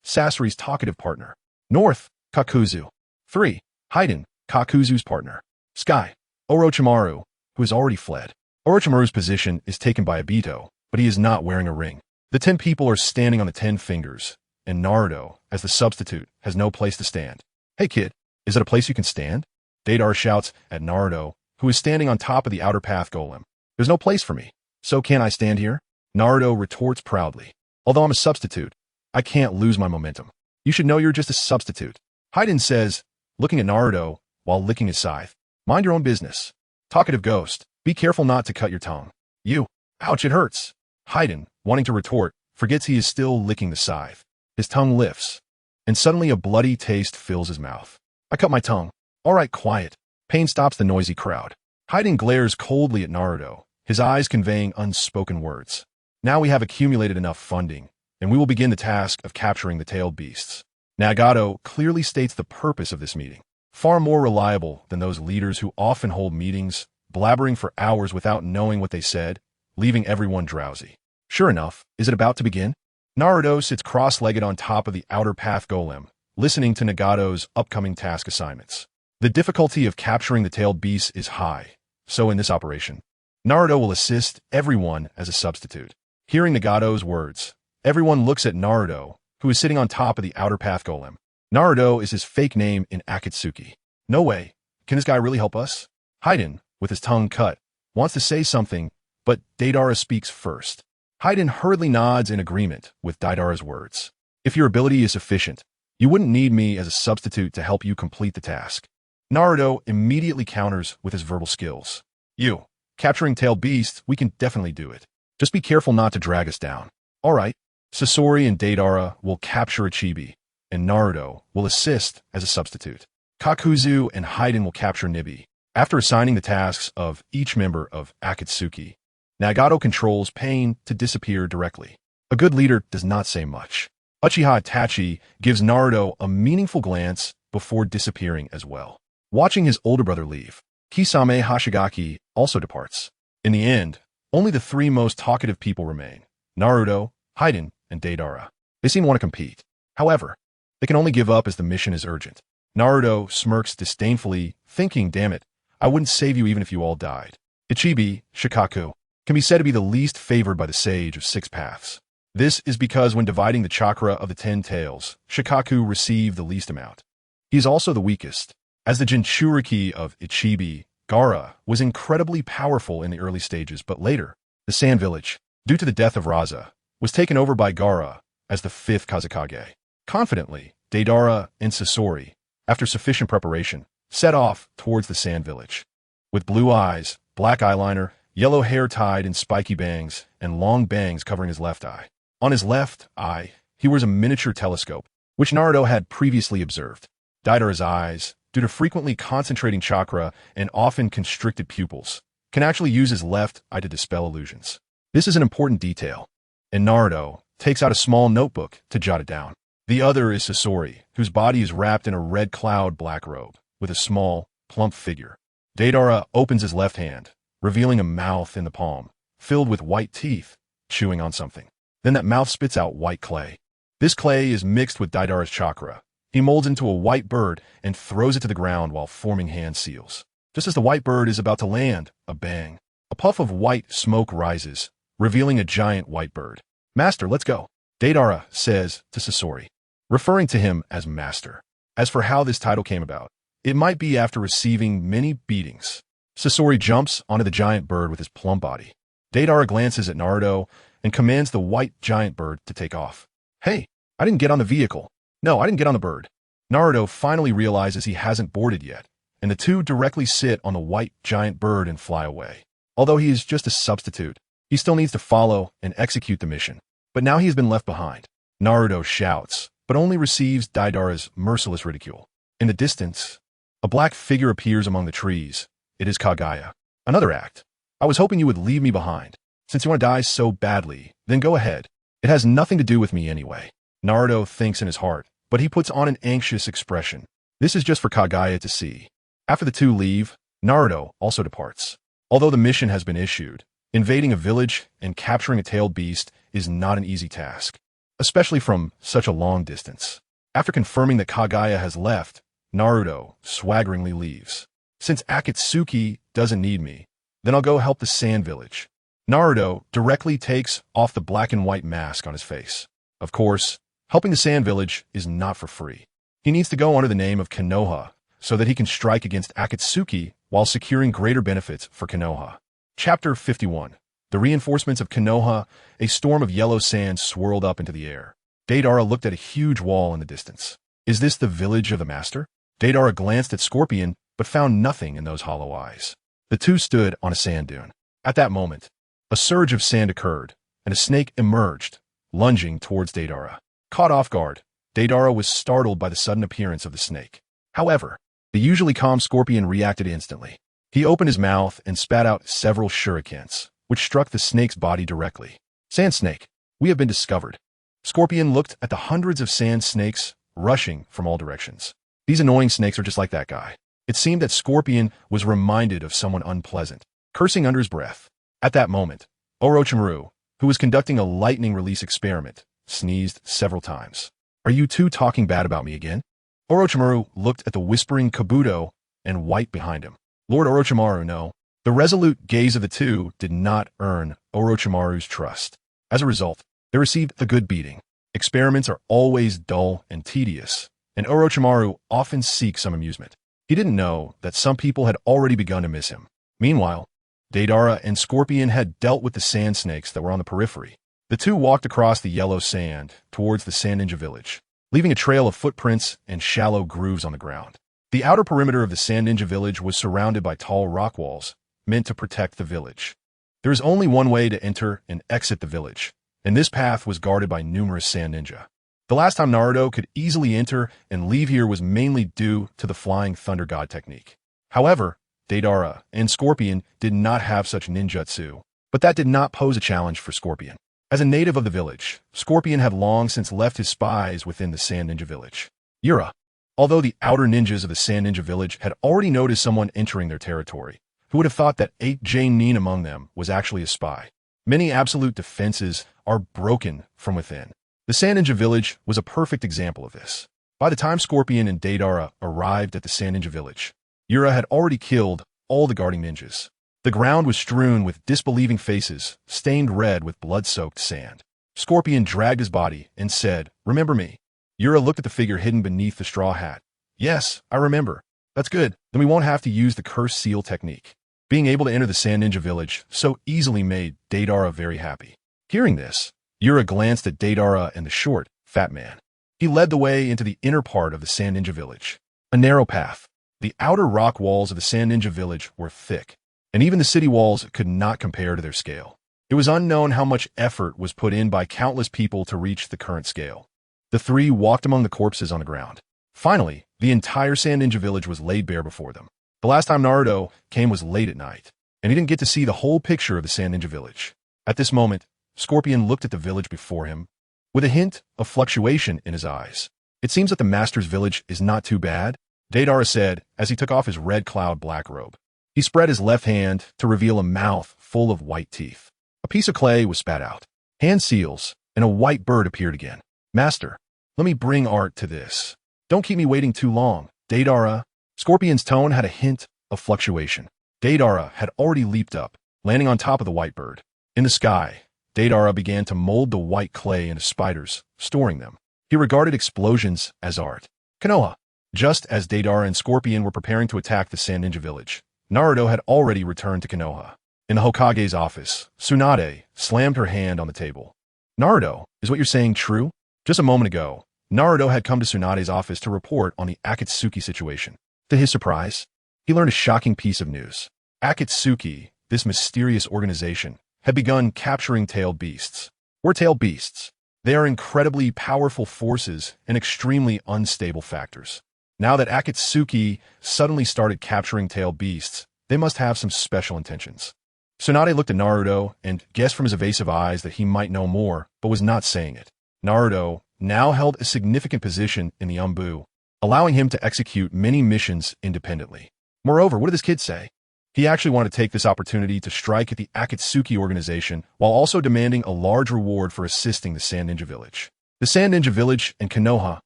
Sasori's talkative partner. North, Kakuzu. 3. Haiden, Kakuzu's partner. Sky, Orochimaru, who has already fled. Orochimaru's position is taken by Obito, but he is not wearing a ring. The 10 people are standing on the 10 fingers, and Naruto, as the substitute, has no place to stand. Hey kid, is it a place you can stand? Deidara shouts at Naruto, who is standing on top of the outer path golem. There's no place for me. So can I stand here? Naruto retorts proudly. Although I'm a substitute, I can't lose my momentum. You should know you're just a substitute. Haiden says, looking at Naruto while licking his scythe. Mind your own business. Talkative ghost, be careful not to cut your tongue. You, ouch, it hurts. Haiden, wanting to retort, forgets he is still licking the scythe. His tongue lifts, and suddenly a bloody taste fills his mouth. I cut my tongue. All right, quiet. Pain stops the noisy crowd. Haiden glares coldly at Naruto, his eyes conveying unspoken words. Now we have accumulated enough funding, and we will begin the task of capturing the tailed beasts. Nagato clearly states the purpose of this meeting. far more reliable than those leaders who often hold meetings, blabbering for hours without knowing what they said, leaving everyone drowsy. Sure enough, is it about to begin? Naruto sits cross-legged on top of the outer path golem, listening to Nagato's upcoming task assignments. The difficulty of capturing the tailed beast is high, so in this operation, Naruto will assist everyone as a substitute. Hearing Nagato's words, everyone looks at Naruto, who is sitting on top of the outer path golem. Naruto is his fake name in Akatsuki. No way. Can this guy really help us? Hayden, with his tongue cut, wants to say something, but Deidara speaks first. Hayden hurriedly nods in agreement with Deidara's words. If your ability is sufficient, you wouldn't need me as a substitute to help you complete the task. Naruto immediately counters with his verbal skills. You, capturing tailed beast, we can definitely do it. Just be careful not to drag us down. All right. Sasori and Deidara will capture Ichibi, and Naruto will assist as a substitute. Kakuzu and Hayden will capture Nibi. After assigning the tasks of each member of Akatsuki, Nagato controls Pain to disappear directly. A good leader does not say much. Uchiha Itachi gives Naruto a meaningful glance before disappearing as well. Watching his older brother leave, Kisame Hashigaki also departs. In the end, only the three most talkative people remain: Naruto, Hayden, and Deidara. They seem to want to compete. However, they can only give up as the mission is urgent. Naruto smirks disdainfully, thinking, damn it, I wouldn't save you even if you all died. Ichibi, Shikaku, can be said to be the least favored by the Sage of Six Paths. This is because when dividing the chakra of the 10 tails, Shikaku received the least amount. He is also the weakest, as the Jinchuriki of Ichibi, Gaara, was incredibly powerful in the early stages, but later, the Sand Village, due to the death of Raza, was taken over by Gaara as the 5th Kazekage. Confidently, Deidara and Sasori, after sufficient preparation, set off towards the Sand Village. With blue eyes, black eyeliner, yellow hair tied in spiky bangs, and long bangs covering his left eye. On his left eye, he wears a miniature telescope, which Naruto had previously observed. Deidara's eyes, due to frequently concentrating chakra and often constricted pupils, can actually use his left eye to dispel illusions. This is an important detail, and Naruto takes out a small notebook to jot it down. The other is Sasori, whose body is wrapped in a red cloud black robe, with a small, plump figure. Deidara opens his left hand, revealing a mouth in the palm, filled with white teeth, chewing on something. Then that mouth spits out white clay. This clay is mixed with Deidara's chakra. He molds into a white bird and throws it to the ground while forming hand seals. Just as the white bird is about to land, a bang. A puff of white smoke rises, revealing a giant white bird. Master, let's go, Deidara says to Sasori, referring to him as Master. As for how this title came about, it might be after receiving many beatings. Sasori jumps onto the giant bird with his plump body. Deidara glances at Naruto and commands the white giant bird to take off. Hey, I didn't get on the vehicle. No, I didn't get on the bird. Naruto finally realizes he hasn't boarded yet, and the two directly sit on the white giant bird and fly away. Although he is just a substitute, he still needs to follow and execute the mission. But now he has been left behind. Naruto shouts, but only receives Deidara's merciless ridicule. In the distance, a black figure appears among the trees. It is Kaguya. Another act. I was hoping you would leave me behind. Since you want to die so badly, then go ahead. It has nothing to do with me anyway. Naruto thinks in his heart, but he puts on an anxious expression. This is just for Kaguya to see. After the two leave, Naruto also departs. Although the mission has been issued, invading a village and capturing a tailed beast is not an easy task, especially from such a long distance. After confirming that Kaguya has left, Naruto swaggeringly leaves. Since Akatsuki doesn't need me, then I'll go help the Sand Village. Naruto directly takes off the black and white mask on his face. Of course, helping the Sand Village is not for free. He needs to go under the name of Konoha so that he can strike against Akatsuki while securing greater benefits for Konoha. Chapter 51. The reinforcements of Konoha. A storm of yellow sand swirled up into the air. Deidara looked at a huge wall in the distance. Is this the village of the master? Deidara glanced at Scorpion, but found nothing in those hollow eyes. The two stood on a sand dune. At that moment, a surge of sand occurred, and a snake emerged, lunging towards Deidara. Caught off guard, Deidara was startled by the sudden appearance of the snake. However, the usually calm Scorpion reacted instantly. He opened his mouth and spat out several shurikens, which struck the snake's body directly. Sand snake, we have been discovered. Scorpion looked at the hundreds of sand snakes rushing from all directions. These annoying snakes are just like that guy. It seemed that Scorpion was reminded of someone unpleasant, cursing under his breath. At that moment, Orochimaru, who was conducting a lightning release experiment, sneezed several times. Are you two talking bad about me again? Orochimaru looked at the whispering Kabuto and white behind him. Lord Orochimaru, no. The resolute gaze of the two did not earn Orochimaru's trust. As a result, they received a good beating. Experiments are always dull and tedious, and Orochimaru often seeks some amusement. He didn't know that some people had already begun to miss him. Meanwhile, Deidara and Scorpion had dealt with the sand snakes that were on the periphery. The two walked across the yellow sand towards the Sand Ninja village, leaving a trail of footprints and shallow grooves on the ground. The outer perimeter of the Sand Ninja village was surrounded by tall rock walls, meant to protect the village. There is only one way to enter and exit the village, and this path was guarded by numerous sand ninja. The last time Naruto could easily enter and leave here was mainly due to the Flying Thunder God technique. However, Deidara and Scorpion did not have such ninjutsu, but that did not pose a challenge for Scorpion. As a native of the village, Scorpion had long since left his spies within the Sand Ninja village. Yura. Although the outer ninjas of the Sand Ninja village had already noticed someone entering their territory, who would have thought that 8J Nin among them was actually a spy? Many absolute defenses are broken from within. The Sand Ninja village was a perfect example of this. By the time Scorpion and Deidara arrived at the Sand Ninja village, Yura had already killed all the guarding ninjas. The ground was strewn with disbelieving faces, stained red with blood-soaked sand. Scorpion dragged his body and said, "Remember me?" Yura looked at the figure hidden beneath the straw hat. "Yes, I remember." "That's good. Then we won't have to use the curse seal technique." Being able to enter the Sand Ninja village so easily made Deidara very happy. Hearing this, Yura glanced at Deidara and the short, fat man. He led the way into the inner part of the Sand Ninja village. A narrow path. The outer rock walls of the Sand Ninja village were thick, and even the city walls could not compare to their scale. It was unknown how much effort was put in by countless people to reach the current scale. The three walked among the corpses on the ground. Finally, the entire Sand Ninja village was laid bare before them. The last time Naruto came was late at night, and he didn't get to see the whole picture of the Sand Ninja village. At this moment, Scorpion looked at the village before him, with a hint of fluctuation in his eyes. "It seems that the master's village is not too bad," Deidara said as he took off his red cloud black robe. He spread his left hand to reveal a mouth full of white teeth. A piece of clay was spat out. Hand seals, and a white bird appeared again. "Master, let me bring art to this. Don't keep me waiting too long, Deidara." Scorpion's tone had a hint of fluctuation. Deidara had already leaped up, landing on top of the white bird. In the sky, Deidara began to mold the white clay into spiders, storing them. He regarded explosions as art. Konoha. Just as Deidara and Scorpion were preparing to attack the Sand Ninja village, Naruto had already returned to Konoha. In the Hokage's office, Tsunade slammed her hand on the table. "Naruto, is what you're saying true?" Just a moment ago, Naruto had come to Tsunade's office to report on the Akatsuki situation. To his surprise, he learned a shocking piece of news. Akatsuki, this mysterious organization, had begun capturing tailed beasts. What are tailed beasts? They are incredibly powerful forces and extremely unstable factors. Now that Akatsuki suddenly started capturing tailed beasts, they must have some special intentions. Tsunade looked at Naruto and guessed from his evasive eyes that he might know more, but was not saying it. Naruto now held a significant position in the Umbu, allowing him to execute many missions independently. Moreover, what did this kid say? He actually wanted to take this opportunity to strike at the Akatsuki organization while also demanding a large reward for assisting the Sand Ninja village. The Sand Ninja village and Konoha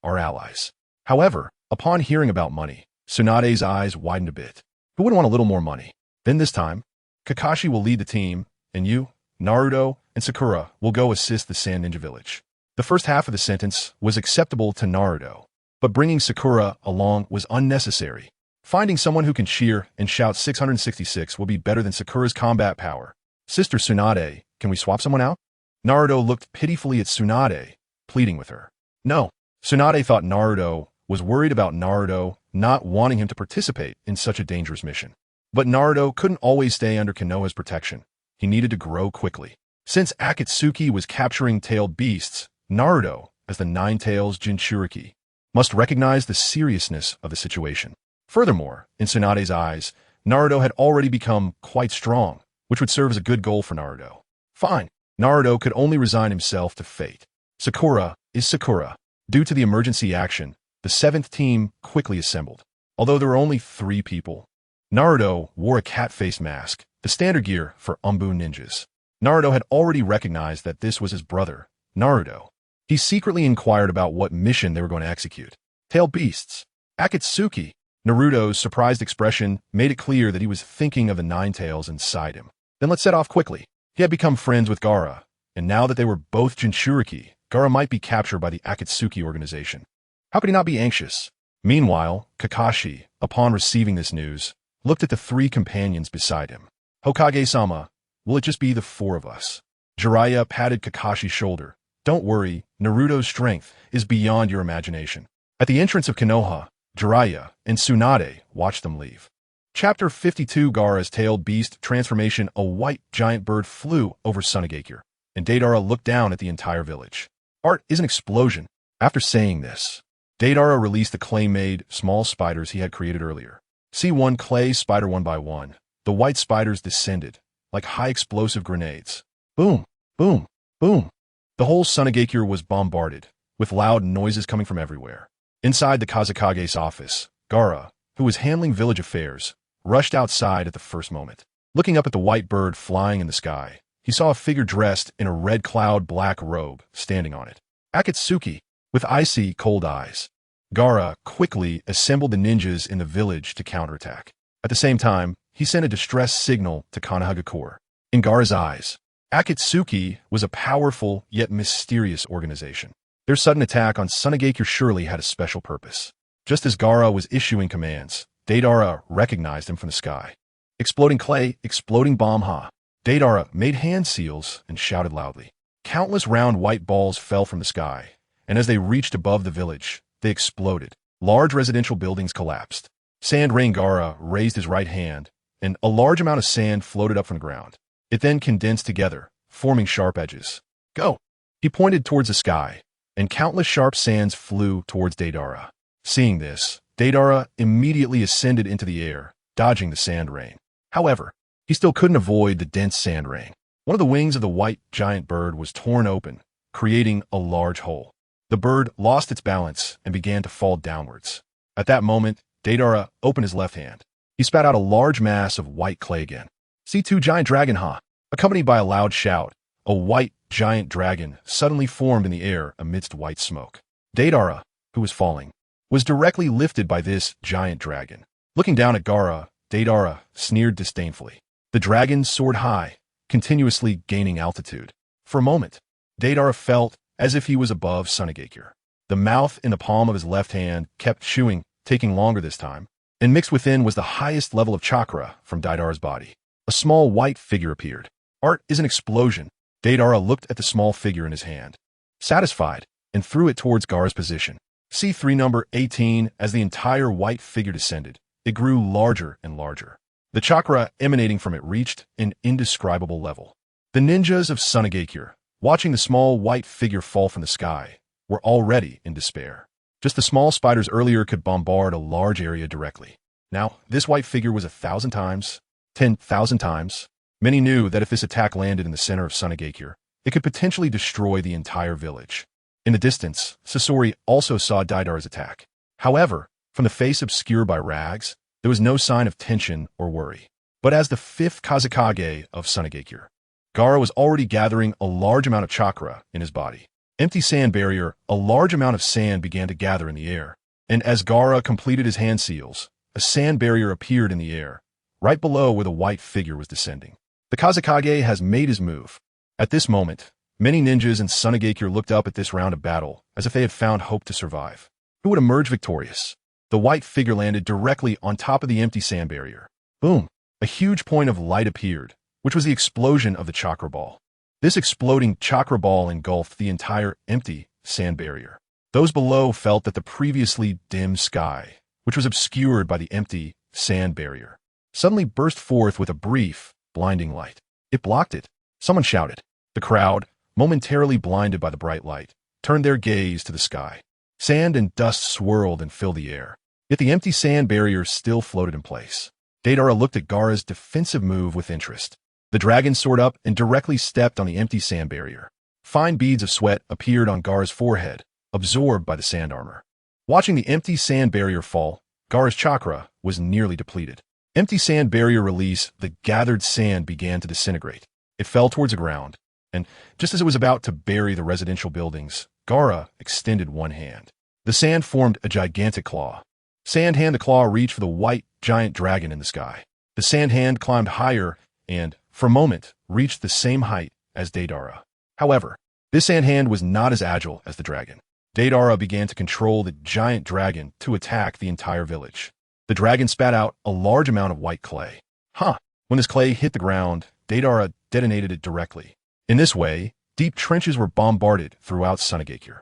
are allies. However, upon hearing about money, Tsunade's eyes widened a bit. Who wouldn't want a little more money? Then this time, Kakashi will lead the team, and you, Naruto, and Sakura will go assist the Sand Ninja village. The first half of the sentence was acceptable to Naruto, but bringing Sakura along was unnecessary. Finding someone who can cheer and shout 666 will be better than Sakura's combat power. "Sister Tsunade, can we swap someone out?" Naruto looked pitifully at Tsunade, pleading with her. No. Tsunade thought Naruto was worried about Naruto not wanting him to participate in such a dangerous mission. But Naruto couldn't always stay under Konoha's protection. He needed to grow quickly. Since Akatsuki was capturing tailed beasts, Naruto, as the Nine-Tails Jinchuriki, must recognize the seriousness of the situation. Furthermore, in Tsunade's eyes, Naruto had already become quite strong, which would serve as a good goal for Naruto. Fine. Naruto could only resign himself to fate. Sakura is Sakura. Due to the emergency action, The seventh team quickly assembled. Although there were only 3 people. Naruto wore a cat-faced mask, the standard gear for Umbu ninjas. Naruto had already recognized that this was his brother, Naruto. He secretly inquired about what mission they were going to execute. Tailed beasts. Akatsuki. Naruto's surprised expression made it clear that he was thinking of the 9 tails inside him. Then let's set off quickly. He had become friends with Gaara, and now that they were both Jinchuriki, Gaara might be captured by the Akatsuki organization. How could he not be anxious? Meanwhile, Kakashi, upon receiving this news, looked at the 3 companions beside him. Hokage-sama, will it just be the 4 of us? Jiraiya patted Kakashi's shoulder. Don't worry, Naruto's strength is beyond your imagination. At the entrance of Konoha, Jiraiya and Tsunade watched them leave. Chapter 52. Gaara's tailed beast transformation. A white giant bird flew over Tsunade, and Deidara looked down at the entire village. Art is an explosion. After saying this, Deidara released the clay-made small spiders he had created earlier. C1 clay spider one by one. The white spiders descended, like high-explosive grenades. Boom, boom, boom. The whole Tsunade was bombarded, with loud noises coming from everywhere. Inside the Kazekage's office, Gaara, who was handling village affairs, rushed outside at the first moment. Looking up at the white bird flying in the sky, he saw a figure dressed in a red cloud-black robe standing on it. Akatsuki, with icy, cold eyes. Gaara quickly assembled the ninjas in the village to counterattack. At the same time, he sent a distress signal to Konoha. In Gaara's eyes, Akatsuki was a powerful yet mysterious organization. Their sudden attack on Tsunade surely had a special purpose. Just as Gaara was issuing commands, Deidara recognized him from the sky. Exploding clay, exploding bomb ha. Deidara made hand seals and shouted loudly. Countless round white balls fell from the sky, and as they reached above the village, they exploded. Large residential buildings collapsed. Sand Rain. Gaara raised his right hand, and a large amount of sand floated up from the ground. It then condensed together, forming sharp edges. Go! He pointed towards the sky, and countless sharp sands flew towards Deidara. Seeing this, Deidara immediately ascended into the air, dodging the sand rain. However, he still couldn't avoid the dense sand rain. One of the wings of the white giant bird was torn open, creating a large hole. The bird lost its balance and began to fall downwards. At that moment, Deidara opened his left hand. He spat out a large mass of white clay again. C2 giant dragon ha! Accompanied by a loud shout, a white giant dragon suddenly formed in the air amidst white smoke. Deidara, who was falling, was directly lifted by this giant dragon. Looking down at Gaara, Deidara sneered disdainfully. The dragon soared high, continuously gaining altitude. For a moment, Deidara felt as if he was above Tsunade. The mouth in the palm of his left hand kept chewing, taking longer this time, and mixed within was the highest level of chakra from Deidara's body. A small white figure appeared. Art is an explosion. Deidara looked at the small figure in his hand, satisfied, and threw it towards Gaara's position. C3 number 18. As the entire white figure descended, it grew larger and larger. The chakra emanating from it reached an indescribable level. The ninjas of Tsunade, watching the small white figure fall from the sky, were already in despair. Just the small spiders earlier could bombard a large area directly. Now, this white figure was 1,000 times, 10,000 times. Many knew that if this attack landed in the center of Tsunade, it could potentially destroy the entire village. In the distance, Sasori also saw Deidara's attack. However, from the face obscured by rags, there was no sign of tension or worry. But as the 5th Kazekage of Tsunade, Gaara was already gathering a large amount of chakra in his body. Empty sand barrier. A large amount of sand began to gather in the air, and as Gaara completed his hand seals, a sand barrier appeared in the air, right below where the white figure was descending. The Kazekage has made his move. At this moment, many ninjas in Tsunade looked up at this round of battle as if they had found hope to survive. Who would emerge victorious? The white figure landed directly on top of the empty sand barrier. Boom! A huge point of light appeared, which was the explosion of the chakra ball. This exploding chakra ball engulfed the entire empty sand barrier. Those below felt that the previously dim sky, which was obscured by the empty sand barrier, suddenly burst forth with a brief, blinding light. It blocked it. Someone shouted. The crowd, momentarily blinded by the bright light, turned their gaze to the sky. Sand and dust swirled and filled the air, yet the empty sand barrier still floated in place. Deidara looked at Gaara's defensive move with interest. The dragon soared up and directly stepped on the empty sand barrier. Fine beads of sweat appeared on Gaara's forehead, absorbed by the sand armor. Watching the empty sand barrier fall, Gaara's chakra was nearly depleted. Empty sand barrier release, the gathered sand began to disintegrate. It fell towards the ground, and just as it was about to bury the residential buildings, Gaara extended one hand. The sand formed a gigantic claw. Sand hand the claw reached for the white giant dragon in the sky. The sand hand climbed higher and, for a moment, reached the same height as Deidara. However, this sand hand was not as agile as the dragon. Deidara began to control the giant dragon to attack the entire village. The dragon spat out a large amount of white clay. When this clay hit the ground, Deidara detonated it directly. In this way, deep trenches were bombarded throughout Tsunade.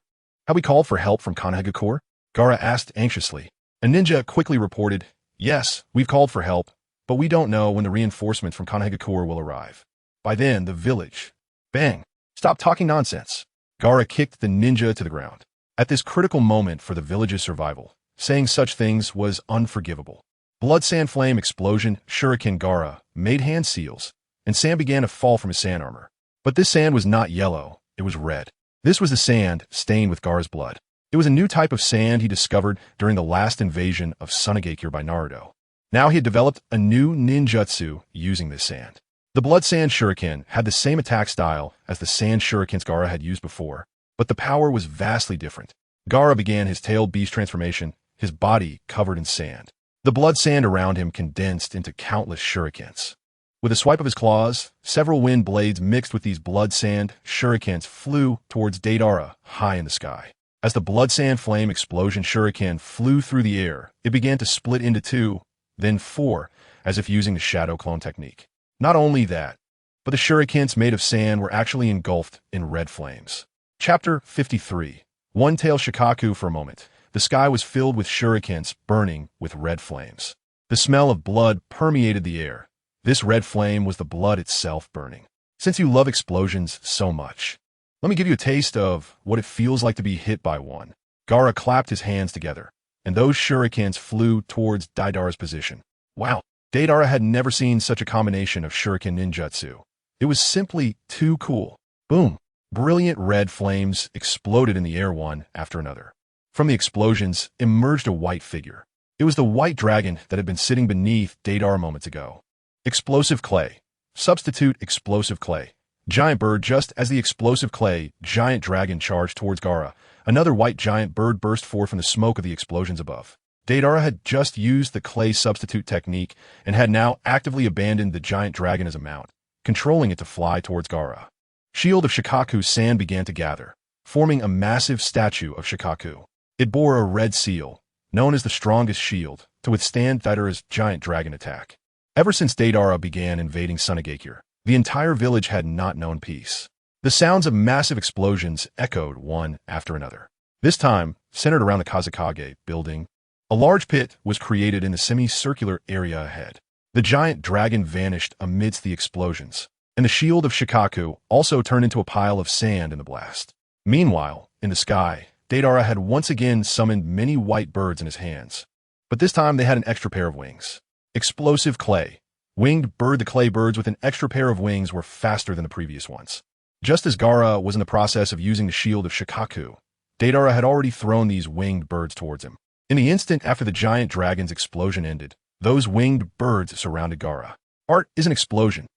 Have we called for help from Konoha? Gaara asked anxiously. A ninja quickly reported, "Yes, we've called for help, but we don't know when the reinforcements from Konoha will arrive. By then, the village..." Bang! Stop talking nonsense. Gaara kicked the ninja to the ground. At this critical moment for the village's survival, saying such things was unforgivable. Blood sand flame explosion, shuriken Gaara made hand seals, and sand began to fall from his sand armor. But this sand was not yellow, it was red. This was the sand stained with Gaara's blood. It was a new type of sand he discovered during the last invasion of Tsunade by Naruto. Now he had developed a new ninjutsu using this sand. The blood sand shuriken had the same attack style as the sand shurikens Gaara had used before, but the power was vastly different. Gaara began his tailed beast transformation, his body covered in sand. The blood sand around him condensed into countless shurikens. With a swipe of his claws, several wind blades mixed with these blood sand shurikens flew towards Deidara high in the sky. As the blood sand flame explosion shuriken flew through the air, it began to split into 2, then 4, as if using the shadow clone technique. Not only that, but the shurikens made of sand were actually engulfed in red flames. Chapter 53. One-tail Shikaku. For a moment, the sky was filled with shurikens burning with red flames. The smell of blood permeated the air. This red flame was the blood itself burning. Since you love explosions so much, let me give you a taste of what it feels like to be hit by one. Gaara clapped his hands together, and those shurikens flew towards Deidara's position. Wow, Deidara had never seen such a combination of shuriken ninjutsu. It was simply too cool. Boom! Brilliant red flames exploded in the air one after another. From the explosions emerged a white figure. It was the white dragon that had been sitting beneath Deidara moments ago. Explosive clay. Substitute explosive clay. Giant bird. Just as the explosive clay giant dragon charged towards Gaara, another white giant bird burst forth from the smoke of the explosions above. Deidara had just used the clay substitute technique and had now actively abandoned the giant dragon as a mount, controlling it to fly towards Gaara. Shield of Shikaku sand began to gather, forming a massive statue of Shikaku. It bore a red seal, known as the strongest shield, to withstand Deidara's giant dragon attack. Ever since Deidara began invading Tsunade, the entire village had not known peace. The sounds of massive explosions echoed one after another. This time, centered around the Kazekage building, a large pit was created in the semicircular area ahead. The giant dragon vanished amidst the explosions, and the shield of Shikaku also turned into a pile of sand in the blast. Meanwhile, in the sky, Deidara had once again summoned many white birds in his hands, but this time they had an extra pair of wings. Explosive clay. Winged bird. The clay birds with an extra pair of wings were faster than the previous ones. Just as Gaara was in the process of using the shield of Shikaku, Deidara had already thrown these winged birds towards him. In the instant after the giant dragon's explosion ended, those winged birds surrounded Gaara. Art is an explosion.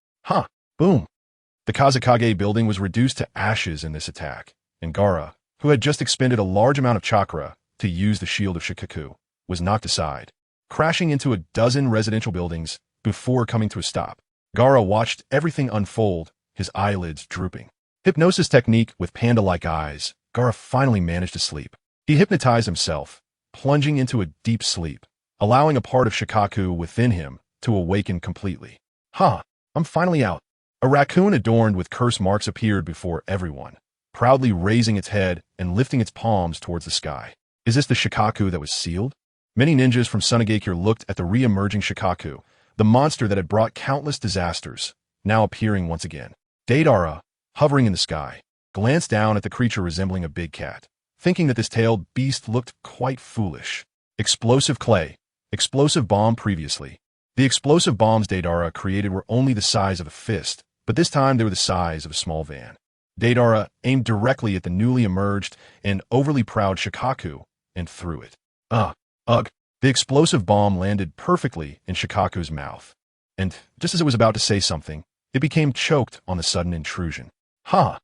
Boom. The Kazekage building was reduced to ashes in this attack, and Gaara, who had just expended a large amount of chakra to use the shield of Shikaku, was knocked aside, crashing into a dozen residential buildings before coming to a stop. Gaara watched everything unfold, his eyelids drooping. Hypnosis technique with panda-like eyes, Gaara finally managed to sleep. He hypnotized himself, plunging into a deep sleep, allowing a part of Shikaku within him to awaken completely. I'm finally out. A raccoon adorned with curse marks appeared before everyone, proudly raising its head and lifting its palms towards the sky. Is this the Shikaku that was sealed? Many ninjas from Tsunade looked at the re-emerging Shikaku, the monster that had brought countless disasters, now appearing once again. Deidara, hovering in the sky, glanced down at the creature resembling a big cat, thinking that this tailed beast looked quite foolish. Explosive clay. Explosive bomb. Previously, the explosive bombs Deidara created were only the size of a fist, but this time they were the size of a small van. Deidara aimed directly at the newly emerged and overly proud Shikaku and threw it. Ugh. The explosive bomb landed perfectly in Shikaku's mouth. And just as it was about to say something, it became choked on the sudden intrusion. Ha!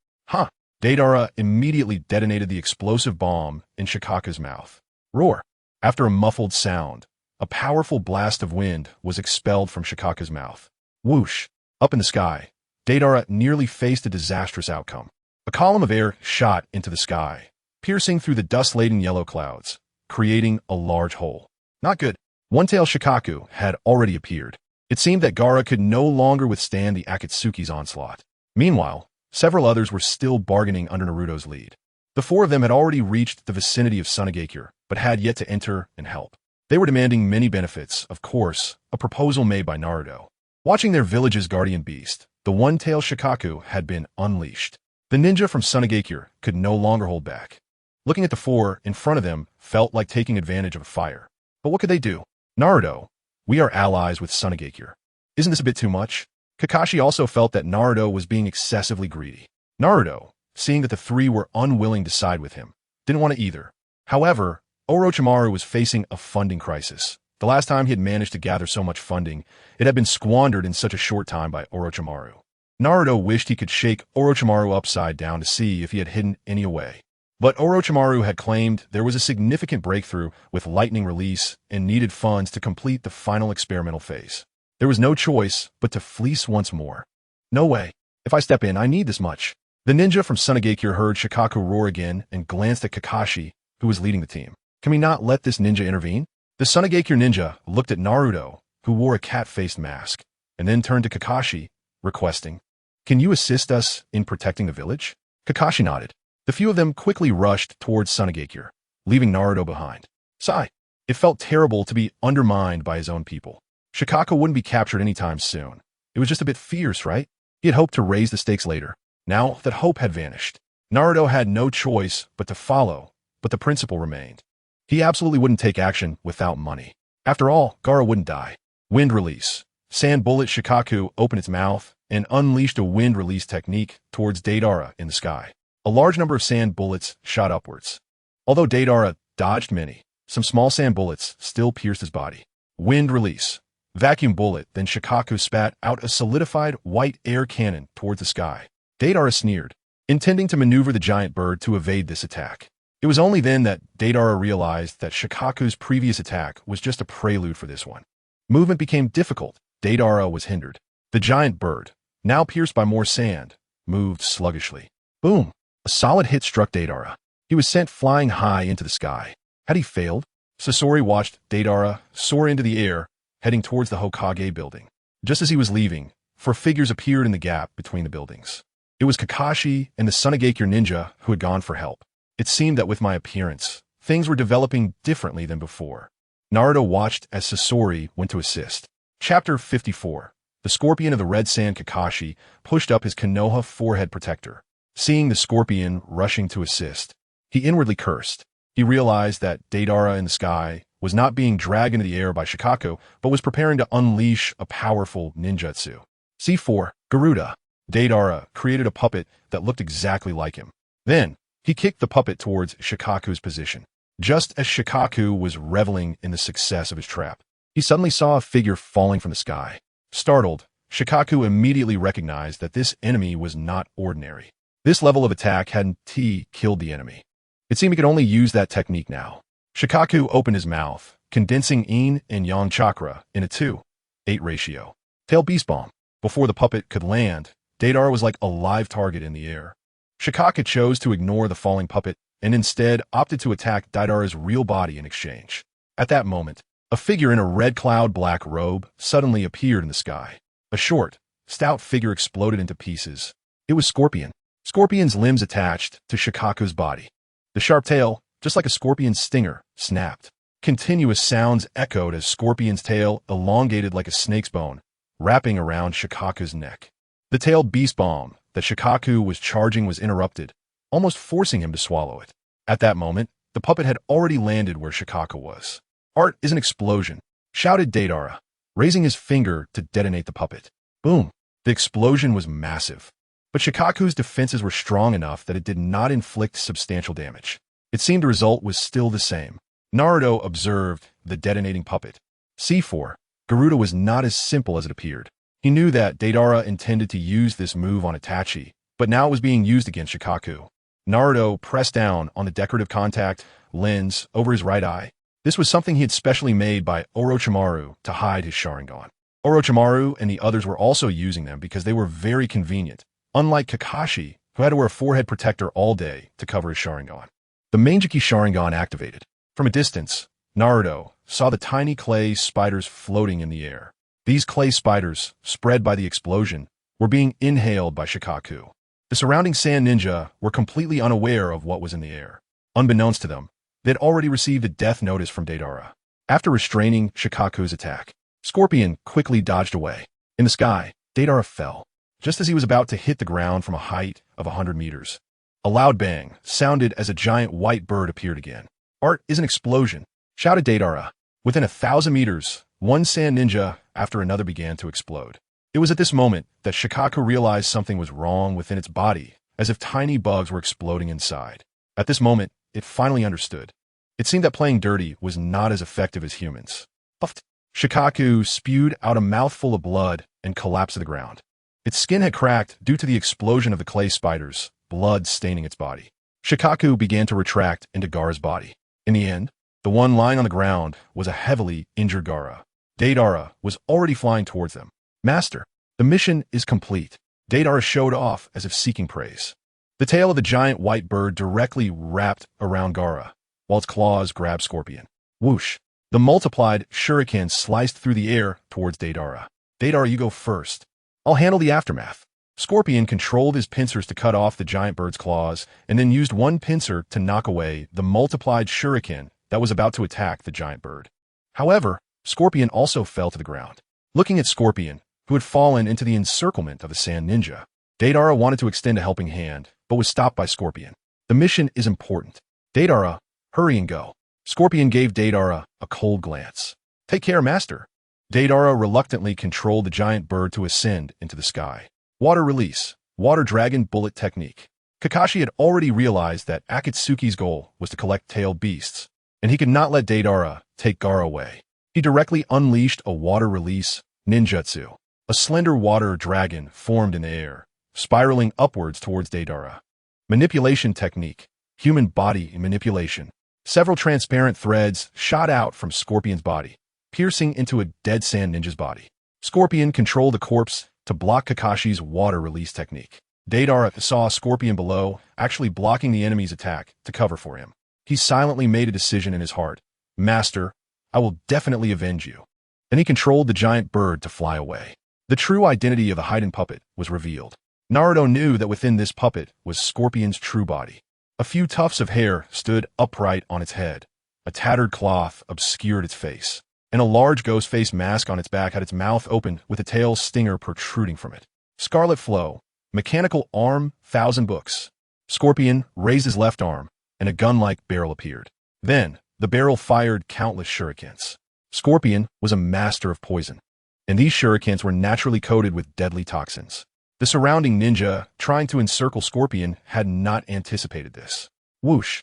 Deidara immediately detonated the explosive bomb in Shikaku's mouth. Roar! After a muffled sound, a powerful blast of wind was expelled from Shikaku's mouth. Whoosh! Up in the sky, Deidara nearly faced a disastrous outcome. A column of air shot into the sky, piercing through the dust-laden yellow clouds, creating a large hole. Not good. One-tail Shikaku had already appeared. It seemed that Gaara could no longer withstand the Akatsuki's onslaught. Meanwhile, several others were still bargaining under Naruto's lead. The four of them had already reached the vicinity of Tsunade, but had yet to enter and help. They were demanding many benefits, of course, a proposal made by Naruto. Watching their village's guardian beast, the one-tailed Shikaku had been unleashed. The ninja from Tsunade could no longer hold back. Looking at the four in front of them felt like taking advantage of a fire. But what could they do? Naruto, we are allies with Tsunade. Isn't this a bit too much? Kakashi also felt that Naruto was being excessively greedy. Naruto, seeing that the three were unwilling to side with him, didn't want to either. However, Orochimaru was facing a funding crisis. The last time he had managed to gather so much funding, it had been squandered in such a short time by Orochimaru. Naruto wished he could shake Orochimaru upside down to see if he had hidden any away. But Orochimaru had claimed there was a significant breakthrough with lightning release and needed funds to complete the final experimental phase. There was no choice but to fleece once more. No way. If I step in, I need this much. The ninja from Tsunade heard Shikaku roar again and glanced at Kakashi, who was leading the team. Can we not let this ninja intervene? The Tsunade ninja looked at Naruto, who wore a cat-faced mask, and then turned to Kakashi, requesting, "Can you assist us in protecting the village?" Kakashi nodded. The few of them quickly rushed towards Tsunade, leaving Naruto behind. Sigh. It felt terrible to be undermined by his own people. Shikaku wouldn't be captured anytime soon. It was just a bit fierce, right? He had hoped to raise the stakes later. Now that hope had vanished, Naruto had no choice but to follow, but the principle remained. He absolutely wouldn't take action without money. After all, Gaara wouldn't die. Wind release. Sand bullet Shikaku opened its mouth and unleashed a wind release technique towards Deidara in the sky. A large number of sand bullets shot upwards. Although Deidara dodged many, some small sand bullets still pierced his body. Wind release. Vacuum bullet, then Shikaku spat out a solidified white air cannon towards the sky. Deidara sneered, intending to maneuver the giant bird to evade this attack. It was only then that Deidara realized that Shikaku's previous attack was just a prelude for this one. Movement became difficult. Deidara was hindered. The giant bird, now pierced by more sand, moved sluggishly. Boom! A solid hit struck Deidara. He was sent flying high into the sky. Had he failed? Sasori watched Deidara soar into the air, heading towards the Hokage building. Just as he was leaving, four figures appeared in the gap between the buildings. It was Kakashi and the Tsunade ninja who had gone for help. It seemed that with my appearance, things were developing differently than before. Naruto watched as Sasori went to assist. Chapter 54. The Scorpion of the Red Sand Kakashi pushed up his Konoha forehead protector. Seeing the scorpion rushing to assist, he inwardly cursed. He realized that Deidara in the sky was not being dragged into the air by Shikaku, but was preparing to unleash a powerful ninjutsu. C4. Garuda. Deidara created a puppet that looked exactly like him. Then, he kicked the puppet towards Shikaku's position. Just as Shikaku was reveling in the success of his trap, he suddenly saw a figure falling from the sky. Startled, Shikaku immediately recognized that this enemy was not ordinary. This level of attack hadn't killed the enemy. It seemed he could only use that technique now. Shikaku opened his mouth, condensing yin and yang chakra in a 2:8 ratio. Tail beast bomb. Before the puppet could land, Deidara was like a live target in the air. Shikaku chose to ignore the falling puppet and instead opted to attack Deidara's real body in exchange. At that moment, a figure in a red cloud black robe suddenly appeared in the sky. A short, stout figure exploded into pieces. It was Scorpion. Scorpion's limbs attached to Shikaku's body. The sharp tail, just like a scorpion's stinger, snapped. Continuous sounds echoed as Scorpion's tail elongated like a snake's bone, wrapping around Shikaku's neck. The tailed beast bomb that Shikaku was charging was interrupted, almost forcing him to swallow it. At that moment, the puppet had already landed where Shikaku was. "Art is an explosion," shouted Deidara, raising his finger to detonate the puppet. Boom! The explosion was massive. But Shikaku's defenses were strong enough that it did not inflict substantial damage. It seemed the result was still the same. Naruto observed the detonating puppet. C4. Garuda was not as simple as it appeared. He knew that Deidara intended to use this move on Itachi, but now it was being used against Shikaku. Naruto pressed down on the decorative contact lens over his right eye. This was something he had specially made by Orochimaru to hide his Sharingan. Orochimaru and the others were also using them because they were very convenient, unlike Kakashi, who had to wear a forehead protector all day to cover his Sharingan. The Manjiki Sharingan activated. From a distance, Naruto saw the tiny clay spiders floating in the air. These clay spiders, spread by the explosion, were being inhaled by Shikaku. The surrounding sand ninja were completely unaware of what was in the air. Unbeknownst to them, they had already received a death notice from Deidara. After restraining Shikaku's attack, Scorpion quickly dodged away. In the sky, Deidara fell, just as he was about to hit the ground from a height of 100 meters. A loud bang sounded as a giant white bird appeared again. "Art is an explosion," shouted Deidara. Within 1,000 meters, one sand ninja after another began to explode. It was at this moment that Shikaku realized something was wrong within its body, as if tiny bugs were exploding inside. At this moment, it finally understood. It seemed that playing dirty was not as effective as humans. Puffed. Shikaku spewed out a mouthful of blood and collapsed to the ground. Its skin had cracked due to the explosion of the clay spiders, blood staining its body. Shikaku began to retract into Gaara's body. In the end, the one lying on the ground was a heavily injured Gaara. Deidara was already flying towards them. "Master, the mission is complete." Deidara showed off as if seeking praise. The tail of the giant white bird directly wrapped around Gaara, while its claws grabbed Scorpion. Whoosh! The multiplied shuriken sliced through the air towards Deidara. "Deidara, you go first. I'll handle the aftermath." Scorpion controlled his pincers to cut off the giant bird's claws, and then used one pincer to knock away the multiplied shuriken that was about to attack the giant bird. However, Scorpion also fell to the ground. Looking at Scorpion, who had fallen into the encirclement of the sand ninja, Deidara wanted to extend a helping hand, but was stopped by Scorpion. "The mission is important. Deidara, hurry and go." Scorpion gave Deidara a cold glance. "Take care, master." Deidara reluctantly controlled the giant bird to ascend into the sky. Water release, water dragon bullet technique. Kakashi had already realized that Akatsuki's goal was to collect tailed beasts, and he could not let Deidara take Gaara away. He directly unleashed a water release ninjutsu. A slender water dragon formed in the air, spiraling upwards towards Deidara. Manipulation technique, human body manipulation. Several transparent threads shot out from Scorpion's body, piercing into a dead sand ninja's body. Scorpion controlled the corpse to block Kakashi's water release technique. Deidara saw Scorpion below, actually blocking the enemy's attack to cover for him. He silently made a decision in his heart. "Master, I will definitely avenge you." Then he controlled the giant bird to fly away. The true identity of the hidden puppet was revealed. Naruto knew that within this puppet was Scorpion's true body. A few tufts of hair stood upright on its head. A tattered cloth obscured its face, and a large ghost face mask on its back had its mouth open with a tail stinger protruding from it. Scarlet flow, mechanical arm, 1,000 books. Scorpion raised his left arm, and a gun-like barrel appeared. Then, the barrel fired countless shurikens. Scorpion was a master of poison, and these shurikens were naturally coated with deadly toxins. The surrounding ninja, trying to encircle Scorpion, had not anticipated this. Whoosh!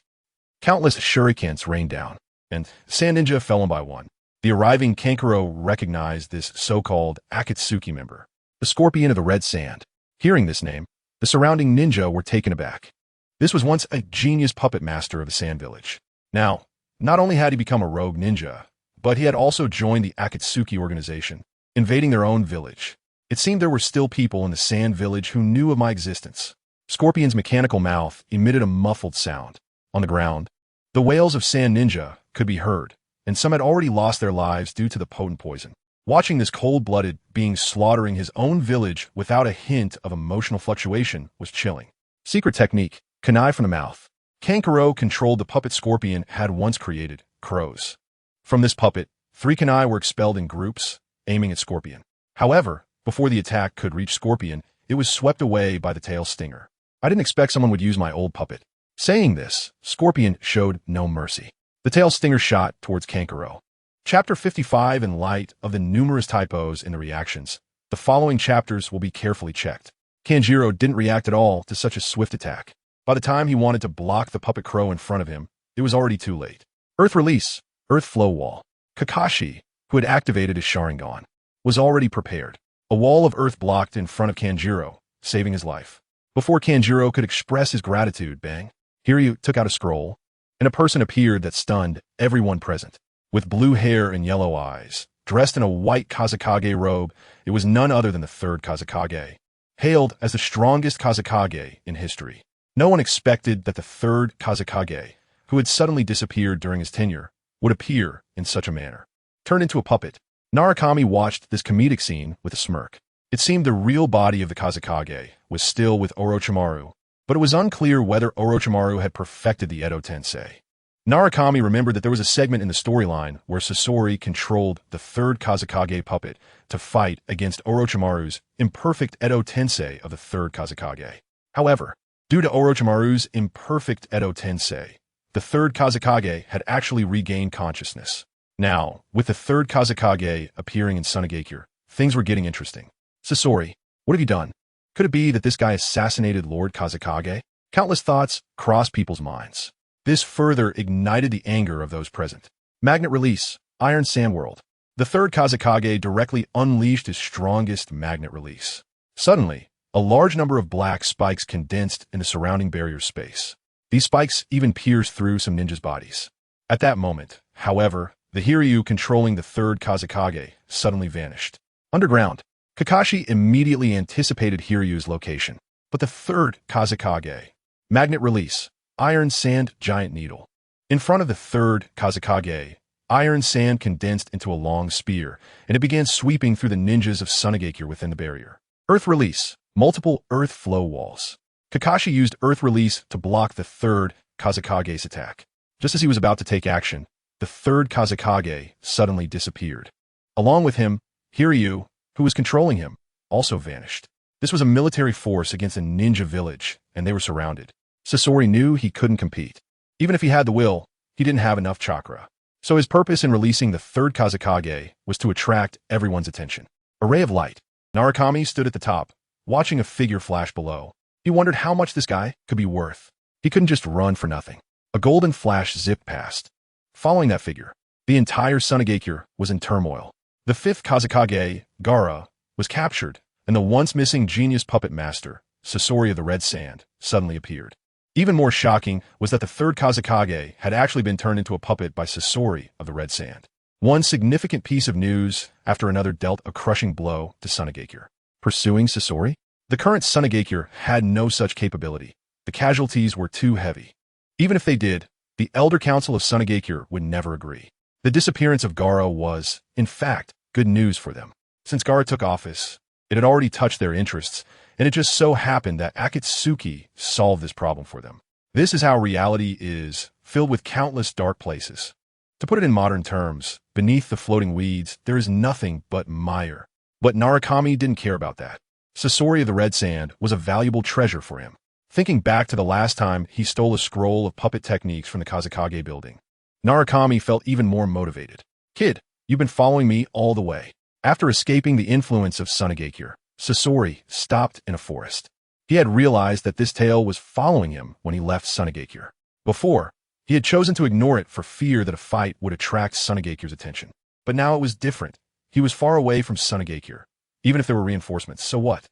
Countless shurikens rained down, and sand ninja fell one by one. The arriving Kankuro recognized this so-called Akatsuki member, the Scorpion of the Red Sand. Hearing this name, the surrounding ninja were taken aback. This was once a genius puppet master of the Sand Village. Now, not only had he become a rogue ninja, but he had also joined the Akatsuki organization, invading their own village. It seemed there were still people in the Sand Village who knew of my existence. Scorpion's mechanical mouth emitted a muffled sound. On the ground, the wails of Sand Ninja could be heard, and some had already lost their lives due to the potent poison. Watching this cold-blooded being slaughtering his own village without a hint of emotional fluctuation was chilling. Secret technique, Kunai from the mouth. Kankuro controlled the puppet Scorpion had once created, crows. From this puppet, 3 Kunai were expelled in groups, aiming at Scorpion. However, before the attack could reach Scorpion, it was swept away by the tail stinger. I didn't expect someone would use my old puppet. Saying this, Scorpion showed no mercy. The tail stinger shot towards Kankuro. Chapter 55. In light of the numerous typos in the reactions, the following chapters will be carefully checked. Kanjiro didn't react at all to such a swift attack. By the time he wanted to block the puppet crow in front of him, it was already too late. Earth release, Earth flow wall. Kakashi, who had activated his Sharingan, was already prepared. A wall of earth blocked in front of Kanjiro, saving his life. Before Kanjiro could express his gratitude, bang, Hiryu took out a scroll, and a person appeared that stunned everyone present. With blue hair and yellow eyes, dressed in a white Kazekage robe, it was none other than the third Kazekage, hailed as the strongest Kazekage in history. No one expected that the third Kazekage, who had suddenly disappeared during his tenure, would appear in such a manner. Turned into a puppet, Narukami watched this comedic scene with a smirk. It seemed the real body of the Kazekage was still with Orochimaru, but it was unclear whether Orochimaru had perfected the Edo Tensei. Narukami remembered that there was a segment in the storyline where Sasori controlled the third Kazekage puppet to fight against Orochimaru's imperfect Edo Tensei of the third Kazekage. However, due to Orochimaru's imperfect Edo Tensei, the third Kazekage had actually regained consciousness. Now, with the third Kazekage appearing in Tsunade, things were getting interesting. Sasori, what have you done? Could it be that this guy assassinated Lord Kazekage? Countless thoughts crossed people's minds. This further ignited the anger of those present. Magnet release, Iron Sand World. The third Kazekage directly unleashed his strongest magnet release. Suddenly, a large number of black spikes condensed in the surrounding barrier space. These spikes even pierced through some ninjas' bodies. At that moment, however, the Hiryu controlling the third Kazekage suddenly vanished. Underground, Kakashi immediately anticipated Hiryu's location. But the third Kazekage, magnet release, Iron Sand Giant Needle. In front of the third Kazekage, iron sand condensed into a long spear, and it began sweeping through the ninjas of Tsunade within the barrier. Earth release, multiple earth flow walls. Kakashi used earth release to block the third Kazekage's attack. Just as he was about to take action, the third Kazekage suddenly disappeared. Along with him, Hiryu, who was controlling him, also vanished. This was a military force against a ninja village, and they were surrounded. Sasori knew he couldn't compete. Even if he had the will, he didn't have enough chakra. So his purpose in releasing the third Kazekage was to attract everyone's attention. A ray of light. Narukami stood at the top, watching a figure flash below. He wondered how much this guy could be worth. He couldn't just run for nothing. A golden flash zipped past. Following that figure, the entire Tsunade was in turmoil. The fifth Kazekage, Gaara, was captured, and the once-missing genius puppet master, Sasori of the Red Sand, suddenly appeared. Even more shocking was that the third Kazekage had actually been turned into a puppet by Sasori of the Red Sand. One significant piece of news after another dealt a crushing blow to Tsunade. Pursuing Sasori? The current Tsunade had no such capability. The casualties were too heavy. Even if they did, the Elder Council of Tsunade would never agree. The disappearance of Gaara was, in fact, good news for them. Since Gaara took office, it had already touched their interests, and it just so happened that Akatsuki solved this problem for them. This is how reality is, filled with countless dark places. To put it in modern terms, beneath the floating weeds, there is nothing but mire. But Narukami didn't care about that. Sasori of the Red Sand was a valuable treasure for him. Thinking back to the last time he stole a scroll of puppet techniques from the Kazekage building, Narukami felt even more motivated. Kid, you've been following me all the way. After escaping the influence of Tsunade, Sasori stopped in a forest. He had realized that this tail was following him when he left Tsunade. Before, he had chosen to ignore it for fear that a fight would attract Tsunade's attention. But now it was different. He was far away from Tsunade. Even if there were reinforcements, so what?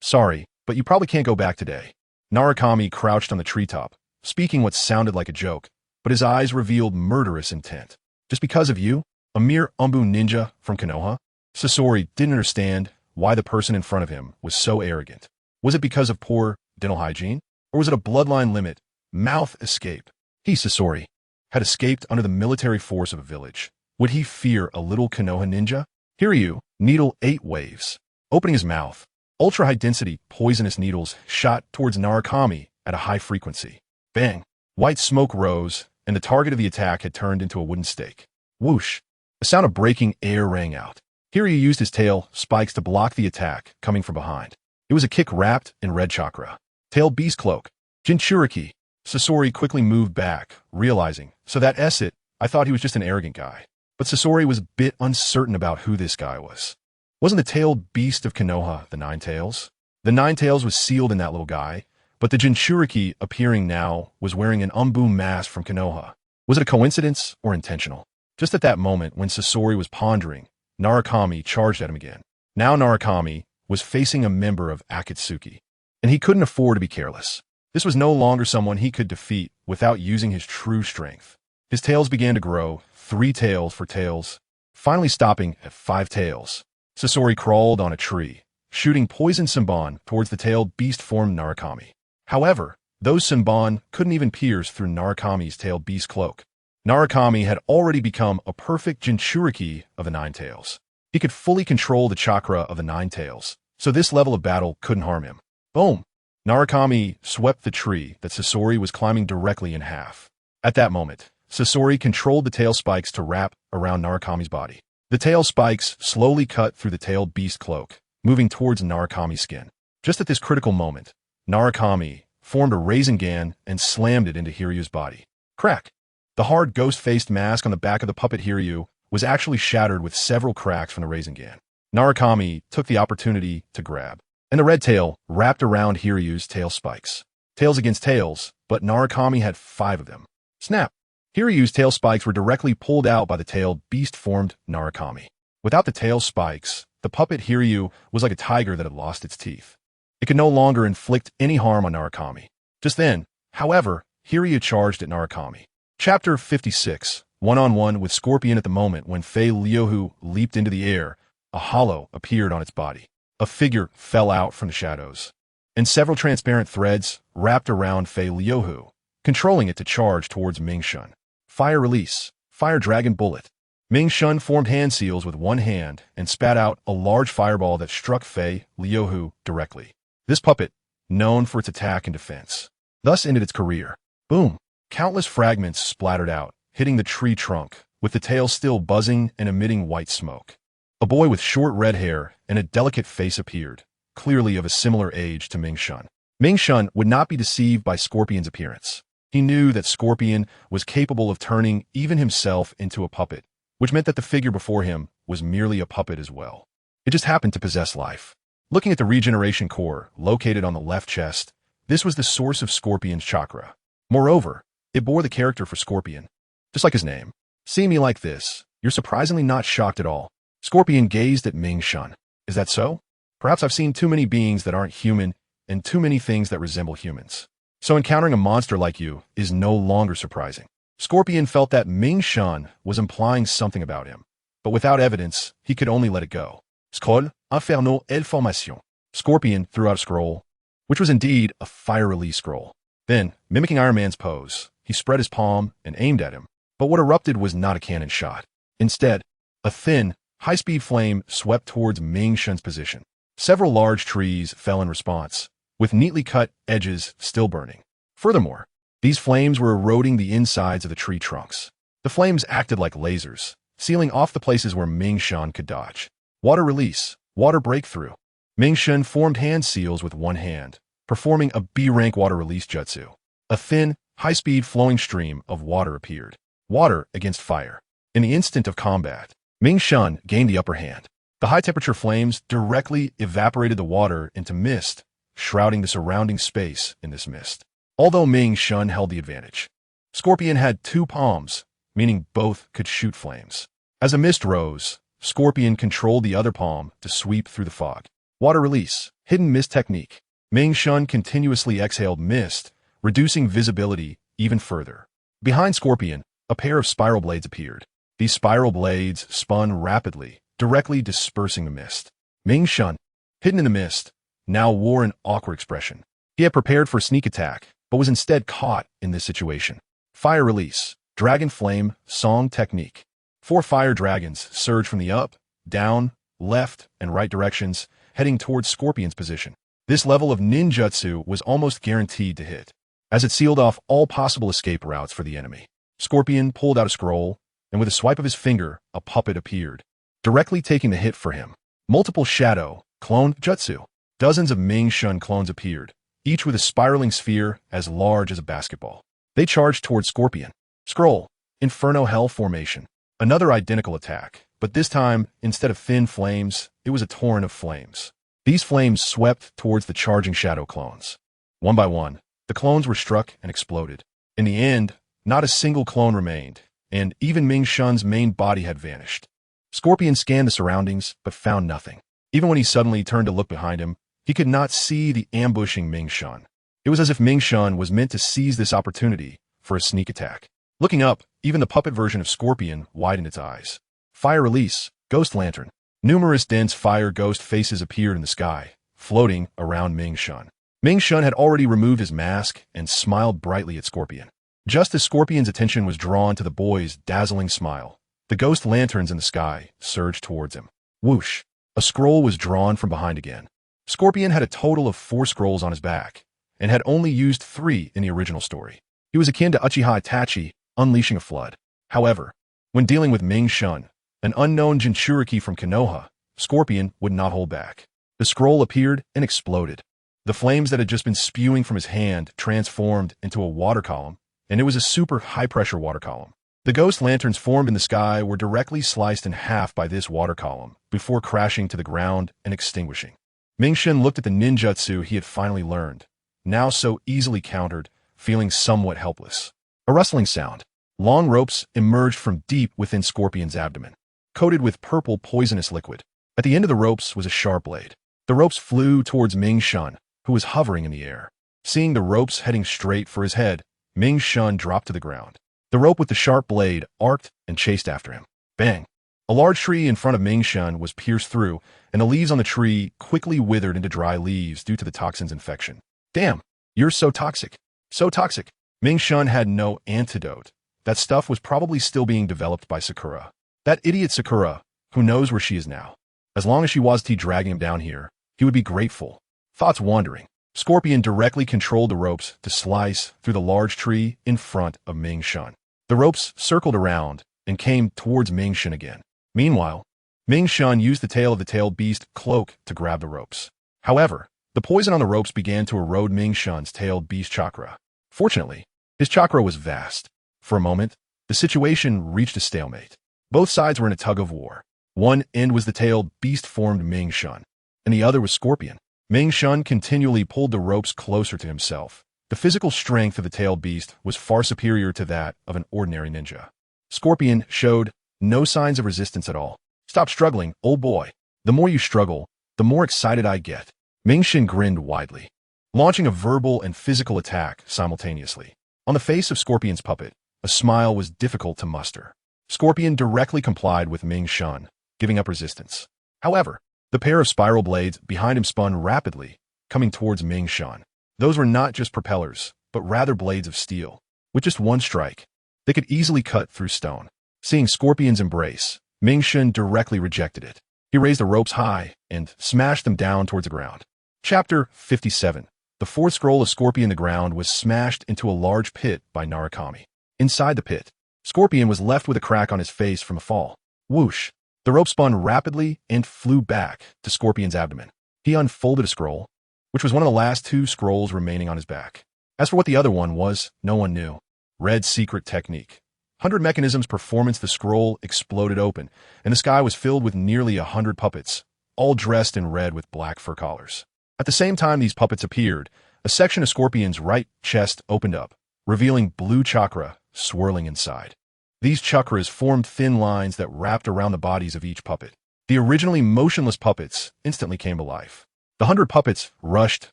Sorry, but you probably can't go back today. Narukami crouched on the treetop, speaking what sounded like a joke, but his eyes revealed murderous intent. Just because of you? A mere Umbu ninja from Konoha? Sasori didn't understand why the person in front of him was so arrogant. Was it because of poor dental hygiene? Or was it a bloodline limit, mouth escape? He, Sasori, had escaped under the military force of a village. Would he fear a little Konoha ninja? Hiryu, needle 8 waves. Opening his mouth, ultra-high-density, poisonous needles shot towards Narukami at a high frequency. Bang! White smoke rose, and the target of the attack had turned into a wooden stake. Whoosh! A sound of breaking air rang out. Hiryu used his tail spikes to block the attack coming from behind. It was a kick wrapped in red chakra. Tail beast cloak. Jinchuriki. Sasori quickly moved back, realizing, so that's it. I thought he was just an arrogant guy. But Sasori was a bit uncertain about who this guy was. Wasn't the tailed beast of Konoha the Nine Tails? The Nine Tails was sealed in that little guy, but the Jinchuriki appearing now was wearing an Umbu mask from Konoha. Was it a coincidence or intentional? Just at that moment, when Sasori was pondering, Narukami charged at him again. Now Narukami was facing a member of Akatsuki, and he couldn't afford to be careless. This was no longer someone he could defeat without using his true strength. His tails began to grow, 3 tails for tails, finally stopping at 5 tails. Sasori crawled on a tree, shooting poison Senbon towards the tailed beast-formed Narukami. However, those Senbon couldn't even pierce through Narukami's tailed beast cloak. Narukami had already become a perfect Jinchuriki of the Nine Tails. He could fully control the chakra of the Nine Tails, so this level of battle couldn't harm him. Boom! Narukami swept the tree that Sasori was climbing directly in half. At that moment, Sasori controlled the tail spikes to wrap around Narukami's body. The tail spikes slowly cut through the tailed beast cloak, moving towards Narukami's skin. Just at this critical moment, Narukami formed a Rasengan and slammed it into Hiryu's body. Crack! The hard ghost-faced mask on the back of the puppet Hiryu was actually shattered with several cracks from the Rasengan. Narukami took the opportunity to grab, and the red tail wrapped around Hiryu's tail spikes. Tails against tails, but Narukami had 5 of them. Snap! Hiryu's tail spikes were directly pulled out by the tailed beast-formed Narukami. Without the tail spikes, the puppet Hiryu was like a tiger that had lost its teeth. It could no longer inflict any harm on Narukami. Just then, however, Hiryu charged at Narukami. Chapter 56, one-on-one with Scorpion. At the moment when Fei Lyohu leaped into the air, a hollow appeared on its body. A figure fell out from the shadows, and several transparent threads wrapped around Fei Lyohu, controlling it to charge towards Ming Shun. Fire release, Fire Dragon Bullet. Ming Shun formed hand seals with one hand and spat out a large fireball that struck Fei Lyohu directly. This puppet, known for its attack and defense, thus ended its career. Boom! Countless fragments splattered out, hitting the tree trunk, with the tail still buzzing and emitting white smoke. A boy with short red hair and a delicate face appeared, clearly of a similar age to Ming Shun. Ming Shun would not be deceived by Scorpion's appearance. He knew that Scorpion was capable of turning even himself into a puppet, which meant that the figure before him was merely a puppet as well. It just happened to possess life. Looking at the regeneration core located on the left chest, this was the source of Scorpion's chakra. Moreover, it bore the character for Scorpion, just like his name. Seeing me like this, you're surprisingly not shocked at all. Scorpion gazed at Ming Shun. Is that so? Perhaps I've seen too many beings that aren't human and too many things that resemble humans. So encountering a monster like you is no longer surprising. Scorpion felt that Ming Shun was implying something about him, but without evidence, he could only let it go. Scroll, Inferno et Formation. Scorpion threw out a scroll, which was indeed a fire release scroll. Then, mimicking Iron Man's pose, he spread his palm and aimed at him, but what erupted was not a cannon shot. Instead, a thin, high-speed flame swept towards Ming Shun's position. Several large trees fell in response, with neatly cut edges still burning. Furthermore, these flames were eroding the insides of the tree trunks. The flames acted like lasers, sealing off the places where Ming Shun could dodge. Water release, water breakthrough. Ming Shun formed hand seals with one hand, performing a B-rank water release jutsu. A thin, high-speed flowing stream of water appeared. Water against fire. In the instant of combat, Ming Shun gained the upper hand. The high-temperature flames directly evaporated the water into mist, shrouding the surrounding space in this mist. Although Ming Shun held the advantage, Scorpion had 2 palms, meaning both could shoot flames. As a mist rose, Scorpion controlled the other palm to sweep through the fog. Water release, hidden mist technique. Ming Shun continuously exhaled mist, reducing visibility even further. Behind Scorpion, a pair of spiral blades appeared. These spiral blades spun rapidly, directly dispersing the mist. Ming Shun, hidden in the mist, now wore an awkward expression. He had prepared for a sneak attack, but was instead caught in this situation. Fire release, Dragon Flame, Song Technique. 4 fire dragons surged from the up, down, left, and right directions, heading towards Scorpion's position. This level of ninjutsu was almost guaranteed to hit, as it sealed off all possible escape routes for the enemy. Scorpion pulled out a scroll, and with a swipe of his finger, a puppet appeared, directly taking the hit for him. Multiple shadow, clone jutsu. Dozens of Ming Shun clones appeared, each with a spiraling sphere as large as a basketball. They charged towards Scorpion. Scroll, Inferno Hell Formation. Another identical attack, but this time, instead of thin flames, it was a torrent of flames. These flames swept towards the charging shadow clones. One by one, the clones were struck and exploded. In the end, Not a single clone remained, and even Ming Shun's main body had vanished. Scorpion scanned the surroundings, but found nothing. Even when he suddenly turned to look behind him, he could not see the ambushing Ming Shun. It was as if Ming Shun was meant to seize this opportunity for a sneak attack. Looking up, even the puppet version of Scorpion widened its eyes. Fire release, ghost lantern. Numerous dense fire ghost faces appeared in the sky, floating around Ming Shun. Ming Shun had already removed his mask and smiled brightly at Scorpion. Just as Scorpion's attention was drawn to the boy's dazzling smile, the ghost lanterns in the sky surged towards him. Whoosh! A scroll was drawn from behind again. Scorpion had a total of 4 scrolls on his back, and had only used 3 in the original story. He was akin to Uchiha Itachi, unleashing a flood. However, when dealing with Ming Shun, an unknown Jinchuriki from Konoha, Scorpion would not hold back. The scroll appeared and exploded. The flames that had just been spewing from his hand transformed into a water column, and it was a super high-pressure water column. The ghost lanterns formed in the sky were directly sliced in half by this water column before crashing to the ground and extinguishing. Ming Shun looked at the ninjutsu he had finally learned, now so easily countered, feeling somewhat helpless. A rustling sound. Long ropes emerged from deep within Scorpion's abdomen, coated with purple poisonous liquid. At the end of the ropes was a sharp blade. The ropes flew towards Ming Shun, who was hovering in the air. Seeing the ropes heading straight for his head, Ming Shun dropped to the ground. The rope with the sharp blade arced and chased after him. Bang! A large tree in front of Ming Shun was pierced through, and the leaves on the tree quickly withered into dry leaves due to the toxin's infection. Damn! You're so toxic. So toxic. Ming Shun had no antidote. That stuff was probably still being developed by Sakura. That idiot Sakura, who knows where she is now. As long as she was dragging him down here, he would be grateful. Thoughts wandering. Scorpion directly controlled the ropes to slice through the large tree in front of Ming Shun. The ropes circled around and came towards Ming Shun again. Meanwhile, Ming Shun used the tail of the tailed beast cloak to grab the ropes. However, the poison on the ropes began to erode Ming Shun's tailed beast chakra. Fortunately, his chakra was vast. For a moment, the situation reached a stalemate. Both sides were in a tug-of-war. One end was the tailed beast-formed Ming Shun, and the other was Scorpion. Ming Shun continually pulled the ropes closer to himself. The physical strength of the tailed beast was far superior to that of an ordinary ninja. Scorpion showed no signs of resistance at all. Stop struggling, old boy. The more you struggle, the more excited I get. Ming Shun grinned widely, launching a verbal and physical attack simultaneously. On the face of Scorpion's puppet, a smile was difficult to muster. Scorpion directly complied with Ming Shun, giving up resistance. However, the pair of spiral blades behind him spun rapidly, coming towards Ming Shun. Those were not just propellers, but rather blades of steel. With just one strike, they could easily cut through stone. Seeing Scorpion's embrace, Ming Shun directly rejected it. He raised the ropes high and smashed them down towards the ground. Chapter 57. The 4th scroll of Scorpion the ground was smashed into a large pit by Narukami. Inside the pit, Scorpion was left with a crack on his face from a fall. Whoosh! The rope spun rapidly and flew back to Scorpion's abdomen. He unfolded a scroll, which was one of the last 2 scrolls remaining on his back. As for what the other one was, no one knew. Red secret technique. 100 mechanisms performance. The scroll exploded open, and the sky was filled with nearly 100 puppets, all dressed in red with black fur collars. At the same time these puppets appeared, a section of Scorpion's right chest opened up, revealing blue chakra swirling inside. These chakras formed thin lines that wrapped around the bodies of each puppet. The originally motionless puppets instantly came to life. The 100 puppets rushed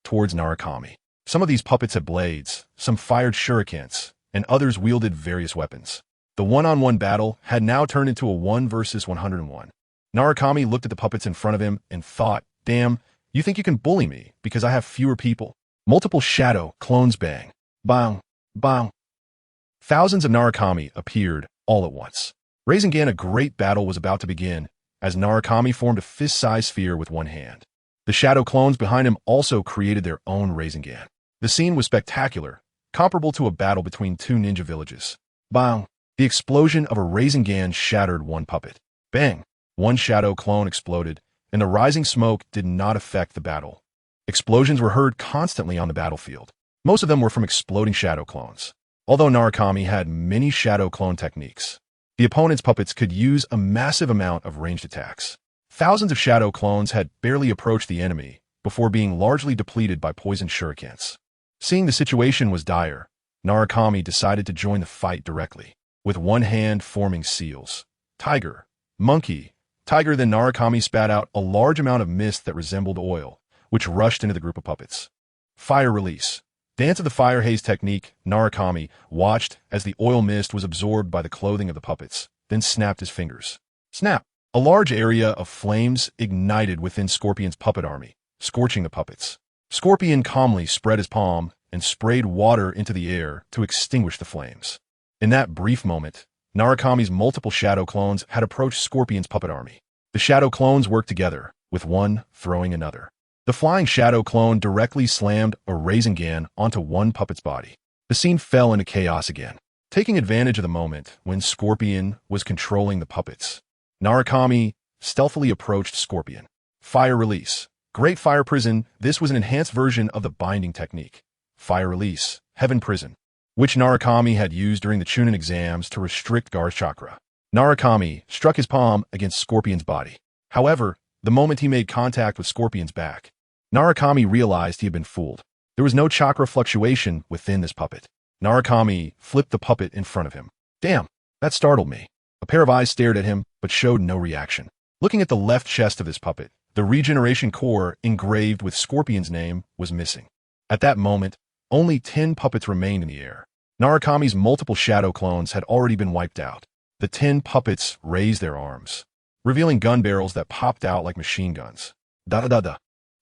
towards Narukami. Some of these puppets had blades, some fired shurikens, and others wielded various weapons. The one-on-one battle had now turned into a 1 versus 101. Narukami looked at the puppets in front of him and thought, damn, you think you can bully me because I have fewer people? Multiple shadow clones bang. Bang. Bang. Thousands of Narukami appeared all at once. Rasengan, a great battle was about to begin as Narukami formed a fist-sized sphere with one hand. The shadow clones behind him also created their own Rasengan. The scene was spectacular, comparable to a battle between 2 ninja villages. Bang! The explosion of a Rasengan shattered one puppet. Bang! One shadow clone exploded, and the rising smoke did not affect the battle. Explosions were heard constantly on the battlefield. Most of them were from exploding shadow clones. Although Narukami had many shadow clone techniques, the opponent's puppets could use a massive amount of ranged attacks. Thousands of shadow clones had barely approached the enemy before being largely depleted by poisoned shurikens. Seeing the situation was dire, Narukami decided to join the fight directly, with one hand forming seals. Tiger, monkey, tiger. Then Narukami spat out a large amount of mist that resembled oil, which rushed into the group of puppets. Fire release. Dance of the fire haze technique. Narukami watched as the oil mist was absorbed by the clothing of the puppets, then snapped his fingers. Snap! A large area of flames ignited within Scorpion's puppet army, scorching the puppets. Scorpion calmly spread his palm and sprayed water into the air to extinguish the flames. In that brief moment, Narukami's multiple shadow clones had approached Scorpion's puppet army. The shadow clones worked together, with one throwing another. The flying shadow clone directly slammed a Rasengan onto one puppet's body. The scene fell into chaos again. Taking advantage of the moment when Scorpion was controlling the puppets, Narukami stealthily approached Scorpion. Fire release. Great Fire Prison. This was an enhanced version of the binding technique. Fire release. Heaven Prison, which Narukami had used during the Chunin exams to restrict Gar's chakra. Narukami struck his palm against Scorpion's body. However, the moment he made contact with Scorpion's back, Narukami realized he had been fooled. There was no chakra fluctuation within this puppet. Narukami flipped the puppet in front of him. Damn, that startled me. A pair of eyes stared at him, but showed no reaction. Looking at the left chest of this puppet, the regeneration core engraved with Scorpion's name was missing. At that moment, only 10 puppets remained in the air. Narukami's multiple shadow clones had already been wiped out. The 10 puppets raised their arms, revealing gun barrels that popped out like machine guns. Da-da-da-da.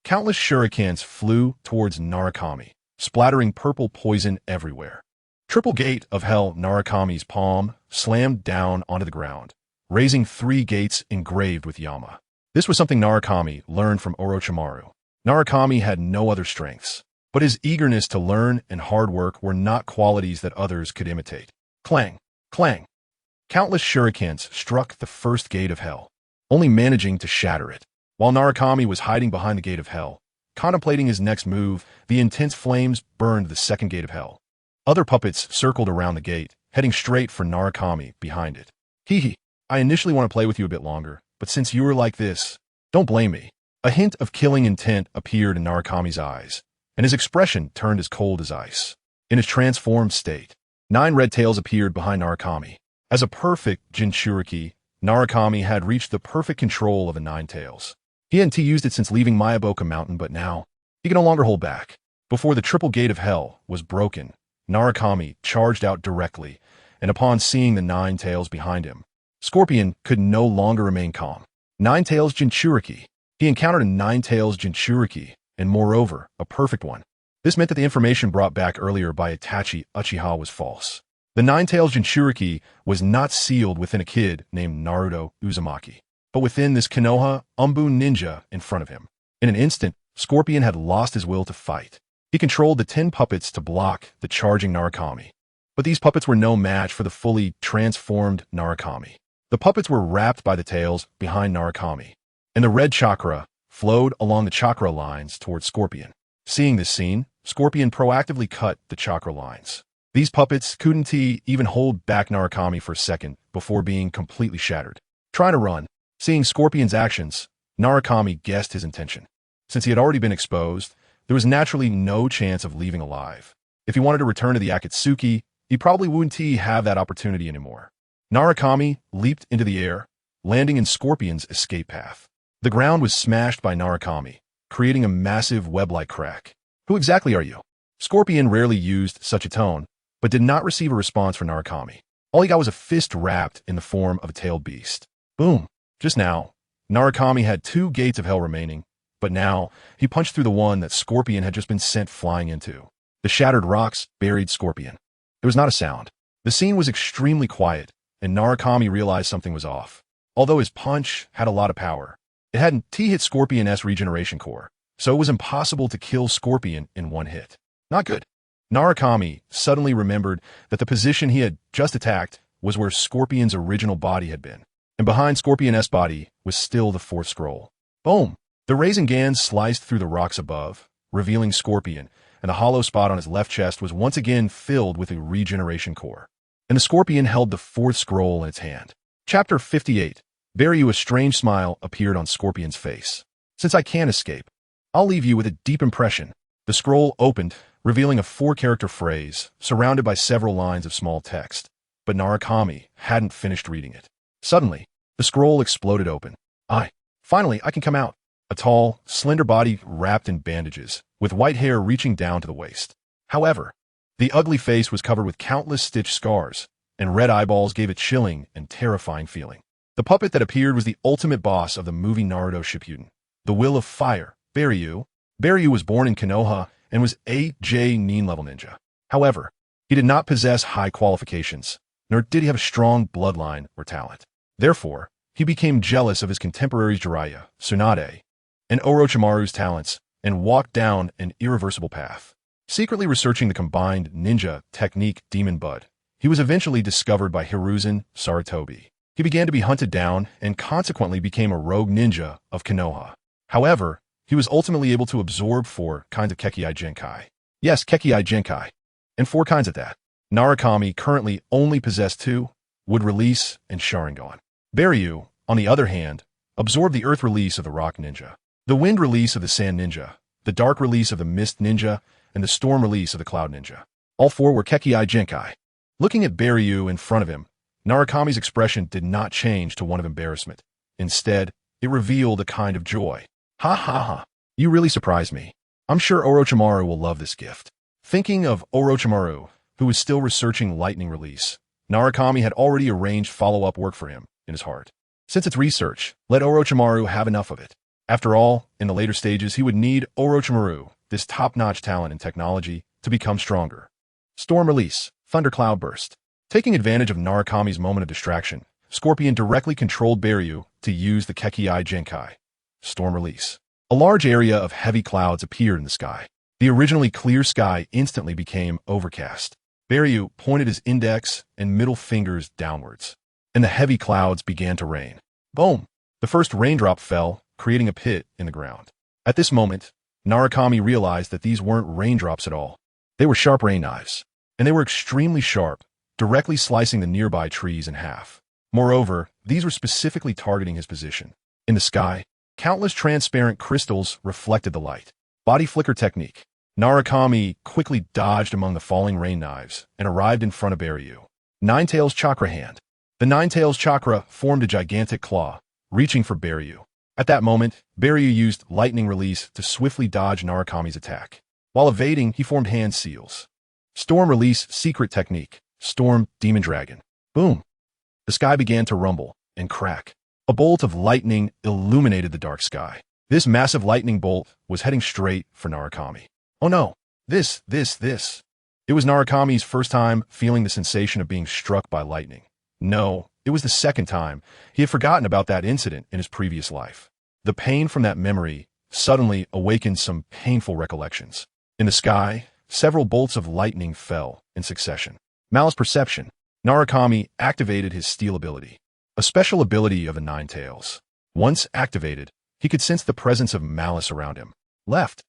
Countless shurikens flew towards Narukami, splattering purple poison everywhere. Triple Gate of Hell. Narukami's palm slammed down onto the ground, raising 3 gates engraved with Yama. This was something Narukami learned from Orochimaru. Narukami had no other strengths, but his eagerness to learn and hard work were not qualities that others could imitate. Clang! Clang! Countless shurikens struck the first gate of hell, only managing to shatter it. While Narukami was hiding behind the gate of hell, contemplating his next move, the intense flames burned the second gate of hell. Other puppets circled around the gate, heading straight for Narukami behind it. Hee. I initially want to play with you a bit longer, but since you were like this, don't blame me. A hint of killing intent appeared in Narukami's eyes, and his expression turned as cold as ice. In his transformed state, 9 red tails appeared behind Narukami. As a perfect Jinchuriki, Narukami had reached the perfect control of the 9 tails. He hadn't used it since leaving Myoboku Mountain, but now he could no longer hold back. Before the triple gate of hell was broken, Narukami charged out directly, and upon seeing the 9 tails behind him, Scorpion could no longer remain calm. 9 tails Jinchuriki. He encountered a 9 tails Jinchuriki, and moreover, a perfect one. This meant that the information brought back earlier by Itachi Uchiha was false. The 9 tails Jinchuriki was not sealed within a kid named Naruto Uzumaki, but within this Konoha Umbu ninja in front of him. In an instant, Scorpion had lost his will to fight. He controlled the 10 puppets to block the charging Narukami. But these puppets were no match for the fully transformed Narukami. The puppets were wrapped by the tails behind Narukami, and the red chakra flowed along the chakra lines towards Scorpion. Seeing this scene, Scorpion proactively cut the chakra lines. These puppets couldn't even hold back Narukami for a second before being completely shattered. Trying to run. Seeing Scorpion's actions, Narukami guessed his intention. Since he had already been exposed, there was naturally no chance of leaving alive. If he wanted to return to the Akatsuki, he probably wouldn't have that opportunity anymore. Narukami leaped into the air, landing in Scorpion's escape path. The ground was smashed by Narukami, creating a massive web-like crack. Who exactly are you? Scorpion rarely used such a tone, but did not receive a response from Narukami. All he got was a fist wrapped in the form of a tailed beast. Boom. Just now, Narukami had 2 gates of hell remaining, but now he punched through the one that Scorpion had just been sent flying into. The shattered rocks buried Scorpion. There was not a sound. The scene was extremely quiet, and Narukami realized something was off. Although his punch had a lot of power, it hadn't hit Scorpion's regeneration core, so it was impossible to kill Scorpion in one hit. Not good. Narukami suddenly remembered that the position he had just attacked was where Scorpion's original body had been, and behind Scorpion's body was still the 4th scroll. Boom! The Rasengan sliced through the rocks above, revealing Scorpion, and the hollow spot on his left chest was once again filled with a regeneration core. And the Scorpion held the 4th scroll in its hand. Chapter 58. A strange smile appeared on Scorpion's face. Since I can't escape, I'll leave you with a deep impression. The scroll opened, revealing a 4-character phrase surrounded by several lines of small text. But Narukami hadn't finished reading it. Suddenly, the scroll exploded open. Finally, I can come out. A tall, slender body wrapped in bandages, with white hair reaching down to the waist. However, the ugly face was covered with countless stitched scars, and red eyeballs gave a chilling and terrifying feeling. The puppet that appeared was the ultimate boss of the movie Naruto Shippuden, the Will of Fire, Baryu. Baryu was born in Konoha and was a Nin level ninja. However, he did not possess high qualifications, nor did he have a strong bloodline or talent. Therefore, he became jealous of his contemporaries Jiraiya, Tsunade, and Orochimaru's talents, and walked down an irreversible path. Secretly researching the combined ninja technique Demon Bud, he was eventually discovered by Hiruzen Sarutobi. He began to be hunted down and consequently became a rogue ninja of Konoha. However, he was ultimately able to absorb 4 kinds of Kekkai Genkai. Yes, Kekkai Genkai. And 4 kinds at that. Narukami currently only possessed 2, Wood Release and Sharingan. Baryu, on the other hand, absorbed the Earth Release of the Rock Ninja, the Wind Release of the Sand Ninja, the Dark Release of the Mist Ninja, and the Storm Release of the Cloud Ninja. All 4 were Kekkai Genkai. Looking at Baryu in front of him, Narukami's expression did not change to one of embarrassment. Instead, it revealed a kind of joy. Ha ha ha. You really surprised me. I'm sure Orochimaru will love this gift. Thinking of Orochimaru, who was still researching Lightning Release, Narukami had already arranged follow-up work for him in his heart. Since it's research, let Orochimaru have enough of it. After all, in the later stages, he would need Orochimaru, this top-notch talent in technology, to become stronger. Storm Release, Thundercloud Burst. Taking advantage of Narukami's moment of distraction, Scorpion directly controlled Baryu to use the Kekkai Genkai. Storm Release. A large area of heavy clouds appeared in the sky. The originally clear sky instantly became overcast. Baryu pointed his index and middle fingers downwards, and the heavy clouds began to rain. Boom! The first raindrop fell, creating a pit in the ground. At this moment, Narukami realized that these weren't raindrops at all. They were sharp rain knives, and they were extremely sharp, directly slicing the nearby trees in half. Moreover, these were specifically targeting his position. In the sky, countless transparent crystals reflected the light. Body flicker technique. Narukami quickly dodged among the falling rain knives and arrived in front of Baryu. Ninetails Chakra Hand. The Ninetails Chakra formed a gigantic claw, reaching for Baryu. At that moment, Baryu used Lightning Release to swiftly dodge Narukami's attack. While evading, he formed hand seals. Storm Release Secret Technique. Storm Demon Dragon. Boom! The sky began to rumble and crack. A bolt of lightning illuminated the dark sky. This massive lightning bolt was heading straight for Narukami. Oh no! This. It was Narukami's first time feeling the sensation of being struck by lightning. No, it was the second time. He had forgotten about that incident in his previous life. The pain from that memory suddenly awakened some painful recollections. In the sky, several bolts of lightning fell in succession. Malice Perception. Narukami activated his steel ability, a special ability of the Ninetails. Once activated, he could sense the presence of malice around him. Left,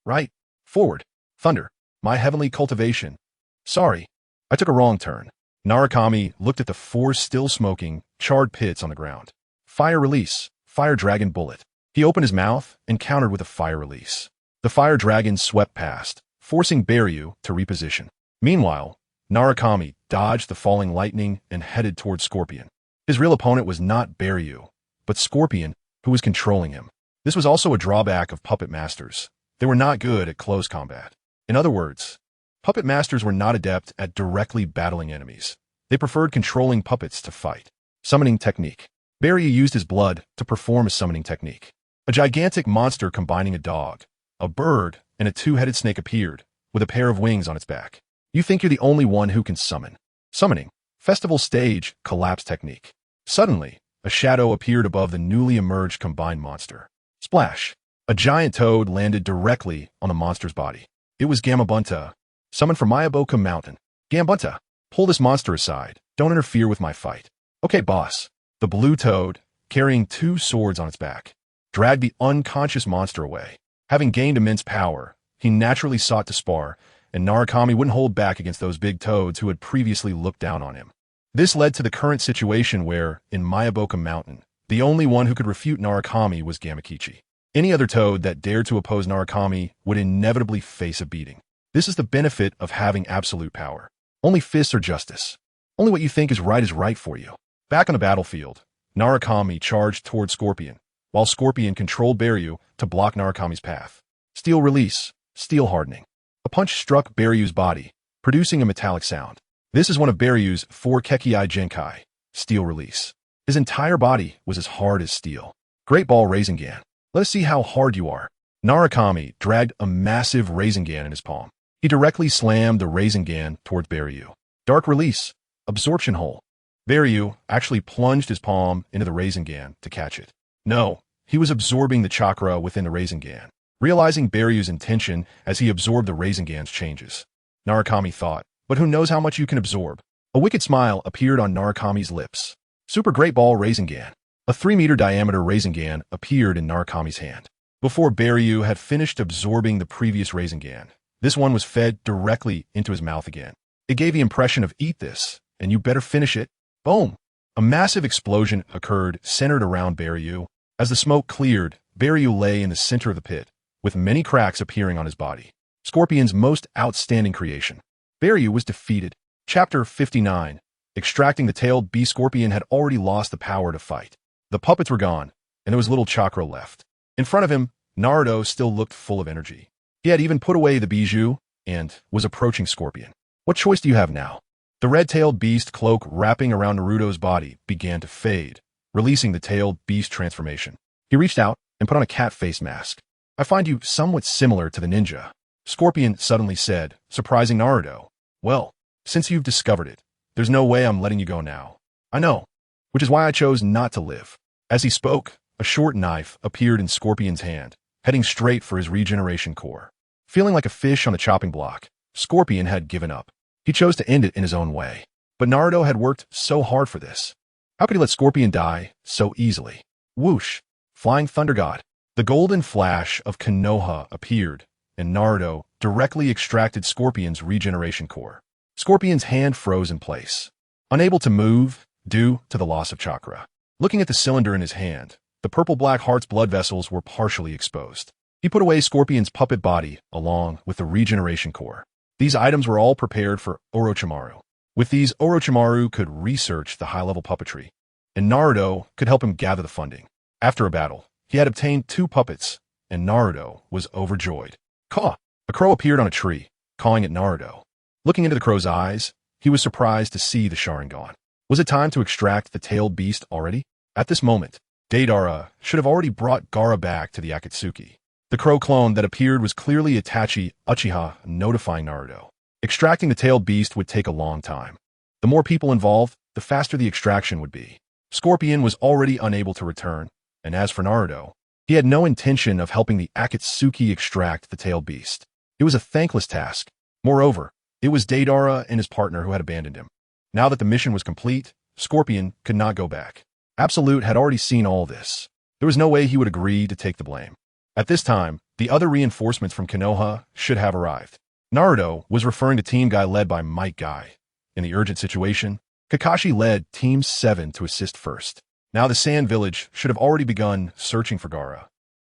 right, forward, thunder, my heavenly cultivation. Sorry, I took a wrong turn. Narukami looked at the 4 still smoking, charred pits on the ground. Fire Release, Fire Dragon Bullet. He opened his mouth and countered with a Fire Release. The Fire Dragon swept past, forcing Baryu to reposition. Meanwhile, Narukami dodged the falling lightning and headed toward Scorpion. His real opponent was not Baryu, but Scorpion, who was controlling him. This was also a drawback of puppet masters. They were not good at close combat. In other words, puppet masters were not adept at directly battling enemies. They preferred controlling puppets to fight. Summoning Technique. Baryu used his blood to perform a summoning technique. A gigantic monster combining a dog, a bird, and a 2-headed snake appeared, with a pair of wings on its back. You think you're the only one who can summon. Summoning. Festival Stage Collapse Technique. Suddenly, a shadow appeared above the newly emerged combined monster. Splash. A giant toad landed directly on the monster's body. It was Gamabunta, summoned from Myoboku Mountain. Gambunta, pull this monster aside. Don't interfere with my fight. Okay, boss. The blue toad, carrying 2 swords on its back, dragged the unconscious monster away. Having gained immense power, he naturally sought to spar, and Narukami wouldn't hold back against those big toads who had previously looked down on him. This led to the current situation where, in Myoboku Mountain, the only one who could refute Narukami was Gamakichi. Any other toad that dared to oppose Narukami would inevitably face a beating. This is the benefit of having absolute power. Only fists are justice. Only what you think is right for you. Back on the battlefield, Narukami charged toward Scorpion, while Scorpion controlled Baryu to block Narukami's path. Steel release, steel hardening. A punch struck Baryu's body, producing a metallic sound. This is one of Baryu's 4 Kekkei Genkai, steel release. His entire body was as hard as steel. Great Ball Rasengan. Let us see how hard you are. Narukami dragged a massive Rasengan in his palm. He directly slammed the Rasengan towards Baryu. Dark release, absorption hole. Baryu actually plunged his palm into the Rasengan to catch it. No, he was absorbing the chakra within the Rasengan. Realizing Baryu's intention as he absorbed the Rasengan's changes, Narukami thought, but who knows how much you can absorb? A wicked smile appeared on Narukami's lips. Super Great Ball Rasengan. A 3-meter diameter Rasengan appeared in Narukami's hand. Before Baryu had finished absorbing the previous Rasengan, this one was fed directly into his mouth again. It gave the impression of eat this, and you better finish it. Boom! A massive explosion occurred centered around Baryu. As the smoke cleared, Baryu lay in the center of the pit, with many cracks appearing on his body. Scorpion's most outstanding creation. Baryu was defeated. Chapter 59. Extracting the tailed beast. Scorpion had already lost the power to fight. The puppets were gone, and there was little chakra left. In front of him, Naruto still looked full of energy. He had even put away the bijou and was approaching Scorpion. What choice do you have now? The red-tailed beast cloak wrapping around Naruto's body began to fade, releasing the tailed beast transformation. He reached out and put on a cat face mask. I find you somewhat similar to the ninja, Scorpion suddenly said, surprising Naruto. Well, since you've discovered it, there's no way I'm letting you go now. I know, which is why I chose not to live. As he spoke, a short knife appeared in Scorpion's hand, heading straight for his regeneration core. Feeling like a fish on the chopping block, Scorpion had given up. He chose to end it in his own way. But Naruto had worked so hard for this. How could he let Scorpion die so easily? Whoosh! Flying Thunder God. The golden flash of Konoha appeared, and Naruto directly extracted Scorpion's regeneration core. Scorpion's hand froze in place, unable to move due to the loss of chakra. Looking at the cylinder in his hand, the purple-black heart's blood vessels were partially exposed. He put away Scorpion's puppet body along with the regeneration core. These items were all prepared for Orochimaru. With these, Orochimaru could research the high-level puppetry, and Naruto could help him gather the funding. After a battle, he had obtained 2 puppets, and Naruto was overjoyed. Caw! A crow appeared on a tree, cawing at Naruto. Looking into the crow's eyes, he was surprised to see the Sharingan. Was it time to extract the tailed beast already? At this moment, Deidara should have already brought Gaara back to the Akatsuki. The crow clone that appeared was clearly Itachi Uchiha notifying Naruto. Extracting the tailed beast would take a long time. The more people involved, the faster the extraction would be. Scorpion was already unable to return, and as for Naruto, he had no intention of helping the Akatsuki extract the tailed beast. It was a thankless task. Moreover, it was Deidara and his partner who had abandoned him. Now that the mission was complete, Scorpion could not go back. Absolute had already seen all this. There was no way he would agree to take the blame. At this time, the other reinforcements from Konoha should have arrived. Naruto was referring to Team Guy led by Might Guy. In the urgent situation, Kakashi led Team 7 to assist first. Now the Sand Village should have already begun searching for Gaara.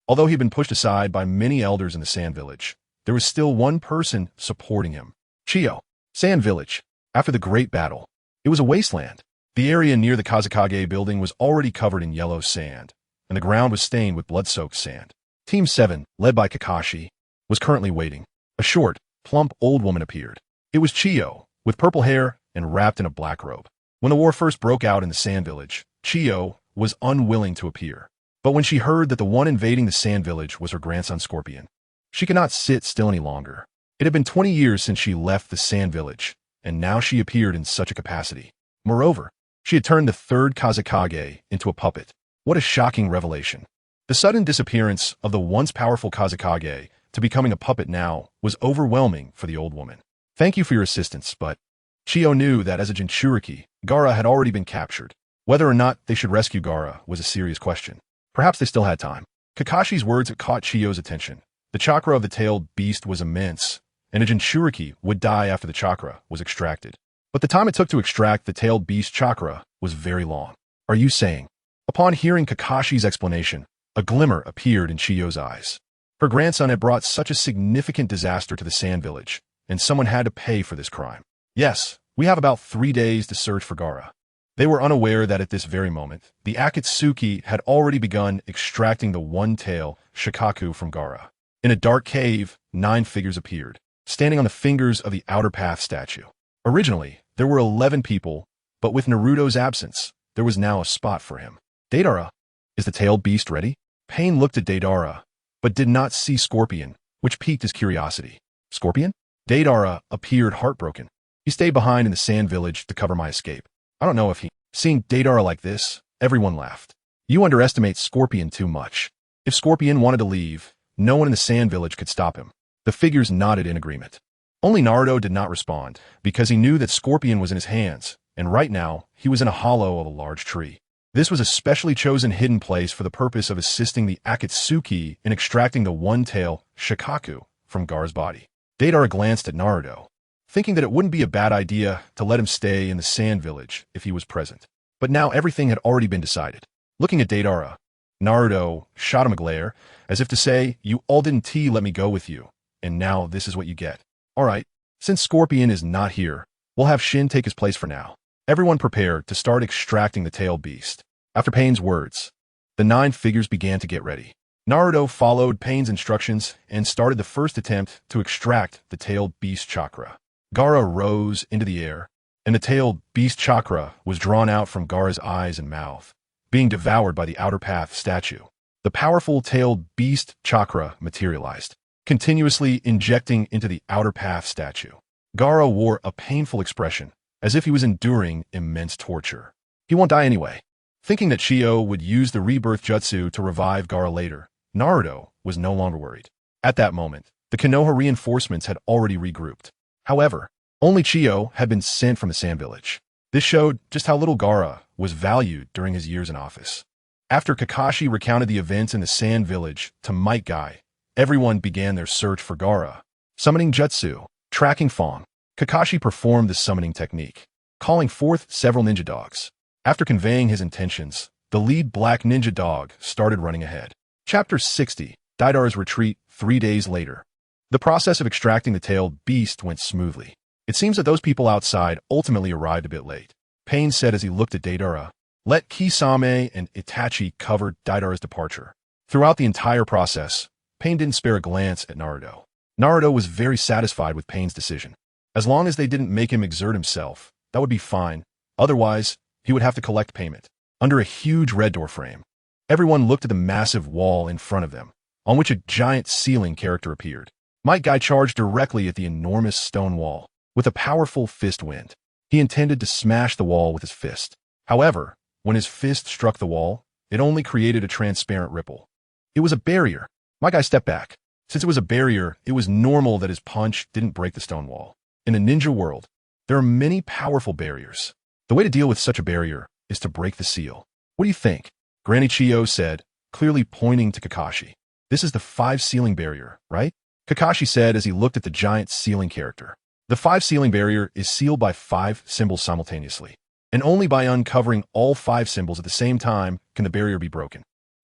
Although he had been pushed aside by many elders in the Sand Village, there was still one person supporting him. Chiyo. Sand Village. After the great battle, it was a wasteland. The area near the Kazekage building was already covered in yellow sand, and the ground was stained with blood-soaked sand. Team 7, led by Kakashi, was currently waiting. A short, plump old woman appeared. It was Chiyo, with purple hair and wrapped in a black robe. When the war first broke out in the Sand Village, Chiyo was unwilling to appear. But when she heard that the one invading the Sand Village was her grandson Scorpion, she could not sit still any longer. It had been 20 years since she left the Sand Village, and now she appeared in such a capacity. Moreover, she had turned the 3rd Kazekage into a puppet. What a shocking revelation. The sudden disappearance of the once powerful Kazekage to becoming a puppet now was overwhelming for the old woman. Thank you for your assistance, but Chiyo knew that as a Jinchuriki, Gaara had already been captured. Whether or not they should rescue Gaara was a serious question. Perhaps they still had time. Kakashi's words had caught Chiyo's attention. The chakra of the tailed beast was immense, and a Jinchuriki would die after the chakra was extracted. But the time it took to extract the tailed beast chakra was very long. Are you saying? Upon hearing Kakashi's explanation, a glimmer appeared in Chiyo's eyes. Her grandson had brought such a significant disaster to the Sand Village, and someone had to pay for this crime. Yes, we have about 3 days to search for Gaara. They were unaware that at this very moment, the Akatsuki had already begun extracting the one-tail Shikaku from Gaara. In a dark cave, 9 figures appeared, standing on the fingers of the Outer Path statue. Originally, there were 11 people, but with Naruto's absence, there was now a spot for him. Deidara, is the tailed beast ready? Pain looked at Deidara, but did not see Scorpion, which piqued his curiosity. Scorpion? Deidara appeared heartbroken. He stayed behind in the sand village to cover my escape. I don't know if he... Seeing Deidara like this, everyone laughed. You underestimate Scorpion too much. If Scorpion wanted to leave, no one in the sand village could stop him. The figures nodded in agreement. Only Naruto did not respond, because he knew that Scorpion was in his hands, and right now, he was in a hollow of a large tree. This was a specially chosen hidden place for the purpose of assisting the Akatsuki in extracting the one-tail Shikaku from Gaara's body. Deidara glanced at Naruto, thinking that it wouldn't be a bad idea to let him stay in the sand village if he was present. But now everything had already been decided. Looking at Deidara, Naruto shot him a glare, as if to say, you all didn't let me go with you, and now this is what you get. Alright, since Scorpion is not here, we'll have Shin take his place for now. Everyone prepared to start extracting the tailed beast. After Pain's words, the 9 figures began to get ready. Naruto followed Pain's instructions and started the first attempt to extract the tailed beast chakra. Gaara rose into the air, and the tailed beast chakra was drawn out from Gaara's eyes and mouth, being devoured by the Outer Path statue. The powerful tailed beast chakra materialized, continuously injecting into the Outer Path statue. Gaara wore a painful expression, as if he was enduring immense torture. He won't die anyway. Thinking that Shio would use the rebirth jutsu to revive Gaara later, Naruto was no longer worried. At that moment, the Konoha reinforcements had already regrouped. However, only Shio had been sent from the Sand Village. This showed just how little Gaara was valued during his years in office. After Kakashi recounted the events in the Sand Village to Might Guy, everyone began their search for Gaara. Summoning jutsu, tracking Fong. Kakashi performed the summoning technique, calling forth several ninja dogs. After conveying his intentions, the lead black ninja dog started running ahead. Chapter 60, Deidara's Retreat 3 days later. The process of extracting the tailed beast went smoothly. It seems that those people outside ultimately arrived a bit late. Pain said as he looked at Deidara, let Kisame and Itachi cover Deidara's departure. Throughout the entire process, Pain didn't spare a glance at Naruto. Naruto was very satisfied with Pain's decision. As long as they didn't make him exert himself, that would be fine. Otherwise, he would have to collect payment. Under a huge red door frame, everyone looked at the massive wall in front of them, on which a giant ceiling character appeared. Might Guy charged directly at the enormous stone wall, with a powerful fist wind. He intended to smash the wall with his fist. However, when his fist struck the wall, it only created a transparent ripple. It was a barrier. Might Guy stepped back. Since it was a barrier, it was normal that his punch didn't break the stone wall. In a ninja world, there are many powerful barriers. The way to deal with such a barrier is to break the seal. What do you think? Granny Chiyo said, clearly pointing to Kakashi. This is the 5 ceiling barrier, right? Kakashi said as he looked at the giant ceiling character. The 5 ceiling barrier is sealed by 5 symbols simultaneously, and only by uncovering all 5 symbols at the same time can the barrier be broken.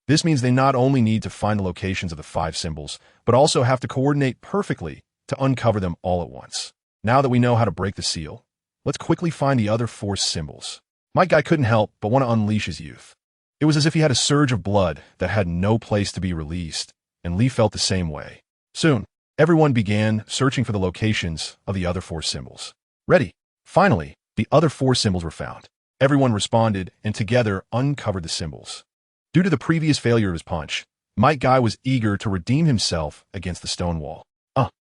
This means they not only need to find the locations of the 5 symbols, but also have to coordinate perfectly to uncover them all at once. Now that we know how to break the seal, let's quickly find the other 4 symbols. Might Guy couldn't help but want to unleash his youth. It was as if he had a surge of blood that had no place to be released, and Lee felt the same way. Soon, everyone began searching for the locations of the other 4 symbols. Ready. Finally, the other 4 symbols were found. Everyone responded and together uncovered the symbols. Due to the previous failure of his punch, Might Guy was eager to redeem himself against the stone wall.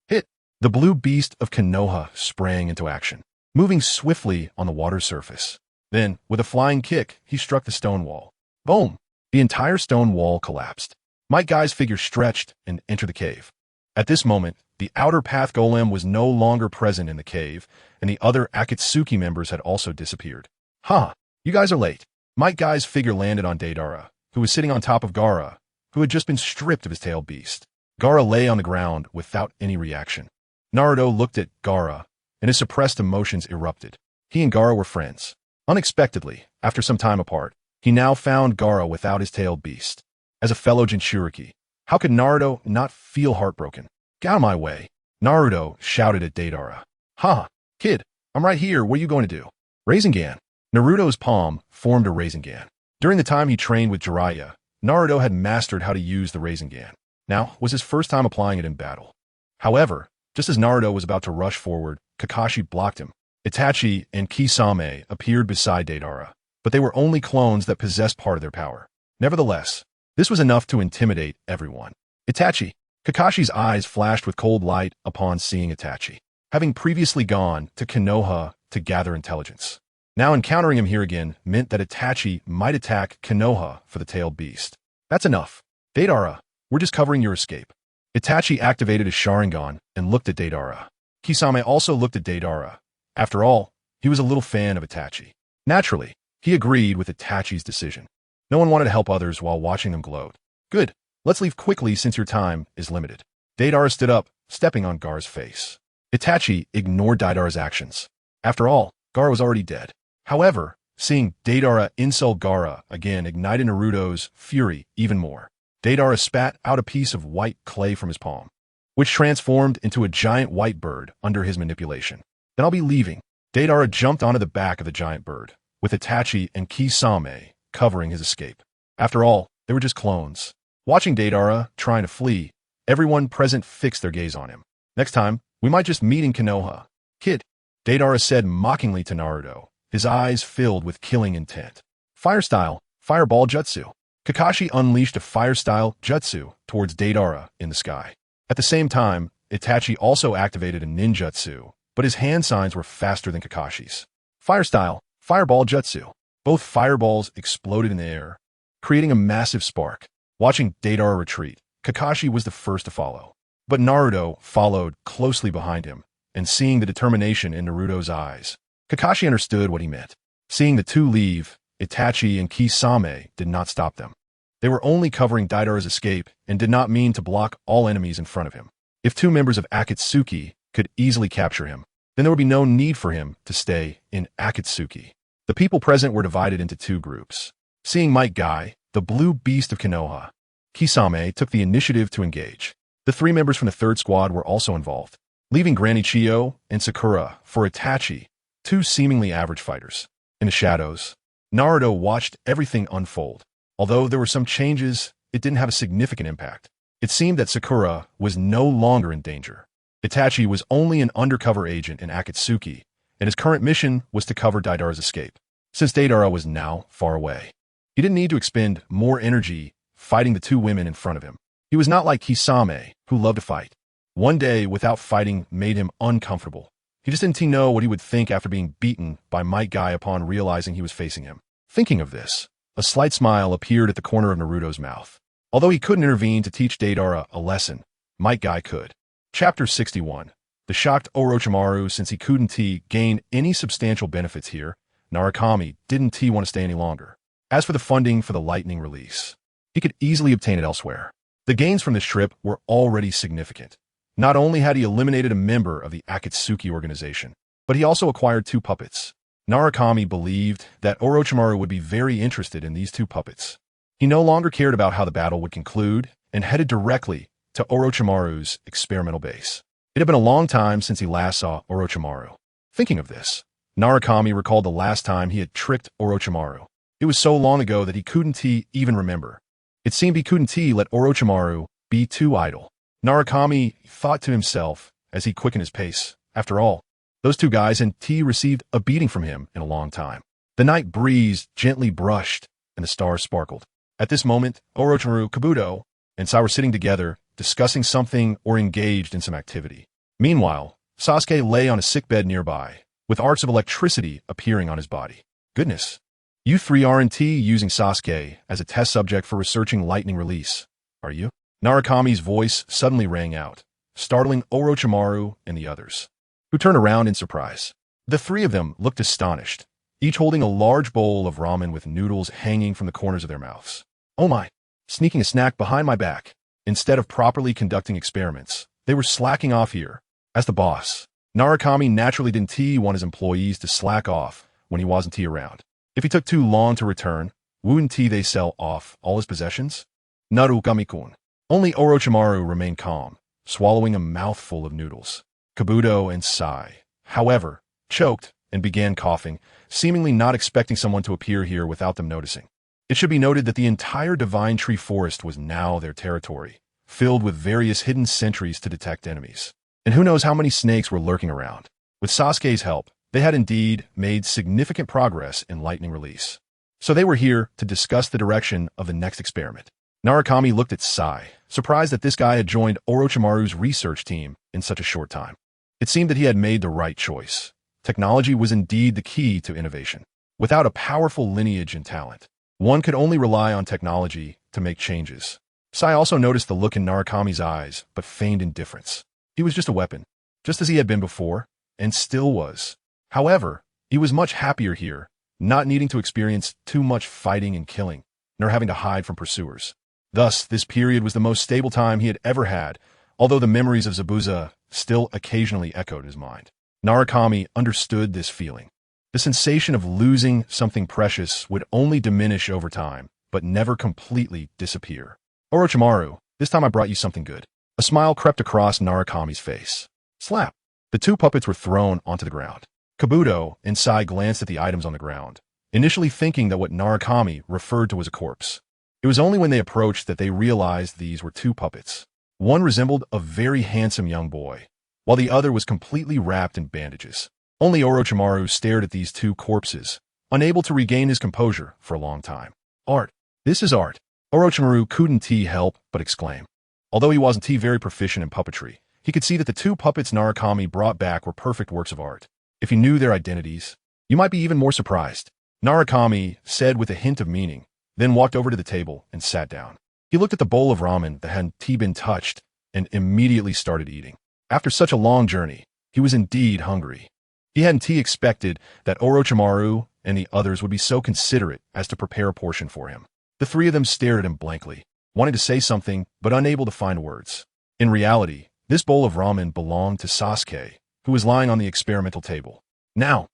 Hit! The blue beast of Konoha sprang into action, moving swiftly on the water surface. Then, with a flying kick, he struck the stone wall. Boom! The entire stone wall collapsed. Might Guy's figure stretched and entered the cave. At this moment, the Outer Path Golem was no longer present in the cave, and the other Akatsuki members had also disappeared. You guys are late. Might Guy's figure landed on Deidara, who was sitting on top of Gaara, who had just been stripped of his tailed beast. Gaara lay on the ground without any reaction. Naruto looked at Gaara, and his suppressed emotions erupted. He and Gaara were friends. Unexpectedly, after some time apart, he now found Gaara without his tailed beast. As a fellow Jinchuriki, how could Naruto not feel heartbroken? Get out of my way. Naruto shouted at Deidara. Ha! Kid, I'm right here. What are you going to do? Rasengan. Naruto's palm formed a Rasengan. During the time he trained with Jiraiya, Naruto had mastered how to use the Rasengan. Now was his first time applying it in battle. However, just as Naruto was about to rush forward, Kakashi blocked him. Itachi and Kisame appeared beside Deidara, but they were only clones that possessed part of their power. Nevertheless, this was enough to intimidate everyone. Itachi. Kakashi's eyes flashed with cold light upon seeing Itachi, having previously gone to Konoha to gather intelligence. Now encountering him here again meant that Itachi might attack Konoha for the tailed beast. That's enough. Deidara, we're just covering your escape. Itachi activated his Sharingan and looked at Deidara. Kisame also looked at Deidara. After all, he was a little fan of Itachi. Naturally, he agreed with Itachi's decision. No one wanted to help others while watching them gloat. Good. Let's leave quickly since your time is limited. Deidara stood up, stepping on Gar's face. Itachi ignored Deidara's actions. After all, Gar was already dead. However, seeing Deidara insult Gaara again ignited Naruto's fury even more. Deidara spat out a piece of white clay from his palm, which transformed into a giant white bird under his manipulation. Then I'll be leaving. Deidara jumped onto the back of the giant bird, with Itachi and Kisame covering his escape. After all, they were just clones. Watching Deidara trying to flee, everyone present fixed their gaze on him. Next time, we might just meet in Konoha. Kid, Deidara said mockingly to Naruto, his eyes filled with killing intent. Fire style, fireball jutsu. Kakashi unleashed a fire-style jutsu towards Deidara in the sky. At the same time, Itachi also activated a ninjutsu, but his hand signs were faster than Kakashi's. Fire-style, fireball jutsu. Both fireballs exploded in the air, creating a massive spark. Watching Deidara retreat, Kakashi was the first to follow. But Naruto followed closely behind him, and seeing the determination in Naruto's eyes, Kakashi understood what he meant. Seeing the two leave, Itachi and Kisame did not stop them. They were only covering Deidara's escape and did not mean to block all enemies in front of him. If two members of Akatsuki could easily capture him, then there would be no need for him to stay in Akatsuki. The people present were divided into two groups. Seeing Might Guy, the blue beast of Konoha, Kisame took the initiative to engage. The three members from the third squad were also involved, leaving Granny Chiyo and Sakura for Itachi, two seemingly average fighters. In the shadows, Naruto watched everything unfold. Although there were some changes, it didn't have a significant impact. It seemed that Sakura was no longer in danger. Itachi was only an undercover agent in Akatsuki, and his current mission was to cover Deidara's escape, since Deidara was now far away. He didn't need to expend more energy fighting the two women in front of him. He was not like Kisame, who loved to fight. One day without fighting made him uncomfortable. He just didn't know what he would think after being beaten by Might Guy upon realizing he was facing him. Thinking of this, a slight smile appeared at the corner of Naruto's mouth. Although he couldn't intervene to teach Deidara a lesson, Might Guy could. Chapter 61. The shocked Orochimaru. Since he couldn't gain any substantial benefits here, Narukami didn't want to stay any longer. As for the funding for the lightning release, he could easily obtain it elsewhere. The gains from this trip were already significant. Not only had he eliminated a member of the Akatsuki organization, but he also acquired two puppets. Narukami believed that Orochimaru would be very interested in these two puppets. He no longer cared about how the battle would conclude and headed directly to Orochimaru's experimental base. It had been a long time since he last saw Orochimaru. Thinking of this, Narukami recalled the last time he had tricked Orochimaru. It was so long ago that he couldn't even remember. It seemed he couldn't let Orochimaru be too idle. Narukami thought to himself as he quickened his pace. After all, those two guys and received a beating from him in a long time. The night breeze gently brushed and the stars sparkled. At this moment, Orochimaru, Kabuto, and Sai were sitting together, discussing something or engaged in some activity. Meanwhile, Sasuke lay on a sickbed nearby, with arcs of electricity appearing on his body. Goodness. You three aren't using Sasuke as a test subject for researching lightning release, are you? Narukami's voice suddenly rang out, startling Orochimaru and the others, who turned around in surprise. The three of them looked astonished, each holding a large bowl of ramen with noodles hanging from the corners of their mouths. Oh my! Sneaking a snack behind my back. Instead of properly conducting experiments, they were slacking off here. As the boss, Narukami naturally didn't want his employees to slack off when he wasn't around. If he took too long to return, wouldn't they sell off all his possessions? Narukami-kun. Only Orochimaru remained calm, swallowing a mouthful of noodles. Kabuto and Sai, however, choked and began coughing, seemingly not expecting someone to appear here without them noticing. It should be noted that the entire Divine Tree Forest was now their territory, filled with various hidden sentries to detect enemies. And who knows how many snakes were lurking around. With Sasuke's help, they had indeed made significant progress in lightning release. So they were here to discuss the direction of the next experiment. Narukami looked at Sai, surprised that this guy had joined Orochimaru's research team in such a short time. It seemed that he had made the right choice. Technology was indeed the key to innovation. Without a powerful lineage and talent, one could only rely on technology to make changes. Sai also noticed the look in Narukami's eyes, but feigned indifference. He was just a weapon, just as he had been before, and still was. However, he was much happier here, not needing to experience too much fighting and killing, nor having to hide from pursuers. Thus, this period was the most stable time he had ever had, although the memories of Zabuza still occasionally echoed in his mind. Narukami understood this feeling. The sensation of losing something precious would only diminish over time, but never completely disappear. Orochimaru, this time I brought you something good. A smile crept across Narukami's face. Slap! The two puppets were thrown onto the ground. Kabuto and Sai glanced at the items on the ground, initially thinking that what Narukami referred to as a corpse. It was only when they approached that they realized these were two puppets. One resembled a very handsome young boy, while the other was completely wrapped in bandages. Only Orochimaru stared at these two corpses, unable to regain his composure for a long time. Art. This is art. Orochimaru couldn't help but exclaim. Although he wasn't very proficient in puppetry, he could see that the two puppets Narukami brought back were perfect works of art. If you knew their identities, you might be even more surprised. Narukami said with a hint of meaning, then walked over to the table and sat down. He looked at the bowl of ramen that hadn't been touched and immediately started eating. After such a long journey, he was indeed hungry. He hadn't expected that Orochimaru and the others would be so considerate as to prepare a portion for him. The three of them stared at him blankly, wanting to say something but unable to find words. In reality, this bowl of ramen belonged to Sasuke, who was lying on the experimental table. Now,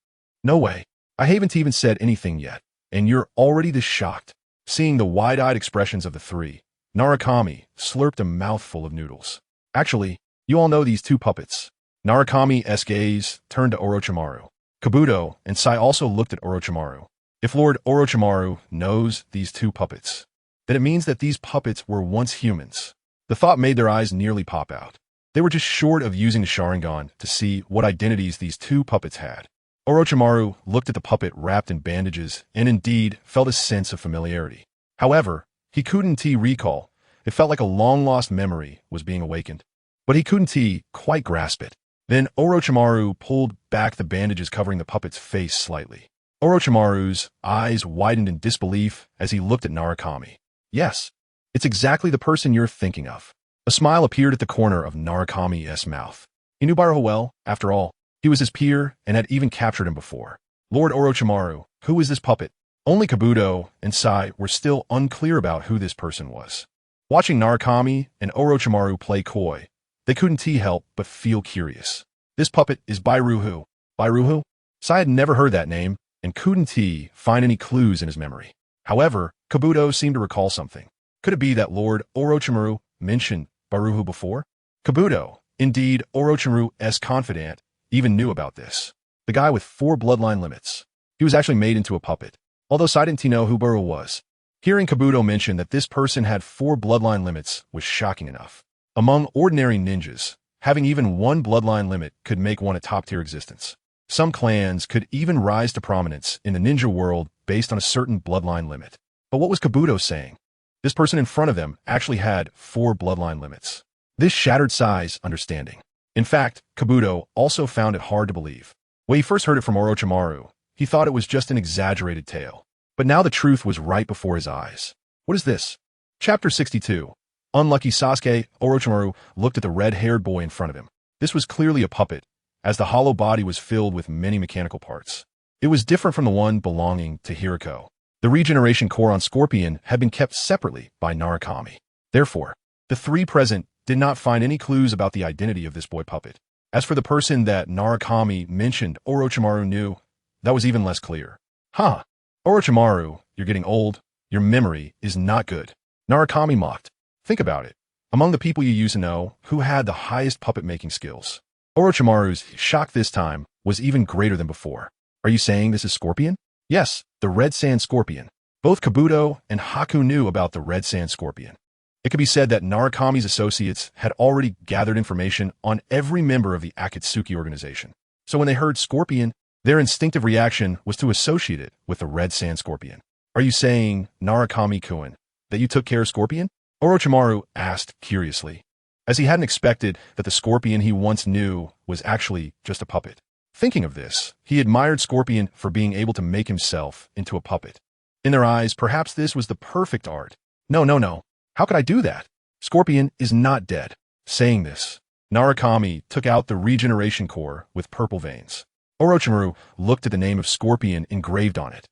no way. I haven't even said anything yet, and you're already this shocked. Seeing the wide-eyed expressions of the three, Narukami slurped a mouthful of noodles. Actually, you all know these two puppets. Narukami's gaze turned to Orochimaru. Kabuto and Sai also looked at Orochimaru. If Lord Orochimaru knows these two puppets, then it means that these puppets were once humans. The thought made their eyes nearly pop out. They were just short of using the Sharingan to see what identities these two puppets had. Orochimaru looked at the puppet wrapped in bandages and indeed felt a sense of familiarity. However, he couldn't recall. It felt like a long-lost memory was being awakened. But he couldn't quite grasp it. Then Orochimaru pulled back the bandages covering the puppet's face slightly. Orochimaru's eyes widened in disbelief as he looked at Narukami. Yes, it's exactly the person you're thinking of. A smile appeared at the corner of Narukami's mouth. He knew Baruhu well, after all. He was his peer and had even captured him before. Lord Orochimaru, who is this puppet? Only Kabuto and Sai were still unclear about who this person was. Watching Narukami and Orochimaru play coy, they couldn't help but feel curious. This puppet is Baruhu. Baruhu? Sai had never heard that name and couldn't find any clues in his memory. However, Kabuto seemed to recall something. Could it be that Lord Orochimaru mentioned Baruhu before? Kabuto, indeed Orochimaru's confidant, even knew about this. The guy with 4 bloodline limits. He was actually made into a puppet, although Sai didn't know who Baruhu was. Hearing Kabuto mention that this person had 4 bloodline limits was shocking enough. Among ordinary ninjas, having even 1 bloodline limit could make one a top-tier existence. Some clans could even rise to prominence in the ninja world based on a certain bloodline limit. But what was Kabuto saying? This person in front of them actually had 4 bloodline limits. This shattered Sai's understanding. In fact, Kabuto also found it hard to believe. When he first heard it from Orochimaru, he thought it was just an exaggerated tale. But now the truth was right before his eyes. What is this? Chapter 62. Unlucky Sasuke. Orochimaru looked at the red-haired boy in front of him. This was clearly a puppet, as the hollow body was filled with many mechanical parts. It was different from the one belonging to Hiriko. The regeneration core on Scorpion had been kept separately by Narukami. Therefore, the three present did not find any clues about the identity of this boy puppet. As for the person that Narukami mentioned Orochimaru knew, that was even less clear. Huh. Orochimaru, you're getting old. Your memory is not good. Narukami mocked. Think about it. Among the people you used to know, who had the highest puppet-making skills? Orochimaru's shock this time was even greater than before. Are you saying this is Scorpion? Yes, the Red Sand Scorpion. Both Kabuto and Haku knew about the Red Sand Scorpion. It could be said that Narukami's associates had already gathered information on every member of the Akatsuki organization. So when they heard Scorpion, their instinctive reaction was to associate it with the Red Sand Scorpion. Are you saying, Narukami-kun, that you took care of Scorpion? Orochimaru asked curiously, as he hadn't expected that the Scorpion he once knew was actually just a puppet. Thinking of this, he admired Scorpion for being able to make himself into a puppet. In their eyes, perhaps this was the perfect art. No. How could I do that? Scorpion is not dead. Saying this, Narukami took out the regeneration core with purple veins. Orochimaru looked at the name of Scorpion engraved on it,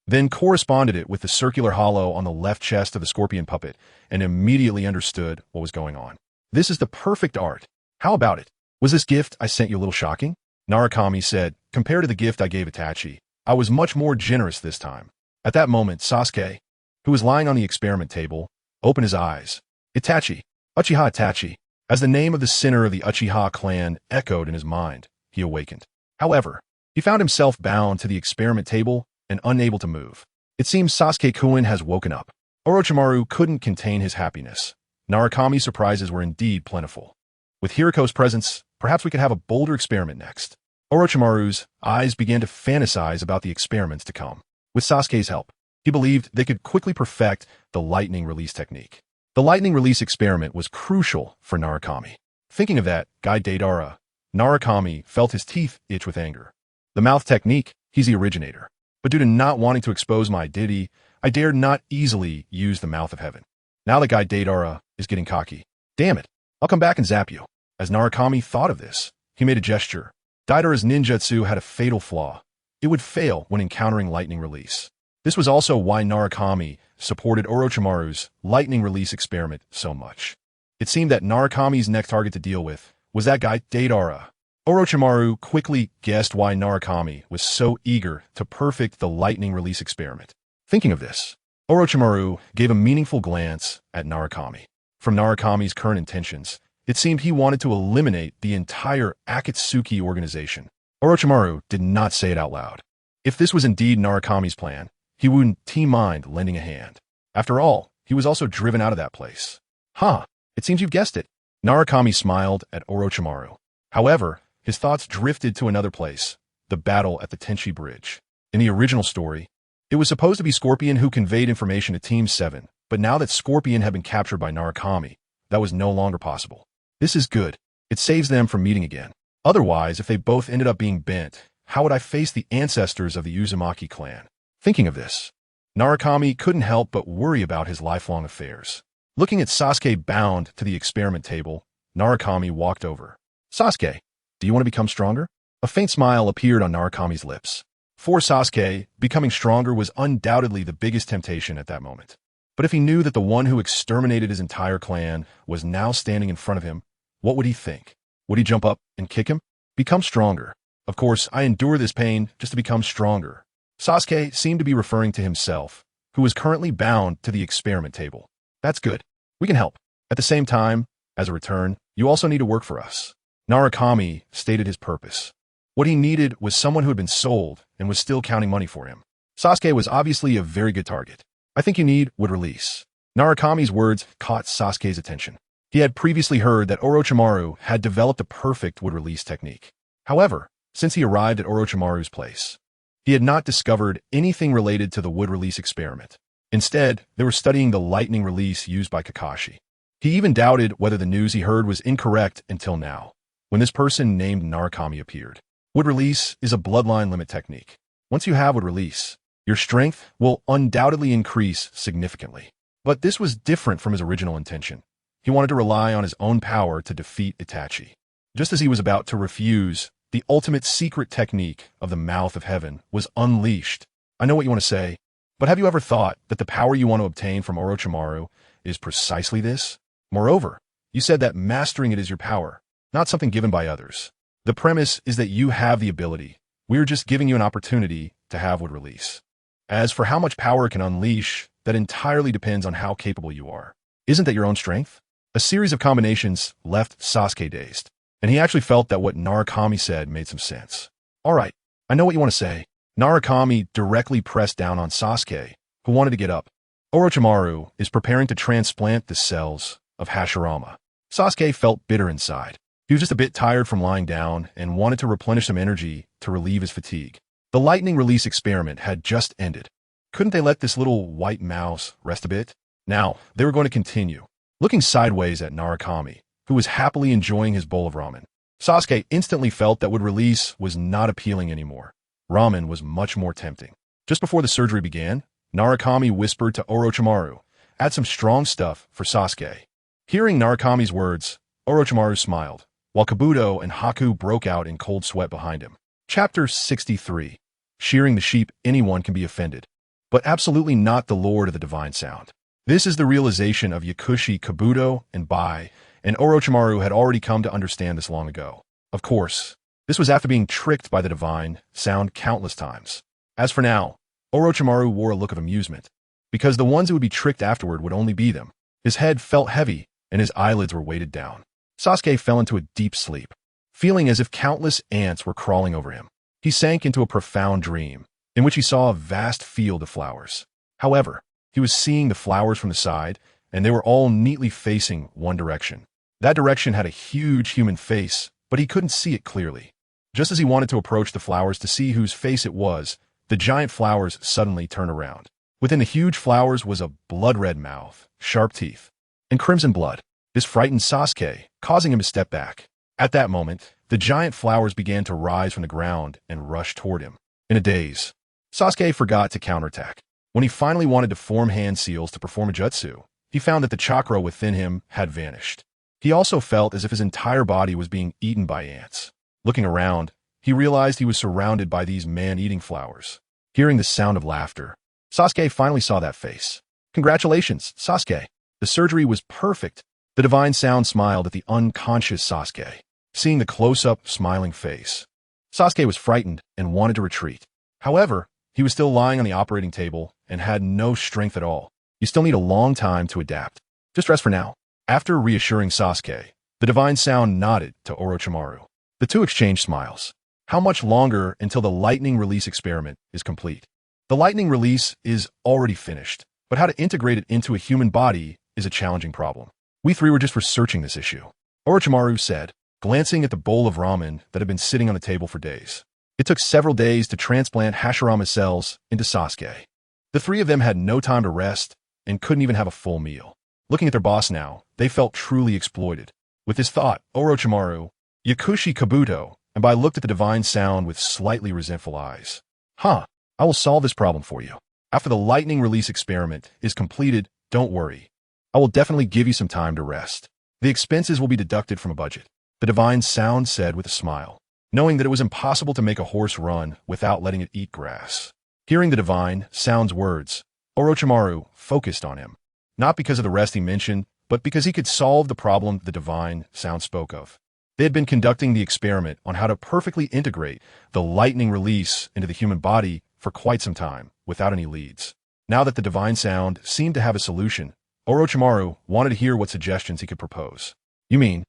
then corresponded it with the circular hollow on the left chest of the Scorpion puppet, and immediately understood what was going on. This is the perfect art. How about it? Was this gift I sent you a little shocking? Narukami said, compared to the gift I gave Itachi, I was much more generous this time. At that moment, Sasuke, who was lying on the experiment table, opened his eyes. Itachi, Uchiha Itachi. As the name of the sinner of the Uchiha clan echoed in his mind, he awakened. However, he found himself bound to the experiment table and unable to move. It seems Sasuke-kun has woken up. Orochimaru couldn't contain his happiness. Narukami's surprises were indeed plentiful. With Hiriko's presence, perhaps we could have a bolder experiment next. Orochimaru's eyes began to fantasize about the experiments to come. With Sasuke's help, he believed they could quickly perfect the lightning release technique. The lightning release experiment was crucial for Narukami. Thinking of that, Guy Deidara, Narukami felt his teeth itch with anger. The mouth technique, he's the originator. But due to not wanting to expose my identity, I dared not easily use the mouth of heaven. Now that Guy Deidara is getting cocky. Damn it, I'll come back and zap you. As Narukami thought of this, he made a gesture. Deidara's ninjutsu had a fatal flaw. It would fail when encountering lightning release. This was also why Narukami supported Orochimaru's lightning release experiment so much. It seemed that Narukami's next target to deal with was that guy Deidara. Orochimaru quickly guessed why Narukami was so eager to perfect the lightning release experiment. Thinking of this, Orochimaru gave a meaningful glance at Narukami. From Narukami's current intentions, it seemed he wanted to eliminate the entire Akatsuki organization. Orochimaru did not say it out loud. If this was indeed Narukami's plan, he wouldn't mind lending a hand. After all, he was also driven out of that place. It seems you've guessed it. Narukami smiled at Orochimaru. However, his thoughts drifted to another place, the battle at the Tenchi Bridge. In the original story, it was supposed to be Scorpion who conveyed information to Team 7, but now that Scorpion had been captured by Narukami, that was no longer possible. This is good. It saves them from meeting again. Otherwise, if they both ended up being bent, how would I face the ancestors of the Uzumaki clan? Thinking of this, Narukami couldn't help but worry about his lifelong affairs. Looking at Sasuke bound to the experiment table, Narukami walked over. Sasuke, do you want to become stronger? A faint smile appeared on Narukami's lips. For Sasuke, becoming stronger was undoubtedly the biggest temptation at that moment. But if he knew that the one who exterminated his entire clan was now standing in front of him, what would he think? Would he jump up and kick him? Become stronger. Of course, I endure this pain just to become stronger. Sasuke seemed to be referring to himself, who was currently bound to the experiment table. That's good. We can help. At the same time, as a return, you also need to work for us. Narukami stated his purpose. What he needed was someone who had been sold and was still counting money for him. Sasuke was obviously a very good target. I think you need would release. Narukami's words caught Sasuke's attention. He had previously heard that Orochimaru had developed a perfect wood release technique. However, since he arrived at Orochimaru's place, he had not discovered anything related to the wood release experiment. Instead, they were studying the lightning release used by Kakashi. He even doubted whether the news he heard was incorrect until now, when this person named Narukami appeared. Wood release is a bloodline limit technique. Once you have wood release, your strength will undoubtedly increase significantly. But this was different from his original intention. He wanted to rely on his own power to defeat Itachi. Just as he was about to refuse, the ultimate secret technique of the mouth of heaven was unleashed. I know what you want to say, but have you ever thought that the power you want to obtain from Orochimaru is precisely this? Moreover, you said that mastering it is your power, not something given by others. The premise is that you have the ability. We're just giving you an opportunity to have wood release. As for how much power it can unleash, that entirely depends on how capable you are. Isn't that your own strength? A series of combinations left Sasuke dazed, and he actually felt that what Narukami said made some sense. All right, I know what you want to say. Narukami directly pressed down on Sasuke, who wanted to get up. Orochimaru is preparing to transplant the cells of Hashirama. Sasuke felt bitter inside. He was just a bit tired from lying down and wanted to replenish some energy to relieve his fatigue. The lightning release experiment had just ended. Couldn't they let this little white mouse rest a bit? Now, they were going to continue. Looking sideways at Narukami, who was happily enjoying his bowl of ramen, Sasuke instantly felt that what release was not appealing anymore. Ramen was much more tempting. Just before the surgery began, Narukami whispered to Orochimaru, "Add some strong stuff for Sasuke." Hearing Narukami's words, Orochimaru smiled, while Kabuto and Haku broke out in cold sweat behind him. Chapter 63. Shearing the sheep, anyone can be offended, but absolutely not the Lord of the Divine Sound. This is the realization of Yakushi, Kabuto, and Bai, and Orochimaru had already come to understand this long ago. Of course, this was after being tricked by the Divine Sound countless times. As for now, Orochimaru wore a look of amusement, because the ones who would be tricked afterward would only be them. His head felt heavy, and his eyelids were weighted down. Sasuke fell into a deep sleep, feeling as if countless ants were crawling over him. He sank into a profound dream, in which he saw a vast field of flowers. However, he was seeing the flowers from the side, and they were all neatly facing one direction. That direction had a huge human face, but he couldn't see it clearly. Just as he wanted to approach the flowers to see whose face it was, the giant flowers suddenly turned around. Within the huge flowers was a blood-red mouth, sharp teeth, and crimson blood. This frightened Sasuke, causing him to step back. At that moment, the giant flowers began to rise from the ground and rush toward him. In a daze, Sasuke forgot to counterattack. When he finally wanted to form hand seals to perform a jutsu, he found that the chakra within him had vanished. He also felt as if his entire body was being eaten by ants. Looking around, he realized he was surrounded by these man-eating flowers. Hearing the sound of laughter, Sasuke finally saw that face. "Congratulations, Sasuke. The surgery was perfect." The Divine Sound smiled at the unconscious Sasuke, seeing the close-up, smiling face. Sasuke was frightened and wanted to retreat. However, he was still lying on the operating table and had no strength at all. You still need a long time to adapt. Just rest for now. After reassuring Sasuke, the Divine Sound nodded to Orochimaru. The two exchanged smiles. How much longer until the lightning release experiment is complete? The lightning release is already finished, but how to integrate it into a human body is a challenging problem. "We three were just researching this issue," Orochimaru said, glancing at the bowl of ramen that had been sitting on the table for days. It took several days to transplant Hashirama's cells into Sasuke. The three of them had no time to rest and couldn't even have a full meal. Looking at their boss now, they felt truly exploited. With this thought, Orochimaru, Yakushi, Kabuto, and Bai looked at the Divine Sound with slightly resentful eyes. I will solve this problem for you. After the lightning release experiment is completed, don't worry. I will definitely give you some time to rest. The expenses will be deducted from a budget," the Divine Sound said with a smile, knowing that it was impossible to make a horse run without letting it eat grass. Hearing the Divine Sound's words, Orochimaru focused on him, not because of the rest he mentioned, but because he could solve the problem the Divine Sound spoke of. They had been conducting the experiment on how to perfectly integrate the lightning release into the human body for quite some time, without any leads. Now that the Divine Sound seemed to have a solution, Orochimaru wanted to hear what suggestions he could propose. "You mean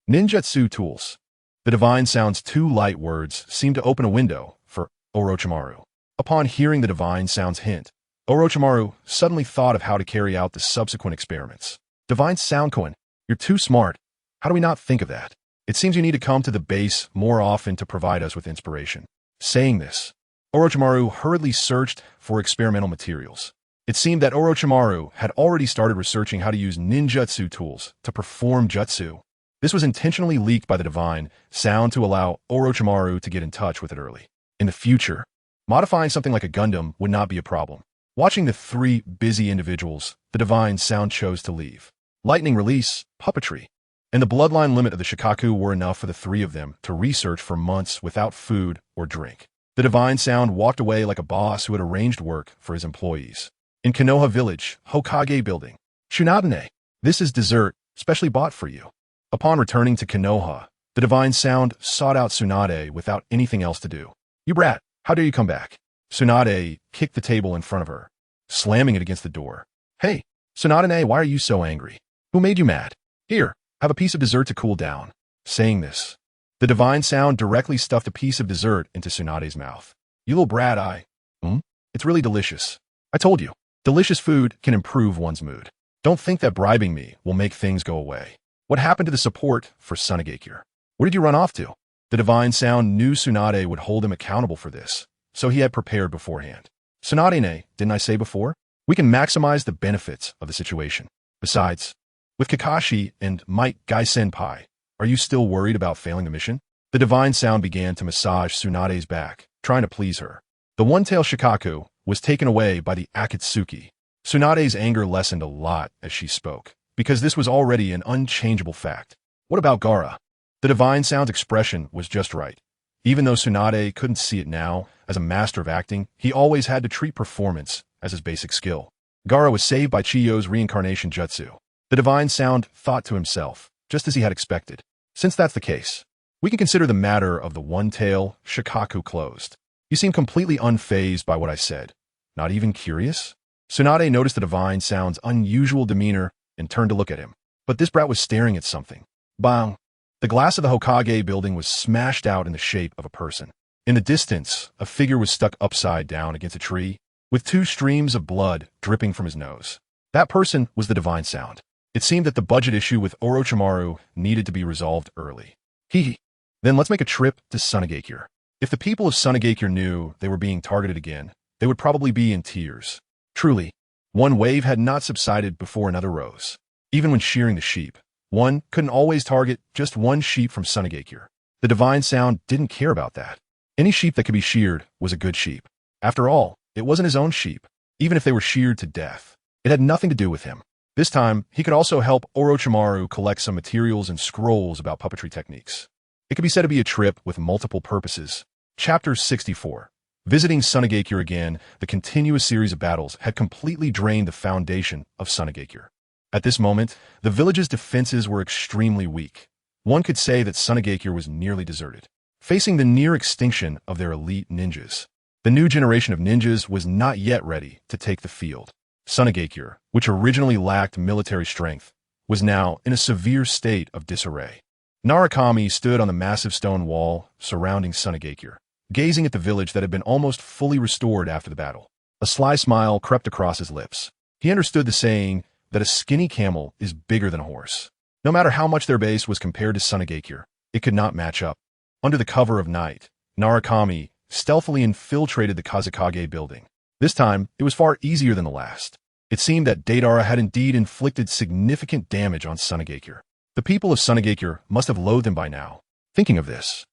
ninjutsu tools?" The Divine Sound's two light words seemed to open a window for Orochimaru. Upon hearing the Divine Sound's hint, Orochimaru suddenly thought of how to carry out the subsequent experiments. "Divine Sound Coin, you're too smart. How do we not think of that? It seems you need to come to the base more often to provide us with inspiration." Saying this, Orochimaru hurriedly searched for experimental materials. It seemed that Orochimaru had already started researching how to use ninjutsu tools to perform jutsu. This was intentionally leaked by the Divine Sound to allow Orochimaru to get in touch with it early. In the future, modifying something like a Gundam would not be a problem. Watching the three busy individuals, the Divine Sound chose to leave. Lightning release, puppetry, and the bloodline limit of the Shikaku were enough for the three of them to research for months without food or drink. The Divine Sound walked away like a boss who had arranged work for his employees. In Konoha Village, Hokage Building. "Tsunade, this is dessert, specially bought for you." Upon returning to Konoha, the Divine Sound sought out Tsunade without anything else to do. "You brat, how dare you come back?" Tsunade kicked the table in front of her, slamming it against the door. "Hey, Tsunade, why are you so angry? Who made you mad?" Here, have a piece of dessert to cool down. Saying this, the divine sound directly stuffed a piece of dessert into Tsunade's mouth. You little brat, It's really delicious. I told you, delicious food can improve one's mood. Don't think that bribing me will make things go away. What happened to the support for Tsunade? Where did you run off to? The divine sound knew Tsunade would hold him accountable for this, so he had prepared beforehand. Tsunade, didn't I say before? We can maximize the benefits of the situation. Besides, with Kakashi and Might Guy Senpai, are you still worried about failing the mission? The divine sound began to massage Tsunade's back, trying to please her. The one-tail Shikaku was taken away by the Akatsuki. Tsunade's anger lessened a lot as she spoke, because this was already an unchangeable fact. What about Gaara? The divine sound's expression was just right. Even though Tsunade couldn't see it now, as a master of acting, he always had to treat performance as his basic skill. Gaara was saved by Chiyo's reincarnation jutsu. The divine sound thought to himself, just as he had expected. Since that's the case, we can consider the matter of the one-tail Shikaku closed. You seem completely unfazed by what I said. Not even curious? Tsunade noticed the divine sound's unusual demeanor and turned to look at him. But this brat was staring at something. Bang! The glass of the Hokage building was smashed out in the shape of a person. In the distance, a figure was stuck upside down against a tree, with 2 streams of blood dripping from his nose. That person was the divine sound. It seemed that the budget issue with Orochimaru needed to be resolved early. Then let's make a trip to Tsunade. If the people of Tsunade knew they were being targeted again, they would probably be in tears. Truly, one wave had not subsided before another rose. Even when shearing the sheep, one couldn't always target just one sheep from Tsunade. The divine sound didn't care about that. Any sheep that could be sheared was a good sheep. After all, it wasn't his own sheep, even if they were sheared to death. It had nothing to do with him. This time, he could also help Orochimaru collect some materials and scrolls about puppetry techniques. It could be said to be a trip with multiple purposes. Chapter 64. Visiting Tsunade again, the continuous series of battles had completely drained the foundation of Tsunade. At this moment, the village's defenses were extremely weak. One could say that Tsunade was nearly deserted, facing the near extinction of their elite ninjas. The new generation of ninjas was not yet ready to take the field. Tsunade, which originally lacked military strength, was now in a severe state of disarray. Narukami stood on the massive stone wall surrounding Tsunade, gazing at the village that had been almost fully restored after the battle. A sly smile crept across his lips. He understood the saying that a skinny camel is bigger than a horse. No matter how much their base was compared to Tsunade, it could not match up. Under the cover of night, Narukami stealthily infiltrated the Kazekage building. This time, it was far easier than the last. It seemed that Deidara had indeed inflicted significant damage on Tsunade. The people of Tsunade must have loathed him by now. Thinking of this,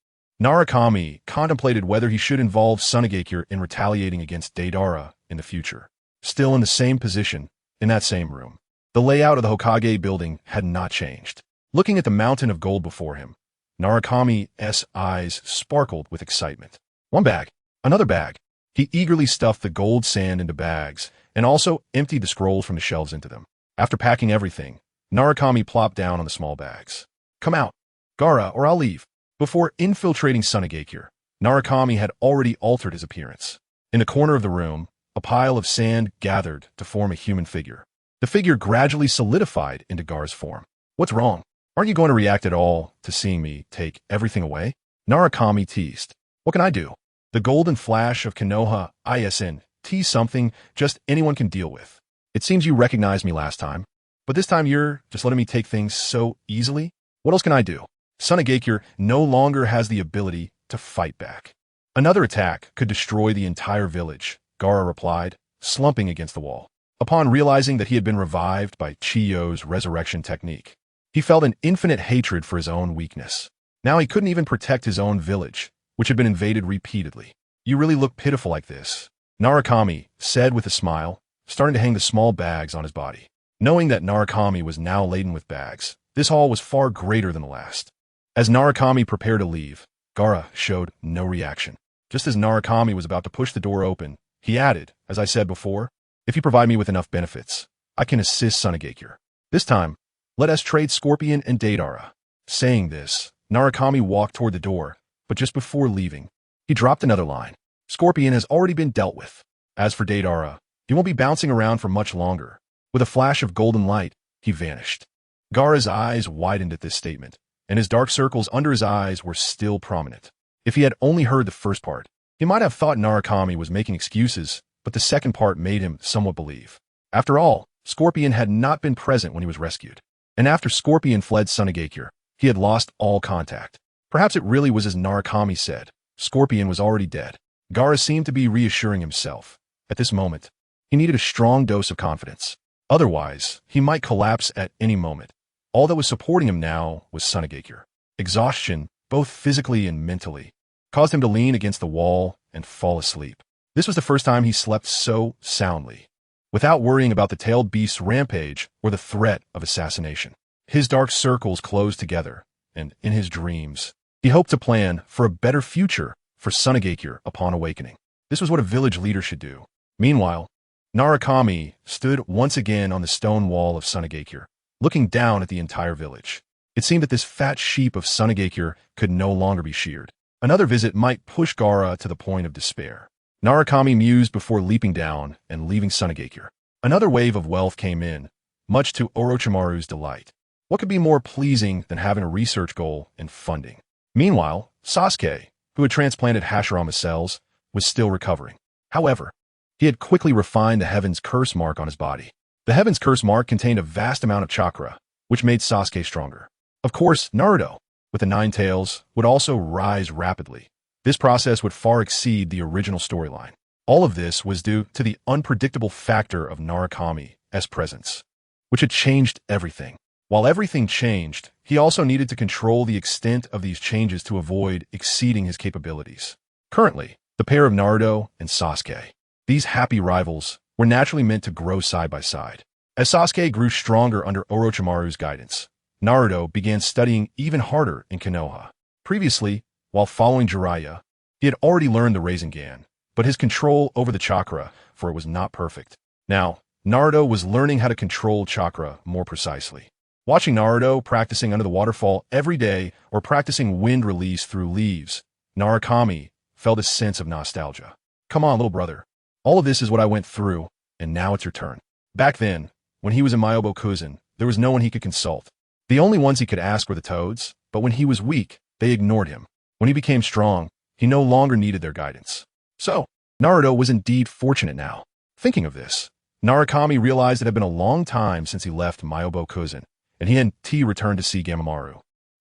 Narukami contemplated whether he should involve Tsunade in retaliating against Deidara in the future. Still in the same position, in that same room, the layout of the Hokage building had not changed. Looking at the mountain of gold before him, Narukami's eyes sparkled with excitement. One bag, another bag. He eagerly stuffed the gold sand into bags and also emptied the scrolls from the shelves into them. After packing everything, Narukami plopped down on the small bags. Come out, Gaara, or I'll leave. Before infiltrating Tsunade, Narukami had already altered his appearance. In the corner of the room, a pile of sand gathered to form a human figure. The figure gradually solidified into Gaara's form. What's wrong? Aren't you going to react at all to seeing me take everything away? Narukami teased. What can I do? The golden flash of Konoha isn't something just anyone can deal with. It seems you recognized me last time, but this time you're just letting me take things so easily? What else can I do? Tsunade no longer has the ability to fight back. Another attack could destroy the entire village, Gaara replied, slumping against the wall. Upon realizing that he had been revived by Chiyo's resurrection technique, he felt an infinite hatred for his own weakness. Now he couldn't even protect his own village, which had been invaded repeatedly. You really look pitiful like this, Narukami said with a smile, starting to hang the small bags on his body. Knowing that Narukami was now laden with bags, this haul was far greater than the last. As Narukami prepared to leave, Gaara showed no reaction. Just as Narukami was about to push the door open, he added, as I said before, if you provide me with enough benefits, I can assist Tsunade. This time, let us trade Scorpion and Deidara. Saying this, Narukami walked toward the door, but just before leaving, he dropped another line. Scorpion has already been dealt with. As for Deidara, he won't be bouncing around for much longer. With a flash of golden light, he vanished. Gaara's eyes widened at this statement, and his dark circles under his eyes were still prominent. If he had only heard the first part, he might have thought Narukami was making excuses, but the second part made him somewhat believe. After all, Scorpion had not been present when he was rescued. And after Scorpion fled Tsunade, he had lost all contact. Perhaps it really was as Narukami said. Scorpion was already dead. Gaara seemed to be reassuring himself. At this moment, he needed a strong dose of confidence. Otherwise, he might collapse at any moment. All that was supporting him now was Tsunade. Exhaustion, both physically and mentally, caused him to lean against the wall and fall asleep. This was the first time he slept so soundly, without worrying about the tailed beast's rampage or the threat of assassination. His dark circles closed together, and in his dreams, he hoped to plan for a better future for Tsunade upon awakening. This was what a village leader should do. Meanwhile, Narukami stood once again on the stone wall of Tsunade, looking down at the entire village. It seemed that this fat sheep of Tsunade could no longer be sheared. Another visit might push Gaara to the point of despair. Narukami mused before leaping down and leaving Tsunade. Another wave of wealth came in, much to Orochimaru's delight. What could be more pleasing than having a research goal and funding? Meanwhile, Sasuke, who had transplanted Hashirama cells, was still recovering. However, he had quickly refined the Heaven's Curse mark on his body. The Heaven's Curse mark contained a vast amount of chakra, which made Sasuke stronger. Of course, Naruto, with the 9 tails, would also rise rapidly. This process would far exceed the original storyline. All of this was due to the unpredictable factor of Narukami's presence, which had changed everything. While everything changed, he also needed to control the extent of these changes to avoid exceeding his capabilities. Currently, the pair of Naruto and Sasuke, these happy rivals, were naturally meant to grow side by side. As Sasuke grew stronger under Orochimaru's guidance, Naruto began studying even harder in Konoha. Previously, while following Jiraiya, he had already learned the Rasengan, but his control over the chakra, for it was not perfect. Now, Naruto was learning how to control chakra more precisely. Watching Naruto practicing under the waterfall every day or practicing wind release through leaves, Narukami felt a sense of nostalgia. Come on, little brother. All of this is what I went through, and now it's your turn. Back then, when he was in Myoboku, there was no one he could consult. The only ones he could ask were the toads, but when he was weak, they ignored him. When he became strong, he no longer needed their guidance. So, Naruto was indeed fortunate now. Thinking of this, Narukami realized it had been a long time since he left Myoboku, and he and T returned to see Gamamaru.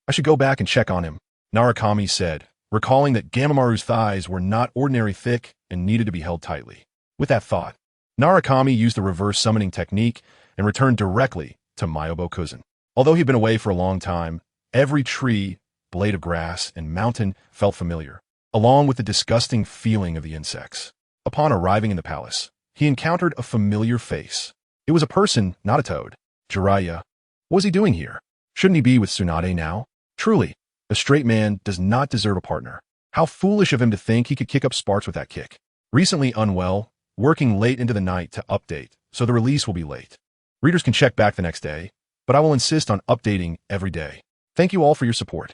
I should go back and check on him, Narukami said, recalling that Gamamaru's thighs were not ordinary thick and needed to be held tightly. With that thought, Narukami used the reverse summoning technique and returned directly to Myoboku. Although he'd been away for a long time, every tree, blade of grass, and mountain felt familiar, along with the disgusting feeling of the insects. Upon arriving in the palace, he encountered a familiar face. It was a person, not a toad. Jiraiya. What was he doing here? Shouldn't he be with Tsunade now? Truly, a straight man does not deserve a partner. How foolish of him to think he could kick up sparks with that kick. Recently unwell, working late into the night to update, so the release will be late. Readers can check back the next day, but I will insist on updating every day. Thank you all for your support.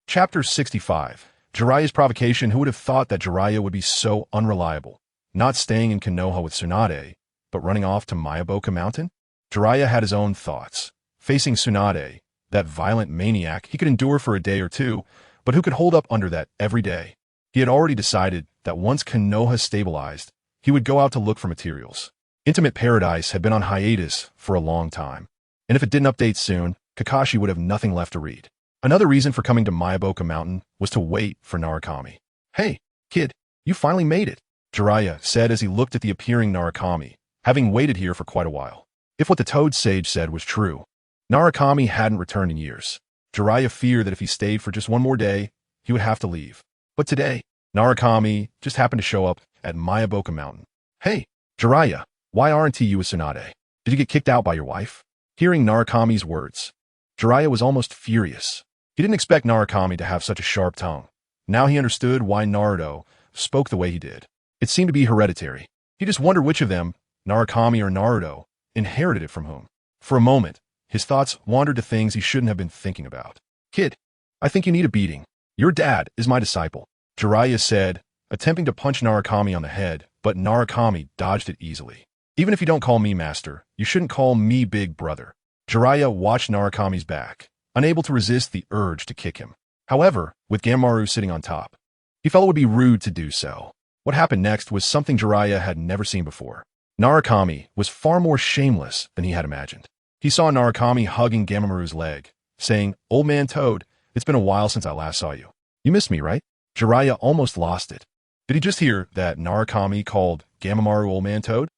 Chapter 65. Jiraiya's provocation. Who would have thought that Jiraiya would be so unreliable, not staying in Konoha with Tsunade, but running off to Myoboku Mountain? Jiraiya had his own thoughts. Facing Tsunade, that violent maniac, he could endure for a day or two, but who could hold up under that every day? He had already decided that once Konoha stabilized, he would go out to look for materials. Intimate Paradise had been on hiatus for a long time, and if it didn't update soon, Kakashi would have nothing left to read. Another reason for coming to Myoboku Mountain was to wait for Narukami. Hey, kid, you finally made it, Jiraiya said as he looked at the appearing Narukami, having waited here for quite a while. If what the Toad Sage said was true, Narukami hadn't returned in years. Jiraiya feared that if he stayed for just one more day, he would have to leave. But today, Narukami just happened to show up at Myoboku Mountain. Hey, Jiraiya, why aren't you with Tsunade? Did you get kicked out by your wife? Hearing Narukami's words, Jiraiya was almost furious. He didn't expect Narukami to have such a sharp tongue. Now he understood why Naruto spoke the way he did. It seemed to be hereditary. He just wondered which of them, Narukami or Naruto, inherited it from whom. For a moment, his thoughts wandered to things he shouldn't have been thinking about. Kid, I think you need a beating. Your dad is my disciple, Jiraiya said, attempting to punch Narukami on the head, but Narukami dodged it easily. Even if you don't call me master, you shouldn't call me big brother. Jiraiya watched Narukami's back, unable to resist the urge to kick him. However, with Gamamaru sitting on top, he felt it would be rude to do so. What happened next was something Jiraiya had never seen before. Narukami was far more shameless than he had imagined. He saw Narukami hugging Gamamaru's leg, saying, "Old man Toad, it's been a while since I last saw you. You missed me, right?" Jiraiya almost lost it. Did he just hear that Narukami called Gamamaru Old Man Toad?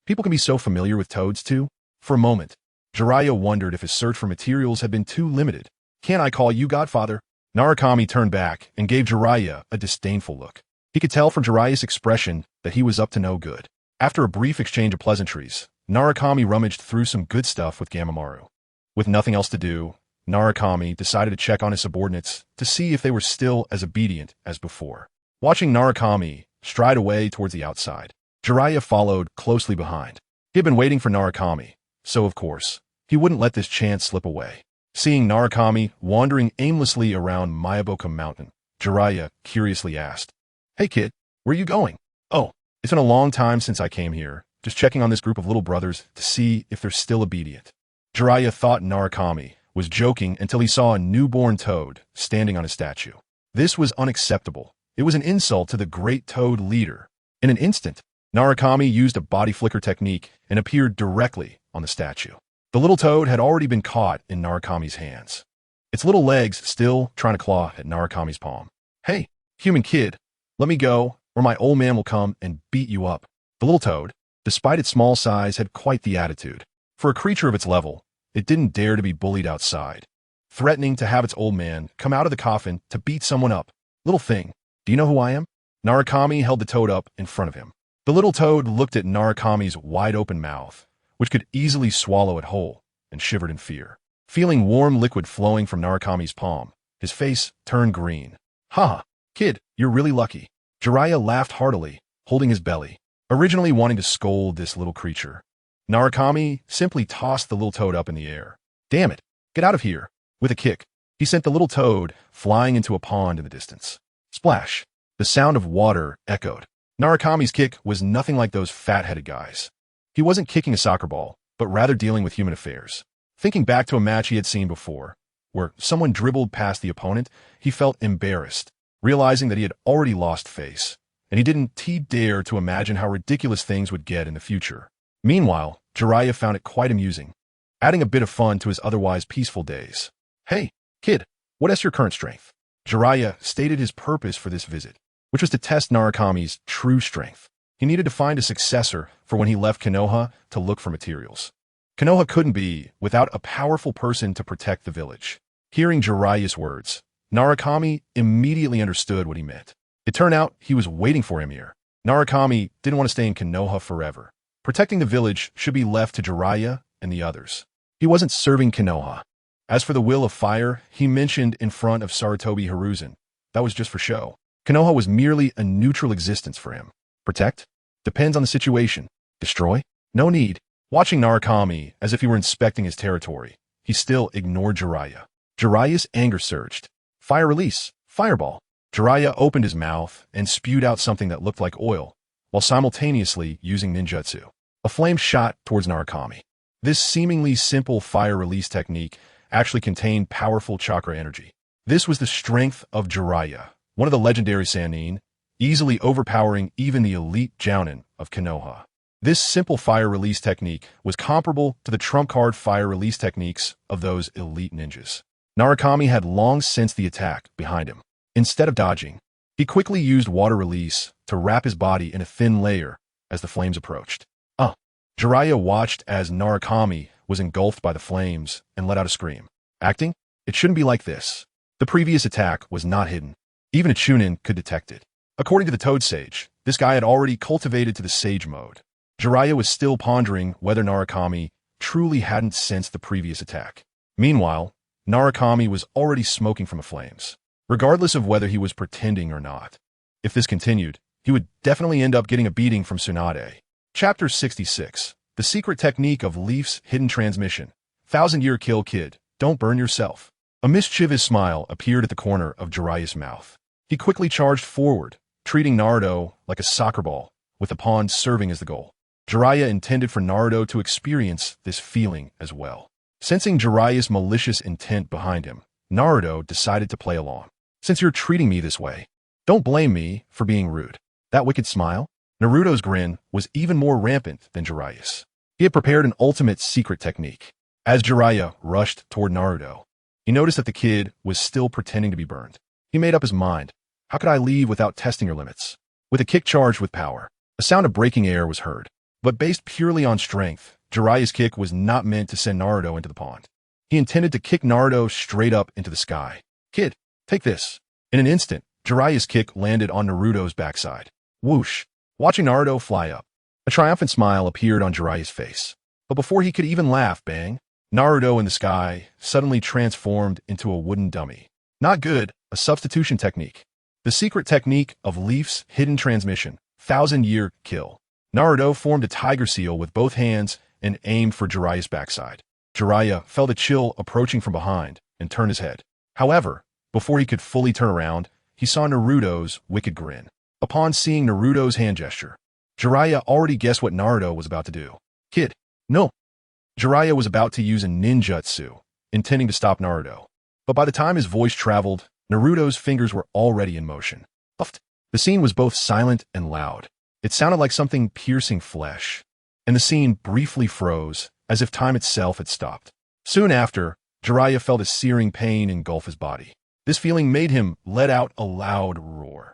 People can be so familiar with toads too. For a moment, Jiraiya wondered if his search for materials had been too limited. "Can't I call you Godfather?" Narukami turned back and gave Jiraiya a disdainful look. He could tell from Jiraiya's expression that he was up to no good. After a brief exchange of pleasantries, Narukami rummaged through some good stuff with Gamamaru. With nothing else to do, Narukami decided to check on his subordinates to see if they were still as obedient as before. Watching Narukami stride away towards the outside, Jiraiya followed closely behind. He had been waiting for Narukami, so of course, he wouldn't let this chance slip away. Seeing Narukami wandering aimlessly around Myoboku Mountain, Jiraiya curiously asked, "Hey kid, where are you going?" "Oh, it's been a long time since I came here, just checking on this group of little brothers to see if they're still obedient." Jiraiya thought Narukami was joking until he saw a newborn toad standing on a statue. This was unacceptable. It was an insult to the great toad leader. In an instant, Narukami used a body flicker technique and appeared directly on the statue. The little toad had already been caught in Narukami's hands, its little legs still trying to claw at Narukami's palm. "Hey, human kid, let me go, or my old man will come and beat you up." The little toad, despite its small size, had quite the attitude. For a creature of its level, it didn't dare to be bullied outside, threatening to have its old man come out of the coffin to beat someone up. "Little thing, do you know who I am?" Narukami held the toad up in front of him. The little toad looked at Narukami's wide-open mouth, which could easily swallow it whole, and shivered in fear. Feeling warm liquid flowing from Narukami's palm, his face turned green. "Ha, kid, you're really lucky." Jiraiya laughed heartily, holding his belly, originally wanting to scold this little creature. Narukami simply tossed the little toad up in the air. "Damn it, get out of here." With a kick, he sent the little toad flying into a pond in the distance. Splash! The sound of water echoed. Narukami's kick was nothing like those fat-headed guys. He wasn't kicking a soccer ball, but rather dealing with human affairs. Thinking back to a match he had seen before, where someone dribbled past the opponent, he felt embarrassed, realizing that he had already lost face, and he didn't dare to imagine how ridiculous things would get in the future. Meanwhile, Jiraiya found it quite amusing, adding a bit of fun to his otherwise peaceful days. "Hey, kid, what is your current strength?" Jiraiya stated his purpose for this visit, which was to test Narukami's true strength. He needed to find a successor for when he left Konoha to look for materials. Konoha couldn't be without a powerful person to protect the village. Hearing Jiraiya's words, Narukami immediately understood what he meant. It turned out he was waiting for him here. Narukami didn't want to stay in Konoha forever. Protecting the village should be left to Jiraiya and the others. He wasn't serving Konoha. As for the will of fire he mentioned in front of Sarutobi Hiruzen, that was just for show. Konoha was merely a neutral existence for him. Protect? Depends on the situation. Destroy? No need. Watching Narukami as if he were inspecting his territory, he still ignored Jiraiya. Jiraiya's anger surged. "Fire release! Fireball!" Jiraiya opened his mouth and spewed out something that looked like oil, while simultaneously using ninjutsu. A flame shot towards Narukami. This seemingly simple fire release technique actually contained powerful chakra energy. This was the strength of Jiraiya, one of the legendary Sannin, easily overpowering even the elite Jounin of Konoha. This simple fire release technique was comparable to the trump card fire release techniques of those elite ninjas. Narukami had long sensed the attack behind him. Instead of dodging, he quickly used water release to wrap his body in a thin layer as the flames approached. Jiraiya watched as Narukami was engulfed by the flames and let out a scream. Acting? It shouldn't be like this. The previous attack was not hidden. Even a Chunin could detect it. According to the Toad Sage, this guy had already cultivated to the Sage mode. Jiraiya was still pondering whether Narukami truly hadn't sensed the previous attack. Meanwhile, Narukami was already smoking from the flames, regardless of whether he was pretending or not. If this continued, he would definitely end up getting a beating from Tsunade. Chapter 66. The Secret Technique of Leaf's Hidden Transmission. 1,000-Year Kill Kid, don't burn yourself. A mischievous smile appeared at the corner of Jiraiya's mouth. He quickly charged forward, treating Naruto like a soccer ball, with the pawn serving as the goal. Jiraiya intended for Naruto to experience this feeling as well. Sensing Jiraiya's malicious intent behind him, Naruto decided to play along. Since you're treating me this way, don't blame me for being rude. That wicked smile? Naruto's grin was even more rampant than Jiraiya's. He had prepared an ultimate secret technique. As Jiraiya rushed toward Naruto, he noticed that the kid was still pretending to be burned. He made up his mind. How could I leave without testing your limits? With a kick charged with power, a sound of breaking air was heard. But based purely on strength, Jiraiya's kick was not meant to send Naruto into the pond. He intended to kick Naruto straight up into the sky. Kid, take this. In an instant, Jiraiya's kick landed on Naruto's backside. Whoosh! Watching Naruto fly up, a triumphant smile appeared on Jiraiya's face. But before he could even laugh, bang! Naruto in the sky suddenly transformed into a wooden dummy. Not good, a substitution technique. The secret technique of Leaf's hidden transmission, 1,000-year kill. Naruto formed a tiger seal with both hands and aimed for Jiraiya's backside. Jiraiya felt a chill approaching from behind and turned his head. However, before he could fully turn around, he saw Naruto's wicked grin. Upon seeing Naruto's hand gesture, Jiraiya already guessed what Naruto was about to do. Kid, no. Jiraiya was about to use a ninjutsu, intending to stop Naruto. But by the time his voice traveled, Naruto's fingers were already in motion. The scene was both silent and loud. It sounded like something piercing flesh, and the scene briefly froze, as if time itself had stopped. Soon after, Jiraiya felt a searing pain engulf his body. This feeling made him let out a loud roar.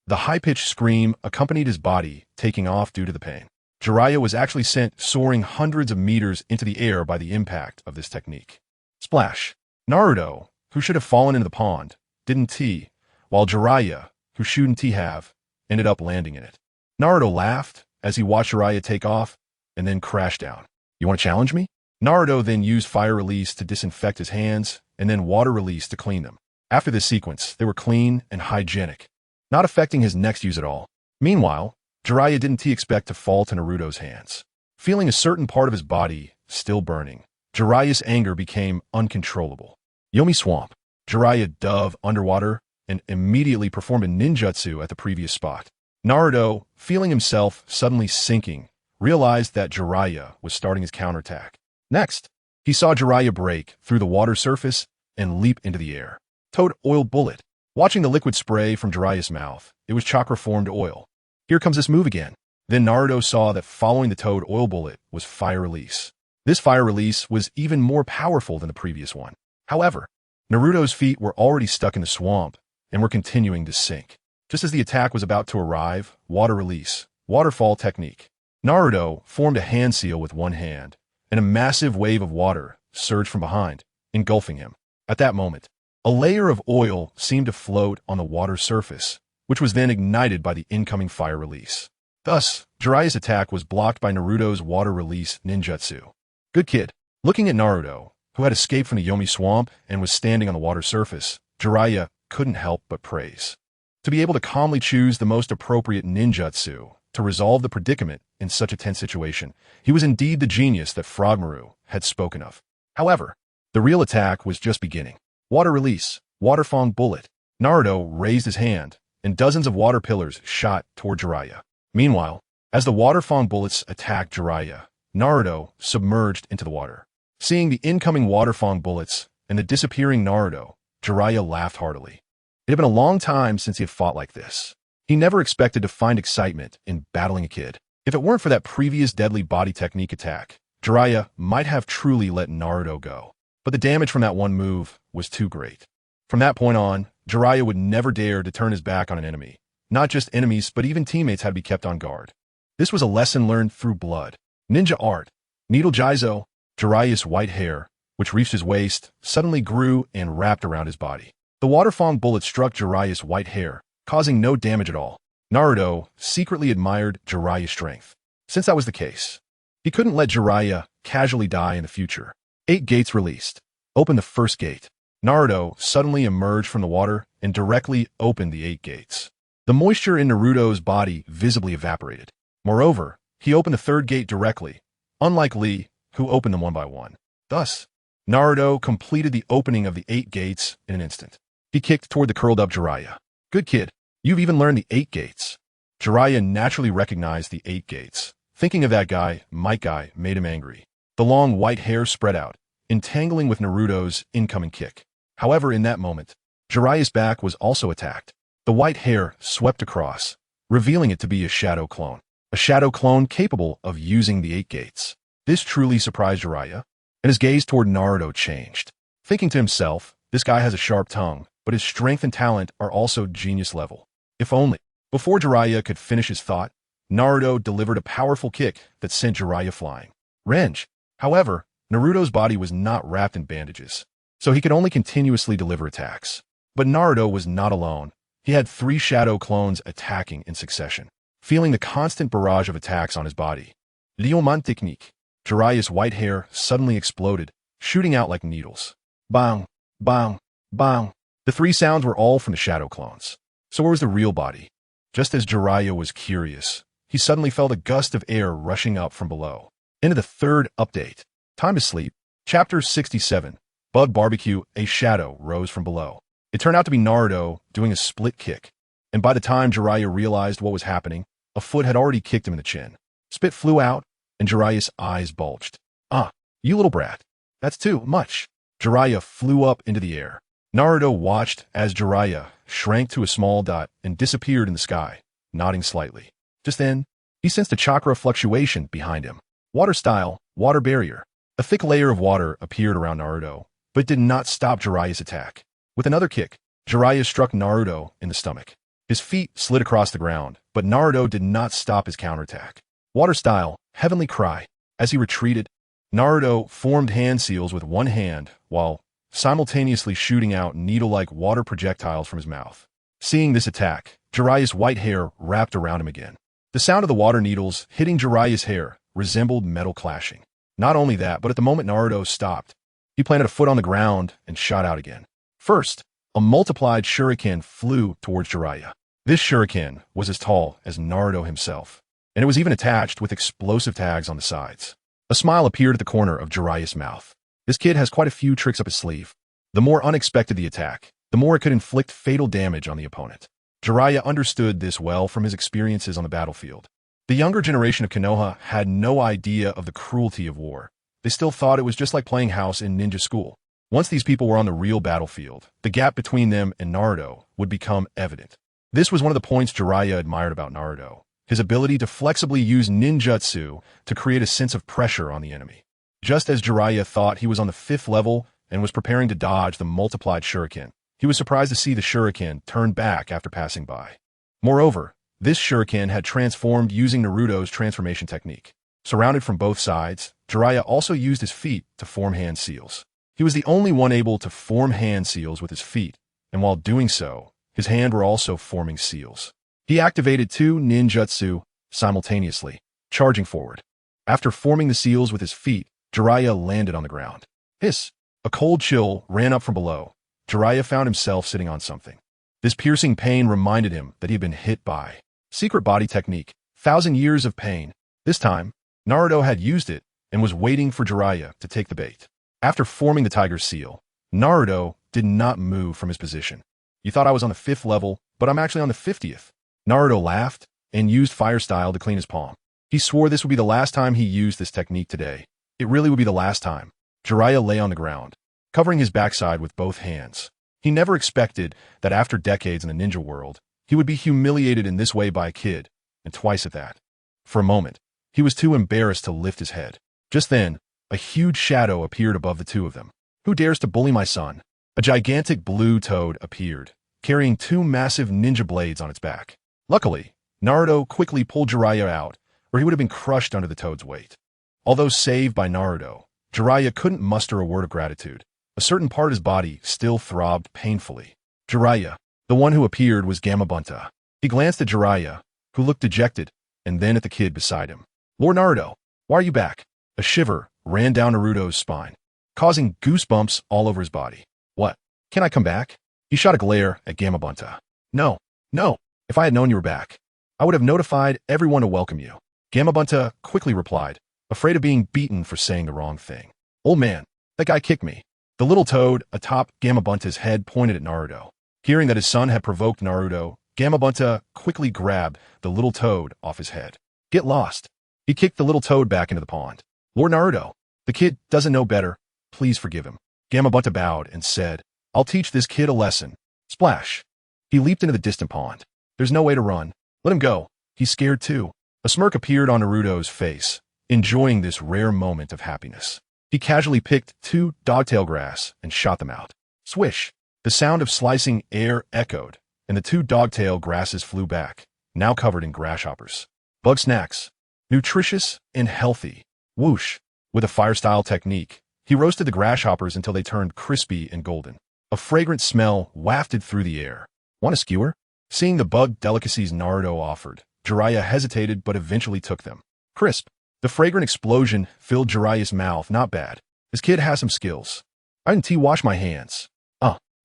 The high-pitched scream accompanied his body taking off due to the pain. Jiraiya was actually sent soaring hundreds of meters into the air by the impact of this technique. Splash! Naruto, who should have fallen into the pond, didn't tee, while Jiraiya, who shouldn't have, ended up landing in it. Naruto laughed as he watched Jiraiya take off and then crash down. You want to challenge me? Naruto then used fire release to disinfect his hands and then water release to clean them. After this sequence, they were clean and hygienic, not affecting his next use at all. Meanwhile, Jiraiya didn't expect to fall to Naruto's hands. Feeling a certain part of his body still burning, Jiraiya's anger became uncontrollable. Yomi Swamp. Jiraiya dove underwater and immediately performed a ninjutsu at the previous spot. Naruto, feeling himself suddenly sinking, realized that Jiraiya was starting his counterattack. Next, he saw Jiraiya break through the water surface and leap into the air. Toad Oil Bullet. Watching the liquid spray from Jiraiya's mouth, it was chakra-formed oil. Here comes this move again. Then Naruto saw that following the Toad Oil Bullet was fire release. This fire release was even more powerful than the previous one. However, Naruto's feet were already stuck in the swamp and were continuing to sink. Just as the attack was about to arrive, water release, waterfall technique. Naruto formed a hand seal with one hand, and a massive wave of water surged from behind, engulfing him. At that moment, a layer of oil seemed to float on the water surface, which was then ignited by the incoming fire release. Thus, Jiraiya's attack was blocked by Naruto's water release ninjutsu. Good kid. Looking at Naruto, who had escaped from the Yomi Swamp and was standing on the water surface, Jiraiya couldn't help but praise. To be able to calmly choose the most appropriate ninjutsu to resolve the predicament in such a tense situation, he was indeed the genius that Frogmaru had spoken of. However, the real attack was just beginning. Water release, Waterfong Bullet. Naruto raised his hand, and dozens of water pillars shot toward Jiraiya. Meanwhile, as the Waterfong bullets attacked Jiraiya, Naruto submerged into the water. Seeing the incoming Waterfong bullets and the disappearing Naruto, Jiraiya laughed heartily. It had been a long time since he had fought like this. He never expected to find excitement in battling a kid. If it weren't for that previous deadly body technique attack, Jiraiya might have truly let Naruto go. But the damage from that one move was too great. From that point on, Jiraiya would never dare to turn his back on an enemy. Not just enemies, but even teammates had to be kept on guard. This was a lesson learned through blood. Ninja art. Needle Jizo. Jiraiya's white hair, which reached his waist, suddenly grew and wrapped around his body. The Waterfong bullet struck Jiraiya's white hair, causing no damage at all. Naruto secretly admired Jiraiya's strength. Since that was the case, he couldn't let Jiraiya casually die in the future. 8 gates released. Open the first gate. Naruto suddenly emerged from the water and directly opened the 8 gates. The moisture in Naruto's body visibly evaporated. Moreover, he opened the 3rd gate directly, unlike Lee, who opened them one by one. Thus, Naruto completed the opening of the 8 gates in an instant. He kicked toward the curled-up Jiraiya. Good kid, you've even learned the 8 gates. Jiraiya naturally recognized the 8 gates, Thinking of that guy, Might Guy, made him angry. The long white hair spread out, entangling with Naruto's incoming kick. However, in that moment, Jiraiya's back was also attacked. The white hair swept across, revealing it to be a shadow clone. A shadow clone capable of using the 8 gates. This truly surprised Jiraiya, and his gaze toward Naruto changed. Thinking to himself, this guy has a sharp tongue, but his strength and talent are also genius level. If only. Before Jiraiya could finish his thought, Naruto delivered a powerful kick that sent Jiraiya flying. Renge. However, Naruto's body was not wrapped in bandages, so he could only continuously deliver attacks. But Naruto was not alone. He had 3 shadow clones attacking in succession. Feeling the constant barrage of attacks on his body, enrollment technique, Jiraiya's white hair suddenly exploded, shooting out like needles. Bang, bang, bang. The 3 sounds were all from the shadow clones. So where was the real body? Just as Jiraiya was curious, he suddenly felt a gust of air rushing up from below. Into the 3rd update. Time to sleep. Chapter 67. Bug Barbecue. A shadow rose from below. It turned out to be Naruto doing a split kick. And by the time Jiraiya realized what was happening, a foot had already kicked him in the chin. Spit flew out, and Jiraiya's eyes bulged. Ah, you little brat. That's too much. Jiraiya flew up into the air. Naruto watched as Jiraiya shrank to a small dot and disappeared in the sky, nodding slightly. Just then, he sensed a chakra fluctuation behind him. Water style, water barrier. A thick layer of water appeared around Naruto, but did not stop Jiraiya's attack. With another kick, Jiraiya struck Naruto in the stomach. His feet slid across the ground, but Naruto did not stop his counterattack. Water style, heavenly cry. As he retreated, Naruto formed hand seals with one hand while simultaneously shooting out needle-like water projectiles from his mouth. Seeing this attack, Jiraiya's white hair wrapped around him again. The sound of the water needles hitting Jiraiya's hair resembled metal clashing. Not only that, but at the moment Naruto stopped, he planted a foot on the ground and shot out again. First, a multiplied shuriken flew towards Jiraiya. This shuriken was as tall as Naruto himself, and it was even attached with explosive tags on the sides. A smile appeared at the corner of Jiraiya's mouth. This kid has quite a few tricks up his sleeve. The more unexpected the attack, the more it could inflict fatal damage on the opponent. Jiraiya understood this well from his experiences on the battlefield. The younger generation of Konoha had no idea of the cruelty of war. They still thought it was just like playing house in ninja school. Once these people were on the real battlefield, the gap between them and Naruto would become evident. This was one of the points Jiraiya admired about Naruto, his ability to flexibly use ninjutsu to create a sense of pressure on the enemy. Just as Jiraiya thought he was on the 5th level and was preparing to dodge the multiplied shuriken, he was surprised to see the shuriken turn back after passing by. Moreover, this shuriken had transformed using Naruto's transformation technique. Surrounded from both sides, Jiraiya also used his feet to form hand seals. He was the only one able to form hand seals with his feet, and while doing so, his hand were also forming seals. He activated 2 ninjutsu simultaneously, charging forward. After forming the seals with his feet, Jiraiya landed on the ground. Hiss! A cold chill ran up from below. Jiraiya found himself sitting on something. This piercing pain reminded him that he had been hit by secret body technique, 1,000 years of pain. This time, Naruto had used it and was waiting for Jiraiya to take the bait. After forming the tiger seal, Naruto did not move from his position. You thought I was on the 5th level, but I'm actually on the 50th. Naruto laughed and used fire style to clean his palm. He swore this would be the last time he used this technique today. It really would be the last time. Jiraiya lay on the ground, covering his backside with both hands. He never expected that after decades in the ninja world, he would be humiliated in this way by a kid, and twice at that. For a moment, he was too embarrassed to lift his head. Just then, a huge shadow appeared above the 2 of them. Who dares to bully my son? A gigantic blue toad appeared, carrying 2 massive ninja blades on its back. Luckily, Naruto quickly pulled Jiraiya out, or he would have been crushed under the toad's weight. Although saved by Naruto, Jiraiya couldn't muster a word of gratitude. A certain part of his body still throbbed painfully. Jiraiya, the one who appeared, was Gamabunta. He glanced at Jiraiya, who looked dejected, and then at the kid beside him. Lord Naruto, why are you back? A shiver ran down Naruto's spine, causing goosebumps all over his body. What? Can I come back? He shot a glare at Gamabunta. No, no. If I had known you were back, I would have notified everyone to welcome you. Gamabunta quickly replied, afraid of being beaten for saying the wrong thing. Old man, that guy kicked me. The little toad atop Gamabunta's head pointed at Naruto. Hearing that his son had provoked Naruto, Gamabunta quickly grabbed the little toad off his head. Get lost. He kicked the little toad back into the pond. Lord Naruto, the kid doesn't know better. Please forgive him. Gamabunta bowed and said, I'll teach this kid a lesson. Splash. He leaped into the distant pond. There's no way to run. Let him go. He's scared too. A smirk appeared on Naruto's face, enjoying this rare moment of happiness. He casually picked 2 dogtail grass and shot them out. Swish! The sound of slicing air echoed, and the 2 dogtail grasses flew back, now covered in grasshoppers. Bug snacks. Nutritious and healthy. Whoosh! With a fire-style technique, he roasted the grasshoppers until they turned crispy and golden. A fragrant smell wafted through the air. Want a skewer? Seeing the bug delicacies Naruto offered, Jiraiya hesitated but eventually took them. Crisp. The fragrant explosion filled Jiraiya's mouth. Not bad. This kid has some skills. I didn't wash my hands.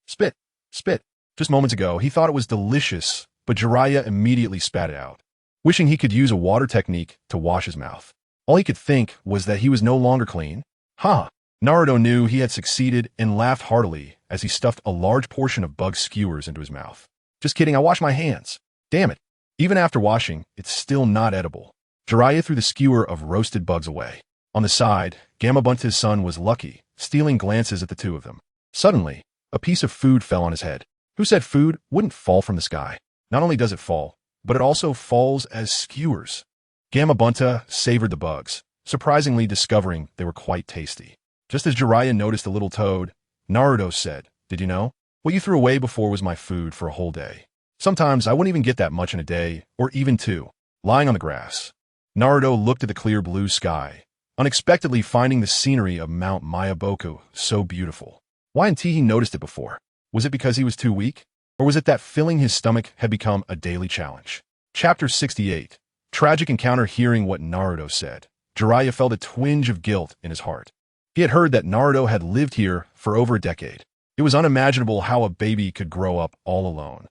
Spit. Spit. Just moments ago, he thought it was delicious, but Jiraiya immediately spat it out, wishing he could use a water technique to wash his mouth. All he could think was that he was no longer clean. Ha! Naruto knew he had succeeded and laughed heartily as he stuffed a large portion of bug skewers into his mouth. Just kidding, I washed my hands. Damn it. Even after washing, it's still not edible. Jiraiya threw the skewer of roasted bugs away. On the side, Gamabunta's son was lucky, stealing glances at the 2 of them. Suddenly, a piece of food fell on his head. Who said food wouldn't fall from the sky? Not only does it fall, but it also falls as skewers. Gamabunta savored the bugs, surprisingly discovering they were quite tasty. Just as Jiraiya noticed the little toad, Naruto said, Did you know? What you threw away before was my food for a whole day. Sometimes I wouldn't even get that much in a day, or even 2. Lying on the grass, Naruto looked at the clear blue sky, unexpectedly finding the scenery of Mount Myoboku so beautiful. Why hadn't he noticed it before? Was it because he was too weak? Or was it that filling his stomach had become a daily challenge? Chapter 68. Tragic encounter. Hearing what Naruto said, Jiraiya felt a twinge of guilt in his heart. He had heard that Naruto had lived here for over a decade. It was unimaginable how a baby could grow up all alone.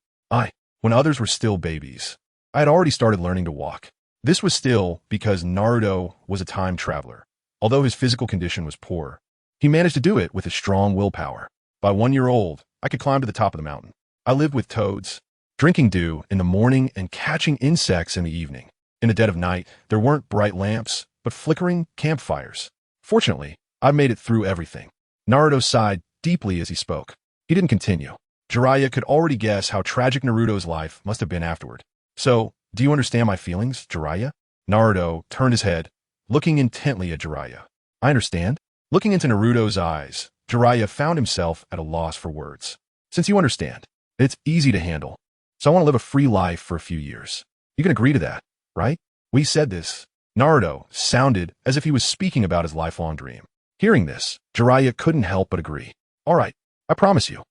When others were still babies, I had already started learning to walk. This was still because Naruto was a time traveler. Although his physical condition was poor, he managed to do it with his strong willpower. By 1 year old, I could climb to the top of the mountain. I lived with toads, drinking dew in the morning and catching insects in the evening. In the dead of night, there weren't bright lamps, but flickering campfires. Fortunately, I made it through everything. Naruto sighed deeply as he spoke. He didn't continue. Jiraiya could already guess how tragic Naruto's life must have been afterward. So, do you understand my feelings, Jiraiya? Naruto turned his head, looking intently at Jiraiya. I understand. Looking into Naruto's eyes, Jiraiya found himself at a loss for words. Since you understand, it's easy to handle. So I want to live a free life for a few years. You can agree to that, right? We said this. Naruto sounded as if he was speaking about his lifelong dream. Hearing this, Jiraiya couldn't help but agree. All right, I promise you.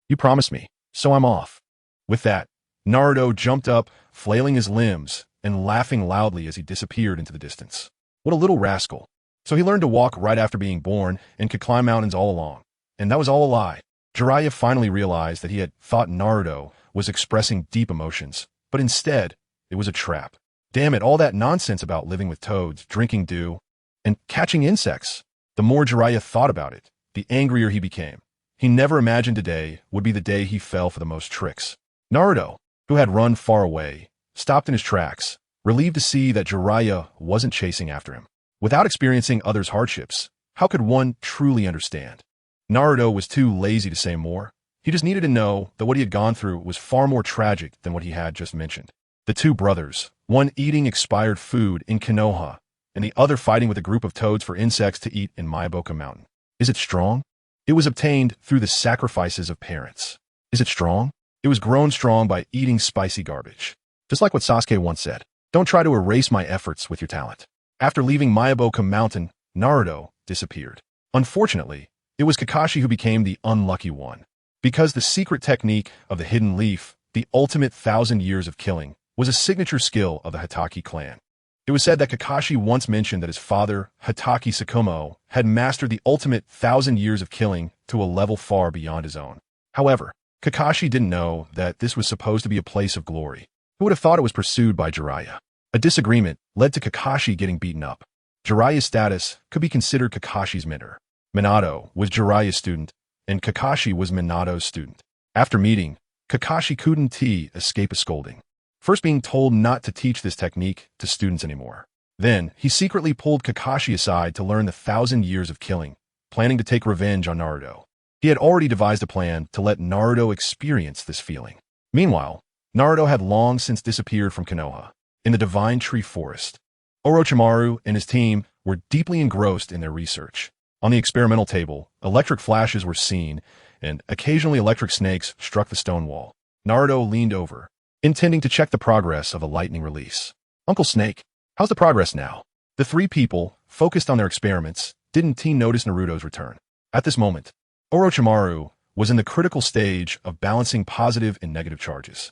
You promised me, so I'm off. With that, Naruto jumped up, flailing his limbs and laughing loudly as he disappeared into the distance. What a little rascal. So he learned to walk right after being born and could climb mountains all along. And that was all a lie. Jiraiya finally realized that he had thought Naruto was expressing deep emotions, but instead, it was a trap. Damn it, all that nonsense about living with toads, drinking dew, and catching insects. The more Jiraiya thought about it, the angrier he became. He never imagined today would be the day he fell for the most tricks. Naruto, who had run far away, stopped in his tracks, relieved to see that Jiraiya wasn't chasing after him. Without experiencing others' hardships, how could one truly understand? Naruto was too lazy to say more. He just needed to know that what he had gone through was far more tragic than what he had just mentioned. The 2 brothers, one eating expired food in Konoha, and the other fighting with a group of toads for insects to eat in Myoboku Mountain. Is it strong? It was obtained through the sacrifices of parents. Is it strong? It was grown strong by eating spicy garbage. Just like what Sasuke once said, don't try to erase my efforts with your talent. After leaving Myoboku Mountain, Naruto disappeared. Unfortunately, it was Kakashi who became the unlucky one. Because the secret technique of the hidden leaf, the ultimate 1,000 years of killing, was a signature skill of the Hokage clan. It was said that Kakashi once mentioned that his father, Hitoki Sakumo, had mastered the ultimate 1,000 years of killing to a level far beyond his own. However, Kakashi didn't know that this was supposed to be a place of glory. Who would have thought it was pursued by Jiraiya? A disagreement led to Kakashi getting beaten up. Jiraiya's status could be considered Kakashi's mentor. Minato was Jiraiya's student, and Kakashi was Minato's student. After meeting, Kakashi couldn't escape a scolding. First being told not to teach this technique to students anymore. Then, he secretly pulled Kakashi aside to learn the 1,000 years of killing, planning to take revenge on Naruto. He had already devised a plan to let Naruto experience this feeling. Meanwhile, Naruto had long since disappeared from Konoha, in the Divine Tree Forest. Orochimaru and his team were deeply engrossed in their research. On the experimental table, electric flashes were seen, and occasionally electric snakes struck the stone wall. Naruto leaned over, intending to check the progress of a lightning release. "Uncle Snake, how's the progress now?" The three people, focused on their experiments, didn't notice Naruto's return. At this moment, Orochimaru was in the critical stage of balancing positive and negative charges.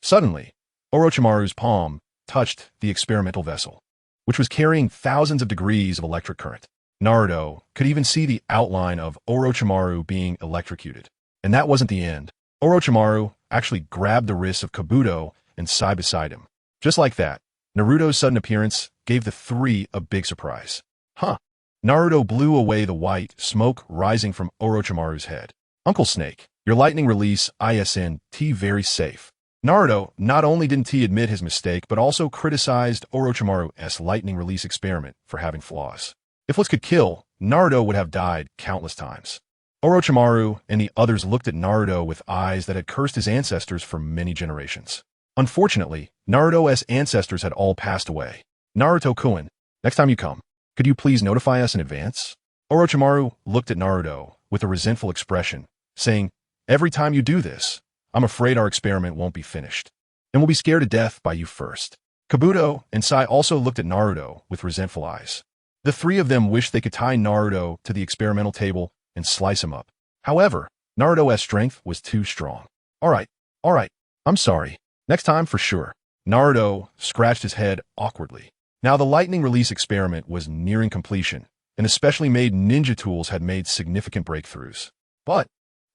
Suddenly, Orochimaru's palm touched the experimental vessel, which was carrying thousands of degrees of electric current. Naruto could even see the outline of Orochimaru being electrocuted. And that wasn't the end. Orochimaru actually grabbed the wrists of Kabuto and Sai beside him. Just like that, Naruto's sudden appearance gave the three a big surprise. Naruto blew away the white smoke rising from Orochimaru's head. "Uncle Snake, your lightning release isn't very safe." Naruto not only didn't admit his mistake, but also criticized Orochimaru's lightning release experiment for having flaws. If Blitz could kill, Naruto would have died countless times. Orochimaru and the others looked at Naruto with eyes that had cursed his ancestors for many generations. Unfortunately, Naruto's ancestors had all passed away. "Naruto-kun, next time you come, could you please notify us in advance?" Orochimaru looked at Naruto with a resentful expression, saying, "Every time you do this, I'm afraid our experiment won't be finished, and we'll be scared to death by you first." Kabuto and Sai also looked at Naruto with resentful eyes. The three of them wished they could tie Naruto to the experimental table and slice him up. However, Naruto's strength was too strong. All right, I'm sorry. Next time for sure." Naruto scratched his head awkwardly. Now the lightning release experiment was nearing completion, and especially made ninja tools had made significant breakthroughs. "But,"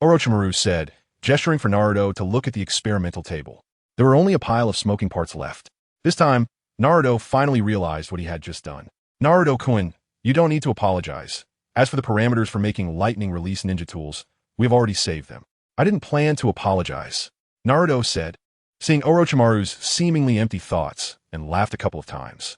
Orochimaru said, gesturing for Naruto to look at the experimental table, there were only a pile of smoking parts left. This time, Naruto finally realized what he had just done. "Naruto-kun, you don't need to apologize. As for the parameters for making lightning release ninja tools, we have already saved them." "I didn't plan to apologize," Naruto said, seeing Orochimaru's seemingly empty thoughts, and laughed a couple of times.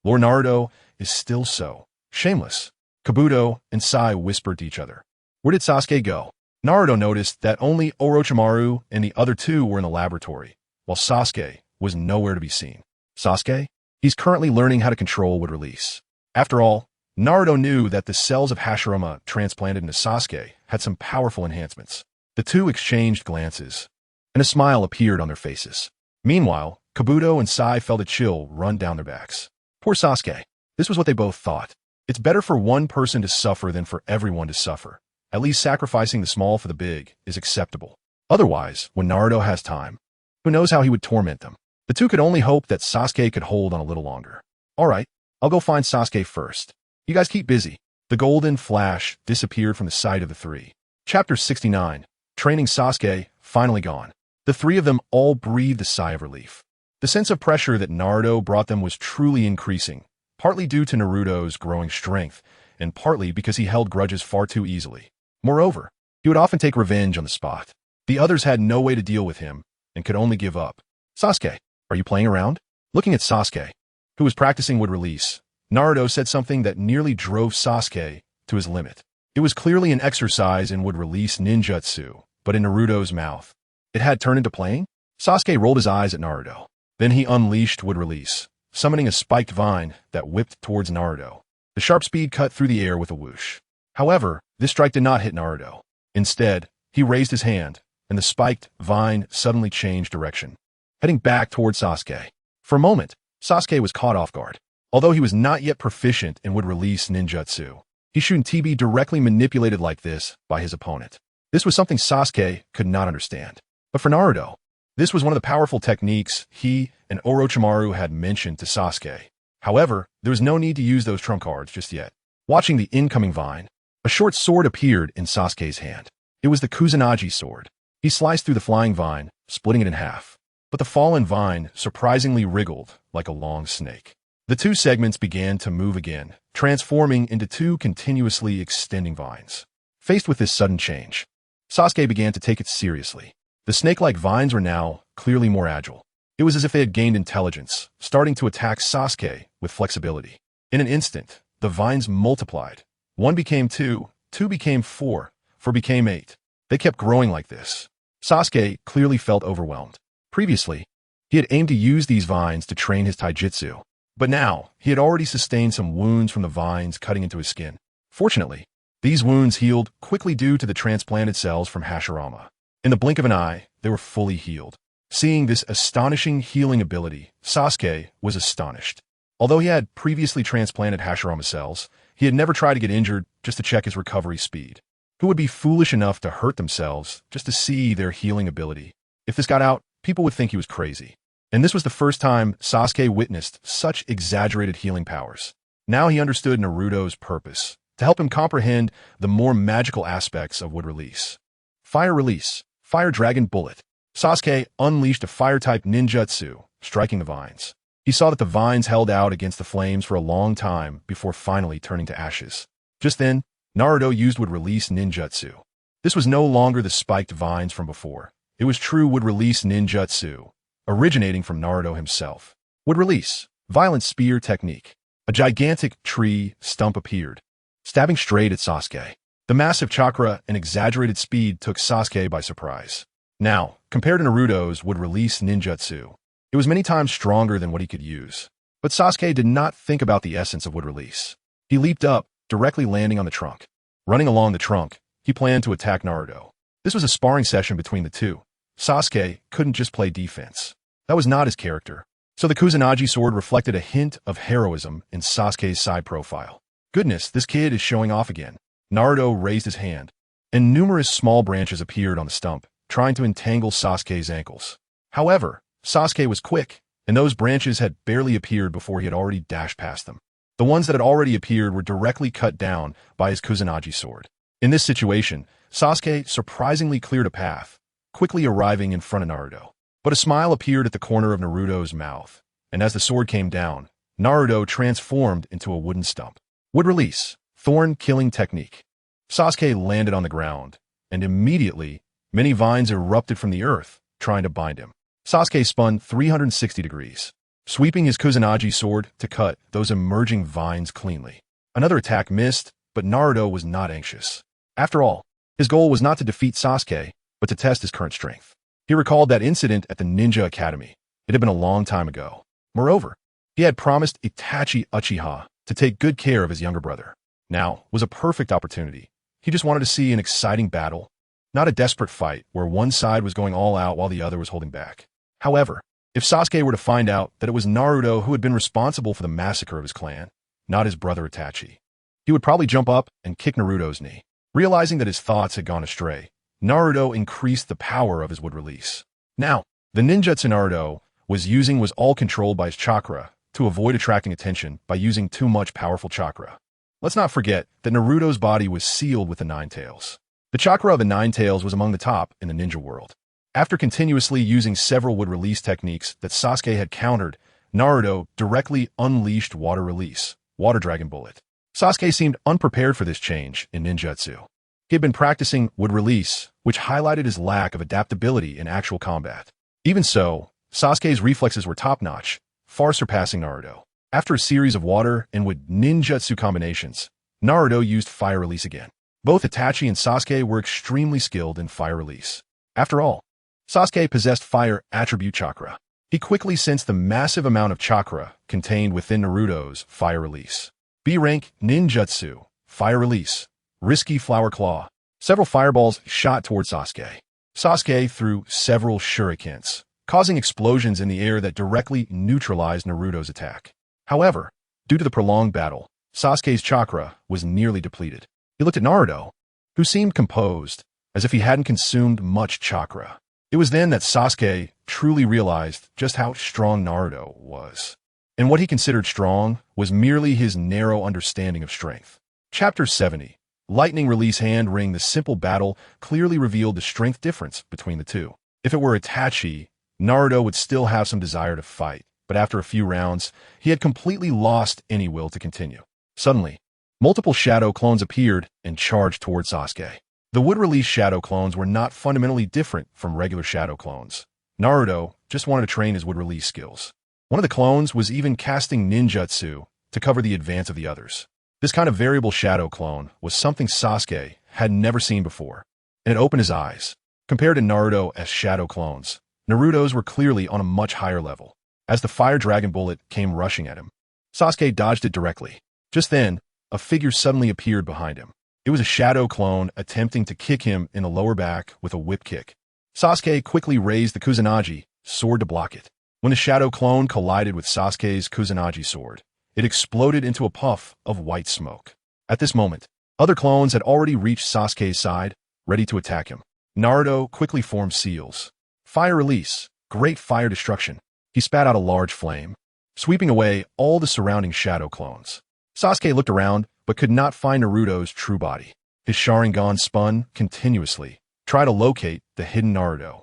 Lord Naruto is still so shameless." Kabuto and Sai whispered to each other. "Where did Sasuke go?" Naruto noticed that only Orochimaru and the other two were in the laboratory, while Sasuke was nowhere to be seen. "Sasuke? He's currently learning how to control wood release." After all, Naruto knew that the cells of Hashirama transplanted into Sasuke had some powerful enhancements. The two exchanged glances, and a smile appeared on their faces. Meanwhile, Kabuto and Sai felt a chill run down their backs. Poor Sasuke. This was what they both thought. It's better for one person to suffer than for everyone to suffer. At least sacrificing the small for the big is acceptable. Otherwise, when Naruto has time, who knows how he would torment them. The two could only hope that Sasuke could hold on a little longer. "All right, I'll go find Sasuke first. You guys keep busy." The golden flash disappeared from the sight of the three. Chapter 69, Training Sasuke, finally gone. The three of them all breathed a sigh of relief. The sense of pressure that Naruto brought them was truly increasing, partly due to Naruto's growing strength, and partly because he held grudges far too easily. Moreover, he would often take revenge on the spot. The others had no way to deal with him, and could only give up. "Sasuke, are you playing around?" Looking at Sasuke, who was practicing wood release, Naruto said something that nearly drove Sasuke to his limit. It was clearly an exercise in wood release ninjutsu, but in Naruto's mouth, it had turned into playing? Sasuke rolled his eyes at Naruto. Then he unleashed wood release, summoning a spiked vine that whipped towards Naruto. The sharp speed cut through the air with a whoosh. However, this strike did not hit Naruto. Instead, he raised his hand, and the spiked vine suddenly changed direction, heading back towards Sasuke. For a moment, Sasuke was caught off guard. Although he was not yet proficient in wood release ninjutsu, he shouldn't be directly manipulated like this by his opponent. This was something Sasuke could not understand. But for Naruto, this was one of the powerful techniques he and Orochimaru had mentioned to Sasuke. However, there was no need to use those trump cards just yet. Watching the incoming vine, a short sword appeared in Sasuke's hand. It was the Kusanagi sword. He sliced through the flying vine, splitting it in half. But the fallen vine surprisingly wriggled like a long snake. The two segments began to move again, transforming into two continuously extending vines. Faced with this sudden change, Sasuke began to take it seriously. The snake-like vines were now clearly more agile. It was as if they had gained intelligence, starting to attack Sasuke with flexibility. In an instant, the vines multiplied. 1 became 2, 2 became 4, 4 became 8. They kept growing like this. Sasuke clearly felt overwhelmed. Previously, he had aimed to use these vines to train his taijutsu, but now he had already sustained some wounds from the vines cutting into his skin. Fortunately, these wounds healed quickly due to the transplanted cells from Hashirama. In the blink of an eye, they were fully healed. Seeing this astonishing healing ability, Sasuke was astonished. Although he had previously transplanted Hashirama cells, he had never tried to get injured just to check his recovery speed. Who would be foolish enough to hurt themselves just to see their healing ability? If this got out, people would think he was crazy. And this was the first time Sasuke witnessed such exaggerated healing powers. Now he understood Naruto's purpose, to help him comprehend the more magical aspects of wood release. Fire release, fire dragon bullet. Sasuke unleashed a fire-type ninjutsu, striking the vines. He saw that the vines held out against the flames for a long time before finally turning to ashes. Just then, Naruto used wood release ninjutsu. This was no longer the spiked vines from before. It was true wood release ninjutsu, originating from Naruto himself. Wood release, violent spear technique. A gigantic tree stump appeared, stabbing straight at Sasuke. The massive chakra and exaggerated speed took Sasuke by surprise. Now, compared to Naruto's wood release ninjutsu, it was many times stronger than what he could use. But Sasuke did not think about the essence of wood release. He leaped up, directly landing on the trunk. Running along the trunk, he planned to attack Naruto. This was a sparring session between the two. Sasuke couldn't just play defense. That was not his character. So the Kusanagi sword reflected a hint of heroism in Sasuke's side profile. Goodness, this kid is showing off again. Naruto raised his hand, and numerous small branches appeared on the stump, trying to entangle Sasuke's ankles. However, Sasuke was quick, and those branches had barely appeared before he had already dashed past them. The ones that had already appeared were directly cut down by his Kusanagi sword. In this situation, Sasuke surprisingly cleared a path, quickly arriving in front of Naruto. But a smile appeared at the corner of Naruto's mouth, and as the sword came down, Naruto transformed into a wooden stump. Wood release, thorn killing technique. Sasuke landed on the ground, and immediately, many vines erupted from the earth, trying to bind him. Sasuke spun 360 degrees, sweeping his Kusanagi sword to cut those emerging vines cleanly. Another attack missed, but Naruto was not anxious. After all, his goal was not to defeat Sasuke, but to test his current strength. He recalled that incident at the Ninja Academy. It had been a long time ago. Moreover, he had promised Itachi Uchiha to take good care of his younger brother. Now was a perfect opportunity. He just wanted to see an exciting battle, not a desperate fight where one side was going all out while the other was holding back. However, if Sasuke were to find out that it was Naruto who had been responsible for the massacre of his clan, not his brother Itachi, he would probably jump up and kick Naruto's knee. Realizing that his thoughts had gone astray, Naruto increased the power of his wood release. Now, the ninjutsu Naruto was using was all controlled by his chakra to avoid attracting attention by using too much powerful chakra. Let's not forget that Naruto's body was sealed with the Nine Tails. The chakra of the Nine Tails was among the top in the ninja world. After continuously using several wood release techniques that Sasuke had countered, Naruto directly unleashed water release, water dragon bullet. Sasuke seemed unprepared for this change in ninjutsu. He had been practicing wood release, which highlighted his lack of adaptability in actual combat. Even so, Sasuke's reflexes were top-notch, far surpassing Naruto. After a series of water and wood ninjutsu combinations, Naruto used fire release again. Both Itachi and Sasuke were extremely skilled in fire release. After all, Sasuke possessed fire attribute chakra. He quickly sensed the massive amount of chakra contained within Naruto's fire release. B-rank ninjutsu, fire release, risky flower claw. Several fireballs shot toward Sasuke. Sasuke threw several shurikens, causing explosions in the air that directly neutralized Naruto's attack. However, due to the prolonged battle, Sasuke's chakra was nearly depleted. He looked at Naruto, who seemed composed, as if he hadn't consumed much chakra. It was then that Sasuke truly realized just how strong Naruto was. And what he considered strong was merely his narrow understanding of strength. Chapter 70. Lightning release hand ring. The simple battle clearly revealed the strength difference between the two. If it were Itachi, Naruto would still have some desire to fight, but after a few rounds, he had completely lost any will to continue. Suddenly, multiple shadow clones appeared and charged towards Sasuke. The wood release shadow clones were not fundamentally different from regular shadow clones. Naruto just wanted to train his wood-release skills. One of the clones was even casting ninjutsu to cover the advance of the others. This kind of variable shadow clone was something Sasuke had never seen before, and it opened his eyes. Compared to Naruto as shadow clones, Naruto's were clearly on a much higher level. As the fire dragon bullet came rushing at him, Sasuke dodged it directly. Just then, a figure suddenly appeared behind him. It was a shadow clone attempting to kick him in the lower back with a whip kick. Sasuke quickly raised the Kusanagi sword to block it. When the shadow clone collided with Sasuke's Kusanagi sword, it exploded into a puff of white smoke. At this moment, other clones had already reached Sasuke's side, ready to attack him. Naruto quickly formed seals. Fire release, great fire destruction. He spat out a large flame, sweeping away all the surrounding shadow clones. Sasuke looked around, but could not find Naruto's true body. His Sharingan spun continuously, trying to locate the hidden Naruto.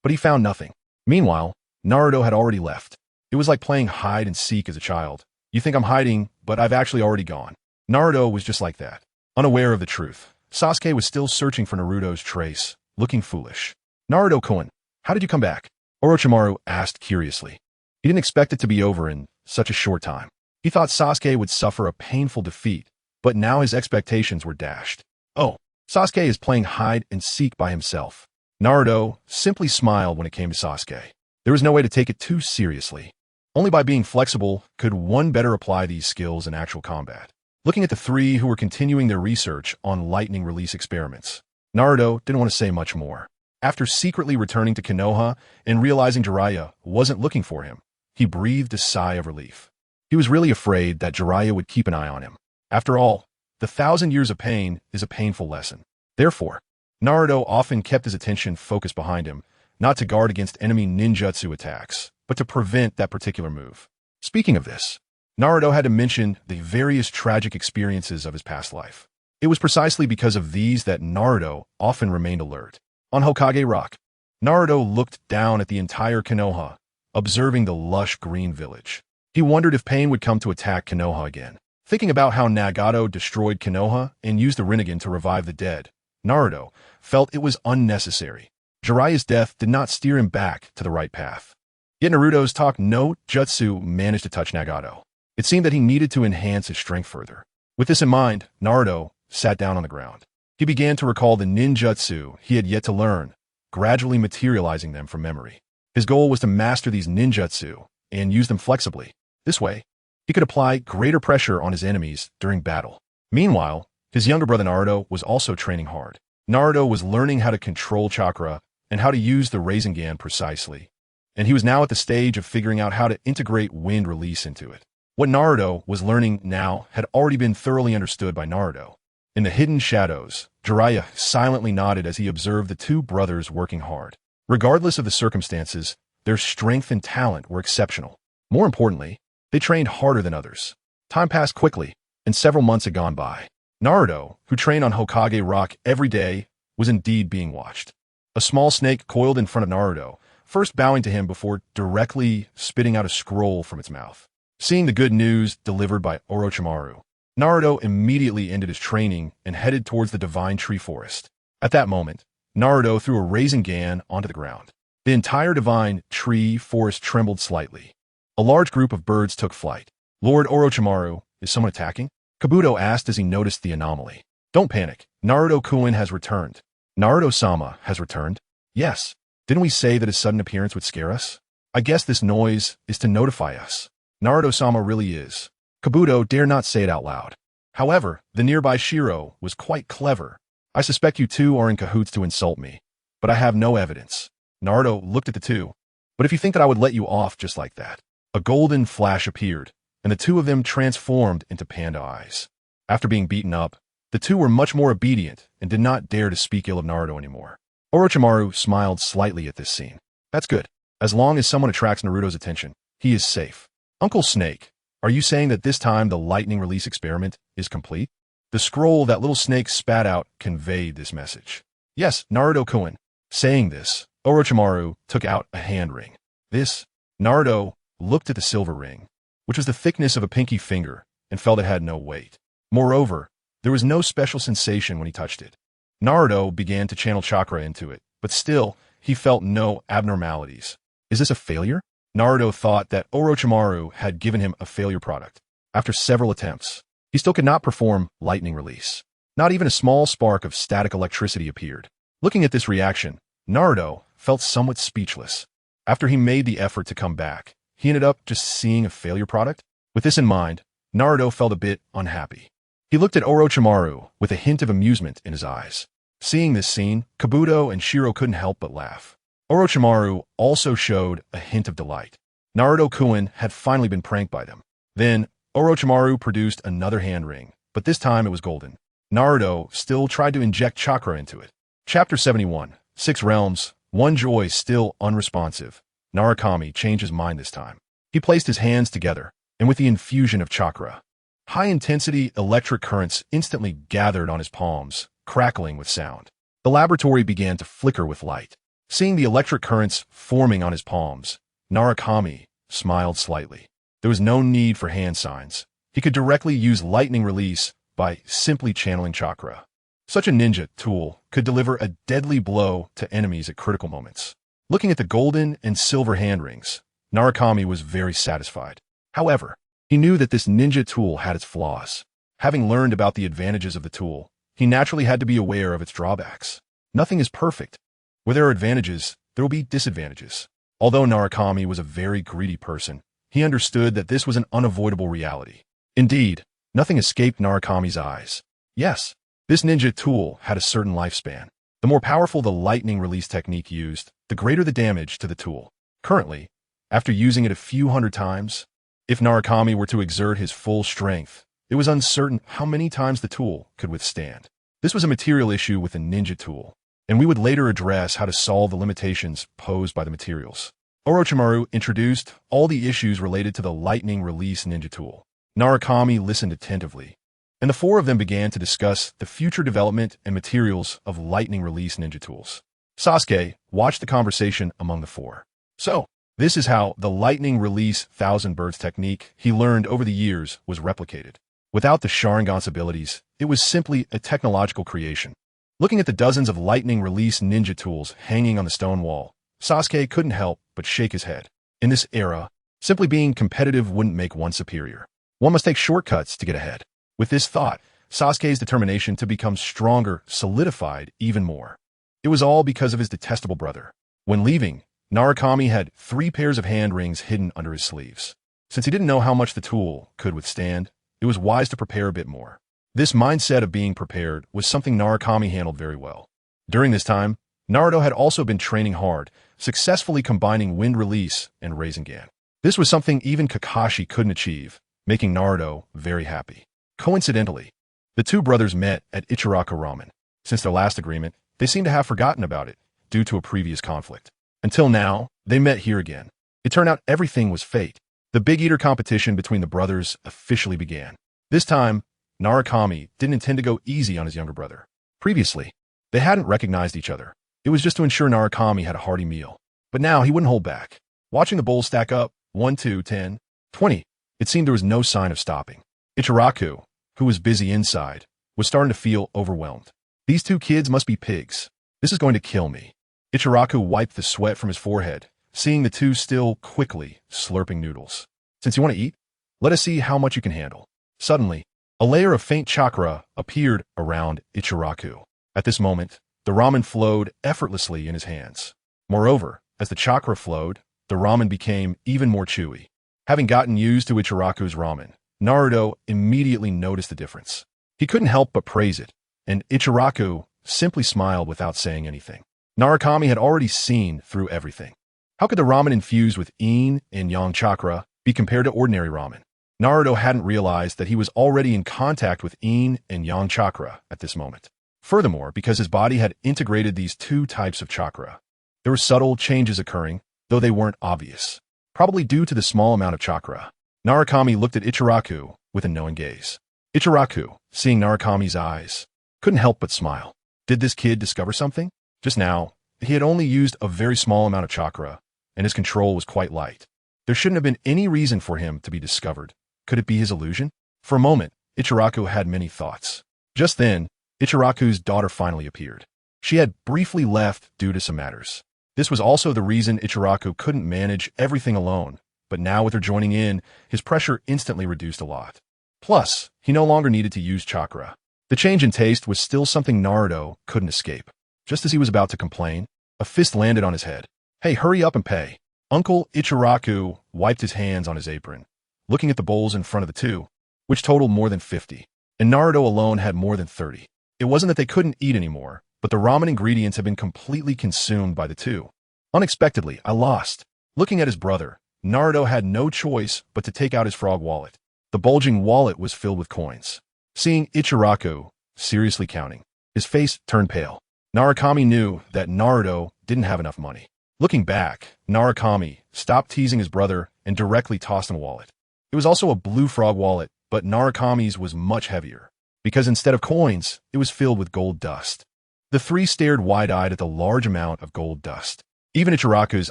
But he found nothing. Meanwhile, Naruto had already left. It was like playing hide and seek as a child. You think I'm hiding, but I've actually already gone. Naruto was just like that. Unaware of the truth, Sasuke was still searching for Naruto's trace, looking foolish. Naruto-kun, how did you come back? Orochimaru asked curiously. He didn't expect it to be over in such a short time. He thought Sasuke would suffer a painful defeat, but now his expectations were dashed. Oh, Sasuke is playing hide and seek by himself. Naruto simply smiled when it came to Sasuke. There was no way to take it too seriously. Only by being flexible could one better apply these skills in actual combat. Looking at the three who were continuing their research on lightning release experiments, Naruto didn't want to say much more. After secretly returning to Konoha and realizing Jiraiya wasn't looking for him, he breathed a sigh of relief. He was really afraid that Jiraiya would keep an eye on him. After all, the 1,000 years of pain is a painful lesson. Therefore, Naruto often kept his attention focused behind him, not to guard against enemy ninjutsu attacks, but to prevent that particular move. Speaking of this, Naruto had to mention the various tragic experiences of his past life. It was precisely because of these that Naruto often remained alert. On Hokage Rock, Naruto looked down at the entire Konoha, observing the lush green village. He wondered if pain would come to attack Konoha again. Thinking about how Nagato destroyed Konoha and used the Rinnegan to revive the dead, Naruto felt it was unnecessary. Jiraiya's death did not steer him back to the right path. Yet Naruto's talk no jutsu managed to touch Nagato. It seemed that he needed to enhance his strength further. With this in mind, Naruto sat down on the ground. He began to recall the ninjutsu he had yet to learn, gradually materializing them from memory. His goal was to master these ninjutsu and use them flexibly. This way, he could apply greater pressure on his enemies during battle. Meanwhile, his younger brother Naruto was also training hard. Naruto was learning how to control chakra and how to use the Rasengan precisely, and he was now at the stage of figuring out how to integrate wind release into it. What Naruto was learning now had already been thoroughly understood by Naruto. In the hidden shadows, Jiraiya silently nodded as he observed the two brothers working hard. Regardless of the circumstances, their strength and talent were exceptional. More importantly, they trained harder than others. Time passed quickly, and several months had gone by. Naruto, who trained on Hokage Rock every day, was indeed being watched. A small snake coiled in front of Naruto, first bowing to him before directly spitting out a scroll from its mouth. Seeing the good news delivered by Orochimaru, Naruto immediately ended his training and headed towards the Divine Tree Forest. At that moment, Naruto threw a Rasengan onto the ground. The entire Divine Tree Forest trembled slightly. A large group of birds took flight. Lord Orochimaru, is someone attacking? Kabuto asked as he noticed the anomaly. Don't panic. Naruto-kun has returned. Naruto-sama has returned? Yes. Didn't we say that his sudden appearance would scare us? I guess this noise is to notify us. Naruto-sama really is. Kabuto dare not say it out loud. However, the nearby Shiro was quite clever. I suspect you two are in cahoots to insult me, but I have no evidence. Naruto looked at the two. But if you think that I would let you off just like that. A golden flash appeared, and the two of them transformed into panda eyes. After being beaten up, the two were much more obedient and did not dare to speak ill of Naruto anymore. Orochimaru smiled slightly at this scene. That's good. As long as someone attracts Naruto's attention, he is safe. Uncle Snake, are you saying that this time the lightning release experiment is complete? The scroll that little snake spat out conveyed this message. Yes, Naruto-kun. Saying this, Orochimaru took out a hand ring. This, Naruto looked at the silver ring, which was the thickness of a pinky finger, and felt it had no weight. Moreover, there was no special sensation when he touched it. Naruto began to channel chakra into it, but still, he felt no abnormalities. Is this a failure? Naruto thought that Orochimaru had given him a failure product. After several attempts, he still could not perform lightning release. Not even a small spark of static electricity appeared. Looking at this reaction, Naruto felt somewhat speechless. After he made the effort to come back, he ended up just seeing a failure product. With this in mind, Naruto felt a bit unhappy. He looked at Orochimaru with a hint of amusement in his eyes. Seeing this scene, Kabuto and Shiro couldn't help but laugh. Orochimaru also showed a hint of delight. Naruto-kun had finally been pranked by them. Then, Orochimaru produced another hand ring, but this time it was golden. Naruto still tried to inject chakra into it. Chapter 71, 6 Realms, 1 Joy still unresponsive. Narukami changed his mind this time. He placed his hands together, and with the infusion of chakra, high-intensity electric currents instantly gathered on his palms, crackling with sound. The laboratory began to flicker with light. Seeing the electric currents forming on his palms, Narukami smiled slightly. There was no need for hand signs. He could directly use lightning release by simply channeling chakra. Such a ninja tool could deliver a deadly blow to enemies at critical moments. Looking at the golden and silver hand rings, Narukami was very satisfied. However, he knew that this ninja tool had its flaws. Having learned about the advantages of the tool, he naturally had to be aware of its drawbacks. Nothing is perfect. Where there are advantages, there will be disadvantages. Although Narukami was a very greedy person, he understood that this was an unavoidable reality. Indeed, nothing escaped Narukami's eyes. Yes, this ninja tool had a certain lifespan. The more powerful the lightning release technique used, the greater the damage to the tool. Currently, after using it a few hundred times, if Narukami were to exert his full strength, it was uncertain how many times the tool could withstand. This was a material issue with the ninja tool, and we would later address how to solve the limitations posed by the materials. Orochimaru introduced all the issues related to the lightning release ninja tool. Narukami listened attentively, and the four of them began to discuss the future development and materials of lightning release ninja tools. Sasuke watched the conversation among the four. So, this is how the lightning release Thousand Birds technique he learned over the years was replicated. Without the Sharingan's abilities, it was simply a technological creation. Looking at the dozens of lightning release ninja tools hanging on the stone wall, Sasuke couldn't help but shake his head. In this era, simply being competitive wouldn't make one superior. One must take shortcuts to get ahead. With this thought, Sasuke's determination to become stronger solidified even more. It was all because of his detestable brother. When leaving, Narukami had 3 pairs of hand rings hidden under his sleeves. Since he didn't know how much the tool could withstand, it was wise to prepare a bit more. This mindset of being prepared was something Narukami handled very well. During this time, Naruto had also been training hard, successfully combining wind release and Rasengan. This was something even Kakashi couldn't achieve, making Naruto very happy. Coincidentally, the two brothers met at Ichiraku Ramen. Since their last agreement, they seemed to have forgotten about it due to a previous conflict. Until now, they met here again. It turned out everything was fate. The Big Eater competition between the brothers officially began. This time, Narukami didn't intend to go easy on his younger brother. Previously, they hadn't recognized each other. It was just to ensure Narukami had a hearty meal. But now he wouldn't hold back. Watching the bowls stack up, 1, 2, 10, 20, it seemed there was no sign of stopping. Ichiraku, who was busy inside, was starting to feel overwhelmed. These two kids must be pigs. This is going to kill me. Ichiraku wiped the sweat from his forehead, seeing the two still quickly slurping noodles. Since you want to eat, let us see how much you can handle. Suddenly, a layer of faint chakra appeared around Ichiraku. At this moment, the ramen flowed effortlessly in his hands. Moreover, as the chakra flowed, the ramen became even more chewy. Having gotten used to Ichiraku's ramen, Naruto immediately noticed the difference. He couldn't help but praise it, and Ichiraku simply smiled without saying anything. Narukami had already seen through everything. How could the ramen infused with yin and yang chakra be compared to ordinary ramen? Naruto hadn't realized that he was already in contact with yin and yang chakra at this moment. Furthermore, because his body had integrated these two types of chakra, there were subtle changes occurring, though they weren't obvious. Probably due to the small amount of chakra. Narukami looked at Ichiraku with a knowing gaze. Ichiraku, seeing Narukami's eyes, couldn't help but smile. Did this kid discover something? Just now, he had only used a very small amount of chakra, and his control was quite light. There shouldn't have been any reason for him to be discovered. Could it be his illusion? For a moment, Ichiraku had many thoughts. Just then, Ichiraku's daughter finally appeared. She had briefly left due to some matters. This was also the reason Ichiraku couldn't manage everything alone, but now with her joining in, his pressure instantly reduced a lot. Plus, he no longer needed to use chakra. The change in taste was still something Naruto couldn't escape. Just as he was about to complain, a fist landed on his head. "Hey, hurry up and pay." Uncle Ichiraku wiped his hands on his apron, looking at the bowls in front of the two, which totaled more than 50, and Naruto alone had more than 30. It wasn't that they couldn't eat anymore, but the ramen ingredients had been completely consumed by the two. Unexpectedly, I lost. Looking at his brother, Naruto had no choice but to take out his frog wallet. The bulging wallet was filled with coins. Seeing Ichiraku seriously counting, his face turned pale. Narukami knew that Naruto didn't have enough money. Looking back, Narukami stopped teasing his brother and directly tossed him a wallet. It was also a blue frog wallet, but Narukami's was much heavier, because instead of coins, it was filled with gold dust. The three stared wide-eyed at the large amount of gold dust. Even Ichiraku's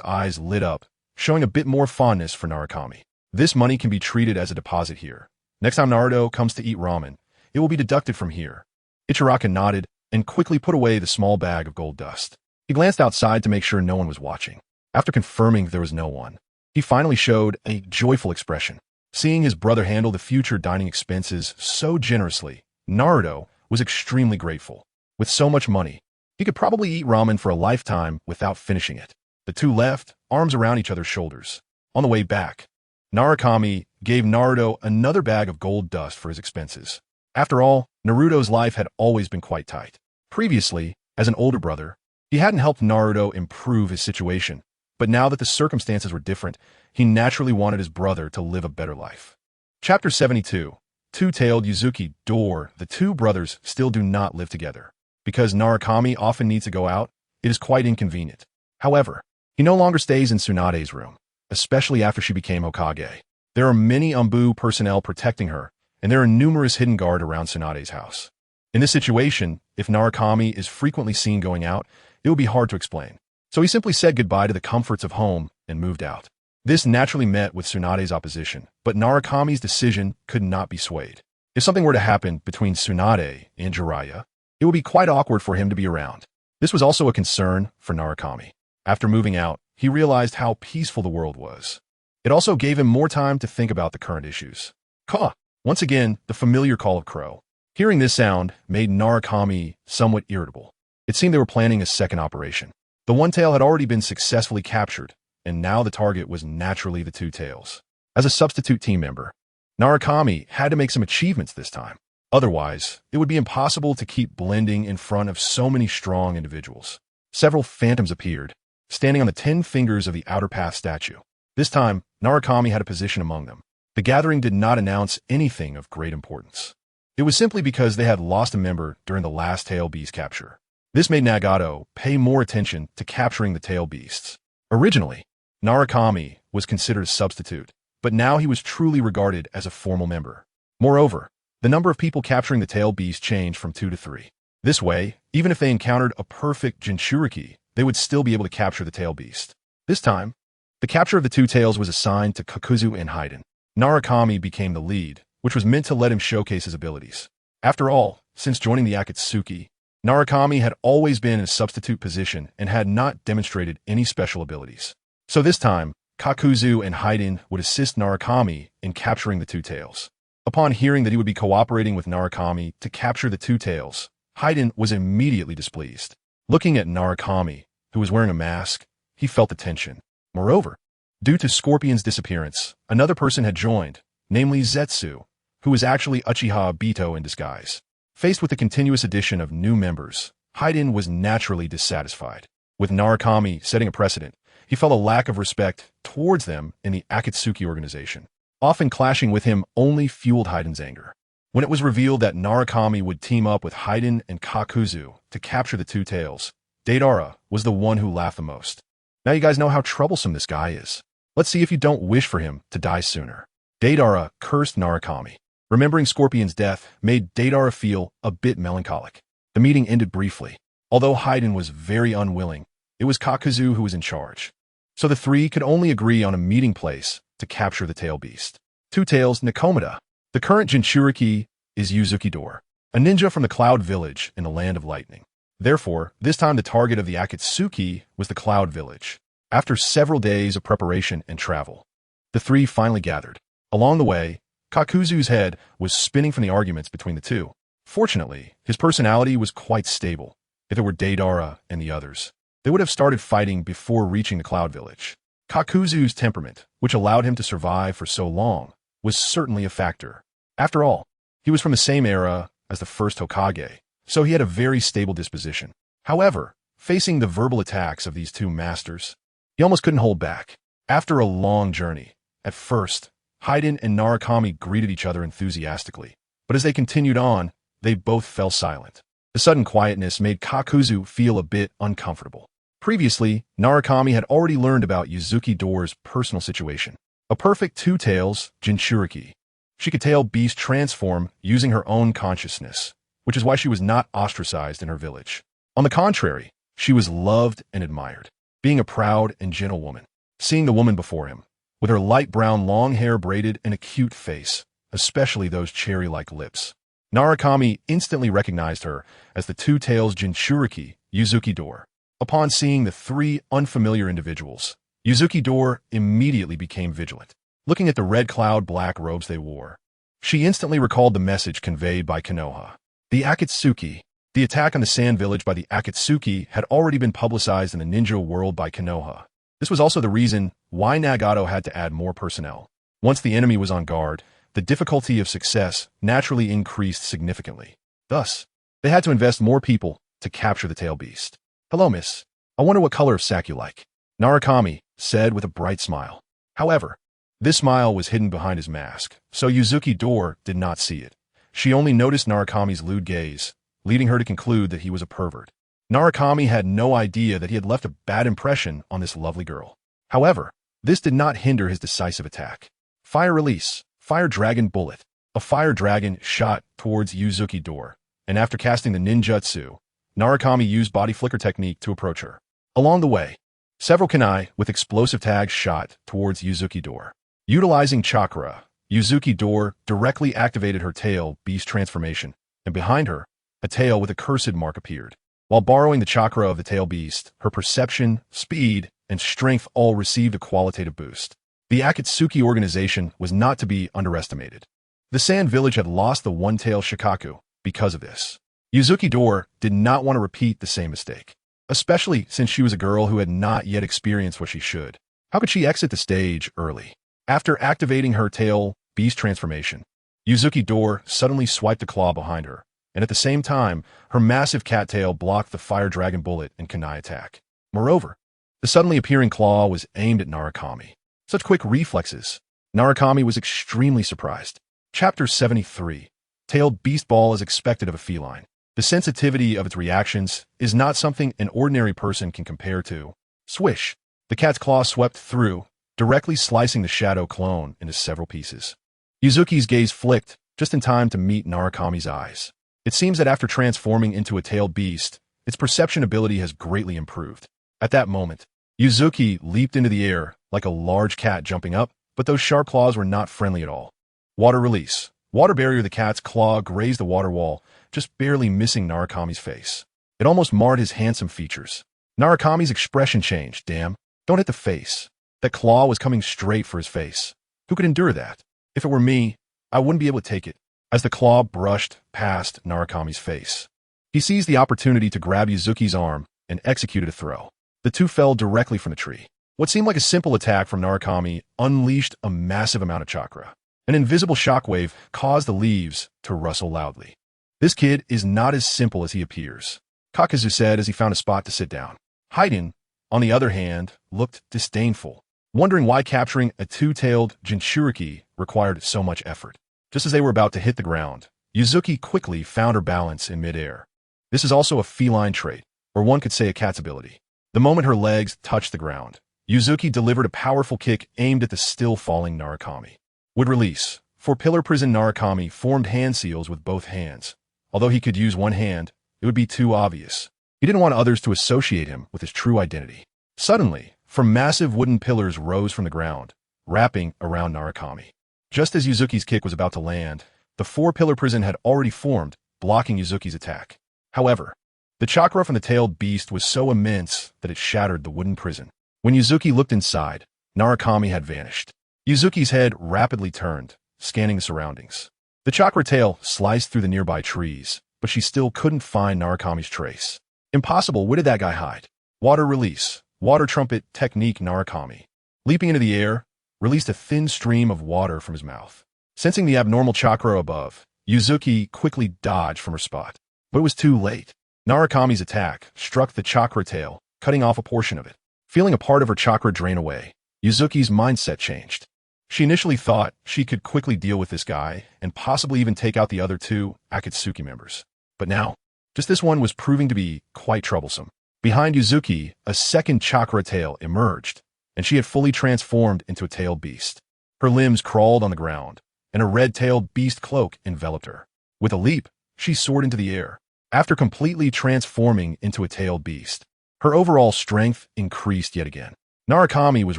eyes lit up, showing a bit more fondness for Narukami. This money can be treated as a deposit here. Next time Naruto comes to eat ramen, it will be deducted from here. Ichiraku nodded and quickly put away the small bag of gold dust. He glanced outside to make sure no one was watching. After confirming there was no one, he finally showed a joyful expression. Seeing his brother handle the future dining expenses so generously, Naruto was extremely grateful. With so much money, he could probably eat ramen for a lifetime without finishing it. The two left, arms around each other's shoulders. On the way back, Narukami gave Naruto another bag of gold dust for his expenses. After all, Naruto's life had always been quite tight. Previously, as an older brother, he hadn't helped Naruto improve his situation, but now that the circumstances were different, he naturally wanted his brother to live a better life. Chapter 72. Two-tailed Uzuki Door. The two brothers still do not live together. Because Narukami often needs to go out, it is quite inconvenient. However, he no longer stays in Tsunade's room, especially after she became Hokage. There are many Umbu personnel protecting her, and there are numerous hidden guards around Tsunade's house. In this situation, if Narukami is frequently seen going out, it would be hard to explain. So he simply said goodbye to the comforts of home and moved out. This naturally met with Tsunade's opposition, but Narukami's decision could not be swayed. If something were to happen between Tsunade and Jiraiya, it would be quite awkward for him to be around. This was also a concern for Narukami. After moving out, he realized how peaceful the world was. It also gave him more time to think about the current issues. Caw! Once again, the familiar call of crow. Hearing this sound made Narukami somewhat irritable. It seemed they were planning a second operation. The one tail had already been successfully captured, and now the target was naturally the two tails. As a substitute team member, Narukami had to make some achievements this time. Otherwise, it would be impossible to keep blending in front of so many strong individuals. Several phantoms appeared, standing on the 10 fingers of the Outer Path statue. This time, Narukami had a position among them. The gathering did not announce anything of great importance. It was simply because they had lost a member during the last tail beast capture. This made Nagato pay more attention to capturing the tail beasts. Originally, Narukami was considered a substitute, but now he was truly regarded as a formal member. Moreover, the number of people capturing the tail beast changed from 2 to 3. This way, even if they encountered a perfect Jinchuriki, they would still be able to capture the tail beast. This time, the capture of the two tails was assigned to Kakuzu and Haiden. Narukami became the lead, which was meant to let him showcase his abilities. After all, since joining the Akatsuki, Narukami had always been in a substitute position and had not demonstrated any special abilities. So this time, Kakuzu and Haiden would assist Narukami in capturing the two tails. Upon hearing that he would be cooperating with Narukami to capture the two tails, Haiden was immediately displeased. Looking at Narukami, who was wearing a mask, he felt the tension. Moreover, due to Scorpion's disappearance, another person had joined, namely Zetsu, who was actually Uchiha Obito in disguise. Faced with the continuous addition of new members, Haiden was naturally dissatisfied. With Narukami setting a precedent, he felt a lack of respect towards them in the Akatsuki organization. Often clashing with him only fueled Haiden's anger. When it was revealed that Narukami would team up with Haiden and Kakuzu to capture the two tails, Deidara was the one who laughed the most. Now you guys know how troublesome this guy is. Let's see if you don't wish for him to die sooner. Deidara cursed Narukami. Remembering Scorpion's death made Deidara feel a bit melancholic. The meeting ended briefly. Although Haiden was very unwilling, it was Kakuzu who was in charge. So the three could only agree on a meeting place to capture the tail beast. Two Tails Nikomata. The current Jinchuriki is Uzuki Door, a ninja from the Cloud Village in the Land of Lightning. Therefore, this time the target of the Akatsuki was the Cloud Village. After several days of preparation and travel, the three finally gathered. Along the way, Kakuzu's head was spinning from the arguments between the two. Fortunately, his personality was quite stable. If it were Deidara and the others, they would have started fighting before reaching the Cloud Village. Kakuzu's temperament, which allowed him to survive for so long, was certainly a factor. After all, he was from the same era as the first Hokage, so he had a very stable disposition. However, facing the verbal attacks of these two masters, he almost couldn't hold back. After a long journey, at first, Haiden and Narukami greeted each other enthusiastically, but as they continued on, they both fell silent. The sudden quietness made Kakuzu feel a bit uncomfortable. Previously, Narukami had already learned about Yuzuki Door's personal situation. A perfect two-tails Jinchuriki. She could tail beast transform using her own consciousness, which is why she was not ostracized in her village. On the contrary, she was loved and admired, being a proud and gentle woman. Seeing the woman before him, with her light brown long hair braided and a cute face, especially those cherry-like lips, Narukami instantly recognized her as the two-tails Jinchuriki, Yuzuki Door. Upon seeing the three unfamiliar individuals, Yuzuki Door immediately became vigilant. Looking at the red cloud black robes they wore, she instantly recalled the message conveyed by Konoha. The Akatsuki. The attack on the Sand Village by the Akatsuki had already been publicized in the ninja world by Konoha. This was also the reason why Nagato had to add more personnel. Once the enemy was on guard, the difficulty of success naturally increased significantly. Thus, they had to invest more people to capture the tail beast. "Hello, miss. I wonder what color of sack you like," Narukami said with a bright smile. However, this smile was hidden behind his mask, so Yuzuki Door did not see it. She only noticed Narukami's lewd gaze, leading her to conclude that he was a pervert. Narukami had no idea that he had left a bad impression on this lovely girl. However, this did not hinder his decisive attack. Fire release, Fire Dragon Bullet. A fire dragon shot towards Yuzuki Door, and after casting the ninjutsu, Narukami used body flicker technique to approach her. Along the way, several kunai with explosive tags shot towards Yuzuki Door. Utilizing chakra, Yuzuki Door directly activated her tail beast transformation, and behind her, a tail with a cursed mark appeared. While borrowing the chakra of the tail beast, her perception, speed, and strength all received a qualitative boost. The Akatsuki organization was not to be underestimated. The Sand Village had lost the one-tail Shikaku because of this. Yuzuki Door did not want to repeat the same mistake, especially since she was a girl who had not yet experienced what she should. How could she exit the stage early? After activating her tail beast transformation, Yuzuki Door suddenly swiped a claw behind her, and at the same time, her massive cattail blocked the Fire Dragon Bullet and kunai attack. Moreover, the suddenly appearing claw was aimed at Narukami. Such quick reflexes. Narukami was extremely surprised. Chapter 73. Tailed beast ball is expected of a feline. The sensitivity of its reactions is not something an ordinary person can compare to. Swish! The cat's claw swept through, directly slicing the shadow clone into several pieces. Yuzuki's gaze flicked, just in time to meet Narukami's eyes. It seems that after transforming into a tailed beast, its perception ability has greatly improved. At that moment, Yuzuki leaped into the air like a large cat jumping up, but those sharp claws were not friendly at all. Water release. Water barrier. The cat's claw grazed the water wall, just barely missing Narukami's face. It almost marred his handsome features. Narukami's expression changed. Damn, don't hit the face. That claw was coming straight for his face. Who could endure that? If it were me, I wouldn't be able to take it. As the claw brushed past Narukami's face, he seized the opportunity to grab Yuzuki's arm and executed a throw. The two fell directly from the tree. What seemed like a simple attack from Narukami unleashed a massive amount of chakra. An invisible shockwave caused the leaves to rustle loudly. This kid is not as simple as he appears, Kakuzu said as he found a spot to sit down. Haiden, on the other hand, looked disdainful, wondering why capturing a two-tailed Jinchuriki required so much effort. Just as they were about to hit the ground, Yuzuki quickly found her balance in midair. This is also a feline trait, or one could say a cat's ability. The moment her legs touched the ground, Yuzuki delivered a powerful kick aimed at the still-falling Narukami. Would release. For Pillar Prison, Narukami formed hand seals with both hands. Although he could use one hand, it would be too obvious. He didn't want others to associate him with his true identity. Suddenly, from massive wooden pillars rose from the ground, wrapping around Narukami. Just as Yuzuki's kick was about to land, the four-pillar prison had already formed, blocking Yuzuki's attack. However, The chakra from the tailed beast was so immense that it shattered the wooden prison. When Uzuki looked inside, Narukami had vanished. Uzuki's head rapidly turned, scanning the surroundings. The chakra tail sliced through the nearby trees, but she still couldn't find Narukami's trace. Impossible, where did that guy hide? Water release. Water trumpet technique. Narukami, leaping into the air, released a thin stream of water from his mouth. Sensing the abnormal chakra above, Uzuki quickly dodged from her spot. But it was too late. Narukami's attack struck the chakra tail, cutting off a portion of it. Feeling a part of her chakra drain away, Uzuki's mindset changed. She initially thought she could quickly deal with this guy and possibly even take out the other two Akatsuki members. But now, just this one was proving to be quite troublesome. Behind Uzuki, a second chakra tail emerged, and she had fully transformed into a tailed beast. Her limbs crawled on the ground, and a red-tailed beast cloak enveloped her. With a leap, she soared into the air. After completely transforming into a tailed beast, her overall strength increased yet again. Narukami was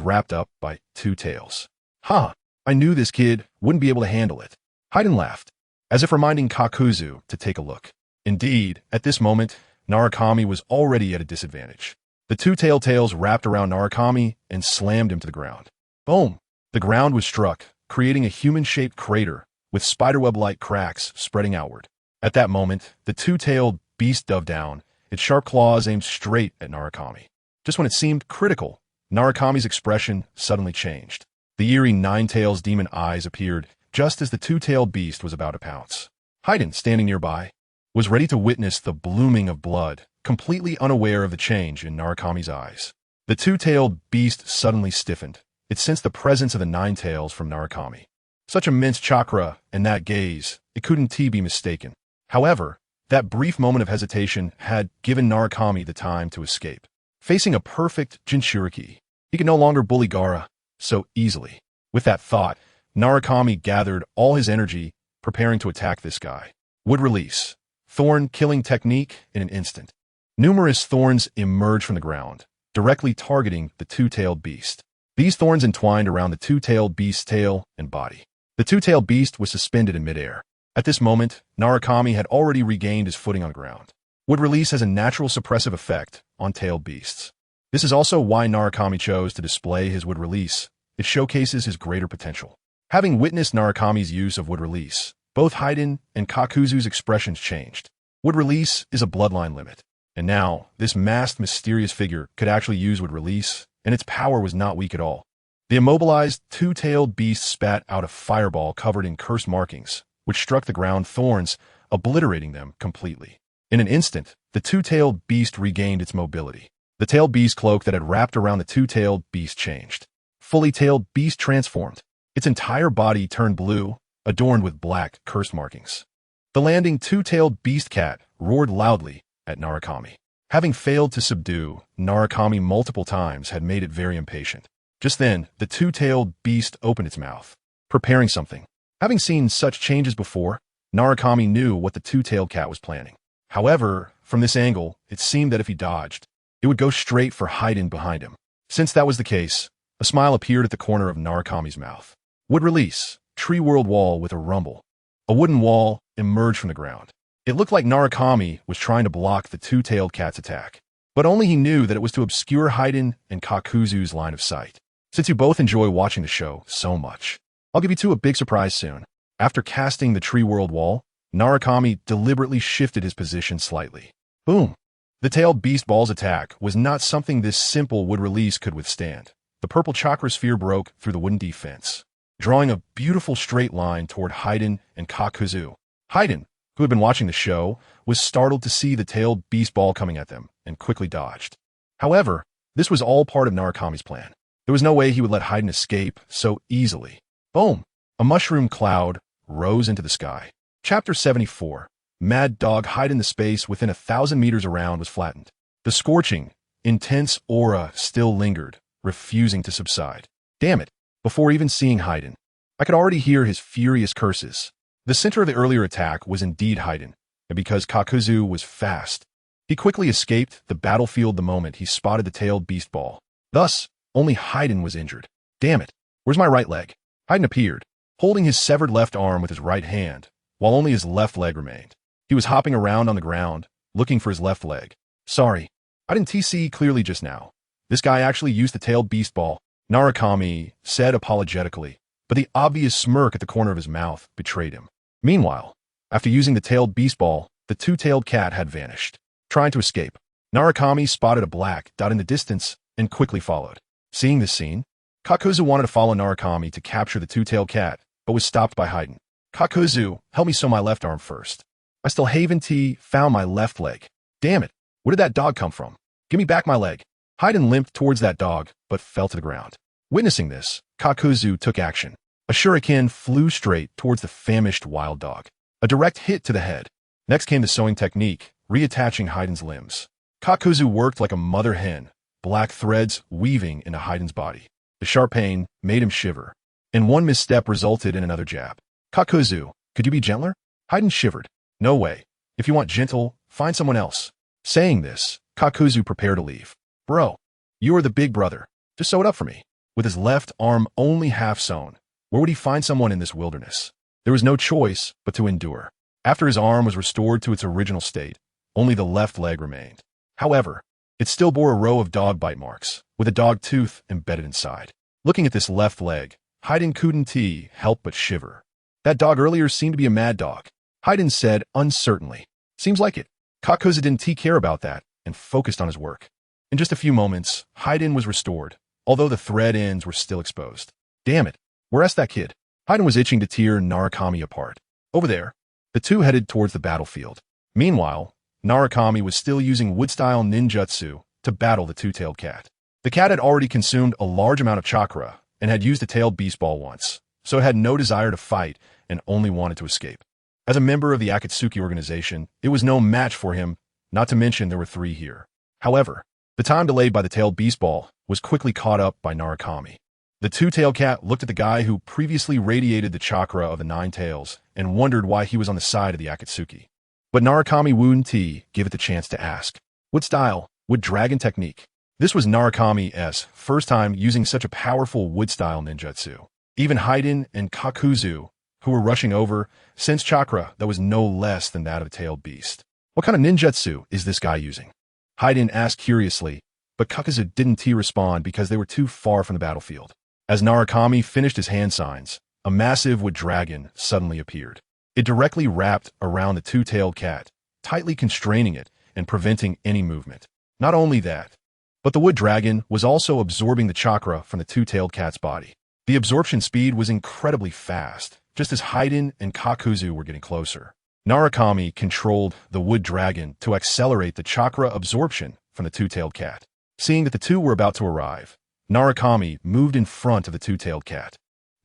wrapped up by two tails. "Ha! I knew this kid wouldn't be able to handle it." Haiden laughed, as if reminding Kakuzu to take a look. Indeed, at this moment, Narukami was already at a disadvantage. The two tails wrapped around Narukami and slammed him to the ground. Boom! The ground was struck, creating a human-shaped crater with spiderweb-like cracks spreading outward. At that moment, the two-tailed beast dove down, its sharp claws aimed straight at Narukami. Just when it seemed critical, Narukami's expression suddenly changed. The eerie nine-tails demon eyes appeared just as the two-tailed beast was about to pounce. Haiden, standing nearby, was ready to witness the blooming of blood, completely unaware of the change in Narukami's eyes. The two-tailed beast suddenly stiffened. It sensed the presence of the nine tails from Narukami. Such immense chakra and that gaze, it couldn't be mistaken. However, that brief moment of hesitation had given Narukami the time to escape. Facing a perfect Jinchuriki, he could no longer bully Gaara so easily. With that thought, Narukami gathered all his energy, preparing to attack this guy. Would release. Thorn killing technique in an instant. Numerous thorns emerged from the ground, directly targeting the two-tailed beast. These thorns entwined around the two-tailed beast's tail and body. The two-tailed beast was suspended in midair. At this moment, Narukami had already regained his footing on the ground. Would release has a natural suppressive effect on tailed beasts. This is also why Narukami chose to display his wood release. It showcases his greater potential. Having witnessed Narukami's use of wood release, both Haiden and Kakuzu's expressions changed. Wood release is a bloodline limit. And now, this masked, mysterious figure could actually use wood release, and its power was not weak at all. The immobilized, two-tailed beast spat out a fireball covered in cursed markings, which struck the ground thorns, obliterating them completely. In an instant, the two-tailed beast regained its mobility. The tailed beast cloak that had wrapped around the two-tailed beast changed. Fully tailed beast transformed. Its entire body turned blue, adorned with black cursed markings. The landing two-tailed beast cat roared loudly at Narukami. Having failed to subdue Narukami multiple times had made it very impatient. Just then, the two-tailed beast opened its mouth, preparing something. Having seen such changes before, Narukami knew what the two-tailed cat was planning. However, from this angle, it seemed that if he dodged, it would go straight for Haiden behind him. Since that was the case, a smile appeared at the corner of Narukami's mouth. Would release. Tree world wall with a rumble. A wooden wall emerged from the ground. It looked like Narukami was trying to block the two-tailed cat's attack, but only he knew that it was to obscure Haiden and Kakuzu's line of sight. Since you both enjoy watching the show so much, I'll give you two a big surprise soon. After casting the tree world wall, Narukami deliberately shifted his position slightly. Boom! The tailed beast ball's attack was not something this simple wood release could withstand. The purple chakra sphere broke through the wooden defense, drawing a beautiful straight line toward Haiden and Kakuzu. Haiden, who had been watching the show, was startled to see the tailed beast ball coming at them and quickly dodged. However, this was all part of Narukami's plan. There was no way he would let Haiden escape so easily. Boom! A mushroom cloud rose into the sky. Chapter 74. Mad Dog hide in the space within 1,000 meters around was flattened. The scorching, intense aura still lingered, refusing to subside. Damn it! Before even seeing Haiden, I could already hear his furious curses. The center of the earlier attack was indeed Haiden, and because Kakuzu was fast, he quickly escaped the battlefield the moment he spotted the tailed beast ball. Thus, only Haiden was injured. Damn it! Where's my right leg? Haiden appeared, holding his severed left arm with his right hand, while only his left leg remained. He was hopping around on the ground, looking for his left leg. Sorry, I didn't see clearly just now. This guy actually used the tailed beast ball, Narukami said apologetically, but the obvious smirk at the corner of his mouth betrayed him. Meanwhile, after using the tailed beast ball, the two-tailed cat had vanished. Trying to escape, Narukami spotted a black dot in the distance and quickly followed. Seeing this scene, Kakuzu wanted to follow Narukami to capture the two-tailed cat, but was stopped by Haiden. Kakuzu, help me sew my left arm first. I still haven't found my left leg. Damn it, where did that dog come from? Give me back my leg. Haiden limped towards that dog, but fell to the ground. Witnessing this, Kakuzu took action. A shuriken flew straight towards the famished wild dog. A direct hit to the head. Next came the sewing technique, reattaching Haiden's limbs. Kakuzu worked like a mother hen, black threads weaving into Haiden's body. The sharp pain made him shiver, and one misstep resulted in another jab. Kakuzu, could you be gentler? Haiden shivered. No way. If you want gentle, find someone else. Saying this, Kakuzu prepared to leave. Bro, you are the big brother. Just sew it up for me. With his left arm only half sewn, where would he find someone in this wilderness? There was no choice but to endure. After his arm was restored to its original state, only the left leg remained. However, it still bore a row of dog bite marks, with a dog tooth embedded inside. Looking at this left leg, Haiden couldn't help but shiver. That dog earlier seemed to be a mad dog. Haiden said uncertainly. Seems like it. Kakuzu didn't care about that and focused on his work. In just a few moments, Haiden was restored, although the thread ends were still exposed. Damn it, where's that kid? Haiden was itching to tear Narukami apart. Over there. The two headed towards the battlefield. Meanwhile, Narukami was still using wood-style ninjutsu to battle the two-tailed cat. The cat had already consumed a large amount of chakra and had used a tailed beast ball once, so it had no desire to fight and only wanted to escape. As a member of the Akatsuki organization, it was no match for him, not to mention there were 3 here. However, the time delayed by the tailed beast ball was quickly caught up by Narukami. The two-tailed cat looked at the guy who previously radiated the chakra of the 9 tails and wondered why he was on the side of the Akatsuki. But Narukami wouldn't give it the chance to ask. What style? What dragon technique? This was Narukami's first time using such a powerful wood-style ninjutsu. Even Haiden and Kakuzu, who were rushing over, sensed chakra that was no less than that of a tailed beast. What kind of ninjutsu is this guy using? Haiden asked curiously, but Kakuzu didn't respond because they were too far from the battlefield. As Narukami finished his hand signs, a massive wood dragon suddenly appeared. It directly wrapped around the two-tailed cat, tightly constraining it and preventing any movement. Not only that, but the wood dragon was also absorbing the chakra from the two-tailed cat's body. The absorption speed was incredibly fast, just as Haiden and Kakuzu were getting closer. Narukami controlled the wood dragon to accelerate the chakra absorption from the two-tailed cat. Seeing that the two were about to arrive, Narukami moved in front of the two-tailed cat.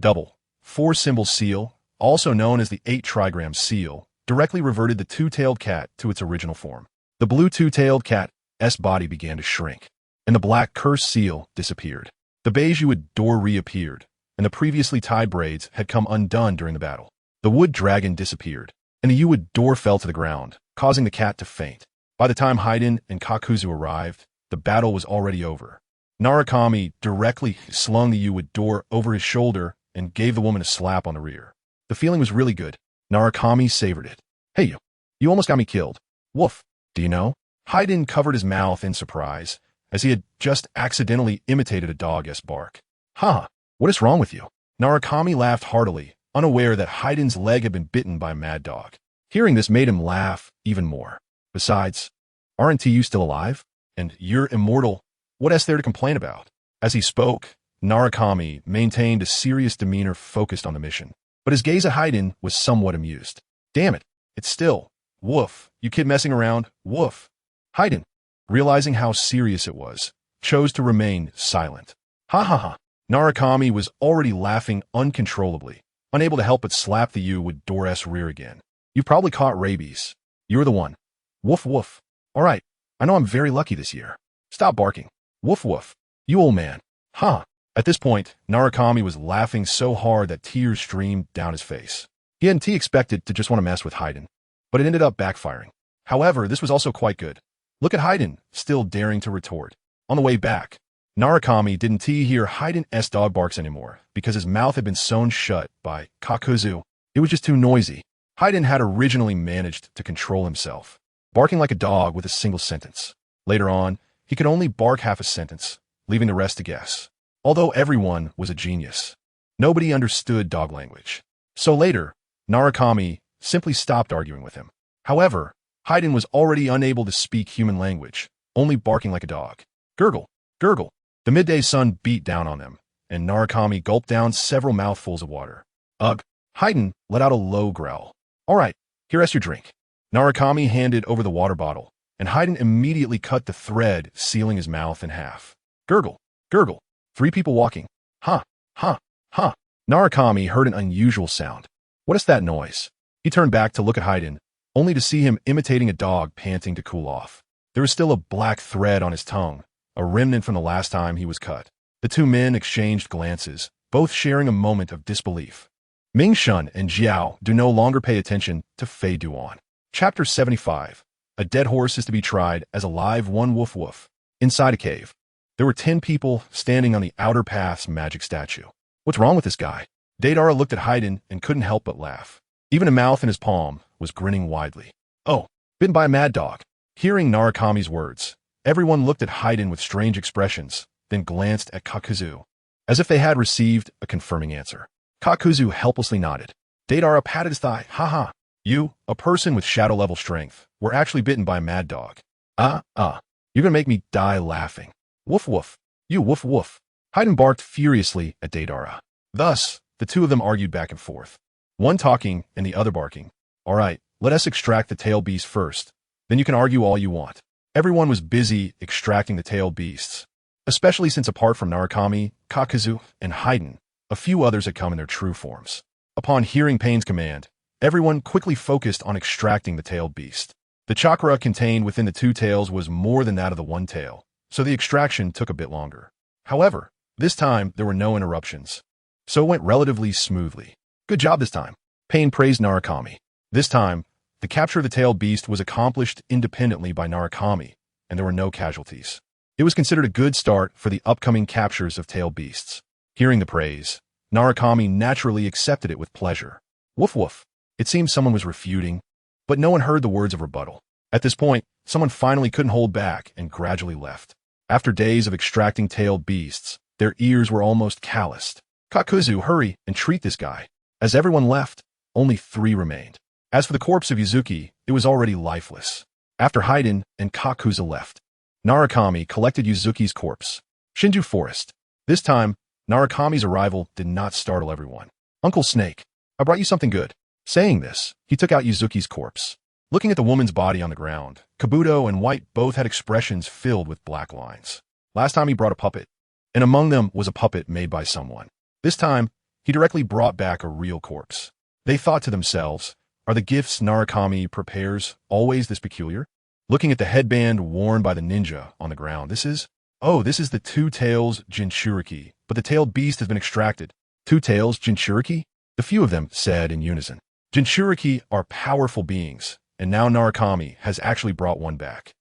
Double, 4-symbol seal, also known as the 8-trigram seal, directly reverted the two-tailed cat to its original form. The blue two-tailed cat's body began to shrink, and the black curse seal disappeared. The beige door reappeared, and the previously tied braids had come undone during the battle. The wood dragon disappeared, and the door fell to the ground, causing the cat to faint. By the time Haiden and Kakuzu arrived, the battle was already over. Narukami directly slung the door over his shoulder and gave the woman a slap on the rear. The feeling was really good. Narukami savored it. Hey you almost got me killed. Woof, do you know? Haiden covered his mouth in surprise, as he had just accidentally imitated a dog's bark. Huh, what is wrong with you? Narukami laughed heartily, unaware that Haiden's leg had been bitten by a mad dog. Hearing this made him laugh even more. Besides, aren't you still alive? And you're immortal. What is there to complain about? As he spoke, Narukami maintained a serious demeanor focused on the mission. But his gaze at Haiden was somewhat amused. Damn it, it's still. Woof, you kid messing around, woof. Haiden, realizing how serious it was, chose to remain silent. Ha ha ha. Narukami was already laughing uncontrollably, unable to help but slap the with Dora's rear again. You probably caught rabies. You're the one. Woof woof. All right, I know I'm very lucky this year. Stop barking. Woof woof. You old man. Huh. At this point, Narukami was laughing so hard that tears streamed down his face. He hadn't expected to just want to mess with Haiden, but it ended up backfiring. However, this was also quite good. Look at Haiden, still daring to retort. On the way back, Narukami didn't hear Haiden's dog barks anymore because his mouth had been sewn shut by Kakuzu. It was just too noisy. Haiden had originally managed to control himself. barking like a dog with a single sentence. Later on, he could only bark half a sentence, leaving the rest to guess. Although everyone was a genius, nobody understood dog language. So later, Narukami simply stopped arguing with him. However, Haiden was already unable to speak human language, only barking like a dog. Gurgle, gurgle. The midday sun beat down on them, and Narukami gulped down several mouthfuls of water. Ugh. Haiden let out a low growl. All right, here has your drink. Narukami handed over the water bottle, and Haiden immediately cut the thread sealing his mouth in half. Gurgle, gurgle. 3 people walking. Ha, ha, ha. Narukami heard an unusual sound. What is that noise? He turned back to look at Haiden, only to see him imitating a dog panting to cool off. There was still a black thread on his tongue, a remnant from the last time he was cut. The 2 men exchanged glances, both sharing a moment of disbelief. Ming Shun and Jiao do no longer pay attention to Fei Duan. Chapter 75. A dead horse is to be tried as a live one. Woof woof. Inside a cave, there were 10 people standing on the outer path's magic statue. What's wrong with this guy? Deidara looked at Haiden and couldn't help but laugh. Even a mouth in his palm was grinning widely. Oh, bitten by a mad dog. Hearing Narukami's words, everyone looked at Haiden with strange expressions, then glanced at Kakuzu, as if they had received a confirming answer. Kakuzu helplessly nodded. Deidara patted his thigh. Ha. You, a person with shadow-level strength, were actually bitten by a mad dog. You're gonna make me die laughing. Woof woof. You woof woof. Haiden barked furiously at Deidara. Thus, the 2 of them argued back and forth, one talking and the other barking. All right, let us extract the tail beast first. Then you can argue all you want. Everyone was busy extracting the tail beasts, especially since apart from Narukami, Kakuzu, and Haiden, a few others had come in their true forms. Upon hearing Pain's command, everyone quickly focused on extracting the tailed beast. The chakra contained within the 2 tails was more than that of the one tail, so the extraction took a bit longer. However, this time there were no interruptions, so it went relatively smoothly. Good job this time. Pain praised Narukami. This time, the capture of the tailed beast was accomplished independently by Narukami, and there were no casualties. It was considered a good start for the upcoming captures of tailed beasts. Hearing the praise, Narukami naturally accepted it with pleasure. Woof woof. It seemed someone was refuting, but no one heard the words of rebuttal. At this point, someone finally couldn't hold back and gradually left. After days of extracting tailed beasts, their ears were almost calloused. Kakuzu, hurry and treat this guy. As everyone left, only 3 remained. As for the corpse of Yuzuki, it was already lifeless. After Haiden and Kakuzu left, Narukami collected Yuzuki's corpse. Shinju Forest. This time, Narukami's arrival did not startle everyone. Uncle Snake, I brought you something good. Saying this, he took out Yuzuki's corpse. Looking at the woman's body on the ground, Kabuto and White both had expressions filled with black lines. Last time he brought a puppet, and among them was a puppet made by someone. This time, he directly brought back a real corpse. They thought to themselves, are the gifts Narukami prepares always this peculiar? Looking at the headband worn by the ninja on the ground, this is the 2 tails Jinchuriki, but the tailed beast has been extracted. 2 tails Jinchuriki? The few of them said in unison. Jinchuriki are powerful beings, and now Narukami has actually brought one back.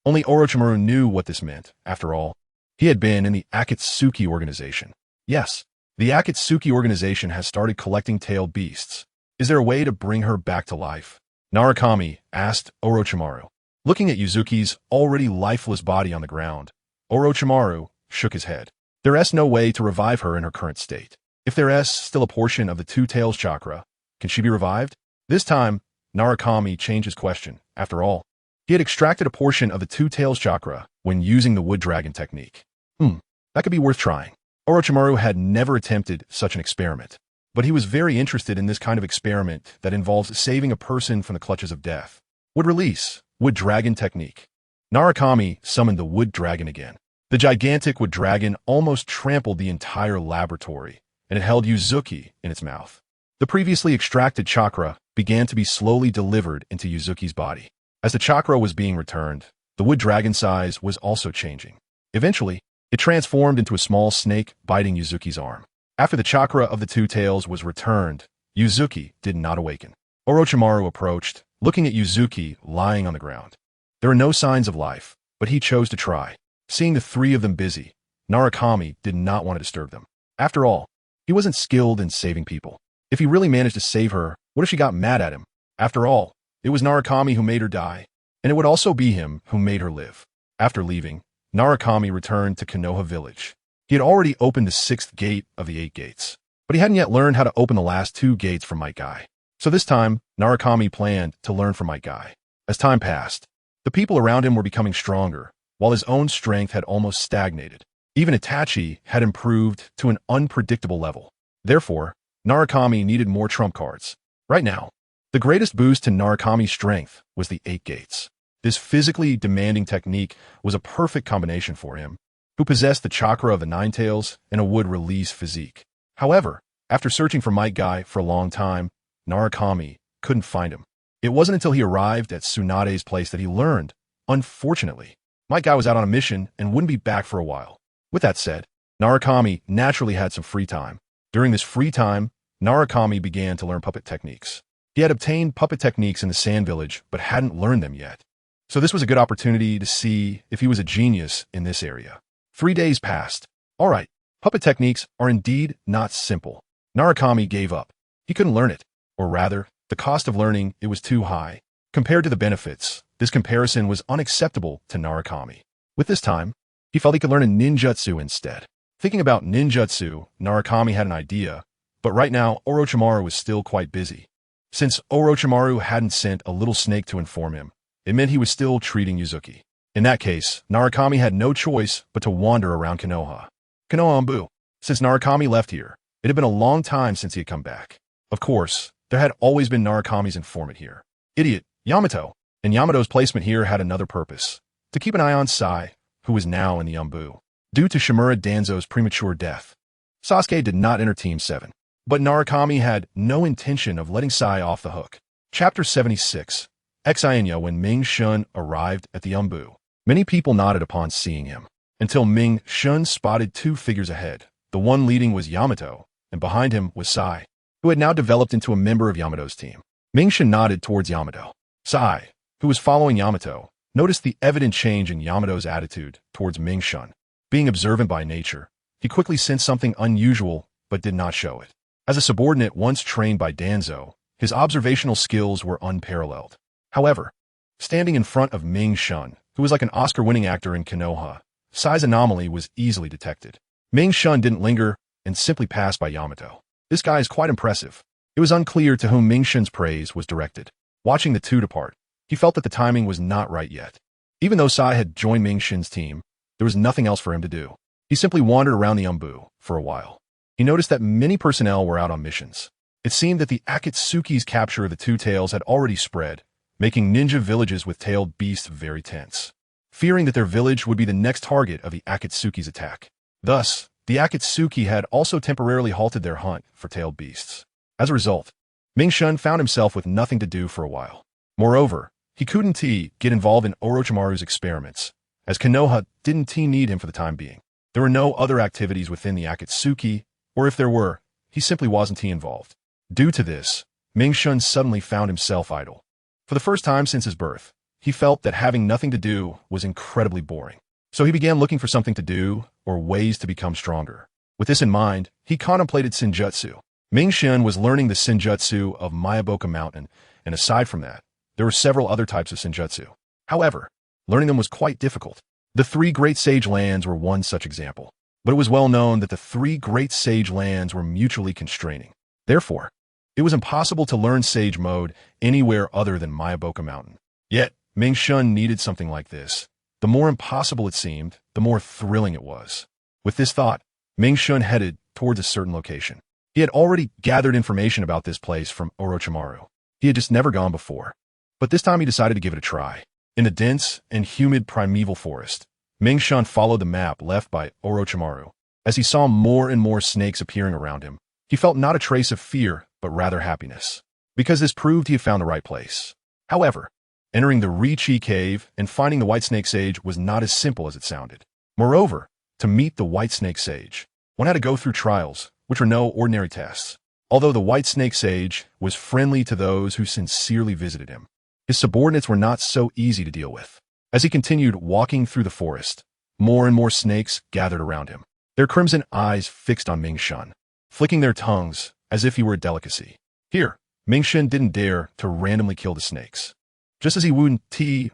Only Orochimaru knew what this meant. After all, he had been in the Akatsuki organization. Yes, the Akatsuki organization has started collecting tailed beasts. Is there a way to bring her back to life? Narukami asked Orochimaru. Looking at Yuzuki's already lifeless body on the ground, Orochimaru shook his head. There is no way to revive her in her current state. If there is still a portion of the 2 tails chakra, can she be revived? This time, Narukami changed his question. After all, he had extracted a portion of the 2 tails chakra when using the wood dragon technique. That could be worth trying. Orochimaru had never attempted such an experiment, but he was very interested in this kind of experiment that involves saving a person from the clutches of death. Wood release, wood dragon technique. Narukami summoned the wood dragon again. The gigantic wood dragon almost trampled the entire laboratory, and it held Yuzuki in its mouth. The previously extracted chakra began to be slowly delivered into Yuzuki's body. As the chakra was being returned, the wood dragon size was also changing. Eventually, it transformed into a small snake biting Yuzuki's arm. After the chakra of the 2 tails was returned, Yuzuki did not awaken. Orochimaru approached, looking at Yuzuki lying on the ground. There were no signs of life, but he chose to try. Seeing the 3 of them busy, Narukami did not want to disturb them. After all, he wasn't skilled in saving people. If he really managed to save her, what if she got mad at him? After all, It was Narukami who made her die, and it would also be him who made her live. After leaving, Narukami returned to Konoha village. He had already opened the 6th gate of the 8 gates, but he hadn't yet learned how to open the last 2 gates from Might Guy. So this time, Narukami planned to learn from Might Guy. As time passed, the people around him were becoming stronger, while his own strength had almost stagnated. Even Itachi had improved to an unpredictable level. Therefore, Narukami needed more trump cards. Right now, the greatest boost to Narukami's strength was the 8 gates. This physically demanding technique was a perfect combination for him, who possessed the chakra of the Nine Tails and a would-release physique. However, after searching for Might Guy for a long time, Narukami couldn't find him. It wasn't until he arrived at Tsunade's place that he learned, unfortunately, Might Guy was out on a mission and wouldn't be back for a while. With that said, Narukami naturally had some free time. During this free time, Narukami began to learn puppet techniques. He had obtained puppet techniques in the Sand Village, but hadn't learned them yet. So this was a good opportunity to see if he was a genius in this area. 3 days passed. All right, puppet techniques are indeed not simple. Narukami gave up. He couldn't learn it, or rather, the cost of learning it was too high. Compared to the benefits, this comparison was unacceptable to Narukami. With this time, he felt he could learn a ninjutsu instead. Thinking about ninjutsu, Narukami had an idea, but right now Orochimaru was still quite busy. Since Orochimaru hadn't sent a little snake to inform him, it meant he was still treating Uzuki. In that case, Narukami had no choice but to wander around Konoha. Konoha. Since Narukami left here, it had been a long time since he had come back. Of course, there had always been Narukami's informant here. Idiot, Yamato. And Yamato's placement here had another purpose: to keep an eye on Sai, who was now in the Umbu. Due to Shimura Danzo's premature death, Sasuke did not enter Team 7. But Narukami had no intention of letting Sai off the hook. Chapter 76. Exainya. When Ming Shun arrived at the Umbu, many people nodded upon seeing him, until Ming Shun spotted 2 figures ahead. The one leading was Yamato, and behind him was Sai, who had now developed into a member of Yamato's team. Ming Shun nodded towards Yamato. Sai, who was following Yamato, noticed the evident change in Yamato's attitude towards Ming Shun. Being observant by nature, he quickly sensed something unusual but did not show it. As a subordinate once trained by Danzo, his observational skills were unparalleled. However, standing in front of Ming Shun, who was like an Oscar-winning actor in Konoha, Sai's anomaly was easily detected. Ming Shun didn't linger and simply passed by Yamato. This guy is quite impressive. It was unclear to whom Ming Shun's praise was directed. Watching the two depart, he felt that the timing was not right yet. Even though Sai had joined Ming Shun's team, there was nothing else for him to do. He simply wandered around the Umbu for a while. He noticed that many personnel were out on missions. It seemed that the Akatsuki's capture of the Two Tails had already spread, making ninja villages with tailed beasts very tense, fearing that their village would be the next target of the Akatsuki's attack. Thus, the Akatsuki had also temporarily halted their hunt for tailed beasts. As a result, Ming Shun found himself with nothing to do for a while. Moreover, he couldn't get involved in Orochimaru's experiments, as Konoha didn't need him for the time being. There were no other activities within the Akatsuki, or if there were, he simply wasn't involved. Due to this, Ming Shun suddenly found himself idle. For the first time since his birth, he felt that having nothing to do was incredibly boring. So he began looking for something to do, or ways to become stronger. With this in mind, he contemplated Senjutsu. Ming Shun was learning the Senjutsu of Myoboku Mountain, and aside from that, there were several other types of Senjutsu. However, learning them was quite difficult. The 3 Great Sage Lands were one such example, but it was well known that the 3 Great Sage Lands were mutually constraining. Therefore, it was impossible to learn Sage Mode anywhere other than Myoboku Mountain. Yet, Ming Shun needed something like this. The more impossible it seemed, the more thrilling it was. With this thought, Ming Shun headed towards a certain location. He had already gathered information about this place from Orochimaru. He had just never gone before. But this time he decided to give it a try. In a dense and humid primeval forest, Ming Shun followed the map left by Orochimaru. As he saw more and more snakes appearing around him, he felt not a trace of fear, but rather happiness, because this proved he had found the right place. However, entering the Richi cave and finding the White Snake Sage was not as simple as it sounded. Moreover, to meet the White Snake Sage, one had to go through trials, which were no ordinary tests. Although the White Snake Sage was friendly to those who sincerely visited him, his subordinates were not so easy to deal with. As he continued walking through the forest, more and more snakes gathered around him, their crimson eyes fixed on Ming Shun, flicking their tongues as if he were a delicacy. Here, Ming-Shen didn't dare to randomly kill the snakes. Just as he wouldn't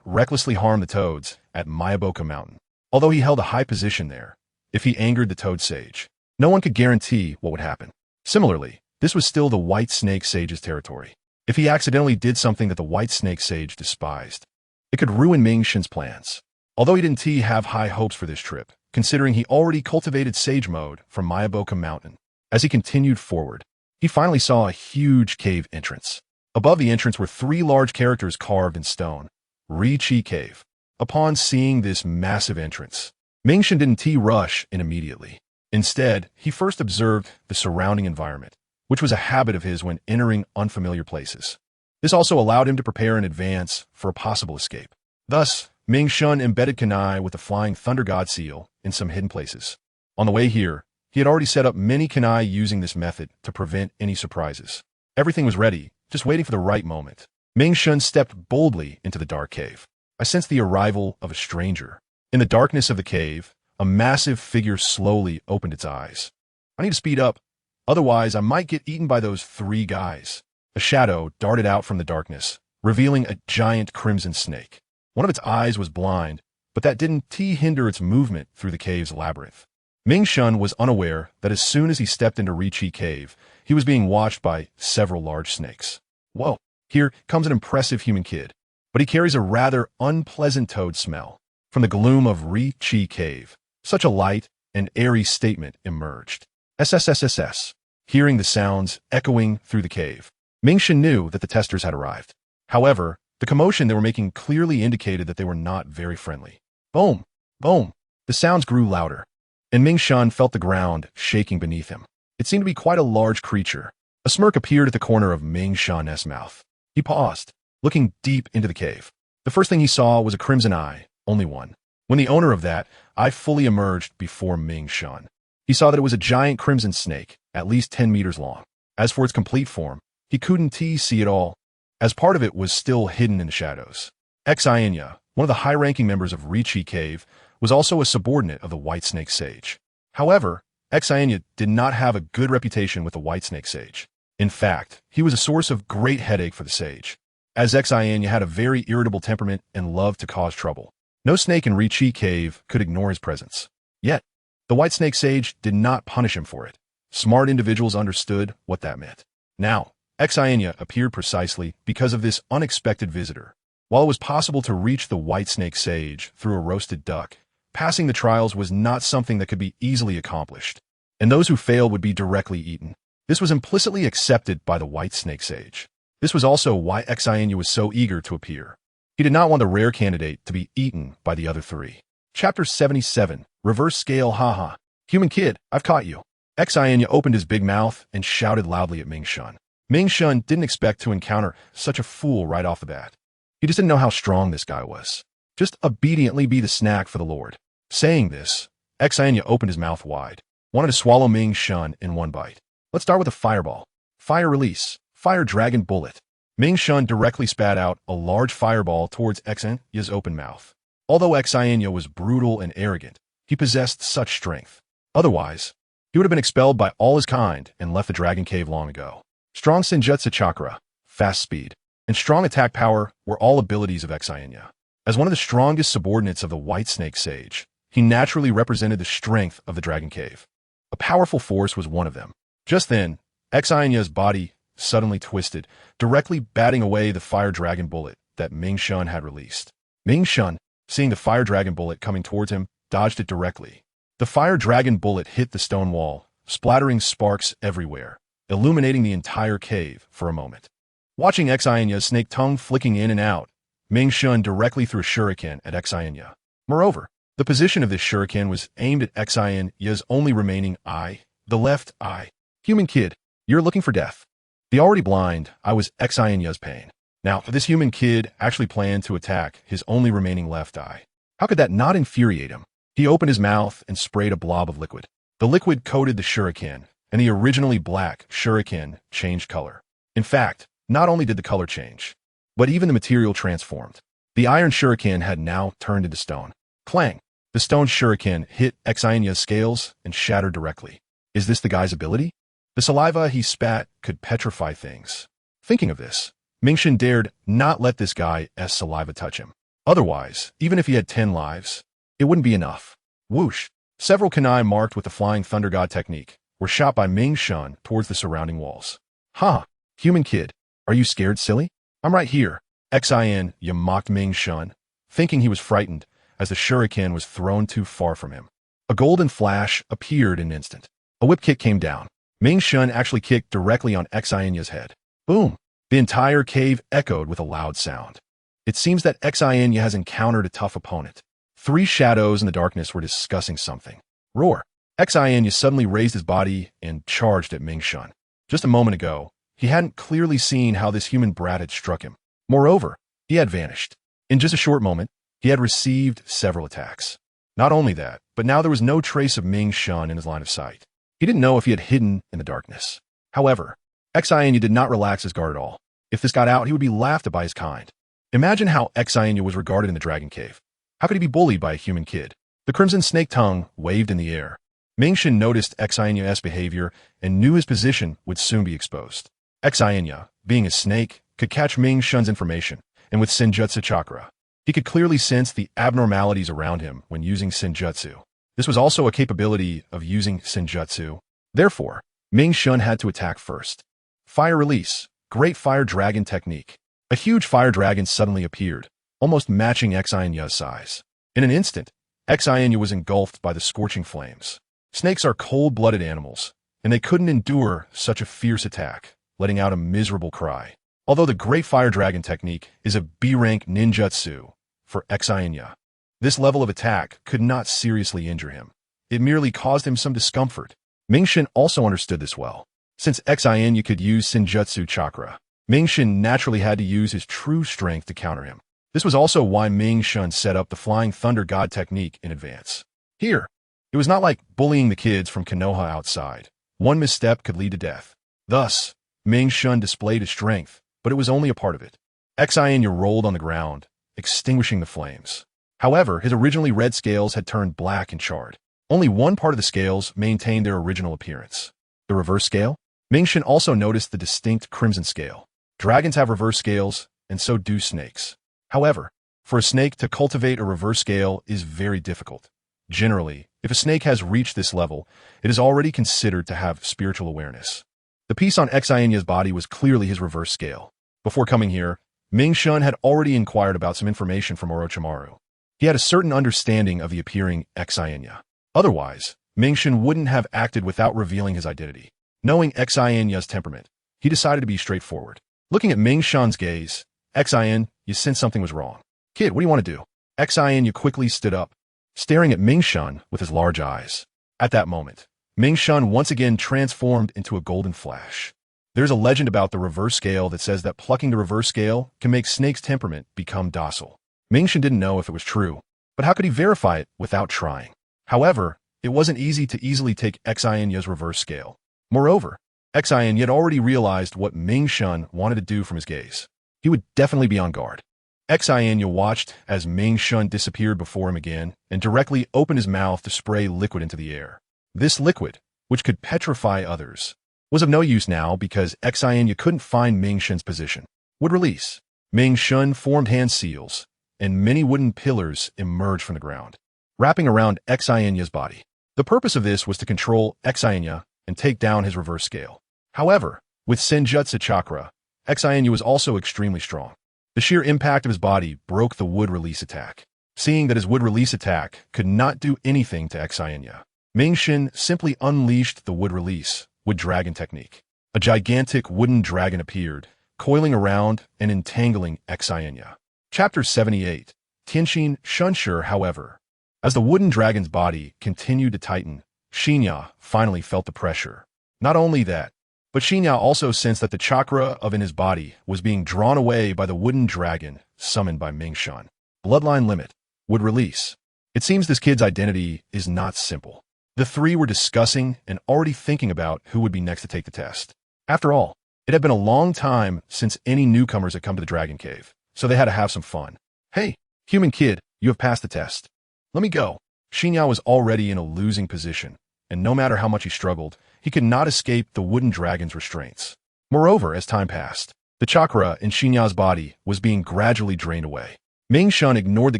recklessly harm the toads at Myoboku Mountain. Although he held a high position there, if he angered the toad sage, no one could guarantee what would happen. Similarly, this was still the white snake sage's territory. If he accidentally did something that the white snake sage despised, it could ruin Ming-Shen's plans. Although he didn't have high hopes for this trip, considering he already cultivated sage mode from Myoboku Mountain. As he continued forward, he finally saw a huge cave entrance. Above the entrance were 3 large characters carved in stone. Ri-Chi Cave. Upon seeing this massive entrance, Ming-Shen didn't rush in immediately. Instead, he first observed the surrounding environment, which was a habit of his when entering unfamiliar places. This also allowed him to prepare in advance for a possible escape. Thus, Ming-Shen embedded Kunai with the flying thunder god seal in some hidden places. On the way here, he had already set up many Kunai using this method to prevent any surprises. Everything was ready, just waiting for the right moment. Ming-Shen stepped boldly into the dark cave. I sensed the arrival of a stranger. In the darkness of the cave, a massive figure slowly opened its eyes. I need to speed up, otherwise I might get eaten by those 3 guys. A shadow darted out from the darkness, revealing a giant crimson snake. One of its eyes was blind, but that didn't hinder its movement through the cave's labyrinth. Ming-Shen was unaware that as soon as he stepped into Ri-Chi Cave, he was being watched by several large snakes. Whoa, here comes an impressive human kid, but he carries a rather unpleasant toad smell. From the gloom of Ri-Chi Cave, such a light and airy statement emerged. SSSSS. Hearing the sounds echoing through the cave, Ming-Shen knew that the testers had arrived. However, the commotion they were making clearly indicated that they were not very friendly. Boom! Boom! The sounds grew louder, and Ming-Shen felt the ground shaking beneath him. It seemed to be quite a large creature. A smirk appeared at the corner of Ming-Shen's mouth. He paused, looking deep into the cave. The first thing he saw was a crimson eye, only one. When the owner of that eye fully emerged before Ming-Shen, he saw that it was a giant crimson snake, at least 10 meters long. As for its complete form, he couldn't see it all, as part of it was still hidden in the shadows. Xianya, one of the high-ranking members of Ri-Chi Cave, was also a subordinate of the White Snake Sage. However, Xianya did not have a good reputation with the White Snake Sage. In fact, he was a source of great headache for the sage, as Xianya had a very irritable temperament and loved to cause trouble. No snake in Ri-Chi Cave could ignore his presence. Yet, the White Snake Sage did not punish him for it. Smart individuals understood what that meant. Now, Xianya appeared precisely because of this unexpected visitor. While it was possible to reach the White Snake Sage through a roasted duck, passing the trials was not something that could be easily accomplished, and those who failed would be directly eaten. This was implicitly accepted by the White Snake Sage. This was also why Xianya was so eager to appear. He did not want the rare candidate to be eaten by the other 3. Chapter 77, Reverse Scale Haha. Human kid, I've caught you. Xianya opened his big mouth and shouted loudly at Ming-Shen. Ming-Shen didn't expect to encounter such a fool right off the bat. He just didn't know how strong this guy was. Just obediently be the snack for the Lord. Saying this, Xianya opened his mouth wide, wanted to swallow Ming-Shen in one bite. Let's start with a fireball. Fire release. Fire dragon bullet. Ming-Shen directly spat out a large fireball towards Xianya's open mouth. Although Xianya was brutal and arrogant, he possessed such strength. Otherwise, he would have been expelled by all his kind and left the dragon cave long ago. Strong Senjutsu chakra, fast speed, and strong attack power were all abilities of Xianya. As one of the strongest subordinates of the White Snake Sage, he naturally represented the strength of the dragon cave. A powerful force was one of them. Just then, Xianya's body suddenly twisted, directly batting away the fire dragon bullet that Ming-Shen had released. Ming-Shen, seeing the fire dragon bullet coming towards him, dodged it directly. The fire dragon bullet hit the stone wall, splattering sparks everywhere, illuminating the entire cave for a moment. Watching Xianya's snake tongue flicking in and out, Ming-Shen directly threw a shuriken at Xianya. Moreover, the position of this shuriken was aimed at Xianya's only remaining eye, the left eye. Human kid, you're looking for death. The already blind eye was Xianya's pain. Now, this human kid actually planned to attack his only remaining left eye. How could that not infuriate him? He opened his mouth and sprayed a blob of liquid. The liquid coated the shuriken, and the originally black shuriken changed color. In fact, not only did the color change, but even the material transformed. The iron shuriken had now turned into stone. Clang! The stone shuriken hit Xianya's scales and shattered directly. Is this the guy's ability? The saliva he spat could petrify things. Thinking of this, Mingxin dared not let this guy's saliva touch him. Otherwise, even if he had 10 lives, it wouldn't be enough. Whoosh! Several kunai marked with the flying thunder god technique were shot by Mingxin towards the surrounding walls. Ha! Human kid, are you scared, silly? I'm right here. Xin, you mocked Mingxin, thinking he was frightened as the shuriken was thrown too far from him. A golden flash appeared in an instant. A whip kick came down. Mingxin actually kicked directly on Xinya's head. Boom! The entire cave echoed with a loud sound. It seems that Xinya has encountered a tough opponent. 3 shadows in the darkness were discussing something. Roar! Xinya suddenly raised his body and charged at Mingxin. Just a moment ago, he hadn't clearly seen how this human brat had struck him. Moreover, he had vanished. In just a short moment, he had received several attacks. Not only that, but now there was no trace of Mingxin in his line of sight. He didn't know if he had hidden in the darkness. However, Xinya did not relax his guard at all. If this got out, he would be laughed at by his kind. Imagine how Xinya was regarded in the Dragon Cave. How could he be bullied by a human kid? The crimson snake tongue waved in the air. Mingxin noticed Xinya's behavior and knew his position would soon be exposed. Xinya, being a snake, could catch Mingxin's information, and with Senjutsu chakra, he could clearly sense the abnormalities around him when using Senjutsu. This was also a capability of using Senjutsu. Therefore, Mingxin had to attack first. Fire release, great fire dragon technique. A huge fire dragon suddenly appeared, almost matching Xinya's size. In an instant, Xinya was engulfed by the scorching flames. Snakes are cold-blooded animals, and they couldn't endure such a fierce attack, letting out a miserable cry. Although the Great Fire Dragon technique is a B-rank ninjutsu for Xinya, this level of attack could not seriously injure him. It merely caused him some discomfort. Mingxin also understood this well. Since Xinya could use Senjutsu chakra, Mingxin naturally had to use his true strength to counter him. This was also why Mingxin set up the Flying Thunder God technique in advance. Here, it was not like bullying the kids from Konoha outside. One misstep could lead to death. Thus, Mingxin displayed his strength, but it was only a part of it. Xinya rolled on the ground, extinguishing the flames. However, his originally red scales had turned black and charred. Only one part of the scales maintained their original appearance. The reverse scale? Mingxin also noticed the distinct crimson scale. Dragons have reverse scales, and so do snakes. However, for a snake to cultivate a reverse scale is very difficult. Generally, if a snake has reached this level, it is already considered to have spiritual awareness. The piece on Xinya's body was clearly his reverse scale. Before coming here, Mingxin had already inquired about some information from Orochimaru. He had a certain understanding of the appearing Xinya. Otherwise, Mingxin wouldn't have acted without revealing his identity. Knowing Xinya's temperament, he decided to be straightforward. Looking at Mingxin's gaze, Xin, you sensed something was wrong. Kid, what do you want to do? Xin quickly stood up, staring at Mingxin with his large eyes. At that moment, Mingxin once again transformed into a golden flash. There's a legend about the reverse scale that says that plucking the reverse scale can make Snake's temperament become docile. Mingxin didn't know if it was true, but how could he verify it without trying? However, it wasn't easy to easily take Xinya's reverse scale. Moreover, Xin had already realized what Mingxin wanted to do from his gaze. He would definitely be on guard. Xin watched as Mingxin disappeared before him again and directly opened his mouth to spray liquid into the air. This liquid, which could petrify others, was of no use now because Xin couldn't find Mingxin's position. Would release. Mingxin formed hand seals, and many wooden pillars emerged from the ground, wrapping around Xinya's body. The purpose of this was to control Xinya and take down his reverse scale. However, with Senjutsu chakra, Xinya was also extremely strong. The sheer impact of his body broke the wood release attack. Seeing that his wood release attack could not do anything to Xinya, Mingxin simply unleashed the wood release, wood dragon technique. A gigantic wooden dragon appeared, coiling around and entangling Xinya. Chapter 78. Tenshin Shunsher. However, as the wooden dragon's body continued to tighten, Shinya finally felt the pressure. Not only that, but Shinya also sensed that the chakra in his body was being drawn away by the wooden dragon summoned by Mingxin. Bloodline limit would release. It seems this kid's identity is not simple. The three were discussing and already thinking about who would be next to take the test. After all, it had been a long time since any newcomers had come to the Dragon Cave, so they had to have some fun. Hey, human kid, you have passed the test. Let me go. Shinya was already in a losing position, and no matter how much he struggled, he could not escape the wooden dragon's restraints. Moreover, as time passed, The chakra in Shinya's body was being gradually drained away. Ming Shun ignored the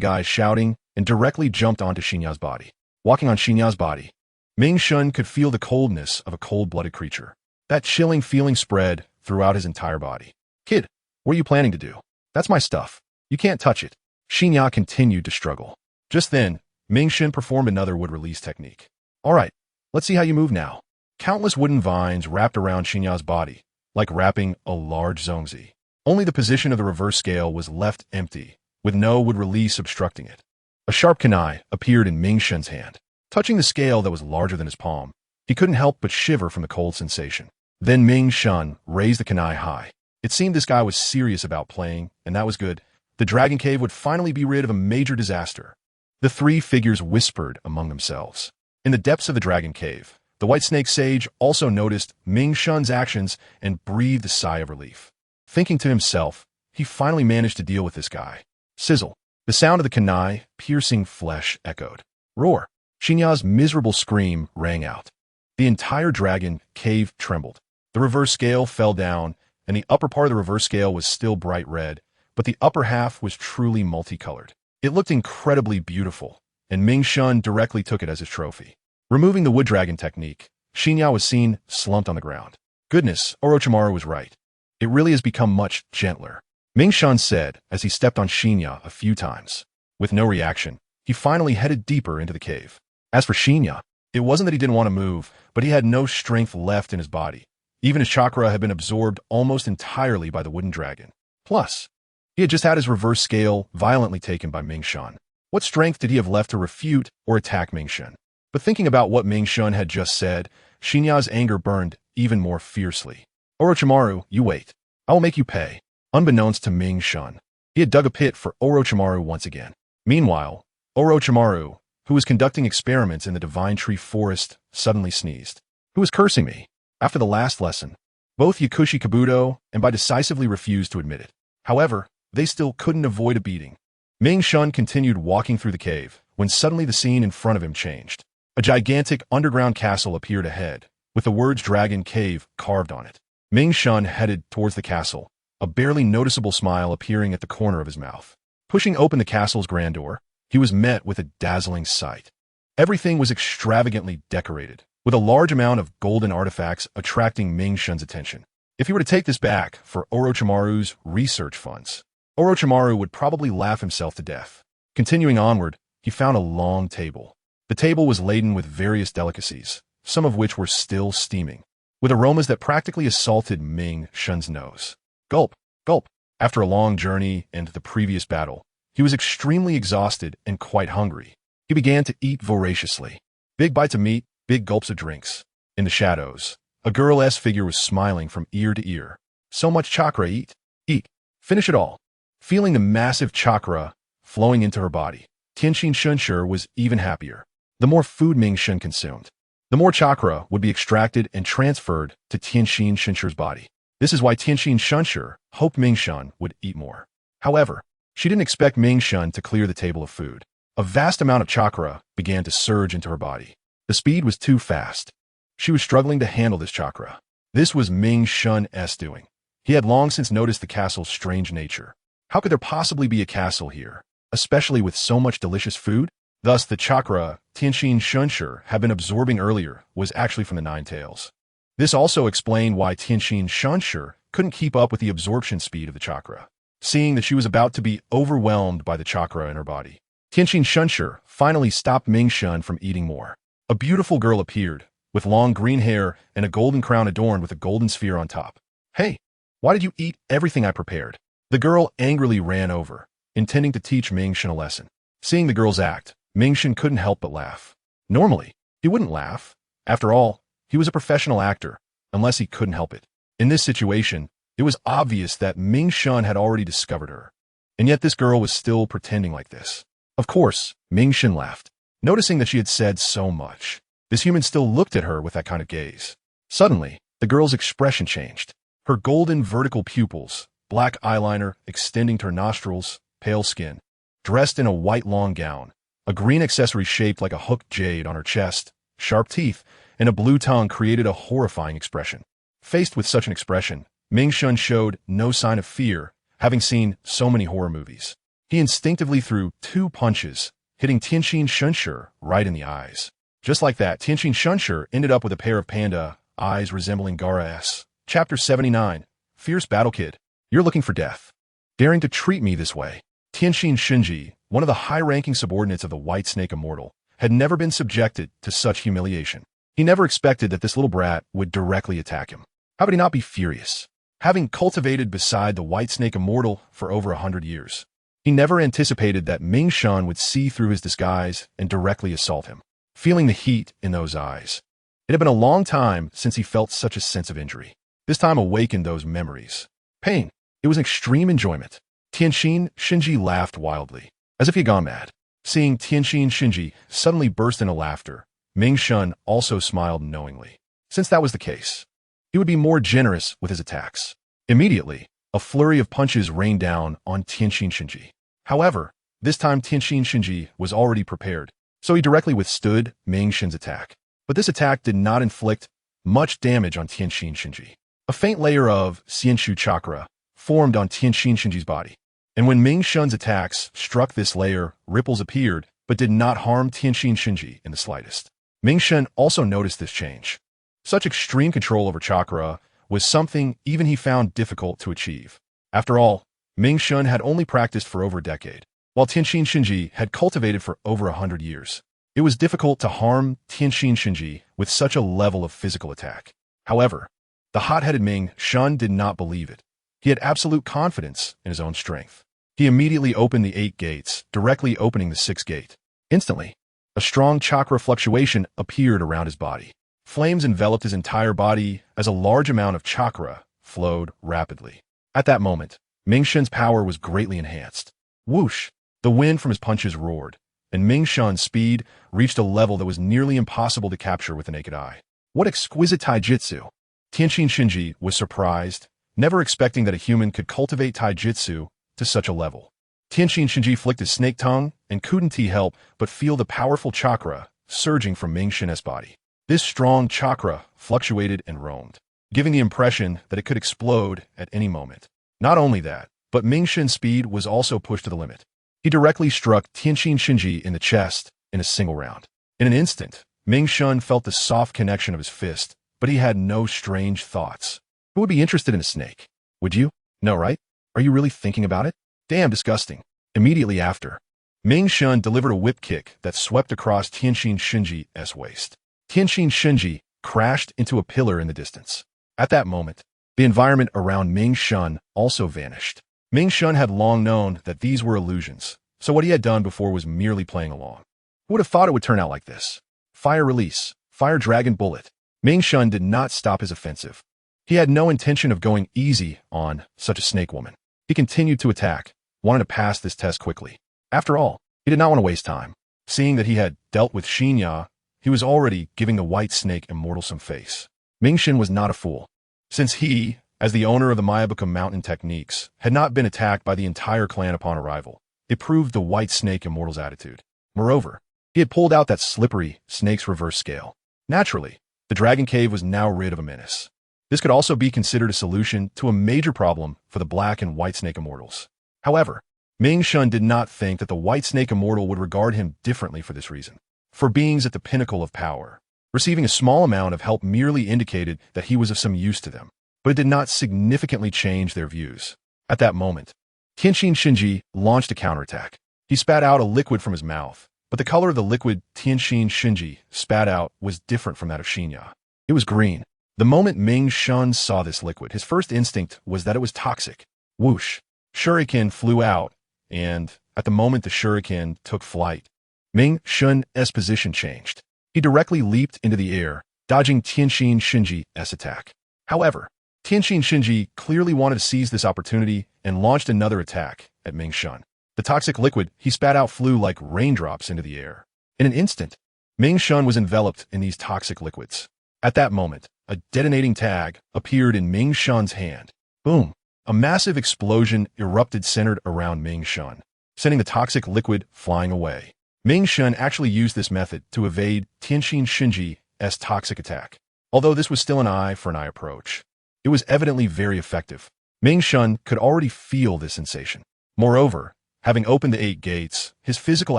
guys shouting and directly jumped onto Shinya's body. Walking on Shinya's body, Ming Shun could feel the coldness of a cold-blooded creature. That chilling feeling spread throughout his entire body. Kid, what are you planning to do? That's my stuff. You can't touch it. Shinya continued to struggle. Just then, Ming Shun performed another wood release technique. All right, let's see how you move now. Countless wooden vines wrapped around Shinya's body, like wrapping a large zongzi. Only the position of the reverse scale was left empty, with no wood release obstructing it. A sharp kunai appeared in Ming Shun's hand. Touching the scale that was larger than his palm, he couldn't help but shiver from the cold sensation. Then Ming Shun raised the kunai high. It seemed this guy was serious about playing, and that was good. The Dragon Cave would finally be rid of a major disaster. The three figures whispered among themselves. In the depths of the Dragon Cave, the White Snake Sage also noticed Ming Shun's actions and breathed a sigh of relief. Thinking to himself, he finally managed to deal with this guy. Sizzle. The sound of the kunai, piercing flesh, echoed. Roar. Shinya's miserable scream rang out. The entire dragon cave trembled. The reverse scale fell down, and the upper part of the reverse scale was still bright red, but the upper half was truly multicolored. It looked incredibly beautiful, and Ming Shun directly took it as his trophy. Removing the wood dragon technique, Shinya was seen slumped on the ground. Goodness, Orochimaru was right. It really has become much gentler. Ming Shun said as he stepped on Shinya a few times. With no reaction, he finally headed deeper into the cave. As for Shinya, it wasn't that he didn't want to move, but he had no strength left in his body. Even his chakra had been absorbed almost entirely by the wooden dragon. Plus, he had just had his reverse scale violently taken by Ming Shun. What strength did he have left to refute or attack Ming Shun? But thinking about what Ming Shun had just said, Shinya's anger burned even more fiercely. Orochimaru, you wait. I will make you pay. Unbeknownst to Ming Shun, he had dug a pit for Orochimaru once again. Meanwhile, Orochimaru, who was conducting experiments in the Divine Tree Forest, suddenly sneezed. Who was cursing me? After the last lesson, both Yakushi Kabuto and Bai decisively refused to admit it. However, they still couldn't avoid a beating. Ming Shun continued walking through the cave, when suddenly the scene in front of him changed. A gigantic underground castle appeared ahead, with the words Dragon Cave carved on it. Ming Shun headed towards the castle, a barely noticeable smile appearing at the corner of his mouth. Pushing open the castle's grand door, he was met with a dazzling sight. Everything was extravagantly decorated, with a large amount of golden artifacts attracting Ming Shun's attention. If he were to take this back for Orochimaru's research funds, Orochimaru would probably laugh himself to death. Continuing onward, he found a long table. The table was laden with various delicacies, some of which were still steaming, with aromas that practically assaulted Ming Shun's nose. Gulp, gulp. After a long journey and the previous battle, he was extremely exhausted and quite hungry. He began to eat voraciously. Big bites of meat, big gulps of drinks. In the shadows, a girl-esque figure was smiling from ear to ear. So much chakra, eat, eat, finish it all. Feeling the massive chakra flowing into her body, Tianxin Shunsher was even happier. The more food Ming Shun consumed, the more chakra would be extracted and transferred to Tianxin Shunsher's body. This is why Tianxin Shunsher hoped Ming Shun would eat more. However, she didn't expect Ming Shun to clear the table of food. A vast amount of chakra began to surge into her body. The speed was too fast. She was struggling to handle this chakra. This was Ming Shun's doing. He had long since noticed the castle's strange nature. How could there possibly be a castle here, especially with so much delicious food? Thus, the chakra Tianxin Shunsher had been absorbing earlier was actually from the Nine Tails. This also explained why Tianxin Shunsher couldn't keep up with the absorption speed of the chakra, seeing that she was about to be overwhelmed by the chakra in her body. Tianxin Shunsher finally stopped Ming Shun from eating more. A beautiful girl appeared, with long green hair and a golden crown adorned with a golden sphere on top. Hey, why did you eat everything I prepared? The girl angrily ran over, intending to teach Ming Shun a lesson. Seeing the girl's act, Ming Shun couldn't help but laugh. Normally, he wouldn't laugh. After all, he was a professional actor, unless he couldn't help it. In this situation, it was obvious that Ming Shun had already discovered her. And yet this girl was still pretending like this. Of course, Ming Shun laughed, noticing that she had said so much. This human still looked at her with that kind of gaze. Suddenly, the girl's expression changed. Her golden vertical pupils, black eyeliner extending to her nostrils, pale skin, dressed in a white long gown, a green accessory shaped like a hooked jade on her chest, sharp teeth, and a blue tongue created a horrifying expression. Faced with such an expression, Ming Shun showed no sign of fear, having seen so many horror movies. He instinctively threw 2 punches, hitting Tianqin Shunsher right in the eyes. Just like that, Tianqin Shunsher ended up with a pair of panda eyes resembling Gaara's. Chapter 79. Fierce Battle Kid. You're looking for death. Daring to treat me this way. Tianqin Shinji, one of the high-ranking subordinates of the White Snake Immortal, had never been subjected to such humiliation. He never expected that this little brat would directly attack him. How could he not be furious? Having cultivated beside the White Snake Immortal for over 100 years, he never anticipated that Ming Shun would see through his disguise and directly assault him. Feeling the heat in those eyes. It had been a long time since he felt such a sense of injury. This time awakened those memories. Pain. It was extreme enjoyment. Tianqin Shinji laughed wildly, as if he had gone mad. Seeing Tianqin Shinji suddenly burst into laughter, Ming Shun also smiled knowingly. Since that was the case, he would be more generous with his attacks. Immediately, a flurry of punches rained down on Tianqin Shinji. However, this time Tianqin Shinji was already prepared, so he directly withstood Ming Shun's attack. But this attack did not inflict much damage on Tianqin Shinji. A faint layer of Xianshu chakra formed on Tianqin Shinji's body. And when Ming Shun's attacks struck this layer, ripples appeared, but did not harm Tianqin Shinji in the slightest. Ming Shun also noticed this change. Such extreme control over chakra was something even he found difficult to achieve. After all, Ming Shun had only practiced for over a decade, while Tianqin Shinji had cultivated for over 100 years. It was difficult to harm Tianqin Shinji with such a level of physical attack. However, the hot-headed Ming Shun did not believe it. He had absolute confidence in his own strength. He immediately opened the 8 gates, directly opening the 6th gate. Instantly, a strong chakra fluctuation appeared around his body. Flames enveloped his entire body as a large amount of chakra flowed rapidly. At that moment, Ming Shun's power was greatly enhanced. Whoosh! The wind from his punches roared, and Ming Shun's speed reached a level that was nearly impossible to capture with the naked eye. What exquisite taijutsu! Tianqin Shinji was surprised, never expecting that a human could cultivate taijutsu to such a level. Tianqin Shinji flicked his snake tongue and couldn't he help but feel the powerful chakra surging from Ming Shun's body. This strong chakra fluctuated and roamed, giving the impression that it could explode at any moment. Not only that, but Ming Shun's speed was also pushed to the limit. He directly struck Tianqin Shinji in the chest in a single round. In an instant, Ming Shun felt the soft connection of his fist, but he had no strange thoughts. Who would be interested in a snake? Would you? No, right? Are you really thinking about it? Damn disgusting. Immediately after, Ming Shun delivered a whip kick that swept across Tianqin Shinji's waist. Tianqin Shinji crashed into a pillar in the distance. At that moment, the environment around Ming Shun also vanished. Ming Shun had long known that these were illusions, so what he had done before was merely playing along. Who would have thought it would turn out like this? Fire release, fire dragon bullet. Ming Shun did not stop his offensive. He had no intention of going easy on such a snake woman. He continued to attack, wanting to pass this test quickly. After all, he did not want to waste time. Seeing that he had dealt with Shinya, he was already giving the White Snake Immortal some face. Ming Shun was not a fool. Since he, as the owner of the Myoboku Mountain techniques, had not been attacked by the entire clan upon arrival, it proved the White Snake Immortal's attitude. Moreover, he had pulled out that slippery snake's reverse scale. Naturally, the Dragon Cave was now rid of a menace. This could also be considered a solution to a major problem for the Black and White Snake Immortals. However, Ming Shun did not think that the White Snake Immortal would regard him differently for this reason. For beings at the pinnacle of power, receiving a small amount of help merely indicated that he was of some use to them, but it did not significantly change their views. At that moment, Tianqin Shinji launched a counterattack. He spat out a liquid from his mouth, but the color of the liquid Tianqin Shinji spat out was different from that of Shinya. It was green. The moment Ming Shun saw this liquid, his first instinct was that it was toxic. Whoosh! Shuriken flew out, and at the moment the shuriken took flight, Ming Shun's position changed. He directly leaped into the air, dodging Tianqin Shinji's attack. However, Tianqin Shinji clearly wanted to seize this opportunity and launched another attack at Ming Shun. The toxic liquid he spat out flew like raindrops into the air. In an instant, Ming Shun was enveloped in these toxic liquids. At that moment, a detonating tag appeared in Ming Shun's hand. Boom! A massive explosion erupted centered around Ming Shun, sending the toxic liquid flying away. Ming Shun actually used this method to evade Tianqin Shinji's toxic attack, although this was still an eye-for-an-eye approach. It was evidently very effective. Ming Shun could already feel this sensation. Moreover, having opened the 8 gates, his physical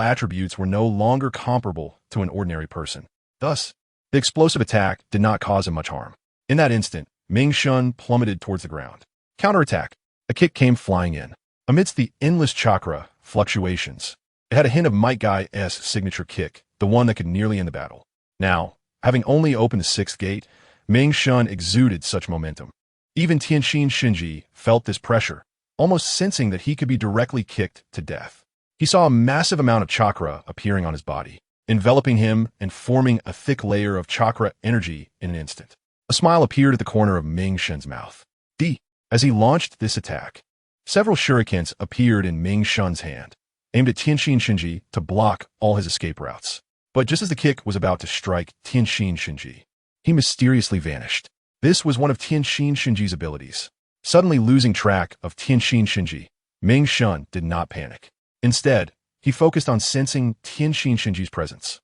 attributes were no longer comparable to an ordinary person. Thus, the explosive attack did not cause him much harm. In that instant, Ming Shun plummeted towards the ground. Counterattack. A kick came flying in. Amidst the endless chakra fluctuations, it had a hint of Might Guy's signature kick, the one that could nearly end the battle. Now, having only opened the 6th gate, Ming Shun exuded such momentum. Even Tianxin Shinji felt this pressure, almost sensing that he could be directly kicked to death. He saw a massive amount of chakra appearing on his body, enveloping him and forming a thick layer of chakra energy in an instant. A smile appeared at the corner of Ming Shun's mouth. As he launched this attack, several shurikens appeared in Ming Shun's hand, aimed at Tianxin Shinji to block all his escape routes. But just as the kick was about to strike Tianxin Shinji, he mysteriously vanished. This was one of Tianxin Shinji's abilities. Suddenly losing track of Tianxin Shinji, Ming Shun did not panic. Instead, he focused on sensing Tianxin Shinji's presence.